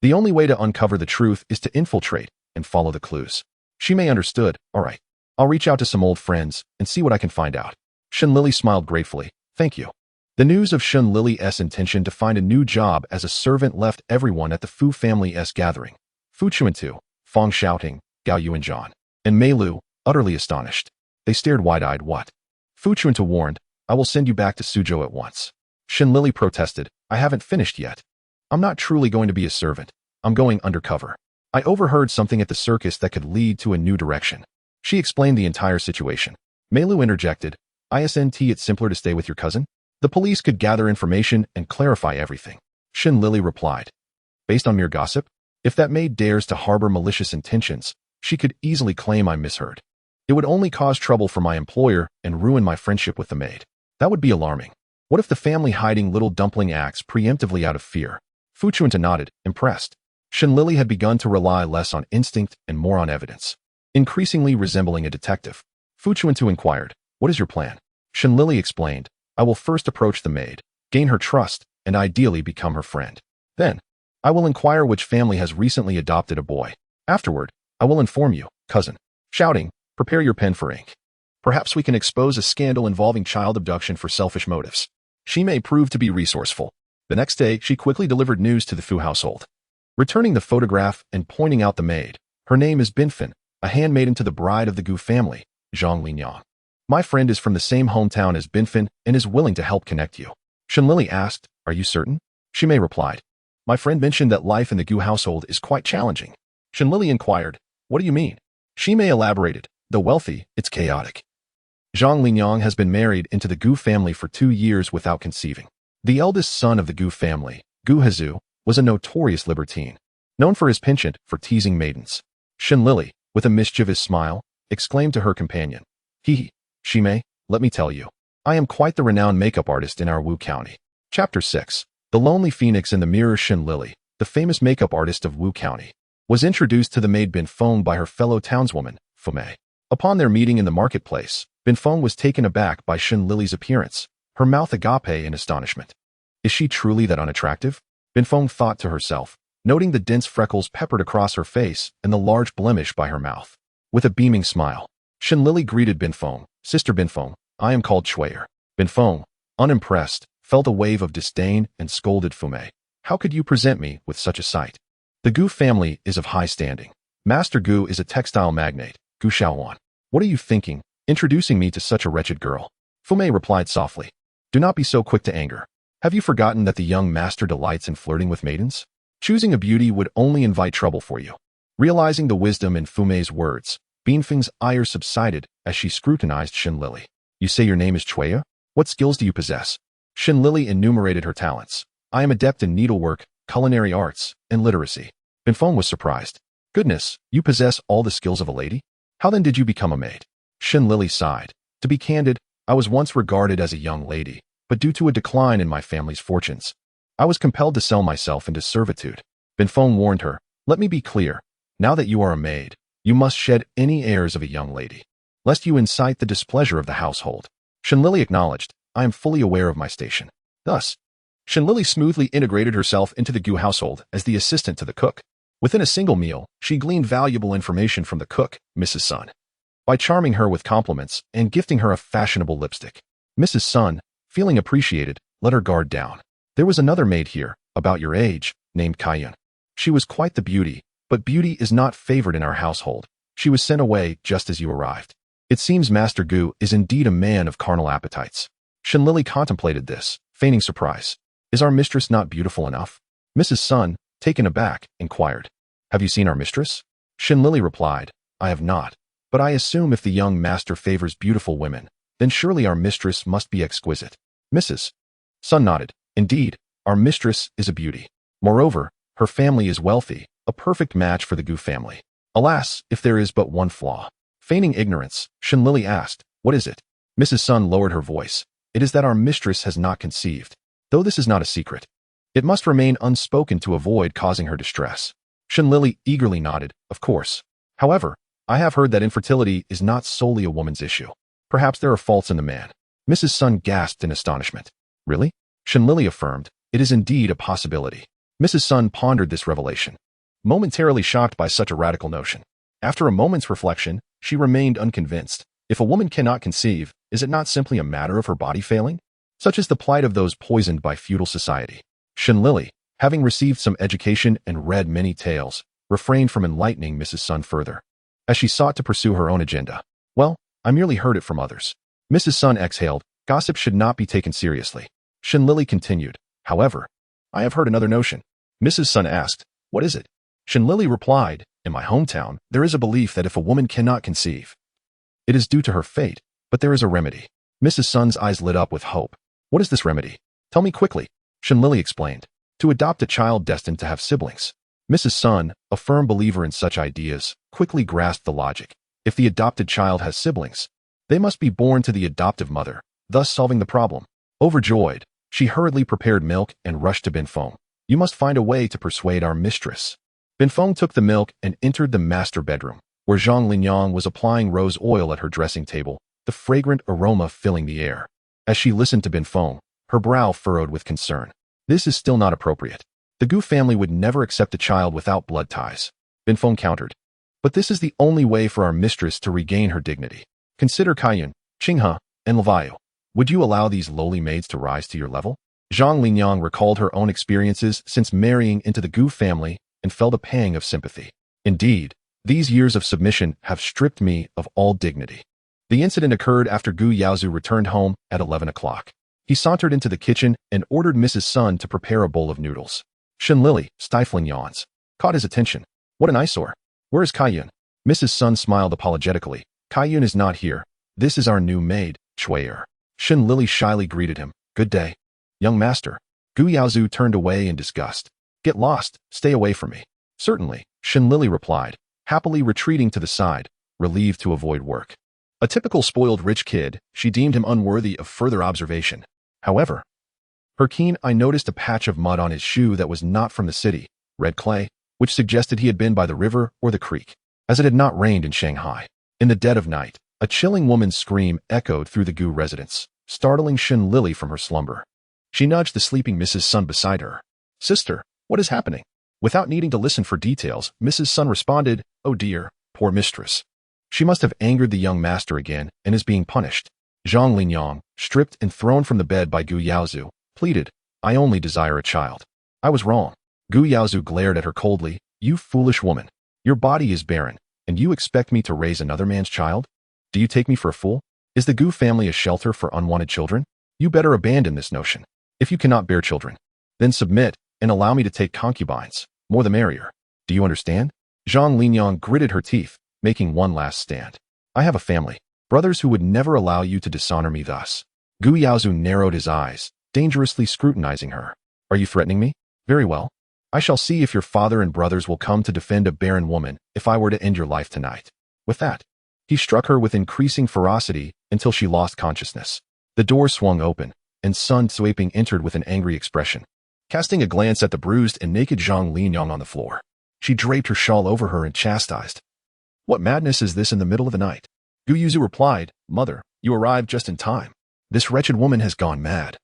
"The only way to uncover the truth is to infiltrate and follow the clues." Shimei understood. "All right. I'll reach out to some old friends and see what I can find out." Shen Lili smiled gratefully. "Thank you." The news of Shen Lili's intention to find a new job as a servant left everyone at the Fu family's gathering. Fu Chuntu, Fong shouting, Gao Yuanzhan, and Mei Lu, utterly astonished. They stared wide-eyed. "What?" Fu Chuntu warned, "I will send you back to Suzhou at once." Shen Lili protested, "I haven't finished yet. I'm not truly going to be a servant. I'm going undercover. I overheard something at the circus that could lead to a new direction." She explained the entire situation. Mei Lu interjected, "Isn't it simpler to stay with your cousin? The police could gather information and clarify everything." Shen Lili replied, "Based on mere gossip? If that maid dares to harbor malicious intentions, she could easily claim I misheard. It would only cause trouble for my employer and ruin my friendship with the maid. That would be alarming. What if the family hiding Little Dumpling acts preemptively out of fear?" Fu Chuntu nodded, impressed. Shen Lili had begun to rely less on instinct and more on evidence, increasingly resembling a detective. Fu Chuntu inquired, "What is your plan?" Shen Lili explained, "I will first approach the maid, gain her trust, and ideally become her friend. Then, I will inquire which family has recently adopted a boy. Afterward, I will inform you, cousin. Shouting, prepare your pen for ink. Perhaps we can expose a scandal involving child abduction for selfish motives. She may prove to be resourceful. The next day, she quickly delivered news to the Fu household. Returning the photograph and pointing out the maid. Her name is Binfen, a handmaiden to the bride of the Gu family, Shen Lili. My friend is from the same hometown as Binfen and is willing to help connect you. Shen Lili asked, are you certain? She may replied. My friend mentioned that life in the Gu household is quite challenging. Shen Lili inquired, what do you mean? She may elaborated, though wealthy, it's chaotic. Zhang Linyang has been married into the Gu family for 2 years without conceiving. The eldest son of the Gu family, Gu Hezu, was a notorious libertine, known for his penchant for teasing maidens. Shen Lili, with a mischievous smile, exclaimed to her companion, she may, let me tell you, I am quite the renowned makeup artist in our Wu County. Chapter 6. The Lonely Phoenix in the Mirror. Shen Lili, the famous makeup artist of Wu County, was introduced to the maid Binfeng by her fellow townswoman, Fu Mei. Upon their meeting in the marketplace, Binfeng was taken aback by Shen Lili's appearance, her mouth agape in astonishment. Is she truly that unattractive? Binfeng thought to herself, noting the dense freckles peppered across her face and the large blemish by her mouth. With a beaming smile, Shen Lili greeted Binfeng, Sister Binfeng, I am called Chuyer. Binfeng, unimpressed, felt a wave of disdain and scolded Fu Mei. How could you present me with such a sight? The Gu family is of high standing. Master Gu is a textile magnate, Gu Xiaowan. What are you thinking, introducing me to such a wretched girl? Fu Mei replied softly. Do not be so quick to anger. Have you forgotten that the young master delights in flirting with maidens? Choosing a beauty would only invite trouble for you. Realizing the wisdom in Fu Mei's words, Binfeng's ire subsided as she scrutinized Shen Lili. You say your name is Chuya? What skills do you possess? Shen Lili enumerated her talents. I am adept in needlework, culinary arts, and literacy. Binfeng was surprised. Goodness, you possess all the skills of a lady? How then did you become a maid? Shen Lili sighed. To be candid, I was once regarded as a young lady, but due to a decline in my family's fortunes, I was compelled to sell myself into servitude. Binfeng warned her, let me be clear. Now that you are a maid, you must shed any airs of a young lady, lest you incite the displeasure of the household. Shen Lili acknowledged, I am fully aware of my station. Thus, Shen Lili smoothly integrated herself into the Gu household as the assistant to the cook. Within a single meal, she gleaned valuable information from the cook, Mrs. Sun, by charming her with compliments and gifting her a fashionable lipstick. Mrs. Sun, feeling appreciated, let her guard down. There was another maid here, about your age, named Kaiyun. She was quite the beauty, but beauty is not favored in our household. She was sent away just as you arrived. It seems Master Gu is indeed a man of carnal appetites. Shen Lili contemplated this, feigning surprise. Is our mistress not beautiful enough? Mrs. Sun, taken aback, inquired. Have you seen our mistress? Shen Lili replied, I have not, but I assume if the young master favors beautiful women, then surely our mistress must be exquisite. Mrs. Sun nodded. Indeed, our mistress is a beauty. Moreover, her family is wealthy, a perfect match for the Gu family. Alas, if there is but one flaw. Feigning ignorance, Shen Lili asked, what is it? Mrs. Sun lowered her voice. It is that our mistress has not conceived. Though this is not a secret, it must remain unspoken to avoid causing her distress. Shen Lili eagerly nodded, of course. However, I have heard that infertility is not solely a woman's issue. Perhaps there are faults in the man. Mrs. Sun gasped in astonishment. Really? Shen Lili affirmed, it is indeed a possibility. Mrs. Sun pondered this revelation, momentarily shocked by such a radical notion. After a moment's reflection, she remained unconvinced. If a woman cannot conceive, is it not simply a matter of her body failing? Such is the plight of those poisoned by feudal society. Shen Lili, having received some education and read many tales, refrained from enlightening Mrs. Sun further, as she sought to pursue her own agenda. Well, I merely heard it from others. Mrs. Sun exhaled, gossip should not be taken seriously. Shen Lili continued, however, I have heard another notion. Mrs. Sun asked, what is it? Shen Lili replied, in my hometown, there is a belief that if a woman cannot conceive, it is due to her fate, but there is a remedy. Mrs. Sun's eyes lit up with hope. What is this remedy? Tell me quickly. Shen Lili explained. To adopt a child destined to have siblings. Mrs. Sun, a firm believer in such ideas, quickly grasped the logic. If the adopted child has siblings, they must be born to the adoptive mother, thus solving the problem. Overjoyed, she hurriedly prepared milk and rushed to Binfeng. You must find a way to persuade our mistress. Binfeng took the milk and entered the master bedroom, where Zhang Linyang was applying rose oil at her dressing table, the fragrant aroma filling the air. As she listened to Binfeng, her brow furrowed with concern. This is still not appropriate. The Gu family would never accept a child without blood ties. Binfeng countered. But this is the only way for our mistress to regain her dignity. Consider Kaiyun, Qinghe, and Leviu. Would you allow these lowly maids to rise to your level? Zhang Linyang recalled her own experiences since marrying into the Gu family and felt a pang of sympathy. Indeed, these years of submission have stripped me of all dignity. The incident occurred after Gu Yaozu returned home at 11 o'clock. He sauntered into the kitchen and ordered Mrs. Sun to prepare a bowl of noodles. Shen Lili, stifling yawns, caught his attention. What an eyesore. Where is Kaiyun? Mrs. Sun smiled apologetically. Kaiyun is not here. This is our new maid, Chui'er. Shen Lili shyly greeted him. Good day. Young master. Gu Yaozu turned away in disgust. Get lost. Stay away from me. Certainly, Shen Lili replied, happily retreating to the side, relieved to avoid work. A typical spoiled rich kid, she deemed him unworthy of further observation. However, her keen eye noticed a patch of mud on his shoe that was not from the city, red clay, which suggested he had been by the river or the creek, as it had not rained in Shanghai. In the dead of night, a chilling woman's scream echoed through the Gu residence, startling Shen Lili from her slumber. She nudged the sleeping Mrs. Sun beside her. Sister, what is happening? Without needing to listen for details, Mrs. Sun responded, Oh dear, poor mistress. She must have angered the young master again and is being punished. Zhang Linyang, stripped and thrown from the bed by Gu Yaozu, pleaded, I only desire a child. I was wrong. Gu Yaozu glared at her coldly. You foolish woman. Your body is barren, and you expect me to raise another man's child? Do you take me for a fool? Is the Gu family a shelter for unwanted children? You better abandon this notion. If you cannot bear children, then submit and allow me to take concubines. More the merrier. Do you understand? Zhang Linyang gritted her teeth, making one last stand. I have a family, brothers who would never allow you to dishonor me thus. Gu Yaozu narrowed his eyes, dangerously scrutinizing her. Are you threatening me? Very well. I shall see if your father and brothers will come to defend a barren woman if I were to end your life tonight. With that, he struck her with increasing ferocity until she lost consciousness. The door swung open, and Sun Tzuiping entered with an angry expression. Casting a glance at the bruised and naked Zhang Linyang on the floor, she draped her shawl over her and chastised. What madness is this in the middle of the night? Gu Yuzu replied, Mother, you arrived just in time. This wretched woman has gone mad,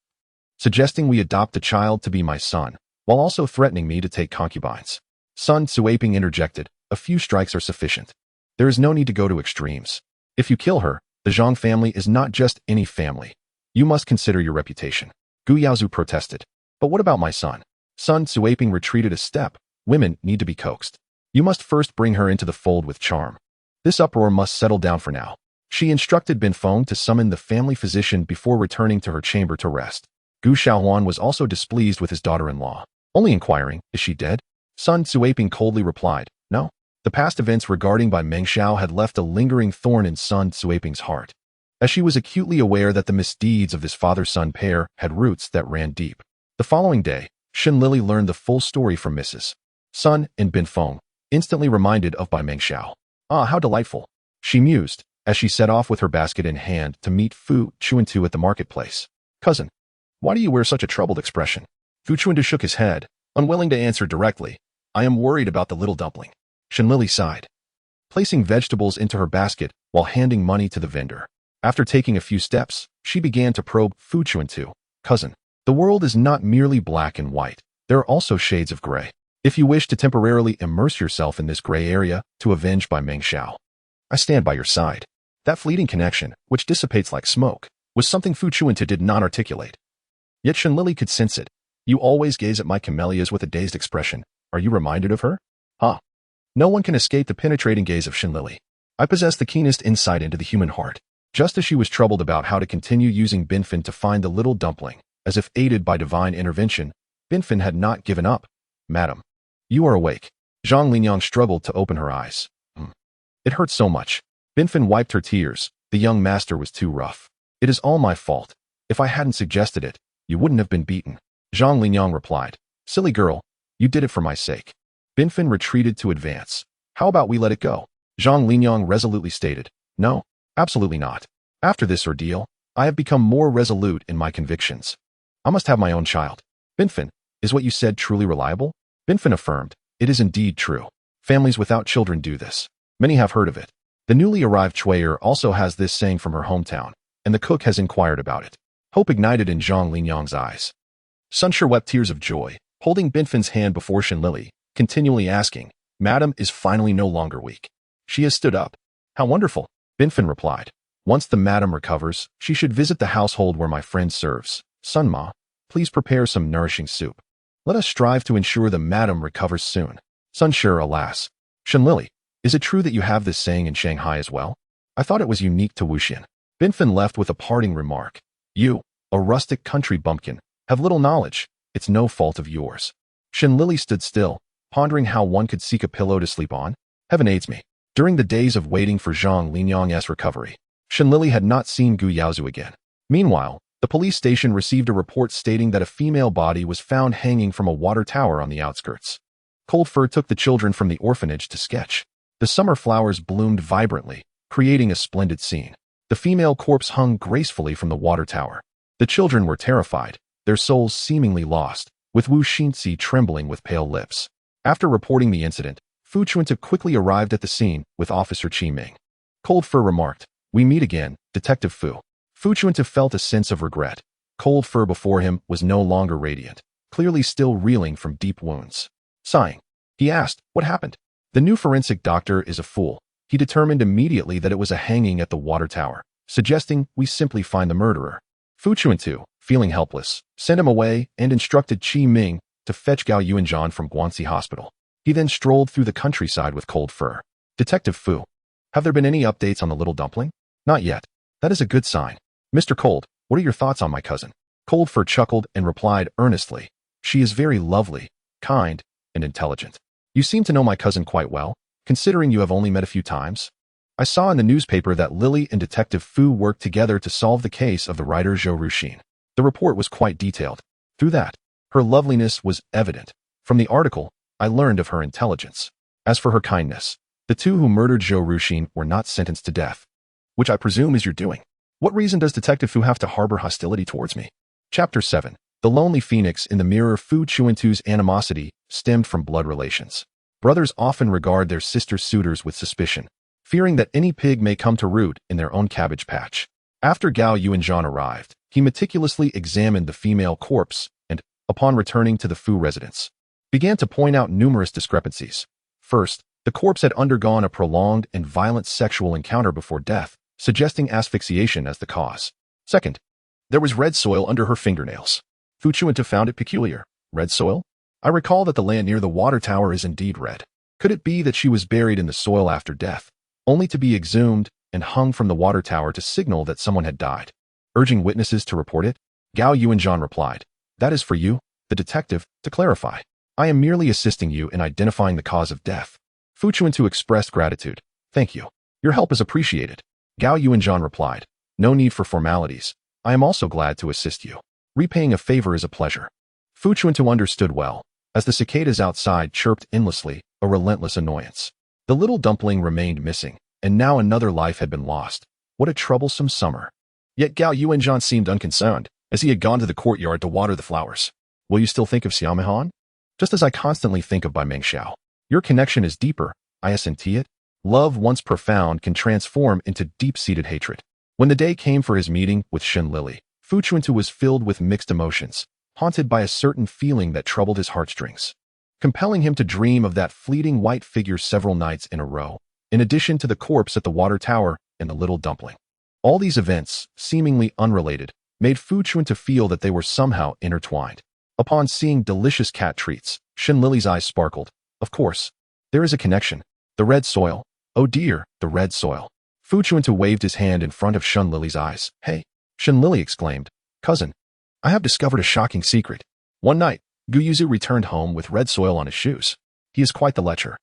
suggesting we adopt a child to be my son, while also threatening me to take concubines. Sun Tzuiping interjected, a few strikes are sufficient. There is no need to go to extremes. If you kill her, the Zhang family is not just any family. You must consider your reputation. Gu Yaozu protested. But what about my son? Sun Tzuiping retreated a step. Women need to be coaxed. You must first bring her into the fold with charm. This uproar must settle down for now. She instructed Binfeng to summon the family physician before returning to her chamber to rest. Gu Shaohuan was also displeased with his daughter-in-law, only inquiring, is she dead? Sun Tzuiping coldly replied, no. The past events regarding Bai Mengxiao had left a lingering thorn in Sun Tzuiping's heart, as she was acutely aware that the misdeeds of this father-son pair had roots that ran deep. The following day, Shen Lili learned the full story from Mrs. Sun and Binfeng, instantly reminded of Bai Mengxiao. Ah, how delightful, she mused, as she set off with her basket in hand to meet Fu Chuntu at the marketplace. Cousin, why do you wear such a troubled expression? Fu Chuntu shook his head, unwilling to answer directly. I am worried about the little dumpling. Shen Lili sighed, placing vegetables into her basket while handing money to the vendor. After taking a few steps, she began to probe Fu Chuntu. Cousin, the world is not merely black and white. There are also shades of gray. If you wish to temporarily immerse yourself in this gray area to avenge Bai Mengxiao, I stand by your side. That fleeting connection, which dissipates like smoke, was something Fu Chuntu did not articulate. Yet Shen Lili could sense it. You always gaze at my camellias with a dazed expression. Are you reminded of her? Huh. No one can escape the penetrating gaze of Shen Lili. I possess the keenest insight into the human heart. Just as she was troubled about how to continue using Binfeng to find the little dumpling, as if aided by divine intervention, Binfeng had not given up. Madam, you are awake. Zhang Linyang struggled to open her eyes. It hurt so much. Binfeng wiped her tears. The young master was too rough. It is all my fault. If I hadn't suggested it, you wouldn't have been beaten. Zhang Linyang replied. Silly girl, you did it for my sake. Binfeng retreated to advance. How about we let it go? Zhang Linyang resolutely stated. No, absolutely not. After this ordeal, I have become more resolute in my convictions. I must have my own child. Binfeng, is what you said truly reliable? Binfeng affirmed. It is indeed true. Families without children do this. Many have heard of it. The newly arrived Chui'er also has this saying from her hometown, and the cook has inquired about it. Hope ignited in Zhang Linyang's eyes. Sun Shi wept tears of joy. holding Binfin's hand before Shen Lili, continually asking, "Madam is finally no longer weak. She has stood up." "How wonderful," Binfin replied. "Once the madam recovers, she should visit the household where my friend serves. Sun Ma, please prepare some nourishing soup. Let us strive to ensure the madam recovers soon." Sun Sure, alas. Shen Lili, is it true that you have this saying in Shanghai as well? I thought it was unique to Wuxian. Binfin left with a parting remark. "You, a rustic country bumpkin, have little knowledge. It's no fault of yours." Shen Lili stood still, pondering how one could seek a pillow to sleep on. Heaven aids me. During the days of waiting for Zhang Linyang's recovery, Shen Lili had not seen Gu Yaozu again. Meanwhile, the police station received a report stating that a female body was found hanging from a water tower on the outskirts. Cold Fur took the children from the orphanage to sketch. The summer flowers bloomed vibrantly, creating a splendid scene. The female corpse hung gracefully from the water tower. The children were terrified, their souls seemingly lost, with Wu Xinzi trembling with pale lips. After reporting the incident, Fu Chuntu quickly arrived at the scene with Officer Qi Ming. Cold Fur remarked, "We meet again, Detective Fu." Fu Chuntu felt a sense of regret. Cold Fur before him was no longer radiant, clearly still reeling from deep wounds. Sighing, he asked, "What happened?" "The new forensic doctor is a fool. He determined immediately that it was a hanging at the water tower, suggesting we simply find the murderer." Fu Chuntu, feeling helpless, sent him away and instructed Qi Ming to fetch Gao Yuanzhan from Guangxi Hospital. He then strolled through the countryside with Cold Fur. "Detective Fu, have there been any updates on the little dumpling?" "Not yet. That is a good sign. Mr. Cold, what are your thoughts on my cousin?" Cold Fur chuckled and replied earnestly, "She is very lovely, kind, and intelligent. You seem to know my cousin quite well, considering you have only met a few times. I saw in the newspaper that Lily and Detective Fu worked together to solve the case of the writer Zhou Ruxin. The report was quite detailed. Through that, her loveliness was evident. From the article, I learned of her intelligence. As for her kindness, the two who murdered Zhou Ruxin were not sentenced to death, which I presume is your doing. What reason does Detective Fu have to harbor hostility towards me?" Chapter 7. The Lonely Phoenix in the Mirror. Fu Chuntu's animosity stemmed from blood relations. Brothers often regard their sister suitors with suspicion, fearing that any pig may come to root in their own cabbage patch. After Gao Yuanzhan arrived, he meticulously examined the female corpse and, upon returning to the Fu residence, began to point out numerous discrepancies. First, the corpse had undergone a prolonged and violent sexual encounter before death, suggesting asphyxiation as the cause. Second, there was red soil under her fingernails. Fu Chuntu found it peculiar. Red soil? I recall that the land near the water tower is indeed red. Could it be that she was buried in the soil after death, only to be exhumed and hung from the water tower to signal that someone had died? Urging witnesses to report it, Gao Yuanzhan replied, "That is for you, the detective, to clarify. I am merely assisting you in identifying the cause of death." Fu Chuntu expressed gratitude. "Thank you. Your help is appreciated." Gao Yuanzhan replied, "No need for formalities. I am also glad to assist you. Repaying a favor is a pleasure." Fu Chuntu understood well, as the cicadas outside chirped endlessly, a relentless annoyance. The little dumpling remained missing, and now another life had been lost. What a troublesome summer. Yet Gao Yuanzhan seemed unconcerned, as he had gone to the courtyard to water the flowers. "Will you still think of Xiaomihan?" "Just as I constantly think of Bai Mengxiao. Your connection is deeper, I assent it. Love once profound can transform into deep-seated hatred." When the day came for his meeting with Shen Lili, Fu Chuntu was filled with mixed emotions, haunted by a certain feeling that troubled his heartstrings, compelling him to dream of that fleeting white figure several nights in a row, in addition to the corpse at the water tower and the little dumpling. All these events, seemingly unrelated, made Fu Chuntu feel that they were somehow intertwined. Upon seeing delicious cat treats, Shen Lili's eyes sparkled. Of course, there is a connection. The red soil. Oh dear, the red soil. Fu Chuntu waved his hand in front of Shen Lili's eyes. "Hey!" Shen Lili exclaimed. "Cousin, I have discovered a shocking secret. One night, Gu Yuzu returned home with red soil on his shoes. He is quite the lecher.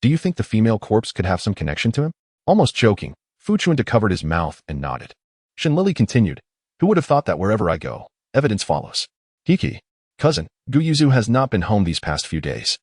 Do you think the female corpse could have some connection to him?" Almost joking, Fu Chuntu covered his mouth and nodded. Shen Lili continued, "Who would have thought that wherever I go, evidence follows? Hiki, cousin, Gu Yuzu has not been home these past few days.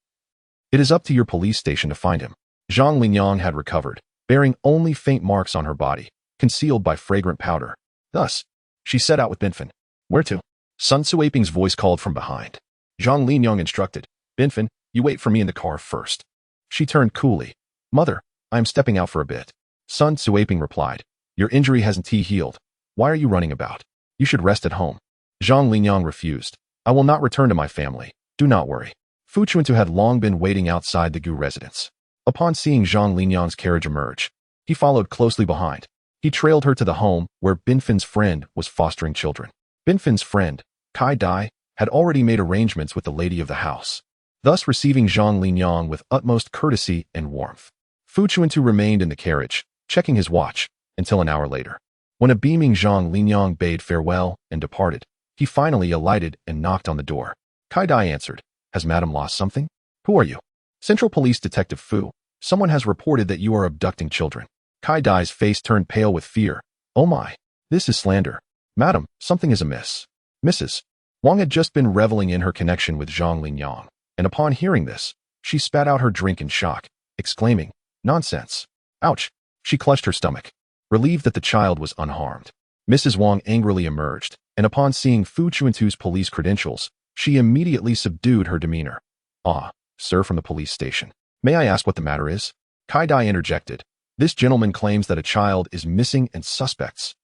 It is up to your police station to find him." Zhang Linyang had recovered, bearing only faint marks on her body, concealed by fragrant powder. Thus, she set out with Binfin. "Where to?" Sun Suaping's voice called from behind. Zhang Linyang instructed, "Binfin, you wait for me in the car first." She turned coolly. "Mother, I am stepping out for a bit." Sun Suaping replied, "Your injury hasn't healed. Why are you running about? You should rest at home." Zhang Linyang refused. "I will not return to my family. Do not worry. Fu Chuntu had long been waiting outside the Gu residence. Upon seeing Zhang Linyang's carriage emerge, he followed closely behind. He trailed her to the home where Binfin's friend was fostering children. Binfin's friend, Kai Dai, had already made arrangements with the lady of the house, thus receiving Zhang Linyang with utmost courtesy and warmth. Fu Chuntu remained in the carriage, checking his watch, until an hour later. When a beaming Zhang Linyang bade farewell and departed, he finally alighted and knocked on the door. Kai Dai answered, "Has Madam lost something? Who are you?" "Central Police Detective Fu. Someone has reported that you are abducting children." Kai Dai's face turned pale with fear. "Oh my, this is slander. Madam, something is amiss." Mrs. Wang had just been reveling in her connection with Zhang Linyang, and upon hearing this, she spat out her drink in shock, exclaiming, "Nonsense. Ouch." She clutched her stomach, relieved that the child was unharmed. Mrs. Wang angrily emerged, and upon seeing Fu Chuntu's police credentials, she immediately subdued her demeanor. "Ah, sir from the police station. May I ask what the matter is?" Kai Dai interjected. "This gentleman claims that a child is missing and suspects.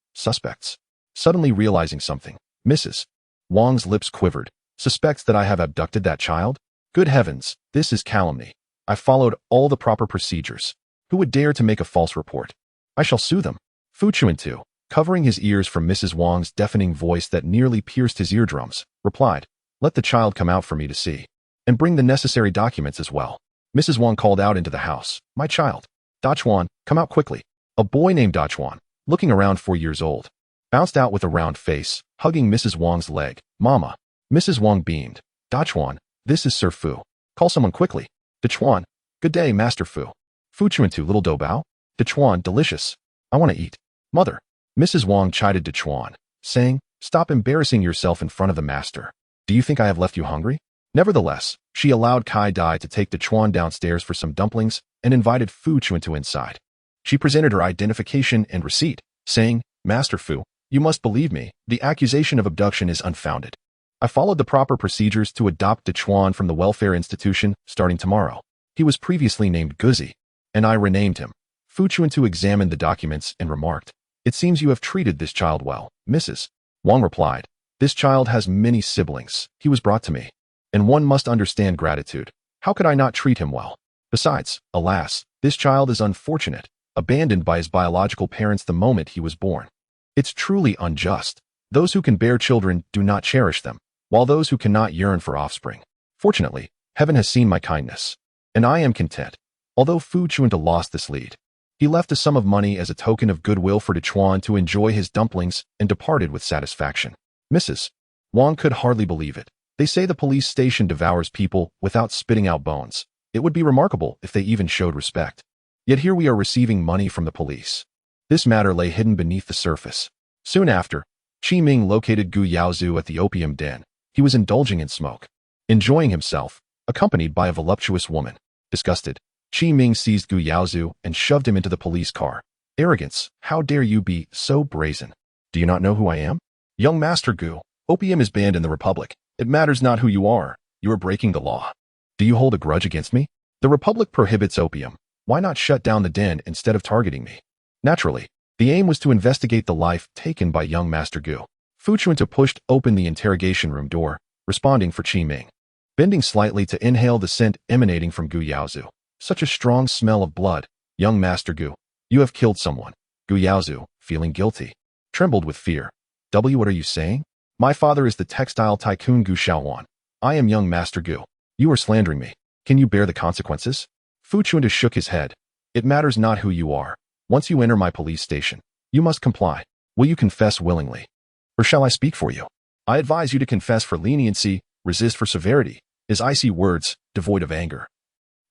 Suddenly realizing something, Mrs. Wang's lips quivered. "Suspects that I have abducted that child? Good heavens, this is calumny. I followed all the proper procedures. Who would dare to make a false report? I shall sue them." Fu Chuntu, covering his ears from Mrs. Wang's deafening voice that nearly pierced his eardrums, replied, "Let the child come out for me to see. And bring the necessary documents as well." Mrs. Wang called out into the house, "My child. Dachuan, come out quickly." A boy named Dachuan, looking around 4 years old, bounced out with a round face, hugging Mrs. Wang's leg. "Mama." Mrs. Wang beamed. "Dachuan, this is Sir Fu. Call someone quickly." "Dachuan, good day, Master Fu." "Fu Chuntu, little Doubao." "Dachuan, delicious. I want to eat." "Mother." Mrs. Wang chided Dachuan, saying, "Stop embarrassing yourself in front of the master. Do you think I have left you hungry?" Nevertheless, she allowed Kai Dai to take Dachuan downstairs for some dumplings and invited Fu Chuntu inside. She presented her identification and receipt, saying, "Master Fu, you must believe me, the accusation of abduction is unfounded. I followed the proper procedures to adopt Dachuan from the welfare institution starting tomorrow. He was previously named Guzi, and I renamed him." Fu Chuntu examined the documents and remarked, "It seems you have treated this child well." Mrs. Wang replied, "This child has many siblings. He was brought to me, and one must understand gratitude. How could I not treat him well? Besides, alas, this child is unfortunate, abandoned by his biological parents the moment he was born. It's truly unjust. Those who can bear children do not cherish them, while those who cannot yearn for offspring. Fortunately, heaven has seen my kindness, and I am content." Although Fu Chuntu lost this lead, he left a sum of money as a token of goodwill for Dachuan to enjoy his dumplings and departed with satisfaction. Mrs. Wang could hardly believe it. They say the police station devours people without spitting out bones. It would be remarkable if they even showed respect. Yet here we are receiving money from the police. This matter lay hidden beneath the surface. Soon after, Qi Ming located Gu Yaozu at the opium den. He was indulging in smoke, enjoying himself, accompanied by a voluptuous woman. Disgusted, Qi Ming seized Gu Yaozu and shoved him into the police car. "Arrogance, how dare you be so brazen? Do you not know who I am? Young Master Gu, opium is banned in the Republic. It matters not who you are breaking the law. Do you hold a grudge against me? The Republic prohibits opium. Why not shut down the den instead of targeting me?" Naturally, the aim was to investigate the life taken by young Master Gu. Fu Chuntu pushed open the interrogation room door, responding for Qi Ming, bending slightly to inhale the scent emanating from Gu Yaozu. "Such a strong smell of blood. Young Master Gu, you have killed someone." Gu Yaozu, feeling guilty, trembled with fear. What are you saying?" "My father is the textile tycoon Gu Shaowan. I am young Master Gu. You are slandering me. Can you bear the consequences?" Fu Chuntu shook his head. "It matters not who you are. Once you enter my police station, you must comply. Will you confess willingly? Or shall I speak for you?" "I advise you to confess for leniency, resist for severity." His icy words, devoid of anger,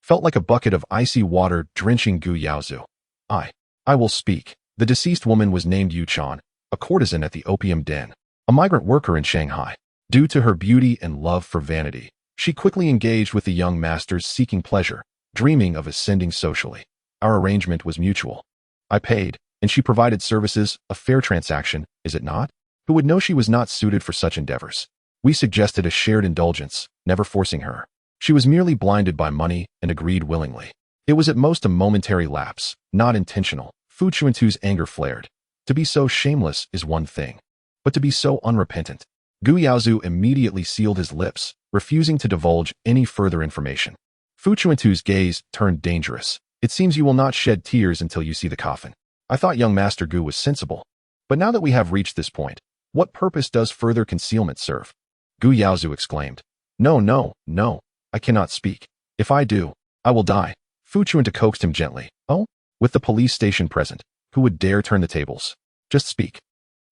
felt like a bucket of icy water drenching Gu Yaozu. I will speak." The deceased woman was named Yu Chan, a courtesan at the opium den, a migrant worker in Shanghai. Due to her beauty and love for vanity, she quickly engaged with the young masters seeking pleasure, dreaming of ascending socially. Our arrangement was mutual. I paid, and she provided services, a fair transaction, is it not? Who would know she was not suited for such endeavors? We suggested a shared indulgence, never forcing her. She was merely blinded by money and agreed willingly. It was at most a momentary lapse, not intentional. Fu Chuntu's anger flared. To be so shameless is one thing, but to be so unrepentant. Gu Yaozu immediately sealed his lips, refusing to divulge any further information. Fu Chuntu's gaze turned dangerous. It seems you will not shed tears until you see the coffin. I thought young Master Gu was sensible. But now that we have reached this point, what purpose does further concealment serve? Gu Yaozu exclaimed. No, I cannot speak. If I do, I will die. Fu Chuntu coaxed him gently. Oh? With the police station present, who would dare turn the tables? Just speak.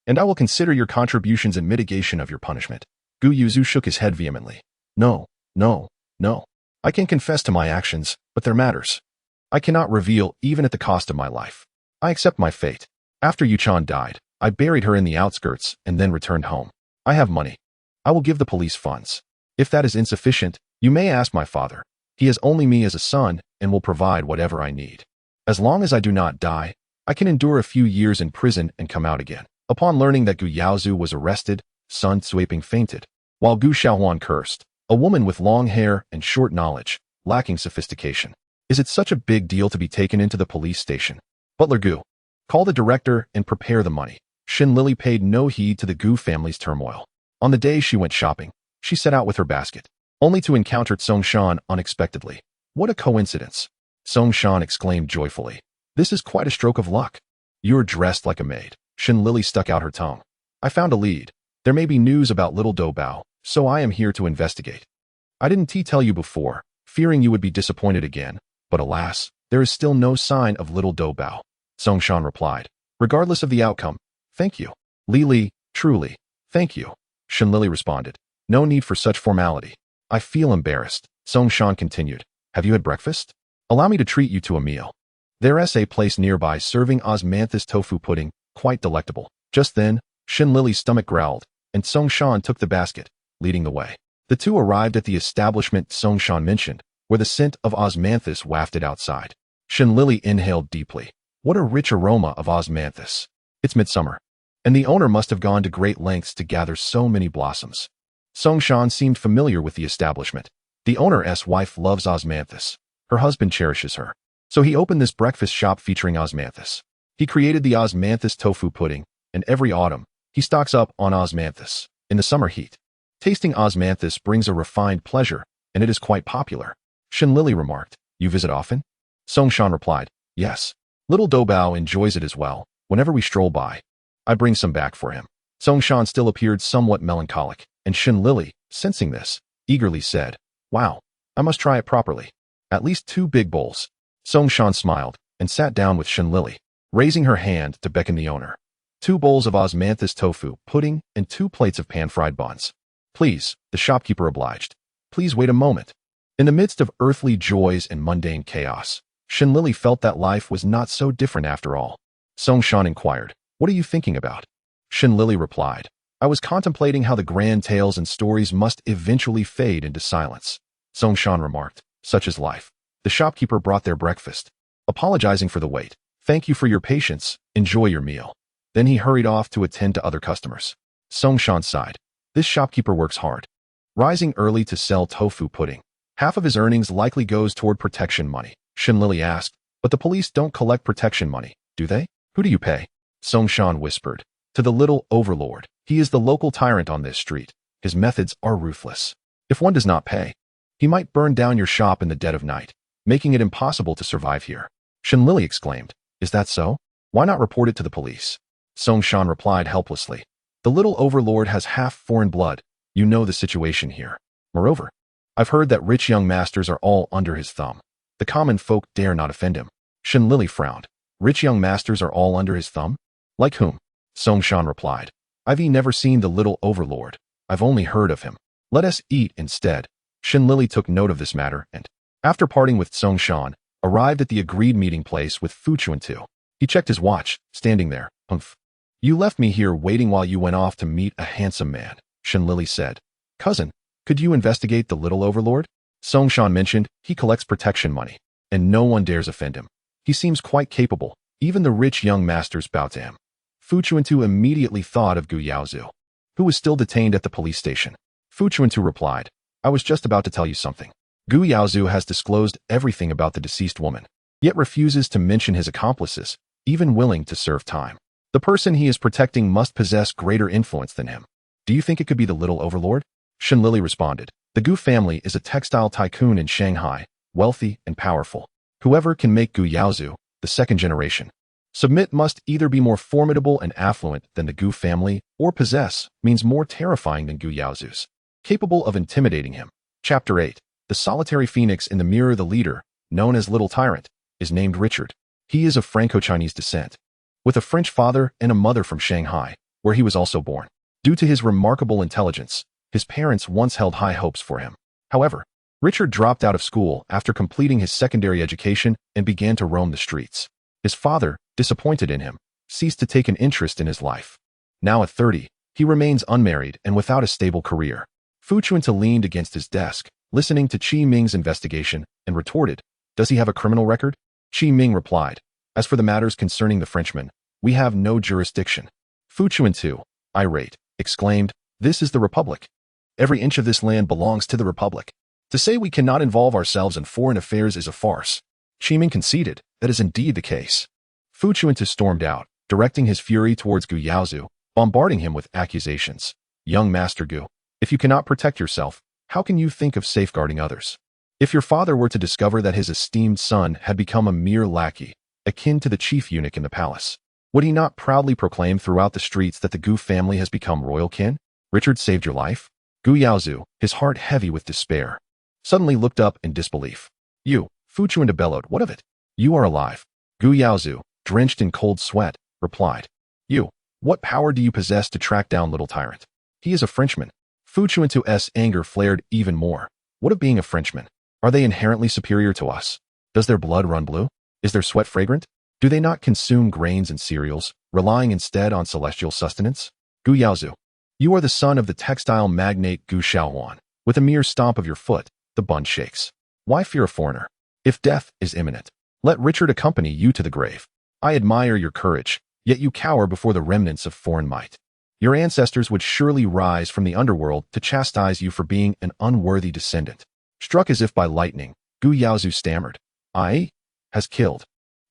And I will consider your contributions in mitigation of your punishment. Gu Yaozu shook his head vehemently. No. I can confess to my actions, but they're matters I cannot reveal even at the cost of my life. I accept my fate. After Yuchan died, I buried her in the outskirts and then returned home. I have money. I will give the police funds. If that is insufficient, you may ask my father. He has only me as a son and will provide whatever I need. As long as I do not die, I can endure a few years in prison and come out again. Upon learning that Gu Yaozu was arrested, Sun Cuiping fainted, while Gu Xiaohuan cursed, a woman with long hair and short knowledge, lacking sophistication. Is it such a big deal to be taken into the police station? Butler Gu, call the director and prepare the money. Shen Lili paid no heed to the Gu family's turmoil. On the day she went shopping, she set out with her basket, only to encounter Song Shan unexpectedly. What a coincidence! Song Shan exclaimed joyfully. This is quite a stroke of luck. You're dressed like a maid. Shen Lili stuck out her tongue. I found a lead. There may be news about little Do Bao, so I am here to investigate. I didn't tell you before, fearing you would be disappointed again, but alas, there is still no sign of little Do Bao. Song Shan replied. Regardless of the outcome, thank you. Lili, truly, thank you. Shen Lili responded. No need for such formality. I feel embarrassed. Song Shan continued. Have you had breakfast? Allow me to treat you to a meal. There's a place nearby serving osmanthus tofu pudding, quite delectable. Just then, Shen Lili's stomach growled, and Song Shan took the basket, leading the way. The two arrived at the establishment Song Shan mentioned, where the scent of osmanthus wafted outside. Shen Lili inhaled deeply. What a rich aroma of osmanthus. It's midsummer, and the owner must have gone to great lengths to gather so many blossoms. Song Shan seemed familiar with the establishment. The owner's wife loves osmanthus. Her husband cherishes her. So he opened this breakfast shop featuring osmanthus. He created the osmanthus tofu pudding, and every autumn, he stocks up on osmanthus. In the summer heat, tasting osmanthus brings a refined pleasure, and it is quite popular. Shen Lili remarked. You visit often? Song Shan replied. Yes. Little Do Bao enjoys it as well. Whenever we stroll by, I bring some back for him. Song Shan still appeared somewhat melancholic, and Shen Lili, sensing this, eagerly said, Wow, I must try it properly. At least 2 big bowls. Song Shan smiled and sat down with Shen Lili, raising her hand to beckon the owner. 2 bowls of osmanthus tofu pudding and 2 plates of pan-fried buns. Please, the shopkeeper obliged. Please wait a moment. In the midst of earthly joys and mundane chaos, Shen Lili felt that life was not so different after all. Song Shan inquired, What are you thinking about? Shen Lili replied, I was contemplating how the grand tales and stories must eventually fade into silence. Song Shan remarked, Such is life. The shopkeeper brought their breakfast, apologizing for the wait. Thank you for your patience. Enjoy your meal. Then he hurried off to attend to other customers. Song Shan sighed. This shopkeeper works hard, rising early to sell tofu pudding. Half of his earnings likely goes toward protection money. Shen Lili asked, But the police don't collect protection money, do they? Who do you pay? Song Shan whispered. To the little overlord. He is the local tyrant on this street. His methods are ruthless. If one does not pay, he might burn down your shop in the dead of night, making it impossible to survive here. Shen Lili exclaimed, Is that so? Why not report it to the police? Song Shan replied helplessly. The little overlord has half foreign blood. You know the situation here. Moreover, I've heard that rich young masters are all under his thumb. The common folk dare not offend him. Shen Lili frowned. Rich young masters are all under his thumb? Like whom? Song Shan replied. I've never seen the little overlord. I've only heard of him. Let us eat instead. Shen Lili took note of this matter and, after parting with Song Shan, arrived at the agreed meeting place with Fu Chuntu. He checked his watch, standing there. Humph. You left me here waiting while you went off to meet a handsome man, Shen Lili said. Cousin, could you investigate the little overlord? Song Shan mentioned he collects protection money, and no one dares offend him. He seems quite capable. Even the rich young masters bow to him. Fu Chuntu immediately thought of Gu Yaozu, who was still detained at the police station. Fu Chuntu replied, I was just about to tell you something. Gu Yaozu has disclosed everything about the deceased woman, yet refuses to mention his accomplices, even willing to serve time. The person he is protecting must possess greater influence than him. Do you think it could be the little overlord? Shen Lili responded. The Gu family is a textile tycoon in Shanghai, wealthy and powerful. Whoever can make Gu Yaozu, the second generation, submit must either be more formidable and affluent than the Gu family or possess means more terrifying than Gu Yaozu's, capable of intimidating him. Chapter 8. The solitary phoenix in the mirror. The leader, known as Little Tyrant, is named Richard. He is of Franco-Chinese descent, with a French father and a mother from Shanghai, where he was also born. Due to his remarkable intelligence, his parents once held high hopes for him. However, Richard dropped out of school after completing his secondary education and began to roam the streets. His father, disappointed in him, ceased to take an interest in his life. Now at 30, he remains unmarried and without a stable career. Fu Chuntu leaned against his desk, listening to Qi Ming's investigation, and retorted, "Does he have a criminal record?" Qi Ming replied, "As for the matters concerning the Frenchman, we have no jurisdiction." Fu Chuntu, irate, exclaimed, "This is the Republic. Every inch of this land belongs to the Republic. To say we cannot involve ourselves in foreign affairs is a farce." Qi Ming conceded, "That is indeed the case." Fu Chuntu stormed out, directing his fury towards Gu Yaozu, bombarding him with accusations. "Young Master Gu, if you cannot protect yourself, how can you think of safeguarding others? If your father were to discover that his esteemed son had become a mere lackey, akin to the chief eunuch in the palace, would he not proudly proclaim throughout the streets that the Gu family has become royal kin? Richard saved your life?" Gu Yaozu, his heart heavy with despair, suddenly looked up in disbelief. "You," Fu Chuntu bellowed, "what of it? You are alive." Gu Yaozu, drenched in cold sweat, replied, "You, what power do you possess to track down Little Tyrant? He is a Frenchman." Fu Chuntu's anger flared even more. What of being a Frenchman? Are they inherently superior to us? Does their blood run blue? Is their sweat fragrant? Do they not consume grains and cereals, relying instead on celestial sustenance? Gu Yaozu, you are the son of the textile magnate Gu Shaohuan. With a mere stomp of your foot, the bun shakes. Why fear a foreigner? If death is imminent, let Richard accompany you to the grave. I admire your courage, yet you cower before the remnants of foreign might. Your ancestors would surely rise from the underworld to chastise you for being an unworthy descendant. Struck as if by lightning, Gu Yaozu stammered, "I has killed."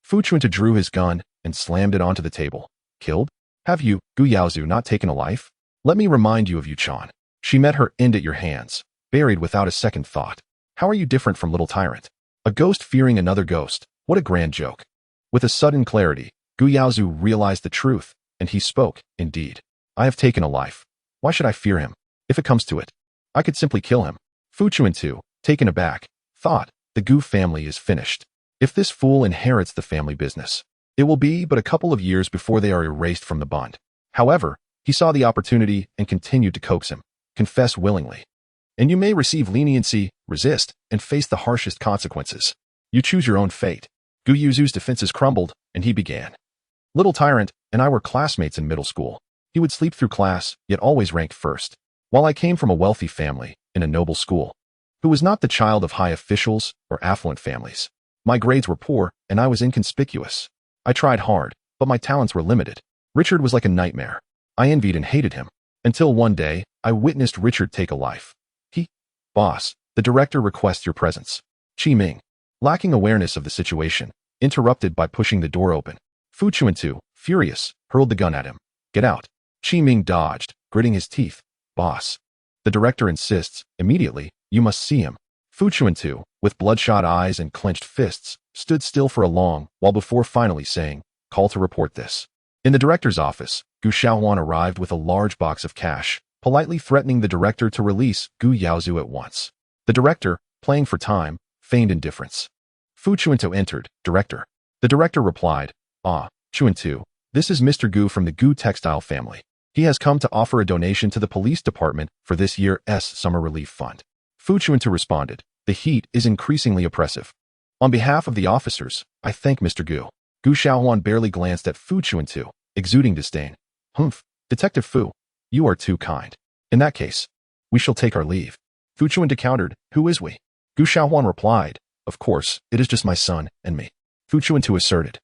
Fu Chuntu drew his gun and slammed it onto the table. "Killed? Have you, Gu Yaozu, not taken a life? Let me remind you of Yu Chan. She met her end at your hands, buried without a second thought. How are you different from Little Tyrant? A ghost fearing another ghost. What a grand joke." With a sudden clarity, Gu Yaozu realized the truth, and he spoke, "Indeed, I have taken a life. Why should I fear him? If it comes to it, I could simply kill him." Fu Chuntu, taken aback, thought, "The Gu family is finished. If this fool inherits the family business, it will be but a couple of years before they are erased from the bund." However, he saw the opportunity and continued to coax him. "Confess willingly, and you may receive leniency, resist, and face the harshest consequences. You choose your own fate." Gu Yaozu's defenses crumbled, and he began. "Little Tyrant and I were classmates in middle school. He would sleep through class, yet always ranked first. While I came from a wealthy family, in a noble school, who was not the child of high officials or affluent families, my grades were poor, and I was inconspicuous. I tried hard, but my talents were limited. Richard was like a nightmare. I envied and hated him, until one day, I witnessed Richard take a life. Boss, the director requests your presence." Qi Ming, lacking awareness of the situation, interrupted by pushing the door open. Fu Chuntu, furious, hurled the gun at him. "Get out." Qi Ming dodged, gritting his teeth. "Boss, the director insists, immediately, you must see him." Fu Chuntu, with bloodshot eyes and clenched fists, stood still for a long while before finally saying, "Call to report this." In the director's office, Gu Shaohuan arrived with a large box of cash, politely threatening the director to release Gu Yaozu at once. The director, playing for time, feigned indifference. Fu Chuntu entered. "Director." The director replied, "Ah, Chuntu, this is Mr. Gu from the Gu textile family. He has come to offer a donation to the police department for this year's summer relief fund." Fu Chuntu responded, "The heat is increasingly oppressive. On behalf of the officers, I thank Mr. Gu." Gu Shaohuan barely glanced at Fu Chuntu, exuding disdain. "Humph, Detective Fu, you are too kind. In that case, we shall take our leave." Fu Chuntu countered, "Who is we?" Gu Shaohuan replied, "Of course, it is just my son and me." Fu Chuntu asserted,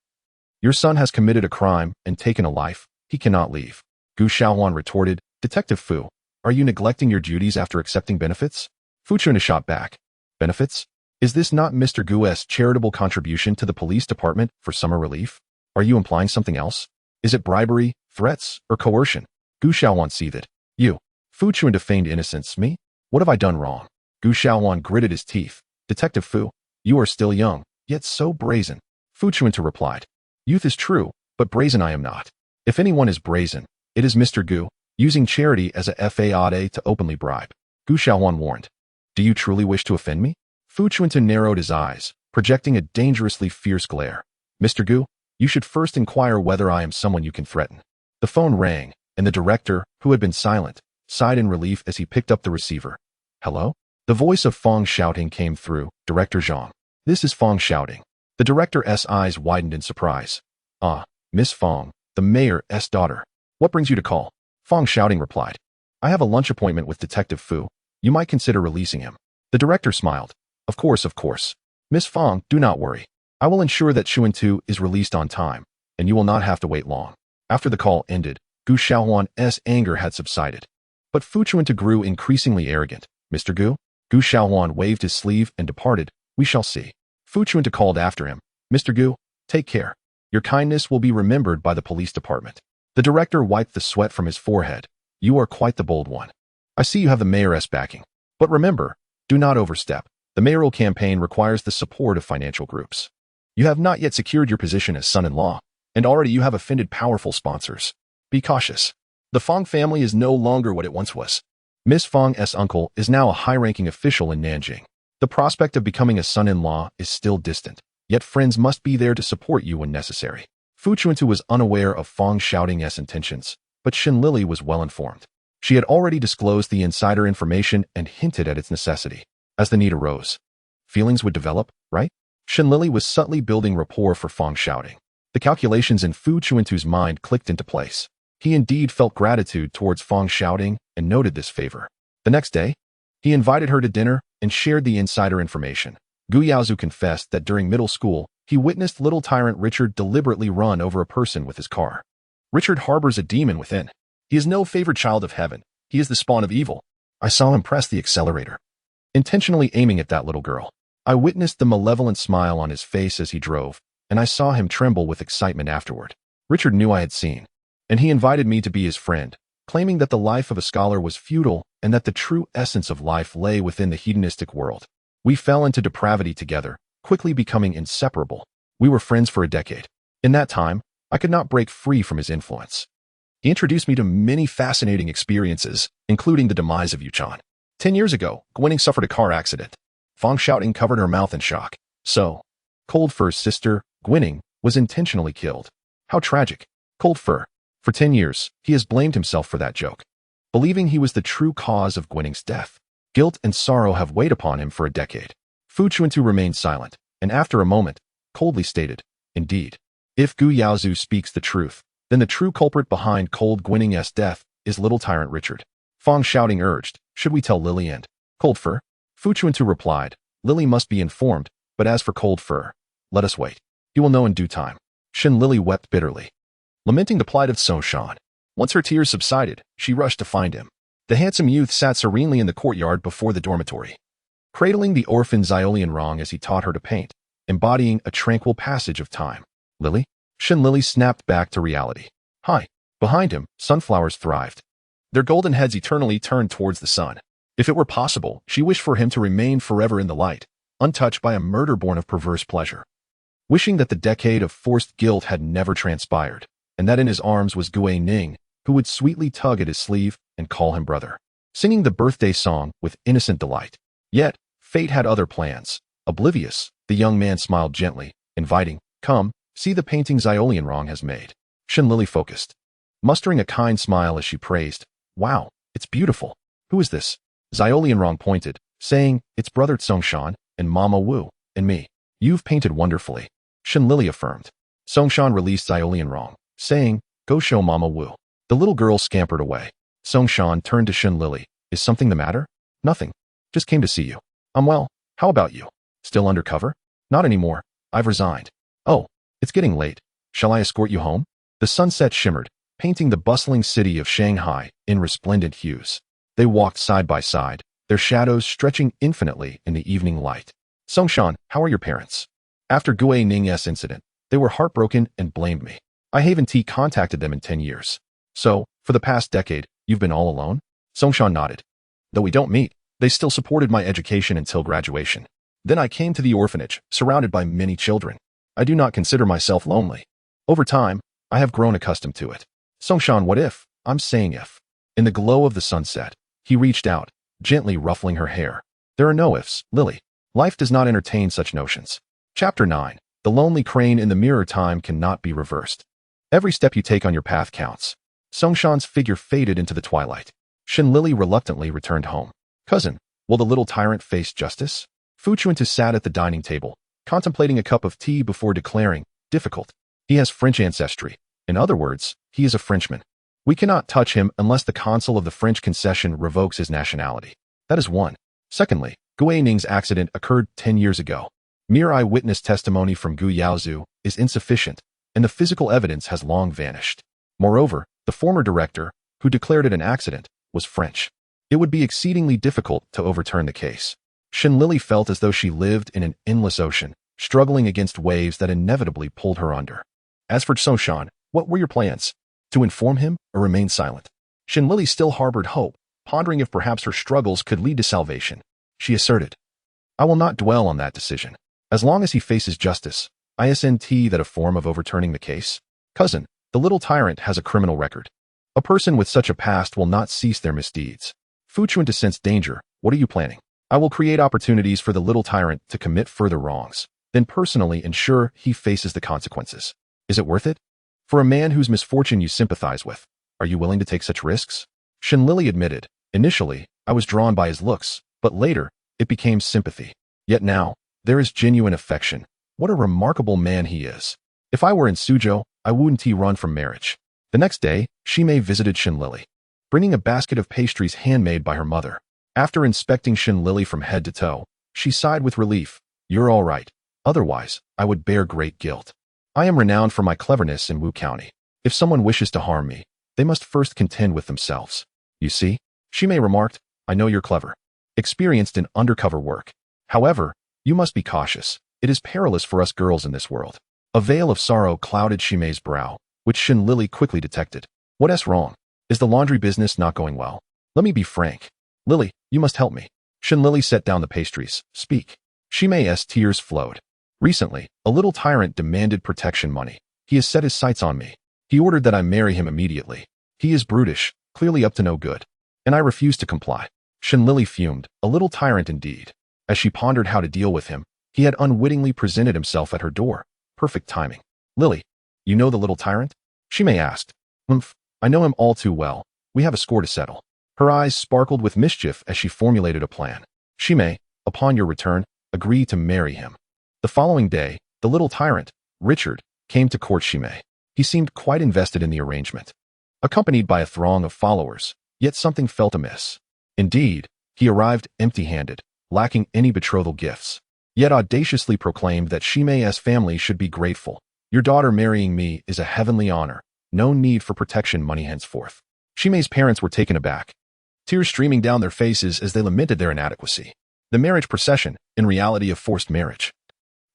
"Your son has committed a crime and taken a life. He cannot leave." Gu Shaohuan retorted, "Detective Fu, are you neglecting your duties after accepting benefits?" Fu Chuntu shot back, "Benefits? Is this not Mr. Gu's charitable contribution to the police department for summer relief? Are you implying something else? Is it bribery, threats, or coercion?" Gu Shaohuan seethed. "You." Fu Chuntu feigned innocence. "Me? What have I done wrong?" Gu Xiaohuan gritted his teeth. Detective Fu, you are still young, yet so brazen. Fu Chuntu replied. Youth is true, but brazen I am not. If anyone is brazen, it is Mr. Gu, using charity as a fade to openly bribe. Gu Xiaohuan warned. Do you truly wish to offend me? Fu Chuntu narrowed his eyes, projecting a dangerously fierce glare. Mr. Gu, you should first inquire whether I am someone you can threaten. The phone rang, and the director, who had been silent, sighed in relief as he picked up the receiver. Hello? The voice of Fong shouting came through. Director Zhang. This is Fong shouting. The director's eyes widened in surprise. Ah, Miss Fong, the mayor's daughter. What brings you to call? Fong shouting replied. I have a lunch appointment with Detective Fu. You might consider releasing him. The director smiled. Of course, of course. Miss Fong, do not worry. I will ensure that Chuntu is released on time, and you will not have to wait long. After the call ended, Gu Xiaohuan's anger had subsided. But Fu Chuntu grew increasingly arrogant. Mr. Gu? Gu Xiaohuan waved his sleeve and departed. We shall see. Fu Chuntu called after him. Mr. Gu, take care. Your kindness will be remembered by the police department. The director wiped the sweat from his forehead. You are quite the bold one. I see you have the mayor's backing. But remember, do not overstep. The mayoral campaign requires the support of financial groups. You have not yet secured your position as son-in-law, and already you have offended powerful sponsors. Be cautious. The Fong family is no longer what it once was. Miss Fong's uncle is now a high-ranking official in Nanjing. The prospect of becoming a son-in-law is still distant, yet friends must be there to support you when necessary. Fu Chuntu was unaware of Fong shouting's intentions, but Shen Lili was well informed. She had already disclosed the insider information and hinted at its necessity. As the need arose, feelings would develop, right? Shen Lili was subtly building rapport for Fong shouting. The calculations in Fu Chuntu's mind clicked into place. He indeed felt gratitude towards Fong shouting and noted this favor. The next day, he invited her to dinner and shared the insider information. Gu Yaozu confessed that during middle school, he witnessed little tyrant Richard deliberately run over a person with his car. Richard harbors a demon within. He is no favored child of heaven. He is the spawn of evil. I saw him press the accelerator, intentionally aiming at that little girl. I witnessed the malevolent smile on his face as he drove, and I saw him tremble with excitement afterward. Richard knew I had seen, and he invited me to be his friend, claiming that the life of a scholar was futile and that the true essence of life lay within the hedonistic world. We fell into depravity together, quickly becoming inseparable. We were friends for a decade. In that time, I could not break free from his influence. He introduced me to many fascinating experiences, including the demise of Wuxian. 10 years ago, Gwenning suffered a car accident. Fong shouting covered her mouth in shock. So, Cold Fur's sister, Gwenning, was intentionally killed. How tragic. Cold Fur. For 10 years, he has blamed himself for that joke, believing he was the true cause of Gwenning's death. Guilt and sorrow have weighed upon him for a decade. Fu Chuntu remained silent, and after a moment, coldly stated, Indeed. If Gu Yaozu speaks the truth, then the true culprit behind Cold Gwenning's death is little tyrant Richard. Fong shouting urged, Should we tell Lily and Cold Fur? Fu Chuntu replied, Lily must be informed, but as for Cold Fur, let us wait. He will know in due time. Shen Lili wept bitterly, lamenting the plight of Songshan. Once her tears subsided, she rushed to find him. The handsome youth sat serenely in the courtyard before the dormitory, cradling the orphan Xiaolianrong as he taught her to paint, embodying a tranquil passage of time. Lily? Shen Lili snapped back to reality. Hi. Behind him, sunflowers thrived. Their golden heads eternally turned towards the sun. If it were possible, she wished for him to remain forever in the light, untouched by a murder born of perverse pleasure. Wishing that the decade of forced guilt had never transpired, and that in his arms was Gui Ning, who would sweetly tug at his sleeve and call him brother, singing the birthday song with innocent delight. Yet, fate had other plans. Oblivious, the young man smiled gently, inviting, Come, see the painting Xiaolianrong has made. Shen Lili focused, mustering a kind smile as she praised, Wow, it's beautiful. Who is this? Xiaolianrong pointed, saying, It's brother Songshan, and Mama Wu, and me. You've painted wonderfully. Shen Lili affirmed. Songshan released Xiaolianrong, saying, Go show Mama Wu. The little girl scampered away. Songshan turned to Shen Lili. Is something the matter? Nothing. Just came to see you. I'm well. How about you? Still undercover? Not anymore. I've resigned. Oh, it's getting late. Shall I escort you home? The sunset shimmered, painting the bustling city of Shanghai in resplendent hues. They walked side by side, their shadows stretching infinitely in the evening light. Songshan, how are your parents? After Gui Ning's incident, they were heartbroken and blamed me. I haven't contacted them in 10 years. So, for the past decade, you've been all alone? Songshan nodded. Though we don't meet, They still supported my education until graduation. Then I came to the orphanage, surrounded by many children. I do not consider myself lonely. Over time, I have grown accustomed to it. Songshan, what if? I'm saying if. In the glow of the sunset, he reached out, gently ruffling her hair. There are no ifs, Lily. Life does not entertain such notions. Chapter 9. The lonely crane in the mirror. Time cannot be reversed. Every step you take on your path counts. Songshan's figure faded into the twilight. Shen Lili reluctantly returned home. Cousin, will the little tyrant face justice? Fu Chuntu sat at the dining table, contemplating a cup of tea before declaring, difficult. He has French ancestry. In other words, he is a Frenchman. We cannot touch him unless the consul of the French concession revokes his nationality. That is one. Secondly, Gui Ning's accident occurred 10 years ago. Mere eyewitness testimony from Gu Yaozu is insufficient, and the physical evidence has long vanished. Moreover, the former director, who declared it an accident, was French. It would be exceedingly difficult to overturn the case. Shen Lili felt as though she lived in an endless ocean, struggling against waves that inevitably pulled her under. As for Songshan, what were your plans? To inform him or remain silent? Shen Lili still harbored hope, pondering if perhaps her struggles could lead to salvation. She asserted, I will not dwell on that decision. As long as he faces justice, isn't that a form of overturning the case? Cousin, the little tyrant has a criminal record. A person with such a past will not cease their misdeeds. Fu Chuntu sensed danger. What are you planning? I will create opportunities for the little tyrant to commit further wrongs, then personally ensure he faces the consequences. Is it worth it? For a man whose misfortune you sympathize with, are you willing to take such risks? Shen Lili admitted, initially, I was drawn by his looks, but later, it became sympathy. Yet now, there is genuine affection. What a remarkable man he is. If I were in Suzhou, I wouldn't run from marriage. The next day, Shimei visited Shen Lili, bringing a basket of pastries handmade by her mother. After inspecting Shen Lili from head to toe, she sighed with relief. You're all right. Otherwise, I would bear great guilt. I am renowned for my cleverness in Wu County. If someone wishes to harm me, they must first contend with themselves. You see? Shimei remarked, I know you're clever, experienced in undercover work. However, you must be cautious. It is perilous for us girls in this world. A veil of sorrow clouded Shimei's brow, which Shen Lili quickly detected. What's wrong? Is the laundry business not going well? Let me be frank. Lily, you must help me. Shen Lili set down the pastries. Speak. Shimei's tears flowed. Recently, a little tyrant demanded protection money. He has set his sights on me. He ordered that I marry him immediately. He is brutish, clearly up to no good. And I refused to comply. Shen Lili fumed, a little tyrant indeed. As she pondered how to deal with him, he had unwittingly presented himself at her door. Perfect timing. Lily, you know the little tyrant? Shimei asked. I know him all too well. We have a score to settle. Her eyes sparkled with mischief as she formulated a plan. Shimei, upon your return, agree to marry him. The following day, the little tyrant, Richard, came to court Shimei. He seemed quite invested in the arrangement. Accompanied by a throng of followers, yet something felt amiss. Indeed, he arrived empty-handed, lacking any betrothal gifts, yet audaciously proclaimed that Shimei's family should be grateful. Your daughter marrying me is a heavenly honor. No need for protection money henceforth. Shimei's parents were taken aback, tears streaming down their faces as they lamented their inadequacy. The marriage procession, in reality a forced marriage,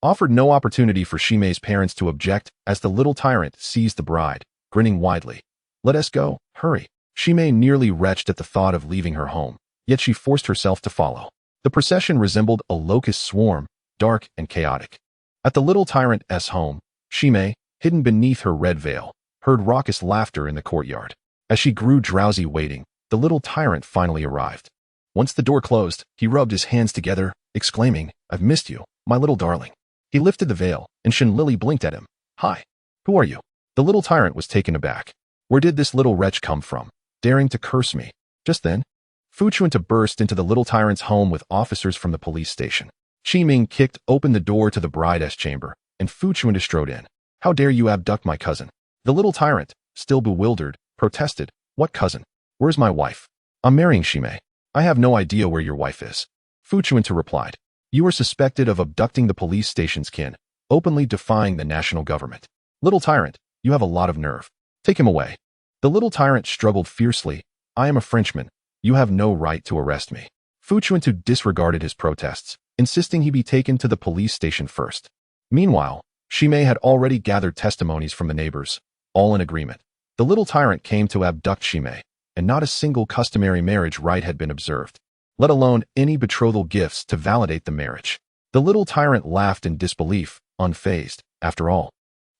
offered no opportunity for Shimei's parents to object as the little tyrant seized the bride, grinning widely. Let us go, hurry. Shimei nearly retched at the thought of leaving her home, yet she forced herself to follow. The procession resembled a locust swarm, dark and chaotic. At the little tyrant's home, Shimei, hidden beneath her red veil, heard raucous laughter in the courtyard. As she grew drowsy waiting, the little tyrant finally arrived. Once the door closed, he rubbed his hands together, exclaiming, I've missed you, my little darling. He lifted the veil, and Shen Lili blinked at him. Hi. Who are you? The little tyrant was taken aback. Where did this little wretch come from, daring to curse me? Just then, Fu Chuntu burst into the little tyrant's home with officers from the police station. Qi Ming kicked open the door to the bride's chamber, and Fu Chuntu strode in. How dare you abduct my cousin? The little tyrant, still bewildered, protested. What cousin? Where's my wife? I'm marrying Shimei. I have no idea where your wife is. Fu Chuntu replied. You are suspected of abducting the police station's kin, openly defying the national government. Little tyrant, you have a lot of nerve. Take him away. The little tyrant struggled fiercely. I am a Frenchman. You have no right to arrest me. Fu Chuntu disregarded his protests, insisting he be taken to the police station first. Meanwhile, Shimei had already gathered testimonies from the neighbors, all in agreement. The little tyrant came to abduct Shimei, and not a single customary marriage rite had been observed. let alone any betrothal gifts to validate the marriage. The little tyrant laughed in disbelief, unfazed. After all,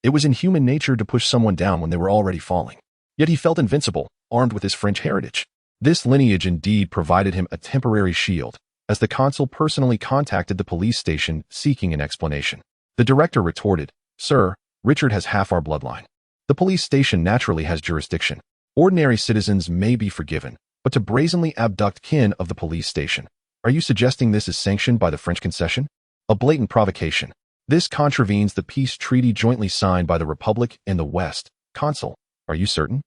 it was in human nature to push someone down when they were already falling. Yet he felt invincible, armed with his French heritage. This lineage indeed provided him a temporary shield, as the consul personally contacted the police station seeking an explanation. The director retorted, "Sir, Richard has half our bloodline. The police station naturally has jurisdiction. Ordinary citizens may be forgiven, but to brazenly abduct kin of the police station. Are you suggesting this is sanctioned by the French concession? A blatant provocation. This contravenes the peace treaty jointly signed by the Republic and the West. Consul, are you certain?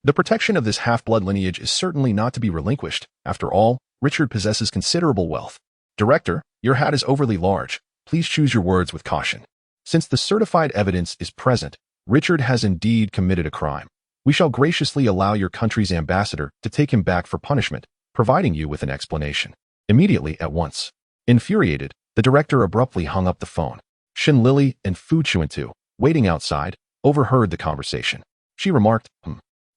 The protection of this half-blood lineage is certainly not to be relinquished. After all, Richard possesses considerable wealth. Director, your hat is overly large. Please choose your words with caution. Since the certified evidence is present, Richard has indeed committed a crime. We shall graciously allow your country's ambassador to take him back for punishment, providing you with an explanation. Immediately, at once." Infuriated, the director abruptly hung up the phone. Shen Lili and Fu Chuntu, waiting outside, overheard the conversation. She remarked,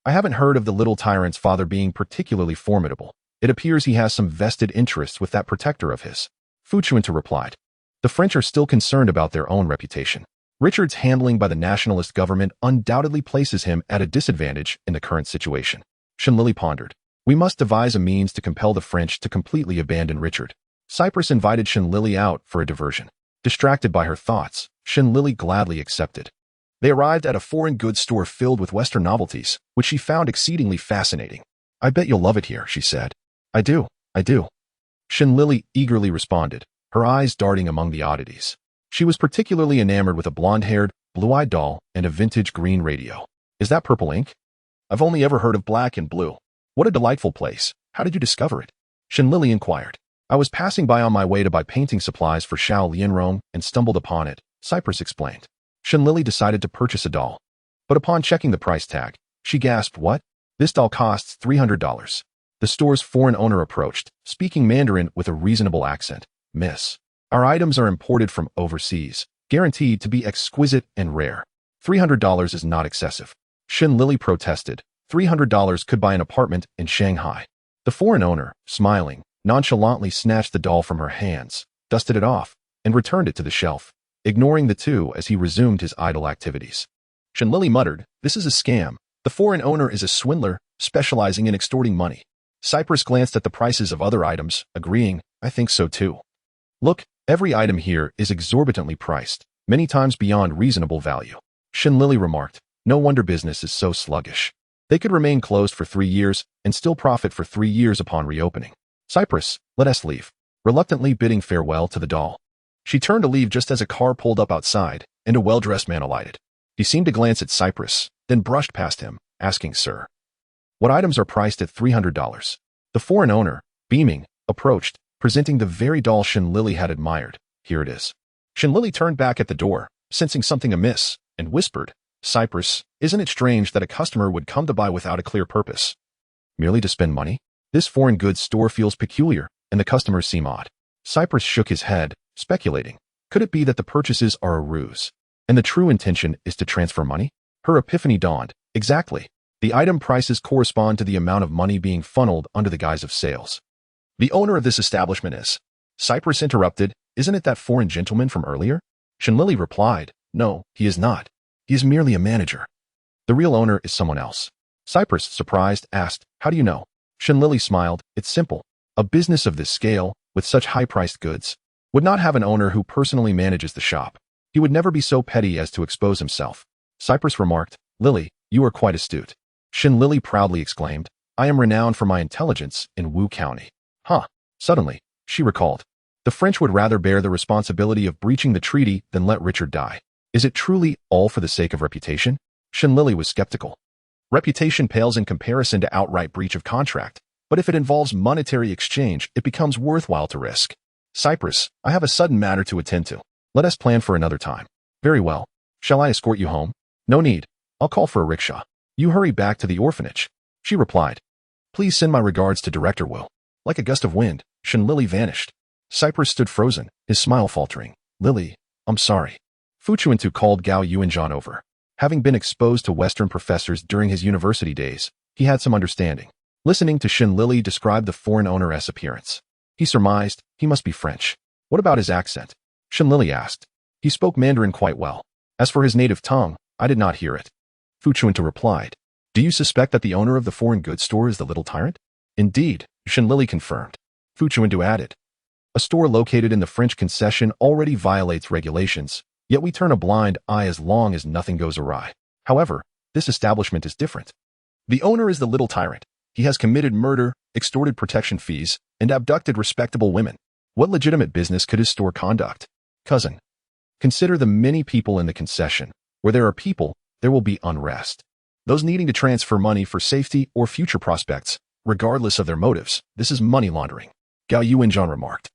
I haven't heard of the little tyrant's father being particularly formidable. It appears he has some vested interests with that protector of his." Fu Chuntu replied, "The French are still concerned about their own reputation. Richard's handling by the nationalist government undoubtedly places him at a disadvantage in the current situation." Shen Lili pondered. "We must devise a means to compel the French to completely abandon Richard." Cyprus invited Shen Lili out for a diversion. Distracted by her thoughts, Shen Lili gladly accepted. They arrived at a foreign goods store filled with Western novelties, which she found exceedingly fascinating. "I bet you'll love it here," she said. I do. Shen Lili eagerly responded, her eyes darting among the oddities. She was particularly enamored with a blonde-haired, blue-eyed doll and a vintage green radio. "Is that purple ink? I've only ever heard of black and blue. What a delightful place. How did you discover it?" Shen Lili inquired. "I was passing by on my way to buy painting supplies for Xiao Lianrong and stumbled upon it," Cyprus explained. Shen Lili decided to purchase a doll. But upon checking the price tag, she gasped, "What? This doll costs $300. The store's foreign owner approached, speaking Mandarin with a reasonable accent. "Miss, our items are imported from overseas, guaranteed to be exquisite and rare. $300 is not excessive." Shen Lili protested. $300 could buy an apartment in Shanghai. The foreign owner, smiling, nonchalantly snatched the doll from her hands, dusted it off, and returned it to the shelf, ignoring the two as he resumed his idle activities. Shen Lili muttered, "This is a scam. The foreign owner is a swindler, specializing in extorting money." Cyprus glanced at the prices of other items, agreeing, "I think so too. Look, every item here is exorbitantly priced, many times beyond reasonable value." Shen Lili remarked, "No wonder business is so sluggish. They could remain closed for 3 years and still profit for 3 years upon reopening. Cyprus, let us leave." Reluctantly bidding farewell to the doll, she turned to leave just as a car pulled up outside and a well-dressed man alighted. He seemed to glance at Cyprus, then brushed past him, asking, "Sir, what items are priced at $300? The foreign owner, beaming, approached, presenting the very doll Shen Lili had admired. "Here it is." Shen Lili turned back at the door, sensing something amiss, and whispered, "Cyprus, isn't it strange that a customer would come to buy without a clear purpose? Merely to spend money? This foreign goods store feels peculiar, and the customers seem odd." Cyprus shook his head, speculating. Could it be that the purchases are a ruse, and the true intention is to transfer money? Her epiphany dawned. Exactly. The item prices correspond to the amount of money being funneled under the guise of sales. "The owner of this establishment is..." Cyprus interrupted, "Isn't it that foreign gentleman from earlier?" Shen Lili replied, "No, he is not. He is merely a manager. The real owner is someone else." Cyprus, surprised, asked, "How do you know?" Shen Lili smiled, "It's simple. A business of this scale, with such high-priced goods, would not have an owner who personally manages the shop. He would never be so petty as to expose himself." Cyprus remarked, "Lili, you are quite astute." Shen Lili proudly exclaimed, "I am renowned for my intelligence in Wu County." Suddenly, she recalled, the French would rather bear the responsibility of breaching the treaty than let Richard die. Is it truly all for the sake of reputation? Shen Lili was skeptical. Reputation pales in comparison to outright breach of contract, but if it involves monetary exchange, it becomes worthwhile to risk. "Cyprus, I have a sudden matter to attend to. Let us plan for another time." "Very well. Shall I escort you home?" "No need. I'll call for a rickshaw. You hurry back to the orphanage." She replied, "Please send my regards to Director Wu." Like a gust of wind, Shen Lili vanished. Cyprus stood frozen, his smile faltering. "Lili, I'm sorry." Fu Chuntu called Gao Yuanzhan over. Having been exposed to Western professors during his university days, he had some understanding. Listening to Shen Lili describe the foreign owner's appearance, He surmised he must be French. What about his accent? Shen Lili asked. He spoke Mandarin quite well. As for his native tongue, I did not hear it. Fu Chuntu replied. Do you suspect that the owner of the foreign goods store is the little tyrant? Indeed, Shen Lili confirmed. Fu Chuntu added. A store located in the French concession already violates regulations, yet we turn a blind eye as long as nothing goes awry. However, this establishment is different. The owner is the little tyrant. He has committed murder, extorted protection fees, and abducted respectable women. What legitimate business could his store conduct? Cousin, consider the many people in the concession. Where there are people, there will be unrest. Those needing to transfer money for safety or future prospects, regardless of their motives, this is money laundering, Gao Yuanzhan remarked.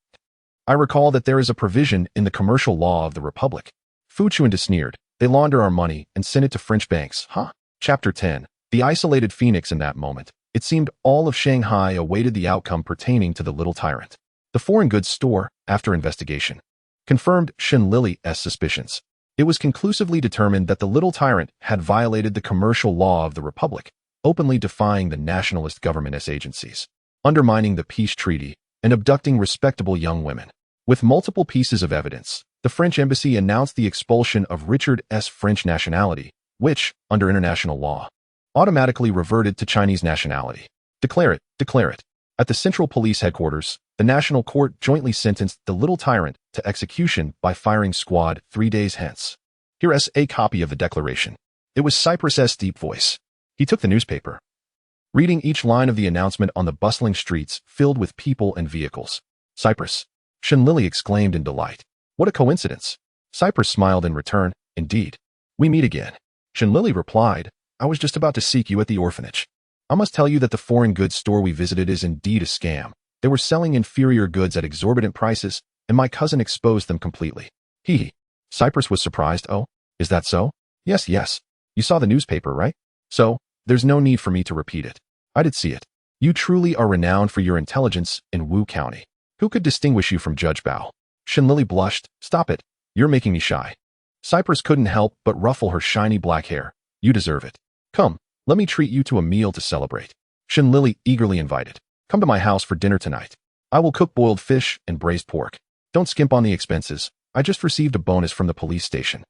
I recall that there is a provision in the commercial law of the Republic. Fu Chuntu sneered. They launder our money and send it to French banks, huh? Chapter 10. The isolated phoenix. In that moment, it seemed all of Shanghai awaited the outcome pertaining to the little tyrant. The foreign goods store, after investigation, confirmed Shen Lili's suspicions. It was conclusively determined that the little tyrant had violated the commercial law of the Republic, openly defying the nationalist government's agencies, undermining the peace treaty, and abducting respectable young women. With multiple pieces of evidence, the French embassy announced the expulsion of Richard's French nationality, which, under international law, automatically reverted to Chinese nationality. Declare it, declare it. At the Central Police Headquarters, the National Court jointly sentenced the little tyrant to execution by firing squad 3 days hence. Here is a copy of the declaration. It was Cypress's deep voice. He took the newspaper, reading each line of the announcement on the bustling streets filled with people and vehicles. Cypress, Shen Lili exclaimed in delight. What a coincidence. Cypress smiled in return. Indeed. We meet again. Shen Lili replied, I was just about to seek you at the orphanage. I must tell you that the foreign goods store we visited is indeed a scam. They were selling inferior goods at exorbitant prices, and my cousin exposed them completely. Hee. Cypress was surprised. Oh, is that so? Yes, yes. You saw the newspaper, right? So, there's no need for me to repeat it. I did see it. You truly are renowned for your intelligence in Wu County. Who could distinguish you from Judge Bao? Shen Lili blushed. Stop it. You're making me shy. Cypress couldn't help but ruffle her shiny black hair. You deserve it. Come, let me treat you to a meal to celebrate. Shen Lili eagerly invited. Come to my house for dinner tonight. I will cook boiled fish and braised pork. Don't skimp on the expenses. I just received a bonus from the police station.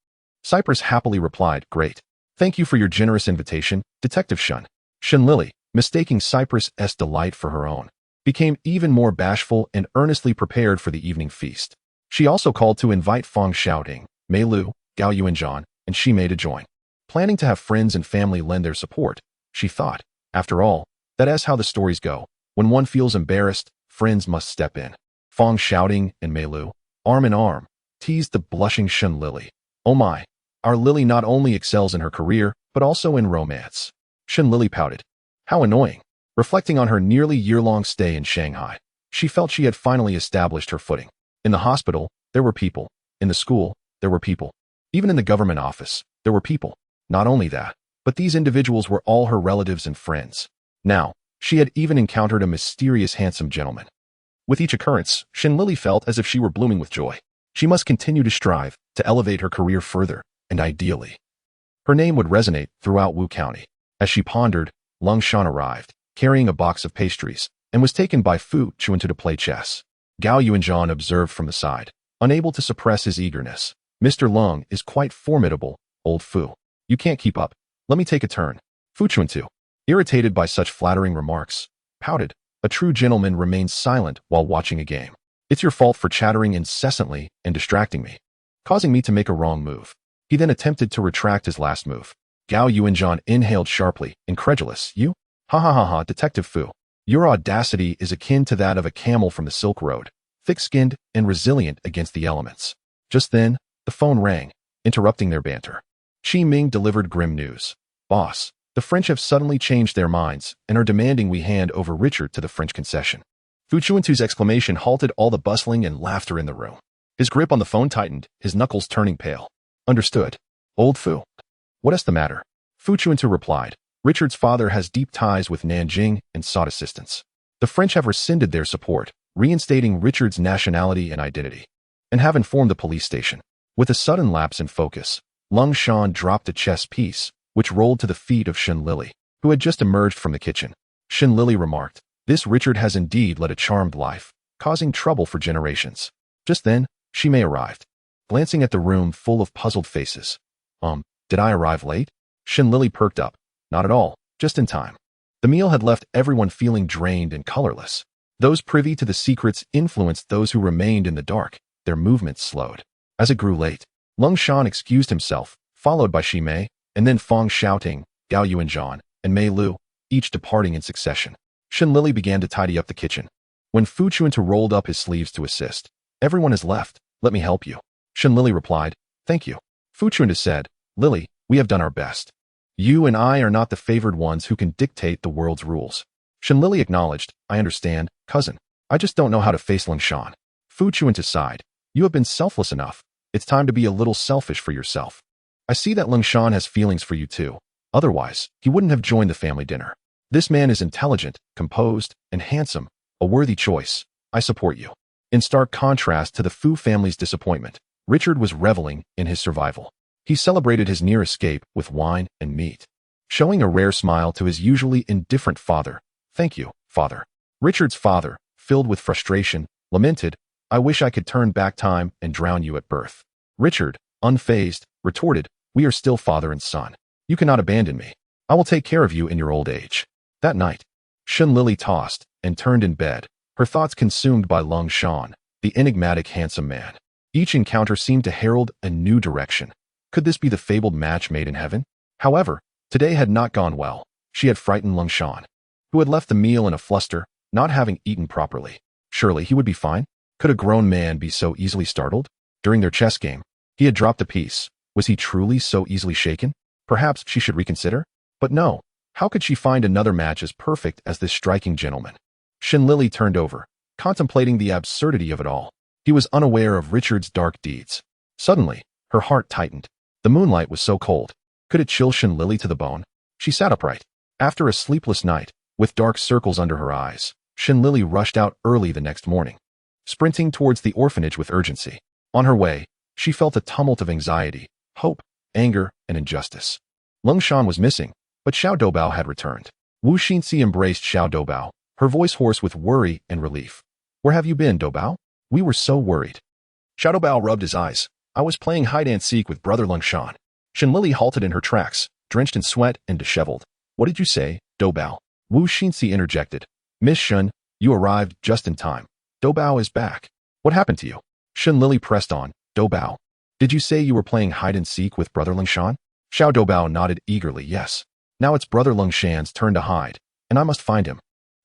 Cypress happily replied, Great. Thank you for your generous invitation, Detective Shen. Shen Lili, mistaking Cypress's delight for her own, became even more bashful and earnestly prepared for the evening feast. She also called to invite Fang Xiaoting, Mei Lu, Gao Yuanzhan, and Shimei to join. Planning to have friends and family lend their support, she thought, after all, that is how the stories go. When one feels embarrassed, friends must step in. Fang Xiaoting and Mei Lu, arm in arm, teased the blushing Shen Lili. Oh my, our Lily not only excels in her career, but also in romance. Shen Lili pouted. How annoying. Reflecting on her nearly year-long stay in Shanghai, she felt she had finally established her footing. In the hospital, there were people. In the school, there were people. Even in the government office, there were people. Not only that, but these individuals were all her relatives and friends. Now, she had even encountered a mysterious handsome gentleman. With each occurrence, Shen Lili felt as if she were blooming with joy. She must continue to strive to elevate her career further, and ideally, her name would resonate throughout Wu County. As she pondered, Lung Shan arrived, carrying a box of pastries, and was taken by Fu Chuntu to play chess. Gao Yuanzhan observed from the side, unable to suppress his eagerness. Mr. Lung is quite formidable, old Fu. You can't keep up. Let me take a turn. Fu Chuntu, irritated by such flattering remarks, pouted. A true gentleman remains silent while watching a game. It's your fault for chattering incessantly and distracting me, causing me to make a wrong move. He then attempted to retract his last move. Gao Yuanzhan inhaled sharply, incredulous. You? Ha ha ha ha, Detective Fu. Your audacity is akin to that of a camel from the Silk Road, thick-skinned and resilient against the elements. Just then, the phone rang, interrupting their banter. Qi Ming delivered grim news. Boss, the French have suddenly changed their minds and are demanding we hand over Richard to the French concession. Fu Chuntu's exclamation halted all the bustling and laughter in the room. His grip on the phone tightened, his knuckles turning pale. Understood. Old Fu. What is the matter? Fu Chuntu replied. Richard's father has deep ties with Nanjing and sought assistance. The French have rescinded their support, reinstating Richard's nationality and identity, and have informed the police station. With a sudden lapse in focus, Lung Shan dropped a chess piece, which rolled to the feet of Shen Lili, who had just emerged from the kitchen. Shen Lili remarked, This Richard has indeed led a charmed life. causing trouble for generations. Just then, Shimei arrived, glancing at the room full of puzzled faces. Did I arrive late? Shen Lili perked up. Not at all, just in time. The meal had left everyone feeling drained and colorless. Those privy to the secrets influenced those who remained in the dark. Their movements slowed. As it grew late, Lung Shan excused himself, followed by Shimei, and then Fong Xiaoting, Gao Yuanzhan, and Mei Lu, each departing in succession. Shen Lili began to tidy up the kitchen. When Fu Chuntu rolled up his sleeves to assist, "Everyone has left. Let me help you." Shen Lili replied, "Thank you." Fu Chuntu said, "Lili, we have done our best. You and I are not the favored ones who can dictate the world's rules." Shen Lili acknowledged, "I understand, cousin. I just don't know how to face Lung Shan." Fu Chuntu sighed, "You have been selfless enough. It's time to be a little selfish for yourself. I see that Lung Shan has feelings for you too. Otherwise, he wouldn't have joined the family dinner. This man is intelligent, composed, and handsome, a worthy choice. I support you." In stark contrast to the Fu family's disappointment, Richard was reveling in his survival. He celebrated his near escape with wine and meat, showing a rare smile to his usually indifferent father. "Thank you, father." Richard's father, filled with frustration, lamented, "I wish I could turn back time and drown you at birth." Richard, unfazed, retorted, "We are still father and son. You cannot abandon me. I will take care of you in your old age." That night, Shen Lili tossed and turned in bed, her thoughts consumed by Lung Shan, the enigmatic handsome man. Each encounter seemed to herald a new direction. Could this be the fabled match made in heaven? However, today had not gone well. She had frightened Lung Shan, who had left the meal in a fluster, not having eaten properly. Surely he would be fine. Could a grown man be so easily startled? During their chess game, he had dropped a piece. Was he truly so easily shaken? Perhaps she should reconsider? But no. How could she find another match as perfect as this striking gentleman? Shen Lili turned over, contemplating the absurdity of it all. He was unaware of Richard's dark deeds. Suddenly, her heart tightened. The moonlight was so cold. Could it chill Shen Lili to the bone? She sat upright. After a sleepless night, with dark circles under her eyes, Shen Lili rushed out early the next morning, sprinting towards the orphanage with urgency. On her way, she felt a tumult of anxiety, hope, anger, and injustice. Lung Shan was missing, but Xiao Doubao had returned. Wu Xinxi embraced Xiao Doubao, her voice hoarse with worry and relief. "Where have you been, Doubao? We were so worried." Xiao Doubao rubbed his eyes. "I was playing hide-and-seek with brother Lung Shan." Shen Lili halted in her tracks, drenched in sweat and disheveled. "What did you say, Doubao?" Wu Xinxi interjected. "Miss Shen, you arrived just in time. Doubao is back. What happened to you?" Shen Lili pressed on. "Doubao, did you say you were playing hide-and-seek with brother Lung Shan?" Xiao Doubao nodded eagerly, "Yes. Now it's brother Lung Shan's turn to hide, and I must find him."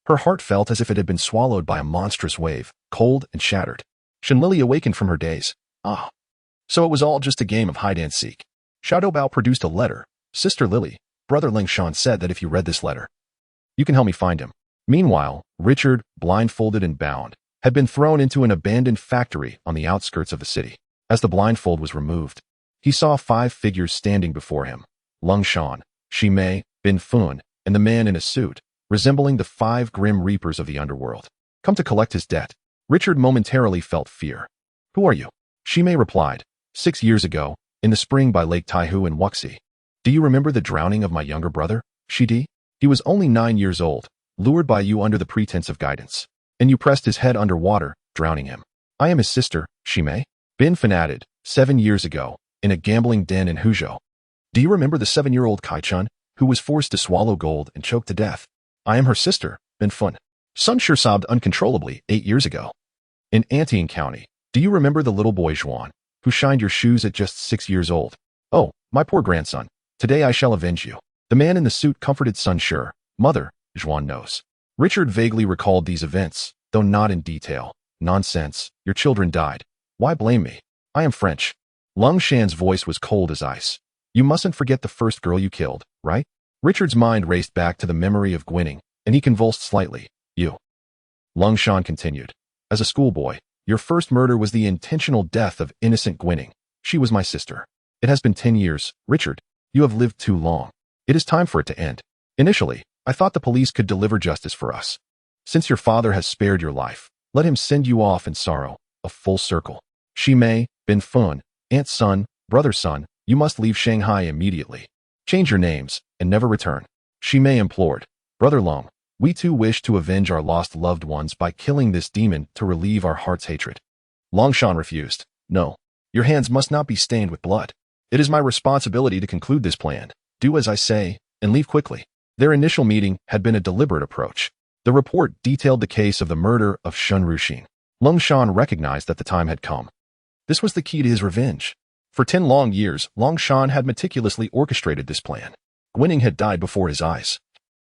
Her heart felt as if it had been swallowed by a monstrous wave, cold and shattered. Shen Lili awakened from her daze. "Ah. So it was all just a game of hide-and-seek." Xiao Doubao produced a letter. "Sister Lili, brother Lung Shan said that if you read this letter, you can help me find him." Meanwhile, Richard, blindfolded and bound, had been thrown into an abandoned factory on the outskirts of the city. As the blindfold was removed, he saw 5 figures standing before him. Lung Shan, Shimei, Bin Fun, and the man in a suit, resembling the 5 grim reapers of the underworld. Come to collect his debt. Richard momentarily felt fear. "Who are you?" Shimei replied, 6 years ago, in the spring by Lake Taihu in Wuxi. Do you remember the drowning of my younger brother, Shidi? He was only 9 years old, lured by you under the pretense of guidance, and you pressed his head under water, drowning him. I am his sister, Shimei. Bin Fun added, 7 years ago, in a gambling den in Huzhou. Do you remember the 7-year-old Kai-chun, who was forced to swallow gold and choked to death? I am her sister, Bin Fun. Sun sure sobbed uncontrollably 8 years ago. In Antine County, do you remember the little boy Zhuan, who shined your shoes at just 6 years old? Oh, my poor grandson. Today I shall avenge you. The man in the suit comforted Sun Sure. Mother, Zhuan knows. Richard vaguely recalled these events, though not in detail. Nonsense. Your children died. Why blame me? I am French. Lung Shan's voice was cold as ice. You mustn't forget the first girl you killed, right? Richard's mind raced back to the memory of Gwinning, and he convulsed slightly. You. Lung Shan continued. As a schoolboy, your first murder was the intentional death of innocent Gwinning. She was my sister. It has been 10 years. Richard, you have lived too long. It is time for it to end. Initially, I thought the police could deliver justice for us. Since your father has spared your life, let him send you off in sorrow, a full circle. Shimei, Bin Fun, Aunt Sun, Brother Sun, you must leave Shanghai immediately. Change your names, and never return. Shimei implored. Brother Lung, We too wish to avenge our lost loved ones by killing this demon to relieve our heart's hatred. Longshan refused. No. Your hands must not be stained with blood. It is my responsibility to conclude this plan. Do as I say, and leave quickly. Their initial meeting had been a deliberate approach. The report detailed the case of the murder of Shen Lili. Longshan recognized that the time had come. This was the key to his revenge. For 10 long years, Longshan had meticulously orchestrated this plan. Guining had died before his eyes.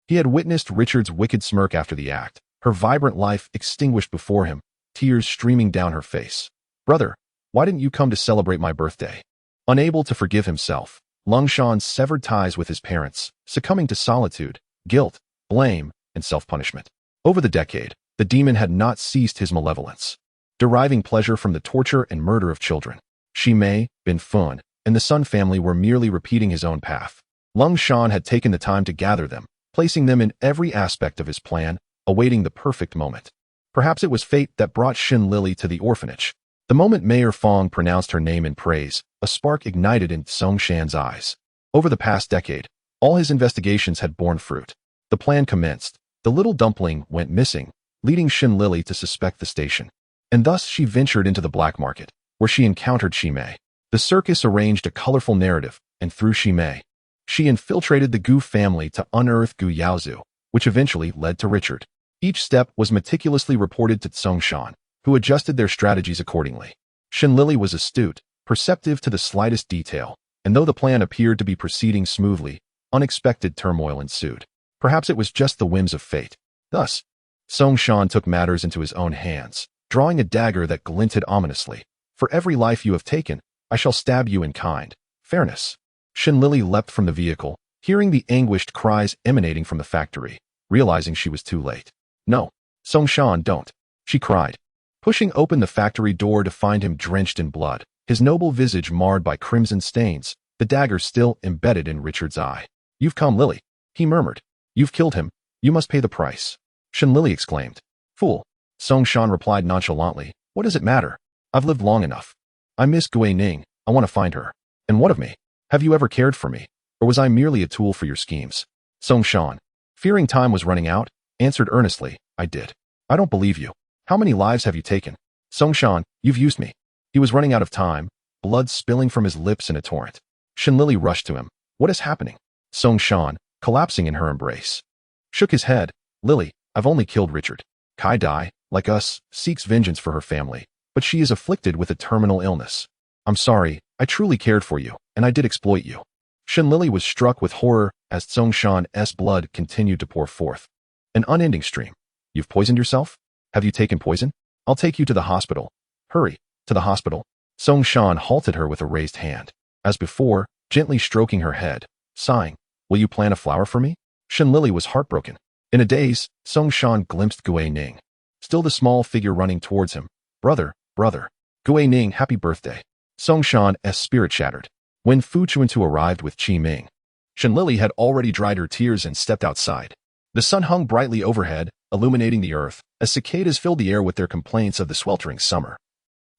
He had witnessed Richard's wicked smirk after the act, her vibrant life extinguished before him, tears streaming down her face. Brother, why didn't you come to celebrate my birthday? Unable to forgive himself, Longshan severed ties with his parents, succumbing to solitude, guilt, blame, and self-punishment. Over the decade, the demon had not ceased his malevolence, deriving pleasure from the torture and murder of children. Shimei, Bin Fun, and the Sun family were merely repeating his own path. Longshan had taken the time to gather them, placing them in every aspect of his plan, awaiting the perfect moment. Perhaps it was fate that brought Shen Lili to the orphanage. The moment Mayor Fong pronounced her name in praise, a spark ignited in Songshan's eyes. Over the past decade, all his investigations had borne fruit. The plan commenced. The little dumpling went missing, leading Shen Lili to suspect the station. And thus she ventured into the black market, where she encountered Shimei. The circus arranged a colorful narrative, and through Shimei, she infiltrated the Gu family to unearth Gu Yaozu, which eventually led to Richard. Each step was meticulously reported to Songshan, who adjusted their strategies accordingly. Shen Lili was astute, perceptive to the slightest detail, and though the plan appeared to be proceeding smoothly, unexpected turmoil ensued. Perhaps it was just the whims of fate. Thus, Songshan took matters into his own hands, drawing a dagger that glinted ominously. For every life you have taken, I shall stab you in kind. Fairness. Shen Lili leapt from the vehicle, hearing the anguished cries emanating from the factory, realizing she was too late. No, Songshan, don't, she cried, pushing open the factory door to find him drenched in blood, his noble visage marred by crimson stains, the dagger still embedded in Richard's eye. You've come, Lily, he murmured. You've killed him. You must pay the price. Shen Lili exclaimed. Fool. Songshan replied nonchalantly. What does it matter? I've lived long enough. I miss Gui Ning. I want to find her. And what of me? Have you ever cared for me? Or was I merely a tool for your schemes? Songshan, fearing time was running out, answered earnestly. I did. I don't believe you. How many lives have you taken? Songshan, you've used me. He was running out of time, blood spilling from his lips in a torrent. Shen Lili rushed to him. What is happening? Songshan, collapsing in her embrace, shook his head. Lily, I've only killed Richard. Kai Dai, like us, seeks vengeance for her family, but she is afflicted with a terminal illness. I'm sorry, I truly cared for you, and I did exploit you. Shen Lili was struck with horror as Songshan's blood continued to pour forth. An unending stream. You've poisoned yourself? Have you taken poison? I'll take you to the hospital. Hurry, to the hospital. Songshan halted her with a raised hand. As before, gently stroking her head, sighing. Will you plant a flower for me? Shen Lili was heartbroken. In a daze, Songshan glimpsed Gui Ning, still the small figure running towards him. Brother, brother. Gui Ning, happy birthday. Songshan's spirit shattered. When Fu Chuntu arrived with Qi Ming, Shen Lili had already dried her tears and stepped outside. The sun hung brightly overhead, illuminating the earth, as cicadas filled the air with their complaints of the sweltering summer.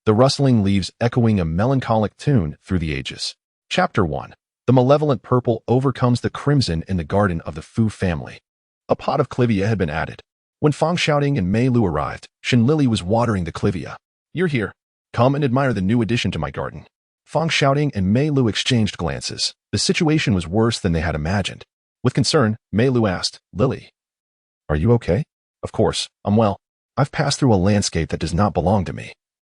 The rustling leaves echoing a melancholic tune through the ages. Chapter 1. The malevolent purple overcomes the crimson in the garden of the Fu family. A pot of clivia had been added. When Fang Xiaoting and Mei Lu arrived, Shen Lili was watering the clivia. You're here. Come and admire the new addition to my garden. Fang Xiaoting and Mei Lu exchanged glances. The situation was worse than they had imagined. With concern, Mei Lu asked, Lily, are you okay? Of course, I'm well. I've passed through a landscape that does not belong to me,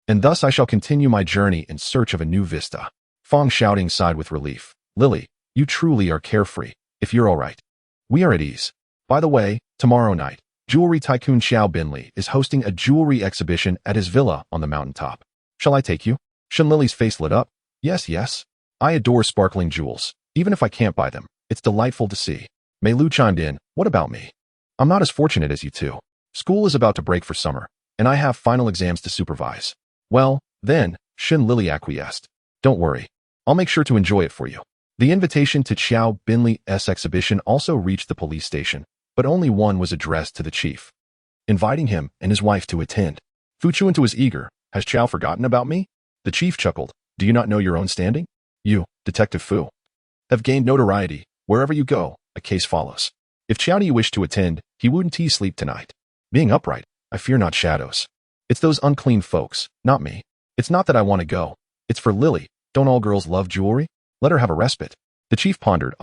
and thus I shall continue my journey in search of a new vista. Fang Xiaoting sighed with relief. Lily, you truly are carefree, if you're all right. We are at ease. By the way, tomorrow night, jewelry tycoon Xiao Binli is hosting a jewelry exhibition at his villa on the mountaintop. Shall I take you? Shen Lili's face lit up. Yes, yes. I adore sparkling jewels, even if I can't buy them. It's delightful to see. Mei Lu chimed in. What about me? I'm not as fortunate as you two. School is about to break for summer, and I have final exams to supervise. Well, then, Shen Lili acquiesced. Don't worry. I'll make sure to enjoy it for you. The invitation to Xiao Binli's exhibition also reached the police station, but only one was addressed to the chief, inviting him and his wife to attend. Fu Chuntu was eager. Has Xiao forgotten about me? The chief chuckled. Do you not know your own standing? You, Detective Fu, have gained notoriety. Wherever you go, a case follows. If Xiao you wish to attend, He wouldn't sleep tonight. Being upright, I fear not shadows. It's those unclean folks, not me. It's not that I want to go. It's for Lily. Don't all girls love jewelry? Let her have a respite. The chief pondered,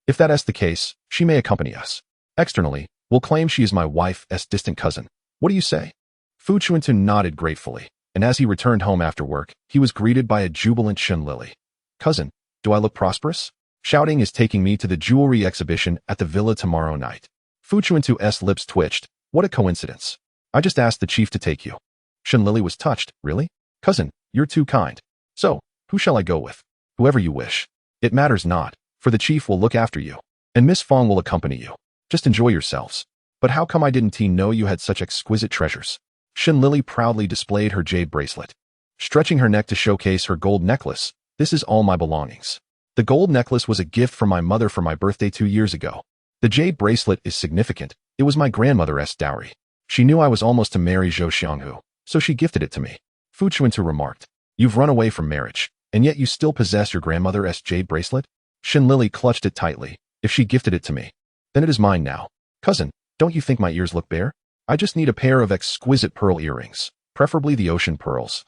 If that is the case, she may accompany us. Externally, we'll claim she is my wife's distant cousin. What do you say? Fu Chuntu nodded gratefully, and as he returned home after work, he was greeted by a jubilant Shen Lili. Cousin, do I look prosperous? Shouting is taking me to the jewelry exhibition at the villa tomorrow night. Fu Chuntu's lips twitched. What a coincidence. I just asked the chief to take you. Shen Lili was touched. Really? Cousin, you're too kind. So, who shall I go with? Whoever you wish. It matters not, for the chief will look after you, and Miss Fong will accompany you. Just enjoy yourselves. But how come I didn't know you had such exquisite treasures? Shen Lili proudly displayed her jade bracelet, stretching her neck to showcase her gold necklace. This is all my belongings. The gold necklace was a gift from my mother for my birthday 2 years ago. The jade bracelet is significant. It was my grandmother's dowry. She knew I was almost to marry Zhou Xianghu, so she gifted it to me. Fu Chuntu remarked. You've run away from marriage, and yet you still possess your grandmother's jade bracelet? Shen Lili clutched it tightly. If she gifted it to me, then it is mine now. Cousin, don't you think my ears look bare? I just need a pair of exquisite pearl earrings, preferably the ocean pearls.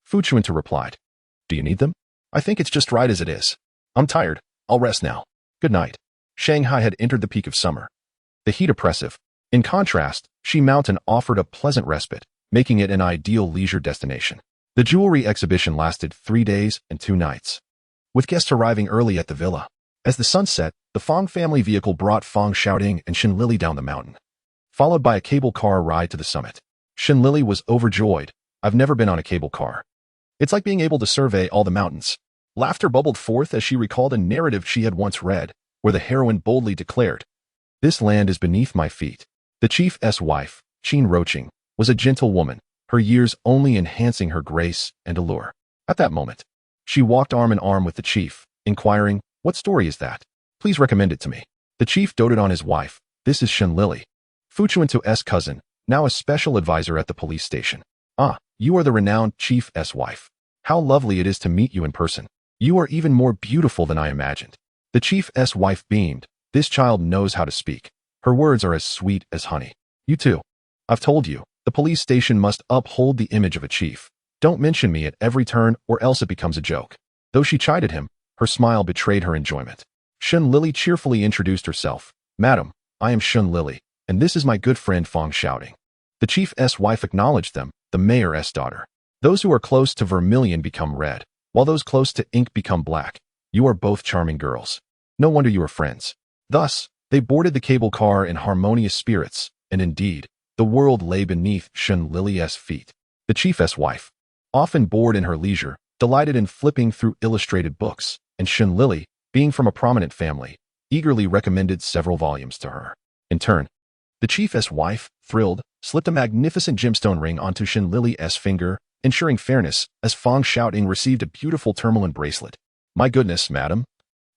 Fu Chuntu replied. Do you need them? I think it's just right as it is. I'm tired. I'll rest now. Good night. Shanghai had entered the peak of summer. The heat oppressive. In contrast, Shi Mountain offered a pleasant respite, making it an ideal leisure destination. The jewelry exhibition lasted 3 days and 2 nights, with guests arriving early at the villa. As the sun set, the Fong family vehicle brought Fong Xiaoting and Shen Lili down the mountain, followed by a cable car ride to the summit. Shen Lili was overjoyed. I've never been on a cable car. It's like being able to survey all the mountains. Laughter bubbled forth as she recalled a narrative she had once read, where the heroine boldly declared, This land is beneath my feet. The chief's wife, Qin Roqing, was a gentle woman, her years only enhancing her grace and allure. At that moment, she walked arm in arm with the chief, inquiring, What story is that? Please recommend it to me. The chief doted on his wife. This is Shen Lili, Fu Chuntu's cousin, now a special advisor at the police station. You are the renowned chief's wife. How lovely it is to meet you in person. You are even more beautiful than I imagined. The chief's wife beamed. This child knows how to speak. Her words are as sweet as honey. You too. I've told you, the police station must uphold the image of a chief. Don't mention me at every turn or else it becomes a joke. Though she chided him, her smile betrayed her enjoyment. Shen Lili cheerfully introduced herself. Madam, I am Shen Lili, and this is my good friend Fong Xiaoting. The chief's wife acknowledged them, the mayor's daughter. Those who are close to vermilion become red, while those close to ink become black. You are both charming girls. No wonder you are friends. Thus, they boarded the cable car in harmonious spirits, and indeed, the world lay beneath Shen Lili's feet. The chief's wife, often bored in her leisure, delighted in flipping through illustrated books, and Shen Lili, being from a prominent family, eagerly recommended several volumes to her. In turn, the chief's wife, thrilled, slipped a magnificent gemstone ring onto Shen Lili's finger, ensuring fairness, as Fong Xiaoting received a beautiful tourmaline bracelet. My goodness, madam.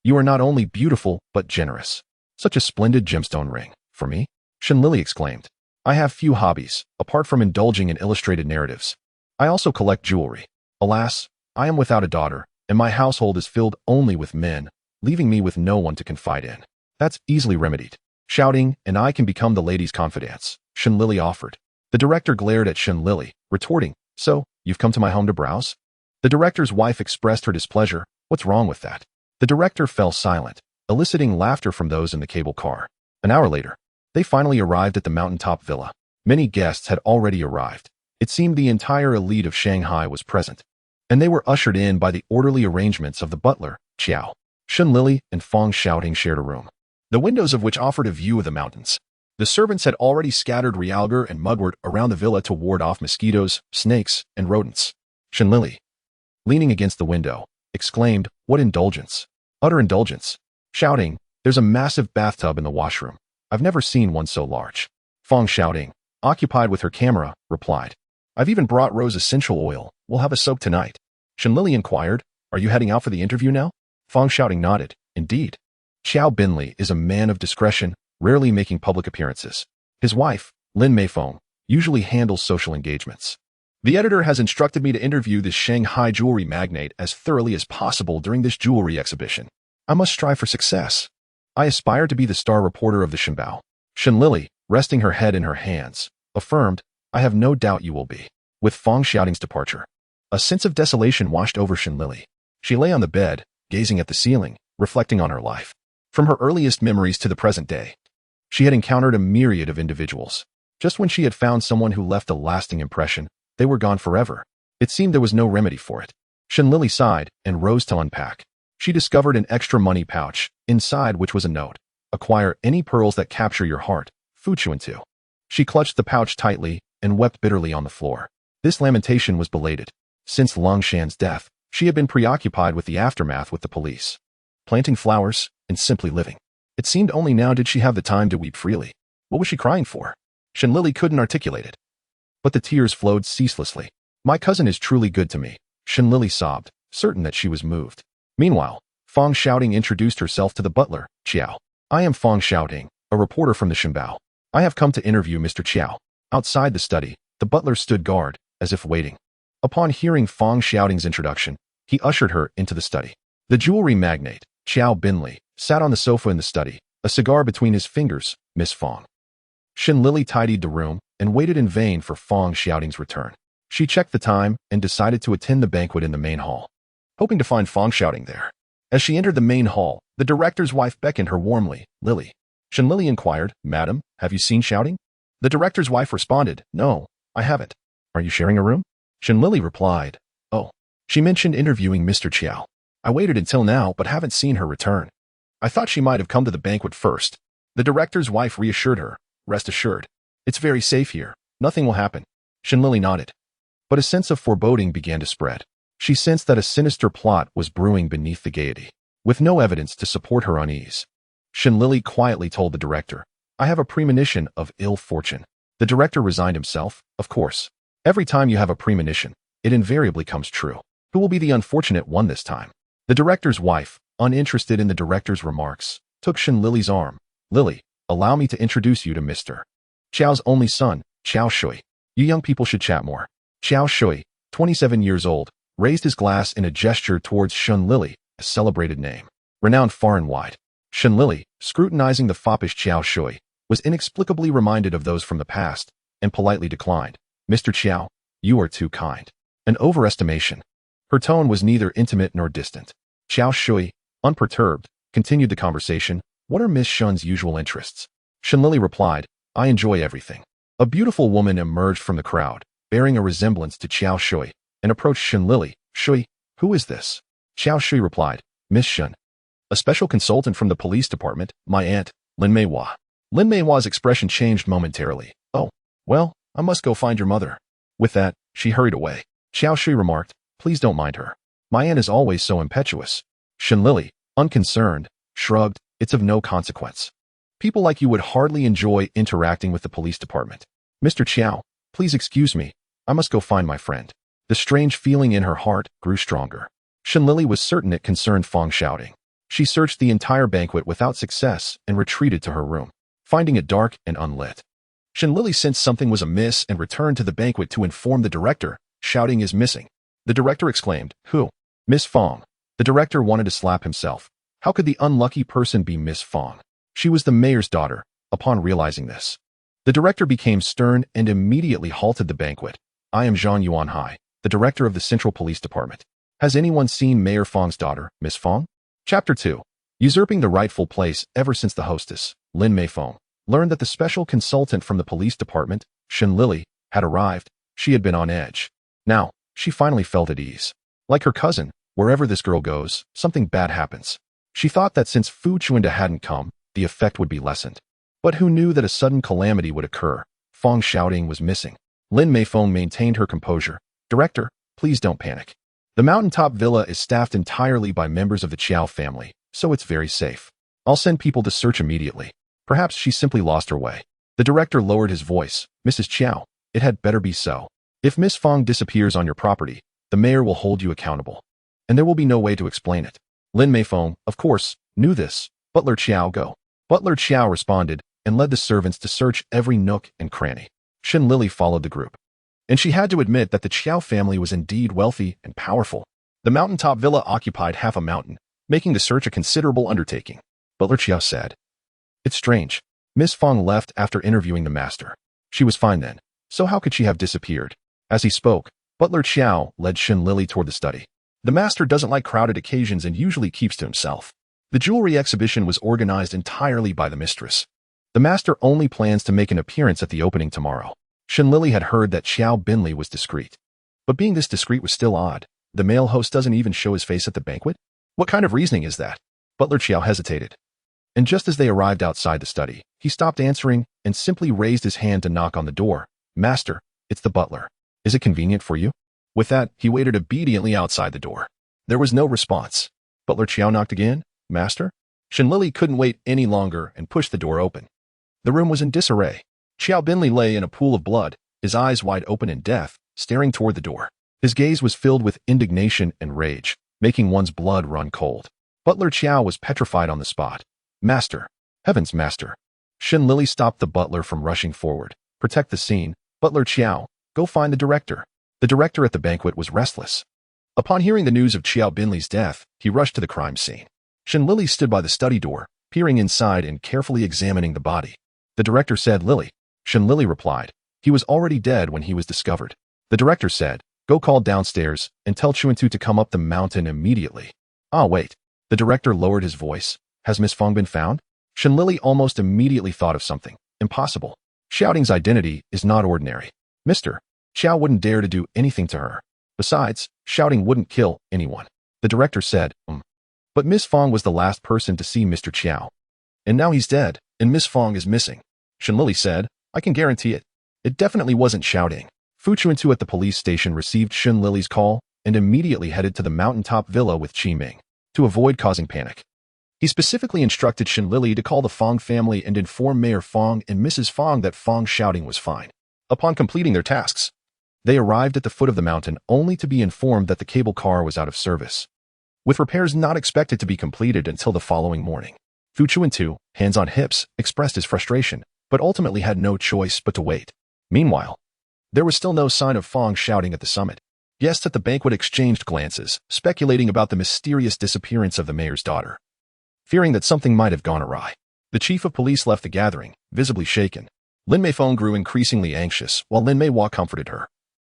You are not only beautiful, but generous. Such a splendid gemstone ring. For me? Shen Lili exclaimed. I have few hobbies, apart from indulging in illustrated narratives. I also collect jewelry. Alas, I am without a daughter, and my household is filled only with men, leaving me with no one to confide in. That's easily remedied. Shouting, and I can become the lady's confidants, Shen Lili offered. The director glared at Shen Lili, retorting, So, you've come to my home to browse? The director's wife expressed her displeasure. What's wrong with that? The director fell silent, eliciting laughter from those in the cable car. An hour later, they finally arrived at the mountaintop villa. Many guests had already arrived. It seemed the entire elite of Shanghai was present, and they were ushered in by the orderly arrangements of the butler, Qiao. Shen Lili and Fong Xiaoting shared a room, the windows of which offered a view of the mountains. The servants had already scattered realgar and mugwort around the villa to ward off mosquitoes, snakes, and rodents. Shen Lili, leaning against the window, exclaimed, What indulgence! Utter indulgence! Shouting, There's a massive bathtub in the washroom. I've never seen one so large. Fong Xiaoting, occupied with her camera, replied, I've even brought rose essential oil. We'll have a soak tonight. Shen Lili inquired, Are you heading out for the interview now? Fong Xiaoting nodded. Indeed. Xiao Binli is a man of discretion, rarely making public appearances. His wife, Lin Meifeng, usually handles social engagements. The editor has instructed me to interview this Shanghai jewelry magnate as thoroughly as possible during this jewelry exhibition. I must strive for success. I aspire to be the star reporter of the Shenbao. Shen Lili, resting her head in her hands, affirmed, "I have no doubt you will be." With Fong Xiaoting's departure, a sense of desolation washed over Shen Lili. She lay on the bed, gazing at the ceiling, reflecting on her life. From her earliest memories to the present day, she had encountered a myriad of individuals. Just when she had found someone who left a lasting impression, they were gone forever. It seemed there was no remedy for it. Shen Lili sighed and rose to unpack. She discovered an extra money pouch, inside which was a note. "Acquire any pearls that capture your heart, Fu Chuntu." She clutched the pouch tightly and wept bitterly on the floor. This lamentation was belated. Since Long Shan's death, she had been preoccupied with the aftermath with the police, planting flowers and simply living. It seemed only now did she have the time to weep freely. What was she crying for? Shen Lili couldn't articulate it, but the tears flowed ceaselessly. "My cousin is truly good to me," Shen Lili sobbed, certain that she was moved. Meanwhile, Fong Xiaoting introduced herself to the butler, Qiao. "I am Fong Xiaoting, a reporter from the Shenbao. I have come to interview Mr. Qiao." Outside the study, the butler stood guard, as if waiting. Upon hearing Fong Xiaoting's introduction, he ushered her into the study. The jewelry magnate, Qiao Binli, sat on the sofa in the study, a cigar between his fingers. "Miss Fong." Shen Lili tidied the room and waited in vain for Fong Xiaoting's return. She checked the time and decided to attend the banquet in the main hall, hoping to find Fong Xiaoting there. As she entered the main hall, the director's wife beckoned her warmly. "Lili." Shen Lili inquired, "Madam, have you seen Xiaoting?" The director's wife responded, "No, I haven't." "Are you sharing a room?" Shen Lili replied, "Oh." She mentioned interviewing Mr. Qiao. "I waited until now but haven't seen her return. I thought she might have come to the banquet first." The director's wife reassured her, "Rest assured. It's very safe here. Nothing will happen." Shen Lili nodded. But a sense of foreboding began to spread. She sensed that a sinister plot was brewing beneath the gaiety. With no evidence to support her unease, Shen Lili quietly told the director, "I have a premonition of ill fortune." The director resigned himself. "Of course. Every time you have a premonition, it invariably comes true. Who will be the unfortunate one this time?" The director's wife, uninterested in the director's remarks, took Shen Lili's arm. "Lili, allow me to introduce you to Mr. Qiao's only son, Qiao Shui. You young people should chat more." Qiao Shui, 27 years old, raised his glass in a gesture towards Shen Lili, a celebrated name, renowned far and wide. Shen Lili, scrutinizing the foppish Qiao Shui, was inexplicably reminded of those from the past, and politely declined. "Mr. Qiao, you are too kind." An overestimation. Her tone was neither intimate nor distant. Qiao Shui, unperturbed, continued the conversation. "What are Miss Shen's usual interests?" Shen Lili replied, "I enjoy everything." A beautiful woman emerged from the crowd, bearing a resemblance to Qiao Shui, and approached Shen Lili. "Shui, who is this?" Qiao Shui replied, "Miss Shen, a special consultant from the police department, my aunt, Lin Meihua." Lin Meihua's expression changed momentarily. "Oh, well, I must go find your mother." With that, she hurried away. Qiao Shui remarked, "Please don't mind her. My aunt is always so impetuous." Shen Lili, unconcerned, shrugged, "It's of no consequence. People like you would hardly enjoy interacting with the police department." "Mr. Qiao, please excuse me. I must go find my friend." The strange feeling in her heart grew stronger. Shen Lili was certain it concerned Fong Xiaoting. She searched the entire banquet without success and retreated to her room, finding it dark and unlit. Shen Lili sensed something was amiss and returned to the banquet to inform the director. "Xiaoting is missing." The director exclaimed, "Who?" "Miss Fong." The director wanted to slap himself. How could the unlucky person be Miss Fong? She was the mayor's daughter. Upon realizing this, the director became stern and immediately halted the banquet. "I am Zhang Yuanhai, the director of the Central Police Department. Has anyone seen Mayor Fong's daughter, Miss Fong?" Chapter 2. Usurping the rightful place. Ever since the hostess, Lin Meifeng, learned that the special consultant from the police department, Shen Lili, had arrived, she had been on edge. Now, she finally felt at ease. Like her cousin, wherever this girl goes, something bad happens. She thought that since Fu Chuntu hadn't come, the effect would be lessened. But who knew that a sudden calamity would occur? Fong Xiaoting was missing. Lin Meifeng maintained her composure. "Director, please don't panic. The mountaintop villa is staffed entirely by members of the Qiao family, so it's very safe. I'll send people to search immediately. Perhaps she simply lost her way." The director lowered his voice. "Mrs. Qiao, it had better be so. If Miss Fong disappears on your property, the mayor will hold you accountable, and there will be no way to explain it." Lin Meifeng, of course, knew this. "Butler Qiao, go." Butler Qiao responded and led the servants to search every nook and cranny. Shen Lili followed the group, and she had to admit that the Qiao family was indeed wealthy and powerful. The mountaintop villa occupied half a mountain, making the search a considerable undertaking. Butler Qiao said, "It's strange. Miss Fong left after interviewing the master. She was fine then, so how could she have disappeared? As he spoke, Butler Qiao led Shen Lili toward the study. The master doesn't like crowded occasions and usually keeps to himself. The jewelry exhibition was organized entirely by the mistress. The master only plans to make an appearance at the opening tomorrow. Shen Lili had heard that Qiao Binli was discreet. But being this discreet was still odd. The male host doesn't even show his face at the banquet? What kind of reasoning is that? Butler Qiao hesitated. And just as they arrived outside the study, he stopped answering and simply raised his hand to knock on the door. Master, it's the butler. Is it convenient for you? With that, he waited obediently outside the door. There was no response. Butler Qiao knocked again. Master? Shen Lili couldn't wait any longer and pushed the door open. The room was in disarray. Qiao Binli lay in a pool of blood, his eyes wide open in death, staring toward the door. His gaze was filled with indignation and rage, making one's blood run cold. Butler Qiao was petrified on the spot. Master. Heavens, master. Shen Lili stopped the butler from rushing forward. Protect the scene. Butler Qiao, go find the director. The director at the banquet was restless. Upon hearing the news of Qiao Binli's death, he rushed to the crime scene. Shen Lili stood by the study door, peering inside and carefully examining the body. The director said, Lili. Shen Lili replied, he was already dead when he was discovered. The director said, go call downstairs and tell Chuntu to come up the mountain immediately. Ah, wait. The director lowered his voice. Has Miss Fong been found? Shen Lili almost immediately thought of something. Impossible. Shouting's identity is not ordinary. Mr. Qiao wouldn't dare to do anything to her. Besides, Shouting wouldn't kill anyone. The director said, But Miss Fong was the last person to see Mr. Qiao. And now he's dead, and Miss Fong is missing. Shen Lili said, I can guarantee it. It definitely wasn't Shouting. Fu Chuntu at the police station received Shen Lili's call and immediately headed to the mountaintop villa with Qi Ming to avoid causing panic. He specifically instructed Shen Lili to call the Fong family and inform Mayor Fong and Mrs. Fong that Fong Shouting was fine. Upon completing their tasks, they arrived at the foot of the mountain only to be informed that the cable car was out of service, with repairs not expected to be completed until the following morning. Fu Chuntu, hands on hips, expressed his frustration, but ultimately had no choice but to wait. Meanwhile, there was still no sign of Fong Shouting at the summit. Guests at the banquet exchanged glances, speculating about the mysterious disappearance of the mayor's daughter. Fearing that something might have gone awry, the chief of police left the gathering, visibly shaken. Lin Meifeng grew increasingly anxious, while Lin Meihua comforted her,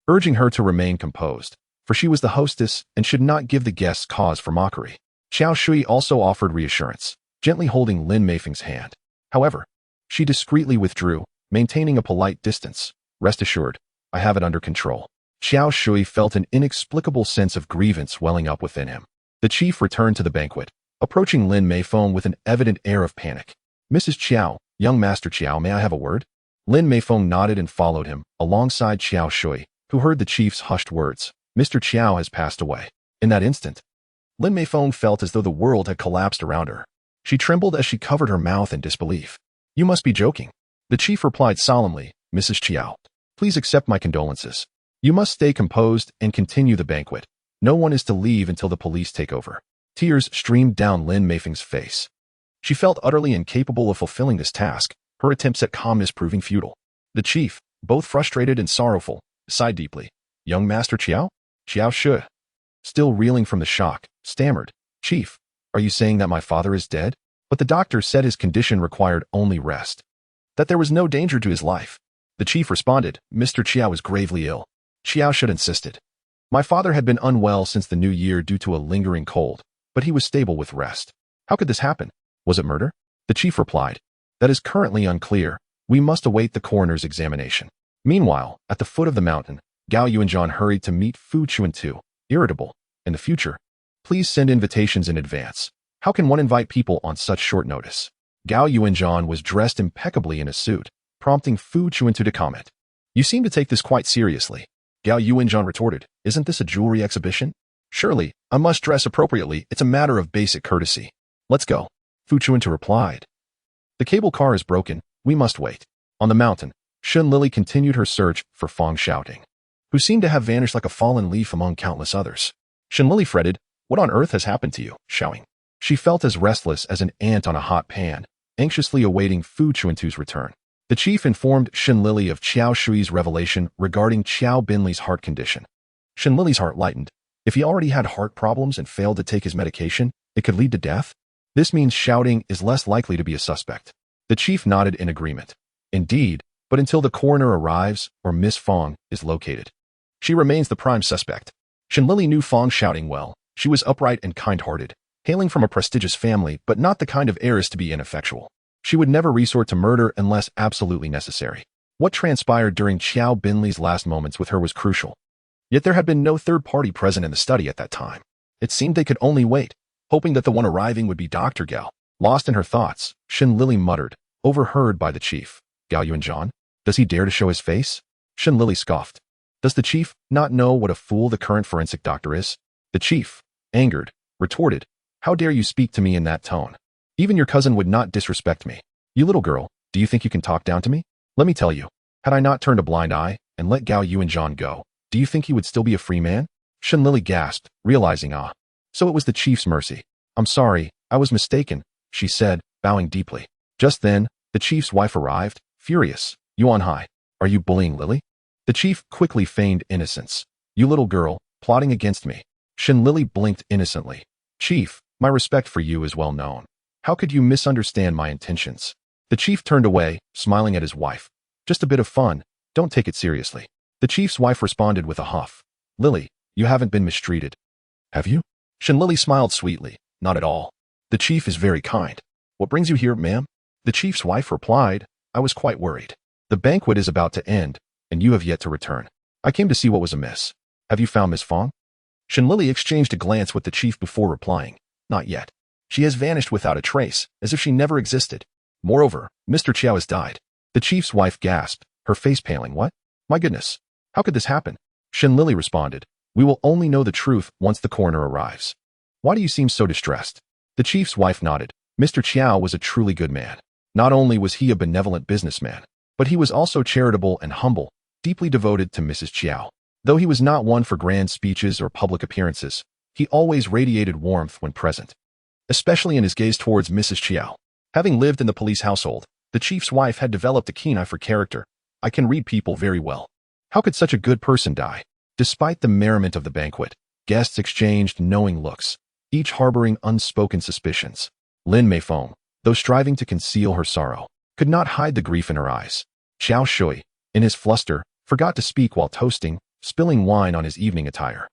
urging her to remain composed, for she was the hostess and should not give the guests cause for mockery. Xiao Shui also offered reassurance, gently holding Lin Meifeng's hand. However, she discreetly withdrew, maintaining a polite distance. Rest assured, I have it under control. Xiao Shui felt an inexplicable sense of grievance welling up within him. The chief returned to the banquet, approaching Lin Meifeng with an evident air of panic. Mrs. Qiao, young Master Qiao, may I have a word? Lin Meifeng nodded and followed him, alongside Xiao Shui, who heard the chief's hushed words. Mr. Qiao has passed away. In that instant, Lin Meifeng felt as though the world had collapsed around her. She trembled as she covered her mouth in disbelief. You must be joking. The chief replied solemnly, Mrs. Qiao, please accept my condolences. You must stay composed and continue the banquet. No one is to leave until the police take over. Tears streamed down Lin Meifeng's face. She felt utterly incapable of fulfilling this task, her attempts at calmness proving futile. The chief, both frustrated and sorrowful, sighed deeply. Young Master Qiao? Qiao Shui, still reeling from the shock, stammered. Chief, are you saying that my father is dead? But the doctor said his condition required only rest, that there was no danger to his life. The chief responded, Mr. Qiao is gravely ill. Qiao Shui insisted. My father had been unwell since the new year due to a lingering cold, but he was stable with rest. How could this happen? Was it murder? The chief replied. That is currently unclear. We must await the coroner's examination. Meanwhile, at the foot of the mountain, Gao Yuanzhan hurried to meet Fu Chuntu, irritable. In the future, please send invitations in advance. How can one invite people on such short notice? Gao Yuanzhan was dressed impeccably in a suit, prompting Fu Chuntu to comment. You seem to take this quite seriously. Gao Yuanzhan retorted, isn't this a jewelry exhibition? Surely, I must dress appropriately. It's a matter of basic courtesy. Let's go. Fu Chuntu replied. The cable car is broken. We must wait. On the mountain, Shen Lili continued her search for Fong Shouting, who seemed to have vanished like a fallen leaf among countless others. Shen Lili fretted, what on earth has happened to you, Shouting? She felt as restless as an ant on a hot pan, anxiously awaiting Fu Chuntu's return. The chief informed Shen Lili of Qiao Shui's revelation regarding Qiao Binli's heart condition. Shen Lili's heart lightened. If he already had heart problems and failed to take his medication, it could lead to death. This means Shouting is less likely to be a suspect. The chief nodded in agreement. Indeed, but until the coroner arrives or Miss Fong is located, she remains the prime suspect. Shen Lili knew Fong shouting well. She was upright and kind-hearted, hailing from a prestigious family, but not the kind of heiress to be ineffectual. She would never resort to murder unless absolutely necessary. What transpired during Qiao Binli's last moments with her was crucial. Yet there had been no third party present in the study at that time. It seemed they could only wait, hoping that the one arriving would be Dr. Gao. Lost in her thoughts, Shen Lili muttered, overheard by the chief. Gao Yuanzhan? Does he dare to show his face? Shen Lili scoffed. Does the chief not know what a fool the current forensic doctor is? The chief, angered, retorted, how dare you speak to me in that tone? Even your cousin would not disrespect me. You little girl, do you think you can talk down to me? Let me tell you, had I not turned a blind eye and let Gao Yuanzhan go, do you think he would still be a free man? Shen Lili gasped, realizing so it was the chief's mercy. I'm sorry, I was mistaken, she said, bowing deeply. Just then, the chief's wife arrived, furious. Yuan Hai, are you bullying Lili? The chief quickly feigned innocence. You little girl, plotting against me. Shen Lili blinked innocently. Chief, my respect for you is well known. How could you misunderstand my intentions? The chief turned away, smiling at his wife. Just a bit of fun, don't take it seriously. The chief's wife responded with a huff. Lili, you haven't been mistreated. Have you? Shen Lili smiled sweetly. Not at all. The chief is very kind. What brings you here, ma'am? The chief's wife replied. I was quite worried. The banquet is about to end, and you have yet to return. I came to see what was amiss. Have you found Miss Fong? Shen Lili exchanged a glance with the chief before replying. Not yet. She has vanished without a trace, as if she never existed. Moreover, Mr. Qiao has died. The chief's wife gasped, her face paling. What? My goodness. How could this happen? Shen Lili responded. We will only know the truth once the coroner arrives. Why do you seem so distressed? The chief's wife nodded. Mr. Qiao was a truly good man. Not only was he a benevolent businessman, but he was also charitable and humble, deeply devoted to Mrs. Qiao. Though he was not one for grand speeches or public appearances, he always radiated warmth when present, especially in his gaze towards Mrs. Qiao. Having lived in the police household, the chief's wife had developed a keen eye for character. I can read people very well. How could such a good person die? Despite the merriment of the banquet, guests exchanged knowing looks, each harboring unspoken suspicions. Lin Meifeng, though striving to conceal her sorrow, could not hide the grief in her eyes. Xiao Shui, in his fluster, forgot to speak while toasting, spilling wine on his evening attire.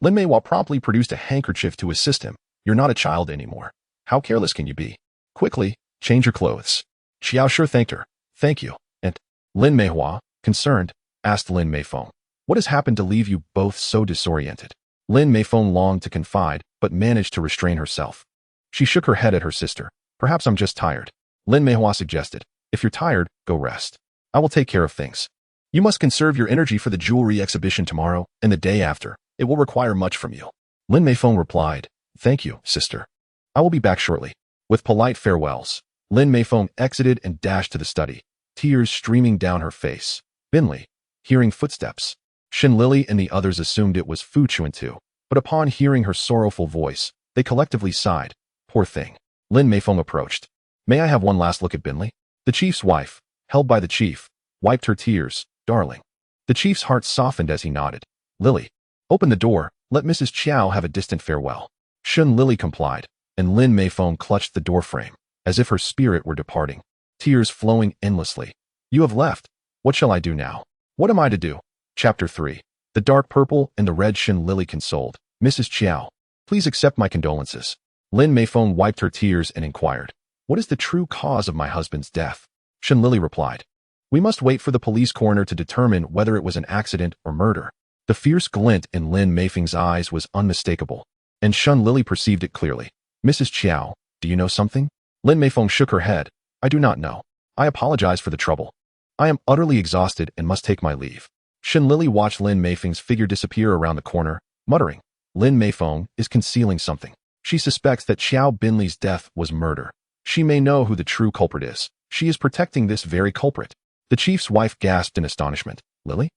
Lin Mei promptly produced a handkerchief to assist him. You're not a child anymore. How careless can you be? Quickly, change your clothes. Xiao Shui thanked her. Thank you. And Lin Meihua, concerned, asked Lin Meifeng, what has happened to leave you both so disoriented? Lin Meifeng longed to confide, but managed to restrain herself. She shook her head at her sister. Perhaps I'm just tired. Lin Meihua suggested. If you're tired, go rest. I will take care of things. You must conserve your energy for the jewelry exhibition tomorrow and the day after. It will require much from you. Lin Meifeng replied. Thank you, sister. I will be back shortly. With polite farewells, Lin Meifeng exited and dashed to the study, tears streaming down her face. Binli, hearing footsteps. Shen Lili and the others assumed it was Fu Chuntu, but upon hearing her sorrowful voice, they collectively sighed. Poor thing. Lin Meifeng approached. May I have one last look at Binli? The chief's wife, held by the chief, wiped her tears. Darling. The chief's heart softened as he nodded. Lili, open the door, let Mrs. Qiao have a distant farewell. Shen Lili complied, and Lin Meifeng clutched the doorframe, as if her spirit were departing, tears flowing endlessly. You have left. What shall I do now? What am I to do? Chapter 3. The dark purple and the red. Shen Lili consoled. Mrs. Qiao, please accept my condolences. Lin Meifeng wiped her tears and inquired. What is the true cause of my husband's death? Shen Lili replied. We must wait for the police coroner to determine whether it was an accident or murder. The fierce glint in Lin Meifeng's eyes was unmistakable, and Shen Lili perceived it clearly. Mrs. Qiao, do you know something? Lin Meifeng shook her head. I do not know. I apologize for the trouble. I am utterly exhausted and must take my leave. Shen Lili watched Lin Meifeng's figure disappear around the corner, muttering. Lin Meifeng is concealing something. She suspects that Qiao Binli's death was murder. She may know who the true culprit is. She is protecting this very culprit. The chief's wife gasped in astonishment. Lili?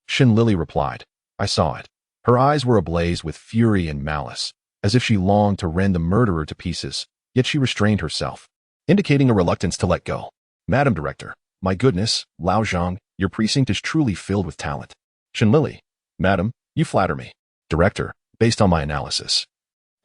Shen Lili replied. I saw it. Her eyes were ablaze with fury and malice, as if she longed to rend the murderer to pieces, yet she restrained herself, indicating a reluctance to let go. Madam Director, my goodness, Lao Zhang, your precinct is truly filled with talent. Shen Lili, Madam, you flatter me. Director, based on my analysis,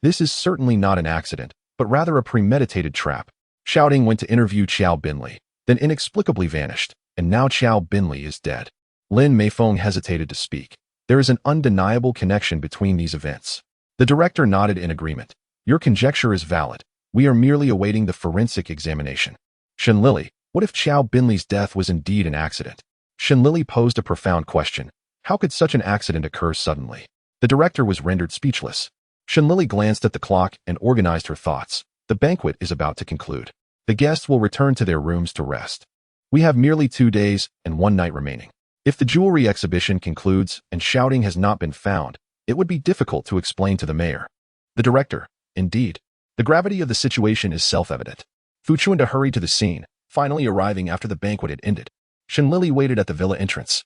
this is certainly not an accident, but rather a premeditated trap. Shouting went to interview Qiao Binli, then inexplicably vanished, and now Qiao Binli is dead. Lin Meifeng hesitated to speak. There is an undeniable connection between these events. The director nodded in agreement. Your conjecture is valid. We are merely awaiting the forensic examination. Shen Lili, what if Qiao Binli's death was indeed an accident? Shen Lili posed a profound question. How could such an accident occur suddenly? The director was rendered speechless. Shen Lili glanced at the clock and organized her thoughts. The banquet is about to conclude. The guests will return to their rooms to rest. We have merely 2 days and 1 night remaining. If the jewelry exhibition concludes and shouting has not been found, it would be difficult to explain to the mayor. The director, indeed. The gravity of the situation is self-evident. Fu Chuntu hurried to the scene, finally arriving after the banquet had ended. Shen Lili waited at the villa entrance,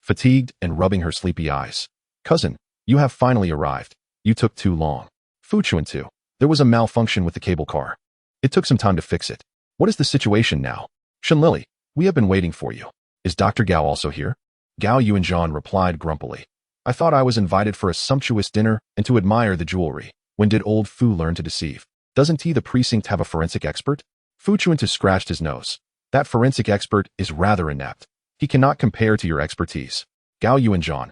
fatigued and rubbing her sleepy eyes. Cousin, you have finally arrived. You took too long. Fu Chuntu, there was a malfunction with the cable car. It took some time to fix it. What is the situation now? Shen Lili, we have been waiting for you. Is Dr. Gao also here? Gao Yuanzhan replied grumpily. I thought I was invited for a sumptuous dinner and to admire the jewelry. When did old Fu learn to deceive? Doesn't he the precinct have a forensic expert? Fu Chuntu scratched his nose. That forensic expert is rather inept. He cannot compare to your expertise. Gao Yuanzhan,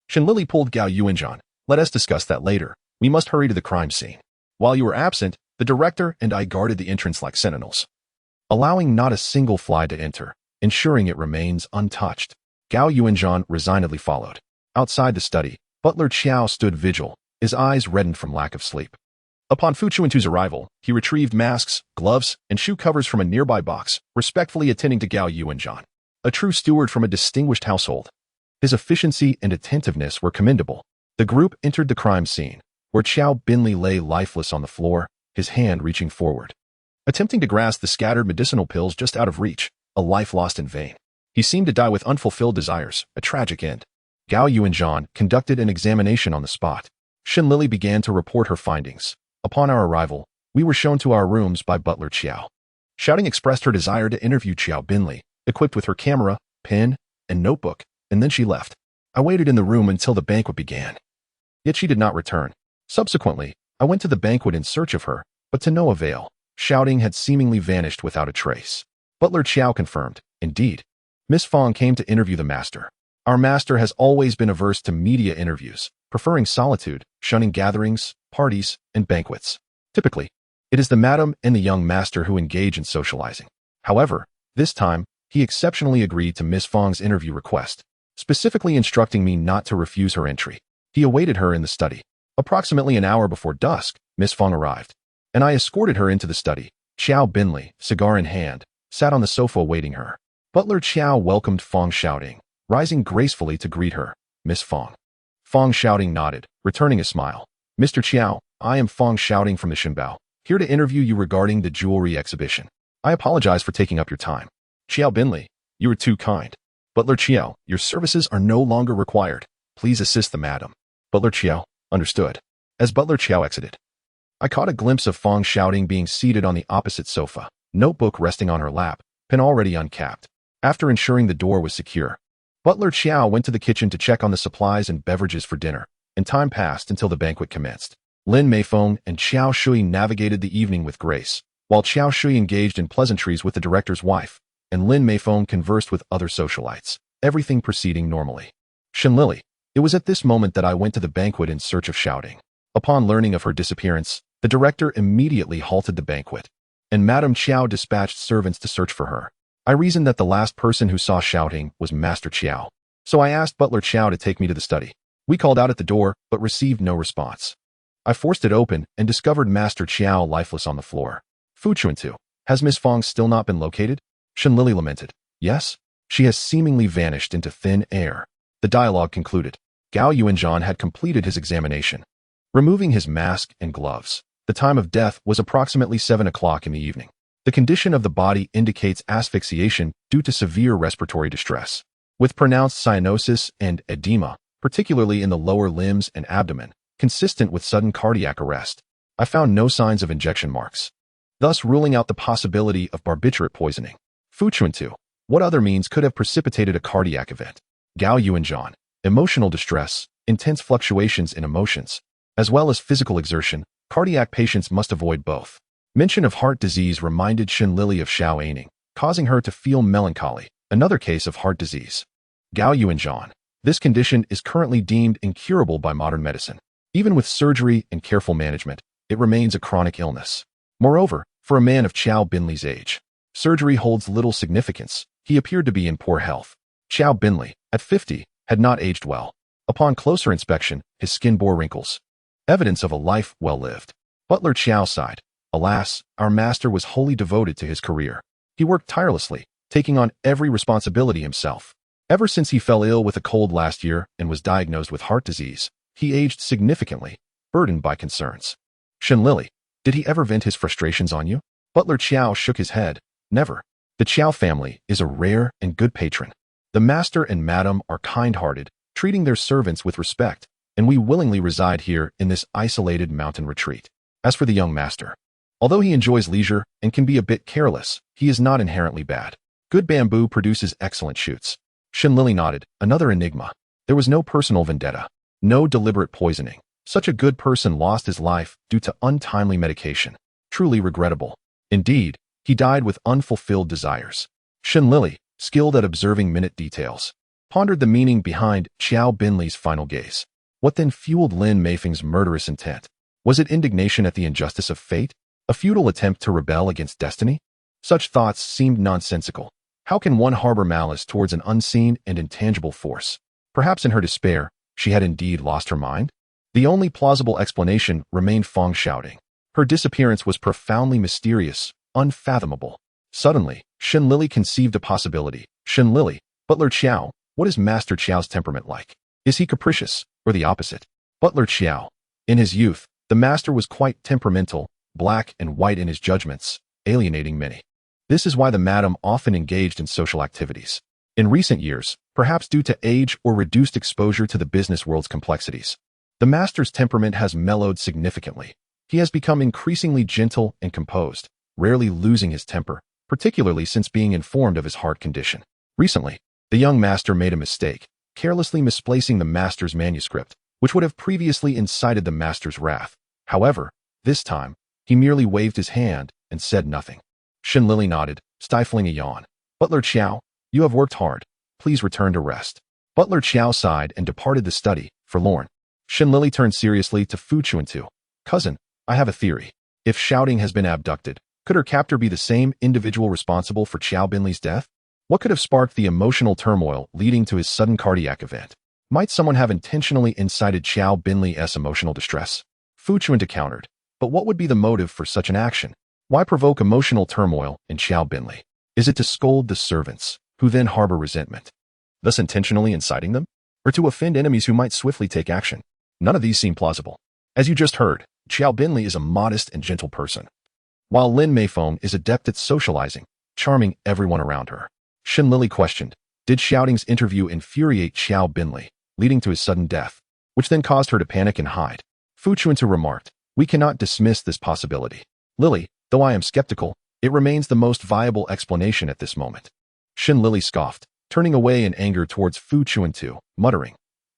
Shen Lili pulled Gao Yuanzhan. Let us discuss that later. We must hurry to the crime scene. While you were absent, the director and I guarded the entrance like sentinels, allowing not a single fly to enter, ensuring it remains untouched. Gao Yuanzhan resignedly followed. Outside the study, Butler Qiao stood vigil, his eyes reddened from lack of sleep. Upon Fu Chuntu's arrival, he retrieved masks, gloves, and shoe covers from a nearby box, respectfully attending to Gao Yuanzhan, a true steward from a distinguished household. His efficiency and attentiveness were commendable. The group entered the crime scene, where Qiao Binli lay lifeless on the floor, his hand reaching forward, attempting to grasp the scattered medicinal pills just out of reach, a life lost in vain. He seemed to die with unfulfilled desires, a tragic end. Gao Yuanzhan conducted an examination on the spot. Shen Lili began to report her findings. Upon our arrival, we were shown to our rooms by Butler Qiao. Shouting expressed her desire to interview Qiao Binli, equipped with her camera, pen, and notebook, and then she left. I waited in the room until the banquet began. Yet she did not return. Subsequently, I went to the banquet in search of her, but to no avail. Shouting had seemingly vanished without a trace. Butler Qiao confirmed, indeed. Miss Fong came to interview the master. Our master has always been averse to media interviews, preferring solitude, shunning gatherings, parties, and banquets. Typically, it is the madam and the young master who engage in socializing. However, this time, he exceptionally agreed to Miss Fong's interview request, specifically instructing me not to refuse her entry. He awaited her in the study. Approximately an hour before dusk, Miss Fong arrived, and I escorted her into the study. Qiao Binli, cigar in hand, sat on the sofa awaiting her. Butler Qiao welcomed Fong shouting, rising gracefully to greet her. Miss Fong. Fong shouting nodded, returning a smile. Mr. Qiao, I am Fong shouting from the Shenbao, here to interview you regarding the jewelry exhibition. I apologize for taking up your time. Qiao Binli, you are too kind. Butler Qiao, your services are no longer required. Please assist the madam. Butler Qiao, understood. As Butler Qiao exited, I caught a glimpse of Fong shouting being seated on the opposite sofa, notebook resting on her lap, pen already uncapped. After ensuring the door was secure, Butler Qiao went to the kitchen to check on the supplies and beverages for dinner, and time passed until the banquet commenced. Lin Meifeng and Qiao Shui navigated the evening with grace, while Qiao Shui engaged in pleasantries with the director's wife, and Lin Meifeng conversed with other socialites, everything proceeding normally. Shen Lili, it was at this moment that I went to the banquet in search of shouting. Upon learning of her disappearance, the director immediately halted the banquet, and Madame Qiao dispatched servants to search for her. I reasoned that the last person who saw shouting was Master Qiao, so I asked Butler Qiao to take me to the study. We called out at the door, but received no response. I forced it open and discovered Master Qiao lifeless on the floor. Fu Chuntu, has Miss Fong still not been located? Shen Lili lamented. Yes, she has seemingly vanished into thin air. The dialogue concluded. Gao Yuanzhan had completed his examination. Removing his mask and gloves, the time of death was approximately 7 o'clock in the evening. The condition of the body indicates asphyxiation due to severe respiratory distress, with pronounced cyanosis and edema, particularly in the lower limbs and abdomen, consistent with sudden cardiac arrest. I found no signs of injection marks, thus ruling out the possibility of barbiturate poisoning. Fu Chuntu, what other means could have precipitated a cardiac event? Gao Yuanzhan, emotional distress, intense fluctuations in emotions, as well as physical exertion. Cardiac patients must avoid both. Mention of heart disease reminded Shen Lili of Xiao Aning, causing her to feel melancholy, another case of heart disease. Gao Yuanzhan. This condition is currently deemed incurable by modern medicine. Even with surgery and careful management, it remains a chronic illness. Moreover, for a man of Qiao Binli's age, surgery holds little significance. He appeared to be in poor health. Qiao Binli, at 50, had not aged well. Upon closer inspection, his skin bore wrinkles, evidence of a life well lived. Butler Qiao sighed. Alas, our master was wholly devoted to his career. He worked tirelessly, taking on every responsibility himself. Ever since he fell ill with a cold last year and was diagnosed with heart disease, he aged significantly, burdened by concerns. Shen Lili, did he ever vent his frustrations on you? Butler Qiao shook his head. Never. The Qiao family is a rare and good patron. The master and madam are kind-hearted, treating their servants with respect, and we willingly reside here in this isolated mountain retreat. As for the young master, although he enjoys leisure and can be a bit careless, he is not inherently bad. Good bamboo produces excellent shoots. Shen Lili nodded. Another enigma. There was no personal vendetta, no deliberate poisoning. Such a good person lost his life due to untimely medication. Truly regrettable. Indeed, he died with unfulfilled desires. Shen Lili, skilled at observing minute details, pondered the meaning behind Qiao Binli's final gaze. What then fueled Lin Meifeng's murderous intent? Was it indignation at the injustice of fate? A futile attempt to rebel against destiny? Such thoughts seemed nonsensical. How can one harbor malice towards an unseen and intangible force? Perhaps in her despair, she had indeed lost her mind? The only plausible explanation remained Feng Xiaoding. Her disappearance was profoundly mysterious, unfathomable. Suddenly, Shen Lili conceived a possibility. Shen Lili, Butler Qiao, what is Master Qiao's temperament like? Is he capricious, or the opposite? Butler Qiao. In his youth, the master was quite temperamental, black and white in his judgments, alienating many. This is why the madam often engaged in social activities. In recent years, perhaps due to age or reduced exposure to the business world's complexities, the master's temperament has mellowed significantly. He has become increasingly gentle and composed, rarely losing his temper, particularly since being informed of his heart condition. Recently, the young master made a mistake, carelessly misplacing the master's manuscript, which would have previously incited the master's wrath. However, this time, he merely waved his hand and said nothing. Shen Lili nodded, stifling a yawn. Butler Qiao, you have worked hard. Please return to rest. Butler Qiao sighed and departed the study, forlorn. Shen Lili turned seriously to Fu Chuntu. Cousin, I have a theory. If Xiaoding has been abducted, could her captor be the same individual responsible for Qiao Binli's death? What could have sparked the emotional turmoil leading to his sudden cardiac event? Might someone have intentionally incited Qiao Binli's emotional distress? Fu Chuntu countered. But what would be the motive for such an action? Why provoke emotional turmoil in Qiao Binli? Is it to scold the servants, who then harbor resentment, thus intentionally inciting them? Or to offend enemies who might swiftly take action? None of these seem plausible. As you just heard, Qiao Binli is a modest and gentle person, while Lin Meifeng is adept at socializing, charming everyone around her. Shen Lili questioned, did Xiaoding's interview infuriate Qiao Binli, leading to his sudden death, which then caused her to panic and hide? Fu Chuntu remarked, we cannot dismiss this possibility. Lili, though I am skeptical, it remains the most viable explanation at this moment. Shen Lili scoffed, turning away in anger towards Fu Chuntu, muttering,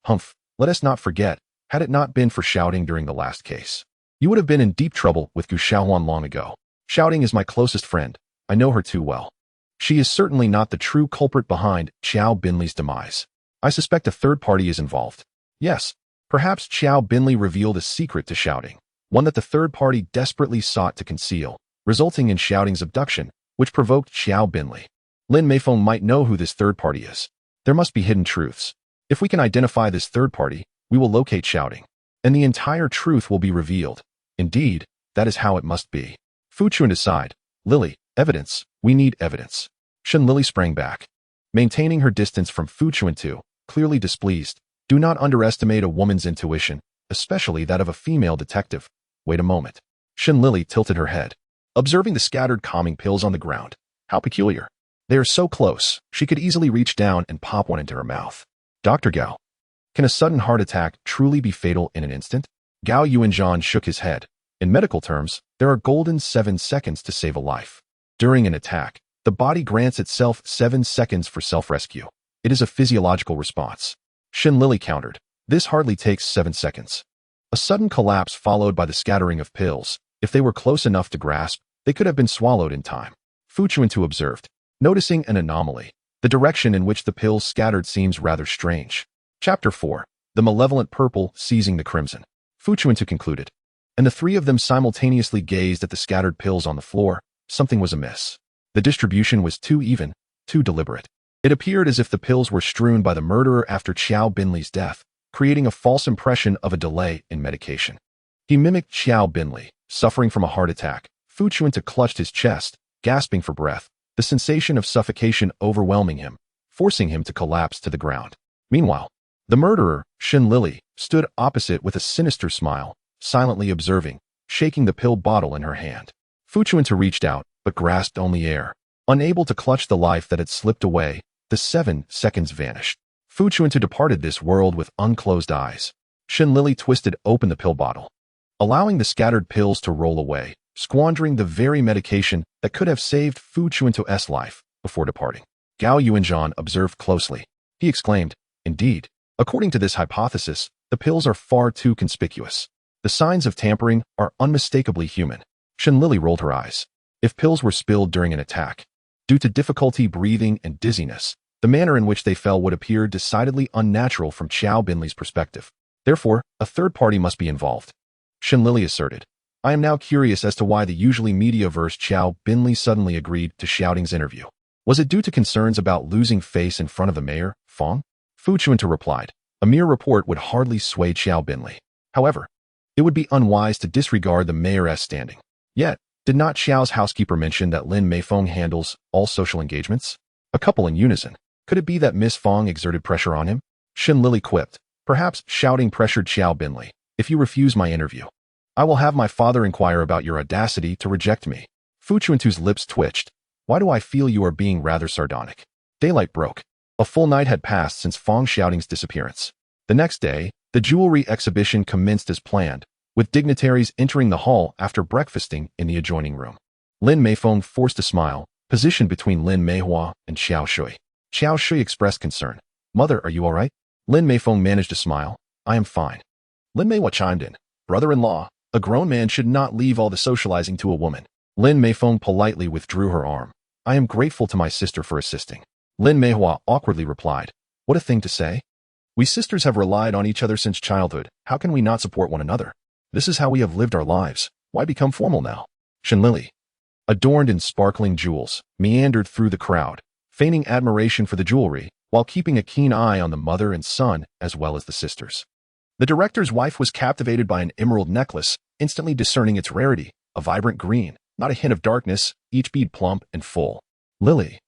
Humph, let us not forget, had it not been for Xiaoding during the last case, you would have been in deep trouble with Gu Xiaohuan long ago. Xiaoding is my closest friend. I know her too well. She is certainly not the true culprit behind Qiao Binli's demise. I suspect a third party is involved. Yes, perhaps Qiao Binli revealed a secret to Xiaoding, one that the third party desperately sought to conceal, resulting in Xiaoding's abduction, which provoked Qiao Binli. Lin Meifeng might know who this third party is. There must be hidden truths. If we can identify this third party, we will locate Xiaoding, and the entire truth will be revealed. Indeed, that is how it must be. Fu Chuntu sighed. Lili, evidence. We need evidence. Shen Lili sprang back, maintaining her distance from Fu Chuntu, clearly displeased. Do not underestimate a woman's intuition, especially that of a female detective. Wait a moment. Shen Lili tilted her head, observing the scattered calming pills on the ground. How peculiar. They are so close, she could easily reach down and pop one into her mouth. Dr. Gao, can a sudden heart attack truly be fatal in an instant? Gao Yuanzhan shook his head. In medical terms, there are golden 7 seconds to save a life. During an attack, the body grants itself 7 seconds for self-rescue. It is a physiological response. Shen Lili countered. This hardly takes 7 seconds. A sudden collapse followed by the scattering of pills, if they were close enough to grasp, They could have been swallowed in time. Fu Chuntu observed. Noticing an anomaly, the direction in which the pills scattered seems rather strange. Chapter 4. The malevolent purple seizing the crimson. Fu Chuntu concluded. And the three of them simultaneously gazed at the scattered pills on the floor. Something was amiss. The distribution was too even, too deliberate. It appeared as if the pills were strewn by the murderer after Qiao Binli's death, creating a false impression of a delay in medication. He mimicked Qiao Binli, suffering from a heart attack. Fu Chuntu clutched his chest, gasping for breath, the sensation of suffocation overwhelming him, forcing him to collapse to the ground. Meanwhile, the murderer, Shen Lili, stood opposite with a sinister smile, silently observing, shaking the pill bottle in her hand. Fu Chuntu reached out, but grasped only air. Unable to clutch the life that had slipped away, the 7 seconds vanished. Fu Chuntu departed this world with unclosed eyes. Shen Lili twisted open the pill bottle, allowing the scattered pills to roll away, squandering the very medication that could have saved Fu Chuntu's life before departing. Gao Yuanzhan observed closely. He exclaimed, "Indeed, according to this hypothesis, the pills are far too conspicuous. The signs of tampering are unmistakably human." Shen Lili rolled her eyes. If pills were spilled during an attack, due to difficulty breathing and dizziness, the manner in which they fell would appear decidedly unnatural from Qiao Binli's perspective. Therefore, a third party must be involved. Shen Lili asserted. I am now curious as to why the usually media-averse Qiao Binli suddenly agreed to Xiaoting's interview. Was it due to concerns about losing face in front of the mayor, Feng? Fu Chuntu replied. A mere report would hardly sway Qiao Binli. However, it would be unwise to disregard the mayor's standing. Yet, did not Xiao's housekeeper mention that Lin Meifeng handles all social engagements? A couple in unison. Could it be that Miss Feng exerted pressure on him? Shen Lili quipped. Perhaps Xiaoting pressured Qiao Binli. If you refuse my interview, I will have my father inquire about your audacity to reject me. Fu Chuntu's lips twitched. Why do I feel you are being rather sardonic? Daylight broke. A full night had passed since Feng Xiaoting's disappearance. The next day, the jewelry exhibition commenced as planned, with dignitaries entering the hall after breakfasting in the adjoining room. Lin Meifeng forced a smile, positioned between Lin Meihua and Xiao Shui. Xiao Shui expressed concern. Mother, are you all right? Lin Meifeng managed a smile. I am fine. Lin Meihua chimed in. Brother-in-law, a grown man should not leave all the socializing to a woman. Lin Meifeng politely withdrew her arm. I am grateful to my sister for assisting. Lin Meihua awkwardly replied. What a thing to say. We sisters have relied on each other since childhood. How can we not support one another? This is how we have lived our lives. Why become formal now? Shen Lili, adorned in sparkling jewels, meandered through the crowd, feigning admiration for the jewelry, while keeping a keen eye on the mother and son as well as the sisters. The director's wife was captivated by an emerald necklace, instantly discerning its rarity, a vibrant green, not a hint of darkness, each bead plump and full. Lili,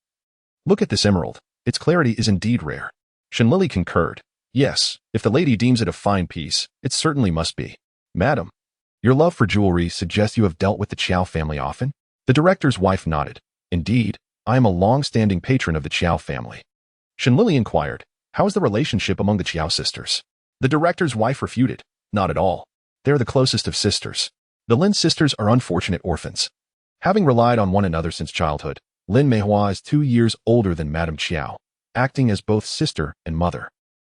look at this emerald. Its clarity is indeed rare. Shen Lili concurred. Yes, if the lady deems it a fine piece, it certainly must be. Madam, your love for jewelry suggests you have dealt with the Qiao family often? The director's wife nodded. Indeed, I am a long-standing patron of the Qiao family. Shen Lili inquired, how is the relationship among the Qiao sisters? The director's wife refuted. Not at all. They are the closest of sisters. The Lin sisters are unfortunate orphans. Having relied on one another since childhood, Lin Meihua is 2 years older than Madame Qiao, acting as both sister and mother.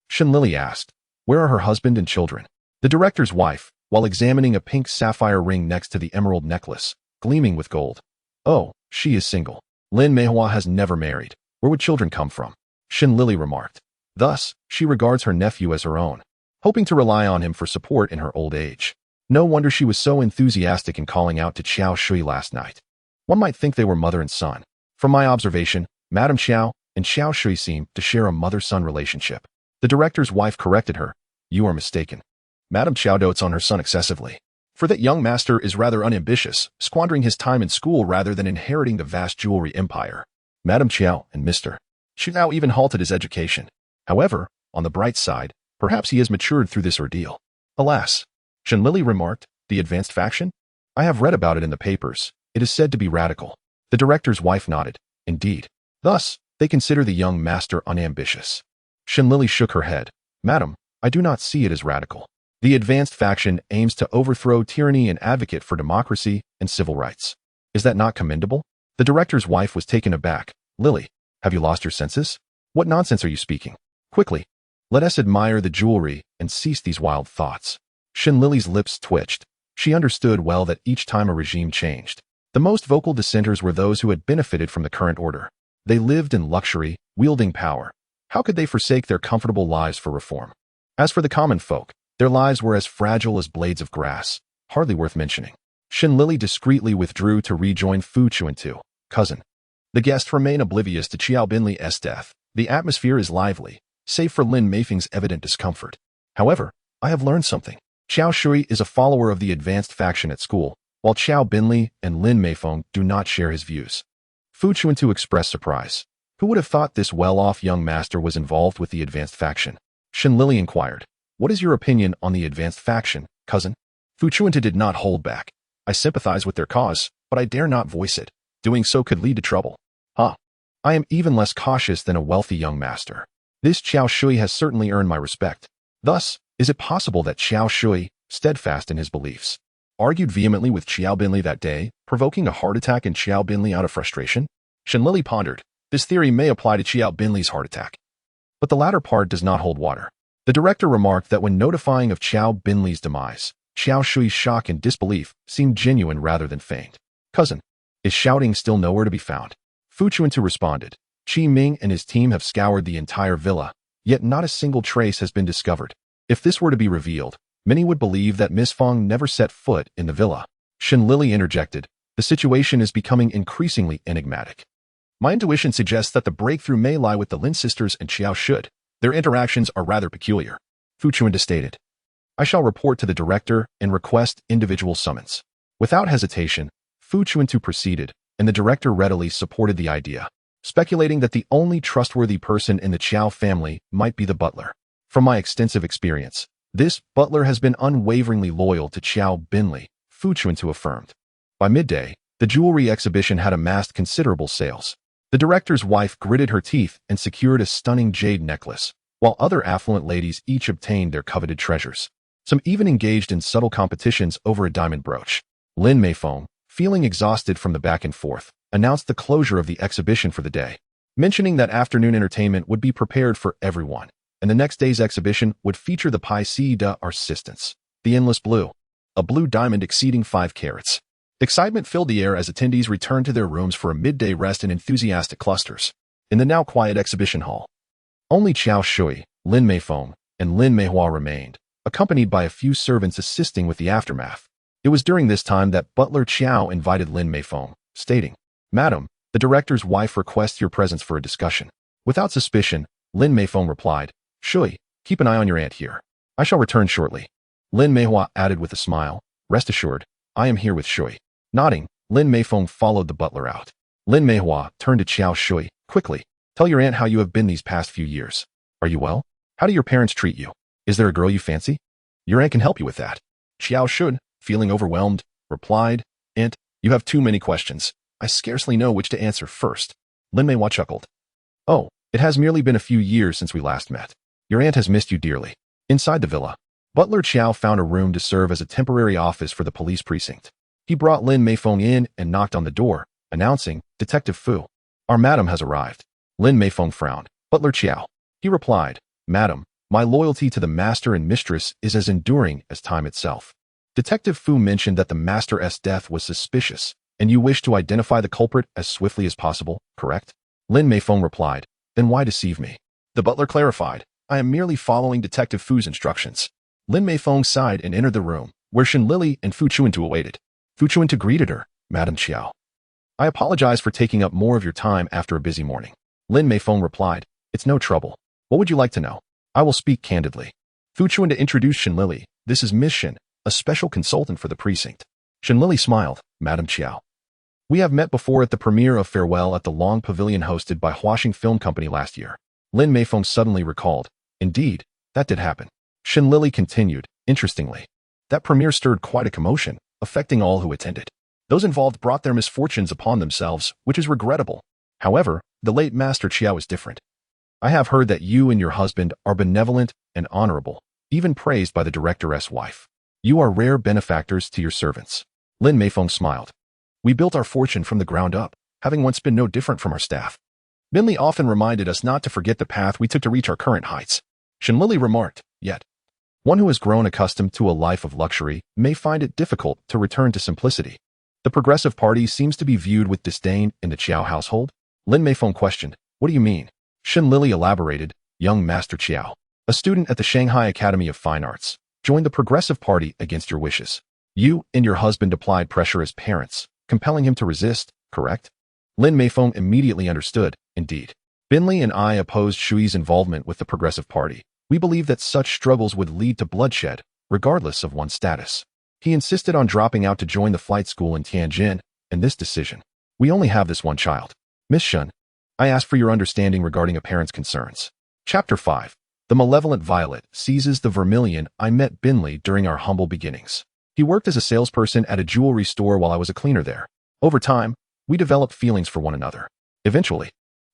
Shen Lili asked, where are her husband and children? The director's wife, while examining a pink sapphire ring next to the emerald necklace, gleaming with gold. Oh, she is single. Lin Meihua has never married. Where would children come from? Shen Lili remarked. Thus, she regards her nephew as her own, hoping to rely on him for support in her old age. No wonder she was so enthusiastic in calling out to Qiao Shui last night. One might think they were mother and son. From my observation, Madame Qiao and Xiao Shui seem to share a mother-son relationship. The director's wife corrected her. You are mistaken. Madame Qiao dotes on her son excessively. For that young master is rather unambitious, squandering his time in school rather than inheriting the vast jewelry empire. Madame Qiao and Mr. Shu now even halted his education. However, on the bright side, perhaps he has matured through this ordeal. Alas, Shen Lili remarked, the advanced faction? I have read about it in the papers. It is said to be radical. The director's wife nodded. Indeed. Thus, they consider the young master unambitious. Shen Lili shook her head. Madam, I do not see it as radical. The advanced faction aims to overthrow tyranny and advocate for democracy and civil rights. Is that not commendable? The director's wife was taken aback. Lili, have you lost your senses? What nonsense are you speaking? Quickly, let us admire the jewelry and cease these wild thoughts. Shen Lili's lips twitched. She understood well that each time a regime changed, The most vocal dissenters were those who had benefited from the current order. They lived in luxury, wielding power. How could they forsake their comfortable lives for reform? As for the common folk, their lives were as fragile as blades of grass, hardly worth mentioning. Shen Lili discreetly withdrew to rejoin Fu Chuntu, cousin. The guests remain oblivious to Qiao Binli's death. The atmosphere is lively, save for Lin Meifeng's evident discomfort. However, I have learned something. Qiao Shui is a follower of the advanced faction at school, while Qiao Binli and Lin Meifeng do not share his views. Fu Chuntu expressed surprise. Who would have thought this well-off young master was involved with the advanced faction? Shen Lili inquired. What is your opinion on the advanced faction, cousin? Fu Chuntu did not hold back. I sympathize with their cause, but I dare not voice it. Doing so could lead to trouble. I am even less cautious than a wealthy young master. This Qiao Shui has certainly earned my respect. Thus, is it possible that Qiao Shui, steadfast in his beliefs, argued vehemently with Qiao Binli that day, provoking a heart attack in Qiao Binli out of frustration? Shen Lili pondered. This theory may apply to Qiao Binli's heart attack. But the latter part does not hold water. The director remarked that when notifying of Qiao Binli's demise, Qiao Shui's shock and disbelief seemed genuine rather than feigned. Cousin, is shouting still nowhere to be found? Fu Chuntu responded. Qi Ming and his team have scoured the entire villa, yet not a single trace has been discovered. If this were to be revealed, many would believe that Miss Feng never set foot in the villa. Shen Lili interjected. The situation is becoming increasingly enigmatic. My intuition suggests that the breakthrough may lie with the Lin sisters and Qiao Shud. Their interactions are rather peculiar. Fu Chuntu stated. I shall report to the director and request individual summons. Without hesitation, Fu Chuntu proceeded, and the director readily supported the idea, speculating that the only trustworthy person in the Qiao family might be the butler. From my extensive experience, this butler has been unwaveringly loyal to Qiao Binli, Fu Chuntu affirmed. By midday, the jewelry exhibition had amassed considerable sales. The director's wife gritted her teeth and secured a stunning jade necklace, while other affluent ladies each obtained their coveted treasures. Some even engaged in subtle competitions over a diamond brooch. Lin Meifeng, feeling exhausted from the back and forth, announced the closure of the exhibition for the day, mentioning that afternoon entertainment would be prepared for everyone, and the next day's exhibition would feature the pièce d'argistance, the endless blue, a blue diamond exceeding 5 carats. Excitement filled the air as attendees returned to their rooms for a midday rest in enthusiastic clusters. In the now quiet exhibition hall, only Qiao Shui, Lin Meifeng, and Lin Meihua remained, accompanied by a few servants assisting with the aftermath. It was during this time that Butler Qiao invited Lin Meifeng, stating, Madam, the director's wife requests your presence for a discussion. Without suspicion, Lin Meifeng replied, Shui, keep an eye on your aunt here. I shall return shortly. Lin Meihua added with a smile, Rest assured, I am here with Shui. Nodding, Lin Meifeng followed the butler out. Lin Meihua turned to Qiao Shui, quickly, tell your aunt how you have been these past few years. Are you well? How do your parents treat you? Is there a girl you fancy? Your aunt can help you with that. Qiao Shui, feeling overwhelmed, replied, Aunt, you have too many questions. I scarcely know which to answer first. Lin Meihua chuckled. Oh, it has merely been a few years since we last met. Your aunt has missed you dearly. Inside the villa, Butler Qiao found a room to serve as a temporary office for the police precinct. He brought Lin Meifeng in and knocked on the door, announcing, Detective Fu. Our madam has arrived. Lin Meifeng frowned. Butler Qiao. He replied, Madam, my loyalty to the master and mistress is as enduring as time itself. Detective Fu mentioned that the master's death was suspicious, and you wish to identify the culprit as swiftly as possible, correct? Lin Meifeng replied, Then why deceive me? The butler clarified, I am merely following Detective Fu's instructions. Lin Meifeng sighed and entered the room, where Shen Lili and Fu Chuntu awaited. Fu Chuntu greeted her, Madam Qiao. I apologize for taking up more of your time after a busy morning. Lin Meifeng replied, It's no trouble. What would you like to know? I will speak candidly. Fu Chuntu introduced Shen Lili. This is Miss Shen, a special consultant for the precinct. Shen Lili smiled, Madam Qiao. We have met before at the premiere of Farewell at the Long Pavilion hosted by Huaxing Film Company last year. Lin Meifeng suddenly recalled. Indeed, that did happen. Shen Lili continued, Interestingly, that premiere stirred quite a commotion, affecting all who attended. Those involved brought their misfortunes upon themselves, which is regrettable. However, the late Master Qiao is different. I have heard that you and your husband are benevolent and honorable, even praised by the director's wife. You are rare benefactors to your servants. Lin Meifeng smiled. We built our fortune from the ground up, having once been no different from our staff. Binli often reminded us not to forget the path we took to reach our current heights. Shen Lili remarked, Yet, one who has grown accustomed to a life of luxury may find it difficult to return to simplicity. The Progressive Party seems to be viewed with disdain in the Qiao household? Lin Meifeng questioned. What do you mean? Shen Lili elaborated. Young Master Qiao, a student at the Shanghai Academy of Fine Arts, joined the Progressive Party against your wishes. You and your husband applied pressure as parents, compelling him to resist, correct? Lin Meifeng immediately understood. Indeed. Binli and I opposed Shui's involvement with the Progressive Party. We believe that such struggles would lead to bloodshed, regardless of one's status. He insisted on dropping out to join the flight school in Tianjin, and this decision. We only have this one child. Miss Shen, I ask for your understanding regarding a parent's concerns. Chapter 5. The Malevolent Violet seizes the vermilion. I met Binli during our humble beginnings. He worked as a salesperson at a jewelry store while I was a cleaner there. Over time, we developed feelings for one another. Eventually,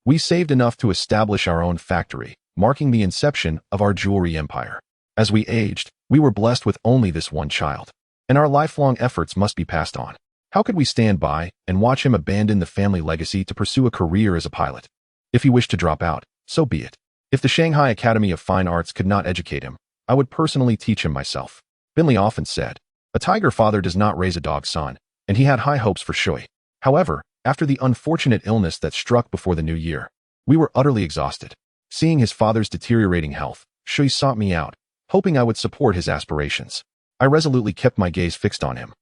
we saved enough to establish our own factory, marking the inception of our jewelry empire. As we aged, we were blessed with only this one child, and our lifelong efforts must be passed on. How could we stand by and watch him abandon the family legacy to pursue a career as a pilot? If he wished to drop out, so be it. If the Shanghai Academy of Fine Arts could not educate him, I would personally teach him myself. Binli often said, a tiger father does not raise a dog son, and he had high hopes for Shui. However, after the unfortunate illness that struck before the new year, we were utterly exhausted. Seeing his father's deteriorating health, Shui sought me out, hoping I would support his aspirations. I resolutely kept my gaze fixed on him,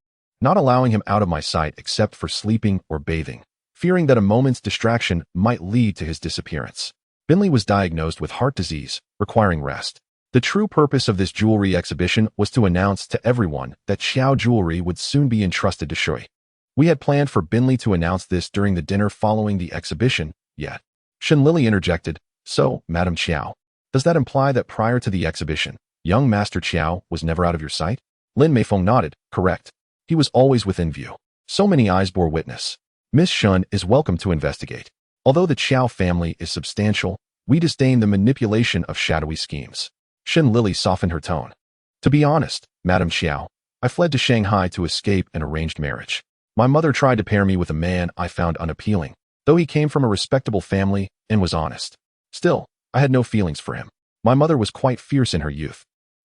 not allowing him out of my sight except for sleeping or bathing, fearing that a moment's distraction might lead to his disappearance. Binli was diagnosed with heart disease, requiring rest. The true purpose of this jewelry exhibition was to announce to everyone that Xiao jewelry would soon be entrusted to Shui. We had planned for Binli to announce this during the dinner following the exhibition, yet Shen Lili interjected, so, Madam Qiao, does that imply that prior to the exhibition, young Master Qiao was never out of your sight? Lin Meifeng nodded, correct. He was always within view. So many eyes bore witness. Miss Shen is welcome to investigate. Although the Qiao family is substantial, we disdain the manipulation of shadowy schemes. Shen Lili softened her tone. To be honest, Madam Qiao, I fled to Shanghai to escape an arranged marriage. My mother tried to pair me with a man I found unappealing, though he came from a respectable family and was honest. Still, I had no feelings for him. My mother was quite fierce in her youth,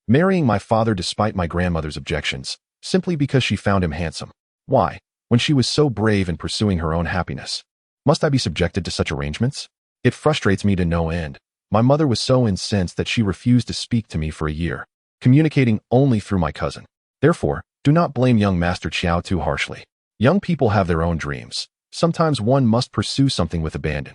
marrying my father despite my grandmother's objections, simply because she found him handsome. Why, when she was so brave in pursuing her own happiness, must I be subjected to such arrangements? It frustrates me to no end. My mother was so incensed that she refused to speak to me for a year, communicating only through my cousin. Therefore, do not blame young Master Qiao too harshly. Young people have their own dreams. Sometimes one must pursue something with abandon.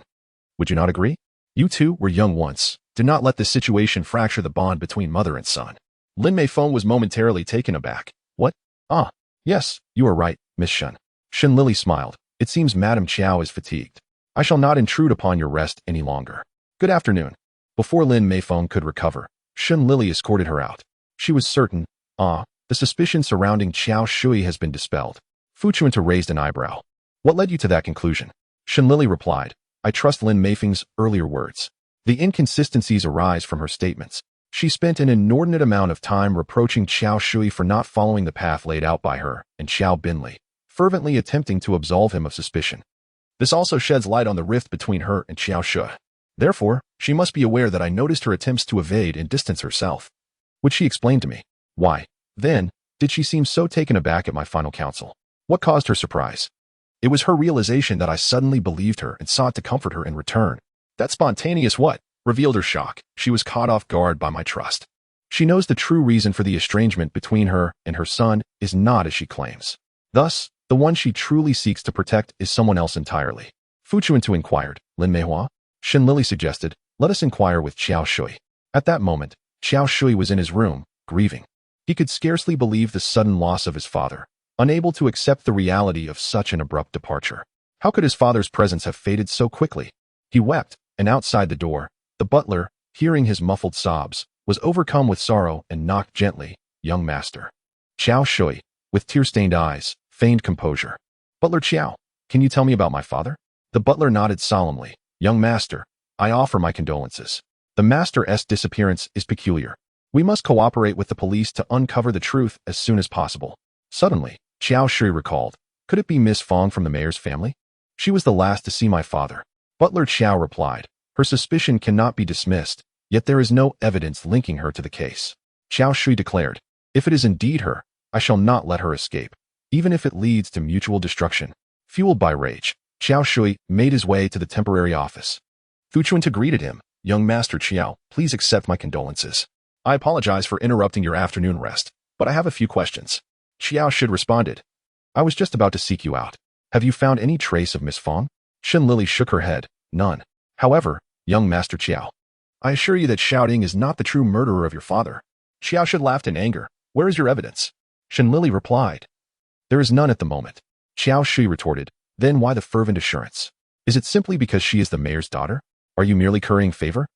Would you not agree? You two were young once. Do not let this situation fracture the bond between mother and son. Lin Meifeng was momentarily taken aback. What? Ah, yes, you are right, Miss Shen. Shen Lili smiled. It seems Madam Qiao is fatigued. I shall not intrude upon your rest any longer. Good afternoon. Before Lin Meifeng could recover, Shen Lili escorted her out. She was certain, the suspicion surrounding Qiao Shui has been dispelled. Fu Chuntu raised an eyebrow. What led you to that conclusion? Shen Lili replied, I trust Lin Meifeng's earlier words. The inconsistencies arise from her statements. She spent an inordinate amount of time reproaching Qiao Shui for not following the path laid out by her and Qiao Binli, fervently attempting to absolve him of suspicion. This also sheds light on the rift between her and Qiao Shui. Therefore, she must be aware that I noticed her attempts to evade and distance herself. Would she explain to me? Why, then, did she seem so taken aback at my final counsel? What caused her surprise? It was her realization that I suddenly believed her and sought to comfort her in return. That spontaneous what? Revealed her shock. She was caught off guard by my trust. She knows the true reason for the estrangement between her and her son is not as she claims. Thus, the one she truly seeks to protect is someone else entirely. Fu Chuntu inquired, Lin Meihua? Shen Lili suggested, let us inquire with Qiao Shui. At that moment, Qiao Shui was in his room, grieving. He could scarcely believe the sudden loss of his father, unable to accept the reality of such an abrupt departure. How could his father's presence have faded so quickly? He wept, and outside the door, the butler, hearing his muffled sobs, was overcome with sorrow and knocked gently, young master. Qiao Shui, with tear-stained eyes, feigned composure. Butler Qiao, can you tell me about my father? The butler nodded solemnly. Young master, I offer my condolences. The master's disappearance is peculiar. We must cooperate with the police to uncover the truth as soon as possible. Suddenly, Qiao Shui recalled, could it be Miss Fong from the mayor's family? She was the last to see my father. Butler Qiao replied, her suspicion cannot be dismissed, yet there is no evidence linking her to the case. Qiao Shui declared, if it is indeed her, I shall not let her escape. even if it leads to mutual destruction. Fueled by rage, Qiao Shui made his way to the temporary office. Fu Chuntu greeted him. Young Master Qiao, please accept my condolences. I apologize for interrupting your afternoon rest, but I have a few questions. Qiao Shui responded. I was just about to seek you out. Have you found any trace of Miss Fong? Shen Lili shook her head. None. However, young Master Qiao, I assure you that Xiaoding is not the true murderer of your father. Qiao Shui laughed in anger. Where is your evidence? Shen Lili replied. There is none at the moment. Qiao Shui retorted. Then why the fervent assurance? Is it simply because she is the mayor's daughter? Are you merely currying favor?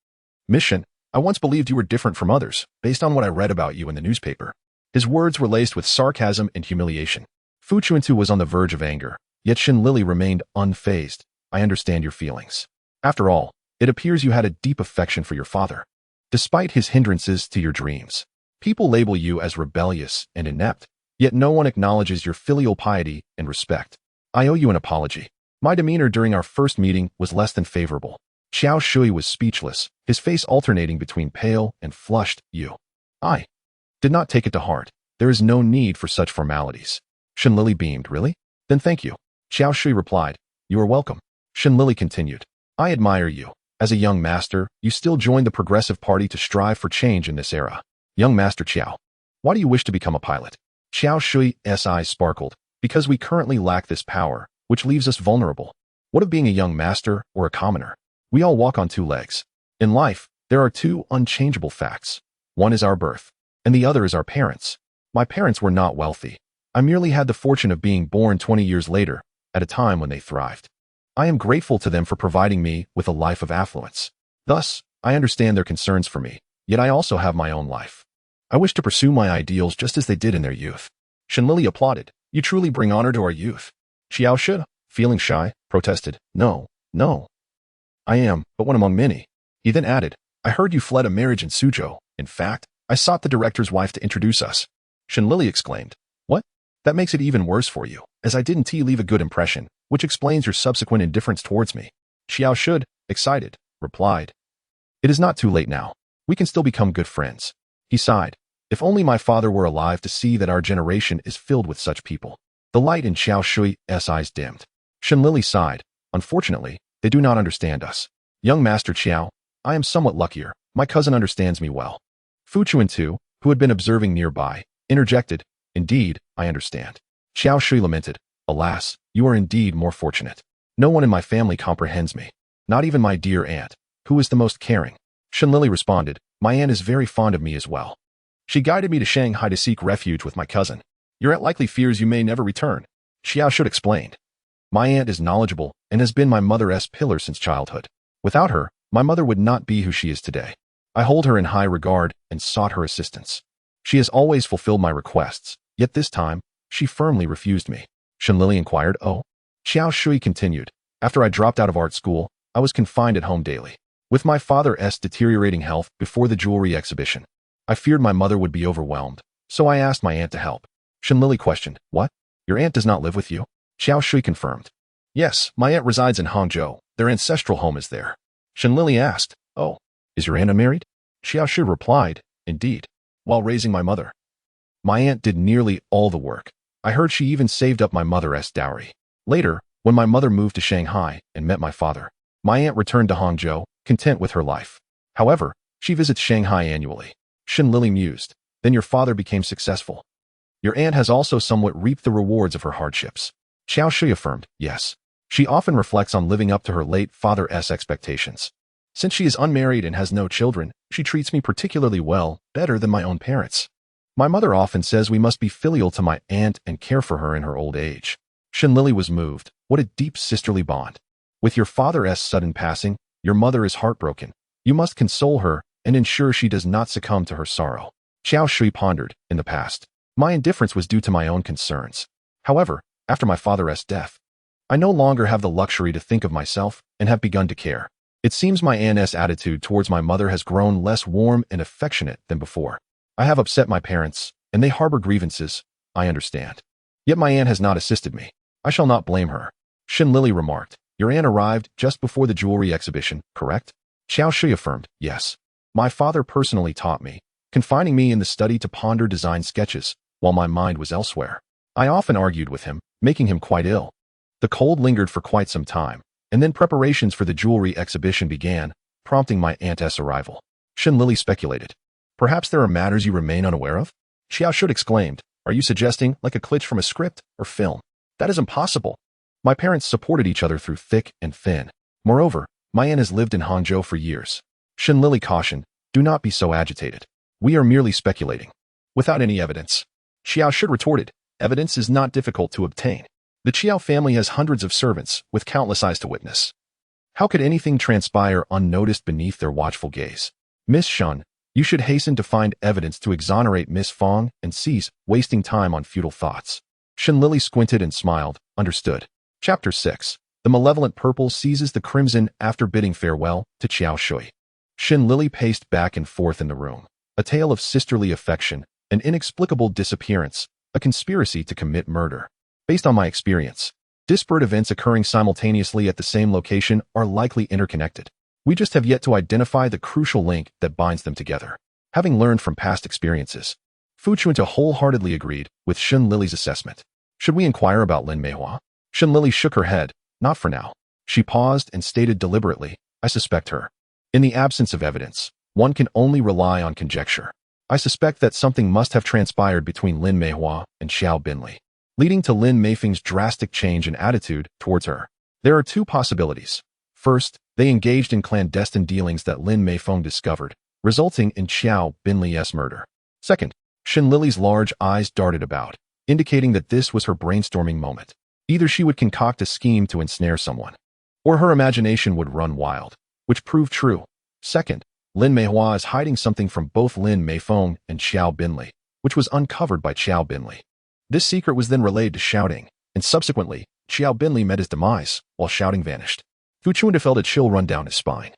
Miss Shen, I once believed you were different from others, based on what I read about you in the newspaper. His words were laced with sarcasm and humiliation. Fu Chuntu was on the verge of anger, yet Shen Lili remained unfazed. I understand your feelings. After all, it appears you had a deep affection for your father. Despite his hindrances to your dreams, people label you as rebellious and inept, yet no one acknowledges your filial piety and respect. I owe you an apology. My demeanor during our first meeting was less than favorable. Qiao Shui was speechless, his face alternating between pale and flushed. I did not take it to heart. There is no need for such formalities. Shen Lili beamed. Really? Then thank you. Qiao Shui replied. You are welcome. Shen Lili continued. I admire you. As a young master, you still join the Progressive Party to strive for change in this era. Young Master Qiao, why do you wish to become a pilot? Qiao Shui's eyes sparkled. Because we currently lack this power, which leaves us vulnerable. What of being a young master or a commoner? We all walk on two legs. In life, there are two unchangeable facts. One is our birth, and the other is our parents. My parents were not wealthy. I merely had the fortune of being born 20 years later, at a time when they thrived. I am grateful to them for providing me with a life of affluence. Thus, I understand their concerns for me, yet I also have my own life. I wish to pursue my ideals just as they did in their youth. Shen Lili applauded. You truly bring honor to our youth. Qiao Shui, feeling shy, protested. No. I am but one among many. He then added, I heard you fled a marriage in Suzhou. In fact, I sought the director's wife to introduce us. Shen Lili exclaimed. What? That makes it even worse for you, as I didn't leave a good impression, which explains your subsequent indifference towards me. Qiao Shui, excited, replied. It is not too late now. We can still become good friends. He sighed. If only my father were alive to see that our generation is filled with such people. The light in Qiao Shui's eyes dimmed. Shen Lili sighed. Unfortunately, they do not understand us. Young Master Qiao, I am somewhat luckier. My cousin understands me well. Fu Chuntu, who had been observing nearby, interjected. Indeed, I understand. Qiao Shui lamented. Alas, you are indeed more fortunate. No one in my family comprehends me. Not even my dear aunt, who is the most caring. Shen Lili responded. My aunt is very fond of me as well. She guided me to Shanghai to seek refuge with my cousin. Your aunt likely fears you may never return. Qiao Shui explained. My aunt is knowledgeable and has been my mother's pillar since childhood. Without her, my mother would not be who she is today. I hold her in high regard and sought her assistance. She has always fulfilled my requests, yet this time, she firmly refused me. Shen Lili inquired. Oh. Qiao Shui continued. After I dropped out of art school, I was confined at home daily. With my father's deteriorating health before the jewelry exhibition, I feared my mother would be overwhelmed, so I asked my aunt to help. Shen Lili questioned. What? Your aunt does not live with you? Qiao Shui confirmed. Yes, my aunt resides in Hangzhou. Their ancestral home is there. Shen Lili asked. Oh, is your aunt unmarried? Qiao Shui replied. Indeed. While raising my mother, my aunt did nearly all the work. I heard she even saved up my mother's dowry. Later, when my mother moved to Shanghai and met my father, my aunt returned to Hangzhou, content with her life. However, she visits Shanghai annually. Shen Lili mused. Then your father became successful. Your aunt has also somewhat reaped the rewards of her hardships. Qiao Shui affirmed. Yes. She often reflects on living up to her late father's expectations. Since she is unmarried and has no children, she treats me particularly well, better than my own parents. My mother often says we must be filial to my aunt and care for her in her old age. Shen Lili was moved. What a deep sisterly bond. With your father's sudden passing, your mother is heartbroken. You must console her and ensure she does not succumb to her sorrow. Qiao Shui pondered. In the past, my indifference was due to my own concerns. However, after my father's death, I no longer have the luxury to think of myself and have begun to care. It seems my aunt's attitude towards my mother has grown less warm and affectionate than before. I have upset my parents, and they harbor grievances. I understand. Yet my aunt has not assisted me. I shall not blame her. Shen Lili remarked. Your aunt arrived just before the jewelry exhibition, correct? Qiao Shui affirmed. Yes. My father personally taught me, confining me in the study to ponder design sketches, while my mind was elsewhere. I often argued with him, making him quite ill. The cold lingered for quite some time, and then preparations for the jewelry exhibition began, prompting my aunt's arrival. Shen Lili speculated. Perhaps there are matters you remain unaware of? Xiao Shud exclaimed. Are you suggesting like a glitch from a script or film? That is impossible. My parents supported each other through thick and thin. Moreover, my aunt has lived in Hangzhou for years. Shen Lili cautioned, do not be so agitated. We are merely speculating. Without any evidence. Xiao Shud retorted, evidence is not difficult to obtain. The Qiao family has hundreds of servants, with countless eyes to witness. How could anything transpire unnoticed beneath their watchful gaze? Miss Shen, you should hasten to find evidence to exonerate Miss Fong and cease wasting time on futile thoughts. Shen Lili squinted and smiled, understood. Chapter 6. The malevolent purple seizes the crimson after bidding farewell to Qiao Shui. Shen Lili paced back and forth in the room. A tale of sisterly affection, an inexplicable disappearance, a conspiracy to commit murder. Based on my experience, disparate events occurring simultaneously at the same location are likely interconnected. We just have yet to identify the crucial link that binds them together. Having learned from past experiences, Fu Chuntu wholeheartedly agreed with Shen Lili's assessment. Should we inquire about Lin Meihua? Shen Lili shook her head. Not for now. She paused and stated deliberately, I suspect her. In the absence of evidence, one can only rely on conjecture. I suspect that something must have transpired between Lin Meihua and Xiao Binli, leading to Lin Meifeng's drastic change in attitude towards her. There are two possibilities. First, they engaged in clandestine dealings that Lin Meifeng discovered, resulting in Xiao Binli's murder. Second, Shen Lili's large eyes darted about, indicating that this was her brainstorming moment. Either she would concoct a scheme to ensnare someone, or her imagination would run wild, which proved true. Second, Lin Meihua is hiding something from both Lin Meifeng and Xiao Binli, which was uncovered by Xiao Binli. This secret was then relayed to Shouting, and subsequently, Xiao Binli met his demise, while Shouting vanished. Fu Chuntu felt a chill run down his spine.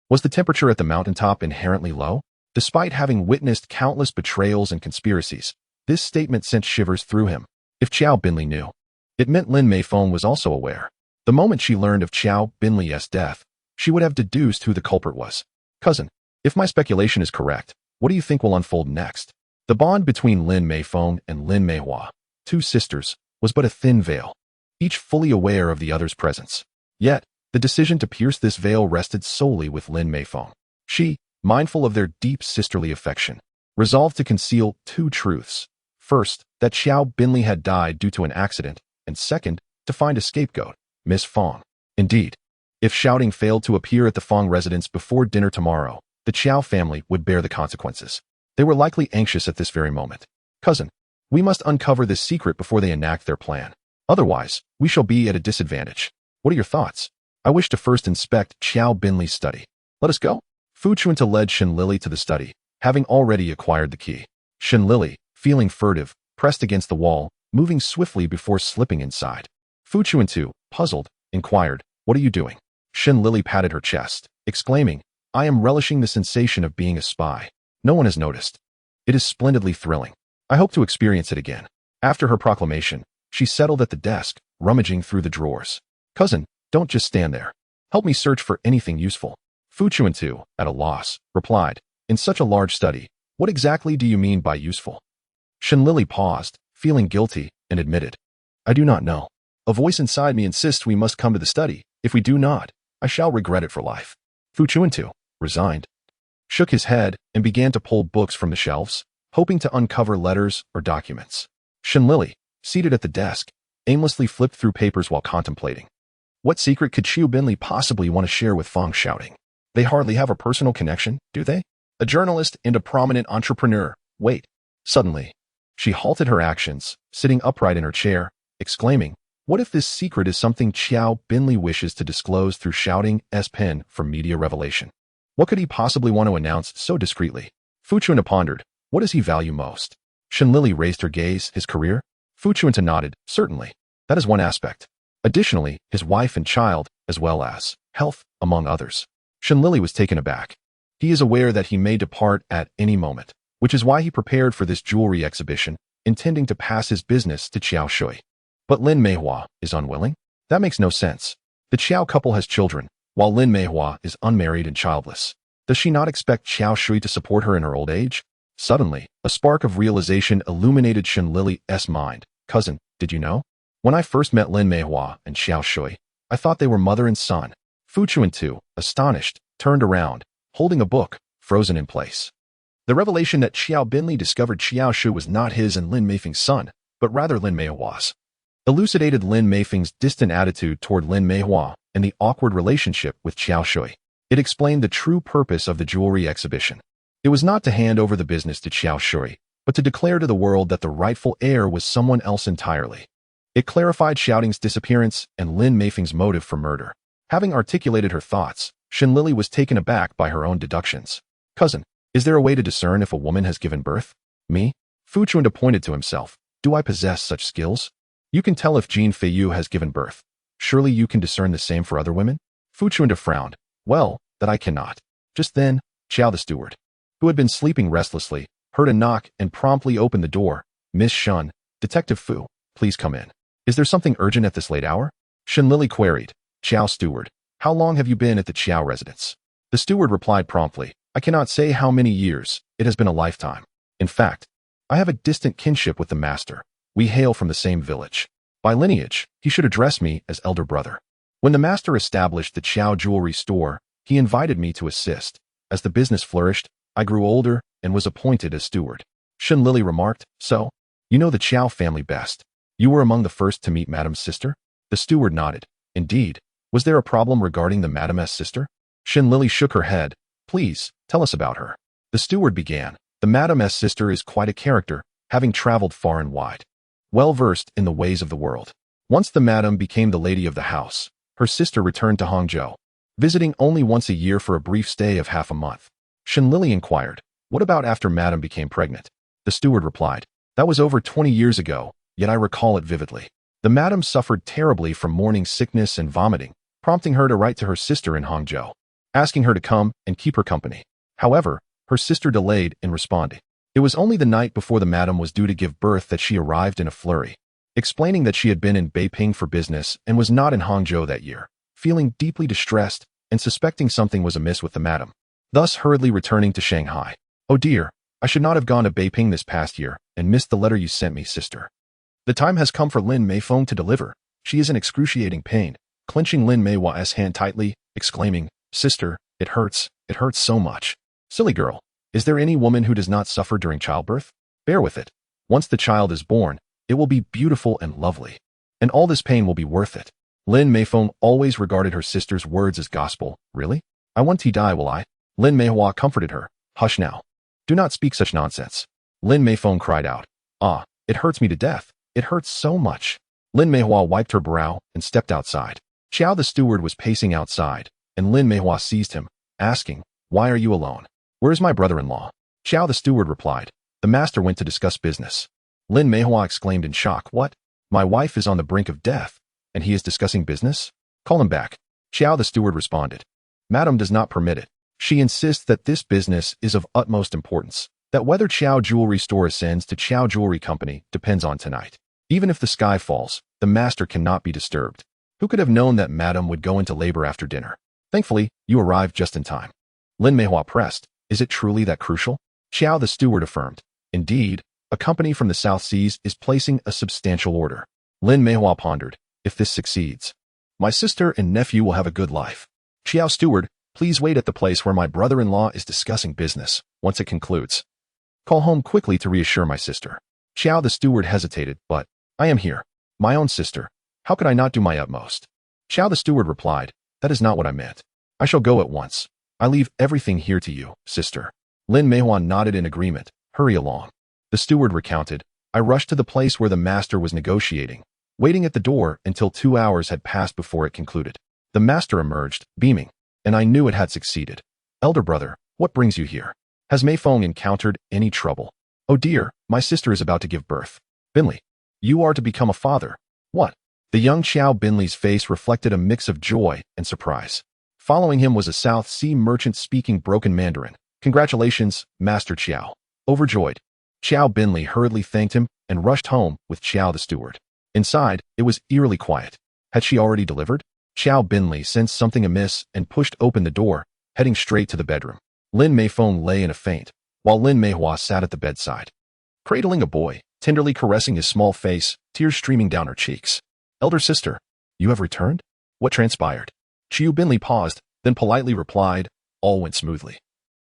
Was the temperature at the mountaintop inherently low? Despite having witnessed countless betrayals and conspiracies, this statement sent shivers through him. If Xiao Binli knew, it meant Lin Meifeng was also aware. The moment she learned of Xiao Binli's death, she would have deduced who the culprit was. Cousin, if my speculation is correct, what do you think will unfold next? The bond between Lin Meifeng and Lin Meihua, two sisters, was but a thin veil, each fully aware of the other's presence. Yet, the decision to pierce this veil rested solely with Lin Meifeng. She, mindful of their deep sisterly affection, resolved to conceal two truths. First, that Xiao Binli had died due to an accident, and second, to find a scapegoat, Miss Fong. Indeed, if Shouting failed to appear at the Fong residence before dinner tomorrow, the Qiao family would bear the consequences. They were likely anxious at this very moment. Cousin, we must uncover this secret before they enact their plan. Otherwise, we shall be at a disadvantage. What are your thoughts? I wish to first inspect Xiao Binli's study. Let us go. Fu Chuntu led Shen Lili to the study, having already acquired the key. Shen Lili, feeling furtive, pressed against the wall, moving swiftly before slipping inside. Fu Chuntu, puzzled, inquired, what are you doing? Shen Lili patted her chest, exclaiming, I am relishing the sensation of being a spy. No one has noticed. It is splendidly thrilling. I hope to experience it again. After her proclamation, she settled at the desk, rummaging through the drawers. Cousin, don't just stand there. Help me search for anything useful. Fu Chuntu, at a loss, replied, in such a large study, what exactly do you mean by useful? Shen Lili paused, feeling guilty, and admitted, I do not know. A voice inside me insists we must come to the study. If we do not, I shall regret it for life. Fu Chuntu, resigned, shook his head and began to pull books from the shelves, hoping to uncover letters or documents. Shen Lili, seated at the desk, aimlessly flipped through papers while contemplating. What secret could Xiao Binli possibly want to share with Fong Shouting? They hardly have a personal connection, do they? A journalist and a prominent entrepreneur. Wait. Suddenly, she halted her actions, sitting upright in her chair, exclaiming, what if this secret is something Xiao Binli wishes to disclose through Shouting's pen for media revelation? What could he possibly want to announce so discreetly? Fu Chuntu pondered, what does he value most? Shen Lili raised her gaze, his career? Fu Chuntu nodded, certainly. That is one aspect. Additionally, his wife and child, as well as health, among others. Shen Lili was taken aback. He is aware that he may depart at any moment, which is why he prepared for this jewelry exhibition, intending to pass his business to Qiao Shui. But Lin Meihua is unwilling? That makes no sense. The Qiao couple has children, while Lin Meihua is unmarried and childless. Does she not expect Qiao Shui to support her in her old age? Suddenly, a spark of realization illuminated Shen Lili's mind, Cousin, did you know? When I first met Lin Meihua and Xiao Shui, I thought they were mother and son. Fu Chuntu, astonished, turned around, holding a book, frozen in place. The revelation that Xiao Binli discovered Xiao Shu was not his and Lin Meifeng's son, but rather Lin Meihua's, elucidated Lin Meifeng's distant attitude toward Lin Meihua and the awkward relationship with Xiao Shui. It explained the true purpose of the jewelry exhibition. It was not to hand over the business to Xiao Shui, but to declare to the world that the rightful heir was someone else entirely. It clarified Xiaoting's disappearance and Lin Meifeng's motive for murder. Having articulated her thoughts, Shen Lili was taken aback by her own deductions. Cousin, is there a way to discern if a woman has given birth? Me? Fu Chuntu pointed to himself. Do I possess such skills? You can tell if Jean Feiyu has given birth. Surely you can discern the same for other women? Fu Chuntu frowned. Well, that I cannot. Just then, Qiao the steward, who had been sleeping restlessly, heard a knock and promptly opened the door. Miss Shen, Detective Fu, please come in. Is there something urgent at this late hour? Shen Lili queried. Qiao steward, how long have you been at the Qiao residence? The steward replied promptly. I cannot say how many years. It has been a lifetime. In fact, I have a distant kinship with the master. We hail from the same village. By lineage, he should address me as elder brother. When the master established the Qiao jewelry store, he invited me to assist. As the business flourished, I grew older and was appointed as steward. Shen Lili remarked, so, you know the Qiao family best. You were among the first to meet Madame's sister? The steward nodded. Indeed. Was there a problem regarding the Madame's sister? Shen Lili shook her head. Please, tell us about her. The steward began. The Madame's sister is quite a character, having traveled far and wide, well versed in the ways of the world. Once the madame became the lady of the house, her sister returned to Hangzhou, visiting only once a year for a brief stay of half a month. Shen Lili inquired, what about after madame became pregnant? The steward replied, that was over 20 years ago, yet I recall it vividly. The madame suffered terribly from morning sickness and vomiting, prompting her to write to her sister in Hangzhou, asking her to come and keep her company. However, her sister delayed in responding. It was only the night before the madam was due to give birth that she arrived in a flurry, explaining that she had been in Beiping for business and was not in Hangzhou that year, feeling deeply distressed and suspecting something was amiss with the madam, thus hurriedly returning to Shanghai. Oh dear, I should not have gone to Beiping this past year and missed the letter you sent me, sister. The time has come for Lin Meifeng to deliver. She is in excruciating pain, clenching Lin Meihua's hand tightly, exclaiming, sister, it hurts so much. Silly girl, is there any woman who does not suffer during childbirth? Bear with it. Once the child is born, it will be beautiful and lovely. And all this pain will be worth it. Lin Meifeng always regarded her sister's words as gospel. Really? I want to die, will I? Lin Meihua comforted her. Hush now. Do not speak such nonsense. Lin Meifeng cried out. Ah, it hurts me to death. It hurts so much. Lin Meihua wiped her brow and stepped outside. Qiao the steward was pacing outside, and Lin Meihua seized him, asking, why are you alone? Where is my brother-in-law? Qiao the steward replied. The master went to discuss business. Lin Meihua exclaimed in shock. What? My wife is on the brink of death, and he is discussing business? Call him back. Qiao the steward responded. Madam does not permit it. She insists that this business is of utmost importance, that whether Qiao Jewelry Store ascends to Qiao Jewelry Company depends on tonight. Even if the sky falls, the master cannot be disturbed. Who could have known that madam would go into labor after dinner? Thankfully, you arrived just in time. Lin Meihua pressed. Is it truly that crucial? Qiao the steward affirmed. Indeed, a company from the South Seas is placing a substantial order. Lin Meihua pondered. If this succeeds, my sister and nephew will have a good life. Qiao steward, please wait at the place where my brother-in-law is discussing business. Once it concludes, call home quickly to reassure my sister. Qiao the steward hesitated, but, I am here. My own sister. How could I not do my utmost? Qiao the steward replied, that is not what I meant. I shall go at once. I leave everything here to you, sister. Lin Meihua nodded in agreement. Hurry along. The steward recounted. I rushed to the place where the master was negotiating, waiting at the door until 2 hours had passed before it concluded. The master emerged, beaming, and I knew it had succeeded. Elder brother, what brings you here? Has Meifeng encountered any trouble? Oh dear, my sister is about to give birth. Binli, you are to become a father. What? The young Qiao Binli's face reflected a mix of joy and surprise. Following him was a South Sea merchant speaking broken Mandarin. Congratulations, Master Qiao. Overjoyed, Qiao Binli hurriedly thanked him and rushed home with Qiao the steward. Inside, it was eerily quiet. Had she already delivered? Qiao Binli sensed something amiss and pushed open the door, heading straight to the bedroom. Lin Meifeng lay in a faint, while Lin Meihua sat at the bedside, cradling a boy. tenderly caressing his small face, tears streaming down her cheeks. "Elder sister, you have returned? What transpired?" Xiao Binli paused, then politely replied, "All went smoothly."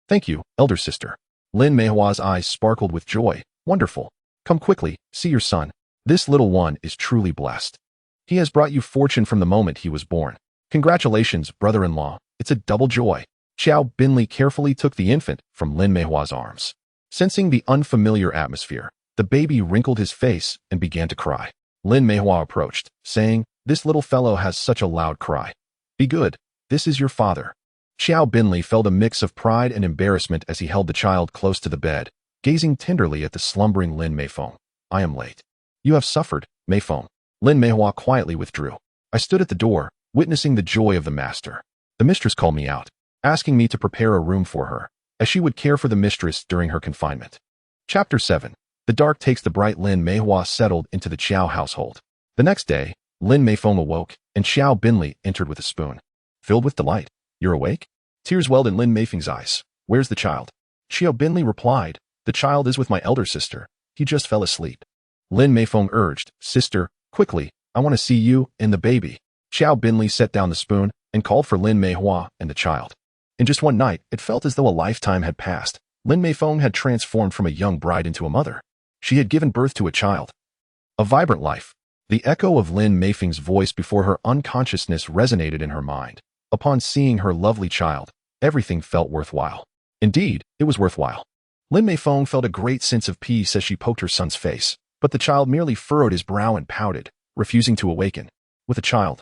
"Thank you, elder sister." Lin Meihua's eyes sparkled with joy. "Wonderful. Come quickly, see your son. This little one is truly blessed. He has brought you fortune from the moment he was born. Congratulations, brother-in-law. It's a double joy." Xiao Binli carefully took the infant from Lin Meihua's arms. Sensing the unfamiliar atmosphere, the baby wrinkled his face and began to cry. Lin Meihua approached, saying, "This little fellow has such a loud cry. Be good. This is your father." Xiao Binli felt a mix of pride and embarrassment as he held the child close to the bed, gazing tenderly at the slumbering Lin Meifeng. "I am late." "You have suffered, Meifeng." Lin Meihua quietly withdrew. "I stood at the door, witnessing the joy of the master. The mistress called me out, asking me to prepare a room for her, as she would care for the mistress during her confinement." Chapter 7. The dark takes the bright. Lin Meihua settled into the Qiao household. The next day, Lin Meifeng awoke, and Xiao Binli entered with a spoon. Filled with delight. "You're awake?" Tears welled in Lin Meifeng's eyes. "Where's the child?" Xiao Binli replied, "The child is with my elder sister. He just fell asleep." Lin Meifeng urged, "Sister, quickly, I want to see you and the baby." Xiao Binli set down the spoon and called for Lin Meihua and the child. In just one night, it felt as though a lifetime had passed. Lin Meifeng had transformed from a young bride into a mother. She had given birth to a child. A vibrant life. The echo of Lin Meifeng's voice before her unconsciousness resonated in her mind. Upon seeing her lovely child, everything felt worthwhile. Indeed, it was worthwhile. Lin Meifeng felt a great sense of peace as she poked her son's face, but the child merely furrowed his brow and pouted, refusing to awaken. With a child,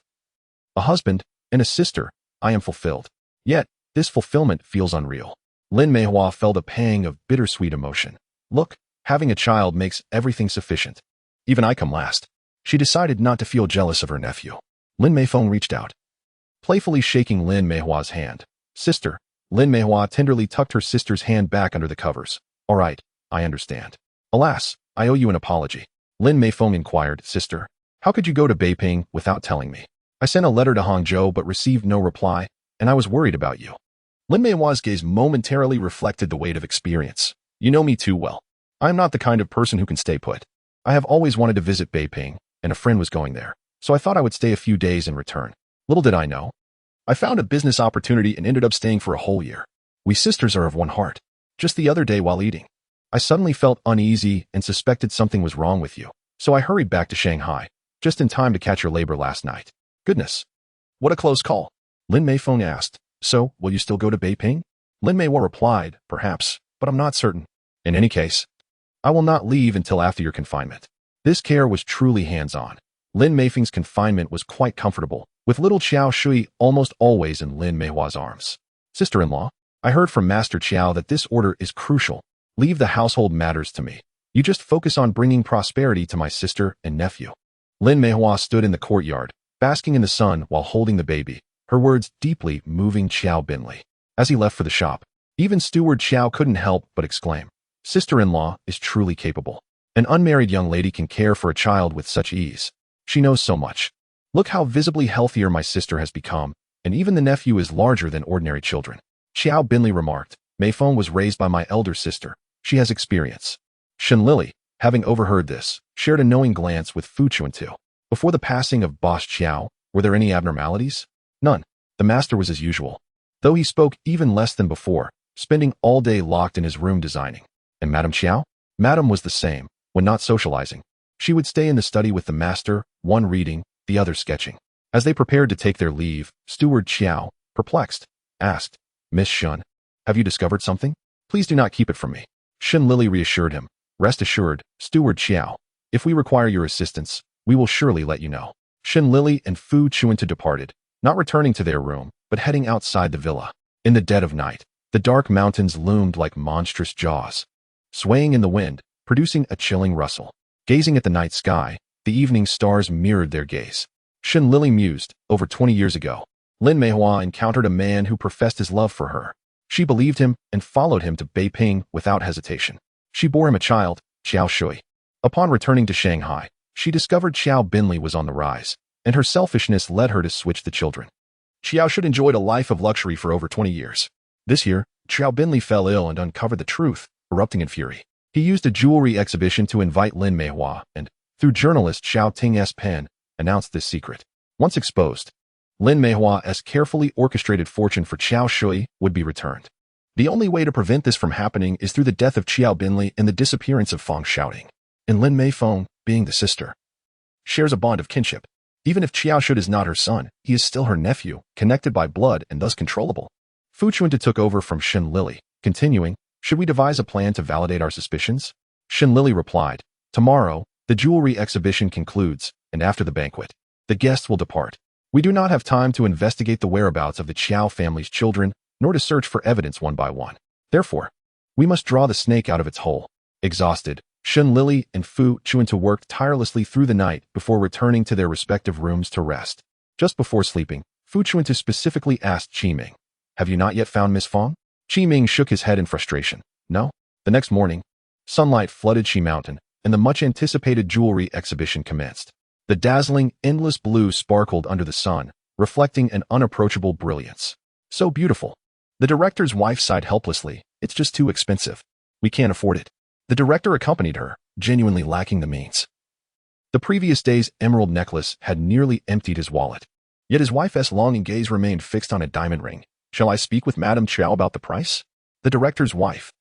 a husband, and a sister, I am fulfilled. Yet, this fulfillment feels unreal. Lin Meihua felt a pang of bittersweet emotion. Look, having a child makes everything sufficient. Even I come last. She decided not to feel jealous of her nephew. Lin Meifeng reached out, playfully shaking Lin Meihua's hand. "Sister." Lin Meihua tenderly tucked her sister's hand back under the covers. "All right, I understand. Alas, I owe you an apology." Lin Meifeng inquired, "Sister, how could you go to Beiping without telling me? I sent a letter to Hangzhou but received no reply, and I was worried about you." Lin Meihua's gaze momentarily reflected the weight of experience. "You know me too well. I am not the kind of person who can stay put. I have always wanted to visit Beiping, and a friend was going there, so I thought I would stay a few days and return. Little did I know. I found a business opportunity and ended up staying for a whole year. We sisters are of one heart. Just the other day while eating, I suddenly felt uneasy and suspected something was wrong with you, so I hurried back to Shanghai, just in time to catch your labor last night." "Goodness. What a close call." Lin Meifeng asked. "So, will you still go to Beiping?" Lin Meihua replied, "Perhaps, but I'm not certain. In any case, I will not leave until after your confinement." This care was truly hands-on. Lin Meifeng's confinement was quite comfortable, with little Qiao Shui almost always in Lin Meihua's arms. "Sister-in-law, I heard from Master Qiao that this order is crucial. Leave the household matters to me. You just focus on bringing prosperity to my sister and nephew." Lin Meihua stood in the courtyard, basking in the sun while holding the baby, her words deeply moving Xiao Binli. As he left for the shop, even Steward Xiao couldn't help but exclaim, "Sister-in-law is truly capable. An unmarried young lady can care for a child with such ease. She knows so much. Look how visibly healthier my sister has become, and even the nephew is larger than ordinary children." Xiao Binli remarked, "Meifeng was raised by my elder sister. She has experience." Shen Lili, having overheard this, shared a knowing glance with Fu Chuntu. Before the passing of Boss Qiao, were there any abnormalities? None. The master was as usual, though he spoke even less than before, spending all day locked in his room designing. And Madame Qiao? Madame was the same, when not socializing. She would stay in the study with the master, one reading, the other sketching. As they prepared to take their leave, Steward Qiao, perplexed, asked, "Miss Shen, have you discovered something? Please do not keep it from me." Shen Lili reassured him, "Rest assured, Steward Qiao, if we require your assistance, we will surely let you know." Shen Lili and Fu Chuntu departed, not returning to their room, but heading outside the villa. In the dead of night, the dark mountains loomed like monstrous jaws, swaying in the wind, producing a chilling rustle. Gazing at the night sky, the evening stars mirrored their gaze. Shen Lili mused, over 20 years ago, Lin Meihua encountered a man who professed his love for her. She believed him and followed him to Beiping without hesitation. She bore him a child, Qiao Shui. Upon returning to Shanghai, she discovered Xiao Binli was on the rise, and her selfishness led her to switch the children. Qiao Shui enjoyed a life of luxury for over 20 years. This year, Xiao Binli fell ill and uncovered the truth, erupting in fury. He used a jewelry exhibition to invite Lin Meihua and, through journalist Xiao Ting's pen, announced this secret. Once exposed, Lin Meihua's carefully orchestrated fortune for Qiao Shui would be returned. The only way to prevent this from happening is through the death of Qiao Binli and the disappearance of Fang Shouting. And Lin Meifeng, being the sister, shares a bond of kinship. Even if Qiao Shui is not her son, he is still her nephew, connected by blood and thus controllable. Fu Chuntu took over from Shen Lili, continuing, should we devise a plan to validate our suspicions? Shen Lili replied, tomorrow, the jewelry exhibition concludes, and after the banquet, the guests will depart. We do not have time to investigate the whereabouts of the Qiao family's children, nor to search for evidence one by one. Therefore, we must draw the snake out of its hole. Exhausted, Shen Lili and Fu Chuntu worked tirelessly through the night before returning to their respective rooms to rest. Just before sleeping, Fu Chuntu specifically asked Qi Ming, have you not yet found Miss Fang? Qi Ming shook his head in frustration. No. The next morning, sunlight flooded Qi Mountain, and the much-anticipated jewelry exhibition commenced. The dazzling, endless blue sparkled under the sun, reflecting an unapproachable brilliance. So beautiful. The director's wife sighed helplessly. It's just too expensive. We can't afford it. The director accompanied her, genuinely lacking the means. The previous day's emerald necklace had nearly emptied his wallet. Yet his wife's longing gaze remained fixed on a diamond ring. Shall I speak with Madame Qiao about the price? The director's wife,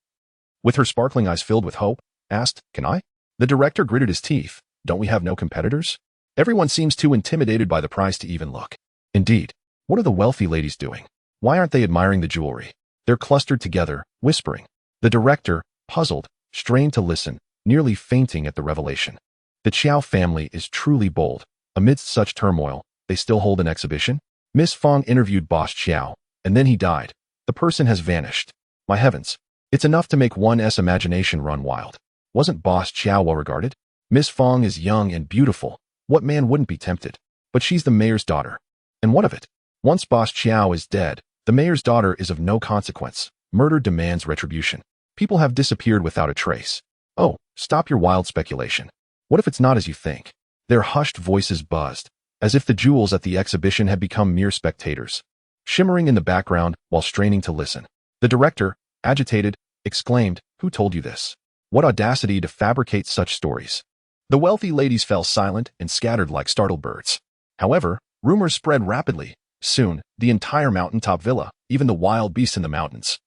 with her sparkling eyes filled with hope, asked, can I? The director gritted his teeth. Don't we have no competitors? Everyone seems too intimidated by the price to even look. Indeed, what are the wealthy ladies doing? Why aren't they admiring the jewelry? They're clustered together, whispering. The director, puzzled, strained to listen, nearly fainting at the revelation. The Qiao family is truly bold. Amidst such turmoil, they still hold an exhibition? Miss Fang interviewed Boss Qiao, and then he died. The person has vanished. My heavens. It's enough to make one's imagination run wild. Wasn't Boss Qiao well regarded? Miss Fang is young and beautiful. What man wouldn't be tempted? But she's the mayor's daughter. And what of it? Once Boss Qiao is dead, the mayor's daughter is of no consequence. Murder demands retribution. People have disappeared without a trace. Oh, stop your wild speculation. What if it's not as you think? Their hushed voices buzzed, as if the jewels at the exhibition had become mere spectators, shimmering in the background while straining to listen. The director, agitated, exclaimed, who told you this? What audacity to fabricate such stories. The wealthy ladies fell silent and scattered like startled birds. However, rumors spread rapidly. Soon, the entire mountaintop villa, even the wild beasts in the mountains,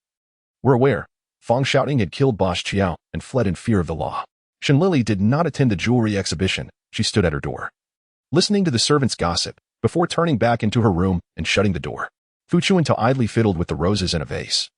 were aware. Fang Shouting had killed Boss Qiao and fled in fear of the law. Shen Lili did not attend the jewelry exhibition. She stood at her door, listening to the servants' gossip, before turning back into her room and shutting the door. Fu Chuntu idly fiddled with the roses in a vase,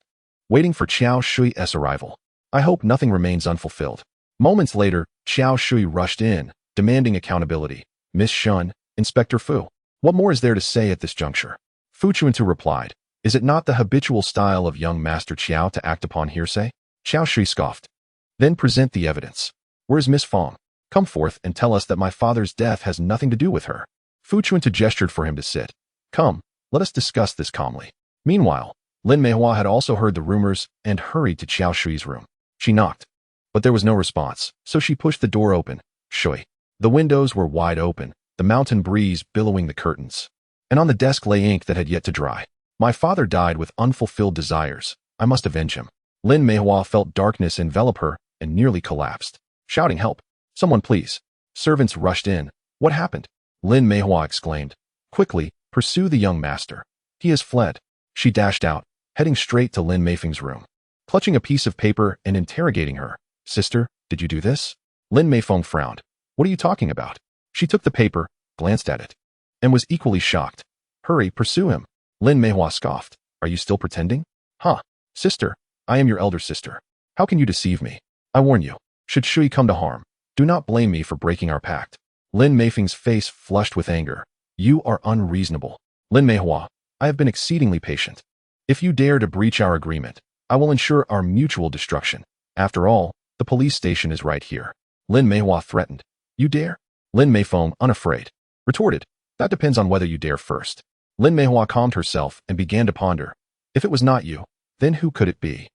waiting for Qiao Shui's arrival. I hope nothing remains unfulfilled. Moments later, Qiao Shui rushed in, demanding accountability. Miss Shun, Inspector Fu. What more is there to say at this juncture? Fu Chuntu replied, is it not the habitual style of young Master Qiao to act upon hearsay? Qiao Shui scoffed. Then present the evidence. Where's Miss Fang? Come forth and tell us that my father's death has nothing to do with her. Fu Chuntu gestured for him to sit. Come, let us discuss this calmly. Meanwhile, Lin Meihua had also heard the rumors and hurried to Qiao Shui's room. She knocked, but there was no response, so she pushed the door open. Shui. The windows were wide open, the mountain breeze billowing the curtains, and on the desk lay ink that had yet to dry. My father died with unfulfilled desires. I must avenge him. Lin Meihua felt darkness envelop her and nearly collapsed, shouting help. Someone please. Servants rushed in. What happened? Lin Meihua exclaimed. Quickly, pursue the young master. He has fled. She dashed out, heading straight to Lin Meifeng's room, clutching a piece of paper and interrogating her. Sister, did you do this? Lin Meifeng frowned. What are you talking about? She took the paper, glanced at it, and was equally shocked. Hurry, pursue him. Lin Meihua scoffed. Are you still pretending? Huh. Sister, I am your elder sister. How can you deceive me? I warn you, should Shui come to harm, do not blame me for breaking our pact. Lin Meifeng's face flushed with anger. You are unreasonable. Lin Meihua, I have been exceedingly patient. If you dare to breach our agreement, I will ensure our mutual destruction. After all, the police station is right here. Lin Meihua threatened. You dare? Lin Meifeng, unafraid, retorted. That depends on whether you dare first. Lin Meihua calmed herself and began to ponder. If it was not you, then who could it be?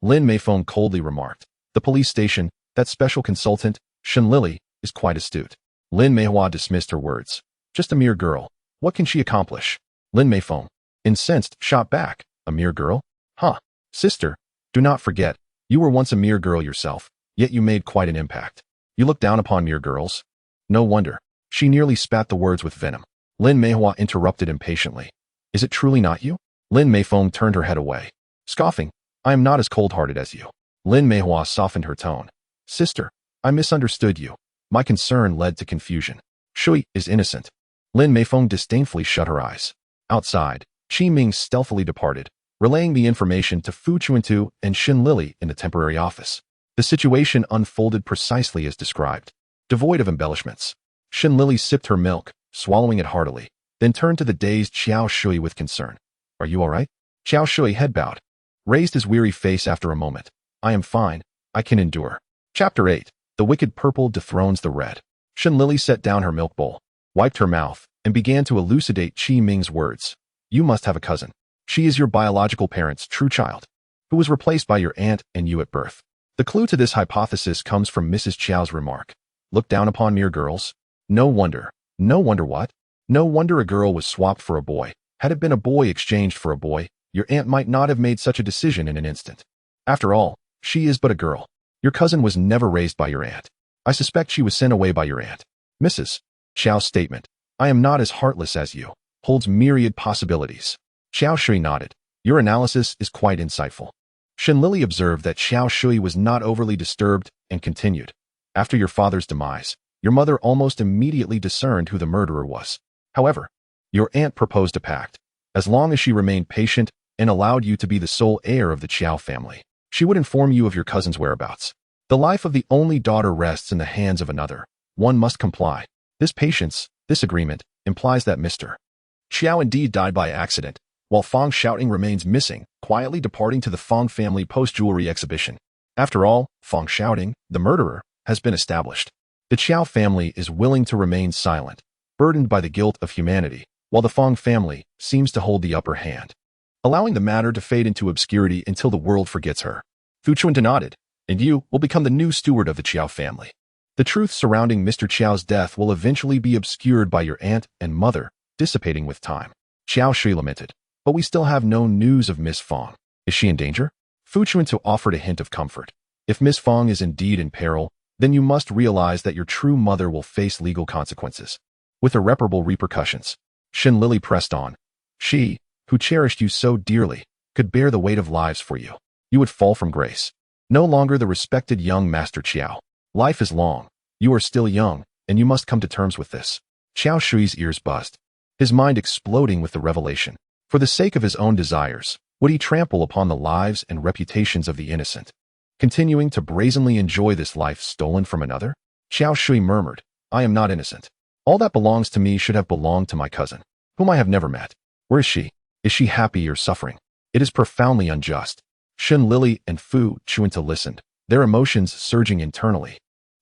Lin Meifeng coldly remarked. The police station, that special consultant, Shen Lili, is quite astute. Lin Meihua dismissed her words. Just a mere girl. What can she accomplish? Lin Meifeng, incensed, shot back. A mere girl? Huh. Sister, do not forget, you were once a mere girl yourself. Yet you made quite an impact. You look down upon mere girls? No wonder. She nearly spat the words with venom. Lin Meihua interrupted impatiently. Is it truly not you? Lin Meifeng turned her head away. Scoffing, I am not as cold-hearted as you. Lin Meihua softened her tone. Sister, I misunderstood you. My concern led to confusion. Shui is innocent. Lin Meifeng disdainfully shut her eyes. Outside, Qi Ming stealthily departed, relaying the information to Fu Chuntu and Shen Lili in the temporary office. The situation unfolded precisely as described, devoid of embellishments. Shen Lili sipped her milk, swallowing it heartily, then turned to the dazed Xiao Shui with concern. Are you all right? Xiao Shui head bowed, raised his weary face after a moment. I am fine. I can endure. Chapter 8. The wicked purple dethrones the red. Shen Lili set down her milk bowl, wiped her mouth, and began to elucidate Qi Ming's words. You must have a cousin. She is your biological parent's true child, who was replaced by your aunt and you at birth. The clue to this hypothesis comes from Mrs. Chiao's remark. Look down upon mere girls? No wonder. No wonder what? No wonder a girl was swapped for a boy. Had it been a boy exchanged for a boy, your aunt might not have made such a decision in an instant. After all, she is but a girl. Your cousin was never raised by your aunt. I suspect she was sent away by your aunt. Mrs. Chiao's statement, I am not as heartless as you, holds myriad possibilities. Xiao Shui nodded. Your analysis is quite insightful. Shen Lili observed that Xiao Shui was not overly disturbed and continued. After your father's demise, your mother almost immediately discerned who the murderer was. However, your aunt proposed a pact. As long as she remained patient and allowed you to be the sole heir of the Chiao family, she would inform you of your cousin's whereabouts. The life of the only daughter rests in the hands of another. One must comply. This patience, this agreement, implies that Mr. Chiao indeed died by accident, while Fang Shouting remains missing, quietly departing to the Fang family post-jewelry exhibition. After all, Fang Shouting, the murderer, has been established. The Chiao family is willing to remain silent, burdened by the guilt of humanity, while the Fang family seems to hold the upper hand, allowing the matter to fade into obscurity until the world forgets her. Fu Chuntu nodded, and you will become the new steward of the Chiao family. The truth surrounding Mr. Chiao's death will eventually be obscured by your aunt and mother, dissipating with time. Xiao Shui lamented. But we still have no news of Miss Fang. Is she in danger? Fu Chuntu offered a hint of comfort. If Miss Fang is indeed in peril, then you must realize that your true mother will face legal consequences, with irreparable repercussions. Shen Lili pressed on. She, who cherished you so dearly, could bear the weight of lives for you. You would fall from grace. No longer the respected young Master Chiao. Life is long. You are still young, and you must come to terms with this. Xiao Shui's ears buzzed, his mind exploding with the revelation. For the sake of his own desires, would he trample upon the lives and reputations of the innocent, continuing to brazenly enjoy this life stolen from another? Xiao Shui murmured, I am not innocent. All that belongs to me should have belonged to my cousin, whom I have never met. Where is she? Is she happy or suffering? It is profoundly unjust. Shen Lili and Fu Chuntu listened, their emotions surging internally,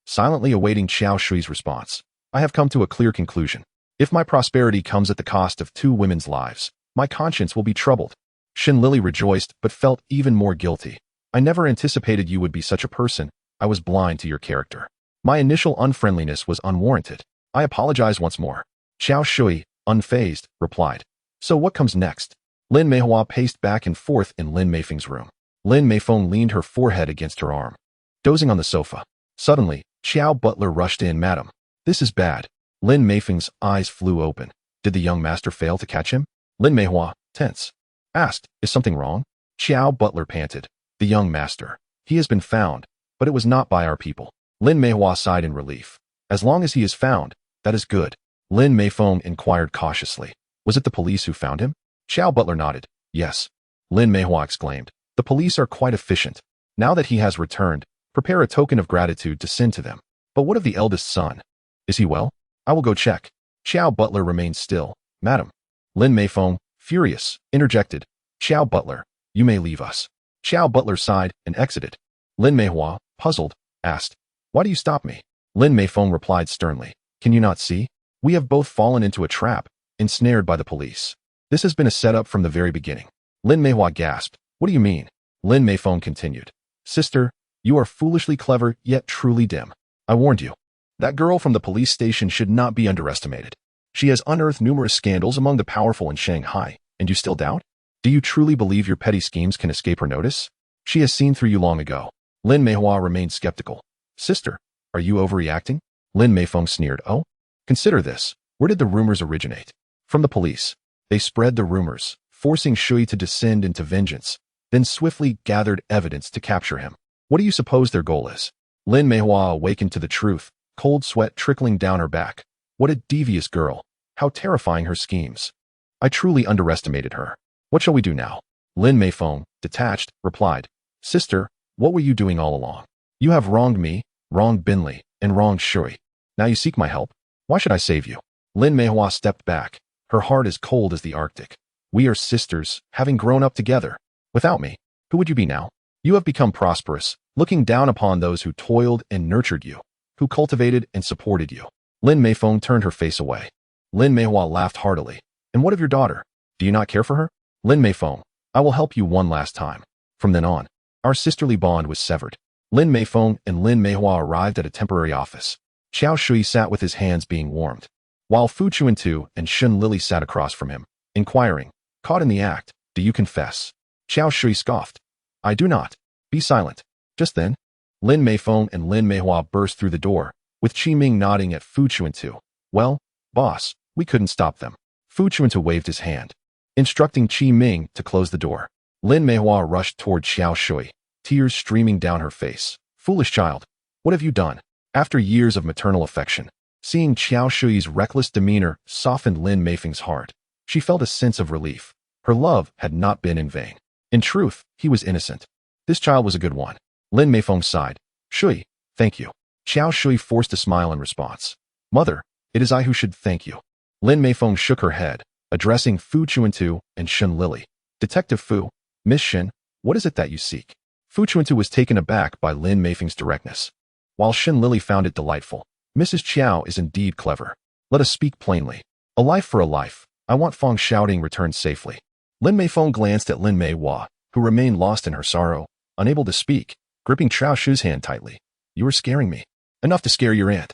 silently awaiting Xiao Shui's response. I have come to a clear conclusion. If my prosperity comes at the cost of 2 women's lives, my conscience will be troubled. Shen Lili rejoiced but felt even more guilty. I never anticipated you would be such a person. I was blind to your character. My initial unfriendliness was unwarranted. I apologize once more. Xiao Shui, unfazed, replied. So what comes next? Lin Meihua paced back and forth in Lin Meifeng's room. Lin Meifeng leaned her forehead against her arm, dozing on the sofa. Suddenly, Xiao Butler rushed in. Madam, this is bad. Lin Meifeng's eyes flew open. Did the young master fail to catch him? Lin Meihua, tense, asked, is something wrong? Xiao Butler panted. The young master. He has been found, but it was not by our people. Lin Meihua sighed in relief. As long as he is found, that is good. Lin Meifeng inquired cautiously. Was it the police who found him? Xiao Butler nodded. Yes. Lin Meihua exclaimed. The police are quite efficient. Now that he has returned, prepare a token of gratitude to send to them. But what of the eldest son? Is he well? I will go check. Xiao Butler remained still. Madam. Lin Meifeng, furious, interjected. Xiao Butler, you may leave us. Xiao Butler sighed and exited. Lin Meihua, puzzled, asked, why do you stop me? Lin Meifeng replied sternly. Can you not see? We have both fallen into a trap, ensnared by the police. This has been a setup from the very beginning. Lin Meihua gasped. What do you mean? Lin Meifeng continued. Sister, you are foolishly clever yet truly dim. I warned you. That girl from the police station should not be underestimated. She has unearthed numerous scandals among the powerful in Shanghai, and you still doubt? Do you truly believe your petty schemes can escape her notice? She has seen through you long ago. Lin Meihua remained skeptical. Sister, are you overreacting? Lin Meifeng sneered. Oh? Consider this. Where did the rumors originate? From the police. They spread the rumors, forcing Shui to descend into vengeance, then swiftly gathered evidence to capture him. What do you suppose their goal is? Lin Meihua awakened to the truth, cold sweat trickling down her back. What a devious girl. How terrifying her schemes. I truly underestimated her. What shall we do now? Lin Meifeng, detached, replied, Sister, what were you doing all along? You have wronged me, wronged Binli, and wronged Shui. Now you seek my help. Why should I save you? Lin Meihua stepped back, her heart as cold as the Arctic. We are sisters, having grown up together. Without me, who would you be now? You have become prosperous, looking down upon those who toiled and nurtured you, who cultivated and supported you. Lin Meifeng turned her face away. Lin Meihua laughed heartily. And what of your daughter? Do you not care for her? Lin Meifeng, I will help you one last time. From then on, our sisterly bond was severed. Lin Meifeng and Lin Meihua arrived at a temporary office. Qiao Shui sat with his hands being warmed, while Fu Chuntu and Shen Lili sat across from him, inquiring, caught in the act, do you confess? Qiao Shui scoffed. I do not. Be silent. Just then, Lin Meifeng and Lin Meihua burst through the door, with Qi Ming nodding at Fu Chuntu. Well, boss, we couldn't stop them. Fu Chuntu waved his hand, instructing Qi Ming to close the door. Lin Meihua rushed toward Qiao Shui, tears streaming down her face. Foolish child, what have you done? After years of maternal affection, seeing Qiao Shui's reckless demeanor softened Lin Meifeng's heart. She felt a sense of relief. Her love had not been in vain. In truth, he was innocent. This child was a good one. Lin Meifeng sighed. Shui, thank you. Qiao Shui forced a smile in response. Mother, it is I who should thank you. Lin Meifeng shook her head, addressing Fu Chuntu and Shen Lili. Detective Fu, Miss Shen, what is it that you seek? Fu Chuntu was taken aback by Lin Meifeng's directness, while Shen Lili found it delightful. Mrs. Qiao is indeed clever. Let us speak plainly. A life for a life. I want Feng Xiaoding returned safely. Lin Meifeng glanced at Lin Meihua, who remained lost in her sorrow, unable to speak, gripping Qiao Shui's hand tightly. You are scaring me. Enough to scare your aunt.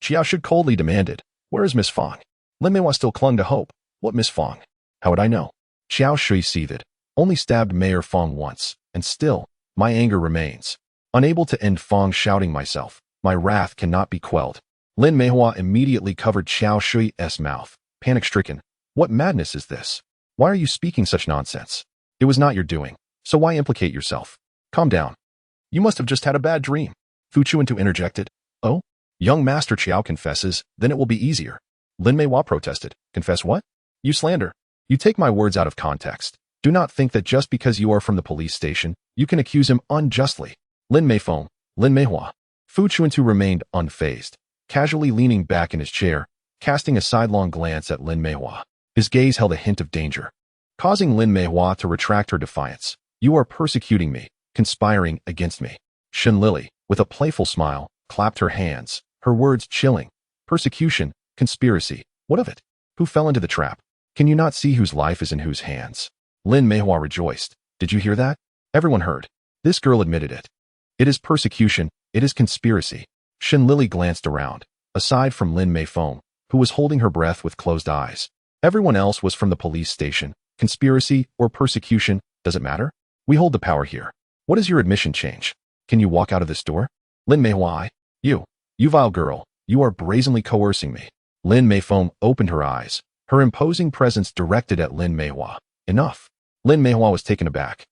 Qiao Shu coldly demanded. Where is Miss Feng? Lin Meihua still clung to hope. What Miss Feng? How would I know? Qiao Shui seethed. Only stabbed Mayor Feng once, and still, my anger remains. Unable to end Feng shouting myself, my wrath cannot be quelled. Lin Meihua immediately covered Qiao Shui's mouth, panic-stricken. What madness is this? Why are you speaking such nonsense? It was not your doing, so why implicate yourself? Calm down. You must have just had a bad dream. Fu Chuntu interjected. Oh? Young Master Qiao confesses, then it will be easier. Lin Meihua protested. Confess what? You slander. You take my words out of context. Do not think that just because you are from the police station, you can accuse him unjustly. Lin Meifeng, Lin Meihua. Fu Chuntu remained unfazed, casually leaning back in his chair, casting a sidelong glance at Lin Meihua. His gaze held a hint of danger, causing Lin Meihua to retract her defiance. You are persecuting me, conspiring against me. Shen Lili, with a playful smile, clapped her hands, her words chilling. Persecution, conspiracy, what of it? Who fell into the trap? Can you not see whose life is in whose hands? Lin Meihua rejoiced. Did you hear that? Everyone heard. This girl admitted it. It is persecution, it is conspiracy. Shen Lili glanced around, aside from Lin Meifeng, who was holding her breath with closed eyes. Everyone else was from the police station. Conspiracy or persecution, does it matter? We hold the power here. What does your admission change? Can you walk out of this door? Lin Meihua, you vile girl, you are brazenly coercing me. Lin Meifeng opened her eyes, her imposing presence directed at Lin Meihua. Enough. Lin Meihua was taken aback,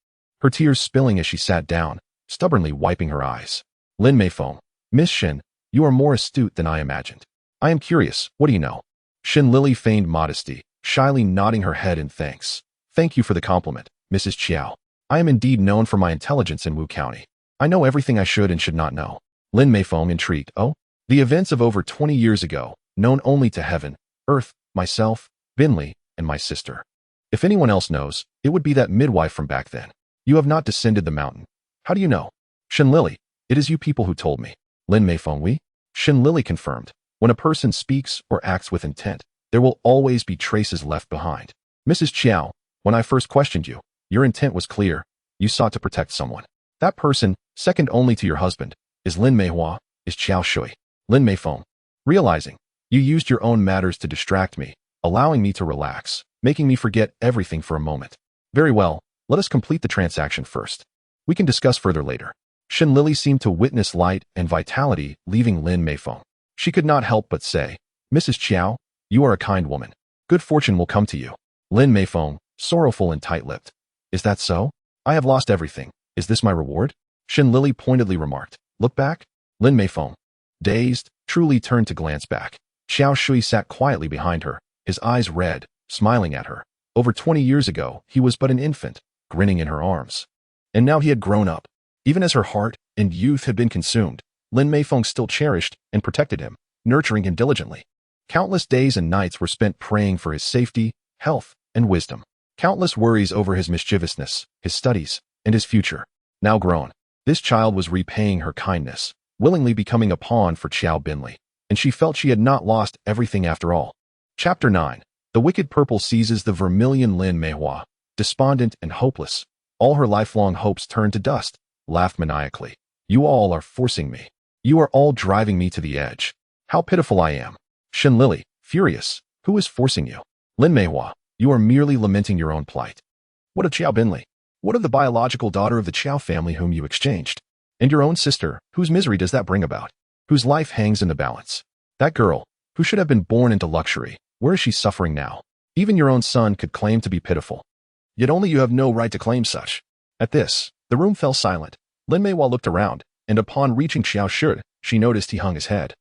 her tears spilling as she sat down, stubbornly wiping her eyes. Lin Meifeng, Miss Shen, you are more astute than I imagined. I am curious, what do you know? Shen Lili feigned modesty, shyly nodding her head in thanks. Thank you for the compliment, Mrs. Qiao. I am indeed known for my intelligence in Wu County. I know everything I should and should not know. Lin Meifeng intrigued. Oh? The events of over 20 years ago, known only to heaven, earth, myself, Binli, and my sister. If anyone else knows, it would be that midwife from back then. You have not descended the mountain. How do you know? Shen Lili, it is you people who told me. Lin Meifeng, we? Shen Lili confirmed. When a person speaks or acts with intent, there will always be traces left behind. Mrs. Qiao, when I first questioned you, your intent was clear. You sought to protect someone. That person, second only to your husband, is Lin Meihua, is Qiao Shui. Lin Meifeng. Realizing, you used your own matters to distract me, allowing me to relax, making me forget everything for a moment. Very well, let us complete the transaction first. We can discuss further later. Shen Lili seemed to witness light and vitality leaving Lin Meifeng. She could not help but say, "Mrs. Qiao, you are a kind woman. Good fortune will come to you." Lin Meifeng, sorrowful and tight-lipped. "Is that so? I have lost everything. Is this my reward?" Shen Lili pointedly remarked. "Look back." Lin Meifeng, dazed, truly turned to glance back. Xiao Shui sat quietly behind her, his eyes red, smiling at her. Over 20 years ago, he was but an infant, grinning in her arms. And now he had grown up. Even as her heart and youth had been consumed, Lin Meifeng still cherished and protected him, nurturing him diligently. Countless days and nights were spent praying for his safety, health, and wisdom. Countless worries over his mischievousness, his studies, and his future. Now grown, this child was repaying her kindness, willingly becoming a pawn for Qiao Binli, and she felt she had not lost everything after all. Chapter 9. The wicked purple seizes the vermilion Lin Meihua, despondent and hopeless. All her lifelong hopes turned to dust, laughed maniacally. "You all are forcing me. You are all driving me to the edge. How pitiful I am." Shen Lili, furious. "Who is forcing you?" Lin Meihua, "You are merely lamenting your own plight." "What of Qiao Binli? What of the biological daughter of the Qiao family whom you exchanged? And your own sister, whose misery does that bring about? Whose life hangs in the balance? That girl, who should have been born into luxury, where is she suffering now? Even your own son could claim to be pitiful. Yet only you have no right to claim such." At this, the room fell silent. Lin Meihua looked around, and upon reaching Xiao Shi, she noticed he hung his head.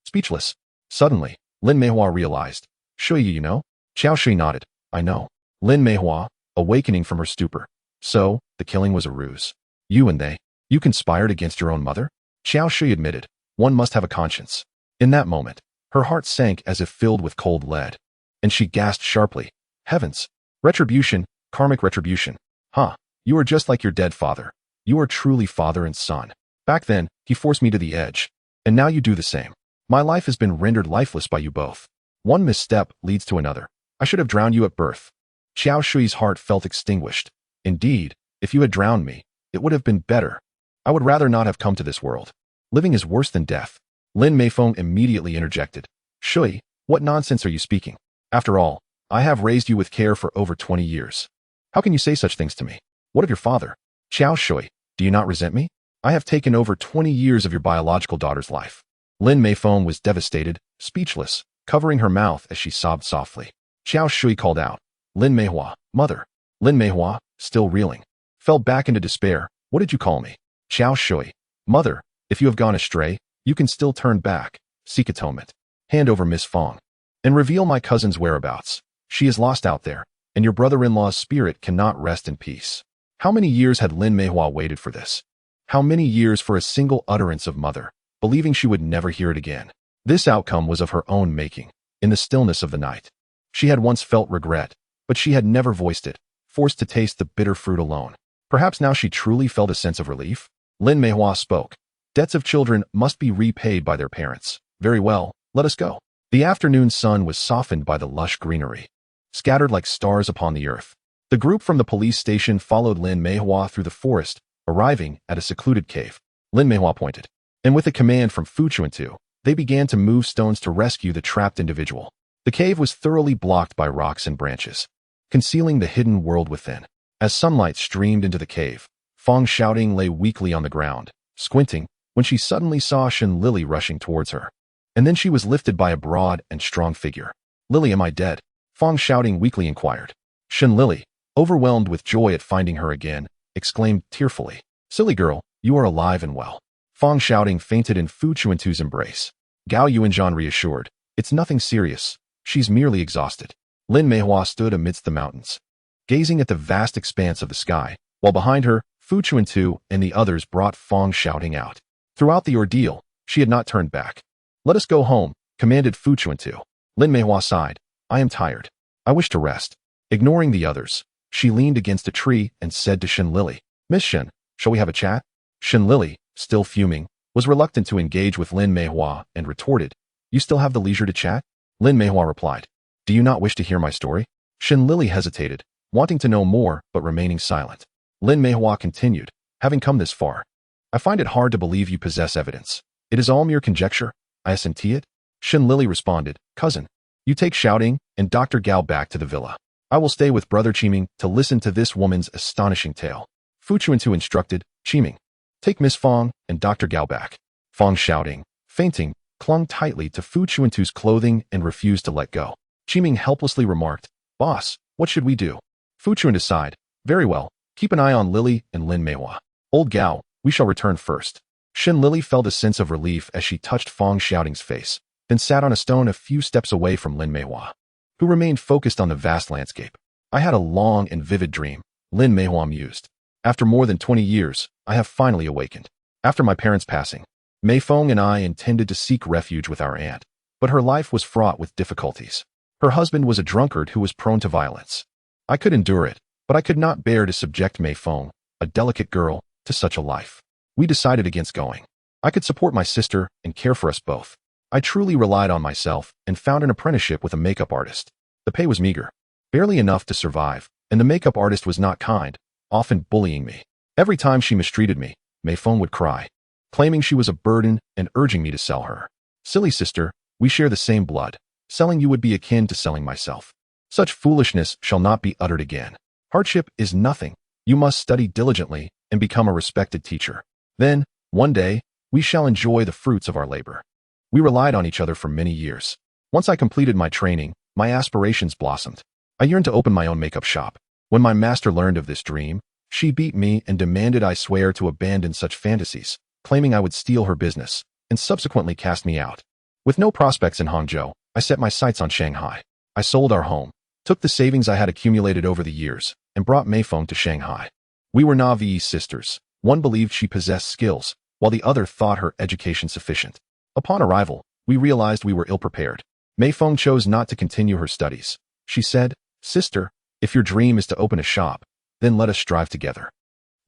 Speechless. Suddenly, Lin Meihua realized. "Shui, you know?" Xiao Shi nodded. "I know." Lin Meihua, awakening from her stupor. "So, the killing was a ruse. You and they, you conspired against your own mother?" Xiao Shi admitted. "One must have a conscience." In that moment, her heart sank as if filled with cold lead, and she gasped sharply. "Heavens! Retribution, karmic retribution. Huh, you are just like your dead father. You are truly father and son. Back then, he forced me to the edge, and now you do the same. My life has been rendered lifeless by you both. One misstep leads to another. I should have drowned you at birth." Xiao Shui's heart felt extinguished. "Indeed, if you had drowned me, it would have been better. I would rather not have come to this world. Living is worse than death." Lin Meifeng immediately interjected. "Shui, what nonsense are you speaking? After all, I have raised you with care for over 20 years. How can you say such things to me? What of your father? Xiao Shui, do you not resent me? I have taken over 20 years of your biological daughter's life." Lin Meifeng was devastated, speechless, covering her mouth as she sobbed softly. Xiao Shui called out, "Lin Meihua, mother." Lin Meihua, still reeling, fell back into despair. "What did you call me?" Xiao Shui, "Mother, if you have gone astray, you can still turn back, seek atonement. Hand over Miss Fong, and reveal my cousin's whereabouts. She is lost out there, and your brother-in-law's spirit cannot rest in peace." How many years had Lin Meihua waited for this? How many years for a single utterance of mother, believing she would never hear it again? This outcome was of her own making, in the stillness of the night. She had once felt regret, but she had never voiced it, forced to taste the bitter fruit alone. Perhaps now she truly felt a sense of relief? Lin Meihua spoke. "Debts of children must be repaid by their parents. Very well, let us go." The afternoon sun was softened by the lush greenery, scattered like stars upon the earth. The group from the police station followed Lin Meihua through the forest, arriving at a secluded cave. Lin Meihua pointed, and with a command from Fu Chuntu, they began to move stones to rescue the trapped individual. The cave was thoroughly blocked by rocks and branches, concealing the hidden world within. As sunlight streamed into the cave, Fong shouting lay weakly on the ground, squinting, when she suddenly saw Shen Lili rushing towards her. And then she was lifted by a broad and strong figure. "Lili, am I dead?" Fong shouting weakly inquired. Shen Lili, overwhelmed with joy at finding her again, exclaimed tearfully, "Silly girl, you are alive and well." Fong shouting fainted in Fu Chuntu's embrace. Gao Yuanzhan reassured, "It's nothing serious. She's merely exhausted." Lin Meihua stood amidst the mountains, gazing at the vast expanse of the sky, while behind her, Fu Chuntu and the others brought Fong shouting out. Throughout the ordeal, she had not turned back. "Let us go home," commanded Fu Chuntu. Lin Meihua sighed. "I am tired. I wish to rest." Ignoring the others, she leaned against a tree and said to Shen Lili, "Miss Shen, shall we have a chat?" Shen Lili, still fuming, was reluctant to engage with Lin Meihua and retorted, "You still have the leisure to chat?" Lin Meihua replied, "Do you not wish to hear my story?" Shen Lili hesitated, wanting to know more but remaining silent. Lin Meihua continued, "Having come this far, I find it hard to believe you possess evidence. It is all mere conjecture. I assent it." Shen Lili responded, "Cousin, you take shouting and Dr. Gao back to the villa. I will stay with Brother Qiming to listen to this woman's astonishing tale." Fu Chuntu instructed, "Qiming, Take Miss Fong and Dr. Gao back. Fong, shouting, fainting, clung tightly to Fu Chuntu's clothing and refused to let go. Qiming helplessly remarked, "Boss, what should we do?" Fu Chuntu sighed, "Very well, keep an eye on Lily and Lin Meihua. Old Gao, we shall return first." Shen Lili felt a sense of relief as she touched Fong Shouting's face, then sat on a stone a few steps away from Lin Meihua, who remained focused on the vast landscape. "I had a long and vivid dream," Lin Meihua mused. "After more than 20 years, I have finally awakened. After my parents' passing, Mei Feng and I intended to seek refuge with our aunt, but her life was fraught with difficulties. Her husband was a drunkard who was prone to violence. I could endure it, but I could not bear to subject Mei Feng, a delicate girl, to such a life. We decided against going. I could support my sister and care for us both. I truly relied on myself and found an apprenticeship with a makeup artist. The pay was meager, barely enough to survive, and the makeup artist was not kind, often bullying me. Every time she mistreated me, Mei Feng would cry, claiming she was a burden and urging me to sell her. "Silly sister, we share the same blood. Selling you would be akin to selling myself. Such foolishness shall not be uttered again. Hardship is nothing. You must study diligently and become a respected teacher. Then, one day, we shall enjoy the fruits of our labor." We relied on each other for many years. Once I completed my training, my aspirations blossomed. I yearned to open my own makeup shop. When my master learned of this dream, she beat me and demanded I swear to abandon such fantasies, claiming I would steal her business, and subsequently cast me out. With no prospects in Hangzhou, I set my sights on Shanghai. I sold our home, took the savings I had accumulated over the years, and brought Mei Feng to Shanghai. We were Navi's sisters. One believed she possessed skills, while the other thought her education sufficient. Upon arrival, we realized we were ill-prepared. Mei Feng chose not to continue her studies. She said, "Sister, if your dream is to open a shop, then let us strive together."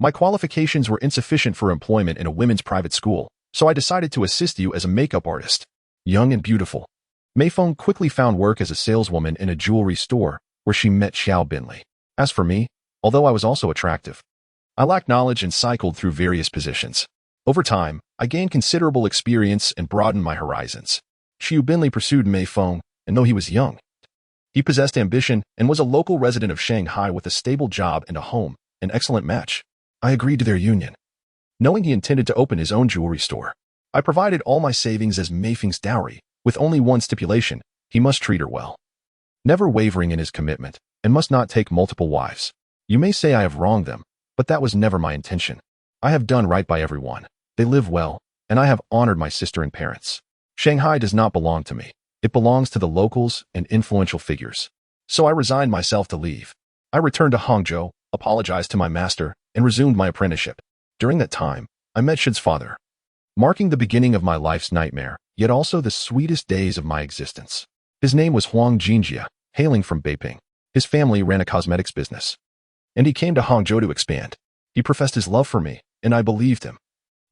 My qualifications were insufficient for employment in a women's private school, so I decided to assist you as a makeup artist. Young and beautiful, Mei Feng quickly found work as a saleswoman in a jewelry store where she met Xiao Binli. As for me, although I was also attractive, I lacked knowledge and cycled through various positions. Over time, I gained considerable experience and broadened my horizons. Xiao Binli pursued Mei Feng, and though he was young, he possessed ambition and was a local resident of Shanghai with a stable job and a home, an excellent match. I agreed to their union, knowing he intended to open his own jewelry store. I provided all my savings as Mei Feng's dowry, with only one stipulation: he must treat her well, never wavering in his commitment, and must not take multiple wives. You may say I have wronged them, but that was never my intention. I have done right by everyone. They live well, and I have honored my sister and parents. Shanghai does not belong to me. It belongs to the locals and influential figures. So I resigned myself to leave. I returned to Hangzhou, apologized to my master, and resumed my apprenticeship. During that time, I met Shen's father, marking the beginning of my life's nightmare, yet also the sweetest days of my existence. His name was Huang Jingjia, hailing from Beiping. His family ran a cosmetics business, and he came to Hangzhou to expand. He professed his love for me, and I believed him.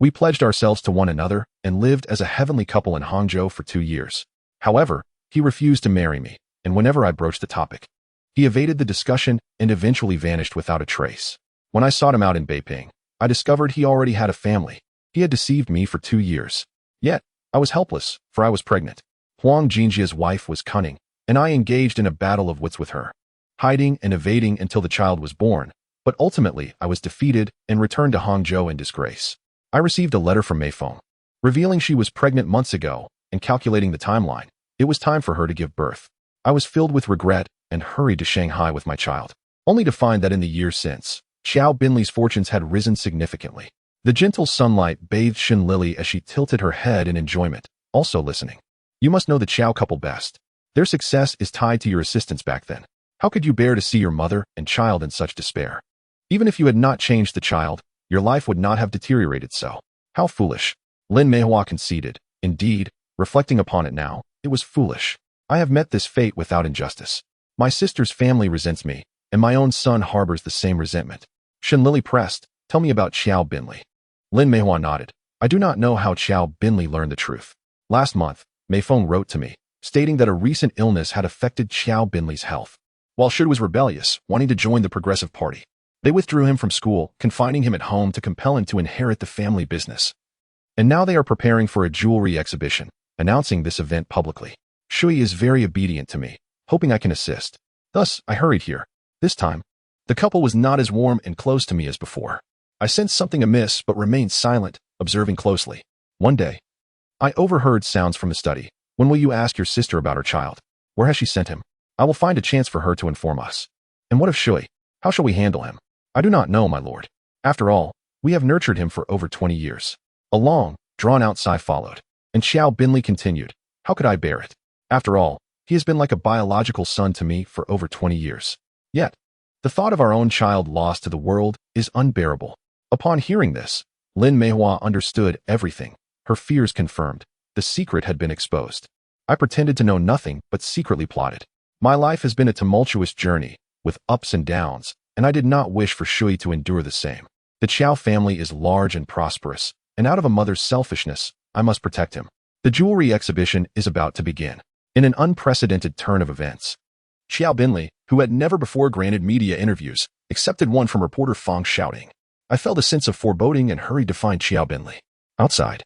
We pledged ourselves to one another and lived as a heavenly couple in Hangzhou for 2 years. However, he refused to marry me, and whenever I broached the topic, he evaded the discussion and eventually vanished without a trace. When I sought him out in Beiping, I discovered he already had a family. He had deceived me for 2 years. Yet, I was helpless, for I was pregnant. Huang Jingjia's wife was cunning, and I engaged in a battle of wits with her, hiding and evading until the child was born, but ultimately I was defeated and returned to Hangzhou in disgrace. I received a letter from Mei Feng, revealing she was pregnant months ago, and calculating the timeline, it was time for her to give birth. I was filled with regret and hurried to Shanghai with my child, only to find that in the years since, Xiao Binli's fortunes had risen significantly. The gentle sunlight bathed Shen Lili as she tilted her head in enjoyment, also listening. You must know the Xiao couple best. Their success is tied to your assistance back then. How could you bear to see your mother and child in such despair? Even if you had not changed the child, your life would not have deteriorated so. How foolish. Lin Meihua conceded. Indeed, reflecting upon it now, it was foolish. I have met this fate without injustice. My sister's family resents me, and my own son harbors the same resentment. Shen Lili pressed, "Tell me about Xiao Binli." Lin Meihua nodded. "I do not know how Xiao Binli learned the truth. Last month, Mei Feng wrote to me, stating that a recent illness had affected Xiao Binli's health. While Shi was rebellious, wanting to join the Progressive Party, they withdrew him from school, confining him at home to compel him to inherit the family business. And now they are preparing for a jewelry exhibition, announcing this event publicly. Shui is very obedient to me, hoping I can assist. Thus, I hurried here. This time, the couple was not as warm and close to me as before. I sensed something amiss but remained silent, observing closely. One day, I overheard sounds from the study. When will you ask your sister about her child? Where has she sent him? I will find a chance for her to inform us. And what of Shui? How shall we handle him? I do not know, my lord. After all, we have nurtured him for over 20 years. A long, drawn-out sigh followed, and Xiao Binli continued. How could I bear it? After all, he has been like a biological son to me for over 20 years. Yet, the thought of our own child lost to the world is unbearable. Upon hearing this, Lin Meihua understood everything. Her fears confirmed. The secret had been exposed. I pretended to know nothing, but secretly plotted. My life has been a tumultuous journey, with ups and downs, and I did not wish for Shui to endure the same. The Qiao family is large and prosperous, and out of a mother's selfishness, I must protect him. The jewelry exhibition is about to begin. In an unprecedented turn of events, Xiao Binli, who had never before granted media interviews, accepted one from reporter Fang shouting. I felt a sense of foreboding and hurried to find Xiao Binli. Outside,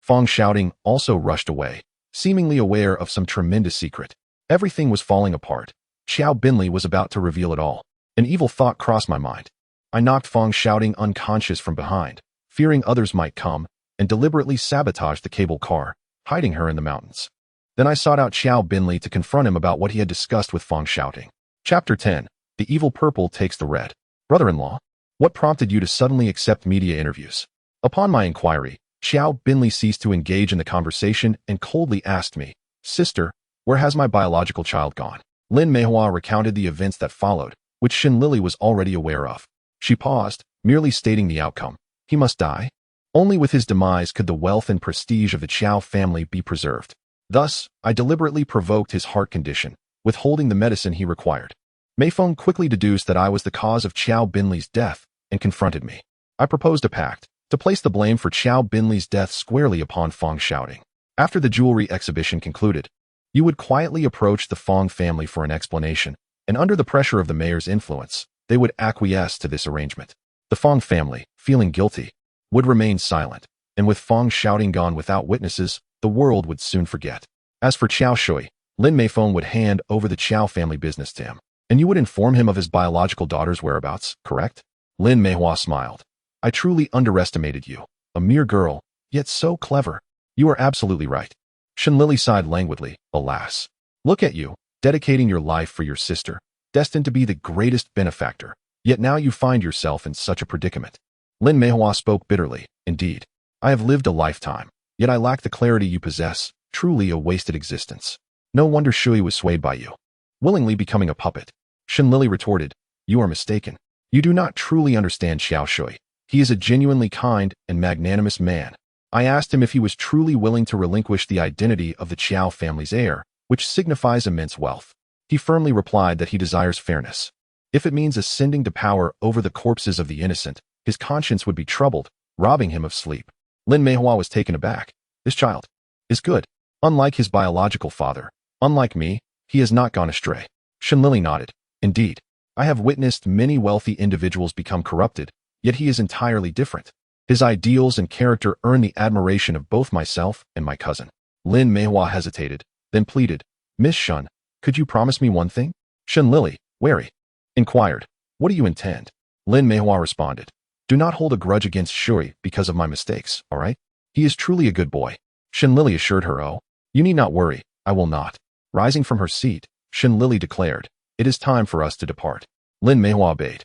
Fang shouting also rushed away, seemingly aware of some tremendous secret. Everything was falling apart. Xiao Binli was about to reveal it all. An evil thought crossed my mind. I knocked Fang shouting unconscious from behind, fearing others might come, and deliberately sabotaged the cable car, hiding her in the mountains. Then I sought out Xiao Binli to confront him about what he had discussed with Fang shouting. Chapter 10. The evil purple takes the red. Brother-in-law, what prompted you to suddenly accept media interviews? Upon my inquiry, Xiao Binli ceased to engage in the conversation and coldly asked me, Sister, where has my biological child gone? Lin Meihua recounted the events that followed, which Shen Lili was already aware of. She paused, merely stating the outcome. He must die. Only with his demise could the wealth and prestige of the Qiao family be preserved. Thus, I deliberately provoked his heart condition, withholding the medicine he required. Meifeng quickly deduced that I was the cause of Xiao Binli's death and confronted me. I proposed a pact to place the blame for Xiao Binli's death squarely upon Fang shouting. After the jewelry exhibition concluded, you would quietly approach the Fang family for an explanation, and under the pressure of the mayor's influence, they would acquiesce to this arrangement. The Fang family, feeling guilty, would remain silent, and with Fang shouting gone without witnesses, the world would soon forget. As for Qiao Shui, Lin Meifeng would hand over the Qiao family business to him, and you would inform him of his biological daughter's whereabouts, correct? Lin Meihua smiled. I truly underestimated you. A mere girl, yet so clever. You are absolutely right. Shen Lili sighed languidly. Alas. Look at you, dedicating your life for your sister, destined to be the greatest benefactor, yet now you find yourself in such a predicament. Lin Meihua spoke bitterly. Indeed, I have lived a lifetime, yet I lack the clarity you possess, truly a wasted existence. No wonder Shui was swayed by you, willingly becoming a puppet. Shen Lili retorted, you are mistaken. You do not truly understand Xiao Shui. He is a genuinely kind and magnanimous man. I asked him if he was truly willing to relinquish the identity of the Qiao family's heir, which signifies immense wealth. He firmly replied that he desires fairness. If it means ascending to power over the corpses of the innocent, his conscience would be troubled, robbing him of sleep. Lin Meihua was taken aback. This child is good. Unlike his biological father, unlike me, he has not gone astray. Shen Lili nodded. Indeed, I have witnessed many wealthy individuals become corrupted, yet he is entirely different. His ideals and character earn the admiration of both myself and my cousin. Lin Meihua hesitated, then pleaded, Miss Shen, could you promise me one thing? Shen Lili, wary, inquired, what do you intend? Lin Meihua responded, do not hold a grudge against Shui because of my mistakes, all right? He is truly a good boy. Shen Lili assured her, oh, you need not worry, I will not. Rising from her seat, Shen Lili declared, it is time for us to depart. Lin Meihua obeyed,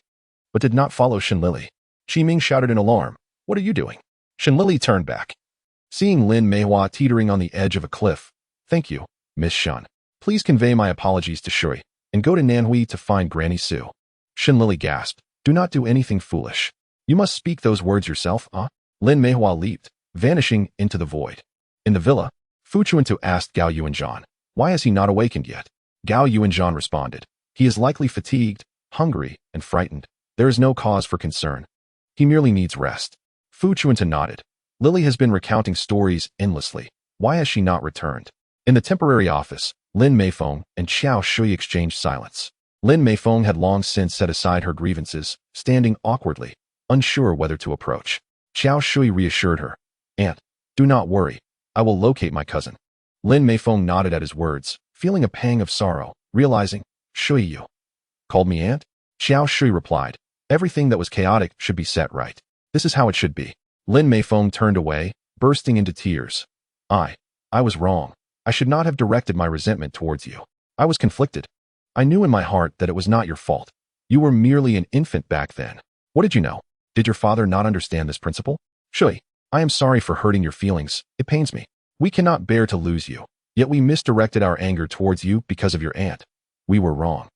but did not follow Shen Lili. Qi Ming shouted in alarm, what are you doing? Shen Lili turned back. Seeing Lin Meihua teetering on the edge of a cliff, thank you, Miss Shen. Please convey my apologies to Shui, and go to Nanhui to find Granny Su. Shen Lili gasped, do not do anything foolish. You must speak those words yourself, huh? Lin Meihua leaped, vanishing into the void. In the villa, Fu Chuntu asked Gao Yuanzhan, why has he not awakened yet? Gao Yuanzhan responded, he is likely fatigued, hungry, and frightened. There is no cause for concern. He merely needs rest. Fu Chuntu nodded. Lily has been recounting stories endlessly. Why has she not returned? In the temporary office, Lin Meifeng and Xiao Shui exchanged silence. Lin Meifeng had long since set aside her grievances, standing awkwardly, unsure whether to approach. Xiao Shui reassured her. Aunt, do not worry. I will locate my cousin. Lin Meifeng nodded at his words, feeling a pang of sorrow, realizing, Shui you called me aunt? Xiao Shui replied, everything that was chaotic should be set right. This is how it should be. Lin Meifeng turned away, bursting into tears. I was wrong. I should not have directed my resentment towards you. I was conflicted. I knew in my heart that it was not your fault. You were merely an infant back then. What did you know? Did your father not understand this principle? Shui, I am sorry for hurting your feelings. It pains me. We cannot bear to lose you. Yet we misdirected our anger towards you because of your aunt. We were wrong.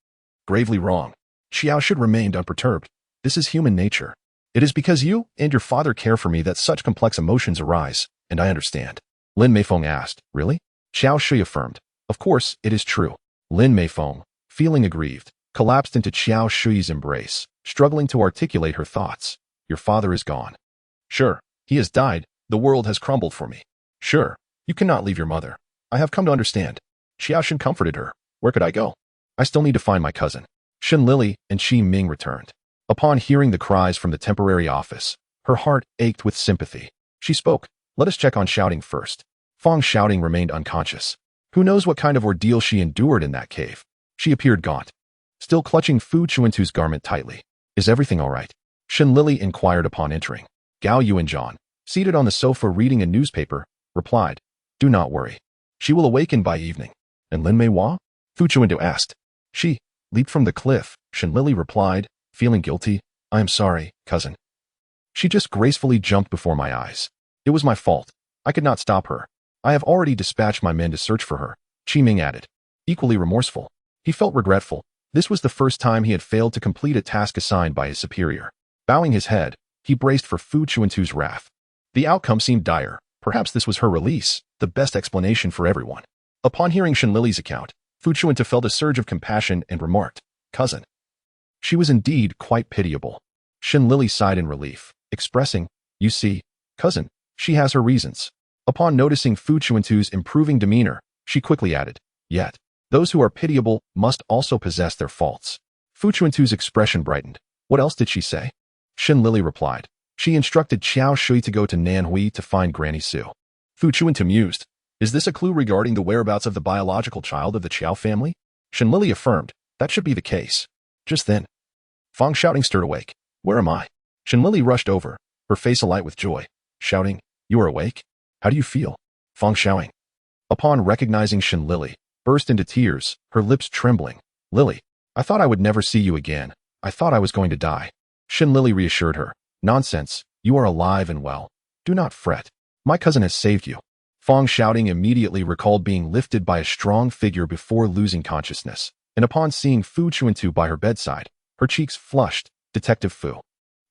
Gravely wrong. Xiao should remained unperturbed. This is human nature. It is because you and your father care for me that such complex emotions arise, and I understand. Lin Meifeng asked, Really? Xiao Shui affirmed, Of course, it is true. Lin Meifeng, feeling aggrieved, collapsed into Xiao Shui's embrace, struggling to articulate her thoughts. Your father is gone. Sure, he has died. The world has crumbled for me. Sure, you cannot leave your mother. I have come to understand. Xiao Shen comforted her. Where could I go? I still need to find my cousin. Shen Lili and Xi Ming returned. Upon hearing the cries from the temporary office, her heart ached with sympathy. She spoke. Let us check on Shouting first. Fang Shouting remained unconscious. Who knows what kind of ordeal she endured in that cave? She appeared gaunt, still clutching Fu Chuntu's garment tightly. Is everything all right? Shen Lili inquired upon entering. Gao Yuanzhan, seated on the sofa reading a newspaper, replied, Do not worry. She will awaken by evening. And Lin Mei Hua? Fu Chuntu asked. She leaped from the cliff, Shen Lili replied, feeling guilty. I am sorry, cousin. She just gracefully jumped before my eyes. It was my fault. I could not stop her. I have already dispatched my men to search for her, Qi Ming added. Equally remorseful. He felt regretful. This was the first time he had failed to complete a task assigned by his superior. Bowing his head, he braced for Fu Chuntu's wrath. The outcome seemed dire. Perhaps this was her release, the best explanation for everyone. Upon hearing Shen Lili's account, Fu Chuntu felt a surge of compassion and remarked, Cousin. She was indeed quite pitiable. Shen Lili sighed in relief, expressing, You see, cousin, she has her reasons. Upon noticing Fu Chuntu's improving demeanor, she quickly added, Yet, those who are pitiable must also possess their faults. Fu Chuntu's expression brightened. What else did she say? Shen Lili replied. She instructed Xiao Shui to go to Nanhui to find Granny Su. Fu Chuntu mused. Is this a clue regarding the whereabouts of the biological child of the Qiao family? Shen Lili affirmed. That should be the case. Just then, Fang Shouting stirred awake. Where am I? Shen Lili rushed over, her face alight with joy, shouting, You are awake? How do you feel? Fang Shouting, upon recognizing Shen Lili, burst into tears, her lips trembling. Lili, I thought I would never see you again. I thought I was going to die. Shen Lili reassured her. Nonsense, you are alive and well. Do not fret. My cousin has saved you. Fang Shouting immediately recalled being lifted by a strong figure before losing consciousness, and upon seeing Fu Chuntu by her bedside, her cheeks flushed. Detective Fu.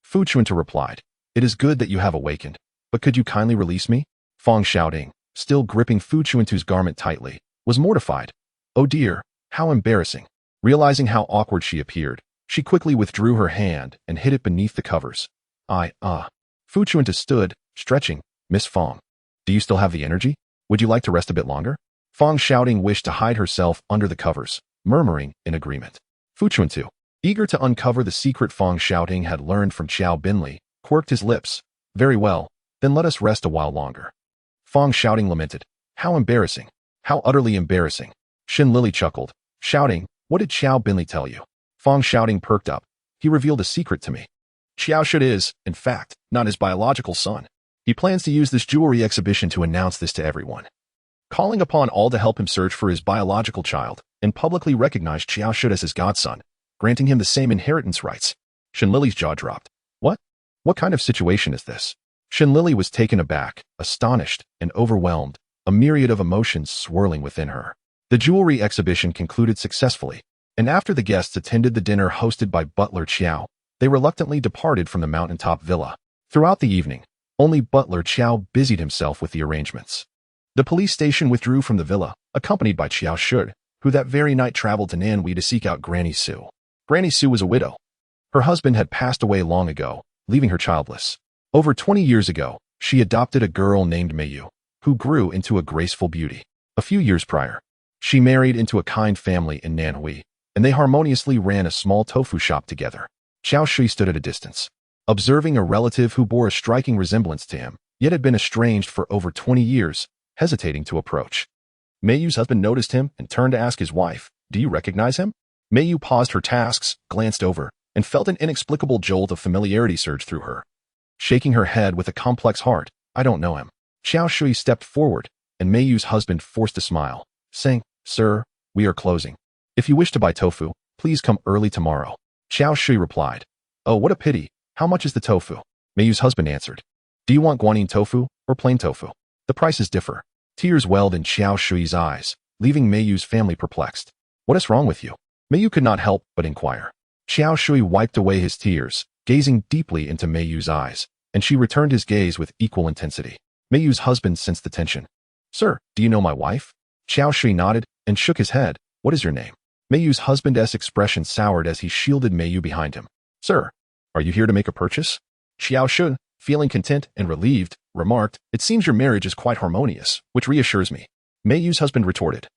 Fu Chuntu replied, It is good that you have awakened, but could you kindly release me? Fang Shouting, still gripping Fu Chuntu's garment tightly, was mortified. Oh dear, how embarrassing. Realizing how awkward she appeared, she quickly withdrew her hand and hid it beneath the covers. Fu Chuntu stood, stretching. Miss Fang, do you still have the energy? Would you like to rest a bit longer? Fang Shouting wished to hide herself under the covers, murmuring in agreement. Fu Chuntu, eager to uncover the secret Fang Shouting had learned from Qiao Binli, quirked his lips. Very well, then let us rest a while longer. Fang Shouting lamented. How embarrassing. How utterly embarrassing. Shen Lili chuckled, shouting, What did Qiao Binli tell you? Fang Shouting perked up. He revealed a secret to me. Xiao Shud is, in fact, not his biological son. He plans to use this jewelry exhibition to announce this to everyone, calling upon all to help him search for his biological child and publicly recognize Xiao Shud as his godson, granting him the same inheritance rights. Shen Lili's jaw dropped. What? What kind of situation is this? Shen Lili was taken aback, astonished, and overwhelmed, a myriad of emotions swirling within her. The jewelry exhibition concluded successfully, and after the guests attended the dinner hosted by Butler Qiao, they reluctantly departed from the mountaintop villa. Throughout the evening, only Butler Qiao busied himself with the arrangements. The police station withdrew from the villa, accompanied by Qiao Shud, who that very night traveled to Nanhui to seek out Granny Su. Granny Su was a widow. Her husband had passed away long ago, leaving her childless. Over 20 years ago, she adopted a girl named Meiyu, who grew into a graceful beauty. A few years prior, she married into a kind family in Nanhui, and they harmoniously ran a small tofu shop together. Xiao Shui stood at a distance, observing a relative who bore a striking resemblance to him, yet had been estranged for over 20 years, hesitating to approach. Meiyu's husband noticed him and turned to ask his wife, Do you recognize him? Meiyu paused her tasks, glanced over, and felt an inexplicable jolt of familiarity surge through her. shaking her head with a complex heart. I don't know him. Xiao Shui stepped forward, and Mei Yu's husband forced a smile, saying, Sir, we are closing. If you wish to buy tofu, please come early tomorrow. Xiao Shui replied, Oh, what a pity. How much is the tofu? Mei Yu's husband answered, Do you want guanyin tofu or plain tofu? The prices differ. Tears welled in Xiao Shui's eyes, leaving Mei Yu's family perplexed. What is wrong with you? Mei Yu could not help but inquire. Xiao Shui wiped away his tears, gazing deeply into Mei Yu's eyes, and she returned his gaze with equal intensity. Mei Yu's husband sensed the tension. Sir, do you know my wife? Xiao Shui nodded and shook his head. What is your name? Mei Yu's husband's expression soured as he shielded Mei Yu behind him. Sir, are you here to make a purchase? Xiao Shui, feeling content and relieved, remarked, It seems your marriage is quite harmonious, which reassures me. Mei Yu's husband retorted,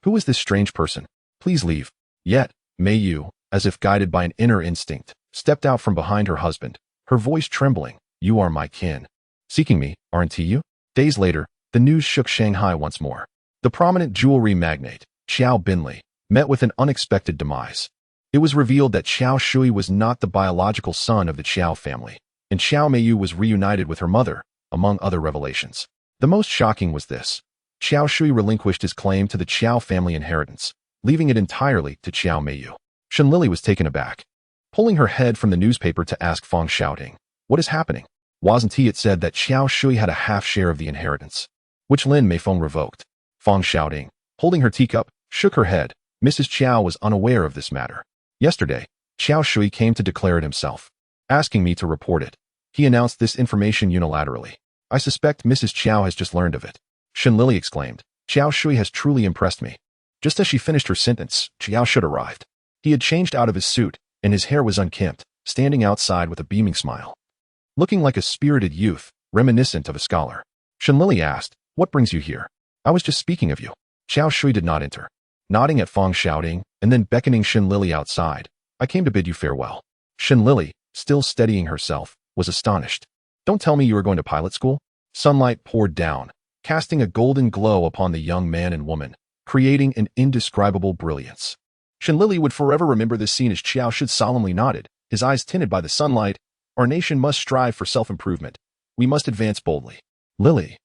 Who is this strange person? Please leave. Yet, Mei Yu, as if guided by an inner instinct, stepped out from behind her husband, her voice trembling, You are my kin. Seeking me, aren't you? Days later, the news shook Shanghai once more. The prominent jewelry magnate, Xiao Binli, met with an unexpected demise. It was revealed that Xiao Shui was not the biological son of the Xiao family, and Xiao Meiyu was reunited with her mother, among other revelations. The most shocking was this. Xiao Shui relinquished his claim to the Xiao family inheritance, leaving it entirely to Xiao Meiyu. Shen Lili was taken aback, pulling her head from the newspaper to ask Fang Xiaoting, What is happening? Wasn't it said that Xiao Shui had a half share of the inheritance, which Lin Meifeng revoked? Fang Xiaoting, holding her teacup, shook her head. Mrs. Qiao was unaware of this matter. Yesterday, Xiao Shui came to declare it himself, asking me to report it. He announced this information unilaterally. I suspect Mrs. Qiao has just learned of it. Shen Lili exclaimed, Xiao Shui has truly impressed me. Just as she finished her sentence, Xiao Shui arrived. He had changed out of his suit, and his hair was unkempt, standing outside with a beaming smile, looking like a spirited youth, reminiscent of a scholar. Shen Lili asked, What brings you here? I was just speaking of you. Xiao Shui did not enter, nodding at Fang Xiaoting and then beckoning Shen Lili outside. I came to bid you farewell. Shen Lili, still steadying herself, was astonished. Don't tell me you are going to pilot school? Sunlight poured down, casting a golden glow upon the young man and woman, creating an indescribable brilliance. Shen Lili would forever remember this scene as Xiao Shui solemnly nodded, his eyes tinted by the sunlight. Our nation must strive for self-improvement. We must advance boldly. Lili,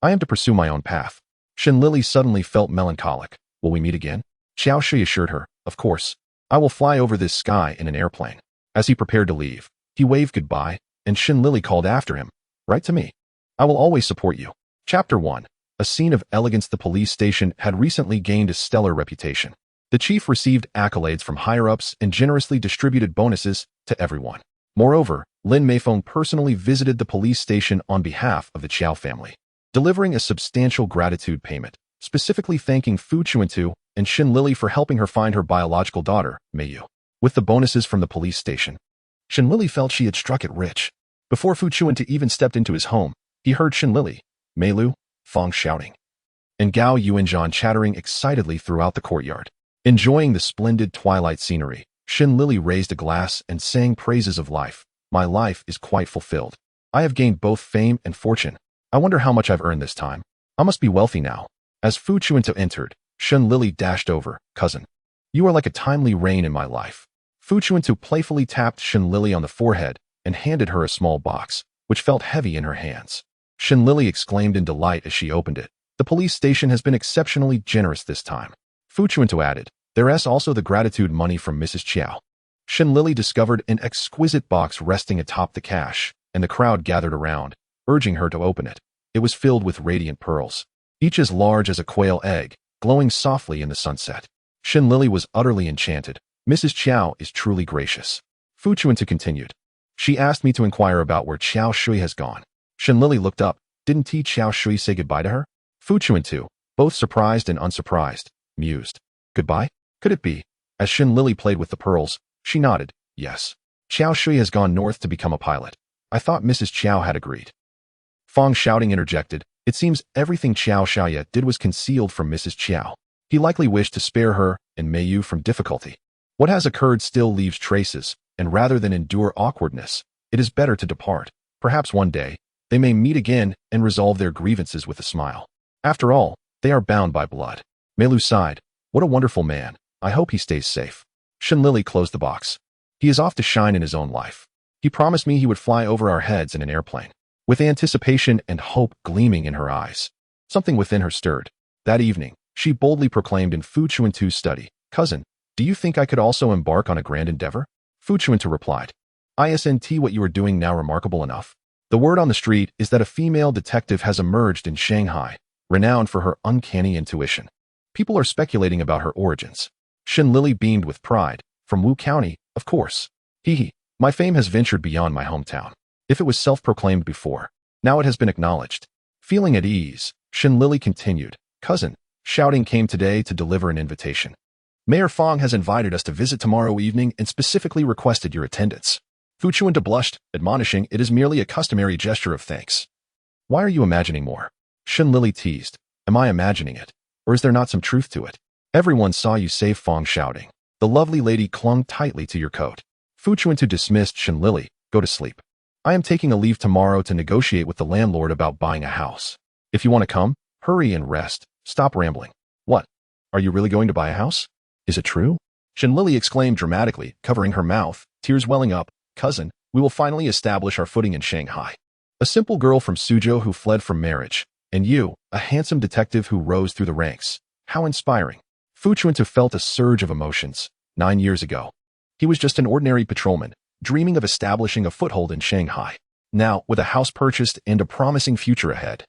I am to pursue my own path. Shen Lili suddenly felt melancholic. Will we meet again? Xiao Shui assured her, Of course. I will fly over this sky in an airplane. As he prepared to leave, he waved goodbye, and Shen Lili called after him, Write to me. I will always support you. Chapter 1. A scene of elegance. The police station had recently gained a stellar reputation. The chief received accolades from higher-ups and generously distributed bonuses to everyone. Moreover, Lin Meifeng personally visited the police station on behalf of the Qiao family, delivering a substantial gratitude payment, specifically thanking Fu Chuntu and Shen Lili for helping her find her biological daughter, Mei Yu. With the bonuses from the police station, Shen Lili felt she had struck it rich. Before Fu Chuntu even stepped into his home, he heard Shen Lili, Mei Lu, Fang shouting, and Gao Yuanzhan chattering excitedly throughout the courtyard. Enjoying the splendid twilight scenery, Shen Lili raised a glass and sang praises of life. My life is quite fulfilled. I have gained both fame and fortune. I wonder how much I've earned this time. I must be wealthy now. As Fu Chuntu entered, Shen Lili dashed over, Cousin, you are like a timely rain in my life. Fu Chuntu playfully tapped Shen Lili on the forehead and handed her a small box, which felt heavy in her hands. Shen Lili exclaimed in delight as she opened it. The police station has been exceptionally generous this time. Fu Chuntu added, There's also the gratitude money from Mrs. Qiao. Shen Lili discovered an exquisite box resting atop the cache, and the crowd gathered around, urging her to open it. It was filled with radiant pearls, each as large as a quail egg, glowing softly in the sunset. Shen Lili was utterly enchanted. Mrs. Qiao is truly gracious. Fu Chuntu continued. She asked me to inquire about where Xiao Shui has gone. Shen Lili looked up. Didn't Xiao Shui say goodbye to her? Fu Chuntu, both surprised and unsurprised, mused. Goodbye? Could it be? As Shen Lili played with the pearls, she nodded. Yes. Xiao Shui has gone north to become a pilot. I thought Mrs. Qiao had agreed. Fang shouting interjected. It seems everything Xiao Xiaoye did was concealed from Mrs. Qiao. He likely wished to spare her and Mei Yu from difficulty. What has occurred still leaves traces, and rather than endure awkwardness, it is better to depart. Perhaps one day, they may meet again and resolve their grievances with a smile. After all, they are bound by blood. Mei Lu sighed. What a wonderful man. I hope he stays safe. Shen Lili closed the box. He is off to shine in his own life. He promised me he would fly over our heads in an airplane. With anticipation and hope gleaming in her eyes, something within her stirred. That evening, she boldly proclaimed in Fu Chuntu's study, "Cousin, do you think I could also embark on a grand endeavor?" Fu Chuntu replied, "Isn't what you are doing now remarkable enough? The word on the street is that a female detective has emerged in Shanghai, renowned for her uncanny intuition. People are speculating about her origins." Shen Lili beamed with pride. "From Wu County, of course. Hee. My fame has ventured beyond my hometown. If it was self-proclaimed before, now it has been acknowledged." Feeling at ease, Shen Lili continued, "Cousin, shouting came today to deliver an invitation. Mayor Fong has invited us to visit tomorrow evening and specifically requested your attendance." Fu Chuntu blushed, admonishing it is merely a customary gesture of thanks. "Why are you imagining more?" Shen Lili teased. "Am I imagining it? Or is there not some truth to it? Everyone saw you save Fong shouting. The lovely lady clung tightly to your coat." Fu Chuntu dismissed Shen Lili. "Go to sleep. I am taking a leave tomorrow to negotiate with the landlord about buying a house. If you want to come, hurry and rest. Stop rambling." "What? Are you really going to buy a house? Is it true?" Shen Lili exclaimed dramatically, covering her mouth, tears welling up. "Cousin, we will finally establish our footing in Shanghai. A simple girl from Suzhou who fled from marriage, and you, a handsome detective who rose through the ranks. How inspiring." Fu Chuntu felt a surge of emotions. 9 years ago, he was just an ordinary patrolman, dreaming of establishing a foothold in Shanghai. Now, with a house purchased and a promising future ahead,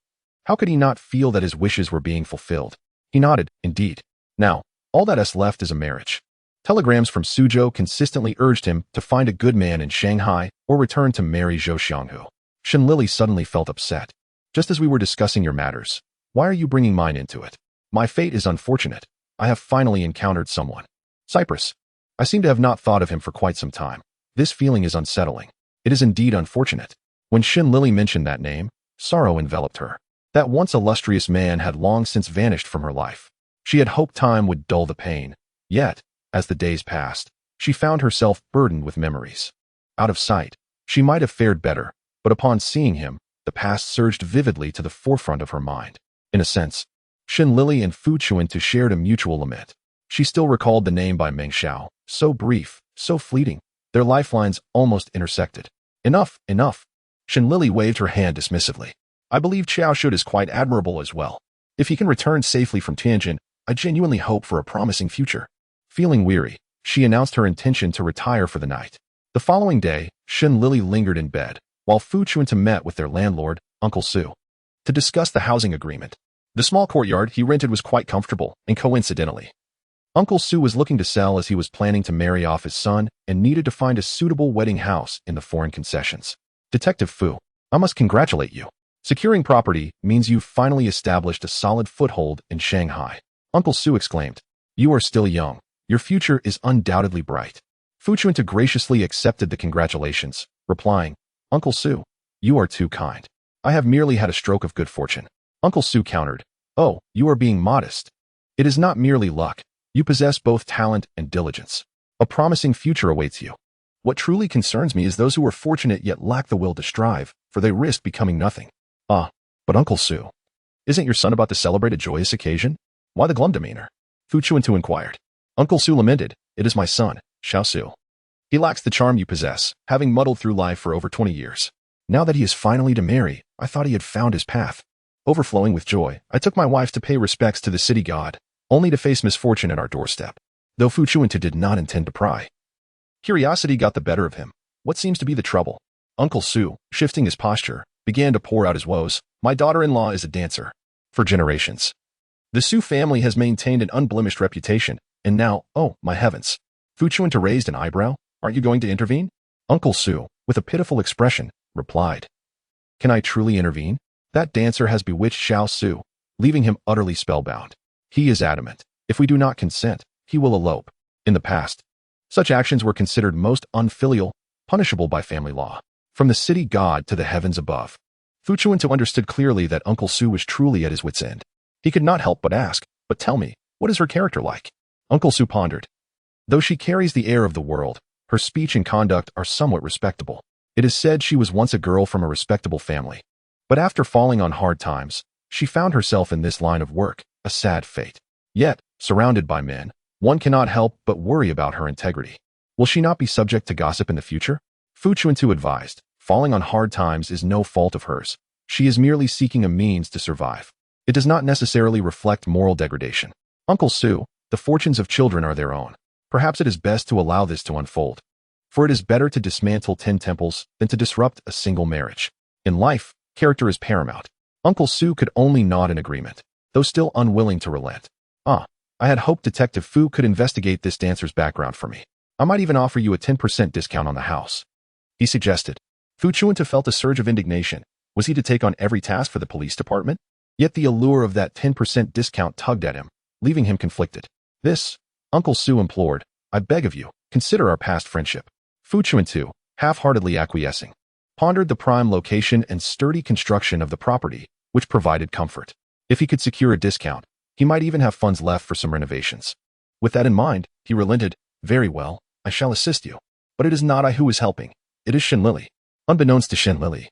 how could he not feel that his wishes were being fulfilled? He nodded, indeed. Now, all that is left is a marriage. Telegrams from Suzhou consistently urged him to find a good man in Shanghai or return to marry Zhou Xianghu. Shen Lili suddenly felt upset. "Just as we were discussing your matters, why are you bringing mine into it? My fate is unfortunate. I have finally encountered someone. Cyprus. I seem to have not thought of him for quite some time. This feeling is unsettling. It is indeed unfortunate." When Shen Lili mentioned that name, sorrow enveloped her. That once illustrious man had long since vanished from her life. She had hoped time would dull the pain. Yet, as the days passed, she found herself burdened with memories. Out of sight, she might have fared better, but upon seeing him, the past surged vividly to the forefront of her mind. In a sense, Shen Lili and Fu Chuntu shared a mutual lament. She still recalled the name by Meng Xiao, so brief, so fleeting. Their lifelines almost intersected. "Enough, enough." Shen Lili waved her hand dismissively. "I believe Xiao Shud is quite admirable as well. If he can return safely from Tianjin, I genuinely hope for a promising future." Feeling weary, she announced her intention to retire for the night. The following day, Shen Lili lingered in bed, while Fu Chuntu met with their landlord, Uncle Su, to discuss the housing agreement. The small courtyard he rented was quite comfortable, and coincidentally, Uncle Su was looking to sell as he was planning to marry off his son and needed to find a suitable wedding house in the foreign concessions. "Detective Fu, I must congratulate you. Securing property means you've finally established a solid foothold in Shanghai." Uncle Su exclaimed. "You are still young. Your future is undoubtedly bright." Fu Chuntu graciously accepted the congratulations, replying, "Uncle Su, you are too kind. I have merely had a stroke of good fortune." Uncle Su countered, "Oh, you are being modest. It is not merely luck. You possess both talent and diligence. A promising future awaits you. What truly concerns me is those who are fortunate yet lack the will to strive, for they risk becoming nothing." "Ah, but Uncle Su, isn't your son about to celebrate a joyous occasion? Why the glum demeanor?" Fu Chuntu inquired. Uncle Su lamented, "It is my son, Xiao Su. He lacks the charm you possess, having muddled through life for over 20 years. Now that he is finally to marry, I thought he had found his path. Overflowing with joy, I took my wife to pay respects to the city god, only to face misfortune at our doorstep." Though Fu Chuntu did not intend to pry, curiosity got the better of him. What seems to be the trouble? Uncle Su, shifting his posture, began to pour out his woes. "My daughter-in-law is a dancer. For generations, the Su family has maintained an unblemished reputation, and now, oh, my heavens." Fu Chuntu raised an eyebrow. "Aren't you going to intervene?" Uncle Su, with a pitiful expression, replied, "Can I truly intervene? That dancer has bewitched Xiao Su, leaving him utterly spellbound. He is adamant. If we do not consent, he will elope. In the past, such actions were considered most unfilial, punishable by family law. From the city god to the heavens above." Fu Chuntu understood clearly that Uncle Su was truly at his wit's end. He could not help but ask, "But tell me, what is her character like?" Uncle Su pondered. "Though she carries the air of the world, her speech and conduct are somewhat respectable. It is said she was once a girl from a respectable family. But after falling on hard times, she found herself in this line of work, a sad fate. Yet, surrounded by men, one cannot help but worry about her integrity. Will she not be subject to gossip in the future?" Fu Chuntu advised, falling on hard times is no fault of hers. She is merely seeking a means to survive. It does not necessarily reflect moral degradation. Uncle Su, the fortunes of children are their own. Perhaps it is best to allow this to unfold. For it is better to dismantle 10 temples than to disrupt a single marriage. In life, character is paramount. Uncle Su could only nod in agreement, though still unwilling to relent. I had hoped Detective Fu could investigate this dancer's background for me. I might even offer you a 10% discount on the house, he suggested. Fu Chuntu felt a surge of indignation. Was he to take on every task for the police department? Yet the allure of that 10% discount tugged at him, leaving him conflicted. This, Uncle Su implored, I beg of you, consider our past friendship. Fu Chuntu, half-heartedly acquiescing, pondered the prime location and sturdy construction of the property, which provided comfort. If he could secure a discount, he might even have funds left for some renovations. With that in mind, he relented, very well, I shall assist you. But it is not I who is helping. It is Shen Lili. Unbeknownst to Shen Lili,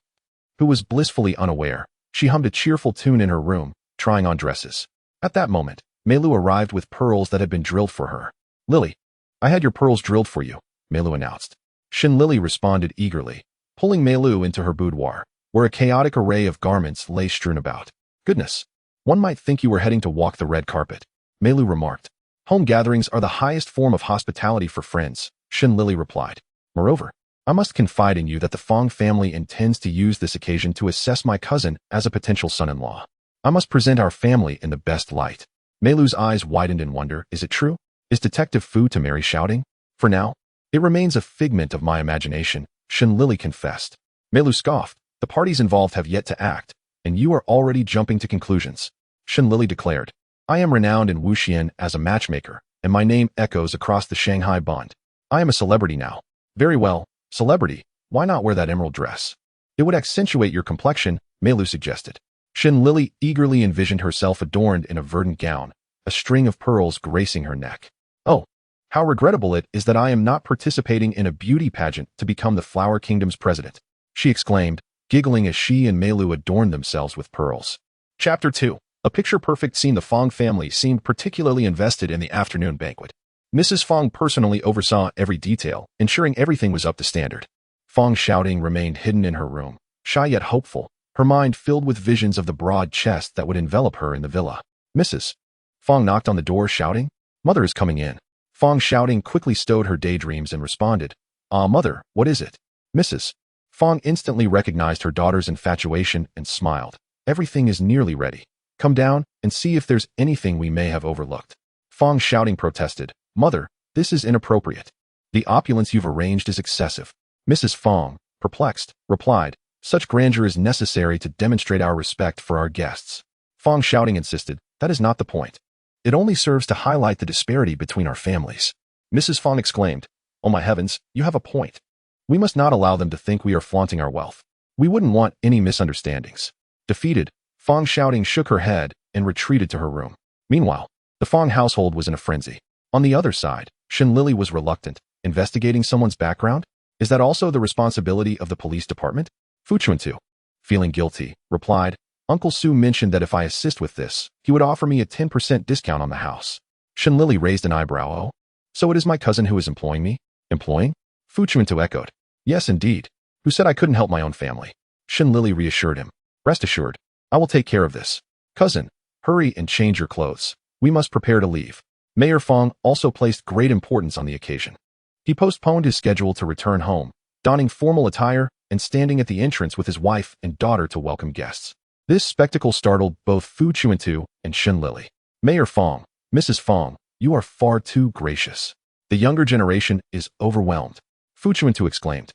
who was blissfully unaware, she hummed a cheerful tune in her room, trying on dresses. At that moment, Meilu arrived with pearls that had been drilled for her. Lily, I had your pearls drilled for you, Meilu announced. Shen Lili responded eagerly, pulling Meilu into her boudoir, where a chaotic array of garments lay strewn about. Goodness, one might think you were heading to walk the red carpet, Meilu remarked. Home gatherings are the highest form of hospitality for friends, Shen Lili replied. Moreover, I must confide in you that the Fong family intends to use this occasion to assess my cousin as a potential son-in-law. I must present our family in the best light. Meilu's eyes widened in wonder. Is it true? Is Detective Fu to marry Shouting? For now, it remains a figment of my imagination, Shen Lili confessed. Meilu scoffed. The parties involved have yet to act, and you are already jumping to conclusions. Shen Lili declared, I am renowned in Wuxian as a matchmaker, and my name echoes across the Shanghai bond. I am a celebrity now. Very well, celebrity, why not wear that emerald dress? It would accentuate your complexion, Meilu suggested. Shen Lili eagerly envisioned herself adorned in a verdant gown, a string of pearls gracing her neck. Oh, how regrettable it is that I am not participating in a beauty pageant to become the Flower Kingdom's president, she exclaimed, giggling as she and Meilu adorned themselves with pearls. Chapter 2. A picture-perfect scene. The Fong family seemed particularly invested in the afternoon banquet. Mrs. Fong personally oversaw every detail, ensuring everything was up to standard. Fong Shouting remained hidden in her room, shy yet hopeful, her mind filled with visions of the broad chest that would envelop her in the villa. Mrs. Fong knocked on the door, shouting, Mother is coming in. Fong Shouting quickly stowed her daydreams and responded, Mother, what is it? Mrs. Fong instantly recognized her daughter's infatuation and smiled. Everything is nearly ready. Come down and see if there's anything we may have overlooked. Fong Shouting protested, Mother, this is inappropriate. The opulence you've arranged is excessive. Mrs. Fong, perplexed, replied, Such grandeur is necessary to demonstrate our respect for our guests. Fong Shouting insisted, That is not the point. It only serves to highlight the disparity between our families. Mrs. Fong exclaimed, Oh my heavens, you have a point. We must not allow them to think we are flaunting our wealth. We wouldn't want any misunderstandings. Defeated, Fong Shouting shook her head and retreated to her room. Meanwhile, the Fong household was in a frenzy. On the other side, Shen Lili was reluctant. Investigating someone's background? Is that also the responsibility of the police department? Fu Chuntu, feeling guilty, replied, Uncle Su mentioned that if I assist with this, he would offer me a 10% discount on the house. Shen Lili raised an eyebrow. Oh, so it is my cousin who is employing me? Employing? Fu Chuntu echoed. Yes, indeed. Who said I couldn't help my own family? Shen Lili reassured him. Rest assured, I will take care of this. Cousin, hurry and change your clothes. We must prepare to leave. Mayor Fong also placed great importance on the occasion. He postponed his schedule to return home, donning formal attire and standing at the entrance with his wife and daughter to welcome guests. This spectacle startled both Fu Chuntu and Shen Lili. Mayor Fong, Mrs. Fong, you are far too gracious. The younger generation is overwhelmed, Fu Chuntu exclaimed.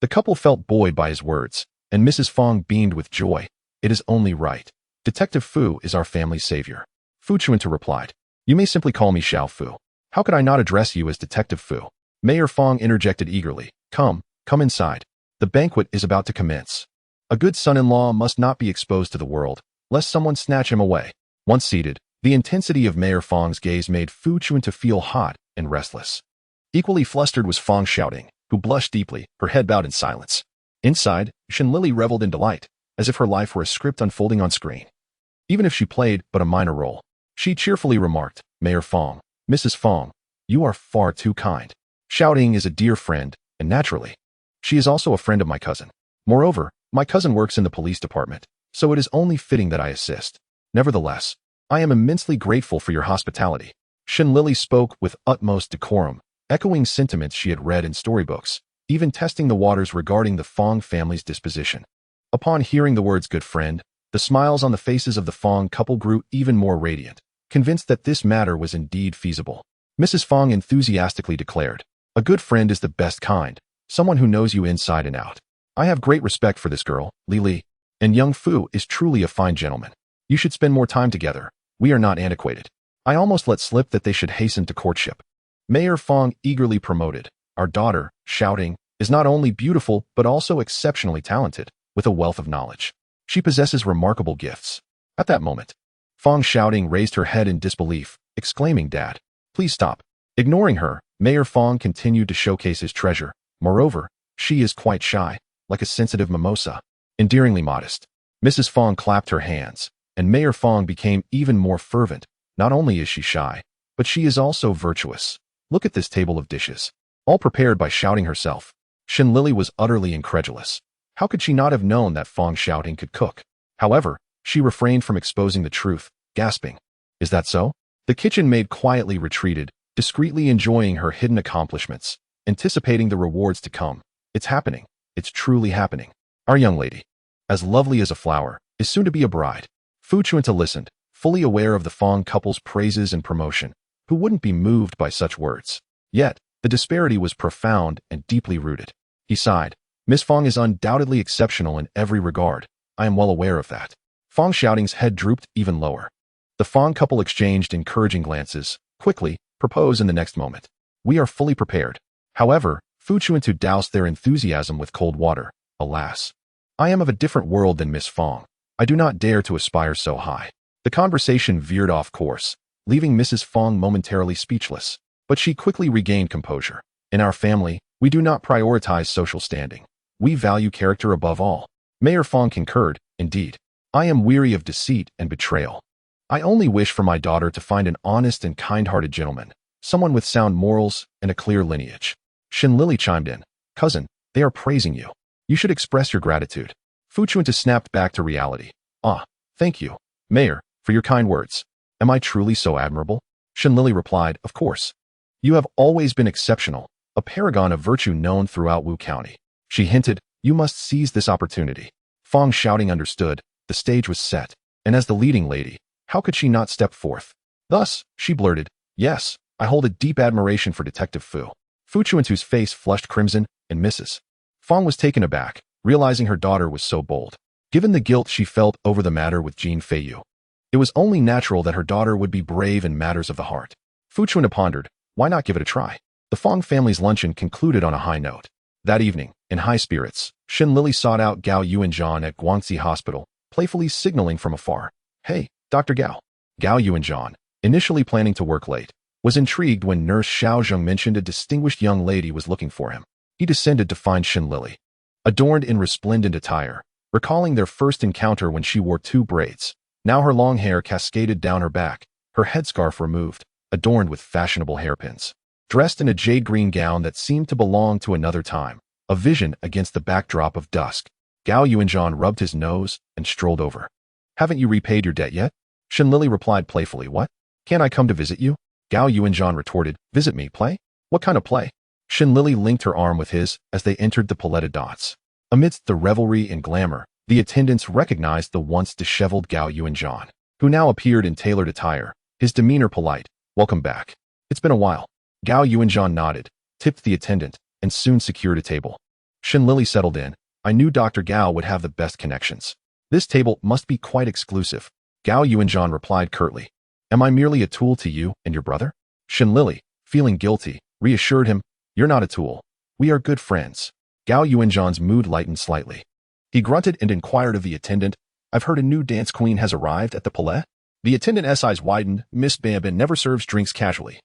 The couple felt buoyed by his words, and Mrs. Fong beamed with joy. It is only right. Detective Fu is our family's savior. Fu Chuntu replied. You may simply call me Xiao Fu. How could I not address you as Detective Fu? Mayor Fong interjected eagerly. Come inside. The banquet is about to commence. A good son-in-law must not be exposed to the world, lest someone snatch him away. Once seated, the intensity of Mayor Fong's gaze made Fu Chuntu feel hot and restless. Equally flustered was Fong Shouting, who blushed deeply, her head bowed in silence. Inside, Shen Lili reveled in delight, as if her life were a script unfolding on screen. Even if she played but a minor role, she cheerfully remarked, Mayor Fong, Mrs. Fong, you are far too kind. Shouting is a dear friend, and naturally, She is also a friend of my cousin. Moreover, my cousin works in the police department, so it is only fitting that I assist. Nevertheless, I am immensely grateful for your hospitality. Shen Lili spoke with utmost decorum, echoing sentiments she had read in storybooks, even testing the waters regarding the Fong family's disposition. Upon hearing the words good friend, the smiles on the faces of the Fong couple grew even more radiant, convinced that this matter was indeed feasible. Mrs. Fong enthusiastically declared, "A good friend is the best kind, someone who knows you inside and out. I have great respect for this girl, Lili, and young Fu is truly a fine gentleman. You should spend more time together. We are not antiquated." I almost let slip that they should hasten to courtship. Mayor Fong eagerly promoted, "Our daughter," shouting, "is not only beautiful but also exceptionally talented, with a wealth of knowledge. She possesses remarkable gifts." At that moment, Fong shouting raised her head in disbelief, exclaiming, "Dad, please stop." Ignoring her, Mayor Fong continued to showcase his treasure. Moreover, she is quite shy, like a sensitive mimosa, endearingly modest. Mrs. Fong clapped her hands, and Mayor Fong became even more fervent. Not only is she shy, but she is also virtuous. Look at this table of dishes, all prepared by shouting herself. Shen Lili was utterly incredulous. How could she not have known that Fong shouting could cook? However, she refrained from exposing the truth, gasping, "Is that so?" The kitchen maid quietly retreated, discreetly enjoying her hidden accomplishments, anticipating the rewards to come. "It's happening. It's truly happening. Our young lady, as lovely as a flower, is soon to be a bride." Fu Chuntu listened, fully aware of the Fong couple's praises and promotion. Who wouldn't be moved by such words? Yet, the disparity was profound and deeply rooted. He sighed. "Miss Fong is undoubtedly exceptional in every regard. I am well aware of that." Fong Shouting's head drooped even lower. The Fong couple exchanged encouraging glances, quickly, propose in the next moment. "We are fully prepared." However, Fu Chuntu doused their enthusiasm with cold water. "Alas, I am of a different world than Miss Fong. I do not dare to aspire so high." The conversation veered off course, leaving Mrs. Fong momentarily speechless. But she quickly regained composure. "In our family, we do not prioritize social standing. We value character above all." Mayor Fong concurred, "Indeed, I am weary of deceit and betrayal. I only wish for my daughter to find an honest and kind-hearted gentleman, someone with sound morals and a clear lineage." Shen Lili chimed in, "Cousin, they are praising you. You should express your gratitude." Fu Chuntu snapped back to reality. "Ah, thank you, Mayor, for your kind words. Am I truly so admirable?" Shen Lili replied, "Of course. You have always been exceptional, a paragon of virtue known throughout Wu County." She hinted, "You must seize this opportunity." Fong Shouting understood. The stage was set, and as the leading lady, how could she not step forth? Thus, she blurted, "Yes, I hold a deep admiration for Detective Fu." Fu Chuntu's face flushed crimson, and Mrs. Fong was taken aback, realizing her daughter was so bold. Given the guilt she felt over the matter with Jean Feiyu, it was only natural that her daughter would be brave in matters of the heart. Fu Chuntu pondered, why not give it a try? The Fong family's luncheon concluded on a high note. That evening, in high spirits, Shen Lili sought out Gao Yuanzhan at Guangxi Hospital, playfully signaling from afar, "Hey, Dr. Gao." Gao Yuanzhan, initially planning to work late, was intrigued when nurse Xiao Zheng mentioned a distinguished young lady was looking for him. He descended to find Shen Lili, adorned in resplendent attire, recalling their first encounter when she wore 2 braids. Now her long hair cascaded down her back, her headscarf removed, adorned with fashionable hairpins. Dressed in a jade green gown that seemed to belong to another time, a vision against the backdrop of dusk, Gao Yuanzhan rubbed his nose and strolled over. "Haven't you repaid your debt yet?" Shen Lili replied playfully. "What? Can't I come to visit you?" Gao Yuanzhan retorted, "Visit me, play? What kind of play?" Shen Lili linked her arm with his as they entered the Palette Dots. Amidst the revelry and glamour, the attendants recognized the once disheveled Gao Yuanzhan, who now appeared in tailored attire, his demeanor polite. "Welcome back. It's been a while." Gao Yuanzhan nodded, tipped the attendant, and soon secured a table. Shen Lili settled in. "I knew Dr. Gao would have the best connections. This table must be quite exclusive." Gao Yuanzhan replied curtly, "Am I merely a tool to you and your brother?" Shen Lili, feeling guilty, reassured him, "You're not a tool. We are good friends." Gao Yuanzhan's mood lightened slightly. He grunted and inquired of the attendant, "I've heard a new dance queen has arrived at the Palais?" The attendant's eyes widened. "Miss Bambin never serves drinks casually.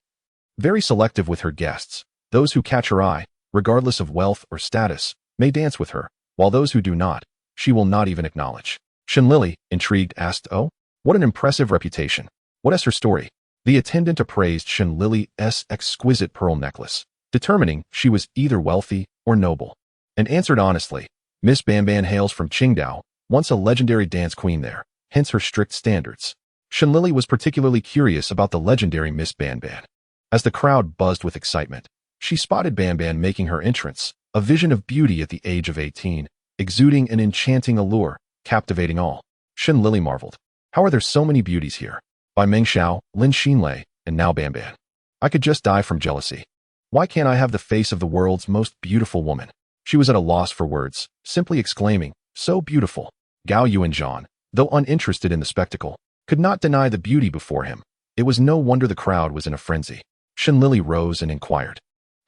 Very selective with her guests. Those who catch her eye, regardless of wealth or status, may dance with her, while those who do not, she will not even acknowledge." Shen Lili, intrigued, asked, "Oh, what an impressive reputation. What is her story?" The attendant appraised Shen Lili's exquisite pearl necklace, determining she was either wealthy or noble. and answered honestly. Miss Banban hails from Qingdao, once a legendary dance queen there, hence her strict standards. Shen Lili was particularly curious about the legendary Miss Banban. As the crowd buzzed with excitement, she spotted Banban making her entrance, a vision of beauty at the age of 18, exuding an enchanting allure, captivating all. Shen Lili marveled. How are there so many beauties here? By Meng Xiao, Lin Xinlei, and now Banban. I could just die from jealousy. Why can't I have the face of the world's most beautiful woman? She was at a loss for words, simply exclaiming, so beautiful. Gao Yuanzhan, though uninterested in the spectacle, could not deny the beauty before him. It was no wonder the crowd was in a frenzy. Shen Lili rose and inquired,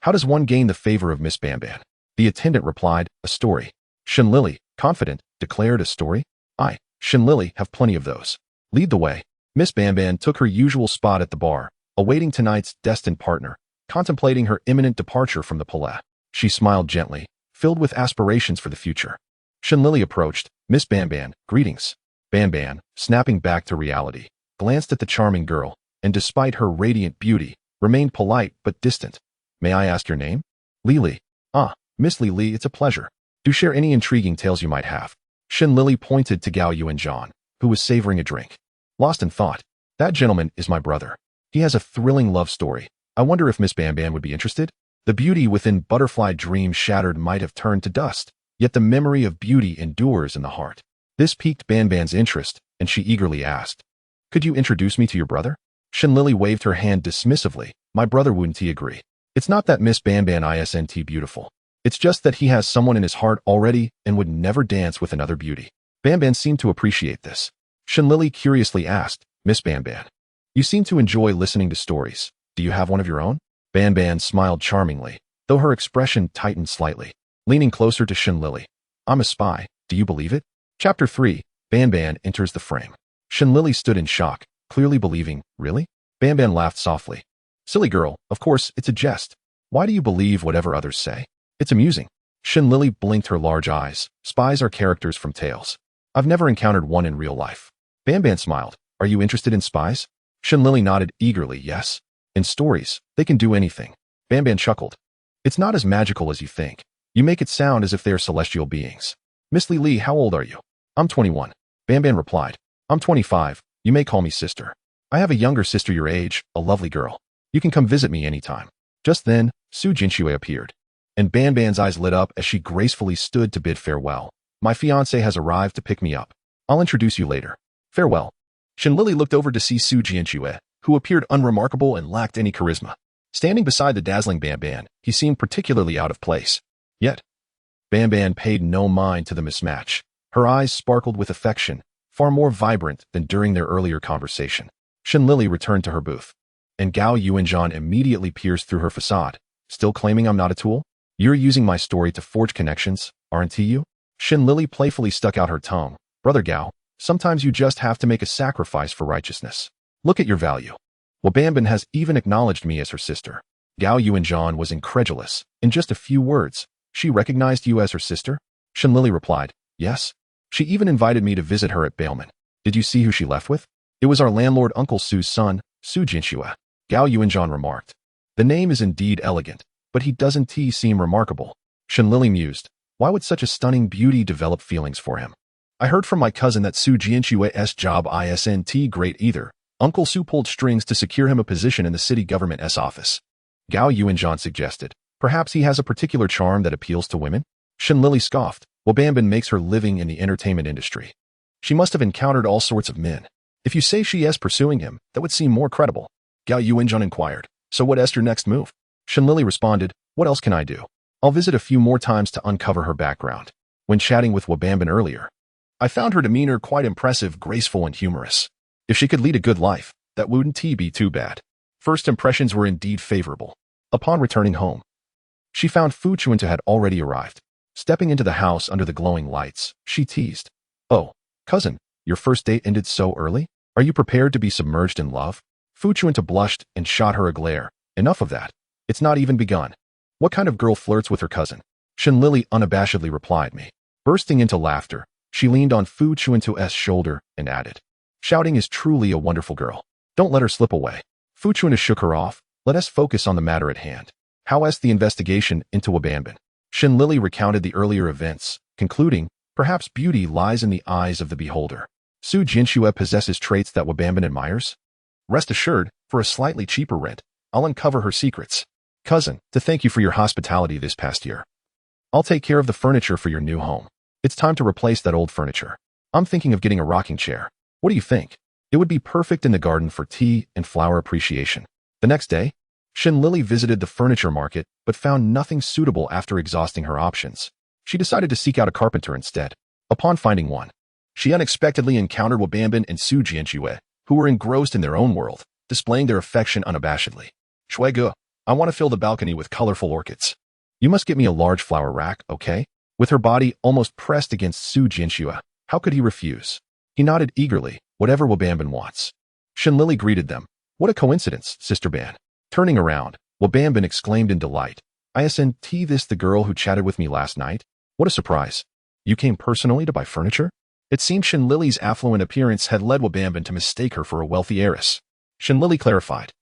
how does one gain the favor of Miss Banban? The attendant replied, a story. Shen Lili, confident, declared, a story? I, Shen Lili, have plenty of those. Lead the way. Miss Banban took her usual spot at the bar, awaiting tonight's destined partner, contemplating her imminent departure from the palais. She smiled gently, filled with aspirations for the future. Shen Lili approached. Miss Banban, greetings. Banban, snapping back to reality, glanced at the charming girl, and despite her radiant beauty, remained polite but distant. May I ask your name? Lili. Ah, Miss Lili, it's a pleasure. Do share any intriguing tales you might have. Shen Lili pointed to Gao Yuanzhan, who was savoring a drink. Lost in thought. That gentleman is my brother. He has a thrilling love story. I wonder if Miss Banban would be interested? The beauty within butterfly dreams shattered might have turned to dust, yet the memory of beauty endures in the heart. This piqued Banban's interest, and she eagerly asked, could you introduce me to your brother? Shen Lili waved her hand dismissively. My brother wouldn't agree. It's not that Miss Banban isn't beautiful. It's just that he has someone in his heart already and would never dance with another beauty. Banban seemed to appreciate this. Shen Lili curiously asked, Miss Banban, you seem to enjoy listening to stories. Do you have one of your own? Banban smiled charmingly, though her expression tightened slightly. Leaning closer to Shen Lili, I'm a spy, do you believe it? Chapter 3, Banban enters the frame. Shen Lili stood in shock, clearly believing, really? Banban laughed softly. Silly girl, of course, it's a jest. Why do you believe whatever others say? It's amusing. Shen Lili blinked her large eyes. Spies are characters from tales. I've never encountered one in real life. Banban smiled. Are you interested in spies? Shen Lili nodded eagerly, yes. In stories, they can do anything. Banban chuckled. It's not as magical as you think. You make it sound as if they are celestial beings. Miss Lili, how old are you? I'm 21. Banban replied. I'm 25. You may call me sister. I have a younger sister your age, a lovely girl. You can come visit me anytime. Just then, Su Jinshui appeared, and Banban's eyes lit up as she gracefully stood to bid farewell. My fiancé has arrived to pick me up. I'll introduce you later. Farewell. Shen Lili looked over to see Su Jinshui, who appeared unremarkable and lacked any charisma. Standing beside the dazzling Banban, he seemed particularly out of place. Yet, Banban paid no mind to the mismatch. Her eyes sparkled with affection, far more vibrant than during their earlier conversation. Shen Lili returned to her booth, and Gao Yuanzhan immediately pierced through her facade. Still claiming I'm not a tool? You're using my story to forge connections, aren't you? Shen Lili playfully stuck out her tongue. Brother Gao, sometimes you just have to make a sacrifice for righteousness. Look at your value. Banban has even acknowledged me as her sister. Gao Yuanzhan was incredulous. In just a few words, she recognized you as her sister? Shen Lili replied, yes. She even invited me to visit her at Bailman. Did you see who she left with? It was our landlord Uncle Su's son, Su Jinshui. Gao Yuanzhan remarked. The name is indeed elegant, but he doesn't seem remarkable. Shen Lili mused. Why would such a stunning beauty develop feelings for him? I heard from my cousin that Su Jinshui's job isn't great either. Uncle Su pulled strings to secure him a position in the city government's office. Gao Yuanzhan suggested. Perhaps he has a particular charm that appeals to women? Shen Lili scoffed. Banban makes her living in the entertainment industry. She must have encountered all sorts of men. If you say she is pursuing him, that would seem more credible. Gao Yuanzhan inquired. So what is your next move? Shen Lili responded. What else can I do? I'll visit a few more times to uncover her background. When chatting with Banban earlier, I found her demeanor quite impressive, graceful, and humorous. If she could lead a good life, that wouldn't be too bad. First impressions were indeed favorable. Upon returning home, she found Fu Chuntu had already arrived. Stepping into the house under the glowing lights, she teased. Oh, cousin, your first date ended so early? Are you prepared to be submerged in love? Fu Chuntu blushed and shot her a glare. Enough of that. It's not even begun. What kind of girl flirts with her cousin? Shen Lili unabashedly replied me. Bursting into laughter, she leaned on Fu Chuntu's shoulder and added. Shouting is truly a wonderful girl. Don't let her slip away. Fu Chuntu shook her off. Let us focus on the matter at hand. How is the investigation into Banban? Shen Lili recounted the earlier events, concluding, perhaps beauty lies in the eyes of the beholder. Su Jinxue possesses traits that Wabamban admires? Rest assured, for a slightly cheaper rent, I'll uncover her secrets. Cousin, to thank you for your hospitality this past year. I'll take care of the furniture for your new home. It's time to replace that old furniture. I'm thinking of getting a rocking chair. What do you think? It would be perfect in the garden for tea and flower appreciation. The next day, Shen Lili visited the furniture market but found nothing suitable after exhausting her options. She decided to seek out a carpenter instead. Upon finding one, she unexpectedly encountered Wabamban and Su Jinxue, who were engrossed in their own world, displaying their affection unabashedly. Shuige, I want to fill the balcony with colorful orchids. You must get me a large flower rack, okay? With her body almost pressed against Su Jinxue, how could he refuse? He nodded eagerly, whatever Wabamban wants. Shen Lili greeted them. What a coincidence, Sister Ban. Turning around, Wabamban exclaimed in delight. Isn't this the girl who chatted with me last night? What a surprise. You came personally to buy furniture? It seemed Shen Lili's affluent appearance had led Wabamban to mistake her for a wealthy heiress. Shen Lili clarified.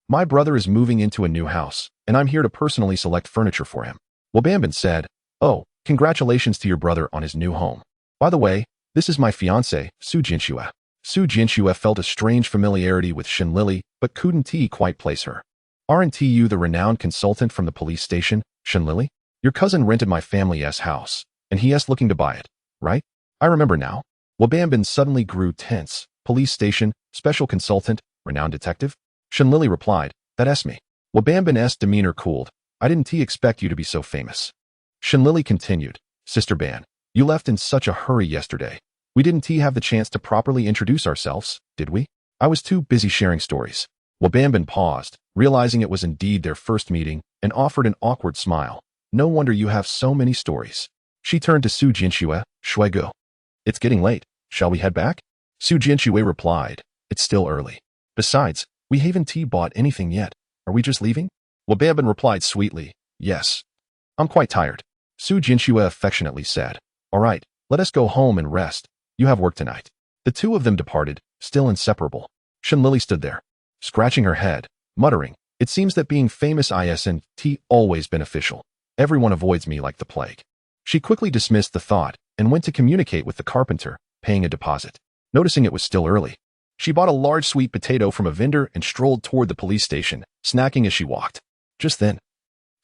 My brother is moving into a new house, and I'm here to personally select furniture for him. Wabamban said, Oh, congratulations to your brother on his new home. By the way, this is my fiancée, Su Jinxue. Su Jinxue felt a strange familiarity with Shen Lili, but couldn't quite place her. Aren't you the renowned consultant from the police station, Shen Lili? Your cousin rented my family's house, and he's looking to buy it, right? I remember now. Wabamban suddenly grew tense. Police station, special consultant, renowned detective? Shen Lili replied, That's me. Wabamban's demeanor cooled. I didn't expect you to be so famous. Shen Lili continued, Sister Ban, you left in such a hurry yesterday. We didn't have the chance to properly introduce ourselves, did we? I was too busy sharing stories. Wabamban paused, realizing it was indeed their first meeting, and offered an awkward smile. No wonder you have so many stories. She turned to Su Jinxue, Shuige. It's getting late. Shall we head back? Su Jinxue replied, It's still early. Besides, we haven't bought anything yet. Are we just leaving? Wabamban replied sweetly, Yes. I'm quite tired. Su Jinxue affectionately said, All right, let us go home and rest. You have work tonight. The two of them departed, still inseparable. Shen Lili stood there, scratching her head, muttering, It seems that being famous isn't always beneficial. Everyone avoids me like the plague. She quickly dismissed the thought and went to communicate with the carpenter, paying a deposit. Noticing it was still early, she bought a large sweet potato from a vendor and strolled toward the police station, snacking as she walked. Just then,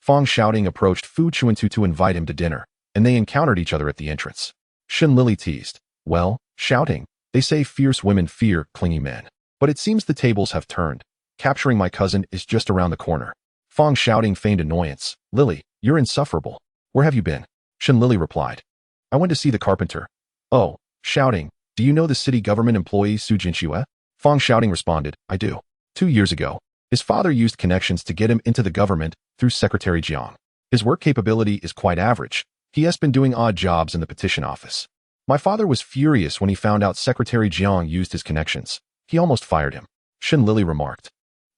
Fang Shouting approached Fu Chuntu to invite him to dinner, and they encountered each other at the entrance. Shen Lili teased, Well, Shouting, they say fierce women fear clingy men. But it seems the tables have turned. Capturing my cousin is just around the corner. Fang Shouting feigned annoyance. Lili, you're insufferable. Where have you been? Shen Lili replied. I went to see the carpenter. Oh, Shouting, do you know the city government employee Su Jinxue? Fang Shouting responded, I do. 2 years ago, his father used connections to get him into the government through Secretary Jiang. His work capability is quite average. He has been doing odd jobs in the petition office. My father was furious when he found out Secretary Jiang used his connections. He almost fired him. Shen Lili remarked.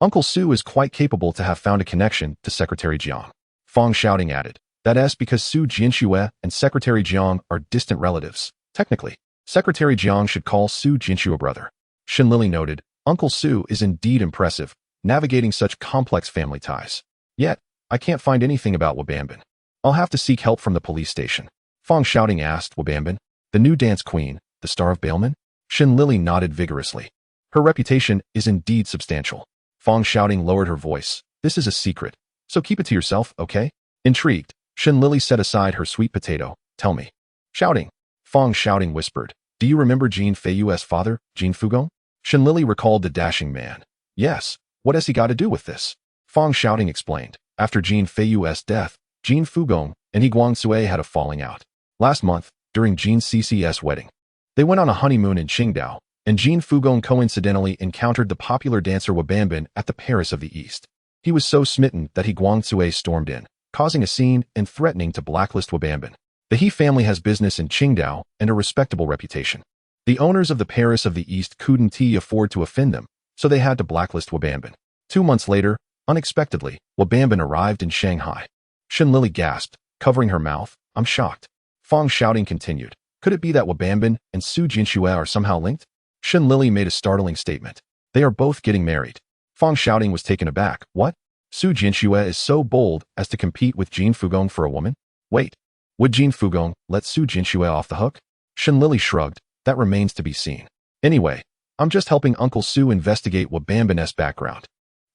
Uncle Su is quite capable to have found a connection to Secretary Jiang. Fang Shouting added. That's because Su Jinxue and Secretary Jiang are distant relatives. Technically, Secretary Jiang should call Su Jinxue a brother. Shen Lili noted, Uncle Su is indeed impressive, navigating such complex family ties. Yet, I can't find anything about Wabamban. I'll have to seek help from the police station. Fang Shouting asked Wabamban, the new dance queen, the star of Bailman? Shen Lili nodded vigorously. Her reputation is indeed substantial. Fang Shouting lowered her voice. This is a secret, so keep it to yourself, okay? Intrigued, Shen Lili set aside her sweet potato. Tell me. Shouting. Fang Shouting whispered. Do you remember Jin Feiyue's father, Jin Fugong? Shen Lili recalled the dashing man. Yes. What has he got to do with this? Fang Shouting explained. After Jin Feiyue's death, Jin Fugong and He Guangsui had a falling out. Last month, during Jin CC's wedding, they went on a honeymoon in Qingdao, and Jin Fugong coincidentally encountered the popular dancer Wabamban at the Paris of the East. He was so smitten that He Guangsui stormed in, causing a scene and threatening to blacklist Wabamban. The He family has business in Qingdao and a respectable reputation. The owners of the Paris of the East couldn't afford to offend them, so they had to blacklist Wabamban. 2 months later, unexpectedly, Wabamban arrived in Shanghai. Shen Lili gasped, covering her mouth. I'm shocked. Fang Shouting continued. Could it be that Wabamban and Su Jinxue are somehow linked? Shen Lili made a startling statement. They are both getting married. Fang Shouting was taken aback. What? Su Jinxue is so bold as to compete with Jin Fugong for a woman? Wait, would Jin Fugong let Su Jinxue off the hook? Shen Lili shrugged. That remains to be seen. Anyway, I'm just helping Uncle Su investigate Wabambane's background.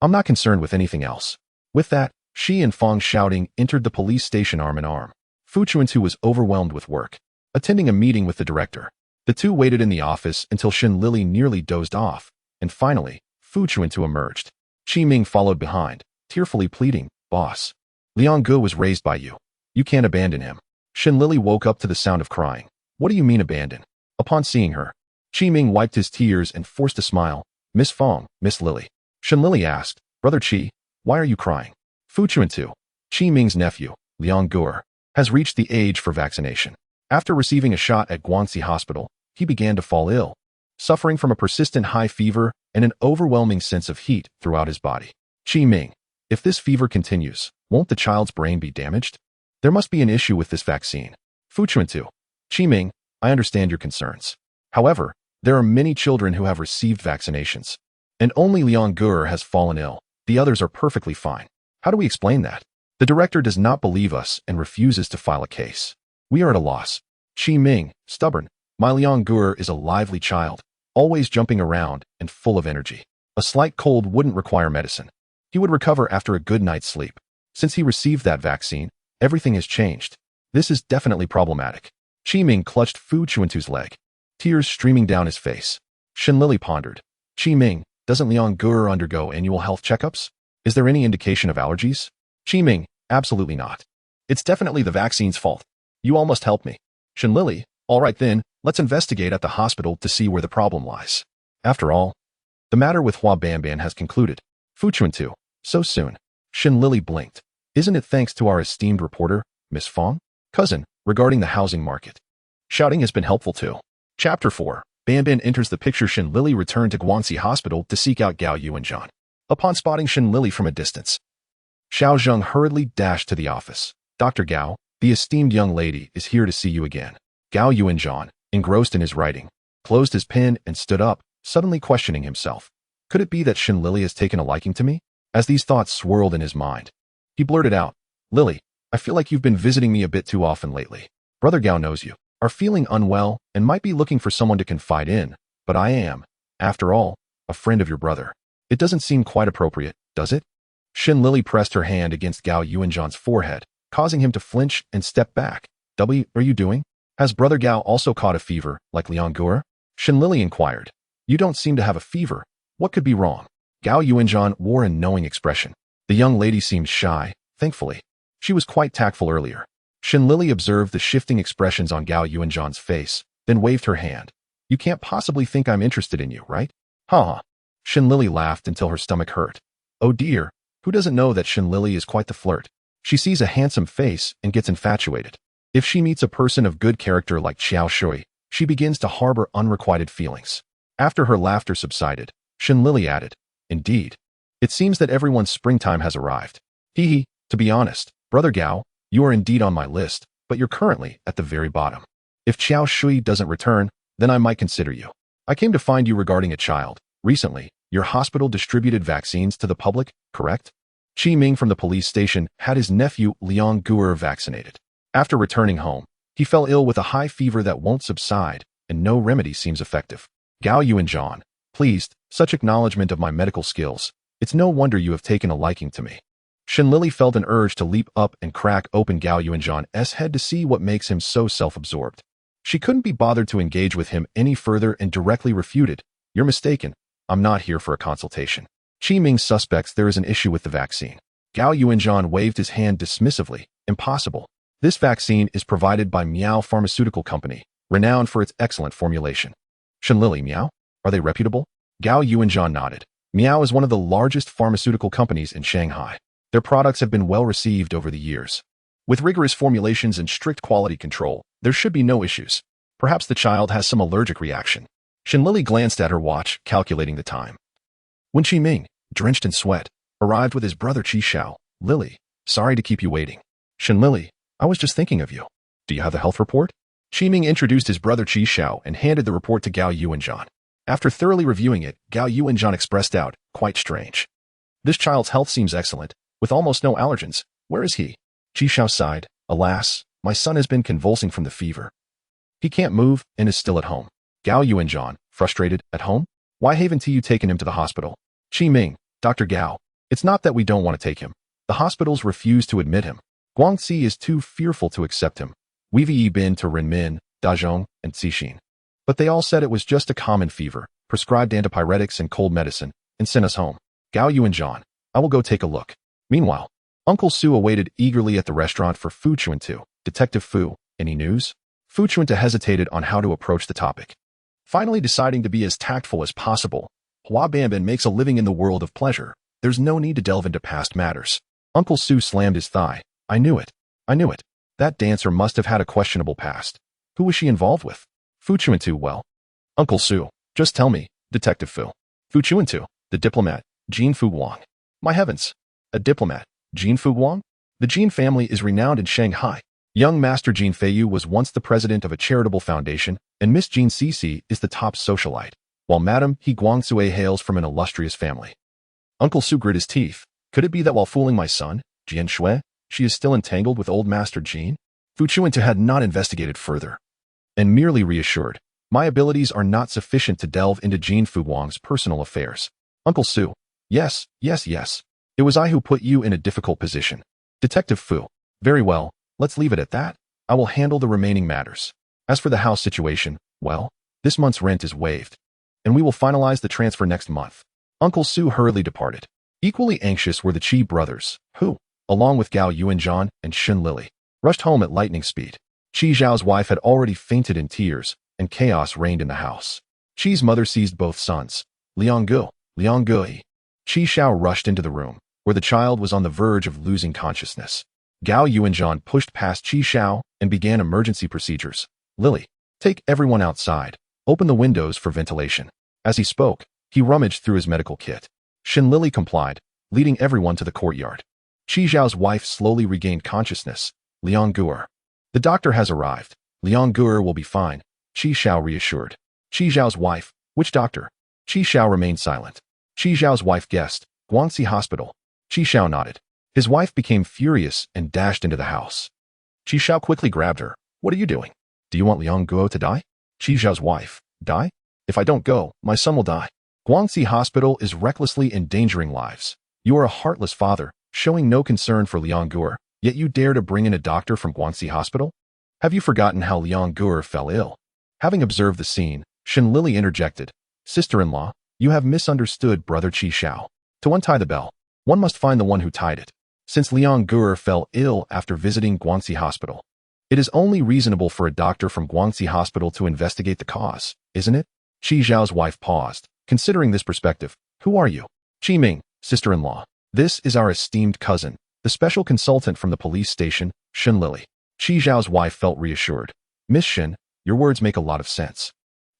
I'm not concerned with anything else. With that, she and Fong shouting entered the police station arm in arm. Fu Chuntu was overwhelmed with work, attending a meeting with the director. The two waited in the office until Shen Lili nearly dozed off, and finally, Fu Chuntu emerged. Qi Ming followed behind, tearfully pleading, "Boss, Liang Ge was raised by you. You can't abandon him." Shen Lili woke up to the sound of crying. "What do you mean abandon?" Upon seeing her, Qi Ming wiped his tears and forced a smile. "Miss Fong, Miss Lili." Shen Lili asked, "Brother Qi, why are you crying?" Fu Chuntu, Qi Ming's nephew, Liang Ge, has reached the age for vaccination. After receiving a shot at Guangxi Hospital, he began to fall ill, suffering from a persistent high fever and an overwhelming sense of heat throughout his body. Qi Ming, if this fever continues, won't the child's brain be damaged? There must be an issue with this vaccine. Fu Chuntu, Qi Ming, I understand your concerns. However, there are many children who have received vaccinations, and only Liang Ge has fallen ill. The others are perfectly fine. How do we explain that? The director does not believe us and refuses to file a case. We are at a loss. Qi Ming, stubborn. My Liang Ge is a lively child, always jumping around and full of energy. A slight cold wouldn't require medicine. He would recover after a good night's sleep. Since he received that vaccine, everything has changed. This is definitely problematic. Qi Ming clutched Fu Chuntu's leg, tears streaming down his face. Shen Lili pondered. Qi Ming, doesn't Liang Ge undergo annual health checkups? Is there any indication of allergies? Qi Ming, absolutely not. It's definitely the vaccine's fault. You all must help me. Shen Lili, all right then, let's investigate at the hospital to see where the problem lies. After all, the matter with Hua Banban has concluded. Fu Chuntu, so soon. Shen Lili blinked. Isn't it thanks to our esteemed reporter, Miss Fong? Cousin, regarding the housing market. Shouting has been helpful too. Chapter 4. Banban enters the picture. Shen Lili returned to Guangxi Hospital to seek out Gao Yuanzhan. Upon spotting Shen Lili from a distance, Xiao Zheng hurriedly dashed to the office. Dr. Gao, the esteemed young lady, is here to see you again. Gao Yuanzhan, engrossed in his writing, closed his pen and stood up, suddenly questioning himself. Could it be that Shen Lili has taken a liking to me? As these thoughts swirled in his mind, he blurted out, Lili, I feel like you've been visiting me a bit too often lately. Brother Gao knows you are feeling unwell and might be looking for someone to confide in, but I am, after all, a friend of your brother. It doesn't seem quite appropriate, does it? Shen Lili pressed her hand against Gao Yuanzhan's forehead, causing him to flinch and step back. W, are you doing? Has Brother Gao also caught a fever, like Liang Ge? Shen Lili inquired. You don't seem to have a fever. What could be wrong? Gao Yuanzhan wore a knowing expression. The young lady seemed shy, thankfully. She was quite tactful earlier. Shen Lili observed the shifting expressions on Gao Yuanzhan's face, then waved her hand. You can't possibly think I'm interested in you, right? Ha. Shen Lili laughed until her stomach hurt. Oh dear, who doesn't know that Shen Lili is quite the flirt? She sees a handsome face and gets infatuated. If she meets a person of good character like Xiao Shui, she begins to harbor unrequited feelings. After her laughter subsided, Shen Lili added, Indeed. It seems that everyone's springtime has arrived. Hee. To be honest, Brother Gao, you are indeed on my list, but you're currently at the very bottom. If Xiao Shui doesn't return, then I might consider you. I came to find you regarding a child. Recently, your hospital distributed vaccines to the public, correct? Qi Ming from the police station had his nephew Liang Ge vaccinated. After returning home, he fell ill with a high fever that won't subside, and no remedy seems effective. Gao Yuanzhan, pleased, such acknowledgement of my medical skills. It's no wonder you have taken a liking to me. Shen Lili felt an urge to leap up and crack open Gao Yuanzhan's head to see what makes him so self-absorbed. She couldn't be bothered to engage with him any further and directly refuted. You're mistaken. I'm not here for a consultation. Qi Ming suspects there is an issue with the vaccine. Gao Yuanzhan waved his hand dismissively. Impossible. This vaccine is provided by Miao Pharmaceutical Company, renowned for its excellent formulation. Shen Lili, Miao? Are they reputable? Gao Yuanzhan nodded. Miao is one of the largest pharmaceutical companies in Shanghai. Their products have been well received over the years. With rigorous formulations and strict quality control, there should be no issues. Perhaps the child has some allergic reaction. Shen Lili glanced at her watch, calculating the time. When Qi Ming, drenched in sweat, arrived with his brother Qi Xiao, Lili, sorry to keep you waiting. Shen Lili, I was just thinking of you. Do you have the health report? Qi Ming introduced his brother Qi Xiao and handed the report to Gao Yuanzhan. After thoroughly reviewing it, Gao Yuanzhan expressed doubt, quite strange. This child's health seems excellent, with almost no allergens. Where is he? Qi Xiao sighed. Alas, my son has been convulsing from the fever. He can't move and is still at home. Gao Yuanzhan, frustrated, at home? Why haven't you taken him to the hospital? Qi Ming, Dr. Gao, it's not that we don't want to take him. The hospitals refuse to admit him. Guangxi is too fearful to accept him. We've been to Renmin, Dazhong, and Cixin. But they all said it was just a common fever, prescribed antipyretics and cold medicine, and sent us home. Gao Yuanzhan, I will go take a look. Meanwhile, Uncle Su awaited eagerly at the restaurant for Fu Chuntu. Detective Fu, any news? Fu Chuntu hesitated on how to approach the topic. Finally deciding to be as tactful as possible, Hua Banban makes a living in the world of pleasure. There's no need to delve into past matters. Uncle Su slammed his thigh. I knew it. I knew it. That dancer must have had a questionable past. Who was she involved with? Fu Chuntu, well. Uncle Su, just tell me, Detective Fu. Fu Chuntu, the diplomat, Jin Fu Wang. My heavens. A diplomat, Jin Fu Wang? The Jin family is renowned in Shanghai. Young Master Jin Feiyu was once the president of a charitable foundation, and Miss Jin Cece is the top socialite, while Madame He Guangzue hails from an illustrious family. Uncle Su grit his teeth. Could it be that while fooling my son, Jian Shui, she is still entangled with old Master Jin? Fu Chuntu had not investigated further, and merely reassured, my abilities are not sufficient to delve into Jin Fu Wang's personal affairs. Uncle Su, yes. It was I who put you in a difficult position. Detective Fu, very well. Let's leave it at that. I will handle the remaining matters. As for the house situation, well, this month's rent is waived, and we will finalize the transfer next month. Uncle Su hurriedly departed. Equally anxious were the Qi brothers, who, along with Gao Yuanzhan and Shen Lili, rushed home at lightning speed. Qi Zhao's wife had already fainted in tears, and chaos reigned in the house. Qi's mother seized both sons. Liang Gui. Qi Xiao rushed into the room, where the child was on the verge of losing consciousness. Gao Yuanzhan pushed past Qi Xiao and began emergency procedures. Lily, take everyone outside. Open the windows for ventilation. As he spoke, he rummaged through his medical kit. Shen Lili complied, leading everyone to the courtyard. Qi Xiao's wife slowly regained consciousness. Liang Gui. The doctor has arrived. Liang Gui will be fine, Qi Xiao reassured. Qi Xiao's wife, which doctor? Qi Xiao remained silent. Qi Xiao's wife guessed, Guangxi Hospital. Qi Xiao nodded. His wife became furious and dashed into the house. Qi Xiao quickly grabbed her. What are you doing? Do you want Liang Guo to die? Qi Xiao's wife. Die? If I don't go, my son will die. Guangxi Hospital is recklessly endangering lives. You are a heartless father, showing no concern for Liang Guo, yet you dare to bring in a doctor from Guangxi Hospital? Have you forgotten how Liang Guo fell ill? Having observed the scene, Shen Lili interjected. Sister-in-law, you have misunderstood Brother Qi Xiao. To untie the bell, one must find the one who tied it. Since Liang Guo fell ill after visiting Guangxi Hospital, it is only reasonable for a doctor from Guangxi Hospital to investigate the cause, isn't it? Qi Zhao's wife paused. Considering this perspective, who are you? Qi Ming, sister-in-law. This is our esteemed cousin, the special consultant from the police station, Shen Lili. Qi Zhao's wife felt reassured. Miss Shen, your words make a lot of sense.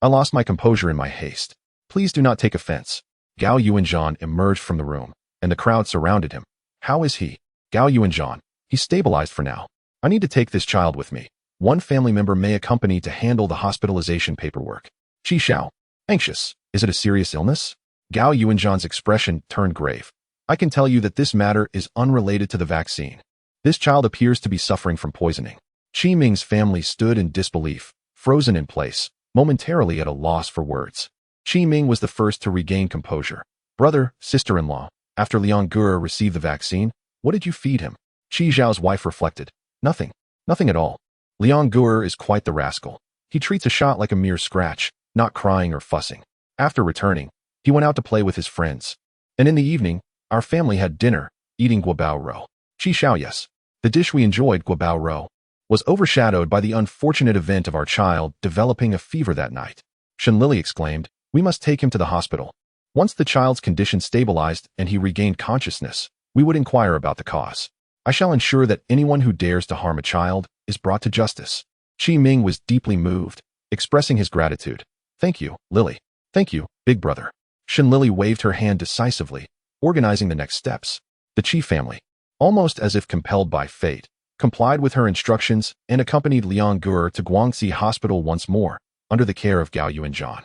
I lost my composure in my haste. Please do not take offense. Gao Yuanzhan emerged from the room, and the crowd surrounded him. How is he? Gao Yuanzhan. He's stabilized for now. I need to take this child with me. One family member may accompany to handle the hospitalization paperwork. Qi Xiao. Anxious. Is it a serious illness? Gao Yuanzhan's expression turned grave. I can tell you that this matter is unrelated to the vaccine. This child appears to be suffering from poisoning. Qi Ming's family stood in disbelief, frozen in place, momentarily at a loss for words. Qi Ming was the first to regain composure. Brother, sister-in-law, after Liang Guo received the vaccine, what did you feed him? Qi Zhao's wife reflected. Nothing. Nothing at all. Liang Guo is quite the rascal. He treats a shot like a mere scratch, not crying or fussing. After returning, he went out to play with his friends. And in the evening, our family had dinner, eating guabao rou. Qi Xiao, yes. The dish we enjoyed, guabao rou, was overshadowed by the unfortunate event of our child developing a fever that night. Shen Lili exclaimed, we must take him to the hospital. Once the child's condition stabilized and he regained consciousness, we would inquire about the cause. I shall ensure that anyone who dares to harm a child is brought to justice. Qi Ming was deeply moved, expressing his gratitude. Thank you, Lily. Thank you, big brother. Shen Lili waved her hand decisively, organizing the next steps. The Qi family, almost as if compelled by fate, complied with her instructions and accompanied Liang Guo to Guangxi Hospital once more, under the care of Gao Yuanzhan.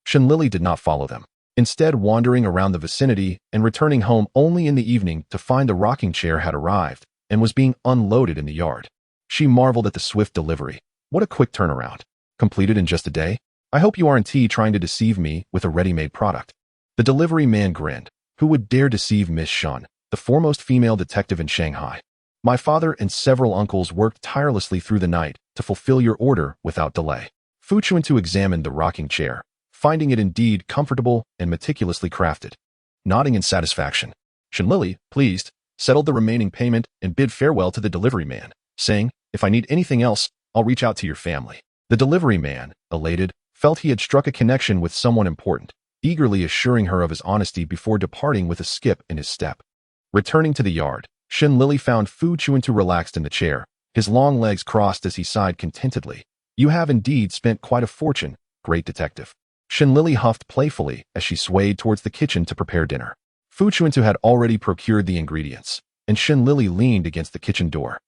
Shen Lili did not follow them, instead wandering around the vicinity and returning home only in the evening to find the rocking chair had arrived and was being unloaded in the yard. She marveled at the swift delivery. What a quick turnaround. Completed in just a day? I hope you aren't trying to deceive me with a ready-made product. The delivery man grinned. Who would dare deceive Miss Shen, the foremost female detective in Shanghai? My father and several uncles worked tirelessly through the night to fulfill your order without delay. Fu Chuntu examined the rocking chair, finding it indeed comfortable and meticulously crafted. Nodding in satisfaction, Shen Lili, pleased, settled the remaining payment and bid farewell to the delivery man, saying, if I need anything else, I'll reach out to your family. The delivery man, elated, felt he had struck a connection with someone important, eagerly assuring her of his honesty before departing with a skip in his step. Returning to the yard, Shen Lili found Fu Chuntu relaxed in the chair, his long legs crossed as he sighed contentedly. You have indeed spent quite a fortune, great detective. Shen Lili huffed playfully as she swayed towards the kitchen to prepare dinner. Fu Chuntu had already procured the ingredients, and Shen Lili leaned against the kitchen door,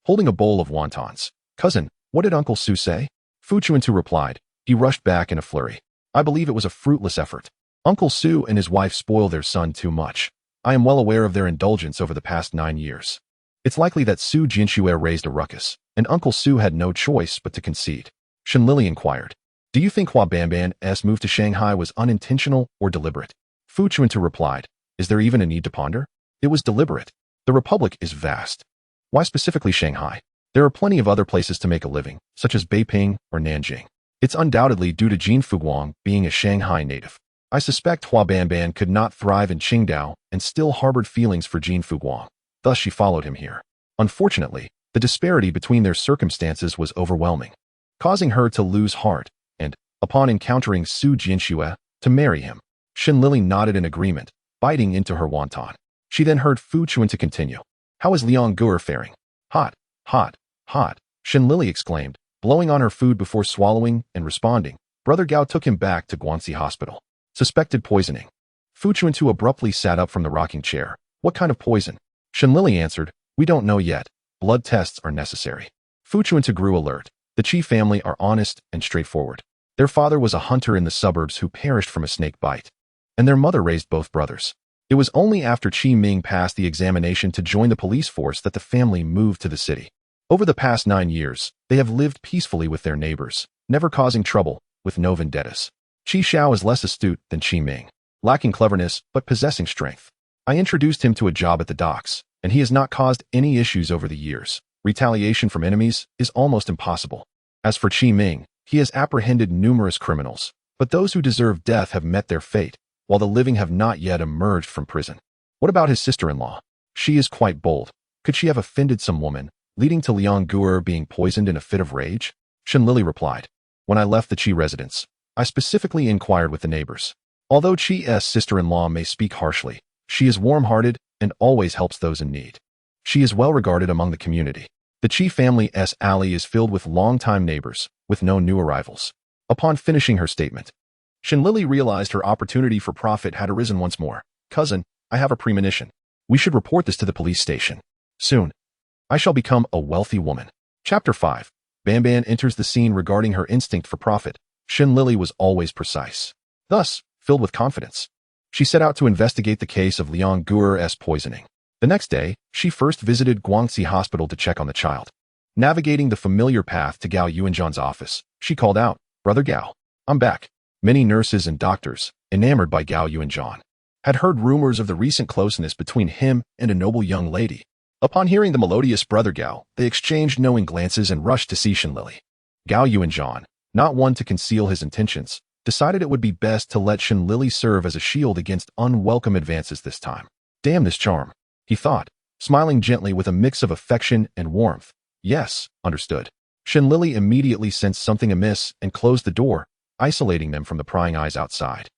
holding a bowl of wontons. Cousin, what did Uncle Su say? Fu Chuntu replied. He rushed back in a flurry. I believe it was a fruitless effort. Uncle Su and his wife spoil their son too much. I am well aware of their indulgence over the past 9 years. It's likely that Su Jianxue raised a ruckus, and Uncle Su had no choice but to concede. Shen Lili inquired. Do you think Hua Banban's move to Shanghai was unintentional or deliberate? Fu Chuntu replied. Is there even a need to ponder? It was deliberate. The Republic is vast. Why specifically Shanghai? There are plenty of other places to make a living, such as Beiping or Nanjing. It's undoubtedly due to Jin Fuguang being a Shanghai native. I suspect Hua Banban could not thrive in Qingdao and still harbored feelings for Jin Fuguang. Thus she followed him here. Unfortunately, the disparity between their circumstances was overwhelming, causing her to lose heart and, upon encountering Su Jianxue, to marry him. Shen Lili nodded in agreement, biting into her wonton. She then heard Fu Chuntu continue. How is Liang Guer faring? Hot, hot, hot, Shen Lili exclaimed, blowing on her food before swallowing and responding. Brother Gao took him back to Guangxi Hospital. Suspected poisoning. Fu Chuntu abruptly sat up from the rocking chair. What kind of poison? Shen Lili answered, we don't know yet. Blood tests are necessary. Fu Chuntu grew alert. The Qi family are honest and straightforward. Their father was a hunter in the suburbs who perished from a snake bite, and their mother raised both brothers. It was only after Qi Ming passed the examination to join the police force that the family moved to the city. Over the past 9 years, they have lived peacefully with their neighbors, never causing trouble, with no vendettas. Qi Xiao is less astute than Qi Ming, lacking cleverness but possessing strength. I introduced him to a job at the docks, and he has not caused any issues over the years. Retaliation from enemies is almost impossible. As for Qi Ming, he has apprehended numerous criminals, but those who deserve death have met their fate, while the living have not yet emerged from prison. What about his sister-in-law? She is quite bold. Could she have offended some woman, leading to Liang Guer being poisoned in a fit of rage? Shen Lili replied. When I left the Qi residence, I specifically inquired with the neighbors. Although Qi's sister-in-law may speak harshly, she is warm-hearted and always helps those in need. She is well regarded among the community. The Qi family's alley is filled with long-time neighbors, with no new arrivals. Upon finishing her statement, Shen Lili realized her opportunity for profit had arisen once more. Cousin, I have a premonition. We should report this to the police station. Soon, I shall become a wealthy woman. Chapter 5. Banban enters the scene regarding her instinct for profit. Shen Lili was always precise. Thus, filled with confidence, she set out to investigate the case of Liang Guer's poisoning. The next day, she first visited Guangxi Hospital to check on the child. Navigating the familiar path to Gao Yuanzhan's office, she called out, Brother Gao, I'm back. Many nurses and doctors, enamored by Gao Yuanzhan, had heard rumors of the recent closeness between him and a noble young lady. Upon hearing the melodious Brother Gao, they exchanged knowing glances and rushed to see Shen Lili. Gao Yuanzhan, not one to conceal his intentions, decided it would be best to let Shen Lili serve as a shield against unwelcome advances this time. Damn this charm, he thought, smiling gently with a mix of affection and warmth. Yes, understood. Shen Lili immediately sensed something amiss and closed the door, isolating them from the prying eyes outside,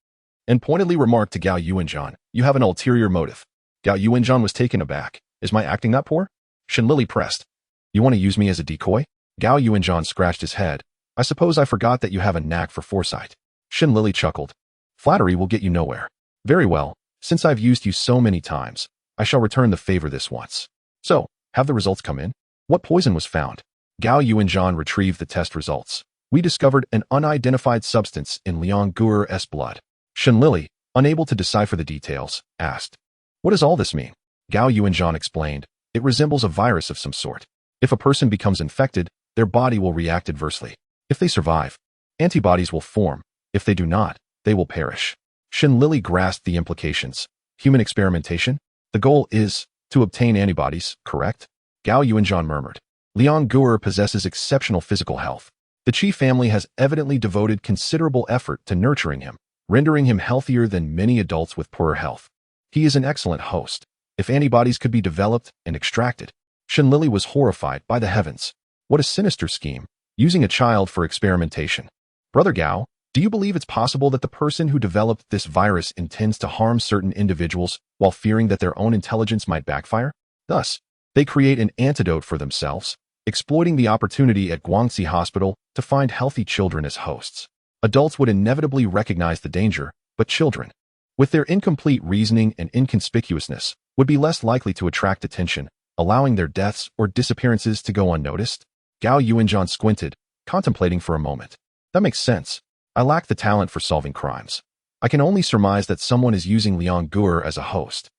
and pointedly remarked to Gao Yuanzhan, you have an ulterior motive. Gao Yuanzhan was taken aback. Is my acting that poor? Shen Lili pressed. You want to use me as a decoy? Gao Yuanzhan scratched his head. I suppose I forgot that you have a knack for foresight. Shen Lili chuckled. Flattery will get you nowhere. Very well, since I've used you so many times, I shall return the favor this once. So, have the results come in? What poison was found? Gao Yuanzhan retrieved the test results. We discovered an unidentified substance in Liang Guer's blood. Shen Lili, unable to decipher the details, asked, what does all this mean? Gao Yuanzhan explained, it resembles a virus of some sort. If a person becomes infected, their body will react adversely. If they survive, antibodies will form. If they do not, they will perish. Shen Lili grasped the implications. Human experimentation? The goal is to obtain antibodies, correct? Gao Yuanzhan murmured. Liang Guer possesses exceptional physical health. The Qi family has evidently devoted considerable effort to nurturing him, rendering him healthier than many adults with poorer health. He is an excellent host. If antibodies could be developed and extracted. Shen Lili was horrified by the heavens. What a sinister scheme, using a child for experimentation. Brother Gao, do you believe it's possible that the person who developed this virus intends to harm certain individuals while fearing that their own intelligence might backfire? Thus, they create an antidote for themselves, exploiting the opportunity at Guangxi Hospital to find healthy children as hosts. Adults would inevitably recognize the danger, but children, with their incomplete reasoning and inconspicuousness, would be less likely to attract attention, allowing their deaths or disappearances to go unnoticed. Gao Yuanzhan squinted, contemplating for a moment. That makes sense. I lack the talent for solving crimes. I can only surmise that someone is using Liang Guer as a host.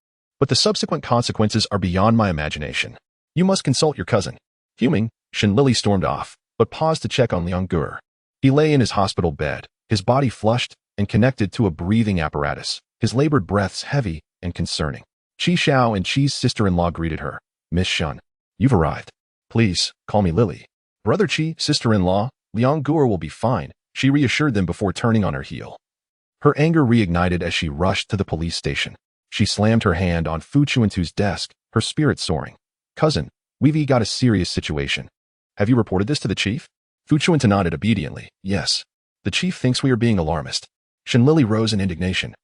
But the subsequent consequences are beyond my imagination. You must consult your cousin. Fuming, Shen Lili stormed off, but paused to check on Liang Guer. He lay in his hospital bed, his body flushed and connected to a breathing apparatus, his labored breaths heavy and concerning. Qi Xiao and Qi's sister-in-law greeted her. Miss Shen, you've arrived. Please, call me Lily. Brother Qi, sister-in-law, Liang Guer will be fine, she reassured them before turning on her heel. Her anger reignited as she rushed to the police station. She slammed her hand on Fu Chuntu's desk, her spirit soaring. Cousin, we've got a serious situation. Have you reported this to the chief? Fu Chuntu nodded obediently. Yes. The chief thinks we are being alarmist. Shen Lili rose in indignation,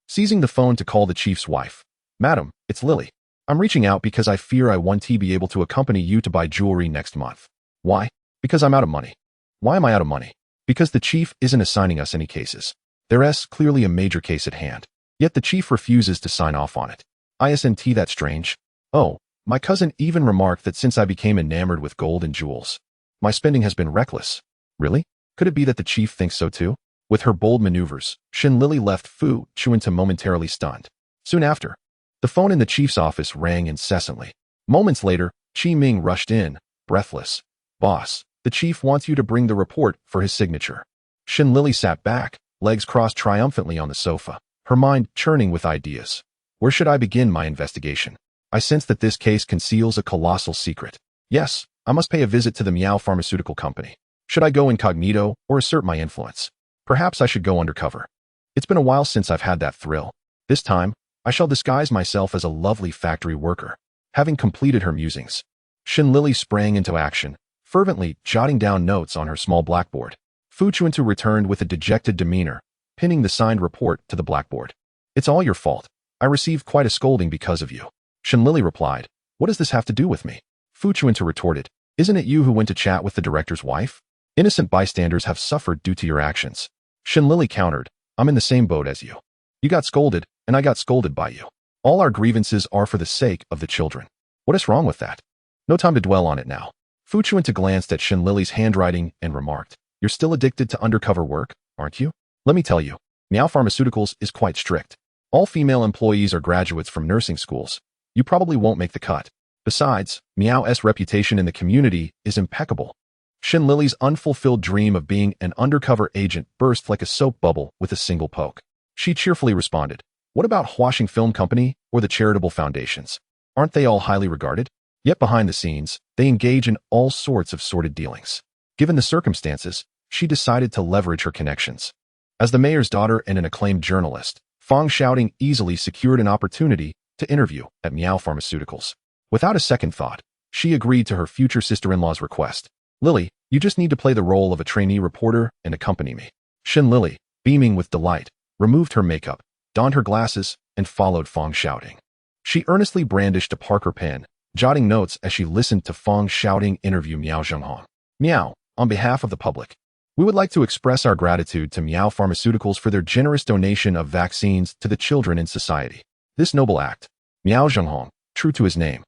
seizing the phone to call the chief's wife. Madam, it's Lily. I'm reaching out because I fear I won't be able to accompany you to buy jewelry next month. Why? Because I'm out of money. Why am I out of money? Because the chief isn't assigning us any cases. There's clearly a major case at hand. Yet the chief refuses to sign off on it. Isn't that strange? Oh, my cousin even remarked that since I became enamored with gold and jewels, my spending has been reckless. Really? Could it be that the chief thinks so too? With her bold maneuvers, Shen Lili left Fu Chuntu momentarily stunned. Soon after, the phone in the chief's office rang incessantly. Moments later, Qi Ming rushed in, breathless. Boss, the chief wants you to bring the report for his signature. Shen Lili sat back, legs crossed triumphantly on the sofa, her mind churning with ideas. Where should I begin my investigation? I sense that this case conceals a colossal secret. Yes, I must pay a visit to the Miao Pharmaceutical Company. Should I go incognito or assert my influence? Perhaps I should go undercover. It's been a while since I've had that thrill. This time, I shall disguise myself as a lovely factory worker. Having completed her musings, Shen Lili sprang into action, fervently jotting down notes on her small blackboard. Fu Chuntu returned with a dejected demeanor, pinning the signed report to the blackboard. It's all your fault. I received quite a scolding because of you. Shen Lili replied. What does this have to do with me? Fu Chuntu retorted. Isn't it you who went to chat with the director's wife? Innocent bystanders have suffered due to your actions. Shen Lili countered. I'm in the same boat as you. You got scolded, and I got scolded by you. All our grievances are for the sake of the children. What is wrong with that? No time to dwell on it now. Fu Chuntu glanced at Shen Lili's handwriting and remarked. You're still addicted to undercover work, aren't you? Let me tell you, Miao Pharmaceuticals is quite strict. All female employees are graduates from nursing schools. You probably won't make the cut. Besides, Miao's reputation in the community is impeccable. Shen Lili's unfulfilled dream of being an undercover agent burst like a soap bubble with a single poke. She cheerfully responded, what about Huaxing Film Company or the charitable foundations? Aren't they all highly regarded? Yet behind the scenes, they engage in all sorts of sordid dealings. Given the circumstances, she decided to leverage her connections. As the mayor's daughter and an acclaimed journalist, Fang Xiaoting easily secured an opportunity to interview at Miao Pharmaceuticals. Without a second thought, she agreed to her future sister-in-law's request. Lily, you just need to play the role of a trainee reporter and accompany me. Shen Lili, beaming with delight, removed her makeup, donned her glasses, and followed Fang Xiaoting. She earnestly brandished a Parker pen, jotting notes as she listened to Fang Xiaoting interview Miao Zhenghong. Miao, on behalf of the public, we would like to express our gratitude to Miao Pharmaceuticals for their generous donation of vaccines to the children in society. This noble act, Miao Zhenghong, true to his name,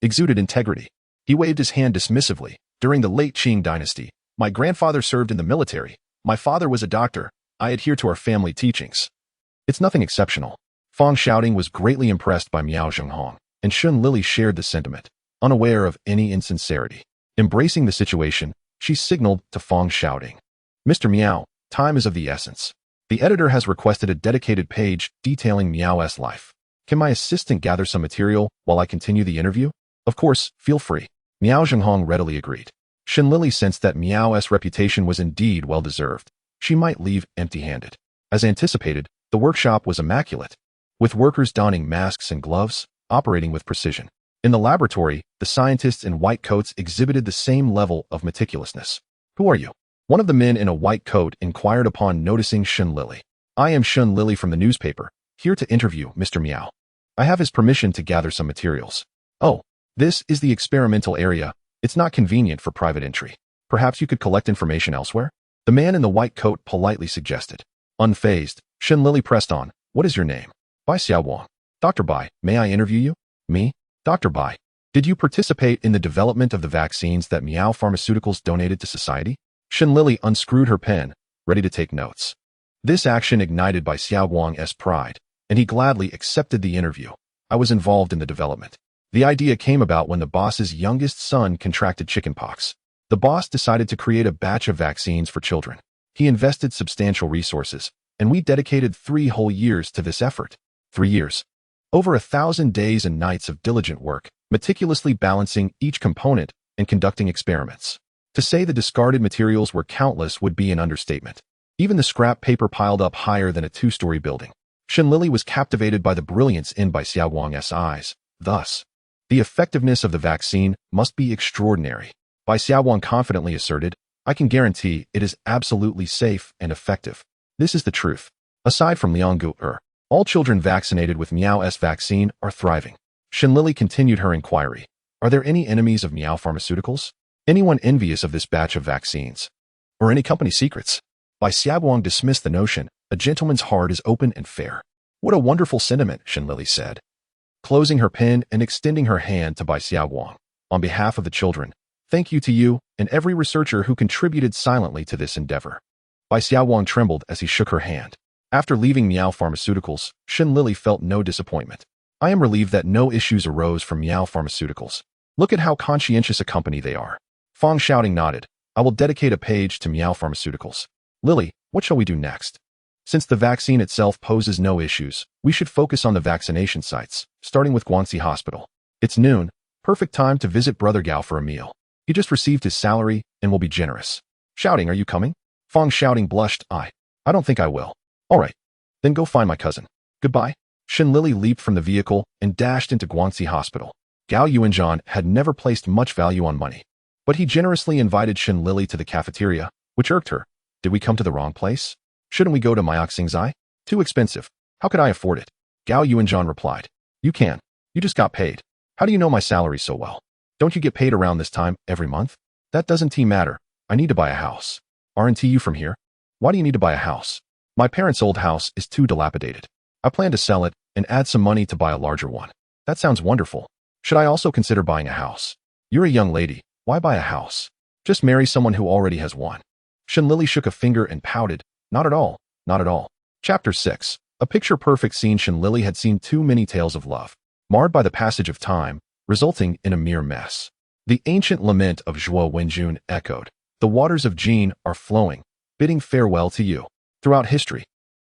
exuded integrity. He waved his hand dismissively. During the late Qing dynasty, my grandfather served in the military. My father was a doctor. I adhere to our family teachings. It's nothing exceptional. Fang Xiaoting was greatly impressed by Miao Zhenghong, and Shen Lili shared the sentiment, unaware of any insincerity. Embracing the situation, she signaled to Fong, shouting, "Mr. Miao, time is of the essence. The editor has requested a dedicated page detailing Miao's life. Can my assistant gather some material while I continue the interview?" "Of course, feel free." Miao Zhenghong readily agreed. Shen Lili sensed that Miao's reputation was indeed well-deserved. She might leave empty-handed. As anticipated, the workshop was immaculate, with workers donning masks and gloves, operating with precision. In the laboratory, the scientists in white coats exhibited the same level of meticulousness. "Who are you?" One of the men in a white coat inquired upon noticing Shen Lili. "I am Shen Lili from the newspaper, here to interview Mr. Miao. I have his permission to gather some materials." "Oh, this is the experimental area. It's not convenient for private entry. Perhaps you could collect information elsewhere?" The man in the white coat politely suggested. Unfazed, Shen Lili pressed on. "What is your name?" "Bai Xiaowang." "Dr. Bai, may I interview you?" "Me? Dr. Bai. Did you participate in the development of the vaccines that Miao Pharmaceuticals donated to society?" Shen Lili unscrewed her pen, ready to take notes. This action ignited Bai Xiaowang's pride, and he gladly accepted the interview. "I was involved in the development. The idea came about when the boss's youngest son contracted chickenpox. The boss decided to create a batch of vaccines for children. He invested substantial resources, and we dedicated 3 whole years to this effort. 3 years. Over 1,000 days and nights of diligent work, meticulously balancing each component and conducting experiments. To say the discarded materials were countless would be an understatement. Even the scrap paper piled up higher than a 2-story building." Shen Lili was captivated by the brilliance in Bai Xiaowang's eyes. Thus, the effectiveness of the vaccine must be extraordinary. Bai Xiaowang confidently asserted, "I can guarantee it is absolutely safe and effective. This is the truth. Aside from Lianggu, all children vaccinated with Miao's vaccine are thriving." Shen Lili continued her inquiry. "Are there any enemies of Miao Pharmaceuticals? Anyone envious of this batch of vaccines? Or any company secrets?" Bai Xiaowang dismissed the notion. "A gentleman's heart is open and fair." "What a wonderful sentiment," Shen Lili said, closing her pen and extending her hand to Bai Xiaowang. "On behalf of the children, thank you to you and every researcher who contributed silently to this endeavor." Bai Xiaowang trembled as he shook her hand. After leaving Miao Pharmaceuticals, Shen Lili felt no disappointment. "I am relieved that no issues arose from Miao Pharmaceuticals. Look at how conscientious a company they are." Fong shouting nodded. "I will dedicate a page to Miao Pharmaceuticals." "Lili, what shall we do next?" "Since the vaccine itself poses no issues, we should focus on the vaccination sites, starting with Guangxi Hospital. It's noon, perfect time to visit Brother Gao for a meal. He just received his salary and will be generous." Shouting, "Are you coming?" Fong shouting blushed. I don't think I will." "All right, then go find my cousin. Goodbye." Shen Lili leaped from the vehicle and dashed into Guangxi Hospital. Gao Yuanzhan had never placed much value on money, but he generously invited Shen Lili to the cafeteria, which irked her. Did we come to the wrong place? Shouldn't we go to Myoxingzai? Too expensive. How could I afford it? Gao Yuanzhan replied. "You can. You just got paid. How do you know my salary so well? Don't you get paid around this time every month?" "That doesn't matter. I need to buy a house." "Aren't you from here? Why do you need to buy a house?" "My parents' old house is too dilapidated. I plan to sell it and add some money to buy a larger one." "That sounds wonderful. Should I also consider buying a house?" "You're a young lady. Why buy a house? Just marry someone who already has one." Shen Lili shook a finger and pouted. "Not at all. Not at all." Chapter 6. A picture-perfect scene. Shen Lili had seen too many tales of love, marred by the passage of time, resulting in a mere mess. The ancient lament of Zhuo Wenjun echoed. "The waters of Jin are flowing, bidding farewell to you." Throughout history,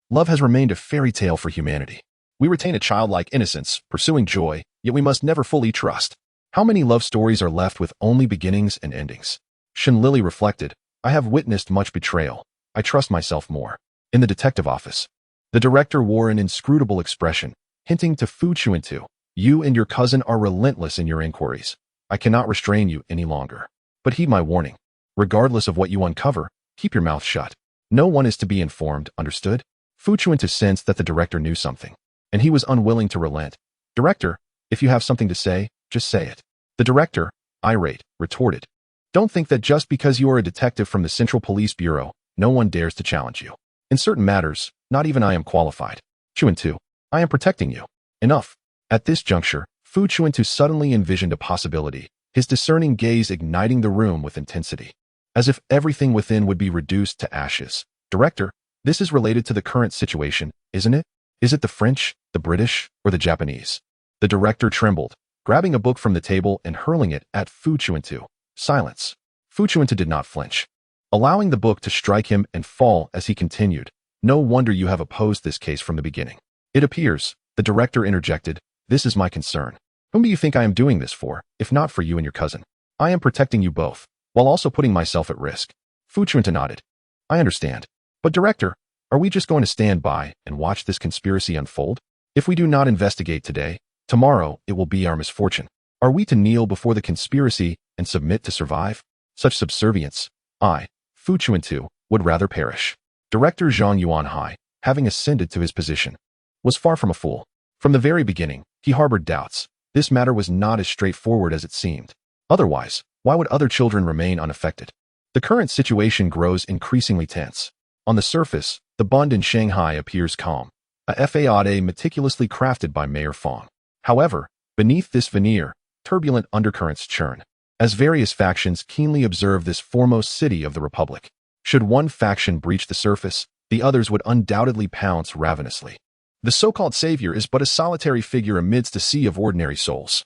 love has remained a fairy tale for humanity. We retain a childlike innocence, pursuing joy, yet we must never fully trust. How many love stories are left with only beginnings and endings? Shen Lili reflected, "I have witnessed much betrayal. I trust myself more." In the detective office, the director wore an inscrutable expression, hinting to Fu Chuntu, "You and your cousin are relentless in your inquiries. I cannot restrain you any longer. But heed my warning. Regardless of what you uncover, keep your mouth shut. No one is to be informed, understood?" Fu Chuntu sensed that the director knew something, and he was unwilling to relent. "Director, if you have something to say, just say it." The director, irate, retorted, "Don't think that just because you are a detective from the Central Police Bureau, no one dares to challenge you. In certain matters, not even I am qualified. Chuntu, I am protecting you. Enough." At this juncture, Fu Chuntu suddenly envisioned a possibility, his discerning gaze igniting the room with intensity, as if everything within would be reduced to ashes. "Director, this is related to the current situation, isn't it? Is it the French, the British, or the Japanese?" The director trembled, grabbing a book from the table and hurling it at Fu Chuntu. Silence. Fu Chuntu did not flinch, allowing the book to strike him and fall as he continued. No wonder you have opposed this case from the beginning. It appears, the director interjected, this is my concern. Whom do you think I am doing this for, if not for you and your cousin? I am protecting you both, while also putting myself at risk. Fu Chuntu nodded. I understand. But director, are we just going to stand by and watch this conspiracy unfold? If we do not investigate today, tomorrow it will be our misfortune. Are we to kneel before the conspiracy and submit to survive? Such subservience, I, Fu Chuntu, would rather perish. Director Zhang Yuanhai, having ascended to his position, was far from a fool. From the very beginning, he harbored doubts. This matter was not as straightforward as it seemed. Otherwise, why would other children remain unaffected? The current situation grows increasingly tense. On the surface, the Bund in Shanghai appears calm, a facade meticulously crafted by Mayor Fong. However, beneath this veneer, turbulent undercurrents churn, as various factions keenly observe this foremost city of the Republic. Should one faction breach the surface, the others would undoubtedly pounce ravenously. The so-called savior is but a solitary figure amidst a sea of ordinary souls.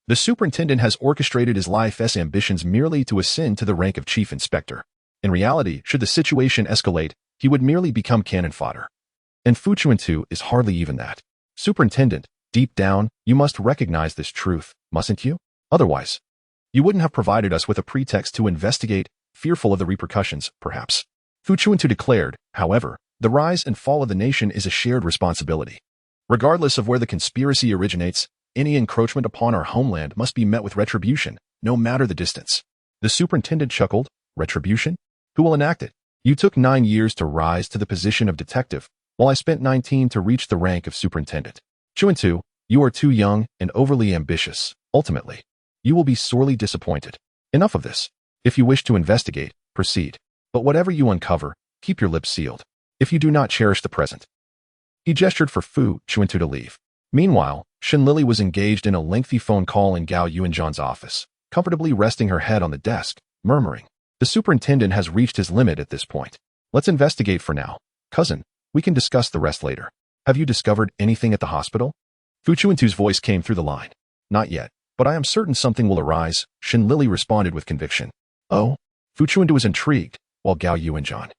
The superintendent has orchestrated his life's ambitions merely to ascend to the rank of chief inspector. In reality, should the situation escalate, he would merely become cannon fodder. And Fu Chuntu is hardly even that. Superintendent, deep down, you must recognize this truth, mustn't you? Otherwise, you wouldn't have provided us with a pretext to investigate, fearful of the repercussions, perhaps. Fu Chuntu declared, however, the rise and fall of the nation is a shared responsibility. Regardless of where the conspiracy originates, any encroachment upon our homeland must be met with retribution, no matter the distance. The superintendent chuckled, retribution? Who will enact it? You took 9 years to rise to the position of detective, while I spent 19 to reach the rank of superintendent. Chuntu, you are too young and overly ambitious. Ultimately, you will be sorely disappointed. Enough of this. If you wish to investigate, proceed. But whatever you uncover, keep your lips sealed. If you do not cherish the present. He gestured for Fu Chuntu to leave. Meanwhile, Shen Lili was engaged in a lengthy phone call in Gao Yuanzhan's office, comfortably resting her head on the desk, murmuring, the superintendent has reached his limit at this point. Let's investigate for now. Cousin, we can discuss the rest later. Have you discovered anything at the hospital? Fu Chuntu's voice came through the line. Not yet, but I am certain something will arise, Shen Lili responded with conviction. Oh? Fu Chuntu was intrigued, while Gao Yuanzhan,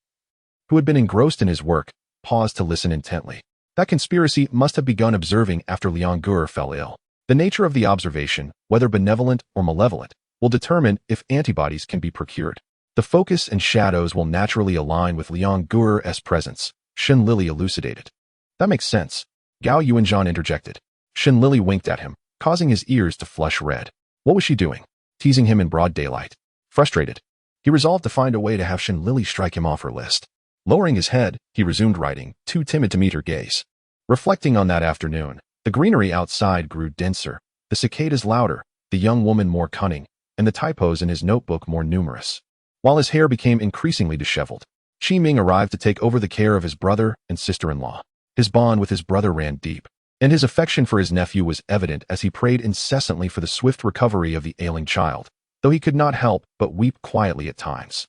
who had been engrossed in his work, paused to listen intently. That conspiracy must have begun observing after Liang Gur fell ill. The nature of the observation, whether benevolent or malevolent, will determine if antibodies can be procured. The focus and shadows will naturally align with Liang Gur's presence, Shen Lili elucidated. That makes sense. Gao Yuanzhan interjected. Shen Lili winked at him, causing his ears to flush red. What was she doing? Teasing him in broad daylight. Frustrated, he resolved to find a way to have Shen Lili strike him off her list. Lowering his head, he resumed writing, too timid to meet her gaze. Reflecting on that afternoon, the greenery outside grew denser, the cicadas louder, the young woman more cunning, and the typos in his notebook more numerous. While his hair became increasingly disheveled, Qi Ming arrived to take over the care of his brother and sister-in-law. His bond with his brother ran deep, and his affection for his nephew was evident as he prayed incessantly for the swift recovery of the ailing child, though he could not help but weep quietly at times.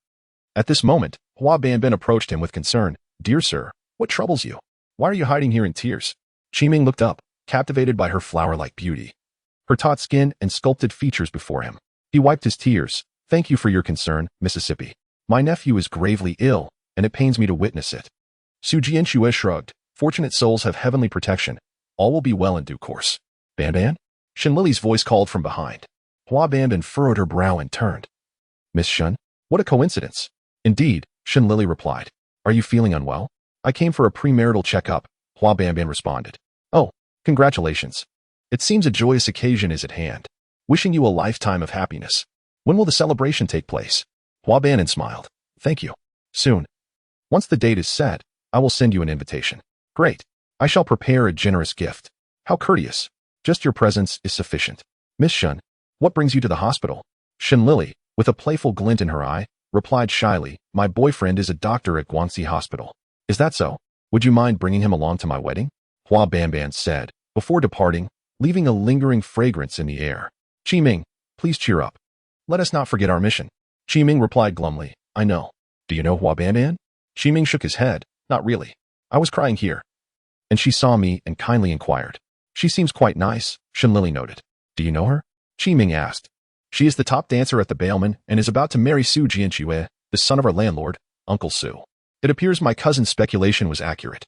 At this moment, Hua Banban approached him with concern. Dear sir, what troubles you? Why are you hiding here in tears? Qi Ming looked up, captivated by her flower-like beauty, her taut skin and sculpted features before him. He wiped his tears. Thank you for your concern, Mississippi. My nephew is gravely ill, and it pains me to witness it. Su Jianxue shrugged. Fortunate souls have heavenly protection. All will be well in due course. Banban? Shen Lili's voice called from behind. Hua Banban furrowed her brow and turned. Miss Shen? What a coincidence. Indeed, Shen Lili replied. Are you feeling unwell? I came for a premarital checkup, Hua Banban responded. Oh, congratulations. It seems a joyous occasion is at hand. Wishing you a lifetime of happiness. When will the celebration take place? Hua Banban smiled. Thank you. Soon. Once the date is set, I will send you an invitation. Great. I shall prepare a generous gift. How courteous. Just your presence is sufficient. Miss Shen, what brings you to the hospital? Shen Lili, with a playful glint in her eye, replied shyly, my boyfriend is a doctor at Guangxi Hospital. Is that so? Would you mind bringing him along to my wedding? Hua Banban said, before departing, leaving a lingering fragrance in the air. Qi Ming, please cheer up. Let us not forget our mission. Qi Ming replied glumly, I know. Do you know Hua Banban? Qi Ming shook his head, not really. I was crying here. And she saw me and kindly inquired. She seems quite nice, Shen Lili noted. Do you know her? Qi Ming asked. She is the top dancer at the Bailman and is about to marry Su Jianqiwei, the son of our landlord, Uncle Su. It appears my cousin's speculation was accurate.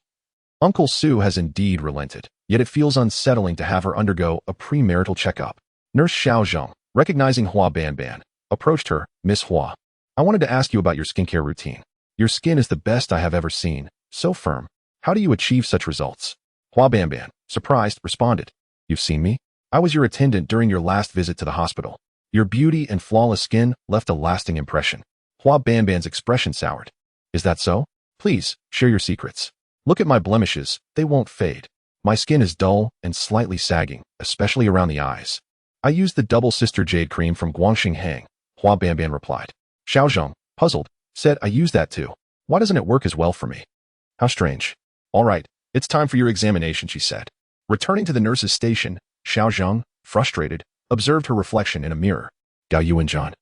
Uncle Su has indeed relented, yet it feels unsettling to have her undergo a premarital checkup. Nurse Xiao Zheng, recognizing Hua Banban, approached her. Miss Hua, I wanted to ask you about your skincare routine. Your skin is the best I have ever seen, so firm. How do you achieve such results? Hua Banban, surprised, responded. You've seen me? I was your attendant during your last visit to the hospital. Your beauty and flawless skin left a lasting impression. Hua Banban's expression soured. Is that so? Please, share your secrets. Look at my blemishes, they won't fade. My skin is dull and slightly sagging, especially around the eyes. I used the double sister jade cream from Guangxing Hang, Hua Banban replied. Xiao Zheng, puzzled, said I use that too. Why doesn't it work as well for me? How strange. All right, it's time for your examination, she said. Returning to the nurse's station, Xiao Zheng, frustrated, observed her reflection in a mirror. Gao Yuanzhan,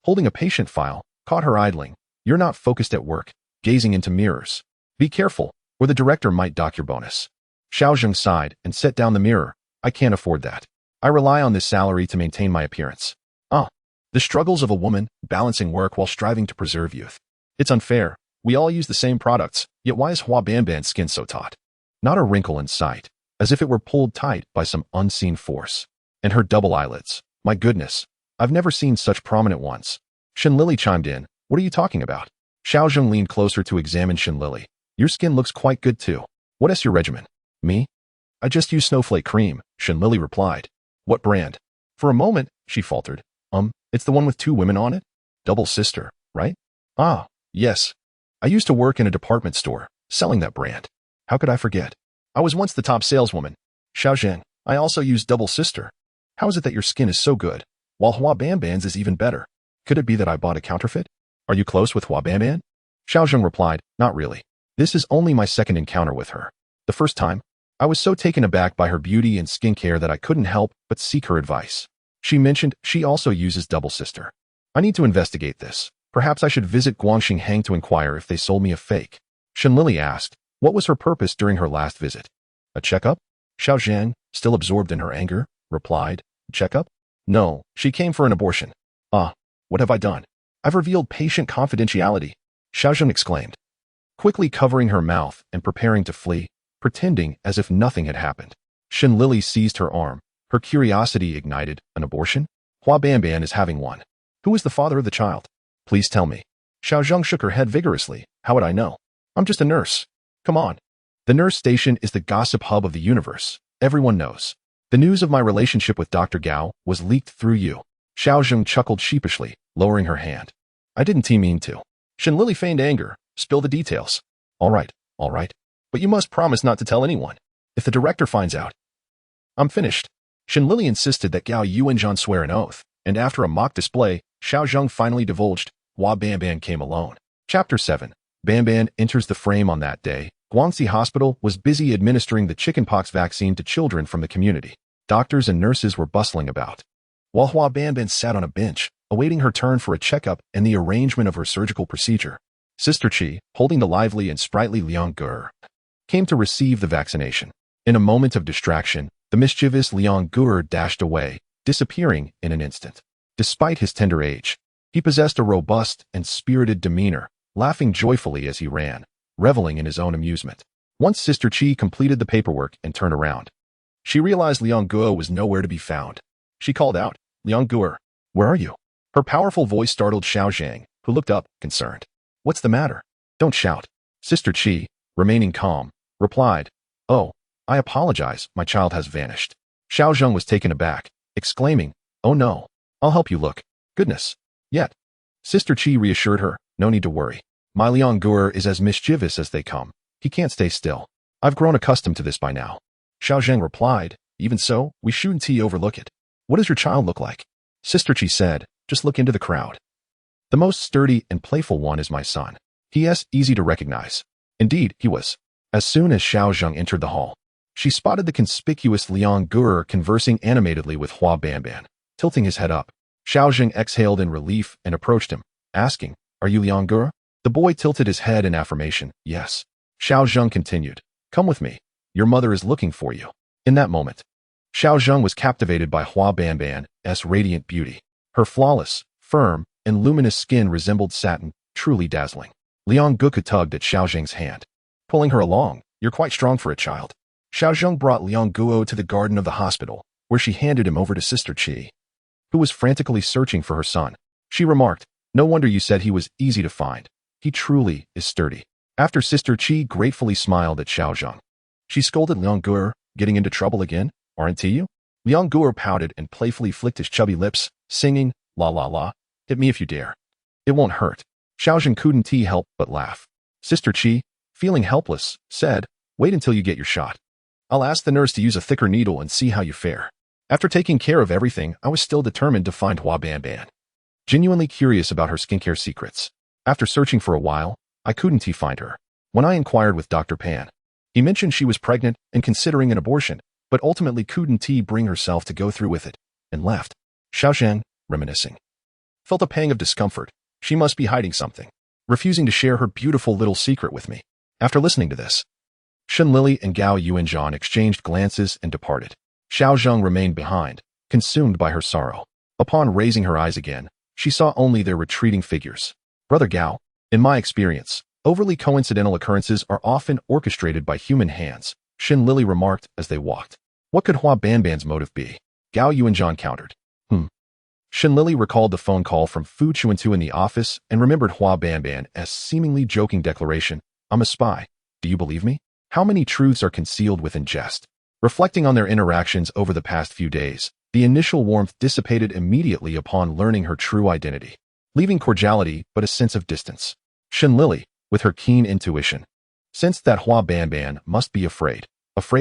holding a patient file, caught her idling. You're not focused at work, gazing into mirrors. Be careful, or the director might dock your bonus. Xiao Zheng sighed and set down the mirror. I can't afford that. I rely on this salary to maintain my appearance. The struggles of a woman, balancing work while striving to preserve youth. It's unfair. We all use the same products, yet why is Hua Banban's skin so taut? Not a wrinkle in sight, as if it were pulled tight by some unseen force. And her double eyelids. My goodness, I've never seen such prominent ones. Shen Lili chimed in. What are you talking about? Xiao Zheng leaned closer to examine Shen Lili. Your skin looks quite good too. What is your regimen? Me? I just use snowflake cream, Shen Lili replied. What brand? For a moment, she faltered. It's the one with 2 women on it? Double sister, right? Ah, yes. I used to work in a department store, selling that brand. How could I forget? I was once the top saleswoman. Xiao Zheng, I also use double sister. How is it that your skin is so good, while Hua Banban's is even better? Could it be that I bought a counterfeit? Are you close with Hua Banban? Xiao Zheng replied, not really. This is only my second encounter with her. The first time, I was so taken aback by her beauty and skincare that I couldn't help but seek her advice. She mentioned she also uses double sister. I need to investigate this. Perhaps I should visit Guangxing Hang to inquire if they sold me a fake. Shen Lili asked, what was her purpose during her last visit? A checkup? Xiao Zhang, still absorbed in her anger, replied, checkup? No, she came for an abortion. What have I done? I've revealed patient confidentiality, Xiao Zheng exclaimed, quickly covering her mouth and preparing to flee, pretending as if nothing had happened. Shen Lili seized her arm. Her curiosity ignited. An abortion? Hua Banban is having one. Who is the father of the child? Please tell me. Xiao Zheng shook her head vigorously. How would I know? I'm just a nurse. Come on. The nurse station is the gossip hub of the universe. Everyone knows. The news of my relationship with Dr. Gao was leaked through you. Xiao Zheng chuckled sheepishly, lowering her hand. I didn't mean to. Shen Lili feigned anger. Spill the details. All right. But you must promise not to tell anyone. If the director finds out, I'm finished. Shen Lili insisted that Gao Yuanzhan swear an oath, and after a mock display, Xiao Zheng finally divulged, Hua Banban came alone. Chapter 7. Banban enters the frame on that day. Guangxi Hospital was busy administering the chickenpox vaccine to children from the community. Doctors and nurses were bustling about, while Hua Banban sat on a bench, awaiting her turn for a checkup and the arrangement of her surgical procedure. Sister Qi, holding the lively and sprightly Liang Gur, came to receive the vaccination. In a moment of distraction, the mischievous Liang Gur dashed away, disappearing in an instant. Despite his tender age, he possessed a robust and spirited demeanor, laughing joyfully as he ran, reveling in his own amusement. Once Sister Qi completed the paperwork and turned around, she realized Liang Gur was nowhere to be found. She called out, Liang Gur, where are you? Her powerful voice startled Xiao Zhang, who looked up, concerned. What's the matter? Don't shout. Sister Qi, remaining calm, replied, Oh, I apologize, my child has vanished. Xiao Zheng was taken aback, exclaiming, Oh no, I'll help you look. Goodness. Yet. Sister Qi reassured her, no need to worry. My Liang Gur is as mischievous as they come. He can't stay still. I've grown accustomed to this by now. Xiao Zheng replied, Even so, we shouldn't overlook it. What does your child look like? Sister Qi said, Just look into the crowd. The most sturdy and playful one is my son. He is easy to recognize. Indeed, he was. As soon as Xiao Zheng entered the hall, she spotted the conspicuous Liang Gur conversing animatedly with Hua Banban, tilting his head up. Xiao Zheng exhaled in relief and approached him, asking, Are you Liang Gur? The boy tilted his head in affirmation. Yes. Xiao Zheng continued, Come with me. Your mother is looking for you. In that moment, Xiao Zheng was captivated by Hua Banban's radiant beauty. Her flawless, firm, and luminous skin resembled satin, truly dazzling. Liang Guke tugged at Xiao Zheng's hand, pulling her along. You're quite strong for a child. Xiao Zheng brought Liang Guo to the garden of the hospital, where she handed him over to Sister Qi, who was frantically searching for her son. She remarked, no wonder you said he was easy to find. He truly is sturdy. After Sister Qi gratefully smiled at Xiao Zheng, she scolded Liang Guo, getting into trouble again, aren't you? Liang Guo pouted and playfully flicked his chubby lips, singing, la la la, hit me if you dare. It won't hurt. Xiao Zheng couldn't help but laugh. Sister Qi, feeling helpless, said, wait until you get your shot. I'll ask the nurse to use a thicker needle and see how you fare. After taking care of everything, I was still determined to find Hua Banban, genuinely curious about her skincare secrets. After searching for a while, I couldn't find her. When I inquired with Dr. Pan, he mentioned she was pregnant and considering an abortion, but ultimately couldn't bring herself to go through with it, and left. Xiao Zheng, reminiscing, felt a pang of discomfort. She must be hiding something, refusing to share her beautiful little secret with me. After listening to this, Shen Lili and Gao Yuanzhan exchanged glances and departed. Xiao Zheng remained behind, consumed by her sorrow. Upon raising her eyes again, she saw only their retreating figures. Brother Gao, in my experience, overly coincidental occurrences are often orchestrated by human hands, Shen Lili remarked as they walked. What could Hua Banban's motive be? Gao Yuanzhan countered. Shen Lili recalled the phone call from Fu Chuntu in the office and remembered Hua Banban as seemingly joking declaration, I'm a spy. Do you believe me? How many truths are concealed within jest? Reflecting on their interactions over the past few days, the initial warmth dissipated immediately upon learning her true identity, leaving cordiality but a sense of distance. Shen Lili, with her keen intuition, sensed that Hua Banban must be afraid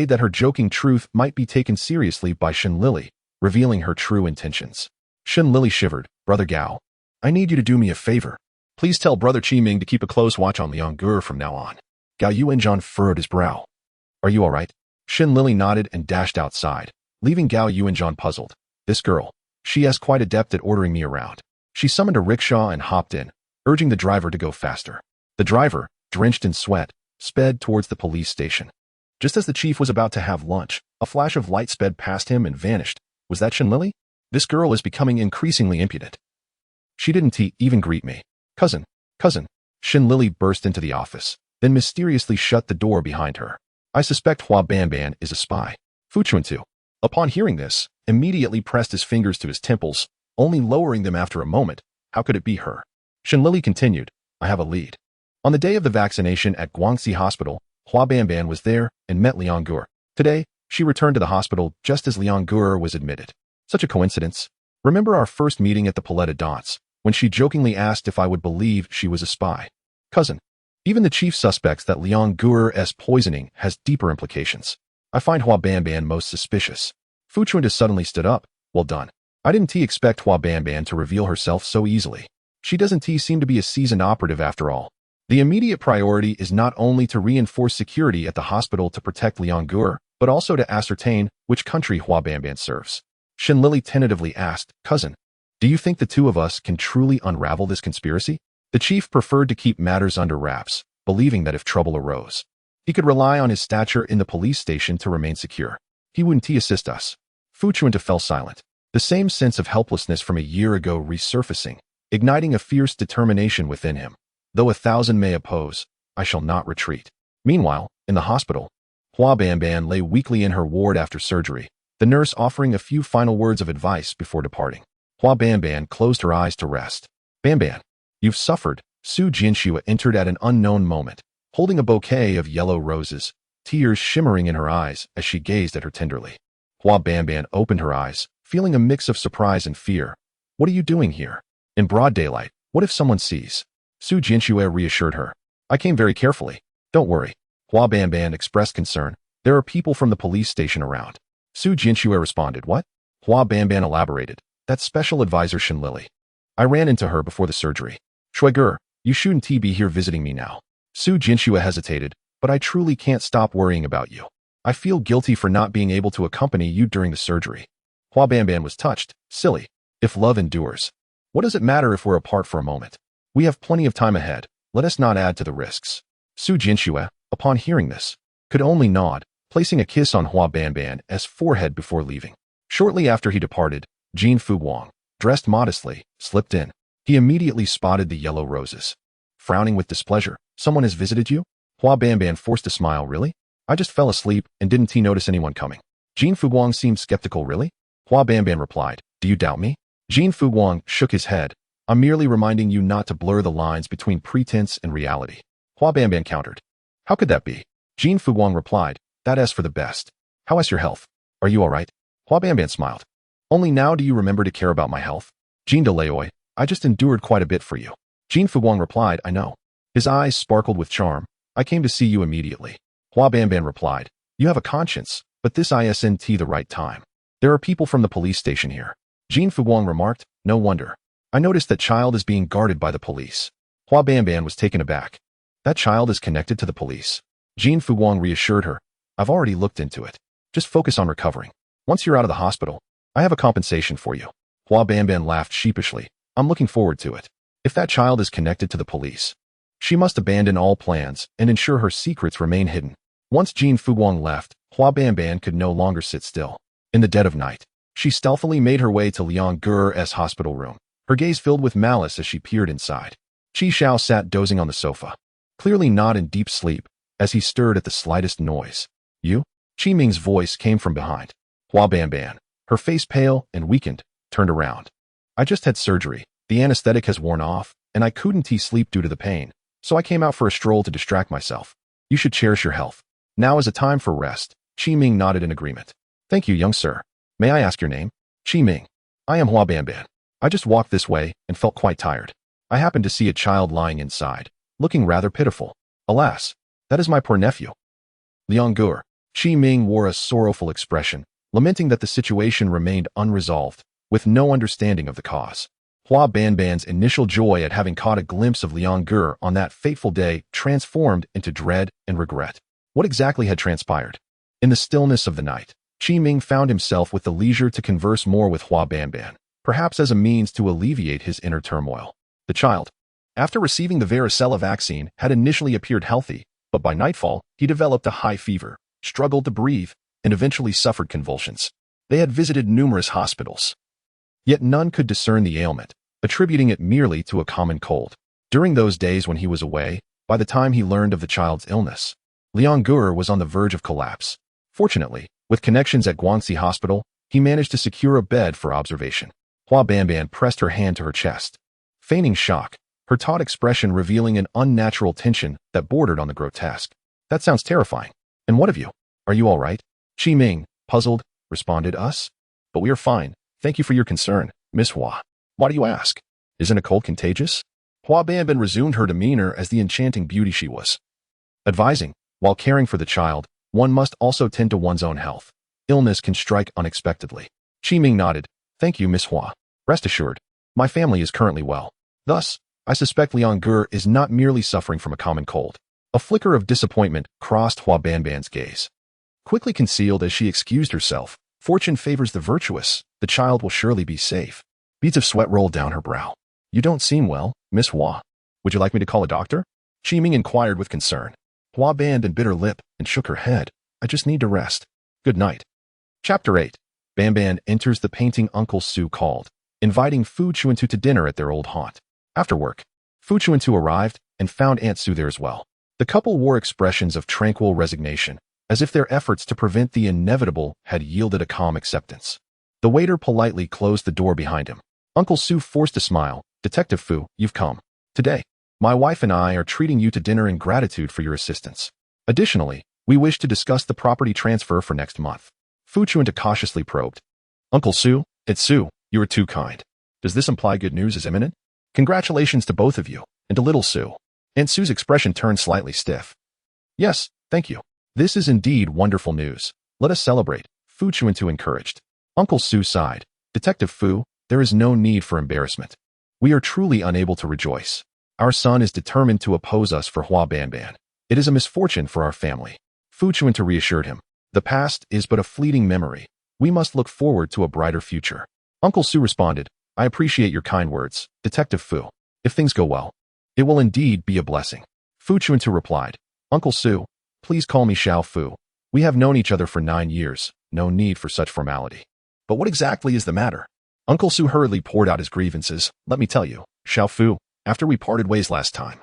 that her joking truth might be taken seriously by Shen Lili, revealing her true intentions. Shen Lili shivered. Brother Gao, I need you to do me a favor. Please tell Brother Qi Ming to keep a close watch on Liang Guo from now on. Gao Yuanzhan furrowed his brow. Are you all right? Shen Lili nodded and dashed outside, leaving Gao Yuanzhan puzzled. This girl, she is quite adept at ordering me around. She summoned a rickshaw and hopped in, urging the driver to go faster. The driver, drenched in sweat, sped towards the police station. Just as the chief was about to have lunch, a flash of light sped past him and vanished. Was that Shen Lili? This girl is becoming increasingly impudent. She didn't even greet me. Cousin. Shen Lili burst into the office, then mysteriously shut the door behind her. I suspect Hua Banban is a spy. Fu Chuntu, upon hearing this, immediately pressed his fingers to his temples, only lowering them after a moment. How could it be her? Shen Lili continued, I have a lead. On the day of the vaccination at Guangxi Hospital, Hua Banban was there and met Liang Guo. Today, she returned to the hospital just as Liang Guo was admitted. Such a coincidence. Remember our first meeting at the Palette Dance, when she jokingly asked if I would believe she was a spy. Cousin, even the chief suspects that Liang Guo's poisoning has deeper implications. I find Hua Banban most suspicious. Fu Chuntu suddenly stood up. Well done. I didn't expect Hua Banban to reveal herself so easily. She doesn't seem to be a seasoned operative after all. The immediate priority is not only to reinforce security at the hospital to protect Liang Guo, but also to ascertain which country Hua Banban serves. Shen Lili tentatively asked, Cousin, do you think the two of us can truly unravel this conspiracy? The chief preferred to keep matters under wraps, believing that if trouble arose, he could rely on his stature in the police station to remain secure. He wouldn't assist us. Fu Chuntu fell silent, the same sense of helplessness from a year ago resurfacing, igniting a fierce determination within him. Though 1,000 may oppose, I shall not retreat. Meanwhile, in the hospital, Hua Banban lay weakly in her ward after surgery, the nurse offering a few final words of advice before departing. Hua Banban closed her eyes to rest. Banban, you've suffered. Su Jianxue entered at an unknown moment, holding a bouquet of yellow roses, tears shimmering in her eyes as she gazed at her tenderly. Hua Banban opened her eyes, feeling a mix of surprise and fear. What are you doing here? In broad daylight, what if someone sees? Su Jianxue reassured her. I came very carefully. Don't worry. Hua Banban expressed concern. There are people from the police station around. Su Jianxue responded, what? Hua Banban elaborated. That's Special Advisor Shen Lili. I ran into her before the surgery. Shuiger, you shouldn't be here visiting me now. Su Jianxue hesitated, but I truly can't stop worrying about you. I feel guilty for not being able to accompany you during the surgery. Hua Banban was touched. Silly. If love endures, what does it matter if we're apart for a moment? We have plenty of time ahead. Let us not add to the risks. Su Jianxue, upon hearing this, could only nod, placing a kiss on Hua Banban's forehead before leaving. Shortly after he departed, Jean Fu Wang, dressed modestly, slipped in. He immediately spotted the yellow roses. Frowning with displeasure, "Someone has visited you?" Hua Banban forced a smile. "Really? I just fell asleep, and didn't he notice anyone coming?" Jin Fuguang seemed skeptical. "Really?" Hua Banban replied. "Do you doubt me?" Jin Fuguang shook his head. "I'm merely reminding you not to blur the lines between pretense and reality." Hua Banban countered. "How could that be?" Jin Fuguang replied. "That is for the best. How is your health? Are you all right?" Hua Banban smiled. "Only now do you remember to care about my health?" Jin Deleoi, "I just endured quite a bit for you." Jin Fuguang replied. "I know." His eyes sparkled with charm. "I came to see you immediately." Hua Banban replied. "You have a conscience, but this isn't the right time. There are people from the police station here." Jin Fuguang remarked. "No wonder. I noticed that child is being guarded by the police." Hua Banban was taken aback. "That child is connected to the police?" Jin Fuguang reassured her. "I've already looked into it. Just focus on recovering. Once you're out of the hospital, I have a compensation for you." Hua Banban laughed sheepishly. "I'm looking forward to it. If that child is connected to the police, she must abandon all plans and ensure her secrets remain hidden." Once Jin Fuguang left, Hua Banban could no longer sit still. In the dead of night, she stealthily made her way to Liang Ge's hospital room, her gaze filled with malice as she peered inside. Qi Xiao sat dozing on the sofa, clearly not in deep sleep, as he stirred at the slightest noise. "You?" Qi Ming's voice came from behind. Hua Banban, her face pale and weakened, turned around. "I just had surgery. The anesthetic has worn off, and I couldn't sleep due to the pain, so I came out for a stroll to distract myself. You should cherish your health. Now is a time for rest." Qi Ming nodded in agreement. "Thank you, young sir. May I ask your name?" "Qi Ming. I am Hua Banban. I just walked this way and felt quite tired. I happened to see a child lying inside, looking rather pitiful. Alas, that is my poor nephew." Liang Ge. Qi Ming wore a sorrowful expression, lamenting that the situation remained unresolved, with no understanding of the cause. Hua Banban's initial joy at having caught a glimpse of Liang Ge on that fateful day transformed into dread and regret. What exactly had transpired? In the stillness of the night, Qi Ming found himself with the leisure to converse more with Hua Banban, perhaps as a means to alleviate his inner turmoil. The child, after receiving the varicella vaccine, had initially appeared healthy, but by nightfall, he developed a high fever, struggled to breathe, and eventually suffered convulsions. They had visited numerous hospitals, yet none could discern the ailment, attributing it merely to a common cold. During those days when he was away, by the time he learned of the child's illness, Liang Ge was on the verge of collapse. Fortunately, with connections at Guangxi Hospital, he managed to secure a bed for observation. Hua Banban pressed her hand to her chest, feigning shock, her taut expression revealing an unnatural tension that bordered on the grotesque. "That sounds terrifying. And what of you? Are you all right?" Qi Ming, puzzled, responded. "Us? But we are fine. Thank you for your concern, Miss Hua. Why do you ask? Isn't a cold contagious?" Hua Banban resumed her demeanor as the enchanting beauty she was, advising, "While caring for the child, one must also tend to one's own health. Illness can strike unexpectedly." Qi Ming nodded. "Thank you, Miss Hua. Rest assured, my family is currently well. Thus, I suspect Liang Ge is not merely suffering from a common cold." A flicker of disappointment crossed Hua Banban's gaze. Quickly concealed as she excused herself, "Fortune favors the virtuous. The child will surely be safe." Beads of sweat rolled down her brow. "You don't seem well, Miss Hua. Would you like me to call a doctor?" Qi Ming inquired with concern. Hua Banban bit her lip and shook her head. "I just need to rest. Good night." Chapter 8. Banban enters the painting Uncle Su called, inviting Fu Chuntu to dinner at their old haunt. After work, Fu Chuntu arrived and found Aunt Su there as well. The couple wore expressions of tranquil resignation, as if their efforts to prevent the inevitable had yielded a calm acceptance. The waiter politely closed the door behind him. Uncle Su forced a smile. "Detective Fu, you've come. Today, my wife and I are treating you to dinner in gratitude for your assistance. Additionally, we wish to discuss the property transfer for next month." Fu Chuntu cautiously probed. "Uncle Su, it's Su, you are too kind. Does this imply good news is imminent?" "Congratulations to both of you, and to little Su." Aunt Su's expression turned slightly stiff. "Yes, thank you. This is indeed wonderful news. Let us celebrate," Fu Chuntu encouraged. Uncle Su sighed. "Detective Fu, there is no need for embarrassment. We are truly unable to rejoice. Our son is determined to oppose us for Hua Banban. It is a misfortune for our family." Fu Chuntu reassured him. "The past is but a fleeting memory. We must look forward to a brighter future." Uncle Su responded. "I appreciate your kind words, Detective Fu. If things go well, it will indeed be a blessing." Fu Chuntu replied. "Uncle Su, please call me Xiao Fu. We have known each other for 9 years. No need for such formality." "But what exactly is the matter?" Uncle Su hurriedly poured out his grievances. Let me tell you, Xiao Fu, after we parted ways last time,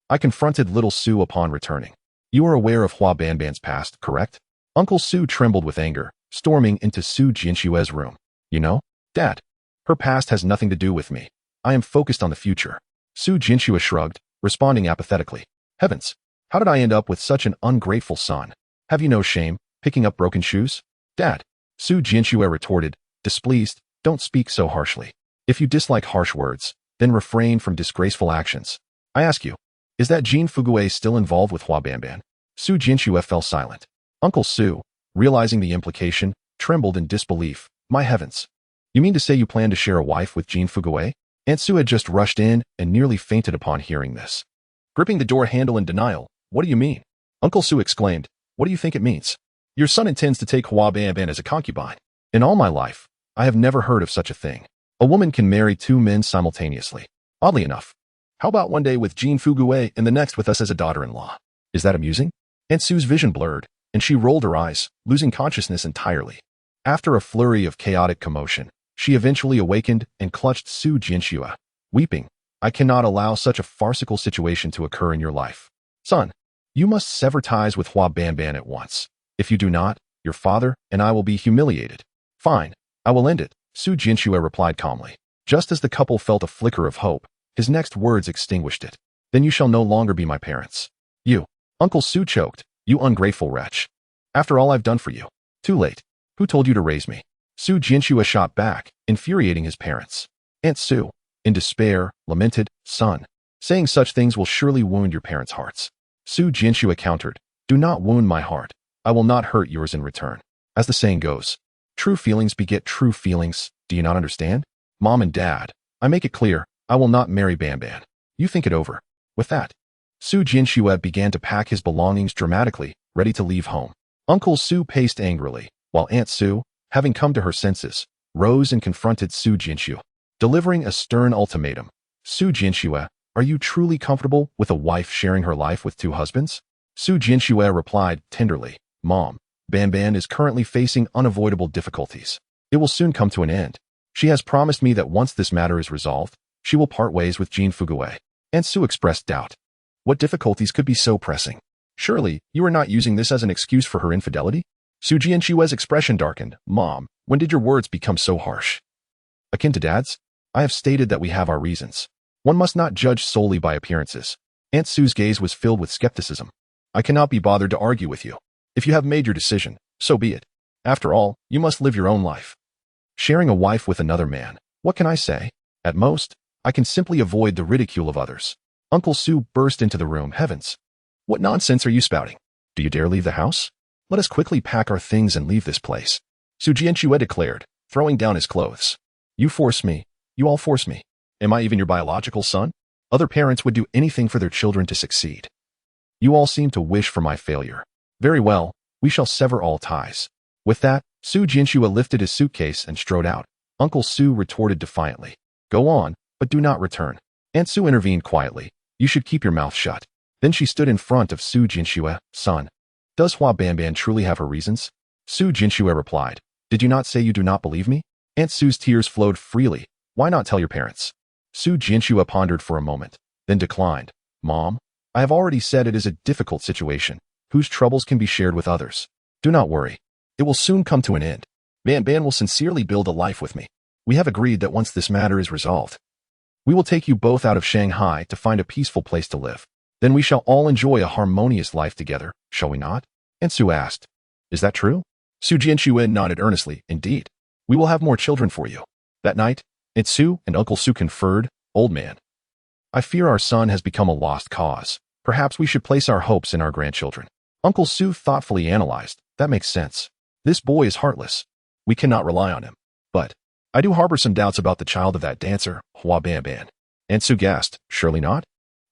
I confronted little Su upon returning. You are aware of Hua Banban's past, correct? Uncle Su trembled with anger, storming into Su Jinshue's room. You know, Dad, her past has nothing to do with me. I am focused on the future. Su Jinshue shrugged, responding apathetically. Heavens, how did I end up with such an ungrateful son? Have you no shame, picking up broken shoes? Dad, Su Jinshue retorted, displeased, don't speak so harshly. If you dislike harsh words, then refrain from disgraceful actions. I ask you, is that Jin Fugue still involved with Hua Banban? Su Jinshue fell silent. Uncle Su, realizing the implication, trembled in disbelief. My heavens. You mean to say you plan to share a wife with Jin Fugue? Aunt Su had just rushed in and nearly fainted upon hearing this. Gripping the door handle in denial, what do you mean? Uncle Su exclaimed, what do you think it means? Your son intends to take Hua Banban as a concubine. In all my life, I have never heard of such a thing. A woman can marry two men simultaneously. Oddly enough. How about one day with Jin Fugue and the next with us as a daughter-in-law? Is that amusing? Aunt Su's vision blurred, and she rolled her eyes, losing consciousness entirely. After a flurry of chaotic commotion, she eventually awakened and clutched Su Jinshue, weeping. I cannot allow such a farcical situation to occur in your life. Son, you must sever ties with Hua Banban at once. If you do not, your father and I will be humiliated. Fine, I will end it, Su Jinshue replied calmly. Just as the couple felt a flicker of hope, his next words extinguished it. Then you shall no longer be my parents. You. Uncle Su choked. You ungrateful wretch. After all I've done for you. Too late. Who told you to raise me? Su Jinshue shot back, infuriating his parents. Aunt Su, in despair, lamented, son, saying such things will surely wound your parents' hearts. Su Jinshue countered, do not wound my heart. I will not hurt yours in return. As the saying goes, true feelings beget true feelings. Do you not understand? Mom and Dad, I make it clear, I will not marry Banban. You think it over. With that, Su Jinshue began to pack his belongings dramatically, ready to leave home. Uncle Su paced angrily, while Aunt Su, having come to her senses, rose and confronted Su Jinshue, delivering a stern ultimatum. Su Jinshue, are you truly comfortable with a wife sharing her life with two husbands? Su Jinshue replied tenderly, Mom, Banban is currently facing unavoidable difficulties. It will soon come to an end. She has promised me that once this matter is resolved, she will part ways with Jin Fugue. Aunt Su expressed doubt. What difficulties could be so pressing? Surely, you are not using this as an excuse for her infidelity? Su Jinshue's expression darkened. Mom, when did your words become so harsh? Akin to Dad's? I have stated that we have our reasons. One must not judge solely by appearances. Aunt Su's gaze was filled with skepticism. I cannot be bothered to argue with you. If you have made your decision, so be it. After all, you must live your own life. Sharing a wife with another man, what can I say? At most, I can simply avoid the ridicule of others. Uncle Su burst into the room. Heavens! What nonsense are you spouting? Do you dare leave the house? Let us quickly pack our things and leave this place. Su Jianshue declared, throwing down his clothes. You force me. You all force me. Am I even your biological son? Other parents would do anything for their children to succeed. You all seem to wish for my failure. Very well, we shall sever all ties. With that, Su Jinshue lifted his suitcase and strode out. Uncle Su retorted defiantly. Go on, but do not return. Aunt Su intervened quietly. You should keep your mouth shut. Then she stood in front of Su Jinshue. Son, does Hua Banban truly have her reasons? Su Jinshue replied. Did you not say you do not believe me? Aunt Su's tears flowed freely. Why not tell your parents? Su Jinshue pondered for a moment, then declined. Mom, I have already said it is a difficult situation, whose troubles can be shared with others. Do not worry. It will soon come to an end. Banban will sincerely build a life with me. We have agreed that once this matter is resolved, we will take you both out of Shanghai to find a peaceful place to live. Then we shall all enjoy a harmonious life together, shall we not? Aunt Su asked. Is that true? Su Jianshue nodded earnestly. Indeed. We will have more children for you. That night, Aunt Su and Uncle Su conferred. Old man, I fear our son has become a lost cause. Perhaps we should place our hopes in our grandchildren. Uncle Su thoughtfully analyzed. That makes sense. This boy is heartless. We cannot rely on him. But I do harbor some doubts about the child of that dancer, Hua Banban. Aunt Su gasped. Surely not?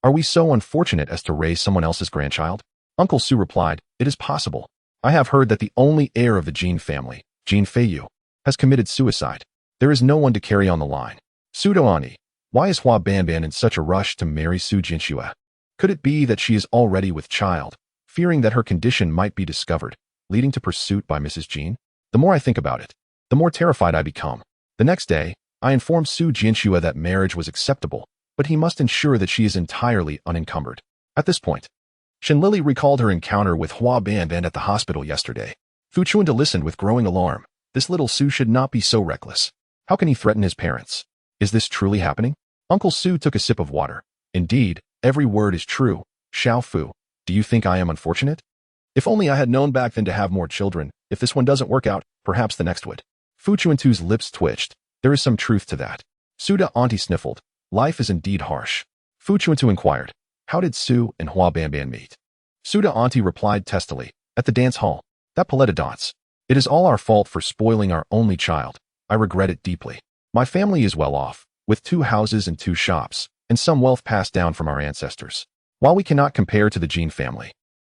Are we so unfortunate as to raise someone else's grandchild? Uncle Su replied, it is possible. I have heard that the only heir of the Jin family, Jin Feiyu, has committed suicide. There is no one to carry on the line. Pseudo-Ani, why is Hua Banban in such a rush to marry Su Jinshue? Could it be that she is already with child, fearing that her condition might be discovered, leading to pursuit by Mrs. Jin? The more I think about it, the more terrified I become. The next day, I informed Su Jianxue that marriage was acceptable, but he must ensure that she is entirely unencumbered. At this point, Shen Lili recalled her encounter with Hua Banban at the hospital yesterday. Fu Chuntu listened with growing alarm. This little Su should not be so reckless. How can he threaten his parents? Is this truly happening? Uncle Su took a sip of water. Indeed, every word is true. Xiao Fu, do you think I am unfortunate? If only I had known back then to have more children. If this one doesn't work out, perhaps the next would. Fu Chuntu's lips twitched. There is some truth to that. Suda auntie sniffled. Life is indeed harsh. Fu Chuntu inquired. How did Su and Hua Banban meet? Suda auntie replied testily. At the dance hall. That paletta dance. It is all our fault for spoiling our only child. I regret it deeply. My family is well off, with 2 houses and 2 shops, and some wealth passed down from our ancestors. While we cannot compare to the Jin family,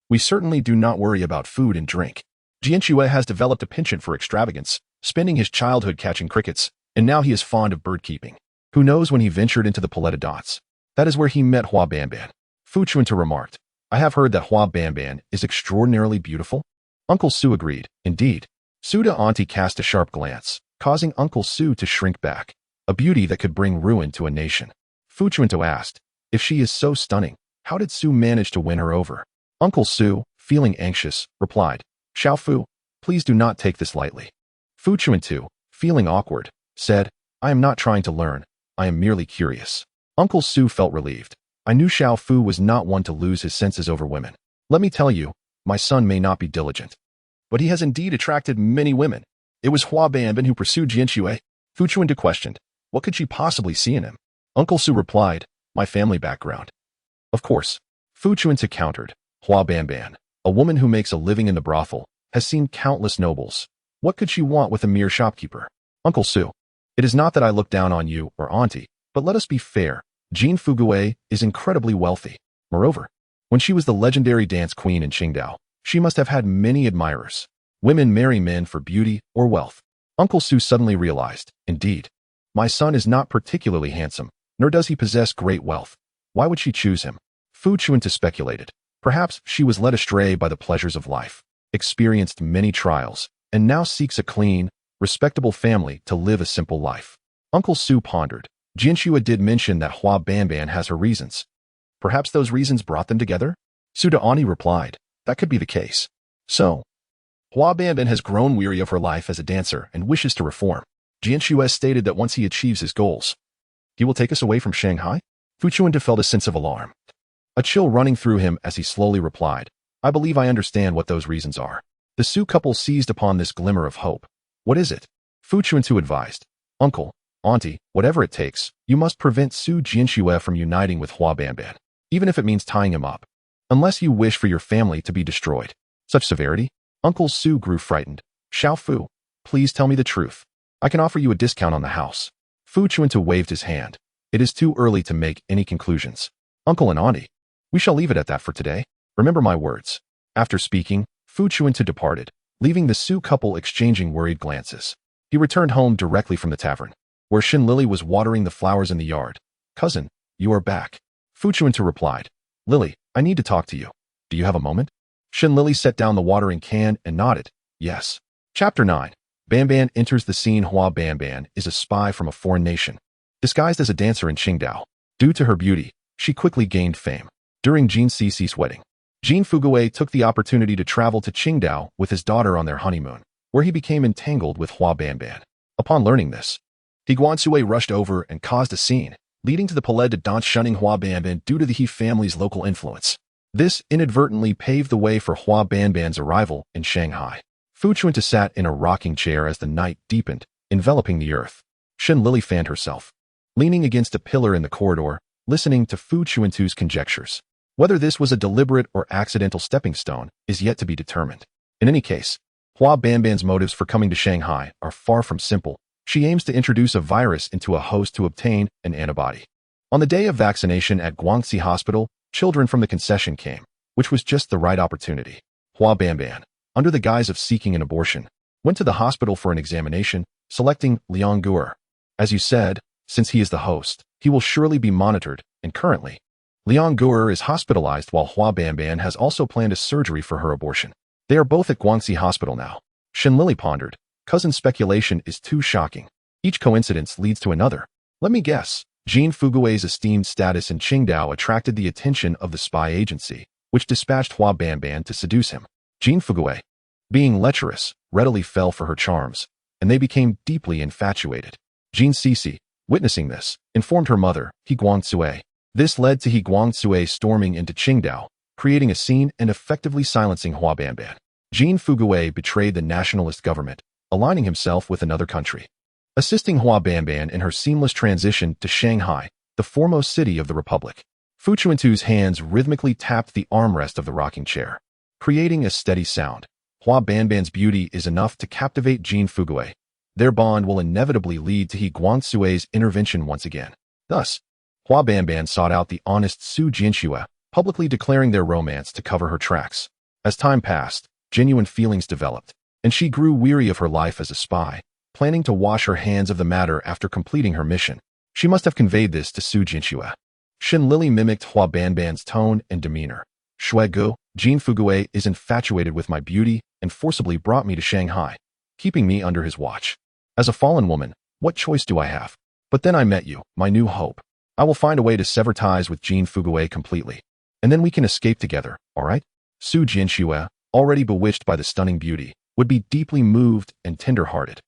we certainly do not worry about food and drink. Jianxue has developed a penchant for extravagance, spending his childhood catching crickets, and now he is fond of bird keeping. Who knows when he ventured into the paletta dots? That is where he met Hua Banban. Fu Chuntu remarked, I have heard that Hua Banban is extraordinarily beautiful. Uncle Su agreed. Indeed. Suda auntie cast a sharp glance, causing Uncle Su to shrink back. A beauty that could bring ruin to a nation. Fu Chuntu asked, if she is so stunning, how did Su manage to win her over? Uncle Su, feeling anxious, replied, Xiao Fu, please do not take this lightly. Fu Chuntu, feeling awkward, said, I am not trying to learn, I am merely curious. Uncle Su felt relieved. I knew Xiao Fu was not one to lose his senses over women. Let me tell you, my son may not be diligent, but he has indeed attracted many women. It was Hua Banban who pursued Jianxue. Fu Chuntu questioned, what could she possibly see in him? Uncle Su replied, my family background. Of course. Fu Chuntu countered, Hua Banban, a woman who makes a living in the brothel, has seen countless nobles. What could she want with a mere shopkeeper? Uncle Su, it is not that I look down on you or auntie, but let us be fair. Jin Fugue is incredibly wealthy. Moreover, when she was the legendary dance queen in Qingdao, she must have had many admirers. Women marry men for beauty or wealth. Uncle Su suddenly realized, indeed, my son is not particularly handsome, nor does he possess great wealth. Why would she choose him? Fu Chuntu speculated. Perhaps she was led astray by the pleasures of life, experienced many trials, and now seeks a clean, respectable family to live a simple life. Uncle Su pondered. Jianxue did mention that Hua Banban has her reasons. Perhaps those reasons brought them together? Suda Ani replied, that could be the case. So, Hua Banban has grown weary of her life as a dancer and wishes to reform. Jianxue stated that once he achieves his goals, he will take us away from Shanghai? Fu Chuntu felt a sense of alarm. A chill running through him as he slowly replied, I believe I understand what those reasons are. The Su couple seized upon this glimmer of hope. What is it? Fu Chuntu advised. Uncle, auntie, whatever it takes, you must prevent Su Jianxue from uniting with Hua Banban, even if it means tying him up, unless you wish for your family to be destroyed. Such severity? Uncle Su grew frightened. Xiao Fu, please tell me the truth. I can offer you a discount on the house. Fu Chuntu waved his hand. It is too early to make any conclusions. Uncle and auntie, we shall leave it at that for today. Remember my words. After speaking, Fu Chuntu departed, leaving the Su couple exchanging worried glances. He returned home directly from the tavern, where Shen Lili was watering the flowers in the yard. Cousin, you are back. Fu Chuntu replied. Lili, I need to talk to you. Do you have a moment? Shen Lili set down the watering can and nodded. Yes. Chapter 9. Banban enters the scene. Hua Banban is a spy from a foreign nation, disguised as a dancer in Qingdao. Due to her beauty, she quickly gained fame. During Jin Cici's wedding, Jin Fugue took the opportunity to travel to Qingdao with his daughter on their honeymoon, where he became entangled with Hua Banban. Upon learning this, Guansue rushed over and caused a scene, leading to the palais de danse shunning Hua Banban due to the He family's local influence. This inadvertently paved the way for Hua Banban's arrival in Shanghai. Fu Chuntu sat in a rocking chair as the night deepened, enveloping the earth. Shen Lili fanned herself, leaning against a pillar in the corridor, listening to Fu Chuntu's conjectures. Whether this was a deliberate or accidental stepping stone is yet to be determined. In any case, Hua Banban's motives for coming to Shanghai are far from simple. She aims to introduce a virus into a host to obtain an antibody. On the day of vaccination at Guangxi Hospital, children from the concession came, which was just the right opportunity. Hua Banban, under the guise of seeking an abortion, went to the hospital for an examination, selecting Liang Guer. As you said, since he is the host, he will surely be monitored, and currently, Liang Guer is hospitalized while Hua Banban has also planned a surgery for her abortion. They are both at Guangxi Hospital now. Shen Lili pondered. Cousin's speculation is too shocking. Each coincidence leads to another. Let me guess. Jean Fugue's esteemed status in Qingdao attracted the attention of the spy agency, which dispatched Hua Banban to seduce him. Jean Fugue, being lecherous, readily fell for her charms, and they became deeply infatuated. Jean Cixi, witnessing this, informed her mother, He Guangcue. This led to He Guangcue storming into Qingdao, creating a scene and effectively silencing Hua Banban. Jean Fugue betrayed the nationalist government, aligning himself with another country, assisting Hua Banban in her seamless transition to Shanghai, the foremost city of the Republic. Fu Chuntu's hands rhythmically tapped the armrest of the rocking chair, creating a steady sound. Hua Banban's beauty is enough to captivate Jean Fugue. Their bond will inevitably lead to He Guangcue's intervention once again. Thus, Hua Banban sought out the honest Su Jianxue, publicly declaring their romance to cover her tracks. As time passed, genuine feelings developed, and she grew weary of her life as a spy, planning to wash her hands of the matter after completing her mission. She must have conveyed this to Su Jianxue. Shen Lili mimicked Hua Banban's tone and demeanor. Shuegu, Jean Fugue is infatuated with my beauty and forcibly brought me to Shanghai, keeping me under his watch. As a fallen woman, what choice do I have? But then I met you, my new hope. I will find a way to sever ties with Jean Fugue completely, and then we can escape together, all right? Su Jianxue, already bewitched by the stunning beauty, would be deeply moved and tender-hearted.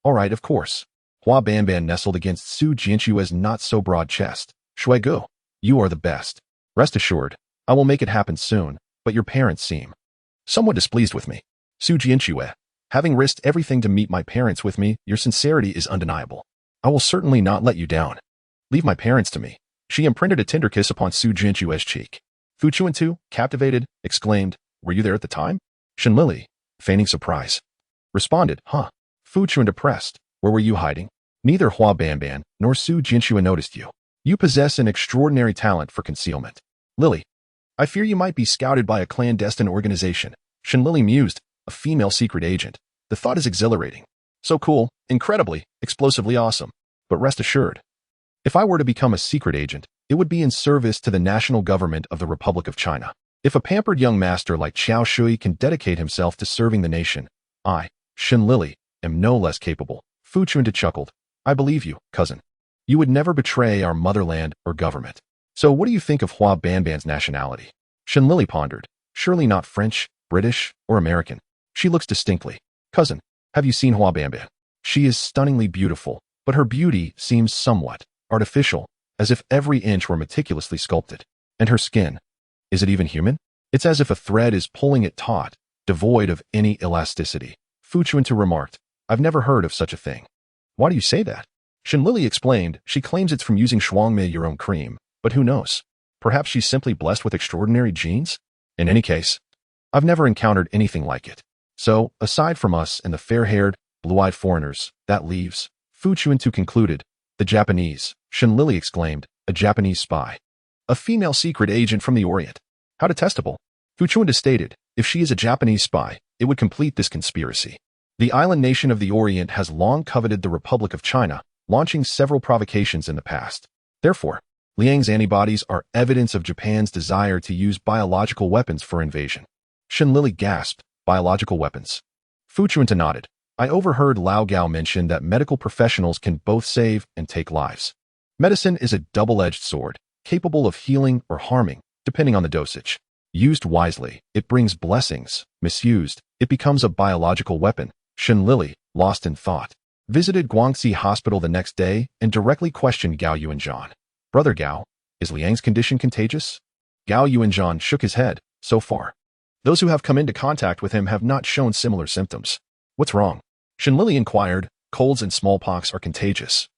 All right, of course. Hua Banban nestled against Su Jianxue's not-so-broad chest. Shuegu, you are the best. Rest assured, I will make it happen soon, but your parents seem somewhat displeased with me. Su Jianxue, having risked everything to meet my parents with me, your sincerity is undeniable. I will certainly not let you down. Leave my parents to me. She imprinted a tender kiss upon Su Jianxue's cheek. Fu Chuntu, captivated, exclaimed, Were you there at the time? Shen Lili, feigning surprise, responded, Huh. Fu Chuntu depressed. Where were you hiding? Neither Hua Banban nor Su Jianxue noticed you. You possess an extraordinary talent for concealment. Lily, I fear you might be scouted by a clandestine organization. Shen Lili mused, a female secret agent. The thought is exhilarating. So cool, incredibly, explosively awesome. But rest assured, if I were to become a secret agent, it would be in service to the national government of the Republic of China. If a pampered young master like Qiao Shui can dedicate himself to serving the nation, I, Shen Lili, am no less capable. Fu Chuntu chuckled. I believe you, cousin. You would never betray our motherland or government. So what do you think of Hua Banban's nationality? Shen Lili pondered. Surely not French, British, or American. She looks distinctly. Cousin, have you seen Hua Banban? She is stunningly beautiful, but her beauty seems somewhat artificial, as if every inch were meticulously sculpted. And her skin, is it even human? It's as if a thread is pulling it taut, devoid of any elasticity. Fu Chuntu remarked, I've never heard of such a thing. Why do you say that? Shen Lili explained, she claims it's from using Shuangmei Yurong cream, but who knows? Perhaps she's simply blessed with extraordinary genes? In any case, I've never encountered anything like it. So, aside from us and the fair-haired, blue-eyed foreigners, that leaves, Fu Chuntu concluded, the Japanese. Shen Lili exclaimed, a Japanese spy. A female secret agent from the Orient. How detestable. Fu Chuntu stated, if she is a Japanese spy, it would complete this conspiracy. The island nation of the Orient has long coveted the Republic of China, launching several provocations in the past. Therefore, Liang's antibodies are evidence of Japan's desire to use biological weapons for invasion. Shen Lili gasped, biological weapons. Fu Chuntu nodded. I overheard Lao Gao mention that medical professionals can both save and take lives. Medicine is a double-edged sword, capable of healing or harming, depending on the dosage. Used wisely, it brings blessings. Misused, it becomes a biological weapon. Shen Lili, lost in thought, visited Guangxi Hospital the next day and directly questioned Gao Yuanzhan. Brother Gao, is Liang's condition contagious? Gao Yuanzhan shook his head. So far, those who have come into contact with him have not shown similar symptoms. What's wrong? Shen Lili inquired. Colds and smallpox are contagious.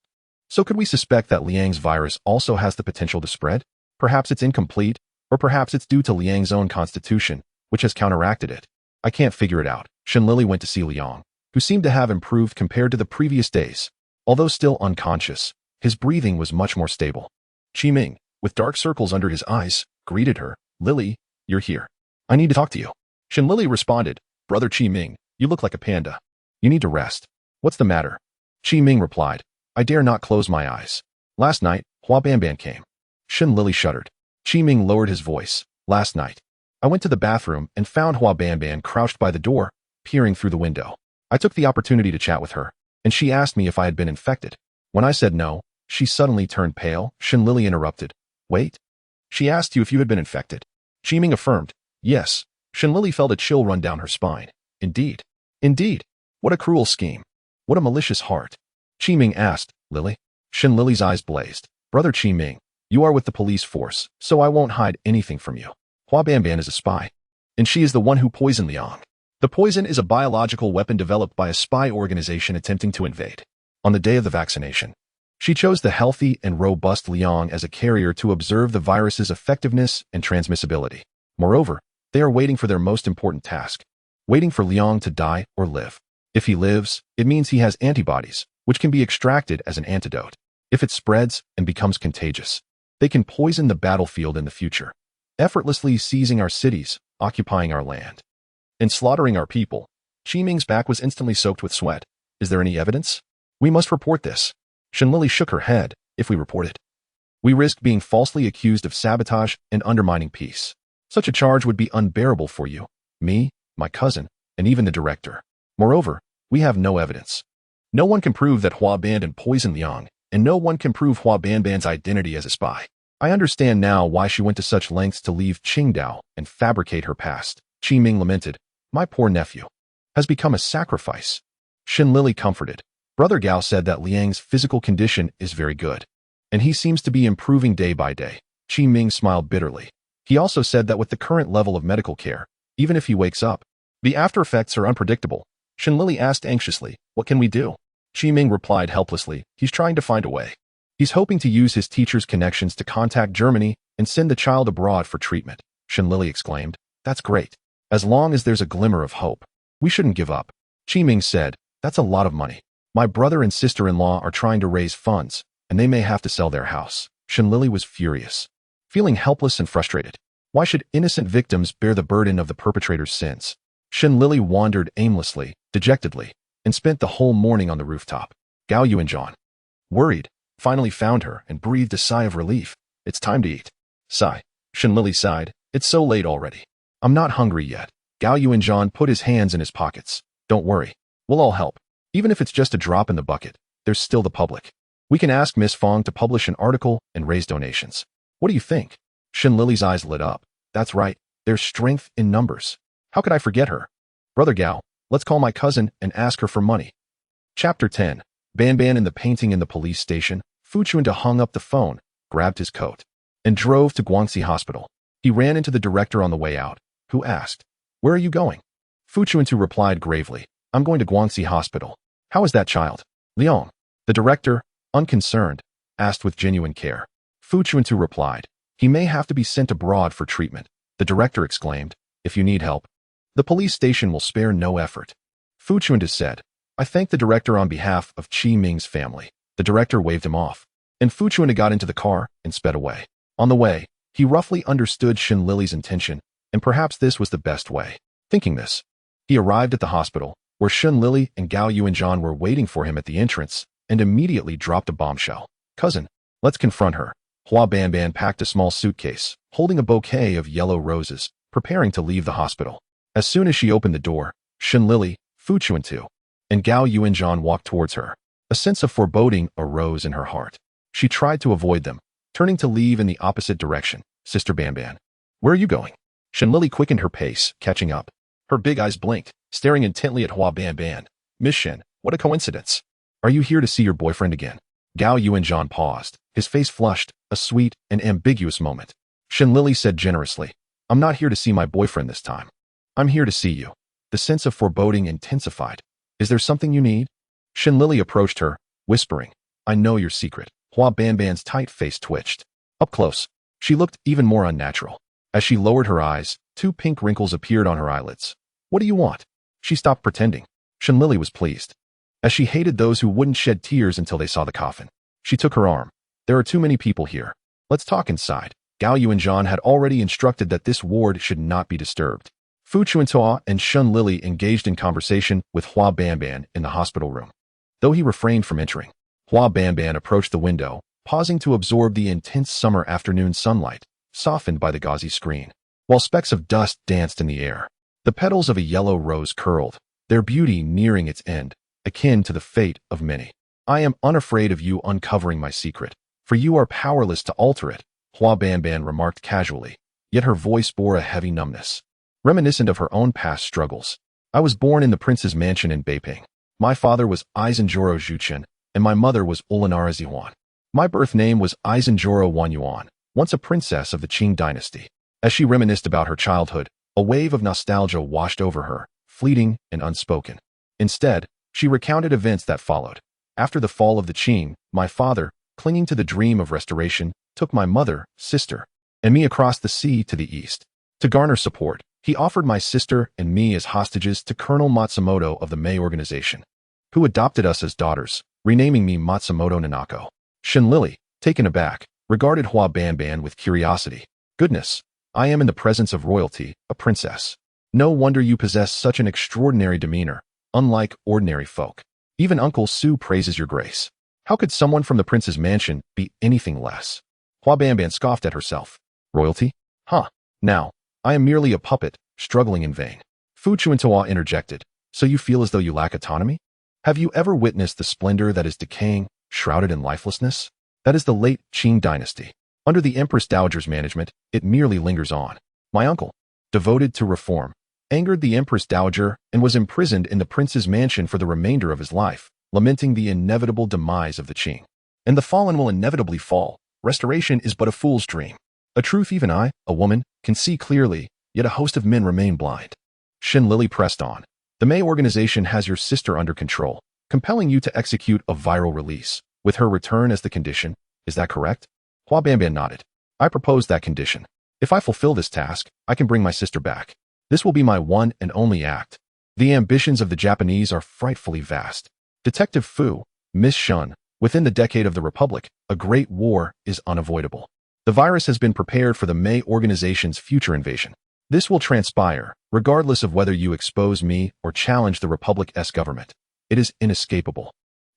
So could we suspect that Liang's virus also has the potential to spread? Perhaps it's incomplete, or perhaps it's due to Liang's own constitution, which has counteracted it. I can't figure it out. Shen Lili went to see Liang, who seemed to have improved compared to the previous days. Although still unconscious, his breathing was much more stable. Qi Ming, with dark circles under his eyes, greeted her. Lili, you're here. I need to talk to you. Shen Lili responded, Brother Qi Ming, you look like a panda. You need to rest. What's the matter? Qi Ming replied, I dare not close my eyes. Last night, Hua Banban came. Shen Lili shuddered. Qi Ming lowered his voice. Last night, I went to the bathroom and found Hua Banban crouched by the door, peering through the window. I took the opportunity to chat with her. and she asked me if I had been infected. When I said no, she suddenly turned pale. Shen Lili interrupted. Wait. She asked you if you had been infected. Qiming affirmed. Yes. Shen Lili felt a chill run down her spine. Indeed. Indeed. What a cruel scheme. What a malicious heart. Qiming asked, Lili? Shen Lili's eyes blazed. Brother Qiming, you are with the police force, so I won't hide anything from you. Hua Banban is a spy. And she is the one who poisoned Liang. The poison is a biological weapon developed by a spy organization attempting to invade. On the day of the vaccination, she chose the healthy and robust Liang as a carrier to observe the virus's effectiveness and transmissibility. Moreover, they are waiting for their most important task, waiting for Liang to die or live. If he lives, it means he has antibodies, which can be extracted as an antidote. If it spreads and becomes contagious, they can poison the battlefield in the future, effortlessly seizing our cities, occupying our land, and slaughtering our people. Qiming's back was instantly soaked with sweat. Is there any evidence? We must report this. Shen Lili shook her head. If we report it, we risk being falsely accused of sabotage and undermining peace. Such a charge would be unbearable for you, me, my cousin, and even the director. Moreover, we have no evidence. No one can prove that Hua Banban poisoned Liang, and no one can prove Hua Banban's identity as a spy. I understand now why she went to such lengths to leave Qingdao and fabricate her past. Qiming lamented. My poor nephew has become a sacrifice. Shen Lili comforted. Brother Gao said that Liang's physical condition is very good, and he seems to be improving day by day. Qiming smiled bitterly. He also said that with the current level of medical care, even if he wakes up, the after effects are unpredictable. Shen Lili asked anxiously, what can we do? Qiming replied helplessly, he's trying to find a way. He's hoping to use his teacher's connections to contact Germany and send the child abroad for treatment. Shen Lili exclaimed, that's great. As long as there's a glimmer of hope, we shouldn't give up. Qiming said, that's a lot of money. My brother and sister-in-law are trying to raise funds, and they may have to sell their house. Shen Lili was furious, feeling helpless and frustrated. Why should innocent victims bear the burden of the perpetrator's sins? Shen Lili wandered aimlessly, dejectedly, and spent the whole morning on the rooftop. Gao Yuanzhan, worried, finally found her and breathed a sigh of relief. It's time to eat. Sigh. Shen Lili sighed. It's so late already. I'm not hungry yet. Gao Yuanzhan put his hands in his pockets. Don't worry. We'll all help. Even if it's just a drop in the bucket, there's still the public. We can ask Miss Fong to publish an article and raise donations. What do you think? Shen Lili's eyes lit up. That's right. There's strength in numbers. How could I forget her? Brother Gao, let's call my cousin and ask her for money. Chapter 10. Banban in the painting in the police station. Fu Chuntu hung up the phone, grabbed his coat, and drove to Guangxi Hospital. He ran into the director on the way out, who asked, where are you going? Fu Chuntu replied gravely, I'm going to Guangxi Hospital. How is that child? Liang. The director, unconcerned, asked with genuine care. Fu Chuntu replied, he may have to be sent abroad for treatment. The director exclaimed, if you need help, the police station will spare no effort. Fu Chuntu said, I thank the director on behalf of Qiming's family. The director waved him off, and Fu Chuntu got into the car and sped away. On the way, he roughly understood Shen Lili's intention, and perhaps this was the best way. Thinking this, he arrived at the hospital, where Shen Lili and Gao Yuanzhan were waiting for him at the entrance, and immediately dropped a bombshell. Cousin, let's confront her. Hua Banban packed a small suitcase, holding a bouquet of yellow roses, preparing to leave the hospital. As soon as she opened the door, Shen Lili, Fu Chuntu, and Gao Yuanzhan walked towards her. A sense of foreboding arose in her heart. She tried to avoid them, turning to leave in the opposite direction. Sister Banban, where are you going? Shen Lili quickened her pace, catching up. Her big eyes blinked, staring intently at Hua Banban. Miss Shen, what a coincidence. Are you here to see your boyfriend again? Gao Yuanzhan paused, his face flushed, a sweet and ambiguous moment. Shen Lili said generously, I'm not here to see my boyfriend this time. I'm here to see you. The sense of foreboding intensified. Is there something you need? Shen Lili approached her, whispering, I know your secret. Hua Banban's tight face twitched. Up close, she looked even more unnatural. As she lowered her eyes, 2 pink wrinkles appeared on her eyelids. What do you want? She stopped pretending. Shen Lili was pleased, as she hated those who wouldn't shed tears until they saw the coffin. She took her arm. There are too many people here. Let's talk inside. Gao Yuanzhan had already instructed that this ward should not be disturbed. Fu Chuntu and Shen Lili engaged in conversation with Hua Banban in the hospital room. Though he refrained from entering, Hua Banban approached the window, pausing to absorb the intense summer afternoon sunlight, softened by the gauzy screen. While specks of dust danced in the air, the petals of a yellow rose curled, their beauty nearing its end. akin to the fate of many. I am unafraid of you uncovering my secret, for you are powerless to alter it, Hua Banban remarked casually, yet her voice bore a heavy numbness, reminiscent of her own past struggles. I was born in the prince's mansion in Beiping. My father was Eisenjoro Zhuqian, and my mother was Ulanara Zihuan. My birth name was Eisenjoro Wanyuan, once a princess of the Qing dynasty. As she reminisced about her childhood, a wave of nostalgia washed over her, fleeting and unspoken. Instead, she recounted events that followed. After the fall of the Qing, my father, clinging to the dream of restoration, took my mother, sister, and me across the sea to the east. To garner support, he offered my sister and me as hostages to Colonel Matsumoto of the Mei organization, who adopted us as daughters, renaming me Matsumoto Nanako. Shen Lili, taken aback, regarded Hua Banban with curiosity. Goodness, I am in the presence of royalty, a princess. No wonder you possess such an extraordinary demeanor, unlike ordinary folk. Even Uncle Su praises your grace. How could someone from the prince's mansion be anything less? Hua Banban scoffed at herself. Royalty? Huh. Now, I am merely a puppet, struggling in vain. Fu Chuntu interjected. So you feel as though you lack autonomy? Have you ever witnessed the splendor that is decaying, shrouded in lifelessness? That is the late Qing dynasty. Under the Empress Dowager's management, it merely lingers on. My uncle, devoted to reform, angered the Empress Dowager and was imprisoned in the prince's mansion for the remainder of his life, lamenting the inevitable demise of the Qing. And the fallen will inevitably fall. Restoration is but a fool's dream. A truth even I, a woman, can see clearly, yet a host of men remain blind. Shen Lili pressed on. The Mei organization has your sister under control, compelling you to execute a viral release, with her return as the condition. Is that correct? Hua Banban nodded. I propose that condition. If I fulfill this task, I can bring my sister back. This will be my one and only act. The ambitions of the Japanese are frightfully vast. Detective Fu, Miss Shun, within the decade of the Republic, a great war is unavoidable. The virus has been prepared for the Mei organization's future invasion. This will transpire, regardless of whether you expose me or challenge the Republic's government. It is inescapable.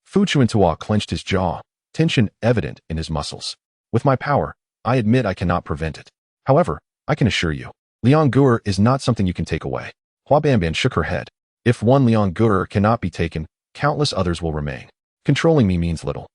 Fu Chuntu clenched his jaw, tension evident in his muscles. With my power, I admit I cannot prevent it. However, I can assure you, Liang Gur is not something you can take away. Hua Banban shook her head. If one Liang Gur cannot be taken, countless others will remain. Controlling me means little.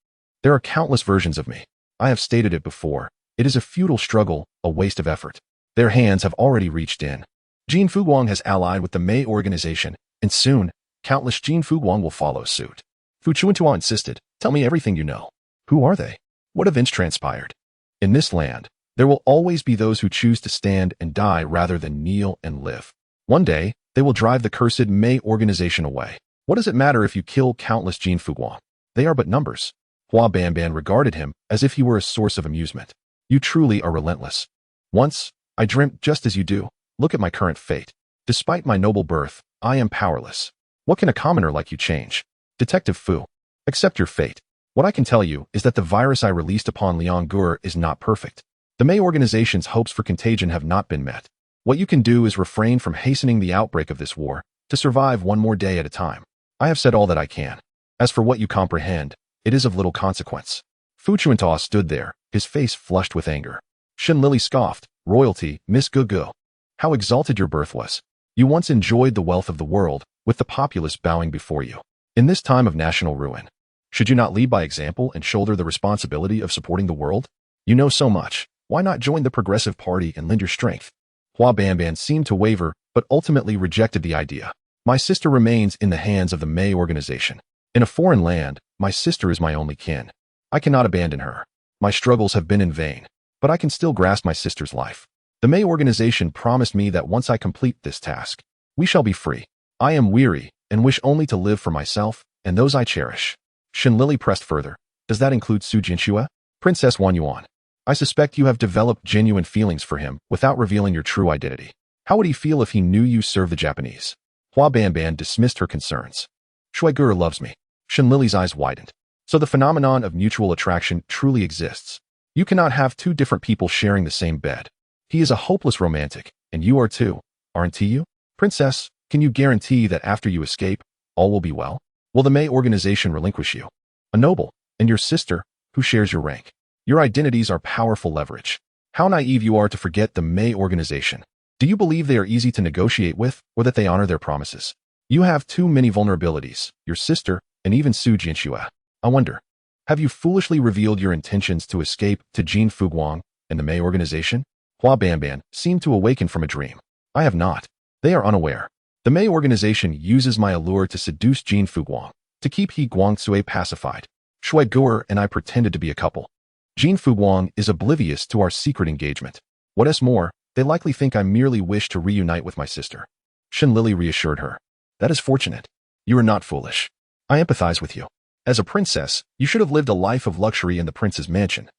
There are countless versions of me. I have stated it before. It is a futile struggle, a waste of effort. Their hands have already reached in. Jin Fuguang has allied with the Mei organization, and soon, countless Jin Fuguang will follow suit. Fu Chuntu insisted, tell me everything you know. Who are they? What events transpired? In this land, there will always be those who choose to stand and die rather than kneel and live. One day, they will drive the cursed Mei organization away. What does it matter if you kill countless Jin Fuguang? They are but numbers. Hua Banban regarded him as if he were a source of amusement. You truly are relentless. Once, I dreamt just as you do. Look at my current fate. Despite my noble birth, I am powerless. What can a commoner like you change? Detective Fu, accept your fate. What I can tell you is that the virus I released upon Liang Gur is not perfect. The Mei organization's hopes for contagion have not been met. What you can do is refrain from hastening the outbreak of this war, to survive one more day at a time. I have said all that I can. As for what you comprehend, it is of little consequence. Fu Chuntu stood there, his face flushed with anger. Shen Lili scoffed, royalty, Miss Gugu. How exalted your birth was. You once enjoyed the wealth of the world, with the populace bowing before you. In this time of national ruin, should you not lead by example and shoulder the responsibility of supporting the world? You know so much. Why not join the Progressive Party and lend your strength? Hua Banban seemed to waver, but ultimately rejected the idea. My sister remains in the hands of the Mei organization. In a foreign land, my sister is my only kin. I cannot abandon her. My struggles have been in vain, but I can still grasp my sister's life. The Mei organization promised me that once I complete this task, we shall be free. I am weary and wish only to live for myself and those I cherish. Shen Lili pressed further. Does that include Su Jinxue? Princess Wanyuan. I suspect you have developed genuine feelings for him without revealing your true identity. How would he feel if he knew you serve the Japanese? Hua Banban dismissed her concerns. Shuigur loves me. Shen Lili's eyes widened. So the phenomenon of mutual attraction truly exists. You cannot have two different people sharing the same bed. He is a hopeless romantic, and you are too, aren't you? Princess, can you guarantee that after you escape, all will be well? Will the Mei organization relinquish you? A noble, and your sister, who shares your rank. Your identities are powerful leverage. How naive you are to forget the Mei organization. Do you believe they are easy to negotiate with, or that they honor their promises? You have too many vulnerabilities, your sister, and even Su Jinxue. I wonder, have you foolishly revealed your intentions to escape to Jin Fuguang and the Mei organization? Hua Banban seemed to awaken from a dream. I have not. They are unaware. The Mei organization uses my allure to seduce Jin Fuguang, to keep He Guangcui pacified. Shui Guer and I pretended to be a couple. Jin Fuguang is oblivious to our secret engagement. What is more, they likely think I merely wish to reunite with my sister. Shen Lili reassured her. That is fortunate. You are not foolish. I empathize with you. As a princess, you should have lived a life of luxury in the prince's mansion.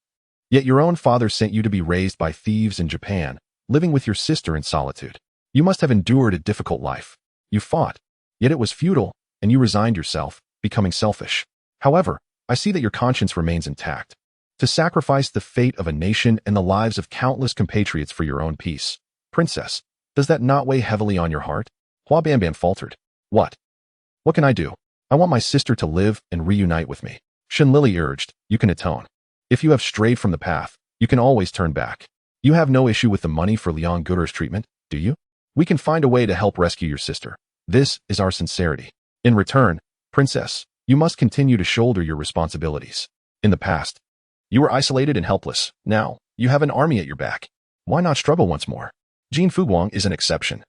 Yet your own father sent you to be raised by thieves in Japan, living with your sister in solitude. You must have endured a difficult life. You fought, yet it was futile, and you resigned yourself, becoming selfish. However, I see that your conscience remains intact. To sacrifice the fate of a nation and the lives of countless compatriots for your own peace. Princess, does that not weigh heavily on your heart? Hua Banban faltered. What? What can I do? I want my sister to live and reunite with me. Shen Lili urged, you can atone. If you have strayed from the path, you can always turn back. You have no issue with the money for Liang Guer's treatment, do you? We can find a way to help rescue your sister. This is our sincerity. In return, Princess, you must continue to shoulder your responsibilities. In the past, you were isolated and helpless. Now, you have an army at your back. Why not struggle once more? Jin Fuguang is an exception.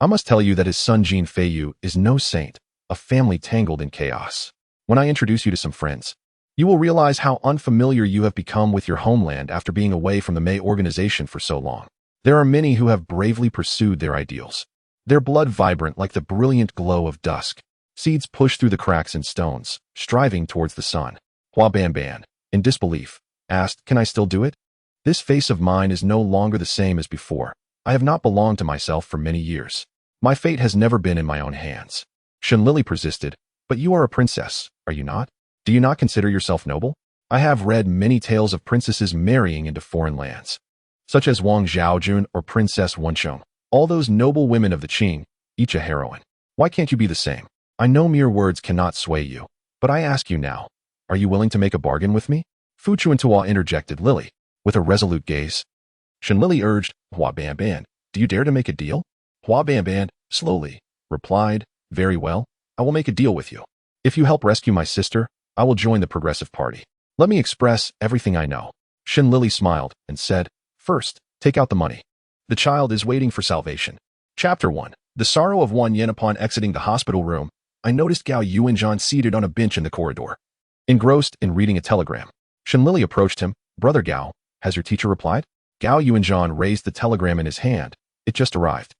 I must tell you that his son Jin Feiyu is no saint, a family tangled in chaos. When I introduce you to some friends, you will realize how unfamiliar you have become with your homeland after being away from the Mei organization for so long. There are many who have bravely pursued their ideals. Their blood vibrant like the brilliant glow of dusk. Seeds push through the cracks in stones, striving towards the sun. Hua Banban, in disbelief, asked, can I still do it? This face of mine is no longer the same as before. I have not belonged to myself for many years. My fate has never been in my own hands. Shen Lili persisted, but you are a princess, are you not? Do you not consider yourself noble? I have read many tales of princesses marrying into foreign lands, such as Wang Zhaojun or Princess Wenchong. All those noble women of the Qing, each a heroine. Why can't you be the same? I know mere words cannot sway you, but I ask you now, are you willing to make a bargain with me? Fu Chuntu interjected Lili, with a resolute gaze. Shen Lili urged, Hua Banban, do you dare to make a deal? Hua Banban, slowly, replied, very well, I will make a deal with you. If you help rescue my sister, I will join the Progressive Party. Let me express everything I know. Shen Lili smiled and said, first, take out the money. The child is waiting for salvation. Chapter 1. The sorrow of Wan Yin. Upon exiting the hospital room, I noticed Gao Yuanzhan seated on a bench in the corridor, engrossed in reading a telegram. Shen Lili approached him. Brother Gao, has your teacher replied? Gao Yuanzhan raised the telegram in his hand. It just arrived.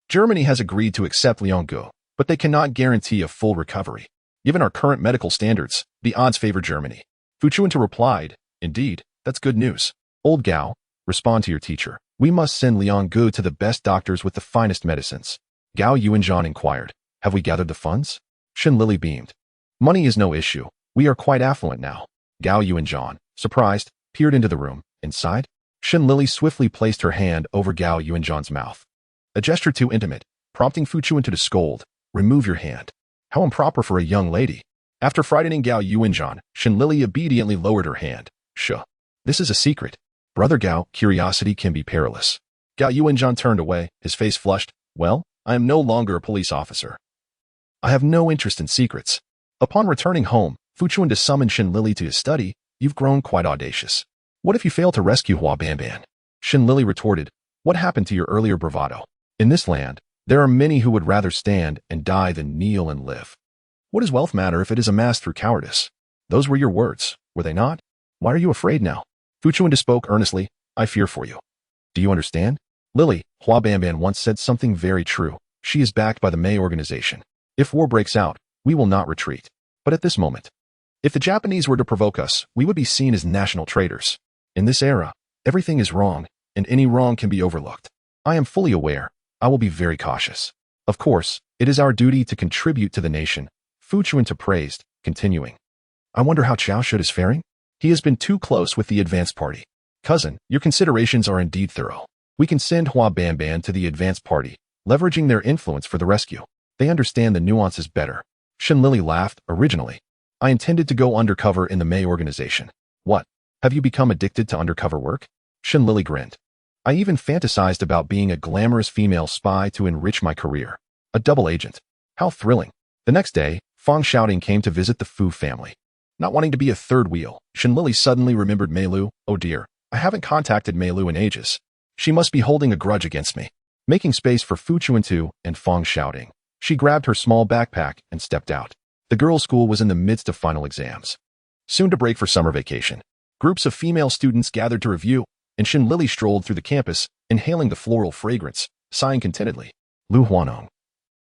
Germany has agreed to accept Liang Gu, but they cannot guarantee a full recovery. Given our current medical standards, the odds favor Germany. Fu Chuntu replied, indeed, that's good news. Old Gao, respond to your teacher. We must send Liang Gu to the best doctors with the finest medicines. Gao Yuanzhan inquired, have we gathered the funds? Shen Lili beamed. Money is no issue. We are quite affluent now. Gao Yuanzhan, surprised, peered into the room. Inside? Shen Lili swiftly placed her hand over Gao Yuanzhan's mouth. A gesture too intimate, prompting Fu Chuntu to scold, remove your hand. How improper for a young lady. After frightening Gao Yuanzhan, Shen Lili obediently lowered her hand. Shuh. This is a secret. Brother Gao, curiosity can be perilous. Gao Yuanzhan turned away, his face flushed. Well, I am no longer a police officer. I have no interest in secrets. Upon returning home, Fu Chuntu summoned Shen Lili to his study. You've grown quite audacious. What if you fail to rescue Hua Banban? Shen Lili retorted, what happened to your earlier bravado? In this land, there are many who would rather stand and die than kneel and live. What does wealth matter if it is amassed through cowardice? Those were your words, were they not? Why are you afraid now? Fu Chuntu spoke earnestly, I fear for you. Do you understand? Lili, Hua Banban once said something very true. She is backed by the Mei organization. If war breaks out, we will not retreat. But at this moment, if the Japanese were to provoke us, we would be seen as national traitors. In this era, everything is wrong, and any wrong can be overlooked. I am fully aware. I will be very cautious. Of course, it is our duty to contribute to the nation. Fu Chuntu praised, continuing. I wonder how Qiao Shud is faring? He has been too close with the advance party. Cousin, your considerations are indeed thorough. We can send Hua Banban to the advance party, leveraging their influence for the rescue. They understand the nuances better. Shen Lili laughed. Originally, I intended to go undercover in the Mei organization. What? Have you become addicted to undercover work? Shen Lili grinned. I even fantasized about being a glamorous female spy to enrich my career. A double agent. How thrilling. The next day, Fang Shouting came to visit the Fu family. Not wanting to be a third wheel, Shen Lili suddenly remembered Mei Lu. Oh dear, I haven't contacted Mei Lu in ages. She must be holding a grudge against me. Making space for Fu Chuntu and Fang Shouting, she grabbed her small backpack and stepped out. The girls' school was in the midst of final exams. Soon to break for summer vacation. Groups of female students gathered to review, and Shen Lili strolled through the campus, inhaling the floral fragrance, sighing contentedly. Lu Huanong,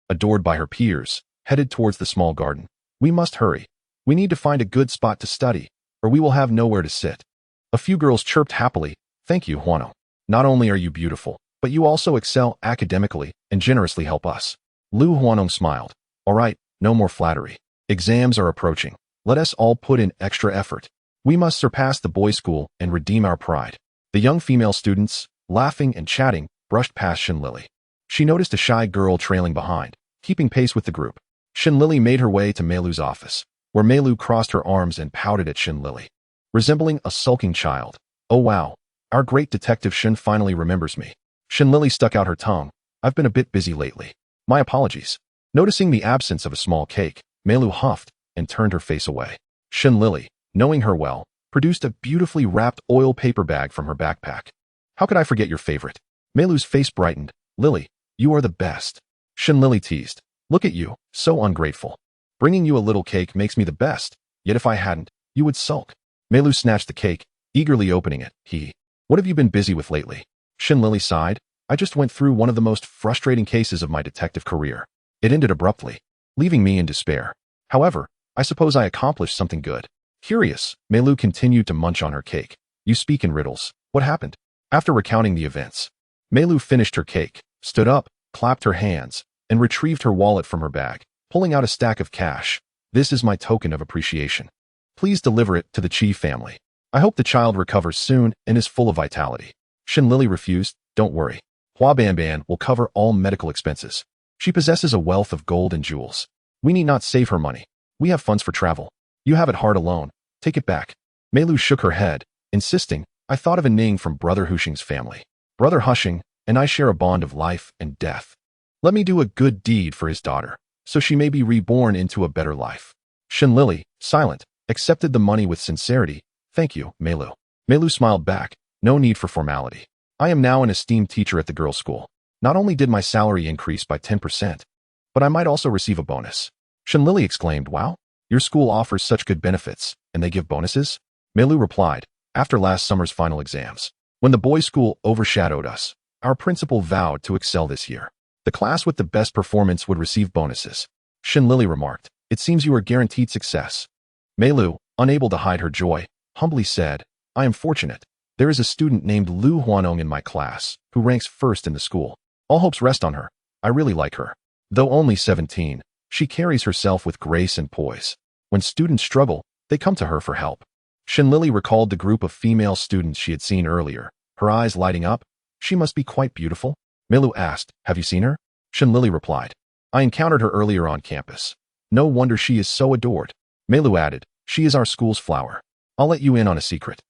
adored by her peers, headed towards the small garden. We must hurry. We need to find a good spot to study, or we will have nowhere to sit. A few girls chirped happily. Thank you, Huanong. Not only are you beautiful, but you also excel academically and generously help us. Lu Huanong smiled. All right, no more flattery. Exams are approaching. Let us all put in extra effort. We must surpass the boys' school and redeem our pride. The young female students, laughing and chatting, brushed past Shen Lili. She noticed a shy girl trailing behind, keeping pace with the group. Shen Lili made her way to Mei Lu's office, where Mei Lu crossed her arms and pouted at Shen Lili, resembling a sulking child. Oh wow, our great detective Shen finally remembers me. Shen Lili stuck out her tongue. I've been a bit busy lately. My apologies. Noticing the absence of a small cake, Mei Lu huffed and turned her face away. Shen Lili, knowing her well, produced a beautifully wrapped oil paper bag from her backpack. How could I forget your favorite? Mei Lu's face brightened. Lili, you are the best. Shen Lili teased. Look at you, so ungrateful. Bringing you a little cake makes me the best, yet if I hadn't, you would sulk. Mei Lu snatched the cake, eagerly opening it. What have you been busy with lately? Shen Lili sighed. I just went through one of the most frustrating cases of my detective career. It ended abruptly, leaving me in despair. However, I suppose I accomplished something good. Curious, Mei Lu continued to munch on her cake. You speak in riddles. What happened? After recounting the events, Mei Lu finished her cake, stood up, clapped her hands, and retrieved her wallet from her bag, pulling out a stack of cash. This is my token of appreciation. Please deliver it to the Chi family. I hope the child recovers soon and is full of vitality. Shen Lili refused. Don't worry. Hua Banban will cover all medical expenses. She possesses a wealth of gold and jewels. We need not save her money. We have funds for travel. You have it hard alone. Take it back. Mei Lu shook her head, insisting, I thought of a Ning from Brother Hushing's family. Brother Hushing and I share a bond of life and death. Let me do a good deed for his daughter, so she may be reborn into a better life. Shen Lili, silent, accepted the money with sincerity. Thank you, Mei Lu. Mei Lu smiled back. No need for formality. I am now an esteemed teacher at the girls' school. Not only did my salary increase by 10%, but I might also receive a bonus. Shen Lili exclaimed, wow, your school offers such good benefits, and they give bonuses? Mei Lu replied, after last summer's final exams, when the boys' school overshadowed us, our principal vowed to excel this year. The class with the best performance would receive bonuses. Shen Lili remarked, it seems you are guaranteed success. Mei Lu, unable to hide her joy, humbly said, I am fortunate. There is a student named Lu Huanong in my class, who ranks first in the school. All hopes rest on her. I really like her. Though only 17, she carries herself with grace and poise. When students struggle, they come to her for help. Shen Lili recalled the group of female students she had seen earlier, her eyes lighting up. She must be quite beautiful. Mei Lu asked, have you seen her? Shen Lili replied, I encountered her earlier on campus. No wonder she is so adored. Mei Lu added, she is our school's flower. I'll let you in on a secret.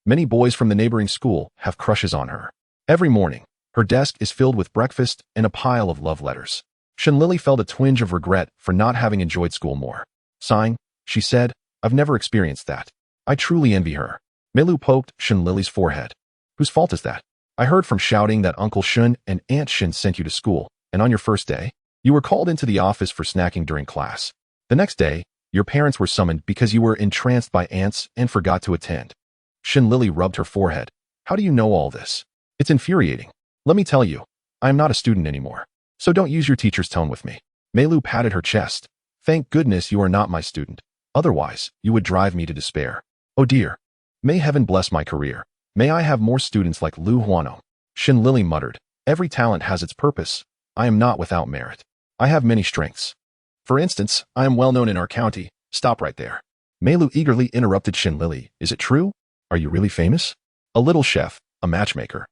Many boys from the neighboring school have crushes on her. Every morning, her desk is filled with breakfast and a pile of love letters. Shen Lili felt a twinge of regret for not having enjoyed school more. Sighing, she said, I've never experienced that. I truly envy her. Mei Lu poked Shen Lili's forehead. Whose fault is that? I heard from Shouting that Uncle Shen and Aunt Shen sent you to school, and on your first day, you were called into the office for snacking during class. The next day, your parents were summoned because you were entranced by ants and forgot to attend. Shen Lili rubbed her forehead. How do you know all this? It's infuriating. Let me tell you, I am not a student anymore, so don't use your teacher's tone with me. Mei Lu patted her chest. Thank goodness you are not my student. Otherwise, you would drive me to despair. Oh dear. May heaven bless my career. May I have more students like Lu Huanong. Shen Lili muttered. Every talent has its purpose. I am not without merit. I have many strengths. For instance, I am well known in our county. Stop right there. Mei Lu eagerly interrupted Shen Lili. Is it true? Are you really famous? A little chef, a matchmaker,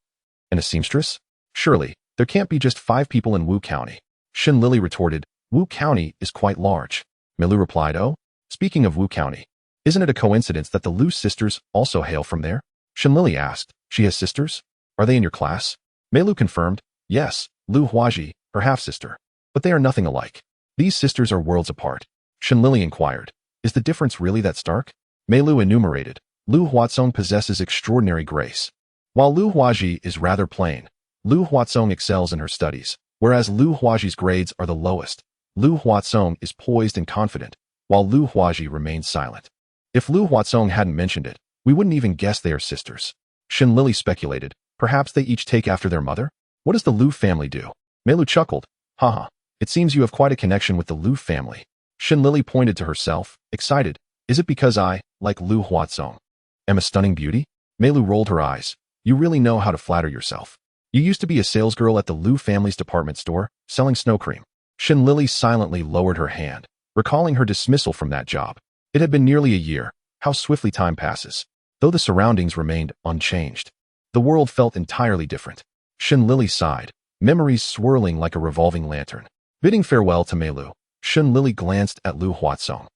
and a seamstress? Surely, there can't be just 5 people in Wu County. Shen Lili retorted, Wu County is quite large. Mei Lu replied, oh, speaking of Wu County, isn't it a coincidence that the Lu sisters also hail from there? Shen Lili asked, she has sisters? Are they in your class? Mei Lu confirmed, yes, Lu Huaji, her half-sister. But they are nothing alike. These sisters are worlds apart. Shen Lili inquired. Is the difference really that stark? Mei Lu enumerated. Lu Huazong possesses extraordinary grace. While Lu Huaji is rather plain, Lu Huazong excels in her studies, whereas Lu Huaji's grades are the lowest. Lu Huazong is poised and confident, while Lu Huaji remains silent. If Lu Huazong hadn't mentioned it, we wouldn't even guess they are sisters. Shen Lili speculated. Perhaps they each take after their mother? What does the Lu family do? Mei Lu chuckled. Haha, it seems you have quite a connection with the Lu family. Shen Lili pointed to herself, excited. Is it because I, like Lu Huazong, am a stunning beauty? Mei Lu rolled her eyes. You really know how to flatter yourself. You used to be a salesgirl at the Lu family's department store, selling snow cream. Shen Lili silently lowered her hand, recalling her dismissal from that job. It had been nearly a year. How swiftly time passes. Though the surroundings remained unchanged, the world felt entirely different. Shen Lili sighed, memories swirling like a revolving lantern. Bidding farewell to Mei Lu, Shen Lili glanced at Lu Huazong,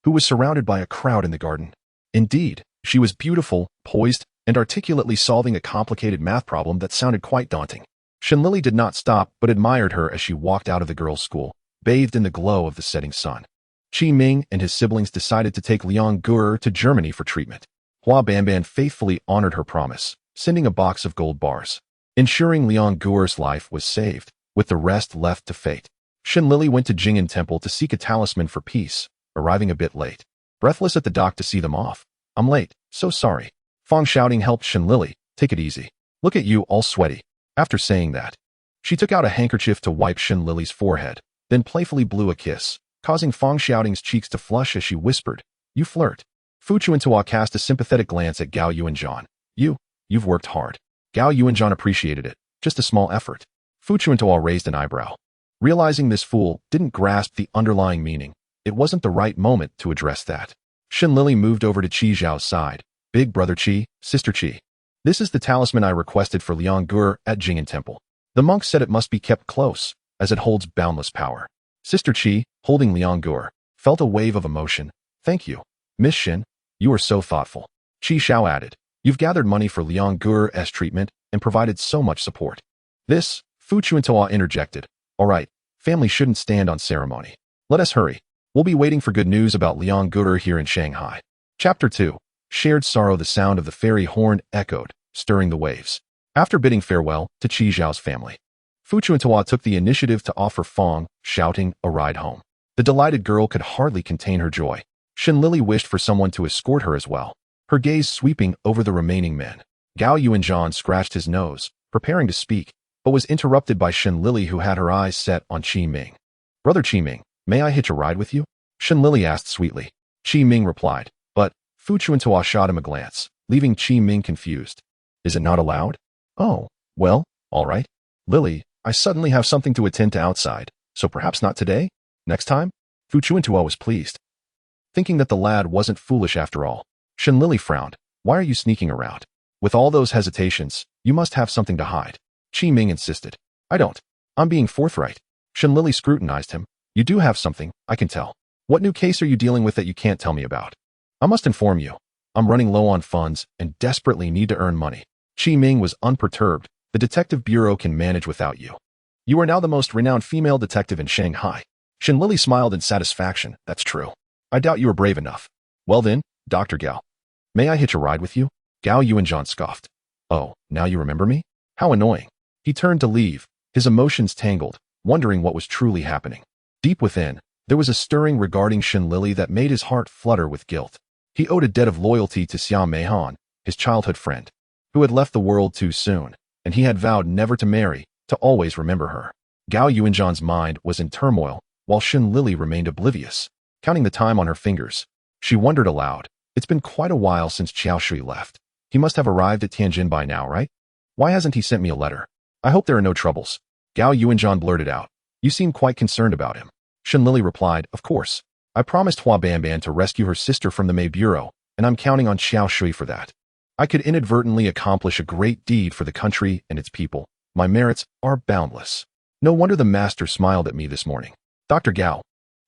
who was surrounded by a crowd in the garden. Indeed, she was beautiful, poised, and articulately solving a complicated math problem that sounded quite daunting. Shen Lili did not stop but admired her as she walked out of the girls' school, bathed in the glow of the setting sun. Qi Ming and his siblings decided to take Liang Guer to Germany for treatment. Hua Banban faithfully honored her promise, sending a box of gold bars, ensuring Liang Guer's life was saved, with the rest left to fate. Shen Lili went to Jing'an Temple to seek a talisman for peace, arriving a bit late. Breathless at the dock to see them off. I'm late, so sorry. Fang shouting helped Shen Lili. Take it easy. Look at you, all sweaty. After saying that, she took out a handkerchief to wipe Shen Lili's forehead, then playfully blew a kiss, causing Fang Xiaoting's cheeks to flush as she whispered, You flirt. Fu Chuntu cast a sympathetic glance at Gao Yuanzhan. You've worked hard. Gao Yuanzhan appreciated it. Just a small effort. Fu Chuntu raised an eyebrow. Realizing this fool didn't grasp the underlying meaning, it wasn't the right moment to address that. Shen Lili moved over to Qi Zhao's side. Big brother Qi, sister Qi. This is the talisman I requested for Liang Guer at Jing'an Temple. The monk said it must be kept close, as it holds boundless power. Sister Qi, holding Liang Guer, felt a wave of emotion. Thank you, Miss Shen. You are so thoughtful. Qi Xiao added. You've gathered money for Liang Guer's treatment and provided so much support. This, Fu Chuntu interjected. All right, family shouldn't stand on ceremony. Let us hurry. We'll be waiting for good news about Liang Guer here in Shanghai. Chapter 2. Shared sorrow. The sound of the fairy horn echoed, stirring the waves. After bidding farewell to Qi Zhao's family, Fu Chuntu took the initiative to offer Fang, shouting, a ride home. The delighted girl could hardly contain her joy. Shen Lili wished for someone to escort her as well, her gaze sweeping over the remaining men. Gao Yuanzhan scratched his nose, preparing to speak, but was interrupted by Shen Lili, who had her eyes set on Qi Ming. Brother Qi Ming, may I hitch a ride with you? Shen Lili asked sweetly. Qi Ming replied, but Fu Chuntu shot him a glance, leaving Qi Ming confused. Is it not allowed? Oh, well, all right. Lili, I suddenly have something to attend to outside, so perhaps not today? Next time? Fu Chuntu was pleased, thinking that the lad wasn't foolish after all. Shen Lili frowned. Why are you sneaking around? With all those hesitations, you must have something to hide. Qi Ming insisted. I don't. I'm being forthright. Shen Lili scrutinized him. You do have something, I can tell. What new case are you dealing with that you can't tell me about? I must inform you. I'm running low on funds and desperately need to earn money. Qi Ming was unperturbed. The detective bureau can manage without you. You are now the most renowned female detective in Shanghai. Shen Lili smiled in satisfaction. That's true. I doubt you are brave enough. Well then, Dr. Gao. May I hitch a ride with you? Gao Yuanzhan scoffed. Oh, now you remember me? How annoying. He turned to leave, his emotions tangled, wondering what was truly happening. Deep within, there was a stirring regarding Shen Lili that made his heart flutter with guilt. He owed a debt of loyalty to Xia Meihan, his childhood friend, who had left the world too soon, and he had vowed never to marry, to always remember her. Gao Yuanzhan's mind was in turmoil, while Shen Lili remained oblivious, counting the time on her fingers. She wondered aloud. It's been quite a while since Qiao Shui left. He must have arrived at Tianjin by now, right? Why hasn't he sent me a letter? I hope there are no troubles. Gao Yuanzhan blurted out. You seem quite concerned about him. Shen Lili replied, Of course. I promised Hua Banban to rescue her sister from the Mei Bureau, and I'm counting on Qiao Shui for that. I could inadvertently accomplish a great deed for the country and its people. My merits are boundless. No wonder the master smiled at me this morning. Dr. Gao,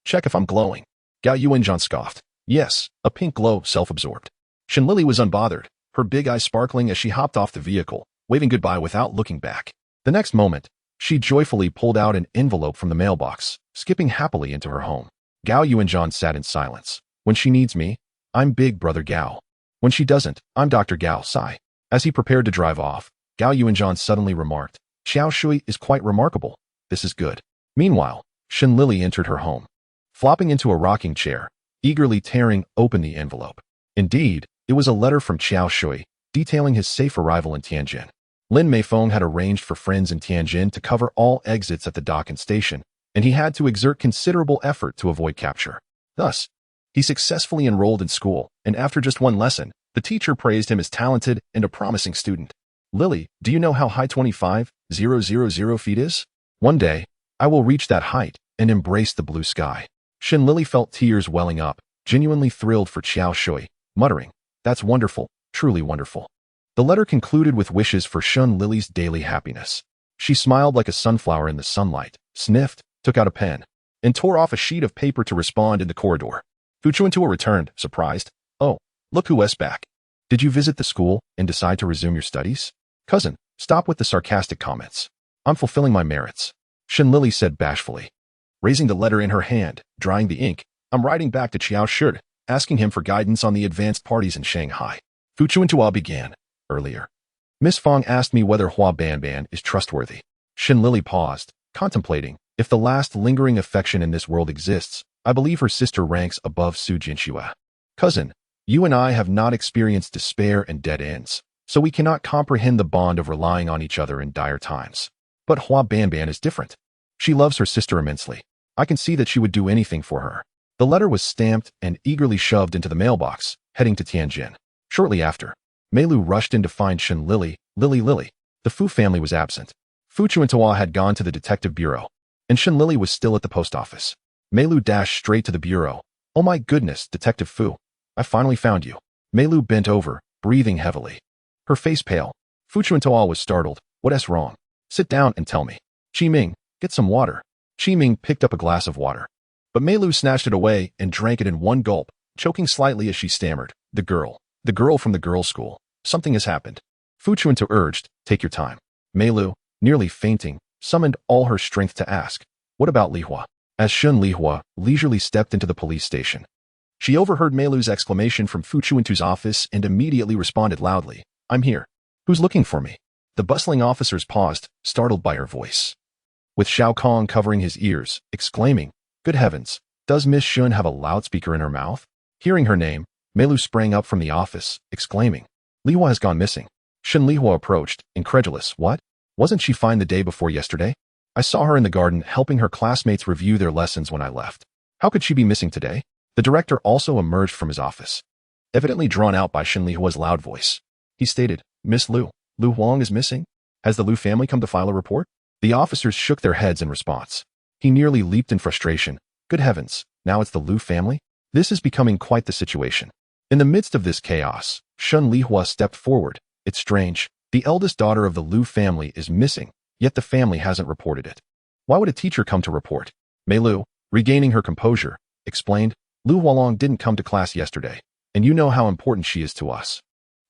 check if I'm glowing. Gao Yuanzhan scoffed. Yes, a pink glow, self-absorbed. Shen Lili was unbothered, her big eyes sparkling as she hopped off the vehicle, waving goodbye without looking back. The next moment, She joyfully pulled out an envelope from the mailbox, skipping happily into her home. Gao Yuanzhan sat in silence. When she needs me, I'm Big Brother Gao. When she doesn't, I'm Dr. Gao Sai. As he prepared to drive off, Gao Yuanzhan suddenly remarked, Xiao Shui is quite remarkable. This is good. Meanwhile, Shen Lili entered her home, flopping into a rocking chair, eagerly tearing open the envelope. Indeed, it was a letter from Xiao Shui, detailing his safe arrival in Tianjin. Lin Meifeng had arranged for friends in Tianjin to cover all exits at the dock and station, and he had to exert considerable effort to avoid capture. Thus, he successfully enrolled in school, and after just one lesson, the teacher praised him as talented and a promising student. Lily, do you know how high 25,000 feet is? One day, I will reach that height and embrace the blue sky. Shen Lili felt tears welling up, genuinely thrilled for Xiao Shui, muttering, That's wonderful, truly wonderful. The letter concluded with wishes for Shen Lili's daily happiness. She smiled like a sunflower in the sunlight, sniffed, took out a pen, and tore off a sheet of paper to respond in the corridor. Fu Chuntu returned, surprised. Oh, look who's back. Did you visit the school and decide to resume your studies? Cousin, stop with the sarcastic comments. I'm fulfilling my merits, Shen Lili said bashfully. Raising the letter in her hand, drying the ink, I'm writing back to Qiao Shi, asking him for guidance on the advanced parties in Shanghai. Fu Chuntu began. Earlier, Miss Fong asked me whether Hua Banban is trustworthy. Shen Lili paused, contemplating. If the last lingering affection in this world exists, I believe her sister ranks above Su Jinxue. Cousin, you and I have not experienced despair and dead ends, so we cannot comprehend the bond of relying on each other in dire times. But Hua Banban is different. She loves her sister immensely. I can see that she would do anything for her. The letter was stamped and eagerly shoved into the mailbox, heading to Tianjin. Shortly after, Meilu rushed in to find Shen Lili. The Fu family was absent. Fu Chuntu had gone to the detective bureau, and Shen Lili was still at the post office. Meilu dashed straight to the bureau. Oh my goodness, Detective Fu. I finally found you. Meilu bent over, breathing heavily. Her face pale. Fu Chuntu was startled. What's wrong? Sit down and tell me. Qi Ming, get some water. Qi Ming picked up a glass of water, but Meilu snatched it away and drank it in one gulp, choking slightly as she stammered. The girl from the girls' school. Something has happened. Fu Chuntu urged, take your time. Meilu, nearly fainting, summoned all her strength to ask, what about Li Hua? As Shen Lihua leisurely stepped into the police station, she overheard Meilu's exclamation from Fu Chuntu's office and immediately responded loudly, I'm here. Who's looking for me? The bustling officers paused, startled by her voice, with Xiao Kong covering his ears, exclaiming, good heavens, does Miss Shun have a loudspeaker in her mouth? Hearing her name, Meilu sprang up from the office, exclaiming, Li Hua has gone missing. Shen Lihua approached, incredulous. What? Wasn't she fine the day before yesterday? I saw her in the garden helping her classmates review their lessons when I left. How could she be missing today? The director also emerged from his office, evidently drawn out by Shen Lihua's loud voice. He stated, Miss Lu Huang is missing? Has the Lu family come to file a report? The officers shook their heads in response. He nearly leaped in frustration. Good heavens, now it's the Lu family? This is becoming quite the situation. In the midst of this chaos, Shen Lihua stepped forward. It's strange. The eldest daughter of the Lu family is missing, yet the family hasn't reported it. Why would a teacher come to report? Meilu, regaining her composure, explained, Lu Hualong didn't come to class yesterday, and you know how important she is to us.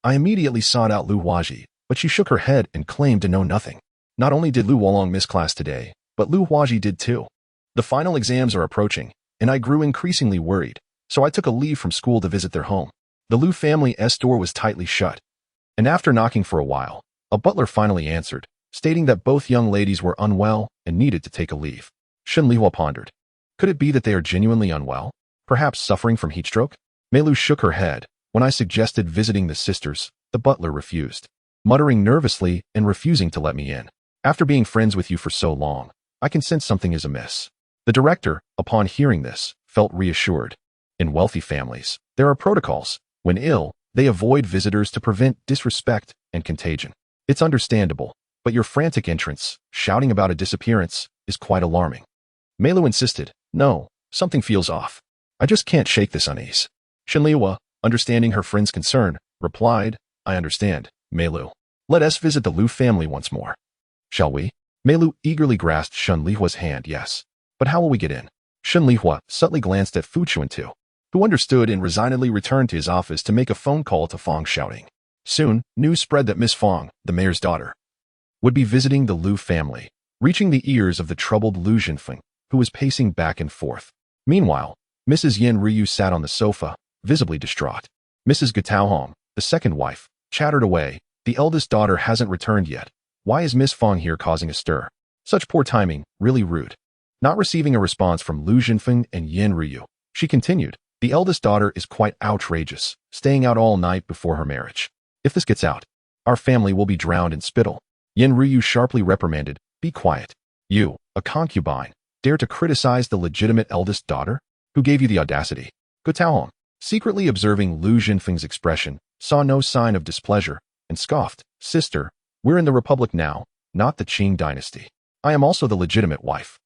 I immediately sought out Lu Huaji, but she shook her head and claimed to know nothing. Not only did Lu Hualong miss class today, but Lu Huaji did too. The final exams are approaching, and I grew increasingly worried, so I took a leave from school to visit their home. The Lu family's door was tightly shut, and after knocking for a while, a butler finally answered, stating that both young ladies were unwell and needed to take a leave. Shen Lihua pondered. Could it be that they are genuinely unwell? Perhaps suffering from heat stroke? Meilu shook her head. When I suggested visiting the sisters, the butler refused, muttering nervously and refusing to let me in. After being friends with you for so long, I can sense something is amiss. The director, upon hearing this, felt reassured. In wealthy families, there are protocols. When ill, they avoid visitors to prevent disrespect and contagion. It's understandable, but your frantic entrance, shouting about a disappearance, is quite alarming. Meilu insisted, no, something feels off. I just can't shake this unease. Shen Lihua, understanding her friend's concern, replied, I understand, Meilu. Let us visit the Lu family once more. Shall we? Meilu eagerly grasped Shen Lihua's hand, yes. But how will we get in? Shen Lihua subtly glanced at Fu Chuntu, who understood and resignedly returned to his office to make a phone call to Fong, shouting. Soon, news spread that Miss Fong, the mayor's daughter, would be visiting the Lu family. reaching the ears of the troubled Lu Zhenfeng, who was pacing back and forth. Meanwhile, Mrs. Yin Ryu sat on the sofa, visibly distraught. Mrs. Gataohong, the second wife, chattered away. The eldest daughter hasn't returned yet. Why is Miss Fong here causing a stir? Such poor timing, really rude. Not receiving a response from Lu Zhenfeng and Yin Ryu, she continued, the eldest daughter is quite outrageous, staying out all night before her marriage. If this gets out, our family will be drowned in spittle. Yin Ryu sharply reprimanded, be quiet. You, a concubine, dare to criticize the legitimate eldest daughter? Who gave you the audacity? Gataohong, secretly observing Lu Zhenfeng's expression, saw no sign of displeasure, and scoffed, sister, we're in the Republic now, not the Qing dynasty. I am also the legitimate wife.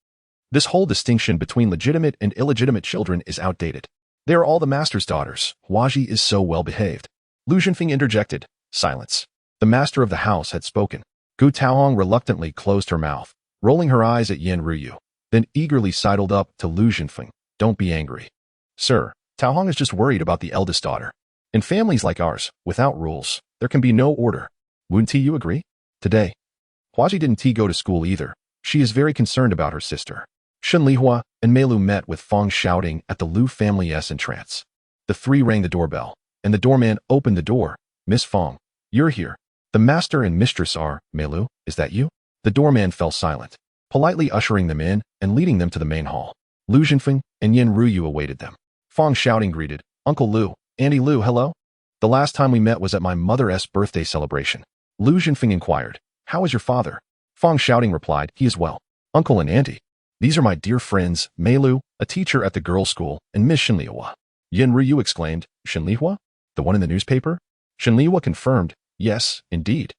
This whole distinction between legitimate and illegitimate children is outdated. They are all the master's daughters. Huaji is so well behaved. Lu Zhenfeng interjected, silence. The master of the house had spoken. Gu Taohong reluctantly closed her mouth, rolling her eyes at Yin Ryu, then eagerly sidled up to Lu Zhenfeng. Don't be angry. Sir, Taohong is just worried about the eldest daughter. In families like ours, without rules, there can be no order. Wouldn't you agree? Today, Huaji didn't go to school either. She is very concerned about her sister. Shen Lihua and Mei Lu met with Fong shouting at the Lu family's entrance. The three rang the doorbell, and the doorman opened the door. Miss Fong, you're here. The master and mistress are, Mei Lu, is that you? The doorman fell silent, politely ushering them in and leading them to the main hall. Lu Zhenfeng and Yin Ryu awaited them. Fong shouting greeted, Uncle Lu, Auntie Lu, hello? The last time we met was at my mother's birthday celebration. Lu Zhenfeng inquired, how is your father? Fong shouting replied, he is well. Uncle and Auntie. These are my dear friends, Mei Lu, a teacher at the girls' school, and Miss Shen Lihua. Yin Ryu exclaimed, Shen Lihua? The one in the newspaper? Shen Lihua confirmed, yes, indeed.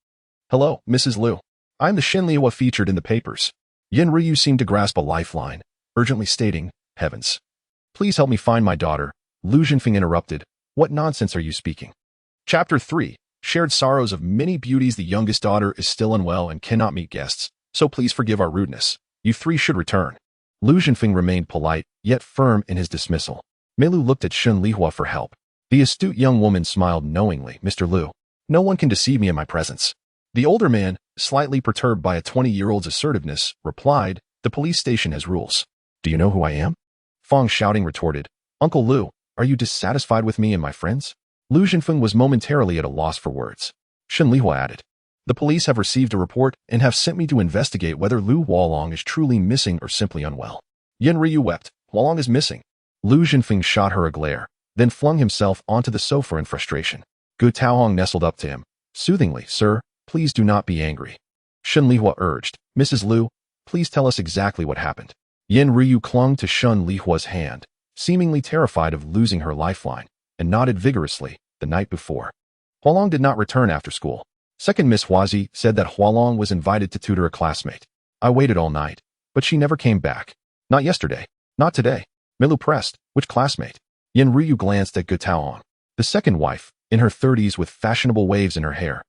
Hello, Mrs. Lu. I'm the Shen Lihua featured in the papers. Yin Ryu seemed to grasp a lifeline, urgently stating, heavens. Please help me find my daughter. Lu Zhenfeng interrupted, what nonsense are you speaking? Chapter 3. Shared sorrows of many beauties. The youngest daughter is still unwell and cannot meet guests, so please forgive our rudeness. You three should return. Lu Zhenfeng remained polite, yet firm in his dismissal. Mei Lu looked at Shen Lihua for help. The astute young woman smiled knowingly. Mr. Lu, no one can deceive me in my presence. The older man, slightly perturbed by a 20-year-old's assertiveness, replied, the police station has rules. Do you know who I am? Fong shouting retorted, Uncle Lu, are you dissatisfied with me and my friends? Lu Zhenfeng was momentarily at a loss for words. Shen Lihua added, the police have received a report and have sent me to investigate whether Lu Hualong is truly missing or simply unwell. Yin Ryu wept, Hualong is missing. Lu Zhenfeng shot her a glare, then flung himself onto the sofa in frustration. Gu Taohong nestled up to him, soothingly, sir, please do not be angry. Shen Lihua urged, Mrs. Lu, please tell us exactly what happened. Yin Ryu clung to Shen Lihua's hand, seemingly terrified of losing her lifeline, and nodded vigorously. The night before, Hualong did not return after school. Second Miss Huazi said that Hualong was invited to tutor a classmate. I waited all night, but she never came back. Not yesterday. Not today. Mei Lu pressed, which classmate? Yin Ryu glanced at Gu Taohong, the second wife, in her 30s with fashionable waves in her hair,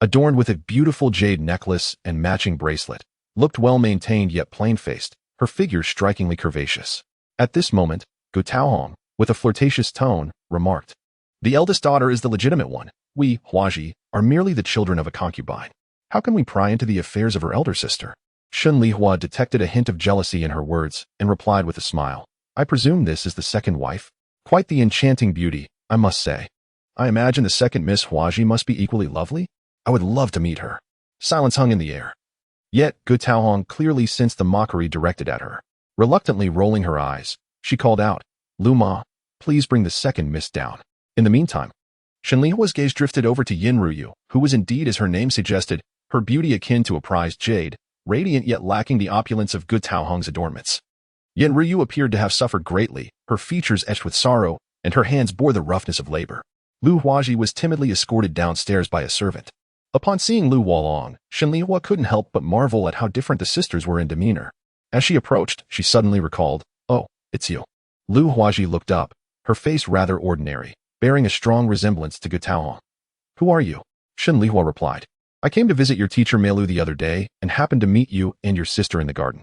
adorned with a beautiful jade necklace and matching bracelet, looked well-maintained yet plain-faced, her figure strikingly curvaceous. At this moment, Gu Taohong, with a flirtatious tone, remarked, the eldest daughter is the legitimate one. We, Huaji, are merely the children of a concubine. How can we pry into the affairs of her elder sister? Shen Lihua detected a hint of jealousy in her words and replied with a smile. I presume this is the second wife? Quite the enchanting beauty, I must say. I imagine the second Miss Huaji must be equally lovely. I would love to meet her. Silence hung in the air. Yet, Gu Taohong clearly sensed the mockery directed at her. Reluctantly rolling her eyes, she called out, Lu Ma, please bring the second miss down. In the meantime, Shen Lihua's gaze drifted over to Yin Ryu, who was indeed, as her name suggested, her beauty akin to a prized jade, radiant yet lacking the opulence of Gu Taohong's adornments. Yin Ryu appeared to have suffered greatly, her features etched with sorrow, and her hands bore the roughness of labor. Lu Huaji was timidly escorted downstairs by a servant. Upon seeing Lu Hualong, Shen Lihua couldn't help but marvel at how different the sisters were in demeanor. As she approached, she suddenly recalled, oh, it's you. Lu Huaji looked up, her face rather ordinary, bearing a strong resemblance to Gu Taohong. Who are you? Shen Lihua replied. I came to visit your teacher Mei Lu the other day and happened to meet you and your sister in the garden.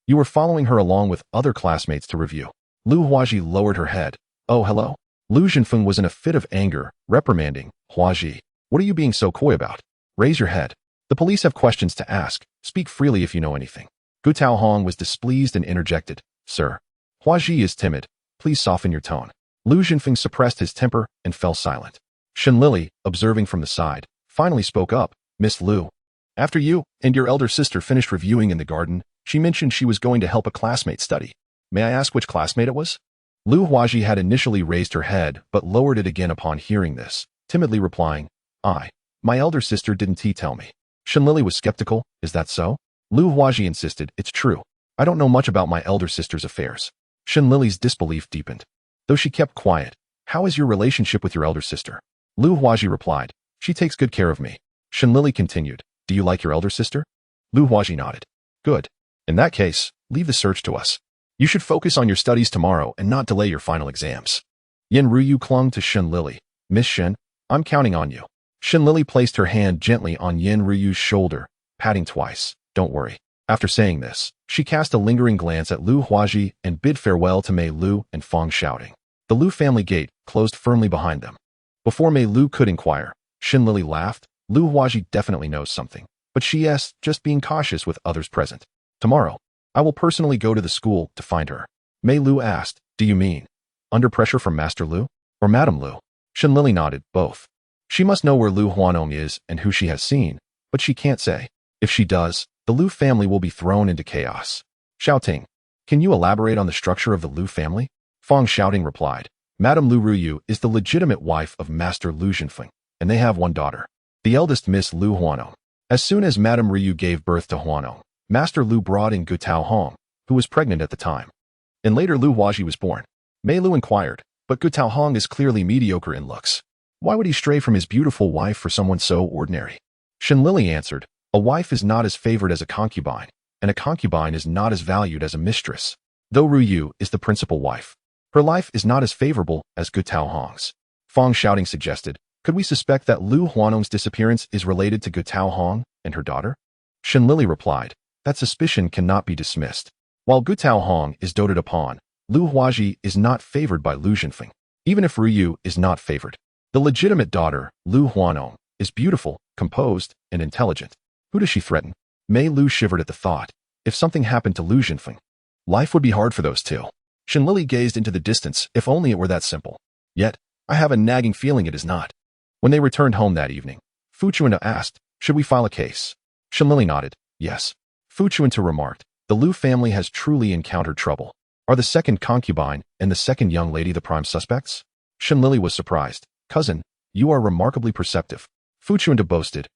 You were following her along with other classmates to review. Lu Huaji lowered her head. Oh, hello. Lu Zhenfeng was in a fit of anger, reprimanding, Huaji, what are you being so coy about? Raise your head. The police have questions to ask. Speak freely if you know anything. Gu Taohong was displeased and interjected, Sir, Hua Ji is timid. Please soften your tone. Lu Zhenfeng suppressed his temper and fell silent. Shen Lili, observing from the side, finally spoke up, Miss Lu. After you and your elder sister finished reviewing in the garden, she mentioned she was going to help a classmate study. May I ask which classmate it was? Lu Huaji had initially raised her head but lowered it again upon hearing this, timidly replying, My elder sister didn't tell me. Shen Lili was skeptical, is that so? Lu Huaji insisted, it's true. I don't know much about my elder sister's affairs. Shen Lili's disbelief deepened. Though she kept quiet, how is your relationship with your elder sister? Lu Huaji replied, she takes good care of me. Shen Lili continued, do you like your elder sister? Lu Huaji nodded. Good. In that case, leave the search to us. You should focus on your studies tomorrow and not delay your final exams. Yen Ruyu clung to Shen Lili. Miss Shen, I'm counting on you. Shen Lili placed her hand gently on Yen Ruyu's shoulder, patting twice. Don't worry. After saying this, she cast a lingering glance at Lu Huaji and bid farewell to Mei Lu and Fang shouting. The Lu family gate closed firmly behind them. Before Mei Lu could inquire, Shen Lili laughed. Lu Huaji definitely knows something, but she is just being cautious with others present. Tomorrow, I will personally go to the school to find her. Mei Lu asked, do you mean under pressure from Master Lu or Madame Lu? Shen Lili nodded, both. She must know where Lu Huanong is and who she has seen, but she can't say. If she does, the Lu family will be thrown into chaos. Shouting, can you elaborate on the structure of the Lu family? Fang shouting replied, Madame Lu Ruyu is the legitimate wife of Master Lu Zhenfeng, and they have one daughter, the eldest Miss Lu Huanong. As soon as Madame Ruyu gave birth to Huanong, Master Lu brought in Gu Taohong, who was pregnant at the time. And later Lu Huaji was born. Mei Lu inquired, but Gu Taohong is clearly mediocre in looks. Why would he stray from his beautiful wife for someone so ordinary? Shen Lili answered, a wife is not as favored as a concubine, and a concubine is not as valued as a mistress. Though Ruyu is the principal wife, her life is not as favorable as Gu Taohong's. Fang shouting suggested, could we suspect that Lu Huanong's disappearance is related to Gu Taohong and her daughter? Shen Lili replied, that suspicion cannot be dismissed. While Gu Taohong is doted upon, Lu Huaji is not favored by Lu Zhenfeng. Even if Ruyu is not favored, the legitimate daughter, Lu Huanong, is beautiful, composed, and intelligent. Who does she threaten? Mei Lu shivered at the thought. If something happened to Lu Zhenfeng, life would be hard for those two. Shen Lili gazed into the distance, if only it were that simple. Yet, I have a nagging feeling it is not. When they returned home that evening, Fu Chuntu asked, should we file a case? Shen Lili nodded, yes. Fu Chuntu remarked, the Lu family has truly encountered trouble. Are the second concubine and the second young lady the prime suspects? Shen Lili was surprised. Cousin, you are remarkably perceptive. Fu Chuntu boasted,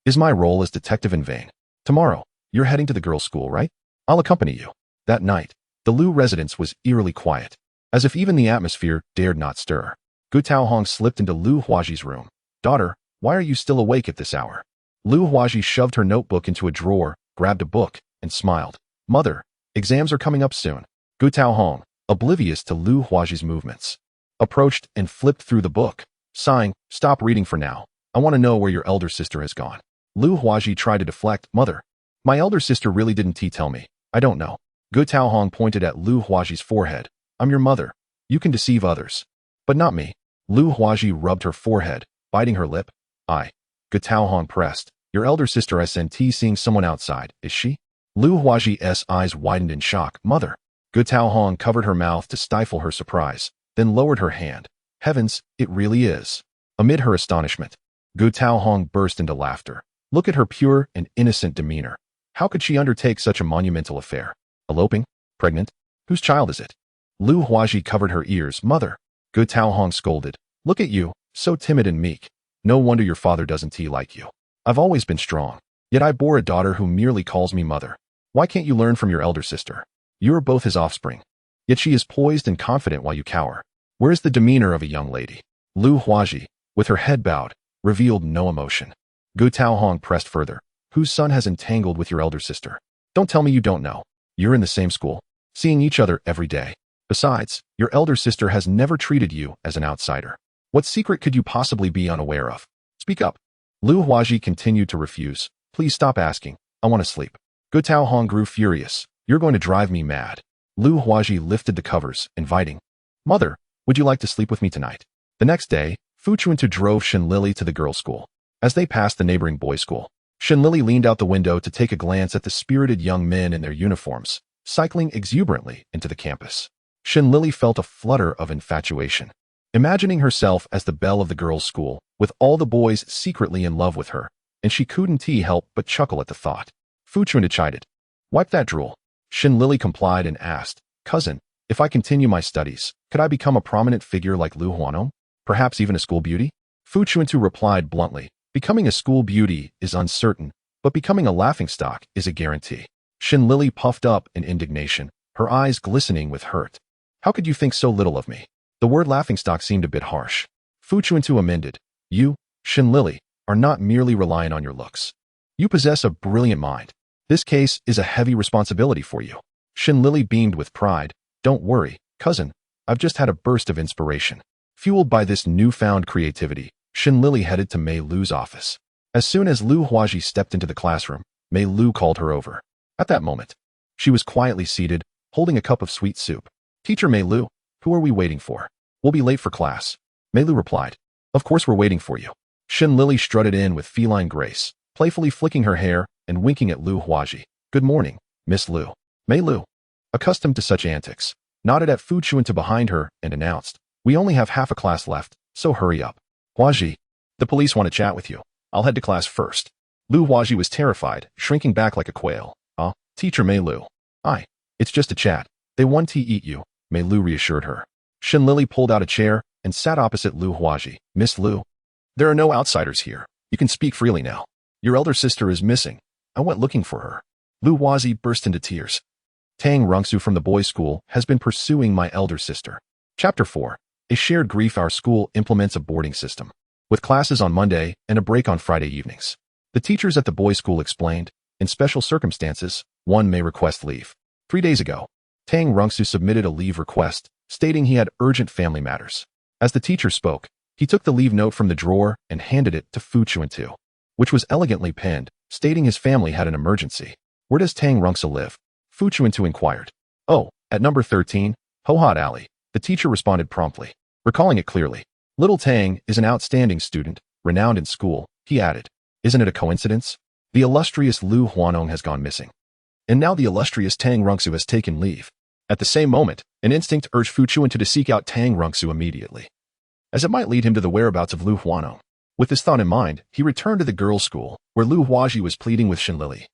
Is my role as detective in vain? Tomorrow, you're heading to the girls' school, right? I'll accompany you. That night, the Lu residence was eerily quiet, as if even the atmosphere dared not stir. Gu Taohong slipped into Lu Huaji's room. Daughter, why are you still awake at this hour? Lu Huaji shoved her notebook into a drawer, grabbed a book, and smiled. Mother, exams are coming up soon. Gu Taohong, oblivious to Lu Huaji's movements, approached and flipped through the book, sighing, stop reading for now. I want to know where your elder sister has gone. Lu Huaji tried to deflect. Mother, my elder sister really didn't tell me. I don't know. Gu Taohong pointed at Lu Huaji's forehead. I'm your mother. You can deceive others, but not me. Lu Huaji rubbed her forehead, biting her lip. Gu Taohong pressed. Your elder sister SNT seeing someone outside, is she? Lu Huaji's eyes widened in shock. Mother. Gu Taohong covered her mouth to stifle her surprise, then lowered her hand. Heavens, it really is. Amid her astonishment, Gu Taohong burst into laughter. Look at her pure and innocent demeanor. How could she undertake such a monumental affair? Eloping? Pregnant? Whose child is it? Lu Huaji covered her ears. Mother. Gu Taohong scolded. Look at you, so timid and meek. No wonder your father doesn't like you. I've always been strong, yet I bore a daughter who merely calls me mother. Why can't you learn from your elder sister? You are both his offspring. Yet she is poised and confident while you cower. Where is the demeanor of a young lady? Lu Huaji, with her head bowed, revealed no emotion. Gu Taohong pressed further. Whose son has entangled with your elder sister? Don't tell me you don't know. You're in the same school, seeing each other every day. Besides, your elder sister has never treated you as an outsider. What secret could you possibly be unaware of? Speak up. Lu Huaji continued to refuse. Please stop asking. I want to sleep. Gu Taohong grew furious. You're going to drive me mad. Lu Huaji lifted the covers, inviting. Mother, would you like to sleep with me tonight? The next day, Fu Chuntu drove Shen Lili to the girls' school. As they passed the neighboring boys' school, Shen Lili leaned out the window to take a glance at the spirited young men in their uniforms, cycling exuberantly into the campus. Shen Lili felt a flutter of infatuation. Imagining herself as the belle of the girls' school, with all the boys secretly in love with her, and she couldn't help but chuckle at the thought. Fu Chuntu chided. Wipe that drool. Shen Lili complied and asked, Cousin, if I continue my studies, could I become a prominent figure like Lu Huanong? Perhaps even a school beauty? Fu Chuntu replied bluntly, becoming a school beauty is uncertain, but becoming a laughingstock is a guarantee. Shen Lili puffed up in indignation, her eyes glistening with hurt. How could you think so little of me? The word laughingstock seemed a bit harsh. Fu Chuntu amended. You, Shen Lili, are not merely reliant on your looks. You possess a brilliant mind. This case is a heavy responsibility for you. Shen Lili beamed with pride. Don't worry, cousin. I've just had a burst of inspiration. Fueled by this newfound creativity, Shen Lili headed to Mei Lu's office. As soon as Lu Huaji stepped into the classroom, Mei Lu called her over. At that moment, she was quietly seated, holding a cup of sweet soup. Teacher Mei Lu, who are we waiting for? We'll be late for class. Mei Lu replied. Of course we're waiting for you. Shen Lili strutted in with feline grace, playfully flicking her hair and winking at Lu Huaji. Good morning, Miss Lu. Mei Lu, accustomed to such antics, nodded at Fu Chuntu behind her and announced, we only have half a class left, so hurry up. Huaji, the police want to chat with you. I'll head to class first. Lu Huaji was terrified, shrinking back like a quail. Teacher Mei Lu. Aye, it's just a chat. They want to eat you, Mei Lu reassured her. Shen Lili pulled out a chair and sat opposite Lu Huaji. Miss Lu, there are no outsiders here. You can speak freely now. Your elder sister is missing. I went looking for her. Lu Huaji burst into tears. Tang Rongsu from the boys' school has been pursuing my elder sister. Chapter 4. A shared grief. Our school implements a boarding system, with classes on Monday and a break on Friday evenings. The teachers at the boys' school explained, in special circumstances, one may request leave. 3 days ago, Tang Rongsu submitted a leave request, stating he had urgent family matters. As the teacher spoke, he took the leave note from the drawer and handed it to Fu Chuntu, which was elegantly penned, stating his family had an emergency. Where does Tang Rongsu live? Fu Chuntu inquired. Oh, at number 13, Hohot Alley, the teacher responded promptly, recalling it clearly. Little Tang is an outstanding student, renowned in school, he added. Isn't it a coincidence? The illustrious Lu Huanong has gone missing. And now the illustrious Tang Rongsu has taken leave. At the same moment, an instinct urged Fu Chuntu to seek out Tang Rongsu immediately, as it might lead him to the whereabouts of Lu Huanong. With this thought in mind, he returned to the girls' school, where Lu Huaji was pleading with Shen Lili.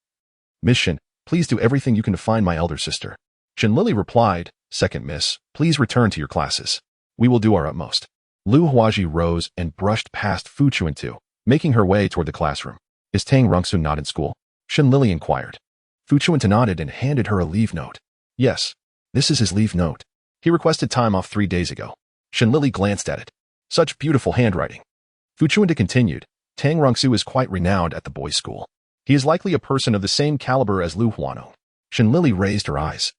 Miss Shen, please do everything you can to find my elder sister. Shen Lili replied, Second miss, please return to your classes. We will do our utmost. Lu Huaji rose and brushed past Fu Chuntu, making her way toward the classroom. Is Tang Rongsu not in school? Shen Lili inquired. Fu Chuntu nodded and handed her a leave note. Yes, this is his leave note. He requested time off 3 days ago. Shen Lili glanced at it. Such beautiful handwriting. Fu Chuntu continued, Tang Rongsu is quite renowned at the boys' school. He is likely a person of the same caliber as Lu Huanong. Shen Lili raised her eyes.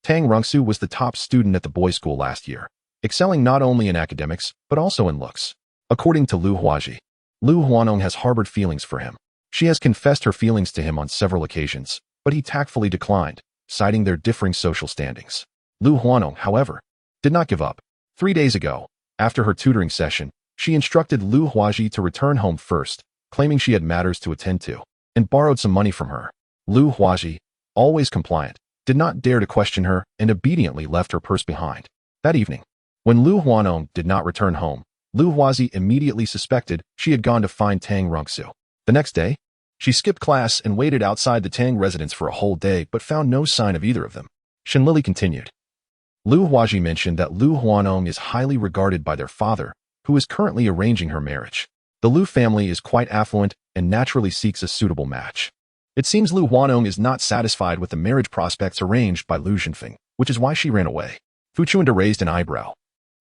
Tang Rongsu was the top student at the boys' school last year, excelling not only in academics, but also in looks. According to Lu Huaji, Lu Huanong has harbored feelings for him. She has confessed her feelings to him on several occasions, but he tactfully declined, citing their differing social standings. Lu Huanong, however, did not give up. 3 days ago, after her tutoring session, she instructed Lu Huaji to return home first, claiming she had matters to attend to, and borrowed some money from her. Lu Huaji, always compliant, did not dare to question her and obediently left her purse behind. That evening, when Lu Huanong did not return home, Lu Huaji immediately suspected she had gone to find Tang Rongsu. The next day, she skipped class and waited outside the Tang residence for a whole day but found no sign of either of them. Shen Lili continued. Lu Huaji mentioned that Lu Huanong is highly regarded by their father, who is currently arranging her marriage. The Lu family is quite affluent and naturally seeks a suitable match. It seems Lu Huanong is not satisfied with the marriage prospects arranged by Lu Zhenfeng, which is why she ran away. Fu Chuntu raised an eyebrow.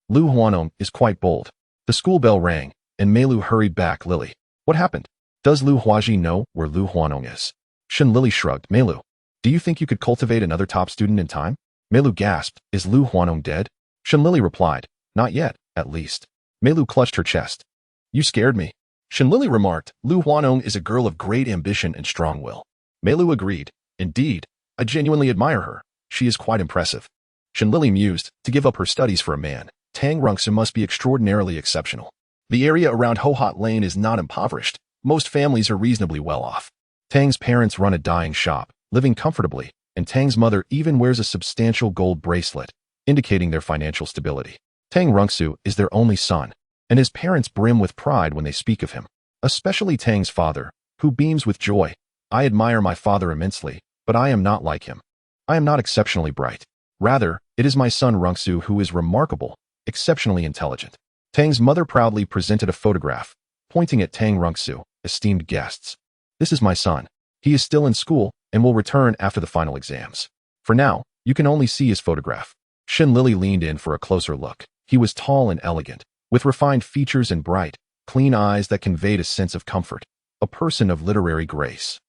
Lu Huanong is quite bold. The school bell rang, and Mei Lu hurried back. Lily, what happened? Does Lu Huaji know where Lu Huanong is? Shen Lili shrugged. Mei Lu, do you think you could cultivate another top student in time? Mei Lu gasped. Is Lu Huanong dead? Shen Lili replied. Not yet, at least. Mei Lu clutched her chest. You scared me. Shen Lili remarked. Lu Huanong is a girl of great ambition and strong will. Mei Lu agreed. Indeed, I genuinely admire her. She is quite impressive. Shen Lili mused. To give up her studies for a man, Tang Rongsu must be extraordinarily exceptional. The area around Hohot Lane is not impoverished. Most families are reasonably well off. Tang's parents run a dyeing shop, living comfortably, and Tang's mother even wears a substantial gold bracelet, indicating their financial stability. Tang Rongsu is their only son, and his parents brim with pride when they speak of him, especially Tang's father, who beams with joy. I admire my father immensely, but I am not like him. I am not exceptionally bright. Rather, it is my son Rongsu who is remarkable, exceptionally intelligent. Tang's mother proudly presented a photograph, pointing at Tang Rongsu, esteemed guests. This is my son. He is still in school and will return after the final exams. For now, you can only see his photograph. Shen Lili leaned in for a closer look. He was tall and elegant, with refined features and bright, clean eyes that conveyed a sense of comfort, a person of literary grace.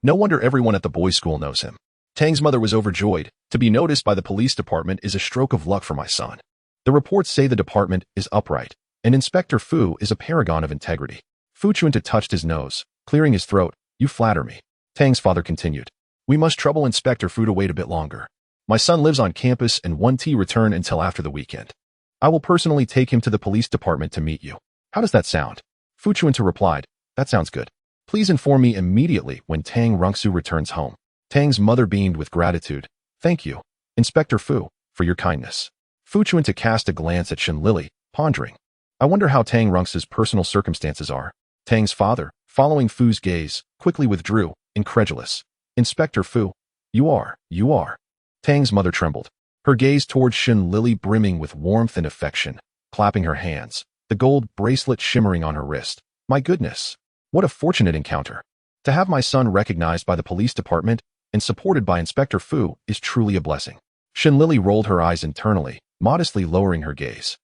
No wonder everyone at the boys' school knows him. Tang's mother was overjoyed. To be noticed by the police department is a stroke of luck for my son. The reports say the department is upright, and Inspector Fu is a paragon of integrity. Fu Chuntu touched his nose, clearing his throat. You flatter me. Tang's father continued. We must trouble Inspector Fu to wait a bit longer. My son lives on campus and won't return until after the weekend. I will personally take him to the police department to meet you. How does that sound? Fu Chuntu replied. That sounds good. Please inform me immediately when Tang Rongsu returns home. Tang's mother beamed with gratitude. Thank you, Inspector Fu, for your kindness. Fu Chuntu cast a glance at Shen Lili, pondering. I wonder how Tang Rongsu's personal circumstances are. Tang's father, following Fu's gaze, quickly withdrew, incredulous. Inspector Fu, you are. Tang's mother trembled, her gaze towards Shen Lili brimming with warmth and affection, clapping her hands, the gold bracelet shimmering on her wrist. My goodness, what a fortunate encounter. To have my son recognized by the police department and supported by Inspector Fu is truly a blessing. Shen Lili rolled her eyes internally, modestly lowering her gaze,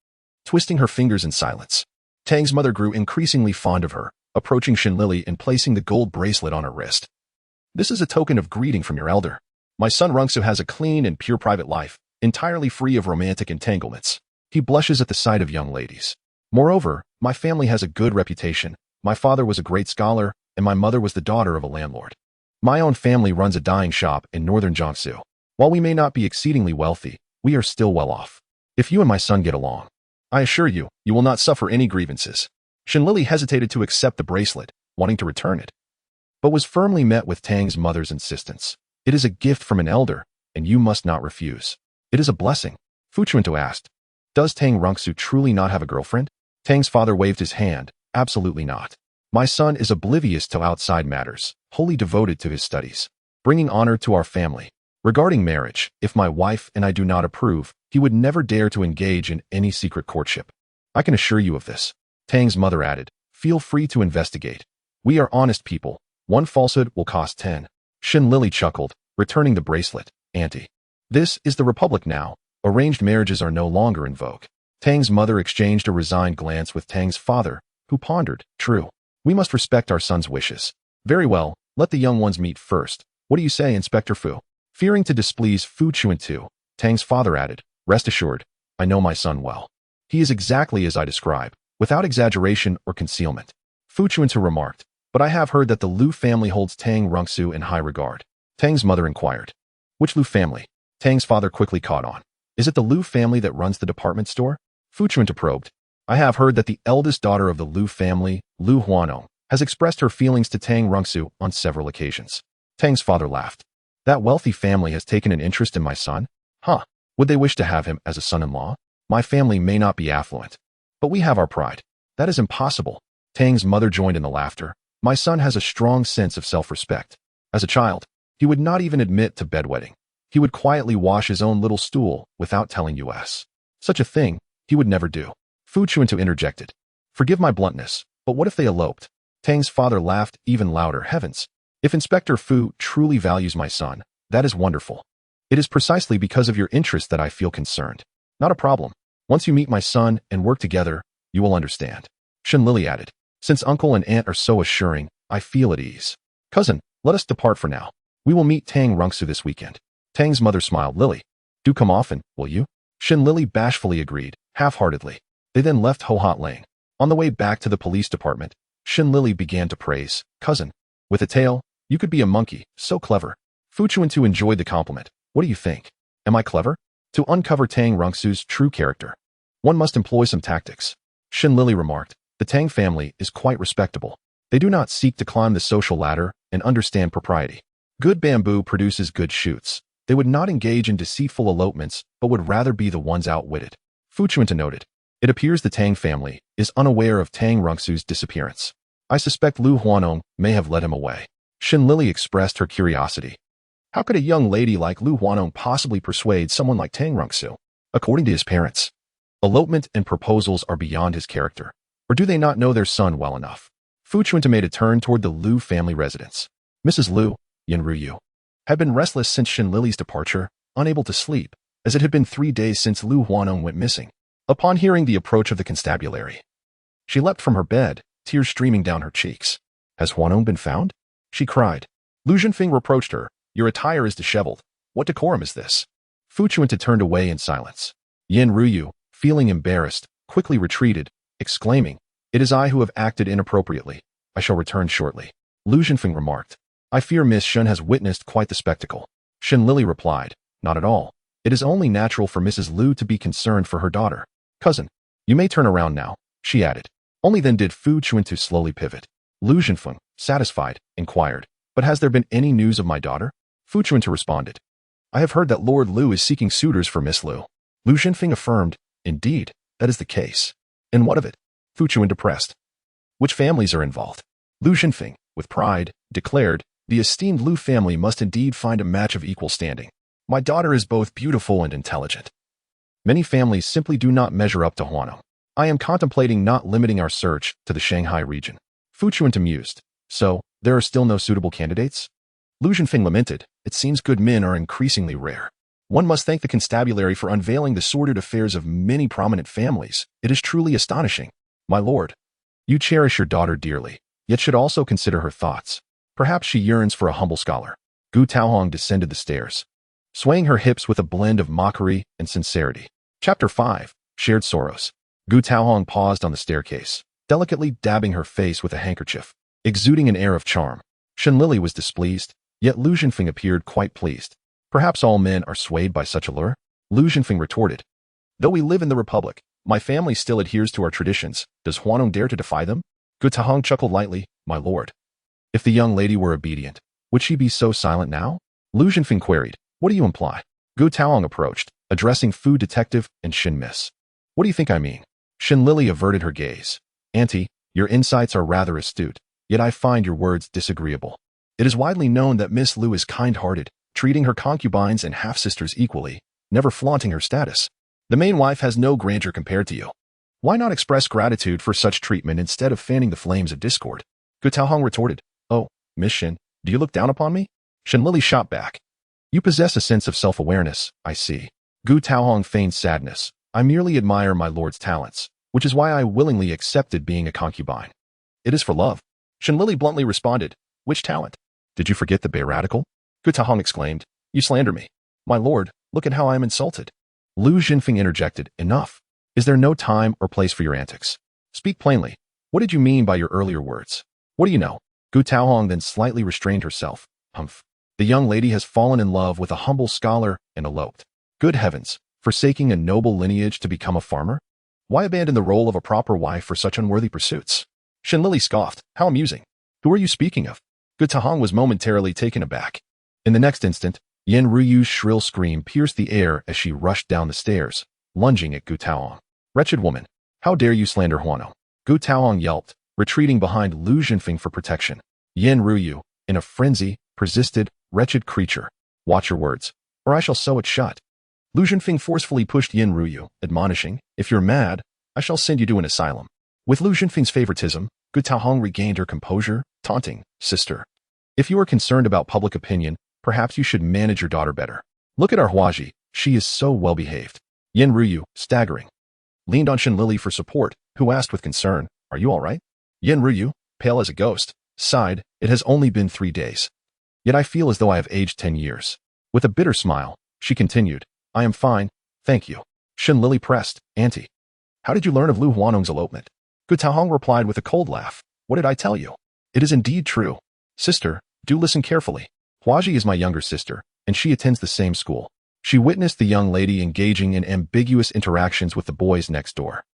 twisting her fingers in silence. Tang's mother grew increasingly fond of her, approaching Shen Lili and placing the gold bracelet on her wrist. This is a token of greeting from your elder. My son Rongsu has a clean and pure private life, entirely free of romantic entanglements. He blushes at the sight of young ladies. Moreover, my family has a good reputation. My father was a great scholar, and my mother was the daughter of a landlord. My own family runs a dyeing shop in northern Jiangsu. While we may not be exceedingly wealthy, we are still well off. If you and my son get along, I assure you, you will not suffer any grievances. Shen Lili hesitated to accept the bracelet, wanting to return it, but was firmly met with Tang's mother's insistence. It is a gift from an elder, and you must not refuse. It is a blessing. Fu Chuntu asked. Does Tang Rongsu truly not have a girlfriend? Tang's father waved his hand. Absolutely not. My son is oblivious to outside matters, wholly devoted to his studies, bringing honor to our family. Regarding marriage, if my wife and I do not approve, he would never dare to engage in any secret courtship. I can assure you of this. Tang's mother added, feel free to investigate. We are honest people. One falsehood will cost 10. Shen Lili chuckled, returning the bracelet. Auntie. This is the Republic now. Arranged marriages are no longer in vogue. Tang's mother exchanged a resigned glance with Tang's father, who pondered. True. We must respect our son's wishes. Very well, let the young ones meet first. What do you say, Inspector Fu? Fearing to displease Fu Chuntu, Tang's father added, rest assured, I know my son well. He is exactly as I describe, without exaggeration or concealment. Fu Chuntu remarked, but I have heard that the Lu family holds Tang Rongsu in high regard. Tang's mother inquired. Which Lu family? Tang's father quickly caught on. Is it the Lu family that runs the department store? Fu Chuntu probed. I have heard that the eldest daughter of the Lu family, Lu Huano, has expressed her feelings to Tang Rongsu on several occasions. Tang's father laughed. That wealthy family has taken an interest in my son? Huh. Would they wish to have him as a son-in-law? My family may not be affluent, but we have our pride. That is impossible. Tang's mother joined in the laughter. My son has a strong sense of self-respect. As a child, he would not even admit to bedwetting. He would quietly wash his own little stool without telling us. Such a thing, he would never do. Fu Chuntu interjected. Forgive my bluntness, but what if they eloped? Tang's father laughed even louder. Heavens. If Inspector Fu truly values my son, that is wonderful. It is precisely because of your interest that I feel concerned. Not a problem. Once you meet my son and work together, you will understand. Shen Lili added. Since uncle and aunt are so assuring, I feel at ease. Cousin, let us depart for now. We will meet Tang Rongsu this weekend. Tang's mother smiled. Lili, do come often, will you? Shen Lili bashfully agreed, half-heartedly. They then left Ho Hot Lane. On the way back to the police department, Shen Lili began to praise. Cousin, with a tail, you could be a monkey, so clever. Fu Chuntu enjoyed the compliment. What do you think? Am I clever? To uncover Tang Rongsu's true character, one must employ some tactics. Shen Lili remarked. The Tang family is quite respectable. They do not seek to climb the social ladder and understand propriety. Good bamboo produces good shoots. They would not engage in deceitful elopements, but would rather be the ones outwitted. Fu Chuntu noted. It appears the Tang family is unaware of Tang Rongsu's disappearance. I suspect Lu Huanong may have led him away. Shen Lili expressed her curiosity. How could a young lady like Lu Huanong possibly persuade someone like Tang Rongsu? According to his parents, elopement and proposals are beyond his character. Or do they not know their son well enough? Fu Chuntu made a turn toward the Lu family residence. Mrs. Lu, Yin Ruyu, had been restless since Shen Lili's departure, unable to sleep, as it had been 3 days since Lu Huanong went missing. Upon hearing the approach of the constabulary, she leapt from her bed, tears streaming down her cheeks. Has Huanong been found? She cried. Lu Zhenfeng reproached her. Your attire is disheveled. What decorum is this? Fu Chuntu turned away in silence. Yin Ruyu, feeling embarrassed, quickly retreated, exclaiming, It is I who have acted inappropriately. I shall return shortly. Lu Zhenfeng remarked. I fear Miss Shen has witnessed quite the spectacle. Shen Lili replied. Not at all. It is only natural for Mrs. Lu to be concerned for her daughter. Cousin, you may turn around now, she added. Only then did Fu Chuntu slowly pivot. Lu Zhenfeng, satisfied, inquired, But has there been any news of my daughter? Fu Chuntu responded. I have heard that Lord Lu is seeking suitors for Miss Lu. Lu Zhenfeng affirmed. Indeed, that is the case. And what of it? Fu Chuntu pressed. Which families are involved? Lu Zhenfeng, with pride, declared, The esteemed Lu family must indeed find a match of equal standing. My daughter is both beautiful and intelligent. Many families simply do not measure up to Huanong. I am contemplating not limiting our search to the Shanghai region. Fu Chuntu mused. So, there are still no suitable candidates? Lu Zhenfeng lamented. It seems good men are increasingly rare. One must thank the constabulary for unveiling the sordid affairs of many prominent families. It is truly astonishing. My lord, you cherish your daughter dearly, yet should also consider her thoughts. Perhaps she yearns for a humble scholar. Gu Taohong descended the stairs, swaying her hips with a blend of mockery and sincerity. Chapter 5. Shared Sorrows. Gu Taohong paused on the staircase, delicately dabbing her face with a handkerchief, exuding an air of charm. Shen Lili was displeased, yet Lu Zhenfeng appeared quite pleased. Perhaps all men are swayed by such allure? Lu Zhenfeng retorted. Though we live in the Republic, my family still adheres to our traditions. Does Huanong dare to defy them? Gu Taohong chuckled lightly. My lord. If the young lady were obedient, would she be so silent now? Lu Zhenfeng queried. What do you imply? Gu Taohong approached, addressing Fu Detective and Shen Miss. What do you think I mean? Shen Lili averted her gaze. Auntie, your insights are rather astute, yet I find your words disagreeable. It is widely known that Miss Lu is kind-hearted, treating her concubines and half-sisters equally, never flaunting her status. The main wife has no grandeur compared to you. Why not express gratitude for such treatment instead of fanning the flames of discord? Gu Taohong retorted. Oh, Miss Shen, do you look down upon me? Shen Lili shot back. You possess a sense of self-awareness, I see. Gu Taohong feigned sadness. I merely admire my lord's talents, which is why I willingly accepted being a concubine. It is for love. Shen Lili bluntly responded. Which talent? Did you forget the Bei radical? Gu Taohong exclaimed. You slander me. My lord, look at how I am insulted. Lu Zhenfeng interjected. Enough. Is there no time or place for your antics? Speak plainly. What did you mean by your earlier words? What do you know? Gu Taohong then slightly restrained herself. Humph. The young lady has fallen in love with a humble scholar and eloped. Good heavens, forsaking a noble lineage to become a farmer? Why abandon the role of a proper wife for such unworthy pursuits? Shen Lili scoffed. How amusing. Who are you speaking of? Gu Taohong was momentarily taken aback. In the next instant, Yin Ruyu's shrill scream pierced the air as she rushed down the stairs, lunging at Gu Taohong. Wretched woman, how dare you slander Huanong? Gu Taohong yelped, retreating behind Lu Zhenfeng for protection. Yin Ruyu, in a frenzy, persisted, wretched creature. Watch your words, or I shall sew it shut. Lu Zhenfeng forcefully pushed Yin Ruyu, admonishing, If you're mad, I shall send you to an asylum. With Lu Zhenfeng's favoritism, Gu Taohong regained her composure, taunting, Sister, if you are concerned about public opinion, perhaps you should manage your daughter better. Look at our Huaji, she is so well behaved. Yin Ruyu, staggering, leaned on Shen Lili for support, who asked with concern, Are you all right? Yin Ruyu, pale as a ghost, sighed, It has only been 3 days. Yet I feel as though I have aged 10 years. With a bitter smile, she continued, I am fine, thank you. Shen Lili pressed, Auntie, how did you learn of Lu Huanong's elopement? Gu Taohong replied with a cold laugh, What did I tell you? It is indeed true. Sister, do listen carefully. Huaji is my younger sister, and she attends the same school. She witnessed the young lady engaging in ambiguous interactions with the boys next door.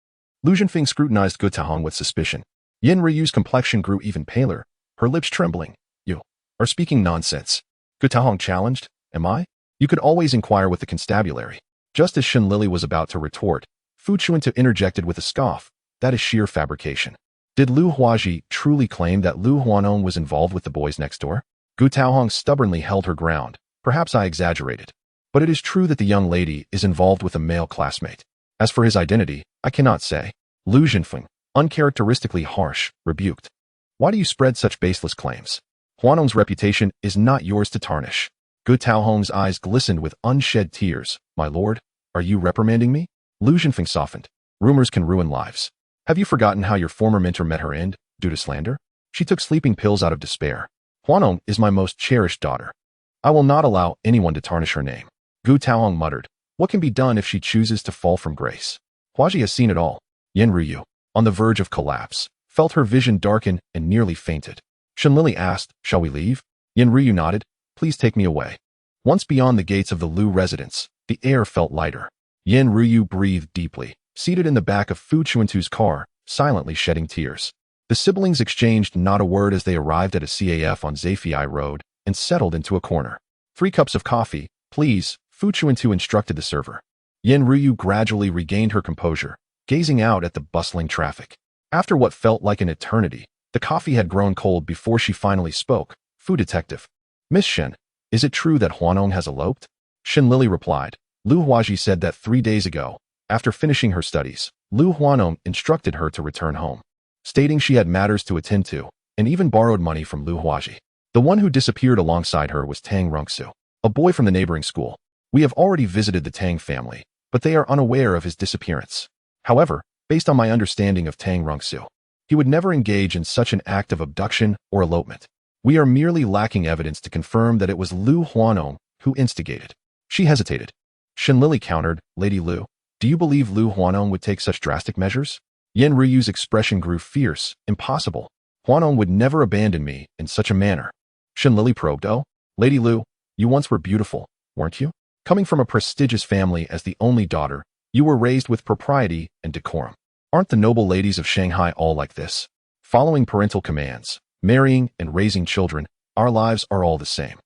Lu Zhenfeng scrutinized Gu Taohong with suspicion. Yin Ryu's complexion grew even paler, her lips trembling. You are speaking nonsense. Gu Taohong challenged. Am I? You could always inquire with the constabulary. Just as Shen Lili was about to retort, Fu Chuntu interjected with a scoff. That is sheer fabrication. Did Lu Huaji truly claim that Lu Huanong was involved with the boys next door? Gu Taohong stubbornly held her ground. Perhaps I exaggerated. But it is true that the young lady is involved with a male classmate. As for his identity, I cannot say. Lu Zhenfeng, uncharacteristically harsh, rebuked. Why do you spread such baseless claims? Huanong's reputation is not yours to tarnish. Gu Taohong's eyes glistened with unshed tears. My lord, are you reprimanding me? Lu Zhenfeng softened. Rumors can ruin lives. Have you forgotten how your former mentor met her end, due to slander? She took sleeping pills out of despair. Huanong is my most cherished daughter. I will not allow anyone to tarnish her name. Gu Taohong muttered. What can be done if she chooses to fall from grace? Huaji has seen it all. Yin Ryu, on the verge of collapse, felt her vision darken and nearly fainted. Shen Lili asked, shall we leave? Yin Ryu nodded. Please take me away. Once beyond the gates of the Lu residence, the air felt lighter. Yin Ryu breathed deeply, seated in the back of Fu Chuntu's car, silently shedding tears. The siblings exchanged not a word as they arrived at a CAF on Zafei Road and settled into a corner. 3 cups of coffee, please, Fu Chuntu instructed the server. Yin Ryu gradually regained her composure, gazing out at the bustling traffic. After what felt like an eternity, the coffee had grown cold before she finally spoke. Fu detective. Miss Shen, is it true that Huanong has eloped? Shen Lili replied. Lu Huaji said that 3 days ago, after finishing her studies, Lu Huanong instructed her to return home, stating she had matters to attend to, and even borrowed money from Lu Huaji. The one who disappeared alongside her was Tang Rongsu, a boy from the neighboring school. We have already visited the Tang family, but they are unaware of his disappearance. However, based on my understanding of Tang Rongsu, he would never engage in such an act of abduction or elopement. We are merely lacking evidence to confirm that it was Lu Huanong who instigated. She hesitated. Shen Lili countered, Lady Lu, do you believe Lu Huanong would take such drastic measures? Yin Ryu's expression grew fierce. Impossible. Huanong would never abandon me in such a manner. Shen Lili probed, oh, Lady Lu, you once were beautiful, weren't you? Coming from a prestigious family as the only daughter, you were raised with propriety and decorum. Aren't the noble ladies of Shanghai all like this? Following parental commands, marrying and raising children, our lives are all the same.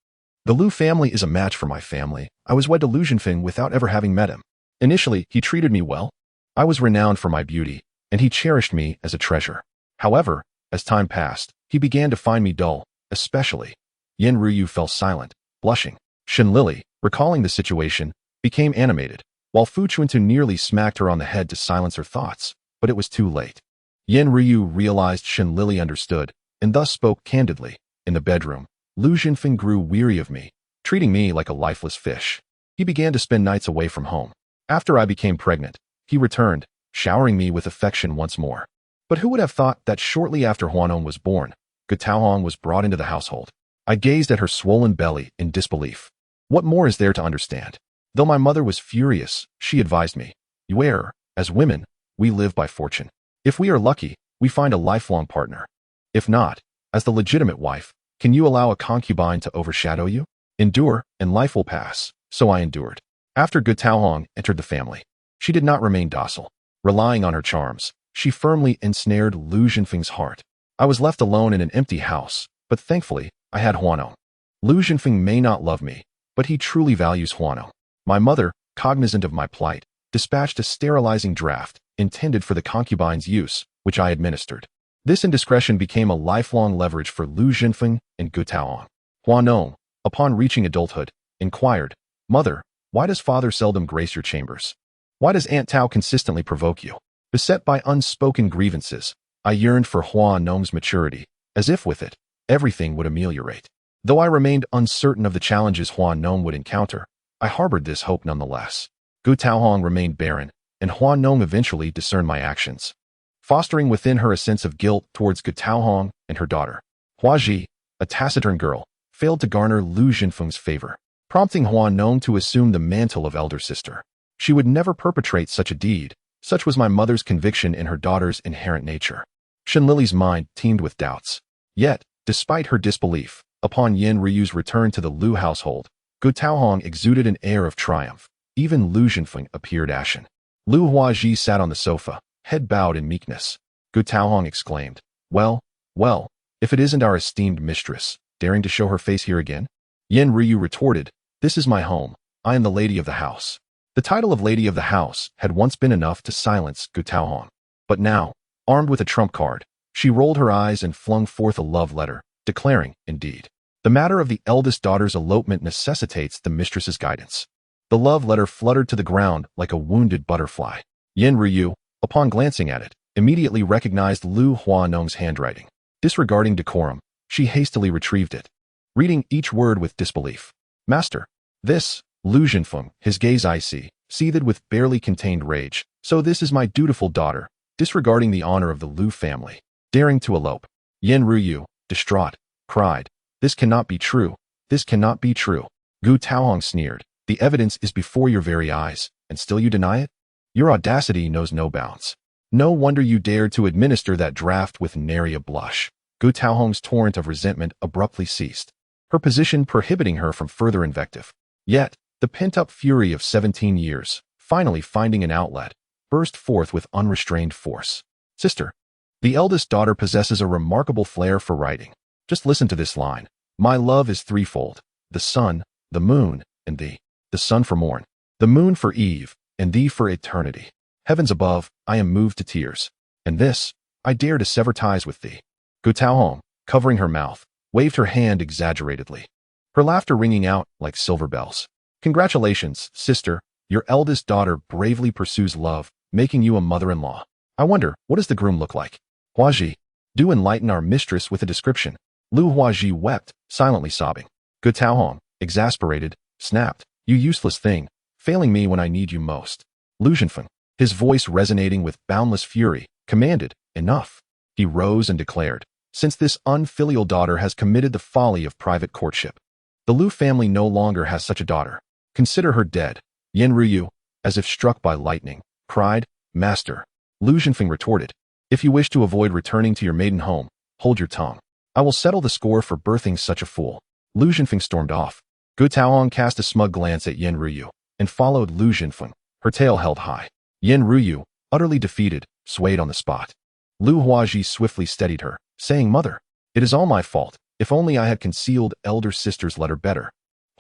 The Lu family is a match for my family. I was wed to Lu Zhenfeng without ever having met him. Initially, he treated me well. I was renowned for my beauty, and he cherished me as a treasure. However, as time passed, he began to find me dull, especially. Yin Ryu fell silent, blushing. Shen Lili, recalling the situation, became animated, while Fu Chuntu nearly smacked her on the head to silence her thoughts, but it was too late. Yin Ryu realized Shen Lili understood, and thus spoke candidly. In the bedroom, Lu Zhenfeng grew weary of me, treating me like a lifeless fish. He began to spend nights away from home. After I became pregnant, he returned, showering me with affection once more. But who would have thought that shortly after Huanong was born, Gu Taohong was brought into the household? I gazed at her swollen belly in disbelief. What more is there to understand? Though my mother was furious, she advised me, you err. As women, we live by fortune. If we are lucky, we find a lifelong partner. If not, as the legitimate wife, can you allow a concubine to overshadow you? Endure, and life will pass. So I endured. After Gu Taohong entered the family, she did not remain docile. Relying on her charms, she firmly ensnared Lu Zhenfeng's heart. I was left alone in an empty house, but thankfully, I had Huanong. Lu Zhenfeng may not love me, but he truly values Huanong. My mother, cognizant of my plight, dispatched a sterilizing draft intended for the concubine's use, which I administered. This indiscretion became a lifelong leverage for Lu Zhenfeng and Gu Taohong. Huanong, upon reaching adulthood, inquired, Mother, why does father seldom grace your chambers? Why does Aunt Tao consistently provoke you? Beset by unspoken grievances, I yearned for Huanong's maturity, as if with it, everything would ameliorate. Though I remained uncertain of the challenges Huanong would encounter, I harbored this hope nonetheless. Gu Taohong remained barren, and Huanong eventually discerned my actions, fostering within her a sense of guilt towards Gu Taohong and her daughter. Huaji, a taciturn girl, failed to garner Lu Zhenfeng's favor, prompting Huanong to assume the mantle of elder sister. She would never perpetrate such a deed. Such was my mother's conviction in her daughter's inherent nature. Shen Lili's mind teemed with doubts. Yet, despite her disbelief, upon Yin Ryu's return to the Lu household, Gu Taohong exuded an air of triumph. Even Lu Zhenfeng appeared ashen. Lu Huaji sat on the sofa, head bowed in meekness. Gu Taohong exclaimed, Well, well, if it isn't our esteemed mistress, daring to show her face here again? Yen Ryu retorted, "This is my home. I am the lady of the house." The title of lady of the house had once been enough to silence Gu Taohong. But now, armed with a trump card, she rolled her eyes and flung forth a love letter, declaring, indeed, the matter of the eldest daughter's elopement necessitates the mistress's guidance. The love letter fluttered to the ground like a wounded butterfly. Yen Ryu, upon glancing at it, immediately recognized Lu Huanong's handwriting. Disregarding decorum, she hastily retrieved it, reading each word with disbelief. "Master, this, Lu Zhenfeng," his gaze icy, seethed with barely contained rage. "So this is my dutiful daughter, disregarding the honor of the Lu family, daring to elope." Yen Ryu, distraught, cried, "This cannot be true. This cannot be true." Gu Taohong sneered, "The evidence is before your very eyes, and still you deny it? Your audacity knows no bounds. No wonder you dared to administer that draft with nary a blush." Gu Taohong's torrent of resentment abruptly ceased, her position prohibiting her from further invective. Yet, the pent-up fury of 17 years, finally finding an outlet, burst forth with unrestrained force. "Sister, the eldest daughter possesses a remarkable flair for writing. Just listen to this line. My love is threefold: the sun, the moon, and thee. The sun for morn, the moon for eve, and thee for eternity. Heavens above, I am moved to tears. And this, I dare to sever ties with thee." Gu Taohong, covering her mouth, waved her hand exaggeratedly, her laughter ringing out like silver bells. "Congratulations, sister. Your eldest daughter bravely pursues love, making you a mother-in-law. I wonder, what does the groom look like? Huaji, do enlighten our mistress with a description." Lu Huaji wept, silently sobbing. Gu Taohong, exasperated, snapped, "You useless thing, failing me when I need you most." Lu Zhenfeng, his voice resonating with boundless fury, commanded, "Enough." He rose and declared, "Since this unfilial daughter has committed the folly of private courtship, the Lu family no longer has such a daughter. Consider her dead." Yen Ryu, as if struck by lightning, cried, "Master." Lu Zhenfeng retorted, "If you wish to avoid returning to your maiden home, hold your tongue. I will settle the score for birthing such a fool." Lu Zhenfeng stormed off. Gu Taohong cast a smug glance at Yen Ryu, and followed Lu Zhenfeng, her tail held high. Yen Ryu, utterly defeated, swayed on the spot. Lu Huaji swiftly steadied her, saying, "Mother, it is all my fault. If only I had concealed elder sister's letter better."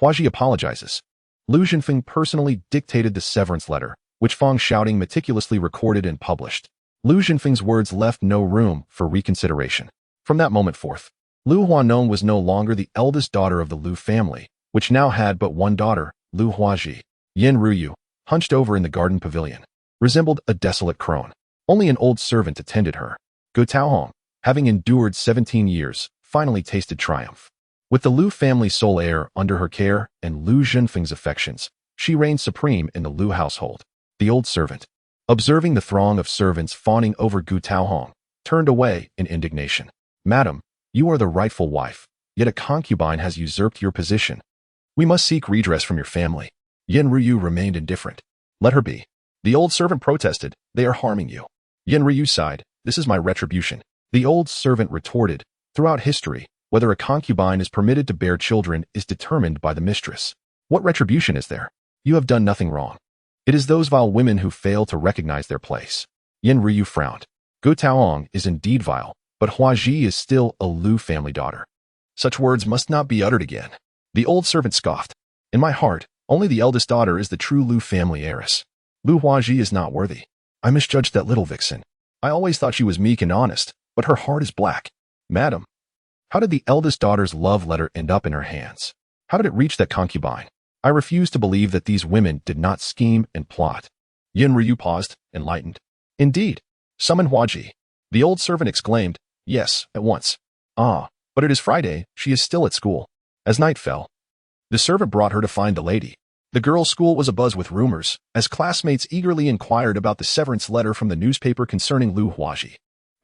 Huaji apologizes. Lu Zhenfeng personally dictated the severance letter, which Fang Shouting meticulously recorded and published. Lu Zhenfeng's words left no room for reconsideration. From that moment forth, Lu Huanong was no longer the eldest daughter of the Lu family, which now had but one daughter, Lu Huaji. Yen Ryu, hunched over in the garden pavilion, resembled a desolate crone. Only an old servant attended her. Gu Taohong, having endured 17 years, finally tasted triumph. With the Lu family's sole heir under her care and Lu Zhenfeng's affections, she reigned supreme in the Lu household. The old servant, observing the throng of servants fawning over Gu Taohong, turned away in indignation. "Madam, you are the rightful wife, yet a concubine has usurped your position. We must seek redress from your family." Yen Ryu remained indifferent. "Let her be." The old servant protested, "They are harming you." Yen Ryu sighed, "This is my retribution." The old servant retorted, "Throughout history, whether a concubine is permitted to bear children is determined by the mistress. What retribution is there? You have done nothing wrong. It is those vile women who fail to recognize their place." Yen Ryu frowned. Gu Taohong is indeed vile, but Huaji is still a Lu family daughter. Such words must not be uttered again. The old servant scoffed. "In my heart, only the eldest daughter is the true Lu family heiress. Lu Huaji is not worthy. I misjudged that little vixen. I always thought she was meek and honest, but her heart is black." "Madam, how did the eldest daughter's love letter end up in her hands? How did it reach that concubine? I refuse to believe that these women did not scheme and plot." Yen Ryu paused, enlightened. "Indeed. Summon Huaji." The old servant exclaimed, "Yes, at once." "Ah, but it is Friday, she is still at school." As night fell, the servant brought her to find the lady. The girls' school was abuzz with rumors, as classmates eagerly inquired about the severance letter from the newspaper concerning Lu Huaji.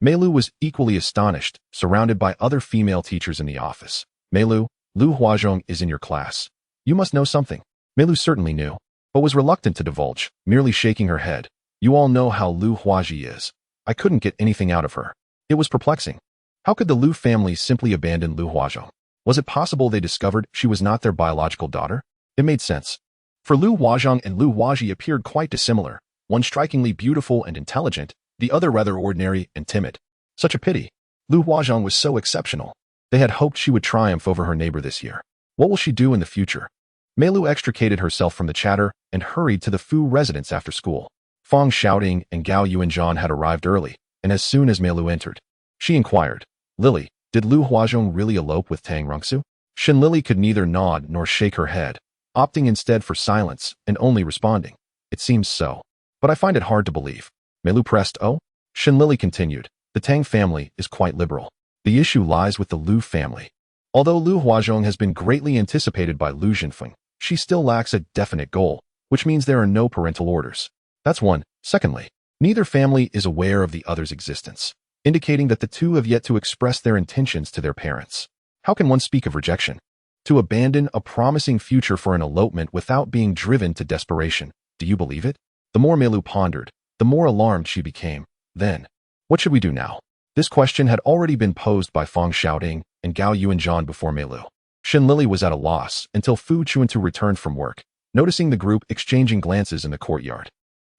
Meilu was equally astonished, surrounded by other female teachers in the office. "Meilu, Lu Huazhong is in your class. You must know something." Meilu certainly knew, but was reluctant to divulge, merely shaking her head. "You all know how Lu Huaji is. I couldn't get anything out of her." It was perplexing. How could the Lu family simply abandon Lu Huazhong? Was it possible they discovered she was not their biological daughter? It made sense. For Lu Huazhong and Lu Huaji appeared quite dissimilar, one strikingly beautiful and intelligent, the other rather ordinary and timid. Such a pity. Lu Huazhong was so exceptional. They had hoped she would triumph over her neighbor this year. What will she do in the future? Mei Lu extricated herself from the chatter and hurried to the Fu residence after school. Fang Xiaoding and Gao Yuanzhan had arrived early, and as soon as Mei Lu entered, she inquired, Lily, did Lu Huazhong really elope with Tang Rongsu? Shen Lili could neither nod nor shake her head, opting instead for silence and only responding, it seems so. But I find it hard to believe. Mei Lu pressed, oh? Shen Lili continued, the Tang family is quite liberal. The issue lies with the Lu family. Although Lu Huazhong has been greatly anticipated by Lu Jinfeng, she still lacks a definite goal, which means there are no parental orders. That's one. Secondly, neither family is aware of the other's existence, indicating that the two have yet to express their intentions to their parents. How can one speak of rejection? To abandon a promising future for an elopement without being driven to desperation. Do you believe it? The more Mei Lu pondered, the more alarmed she became. Then, what should we do now? This question had already been posed by Fang Xiaoding and Gao Yuanzhan before Mei Lu. Shen Lili was at a loss until Fu Chuntu returned from work, noticing the group exchanging glances in the courtyard.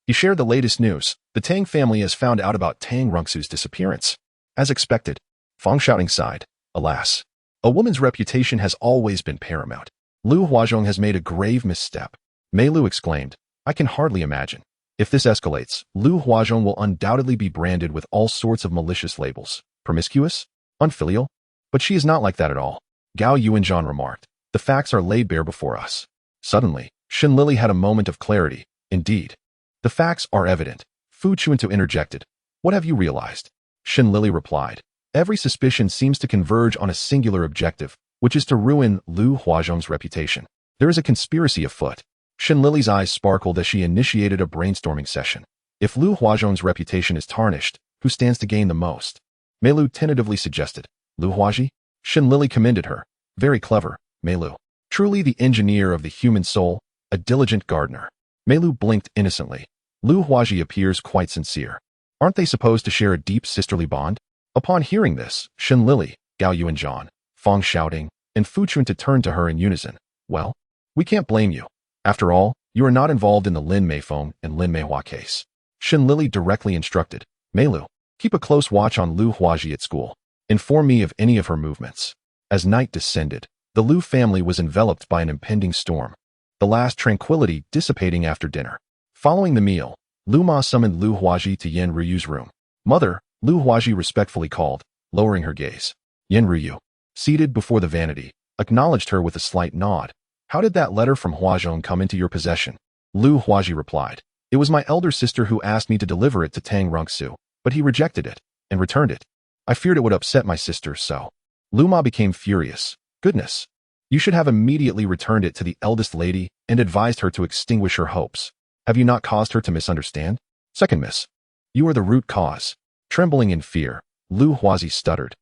He shared the latest news. The Tang family has found out about Tang Rongsu's disappearance. As expected, Fang Xiaoding sighed. Alas, a woman's reputation has always been paramount. Lu Huazhong has made a grave misstep. Mei Lu exclaimed, I can hardly imagine. If this escalates, Lu Huazhong will undoubtedly be branded with all sorts of malicious labels. Promiscuous? Unfilial? But she is not like that at all. Gao Yuanzhan remarked, the facts are laid bare before us. Suddenly, Shen Lili had a moment of clarity. Indeed, the facts are evident. Fu Chuntu interjected, what have you realized? Shen Lili replied, every suspicion seems to converge on a singular objective, which is to ruin Lu Huazhong's reputation. There is a conspiracy afoot. Shen Lili's eyes sparkled as she initiated a brainstorming session. If Lu Huazhong's reputation is tarnished, who stands to gain the most? Mei Lu tentatively suggested, Lu Huaji? Shen Lili commended her. Very clever, Mei Lu. Truly the engineer of the human soul, a diligent gardener. Mei Lu blinked innocently. Lu Huaji appears quite sincere. Aren't they supposed to share a deep sisterly bond? Upon hearing this, Shen Lili, Gao Yuanzhan, Fang Xiaoding, and Fu Chuntu turned to her in unison. Well, we can't blame you. After all, you are not involved in the Lin Meifeng and Lin Meihua case. Shen Lili directly instructed, Mei Lu, keep a close watch on Lu Huaji at school. Inform me of any of her movements. As night descended, the Lu family was enveloped by an impending storm, the last tranquility dissipating after dinner. Following the meal, Lu Ma summoned Lu Huaji to Yan Ruyu's room. Mother, Lu Huaji respectfully called, lowering her gaze. Yan Ruyu, seated before the vanity, acknowledged her with a slight nod. How did that letter from Huazhong come into your possession? Lu Huaji replied, it was my elder sister who asked me to deliver it to Tang Rongsu, but he rejected it and returned it. I feared it would upset my sister, so. Lu Ma became furious. Goodness. You should have immediately returned it to the eldest lady and advised her to extinguish her hopes. Have you not caused her to misunderstand? Second miss. You are the root cause. Trembling in fear, Lu Huazi stuttered.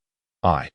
I.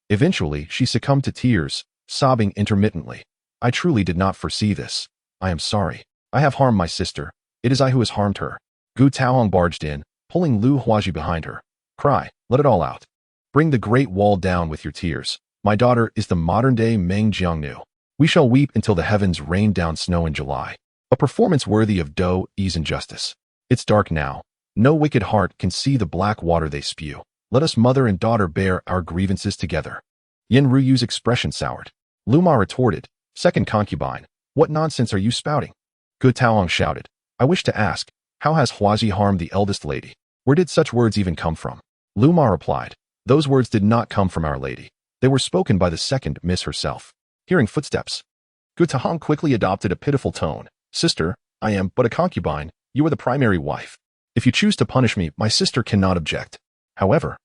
Eventually, she succumbed to tears, sobbing intermittently. I truly did not foresee this. I am sorry. I have harmed my sister. It is I who has harmed her. Gu Taohong barged in, pulling Lu Huaji behind her. Cry, let it all out. Bring the great wall down with your tears. My daughter is the modern-day Meng Jiangnu. We shall weep until the heavens rain down snow in July. A performance worthy of Do, ease and justice. It's dark now. No wicked heart can see the black water they spew. Let us mother and daughter bear our grievances together. Yan Ruyu's expression soured. Lu Ma retorted, second concubine, what nonsense are you spouting? Gu Taohong shouted, I wish to ask, how has Huazi harmed the eldest lady? Where did such words even come from? Lu Ma replied, those words did not come from Our Lady. They were spoken by the second miss herself. Hearing footsteps, Gu Taohong quickly adopted a pitiful tone. Sister, I am but a concubine. You are the primary wife. If you choose to punish me, my sister cannot object. However,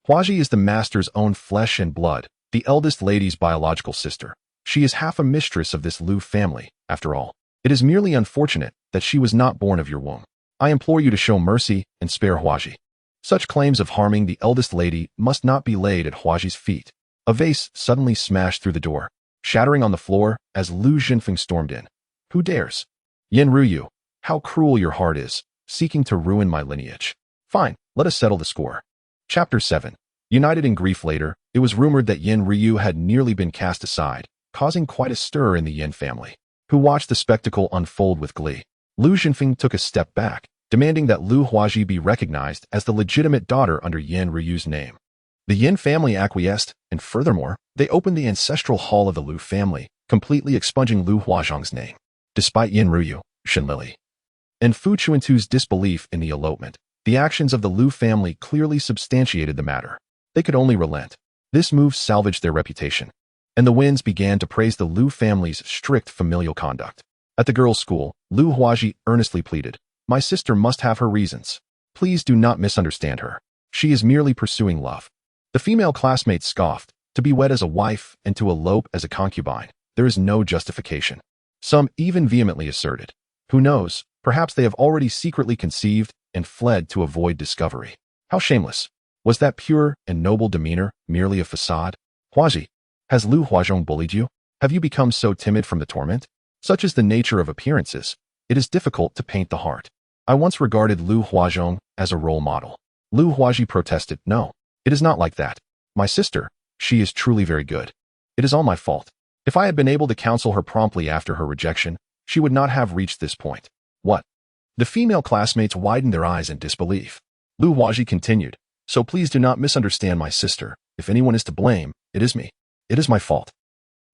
Huaji is the master's own flesh and blood, the eldest lady's biological sister. She is half a mistress of this Lu family, after all. It is merely unfortunate that she was not born of your womb. I implore you to show mercy and spare Huaji. Such claims of harming the eldest lady must not be laid at Huaji's feet. A vase suddenly smashed through the door, shattering on the floor as Lu Jinfeng stormed in. Who dares? Yan Ruyu, how cruel your heart is, seeking to ruin my lineage. Fine, let us settle the score. Chapter 7. United in grief later, it was rumored that Yan Ryu had nearly been cast aside, causing quite a stir in the Yan family, who watched the spectacle unfold with glee. Lu Jinfeng took a step back, demanding that Lu Huaji be recognized as the legitimate daughter under Yan Ruyu's name. The Yin family acquiesced, and furthermore, they opened the ancestral hall of the Lu family, completely expunging Lu Huazhong's name. Despite Yin Ruyu, Shen Lili, and Fu Chuntu's disbelief in the elopement, the actions of the Lu family clearly substantiated the matter. They could only relent. This move salvaged their reputation, and the winds began to praise the Lu family's strict familial conduct. At the girls' school, Lu Huaji earnestly pleaded, "My sister must have her reasons. Please do not misunderstand her. She is merely pursuing love." The female classmates scoffed. To be wed as a wife and to elope as a concubine, there is no justification. Some even vehemently asserted, "Who knows, perhaps they have already secretly conceived and fled to avoid discovery." How shameless! Was that pure and noble demeanor merely a facade? Huaji, has Lu Huazhong bullied you? Have you become so timid from the torment? Such is the nature of appearances. It is difficult to paint the heart. I once regarded Lu Huazhong as a role model. Lu Huaji protested, "No, it is not like that. My sister, she is truly very good. It is all my fault. If I had been able to counsel her promptly after her rejection, she would not have reached this point." What? The female classmates widened their eyes in disbelief. Lu Huaji continued, "So please do not misunderstand my sister. If anyone is to blame, it is me. It is my fault."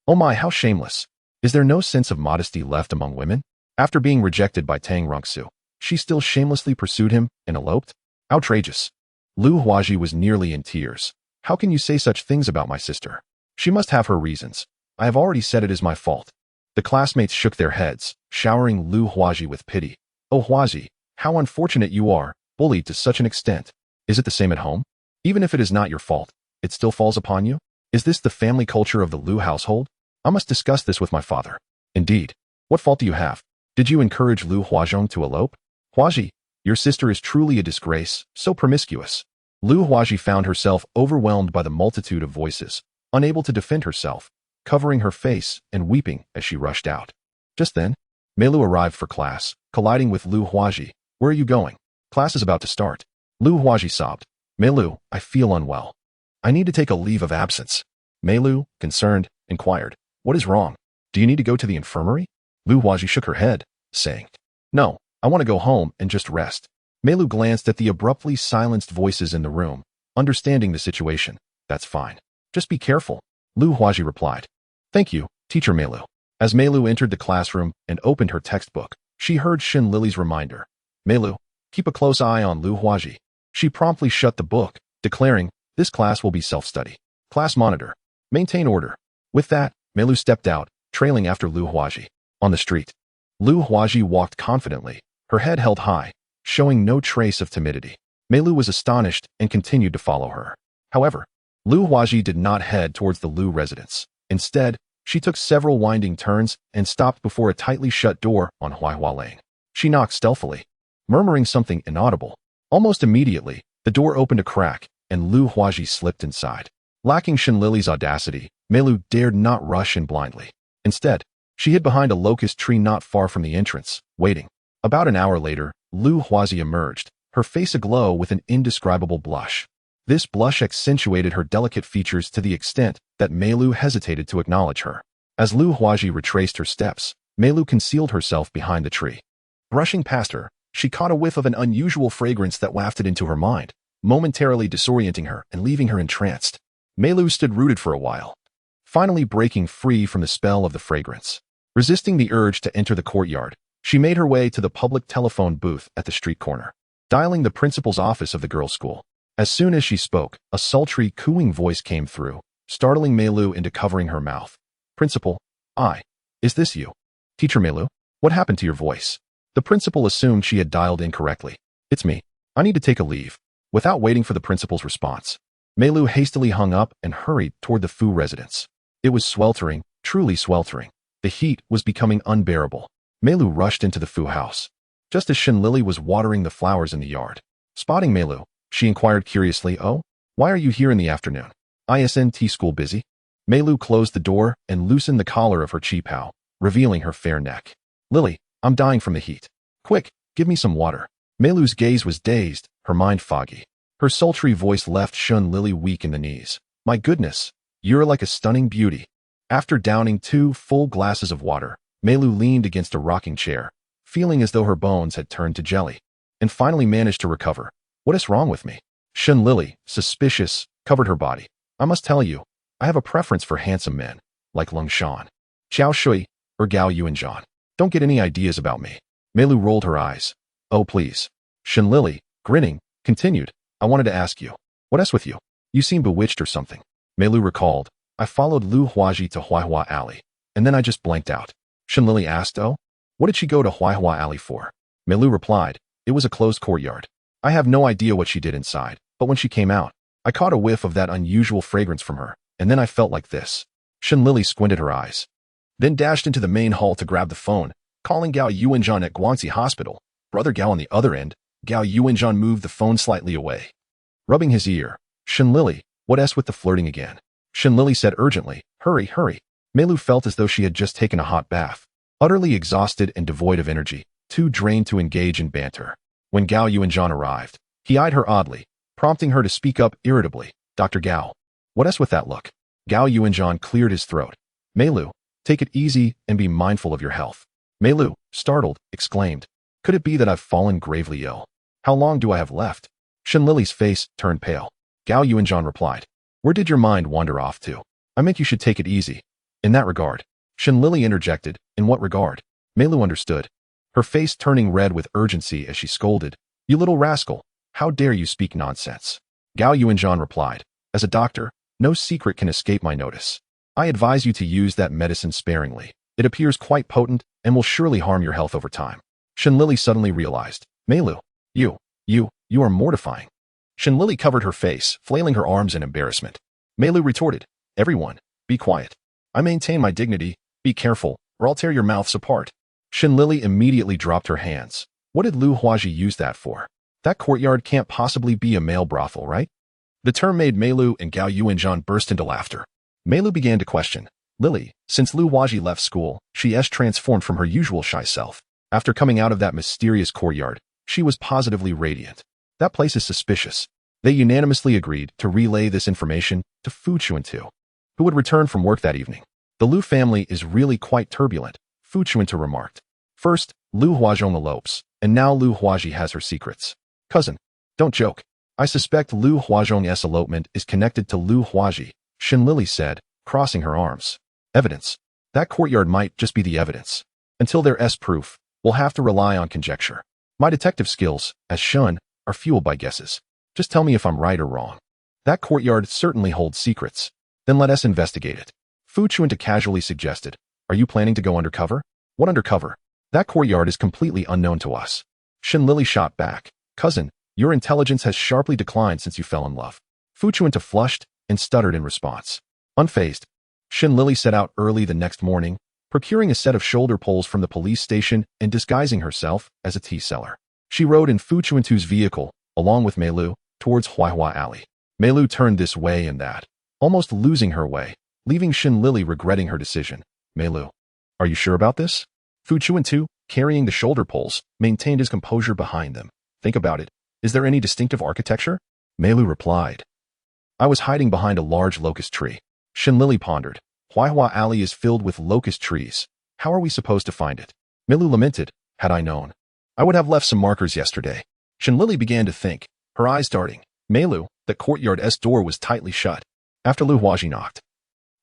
Oh my, how shameless. Is there no sense of modesty left among women? After being rejected by Tang Rongsu, she still shamelessly pursued him and eloped? Outrageous. Lu Huaji was nearly in tears. How can you say such things about my sister? She must have her reasons. I have already said it is my fault. The classmates shook their heads, showering Lu Huaji with pity. Oh Huaji, how unfortunate you are, bullied to such an extent. Is it the same at home? Even if it is not your fault, it still falls upon you? Is this the family culture of the Lu household? I must discuss this with my father. Indeed. What fault do you have? Did you encourage Lu Huazhong to elope? Huaji, your sister is truly a disgrace, so promiscuous. Lu Huaji found herself overwhelmed by the multitude of voices, unable to defend herself, covering her face and weeping as she rushed out. Just then, Meilu arrived for class, colliding with Lu Huaji. "Where are you going? Class is about to start." Lu Huaji sobbed. "Meilu, I feel unwell. I need to take a leave of absence." Meilu, concerned, inquired, "What is wrong? Do you need to go to the infirmary?" Lu Huaji shook her head, saying, "No, I want to go home and just rest." Meilu glanced at the abruptly silenced voices in the room, understanding the situation. "That's fine. Just be careful," Lu Huaji replied. "Thank you, Teacher Meilu." As Meilu entered the classroom and opened her textbook, she heard Shen Lili's reminder. "Meilu, keep a close eye on Lu Huaji." She promptly shut the book, declaring, "This class will be self-study. Class monitor. Maintain order." With that, Meilu stepped out, trailing after Lu Huaji. On the street, Lu Huaji walked confidently, her head held high, showing no trace of timidity. Meilu was astonished and continued to follow her. However, Lu Huaji did not head towards the Lu residence. Instead, she took several winding turns and stopped before a tightly shut door on Huaihua Lane. She knocked stealthily, murmuring something inaudible. Almost immediately, the door opened a crack, and Lu Huaji slipped inside. Lacking Shen Lili's audacity, Meilu dared not rush in blindly. Instead, she hid behind a locust tree not far from the entrance, waiting. About an hour later, Lu Huaji emerged, her face aglow with an indescribable blush. This blush accentuated her delicate features to the extent that Meilu hesitated to acknowledge her. As Lu Huaji retraced her steps, Meilu concealed herself behind the tree. Brushing past her, she caught a whiff of an unusual fragrance that wafted into her mind, momentarily disorienting her and leaving her entranced. Meilu stood rooted for a while, finally breaking free from the spell of the fragrance. Resisting the urge to enter the courtyard, she made her way to the public telephone booth at the street corner, dialing the principal's office of the girls' school. As soon as she spoke, a sultry, cooing voice came through, startling Meilu into covering her mouth. "Principal, is this you? Teacher Meilu, what happened to your voice?" The principal assumed she had dialed incorrectly. "It's me. I need to take a leave." Without waiting for the principal's response, Meilu hastily hung up and hurried toward the Fu residence. It was sweltering, truly sweltering. The heat was becoming unbearable. Meilu rushed into the Fu house, just as Shen Lili was watering the flowers in the yard. Spotting Meilu, she inquired curiously, "Oh, why are you here in the afternoon? Isn't school busy?" Meilu closed the door and loosened the collar of her qipao, revealing her fair neck. "Lily, I'm dying from the heat. Quick, give me some water." Meilu's gaze was dazed, her mind foggy. Her sultry voice left Shen Lili weak in the knees. "My goodness, you're like a stunning beauty." After downing 2 full glasses of water, Meilu leaned against a rocking chair, feeling as though her bones had turned to jelly, and finally managed to recover. "What is wrong with me?" Shen Lili, suspicious, covered her body. I must tell you, I have a preference for handsome men, like Lung Shan, Xiao Shui, or Gao Yuanzhan. Don't get any ideas about me. Mei Lu rolled her eyes. Oh, please. Shen Lili, grinning, continued, I wanted to ask you, what's with you? You seem bewitched or something. Mei Lu recalled, I followed Lu Huaji to Huaihua Alley, and then I just blanked out. Shen Lili asked, oh? What did she go to Huaihua Alley for? Mei Lu replied, it was a closed courtyard. I have no idea what she did inside, but when she came out, I caught a whiff of that unusual fragrance from her, and then I felt like this. Shen Lili squinted her eyes, then dashed into the main hall to grab the phone, calling Gao Yuanzhan at Guangxi Hospital. Brother Gao on the other end. Gao Yuanzhan moved the phone slightly away, rubbing his ear. Shen Lili, what's with the flirting again? Shen Lili said urgently, hurry, hurry. Mei Lu felt as though she had just taken a hot bath, utterly exhausted and devoid of energy, too drained to engage in banter. When Gao Yuanzhan arrived, he eyed her oddly, prompting her to speak up irritably. Dr. Gao, what's with that look? Gao Yuanzhan cleared his throat. Mei Lu, take it easy and be mindful of your health. Mei Lu, startled, exclaimed, could it be that I've fallen gravely ill? How long do I have left? Shen Lili's face turned pale. Gao Yuanzhan replied, where did your mind wander off to? I meant you should take it easy. In that regard. Shen Lili interjected, in what regard? Mei Lu understood, her face turning red with urgency as she scolded, you little rascal, how dare you speak nonsense? Gao Yuanzhan replied, as a doctor, no secret can escape my notice. I advise you to use that medicine sparingly. It appears quite potent and will surely harm your health over time. Shen Lili suddenly realized, Mei Lu, you are mortifying. Shen Lili covered her face, flailing her arms in embarrassment. Mei Lu retorted, everyone, be quiet. I maintain my dignity, be careful, or I'll tear your mouths apart. Shen Lili immediately dropped her hands. What did Lu Huaji use that for? That courtyard can't possibly be a male brothel, right? The term made Mei Lu and Gao Yuanzhan burst into laughter. Mei Lu began to question, Lili, since Lu Huaji left school, she has transformed from her usual shy self. After coming out of that mysterious courtyard, she was positively radiant. That place is suspicious. They unanimously agreed to relay this information to Fu Chuntu, who would return from work that evening. The Lu family is really quite turbulent, Fu Chuntu remarked. First, Lu Huazhong elopes, and now Lu Huaji has her secrets. Cousin, don't joke. I suspect Lu Huazhong's elopement is connected to Lu Huaji, Shen Lili said, crossing her arms. Evidence. That courtyard might just be the evidence. Until there's proof, we'll have to rely on conjecture. My detective skills, as Shen, are fueled by guesses. Just tell me if I'm right or wrong. That courtyard certainly holds secrets. Then let us investigate it. Fu Chuntu casually suggested, are you planning to go undercover? What undercover? That courtyard is completely unknown to us. Shen Lili shot back, cousin, your intelligence has sharply declined since you fell in love. Fu Chuntu flushed and stuttered in response. Unfazed, Shen Lili set out early the next morning, procuring a set of shoulder poles from the police station and disguising herself as a tea seller. She rode in Fu Chuntu's vehicle, along with Mei Lu, towards Huaihua Alley. Mei Lu turned this way and that, almost losing her way, leaving Shen Lili regretting her decision. Mei Lu, are you sure about this? Fu Chuntu, carrying the shoulder poles, maintained his composure behind them. Think about it. Is there any distinctive architecture? Mei Lu replied. I was hiding behind a large locust tree. Shen Lili pondered. Huaihua Alley is filled with locust trees. How are we supposed to find it? Mei Lu lamented. Had I known, I would have left some markers yesterday. Shen Lili began to think, her eyes darting. Mei Lu, the courtyard's door was tightly shut. After Lu Huaji knocked.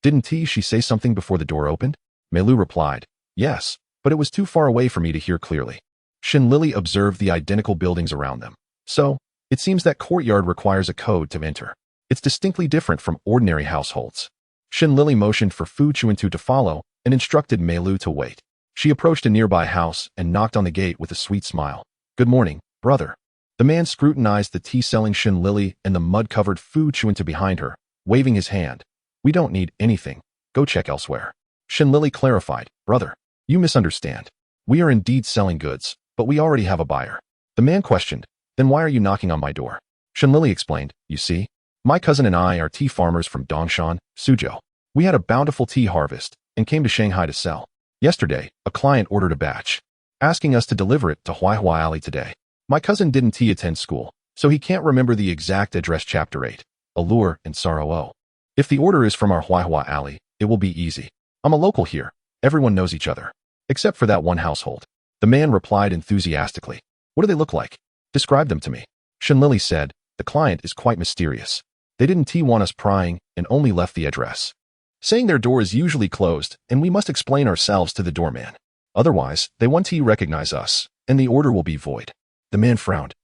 Didn't she say something before the door opened? Mei Lu replied, yes, but it was too far away for me to hear clearly. Shen Lili observed the identical buildings around them. So, it seems that courtyard requires a code to enter. It's distinctly different from ordinary households. Shen Lili motioned for Fu Chuntu to follow and instructed Mei Lu to wait. She approached a nearby house and knocked on the gate with a sweet smile. Good morning, brother. The man scrutinized the tea-selling Shen Lili and the mud-covered Fu Chuntu behind her, waving his hand. We don't need anything. Go check elsewhere. Shen Lili clarified, brother, you misunderstand. We are indeed selling goods, but we already have a buyer. The man questioned, then why are you knocking on my door? Shen Lili explained, you see, my cousin and I are tea farmers from Dongshan, Suzhou. We had a bountiful tea harvest and came to Shanghai to sell. Yesterday, a client ordered a batch, asking us to deliver it to Huaihua Alley today. My cousin didn't attend school, so he can't remember the exact address. Chapter 8, Allure and Sorrow. If the order is from our Huaihua Alley, it will be easy. I'm a local here. Everyone knows each other. Except for that one household. The man replied enthusiastically. What do they look like? Describe them to me. Shen Lili said, the client is quite mysterious. They didn't want us prying and only left the address, saying their door is usually closed and we must explain ourselves to the doorman. Otherwise, they won't recognize us, and the order will be void. The man frowned.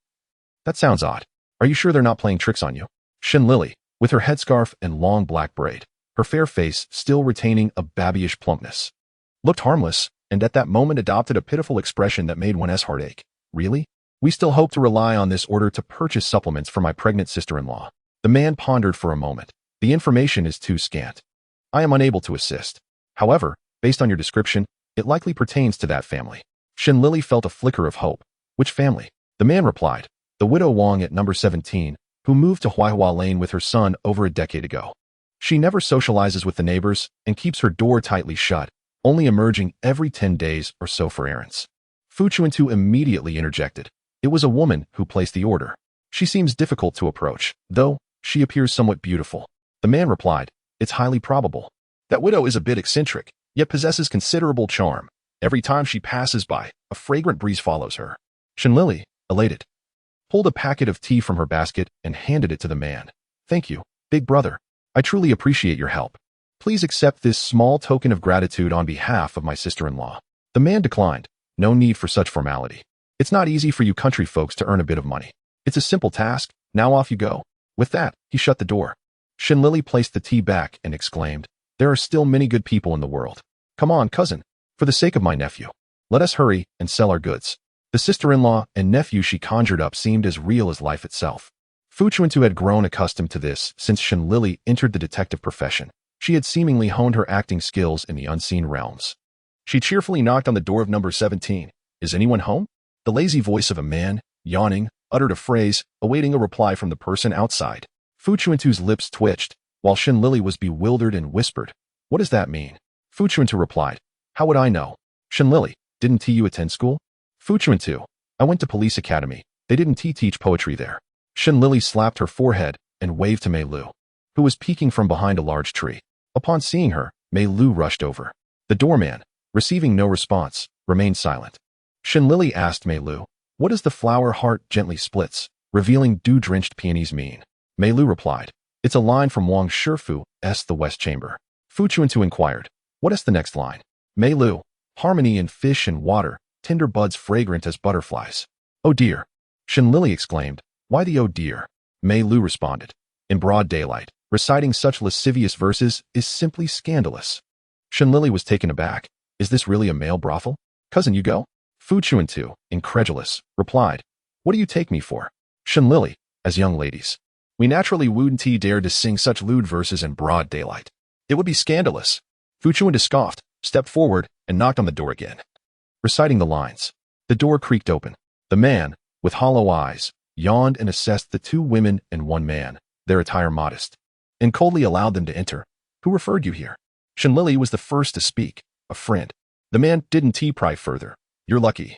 That sounds odd. Are you sure they're not playing tricks on you? Shen Lili, with her headscarf and long black braid, her fair face still retaining a babyish plumpness, looked harmless, and at that moment adopted a pitiful expression that made one's heart ache. Really? We still hope to rely on this order to purchase supplements for my pregnant sister-in-law. The man pondered for a moment. The information is too scant. I am unable to assist. However, based on your description, it likely pertains to that family. Shen Lili felt a flicker of hope. Which family? The man replied. The widow Wang at number 17, who moved to Huaihua Lane with her son over a decade ago. She never socializes with the neighbors and keeps her door tightly shut, only emerging every 10 days or so for errands. Fu Chuntu immediately interjected. It was a woman who placed the order. She seems difficult to approach, though she appears somewhat beautiful. The man replied. It's highly probable. That widow is a bit eccentric, yet possesses considerable charm. Every time she passes by, a fragrant breeze follows her. Shen Lili, elated, pulled a packet of tea from her basket and handed it to the man. Thank you, big brother. I truly appreciate your help. Please accept this small token of gratitude on behalf of my sister-in-law. The man declined. No need for such formality. It's not easy for you country folks to earn a bit of money. It's a simple task. Now off you go. With that, he shut the door. Shen Lili placed the tea back and exclaimed, there are still many good people in the world. Come on, cousin. For the sake of my nephew, let us hurry and sell our goods. The sister-in-law and nephew she conjured up seemed as real as life itself. Fu Chuntu had grown accustomed to this since Shen Lili entered the detective profession. She had seemingly honed her acting skills in the unseen realms. She cheerfully knocked on the door of number 17. Is anyone home? The lazy voice of a man, yawning, uttered a phrase, awaiting a reply from the person outside. Fu Chuntu's lips twitched, while Shen Lili was bewildered and whispered, what does that mean? Fu Chuntu replied, how would I know? Shen Lili, didn't you attend school? Fu Chuntu, I went to police academy. They didn't teach poetry there. Shen Lili slapped her forehead and waved to Mei Lu, who was peeking from behind a large tree. Upon seeing her, Mei Lu rushed over. The doorman, receiving no response, remained silent. Shen Lili asked Mei Lu, what does the flower heart gently splits, revealing dew-drenched peonies mean? Mei Lu replied, it's a line from Wang Shifu's The West Chamber. Fu Chuntu inquired, what is the next line? Mei Lu, harmony in fish and water, tender buds fragrant as butterflies. Oh dear. Shen Lili exclaimed, why the oh dear? Mei Lu responded, in broad daylight, reciting such lascivious verses is simply scandalous. Shen Lili was taken aback. Is this really a male brothel? Cousin, you go? Fu Chuntu, incredulous, replied, what do you take me for? Shen Lili, as young ladies, we naturally wouldn't dare to sing such lewd verses in broad daylight. It would be scandalous. Fu Chuntu scoffed, stepped forward, and knocked on the door again. Reciting the lines. The door creaked open. The man, with hollow eyes, yawned and assessed the two women and one man, their attire modest, and coldly allowed them to enter. Who referred you here? Shen Lili was the first to speak. A friend. The man didn't pry further. You're lucky.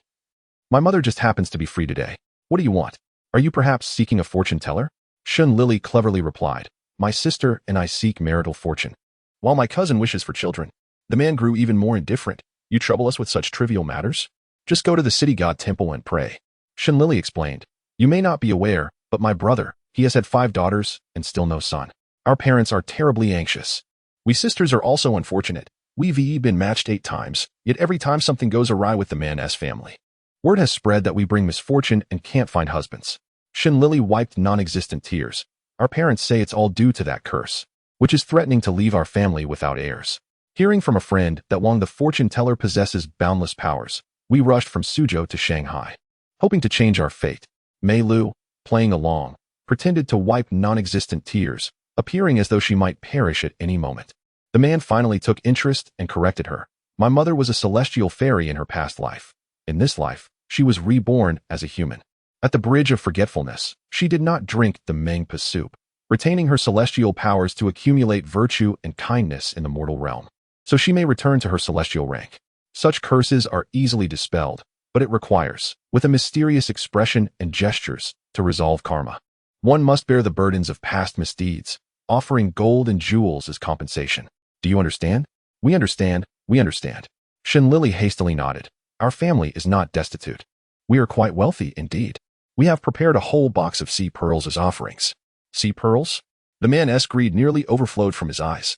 My mother just happens to be free today. What do you want? Are you perhaps seeking a fortune teller? Shen Lili cleverly replied, my sister and I seek marital fortune, while my cousin wishes for children. The man grew even more indifferent. You trouble us with such trivial matters? Just go to the city god temple and pray. Shen Lili explained, you may not be aware, but my brother, he has had 5 daughters and still no son. Our parents are terribly anxious. We sisters are also unfortunate. We've been matched 8 times, yet every time something goes awry with the man's family. Word has spread that we bring misfortune and can't find husbands. Shen Lili wiped non-existent tears. Our parents say it's all due to that curse, which is threatening to leave our family without heirs. Hearing from a friend that Wang the fortune teller possesses boundless powers, we rushed from Suzhou to Shanghai, hoping to change our fate. Mei Lu, playing along, pretended to wipe non-existent tears, appearing as though she might perish at any moment. The man finally took interest and corrected her. My mother was a celestial fairy in her past life. In this life, she was reborn as a human. At the bridge of forgetfulness, she did not drink the Mengpa soup, retaining her celestial powers to accumulate virtue and kindness in the mortal realm, so she may return to her celestial rank. Such curses are easily dispelled, but it requires, with a mysterious expression and gestures, to resolve karma. One must bear the burdens of past misdeeds, offering gold and jewels as compensation. Do you understand? We understand, we understand. Shen Lili hastily nodded. Our family is not destitute. We are quite wealthy indeed. We have prepared a whole box of sea pearls as offerings. Sea pearls? The man's greed nearly overflowed from his eyes.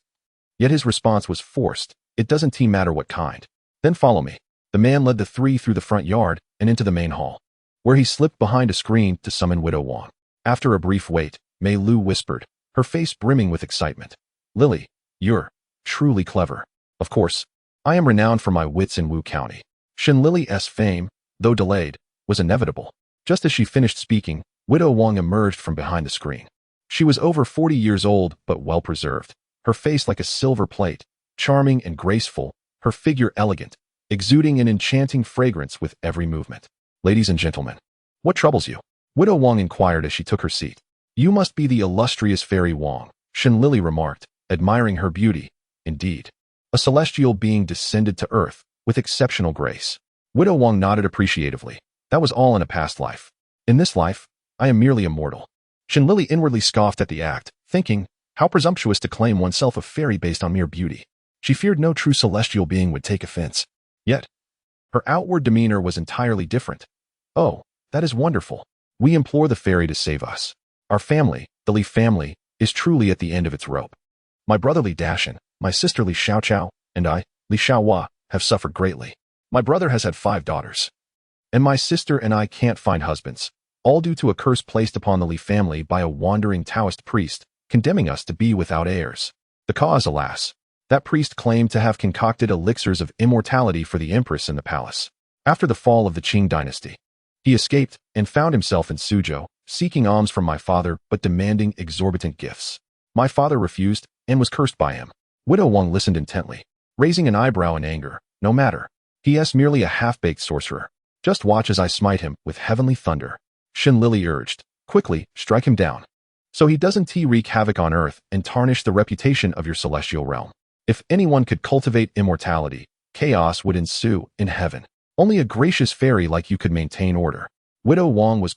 Yet his response was forced. It doesn't matter what kind. Then follow me. The man led the three through the front yard and into the main hall, where he slipped behind a screen to summon Widow Wang. After a brief wait, Mei Lu whispered, her face brimming with excitement. Lily, you're truly clever. Of course, I am renowned for my wits in Wu County. Shen Lili's fame, though delayed, was inevitable. Just as she finished speaking, Widow Wang emerged from behind the screen. She was over 40 years old, but well-preserved. Her face like a silver plate, charming and graceful, her figure elegant, exuding an enchanting fragrance with every movement. Ladies and gentlemen, what troubles you? Widow Wang inquired as she took her seat. You must be the illustrious fairy Wang, Shen Lili remarked, admiring her beauty. Indeed, a celestial being descended to earth with exceptional grace. Widow Wang nodded appreciatively. That was all in a past life. In this life, I am merely a mortal. Shen Lili inwardly scoffed at the act, thinking, how presumptuous to claim oneself a fairy based on mere beauty. She feared no true celestial being would take offense. Yet, her outward demeanor was entirely different. Oh, that is wonderful. We implore the fairy to save us. Our family, the Li family, is truly at the end of its rope. My brother Li Dashan, my sister Li Xiaochao, and I, Li Xiaohua, have suffered greatly. My brother has had 5 daughters. And my sister and I can't find husbands, all due to a curse placed upon the Li family by a wandering Taoist priest, condemning us to be without heirs. The cause, alas. That priest claimed to have concocted elixirs of immortality for the empress in the palace. After the fall of the Qing dynasty, he escaped and found himself in Suzhou, seeking alms from my father but demanding exorbitant gifts. My father refused and was cursed by him. Widow Wang listened intently, raising an eyebrow in anger. No matter. He is merely a half-baked sorcerer. Just watch as I smite him with heavenly thunder. Shen Lili urged. Quickly, strike him down, so he doesn't wreak havoc on earth and tarnish the reputation of your celestial realm. If anyone could cultivate immortality, chaos would ensue in heaven. Only a gracious fairy like you could maintain order. Widow Wang was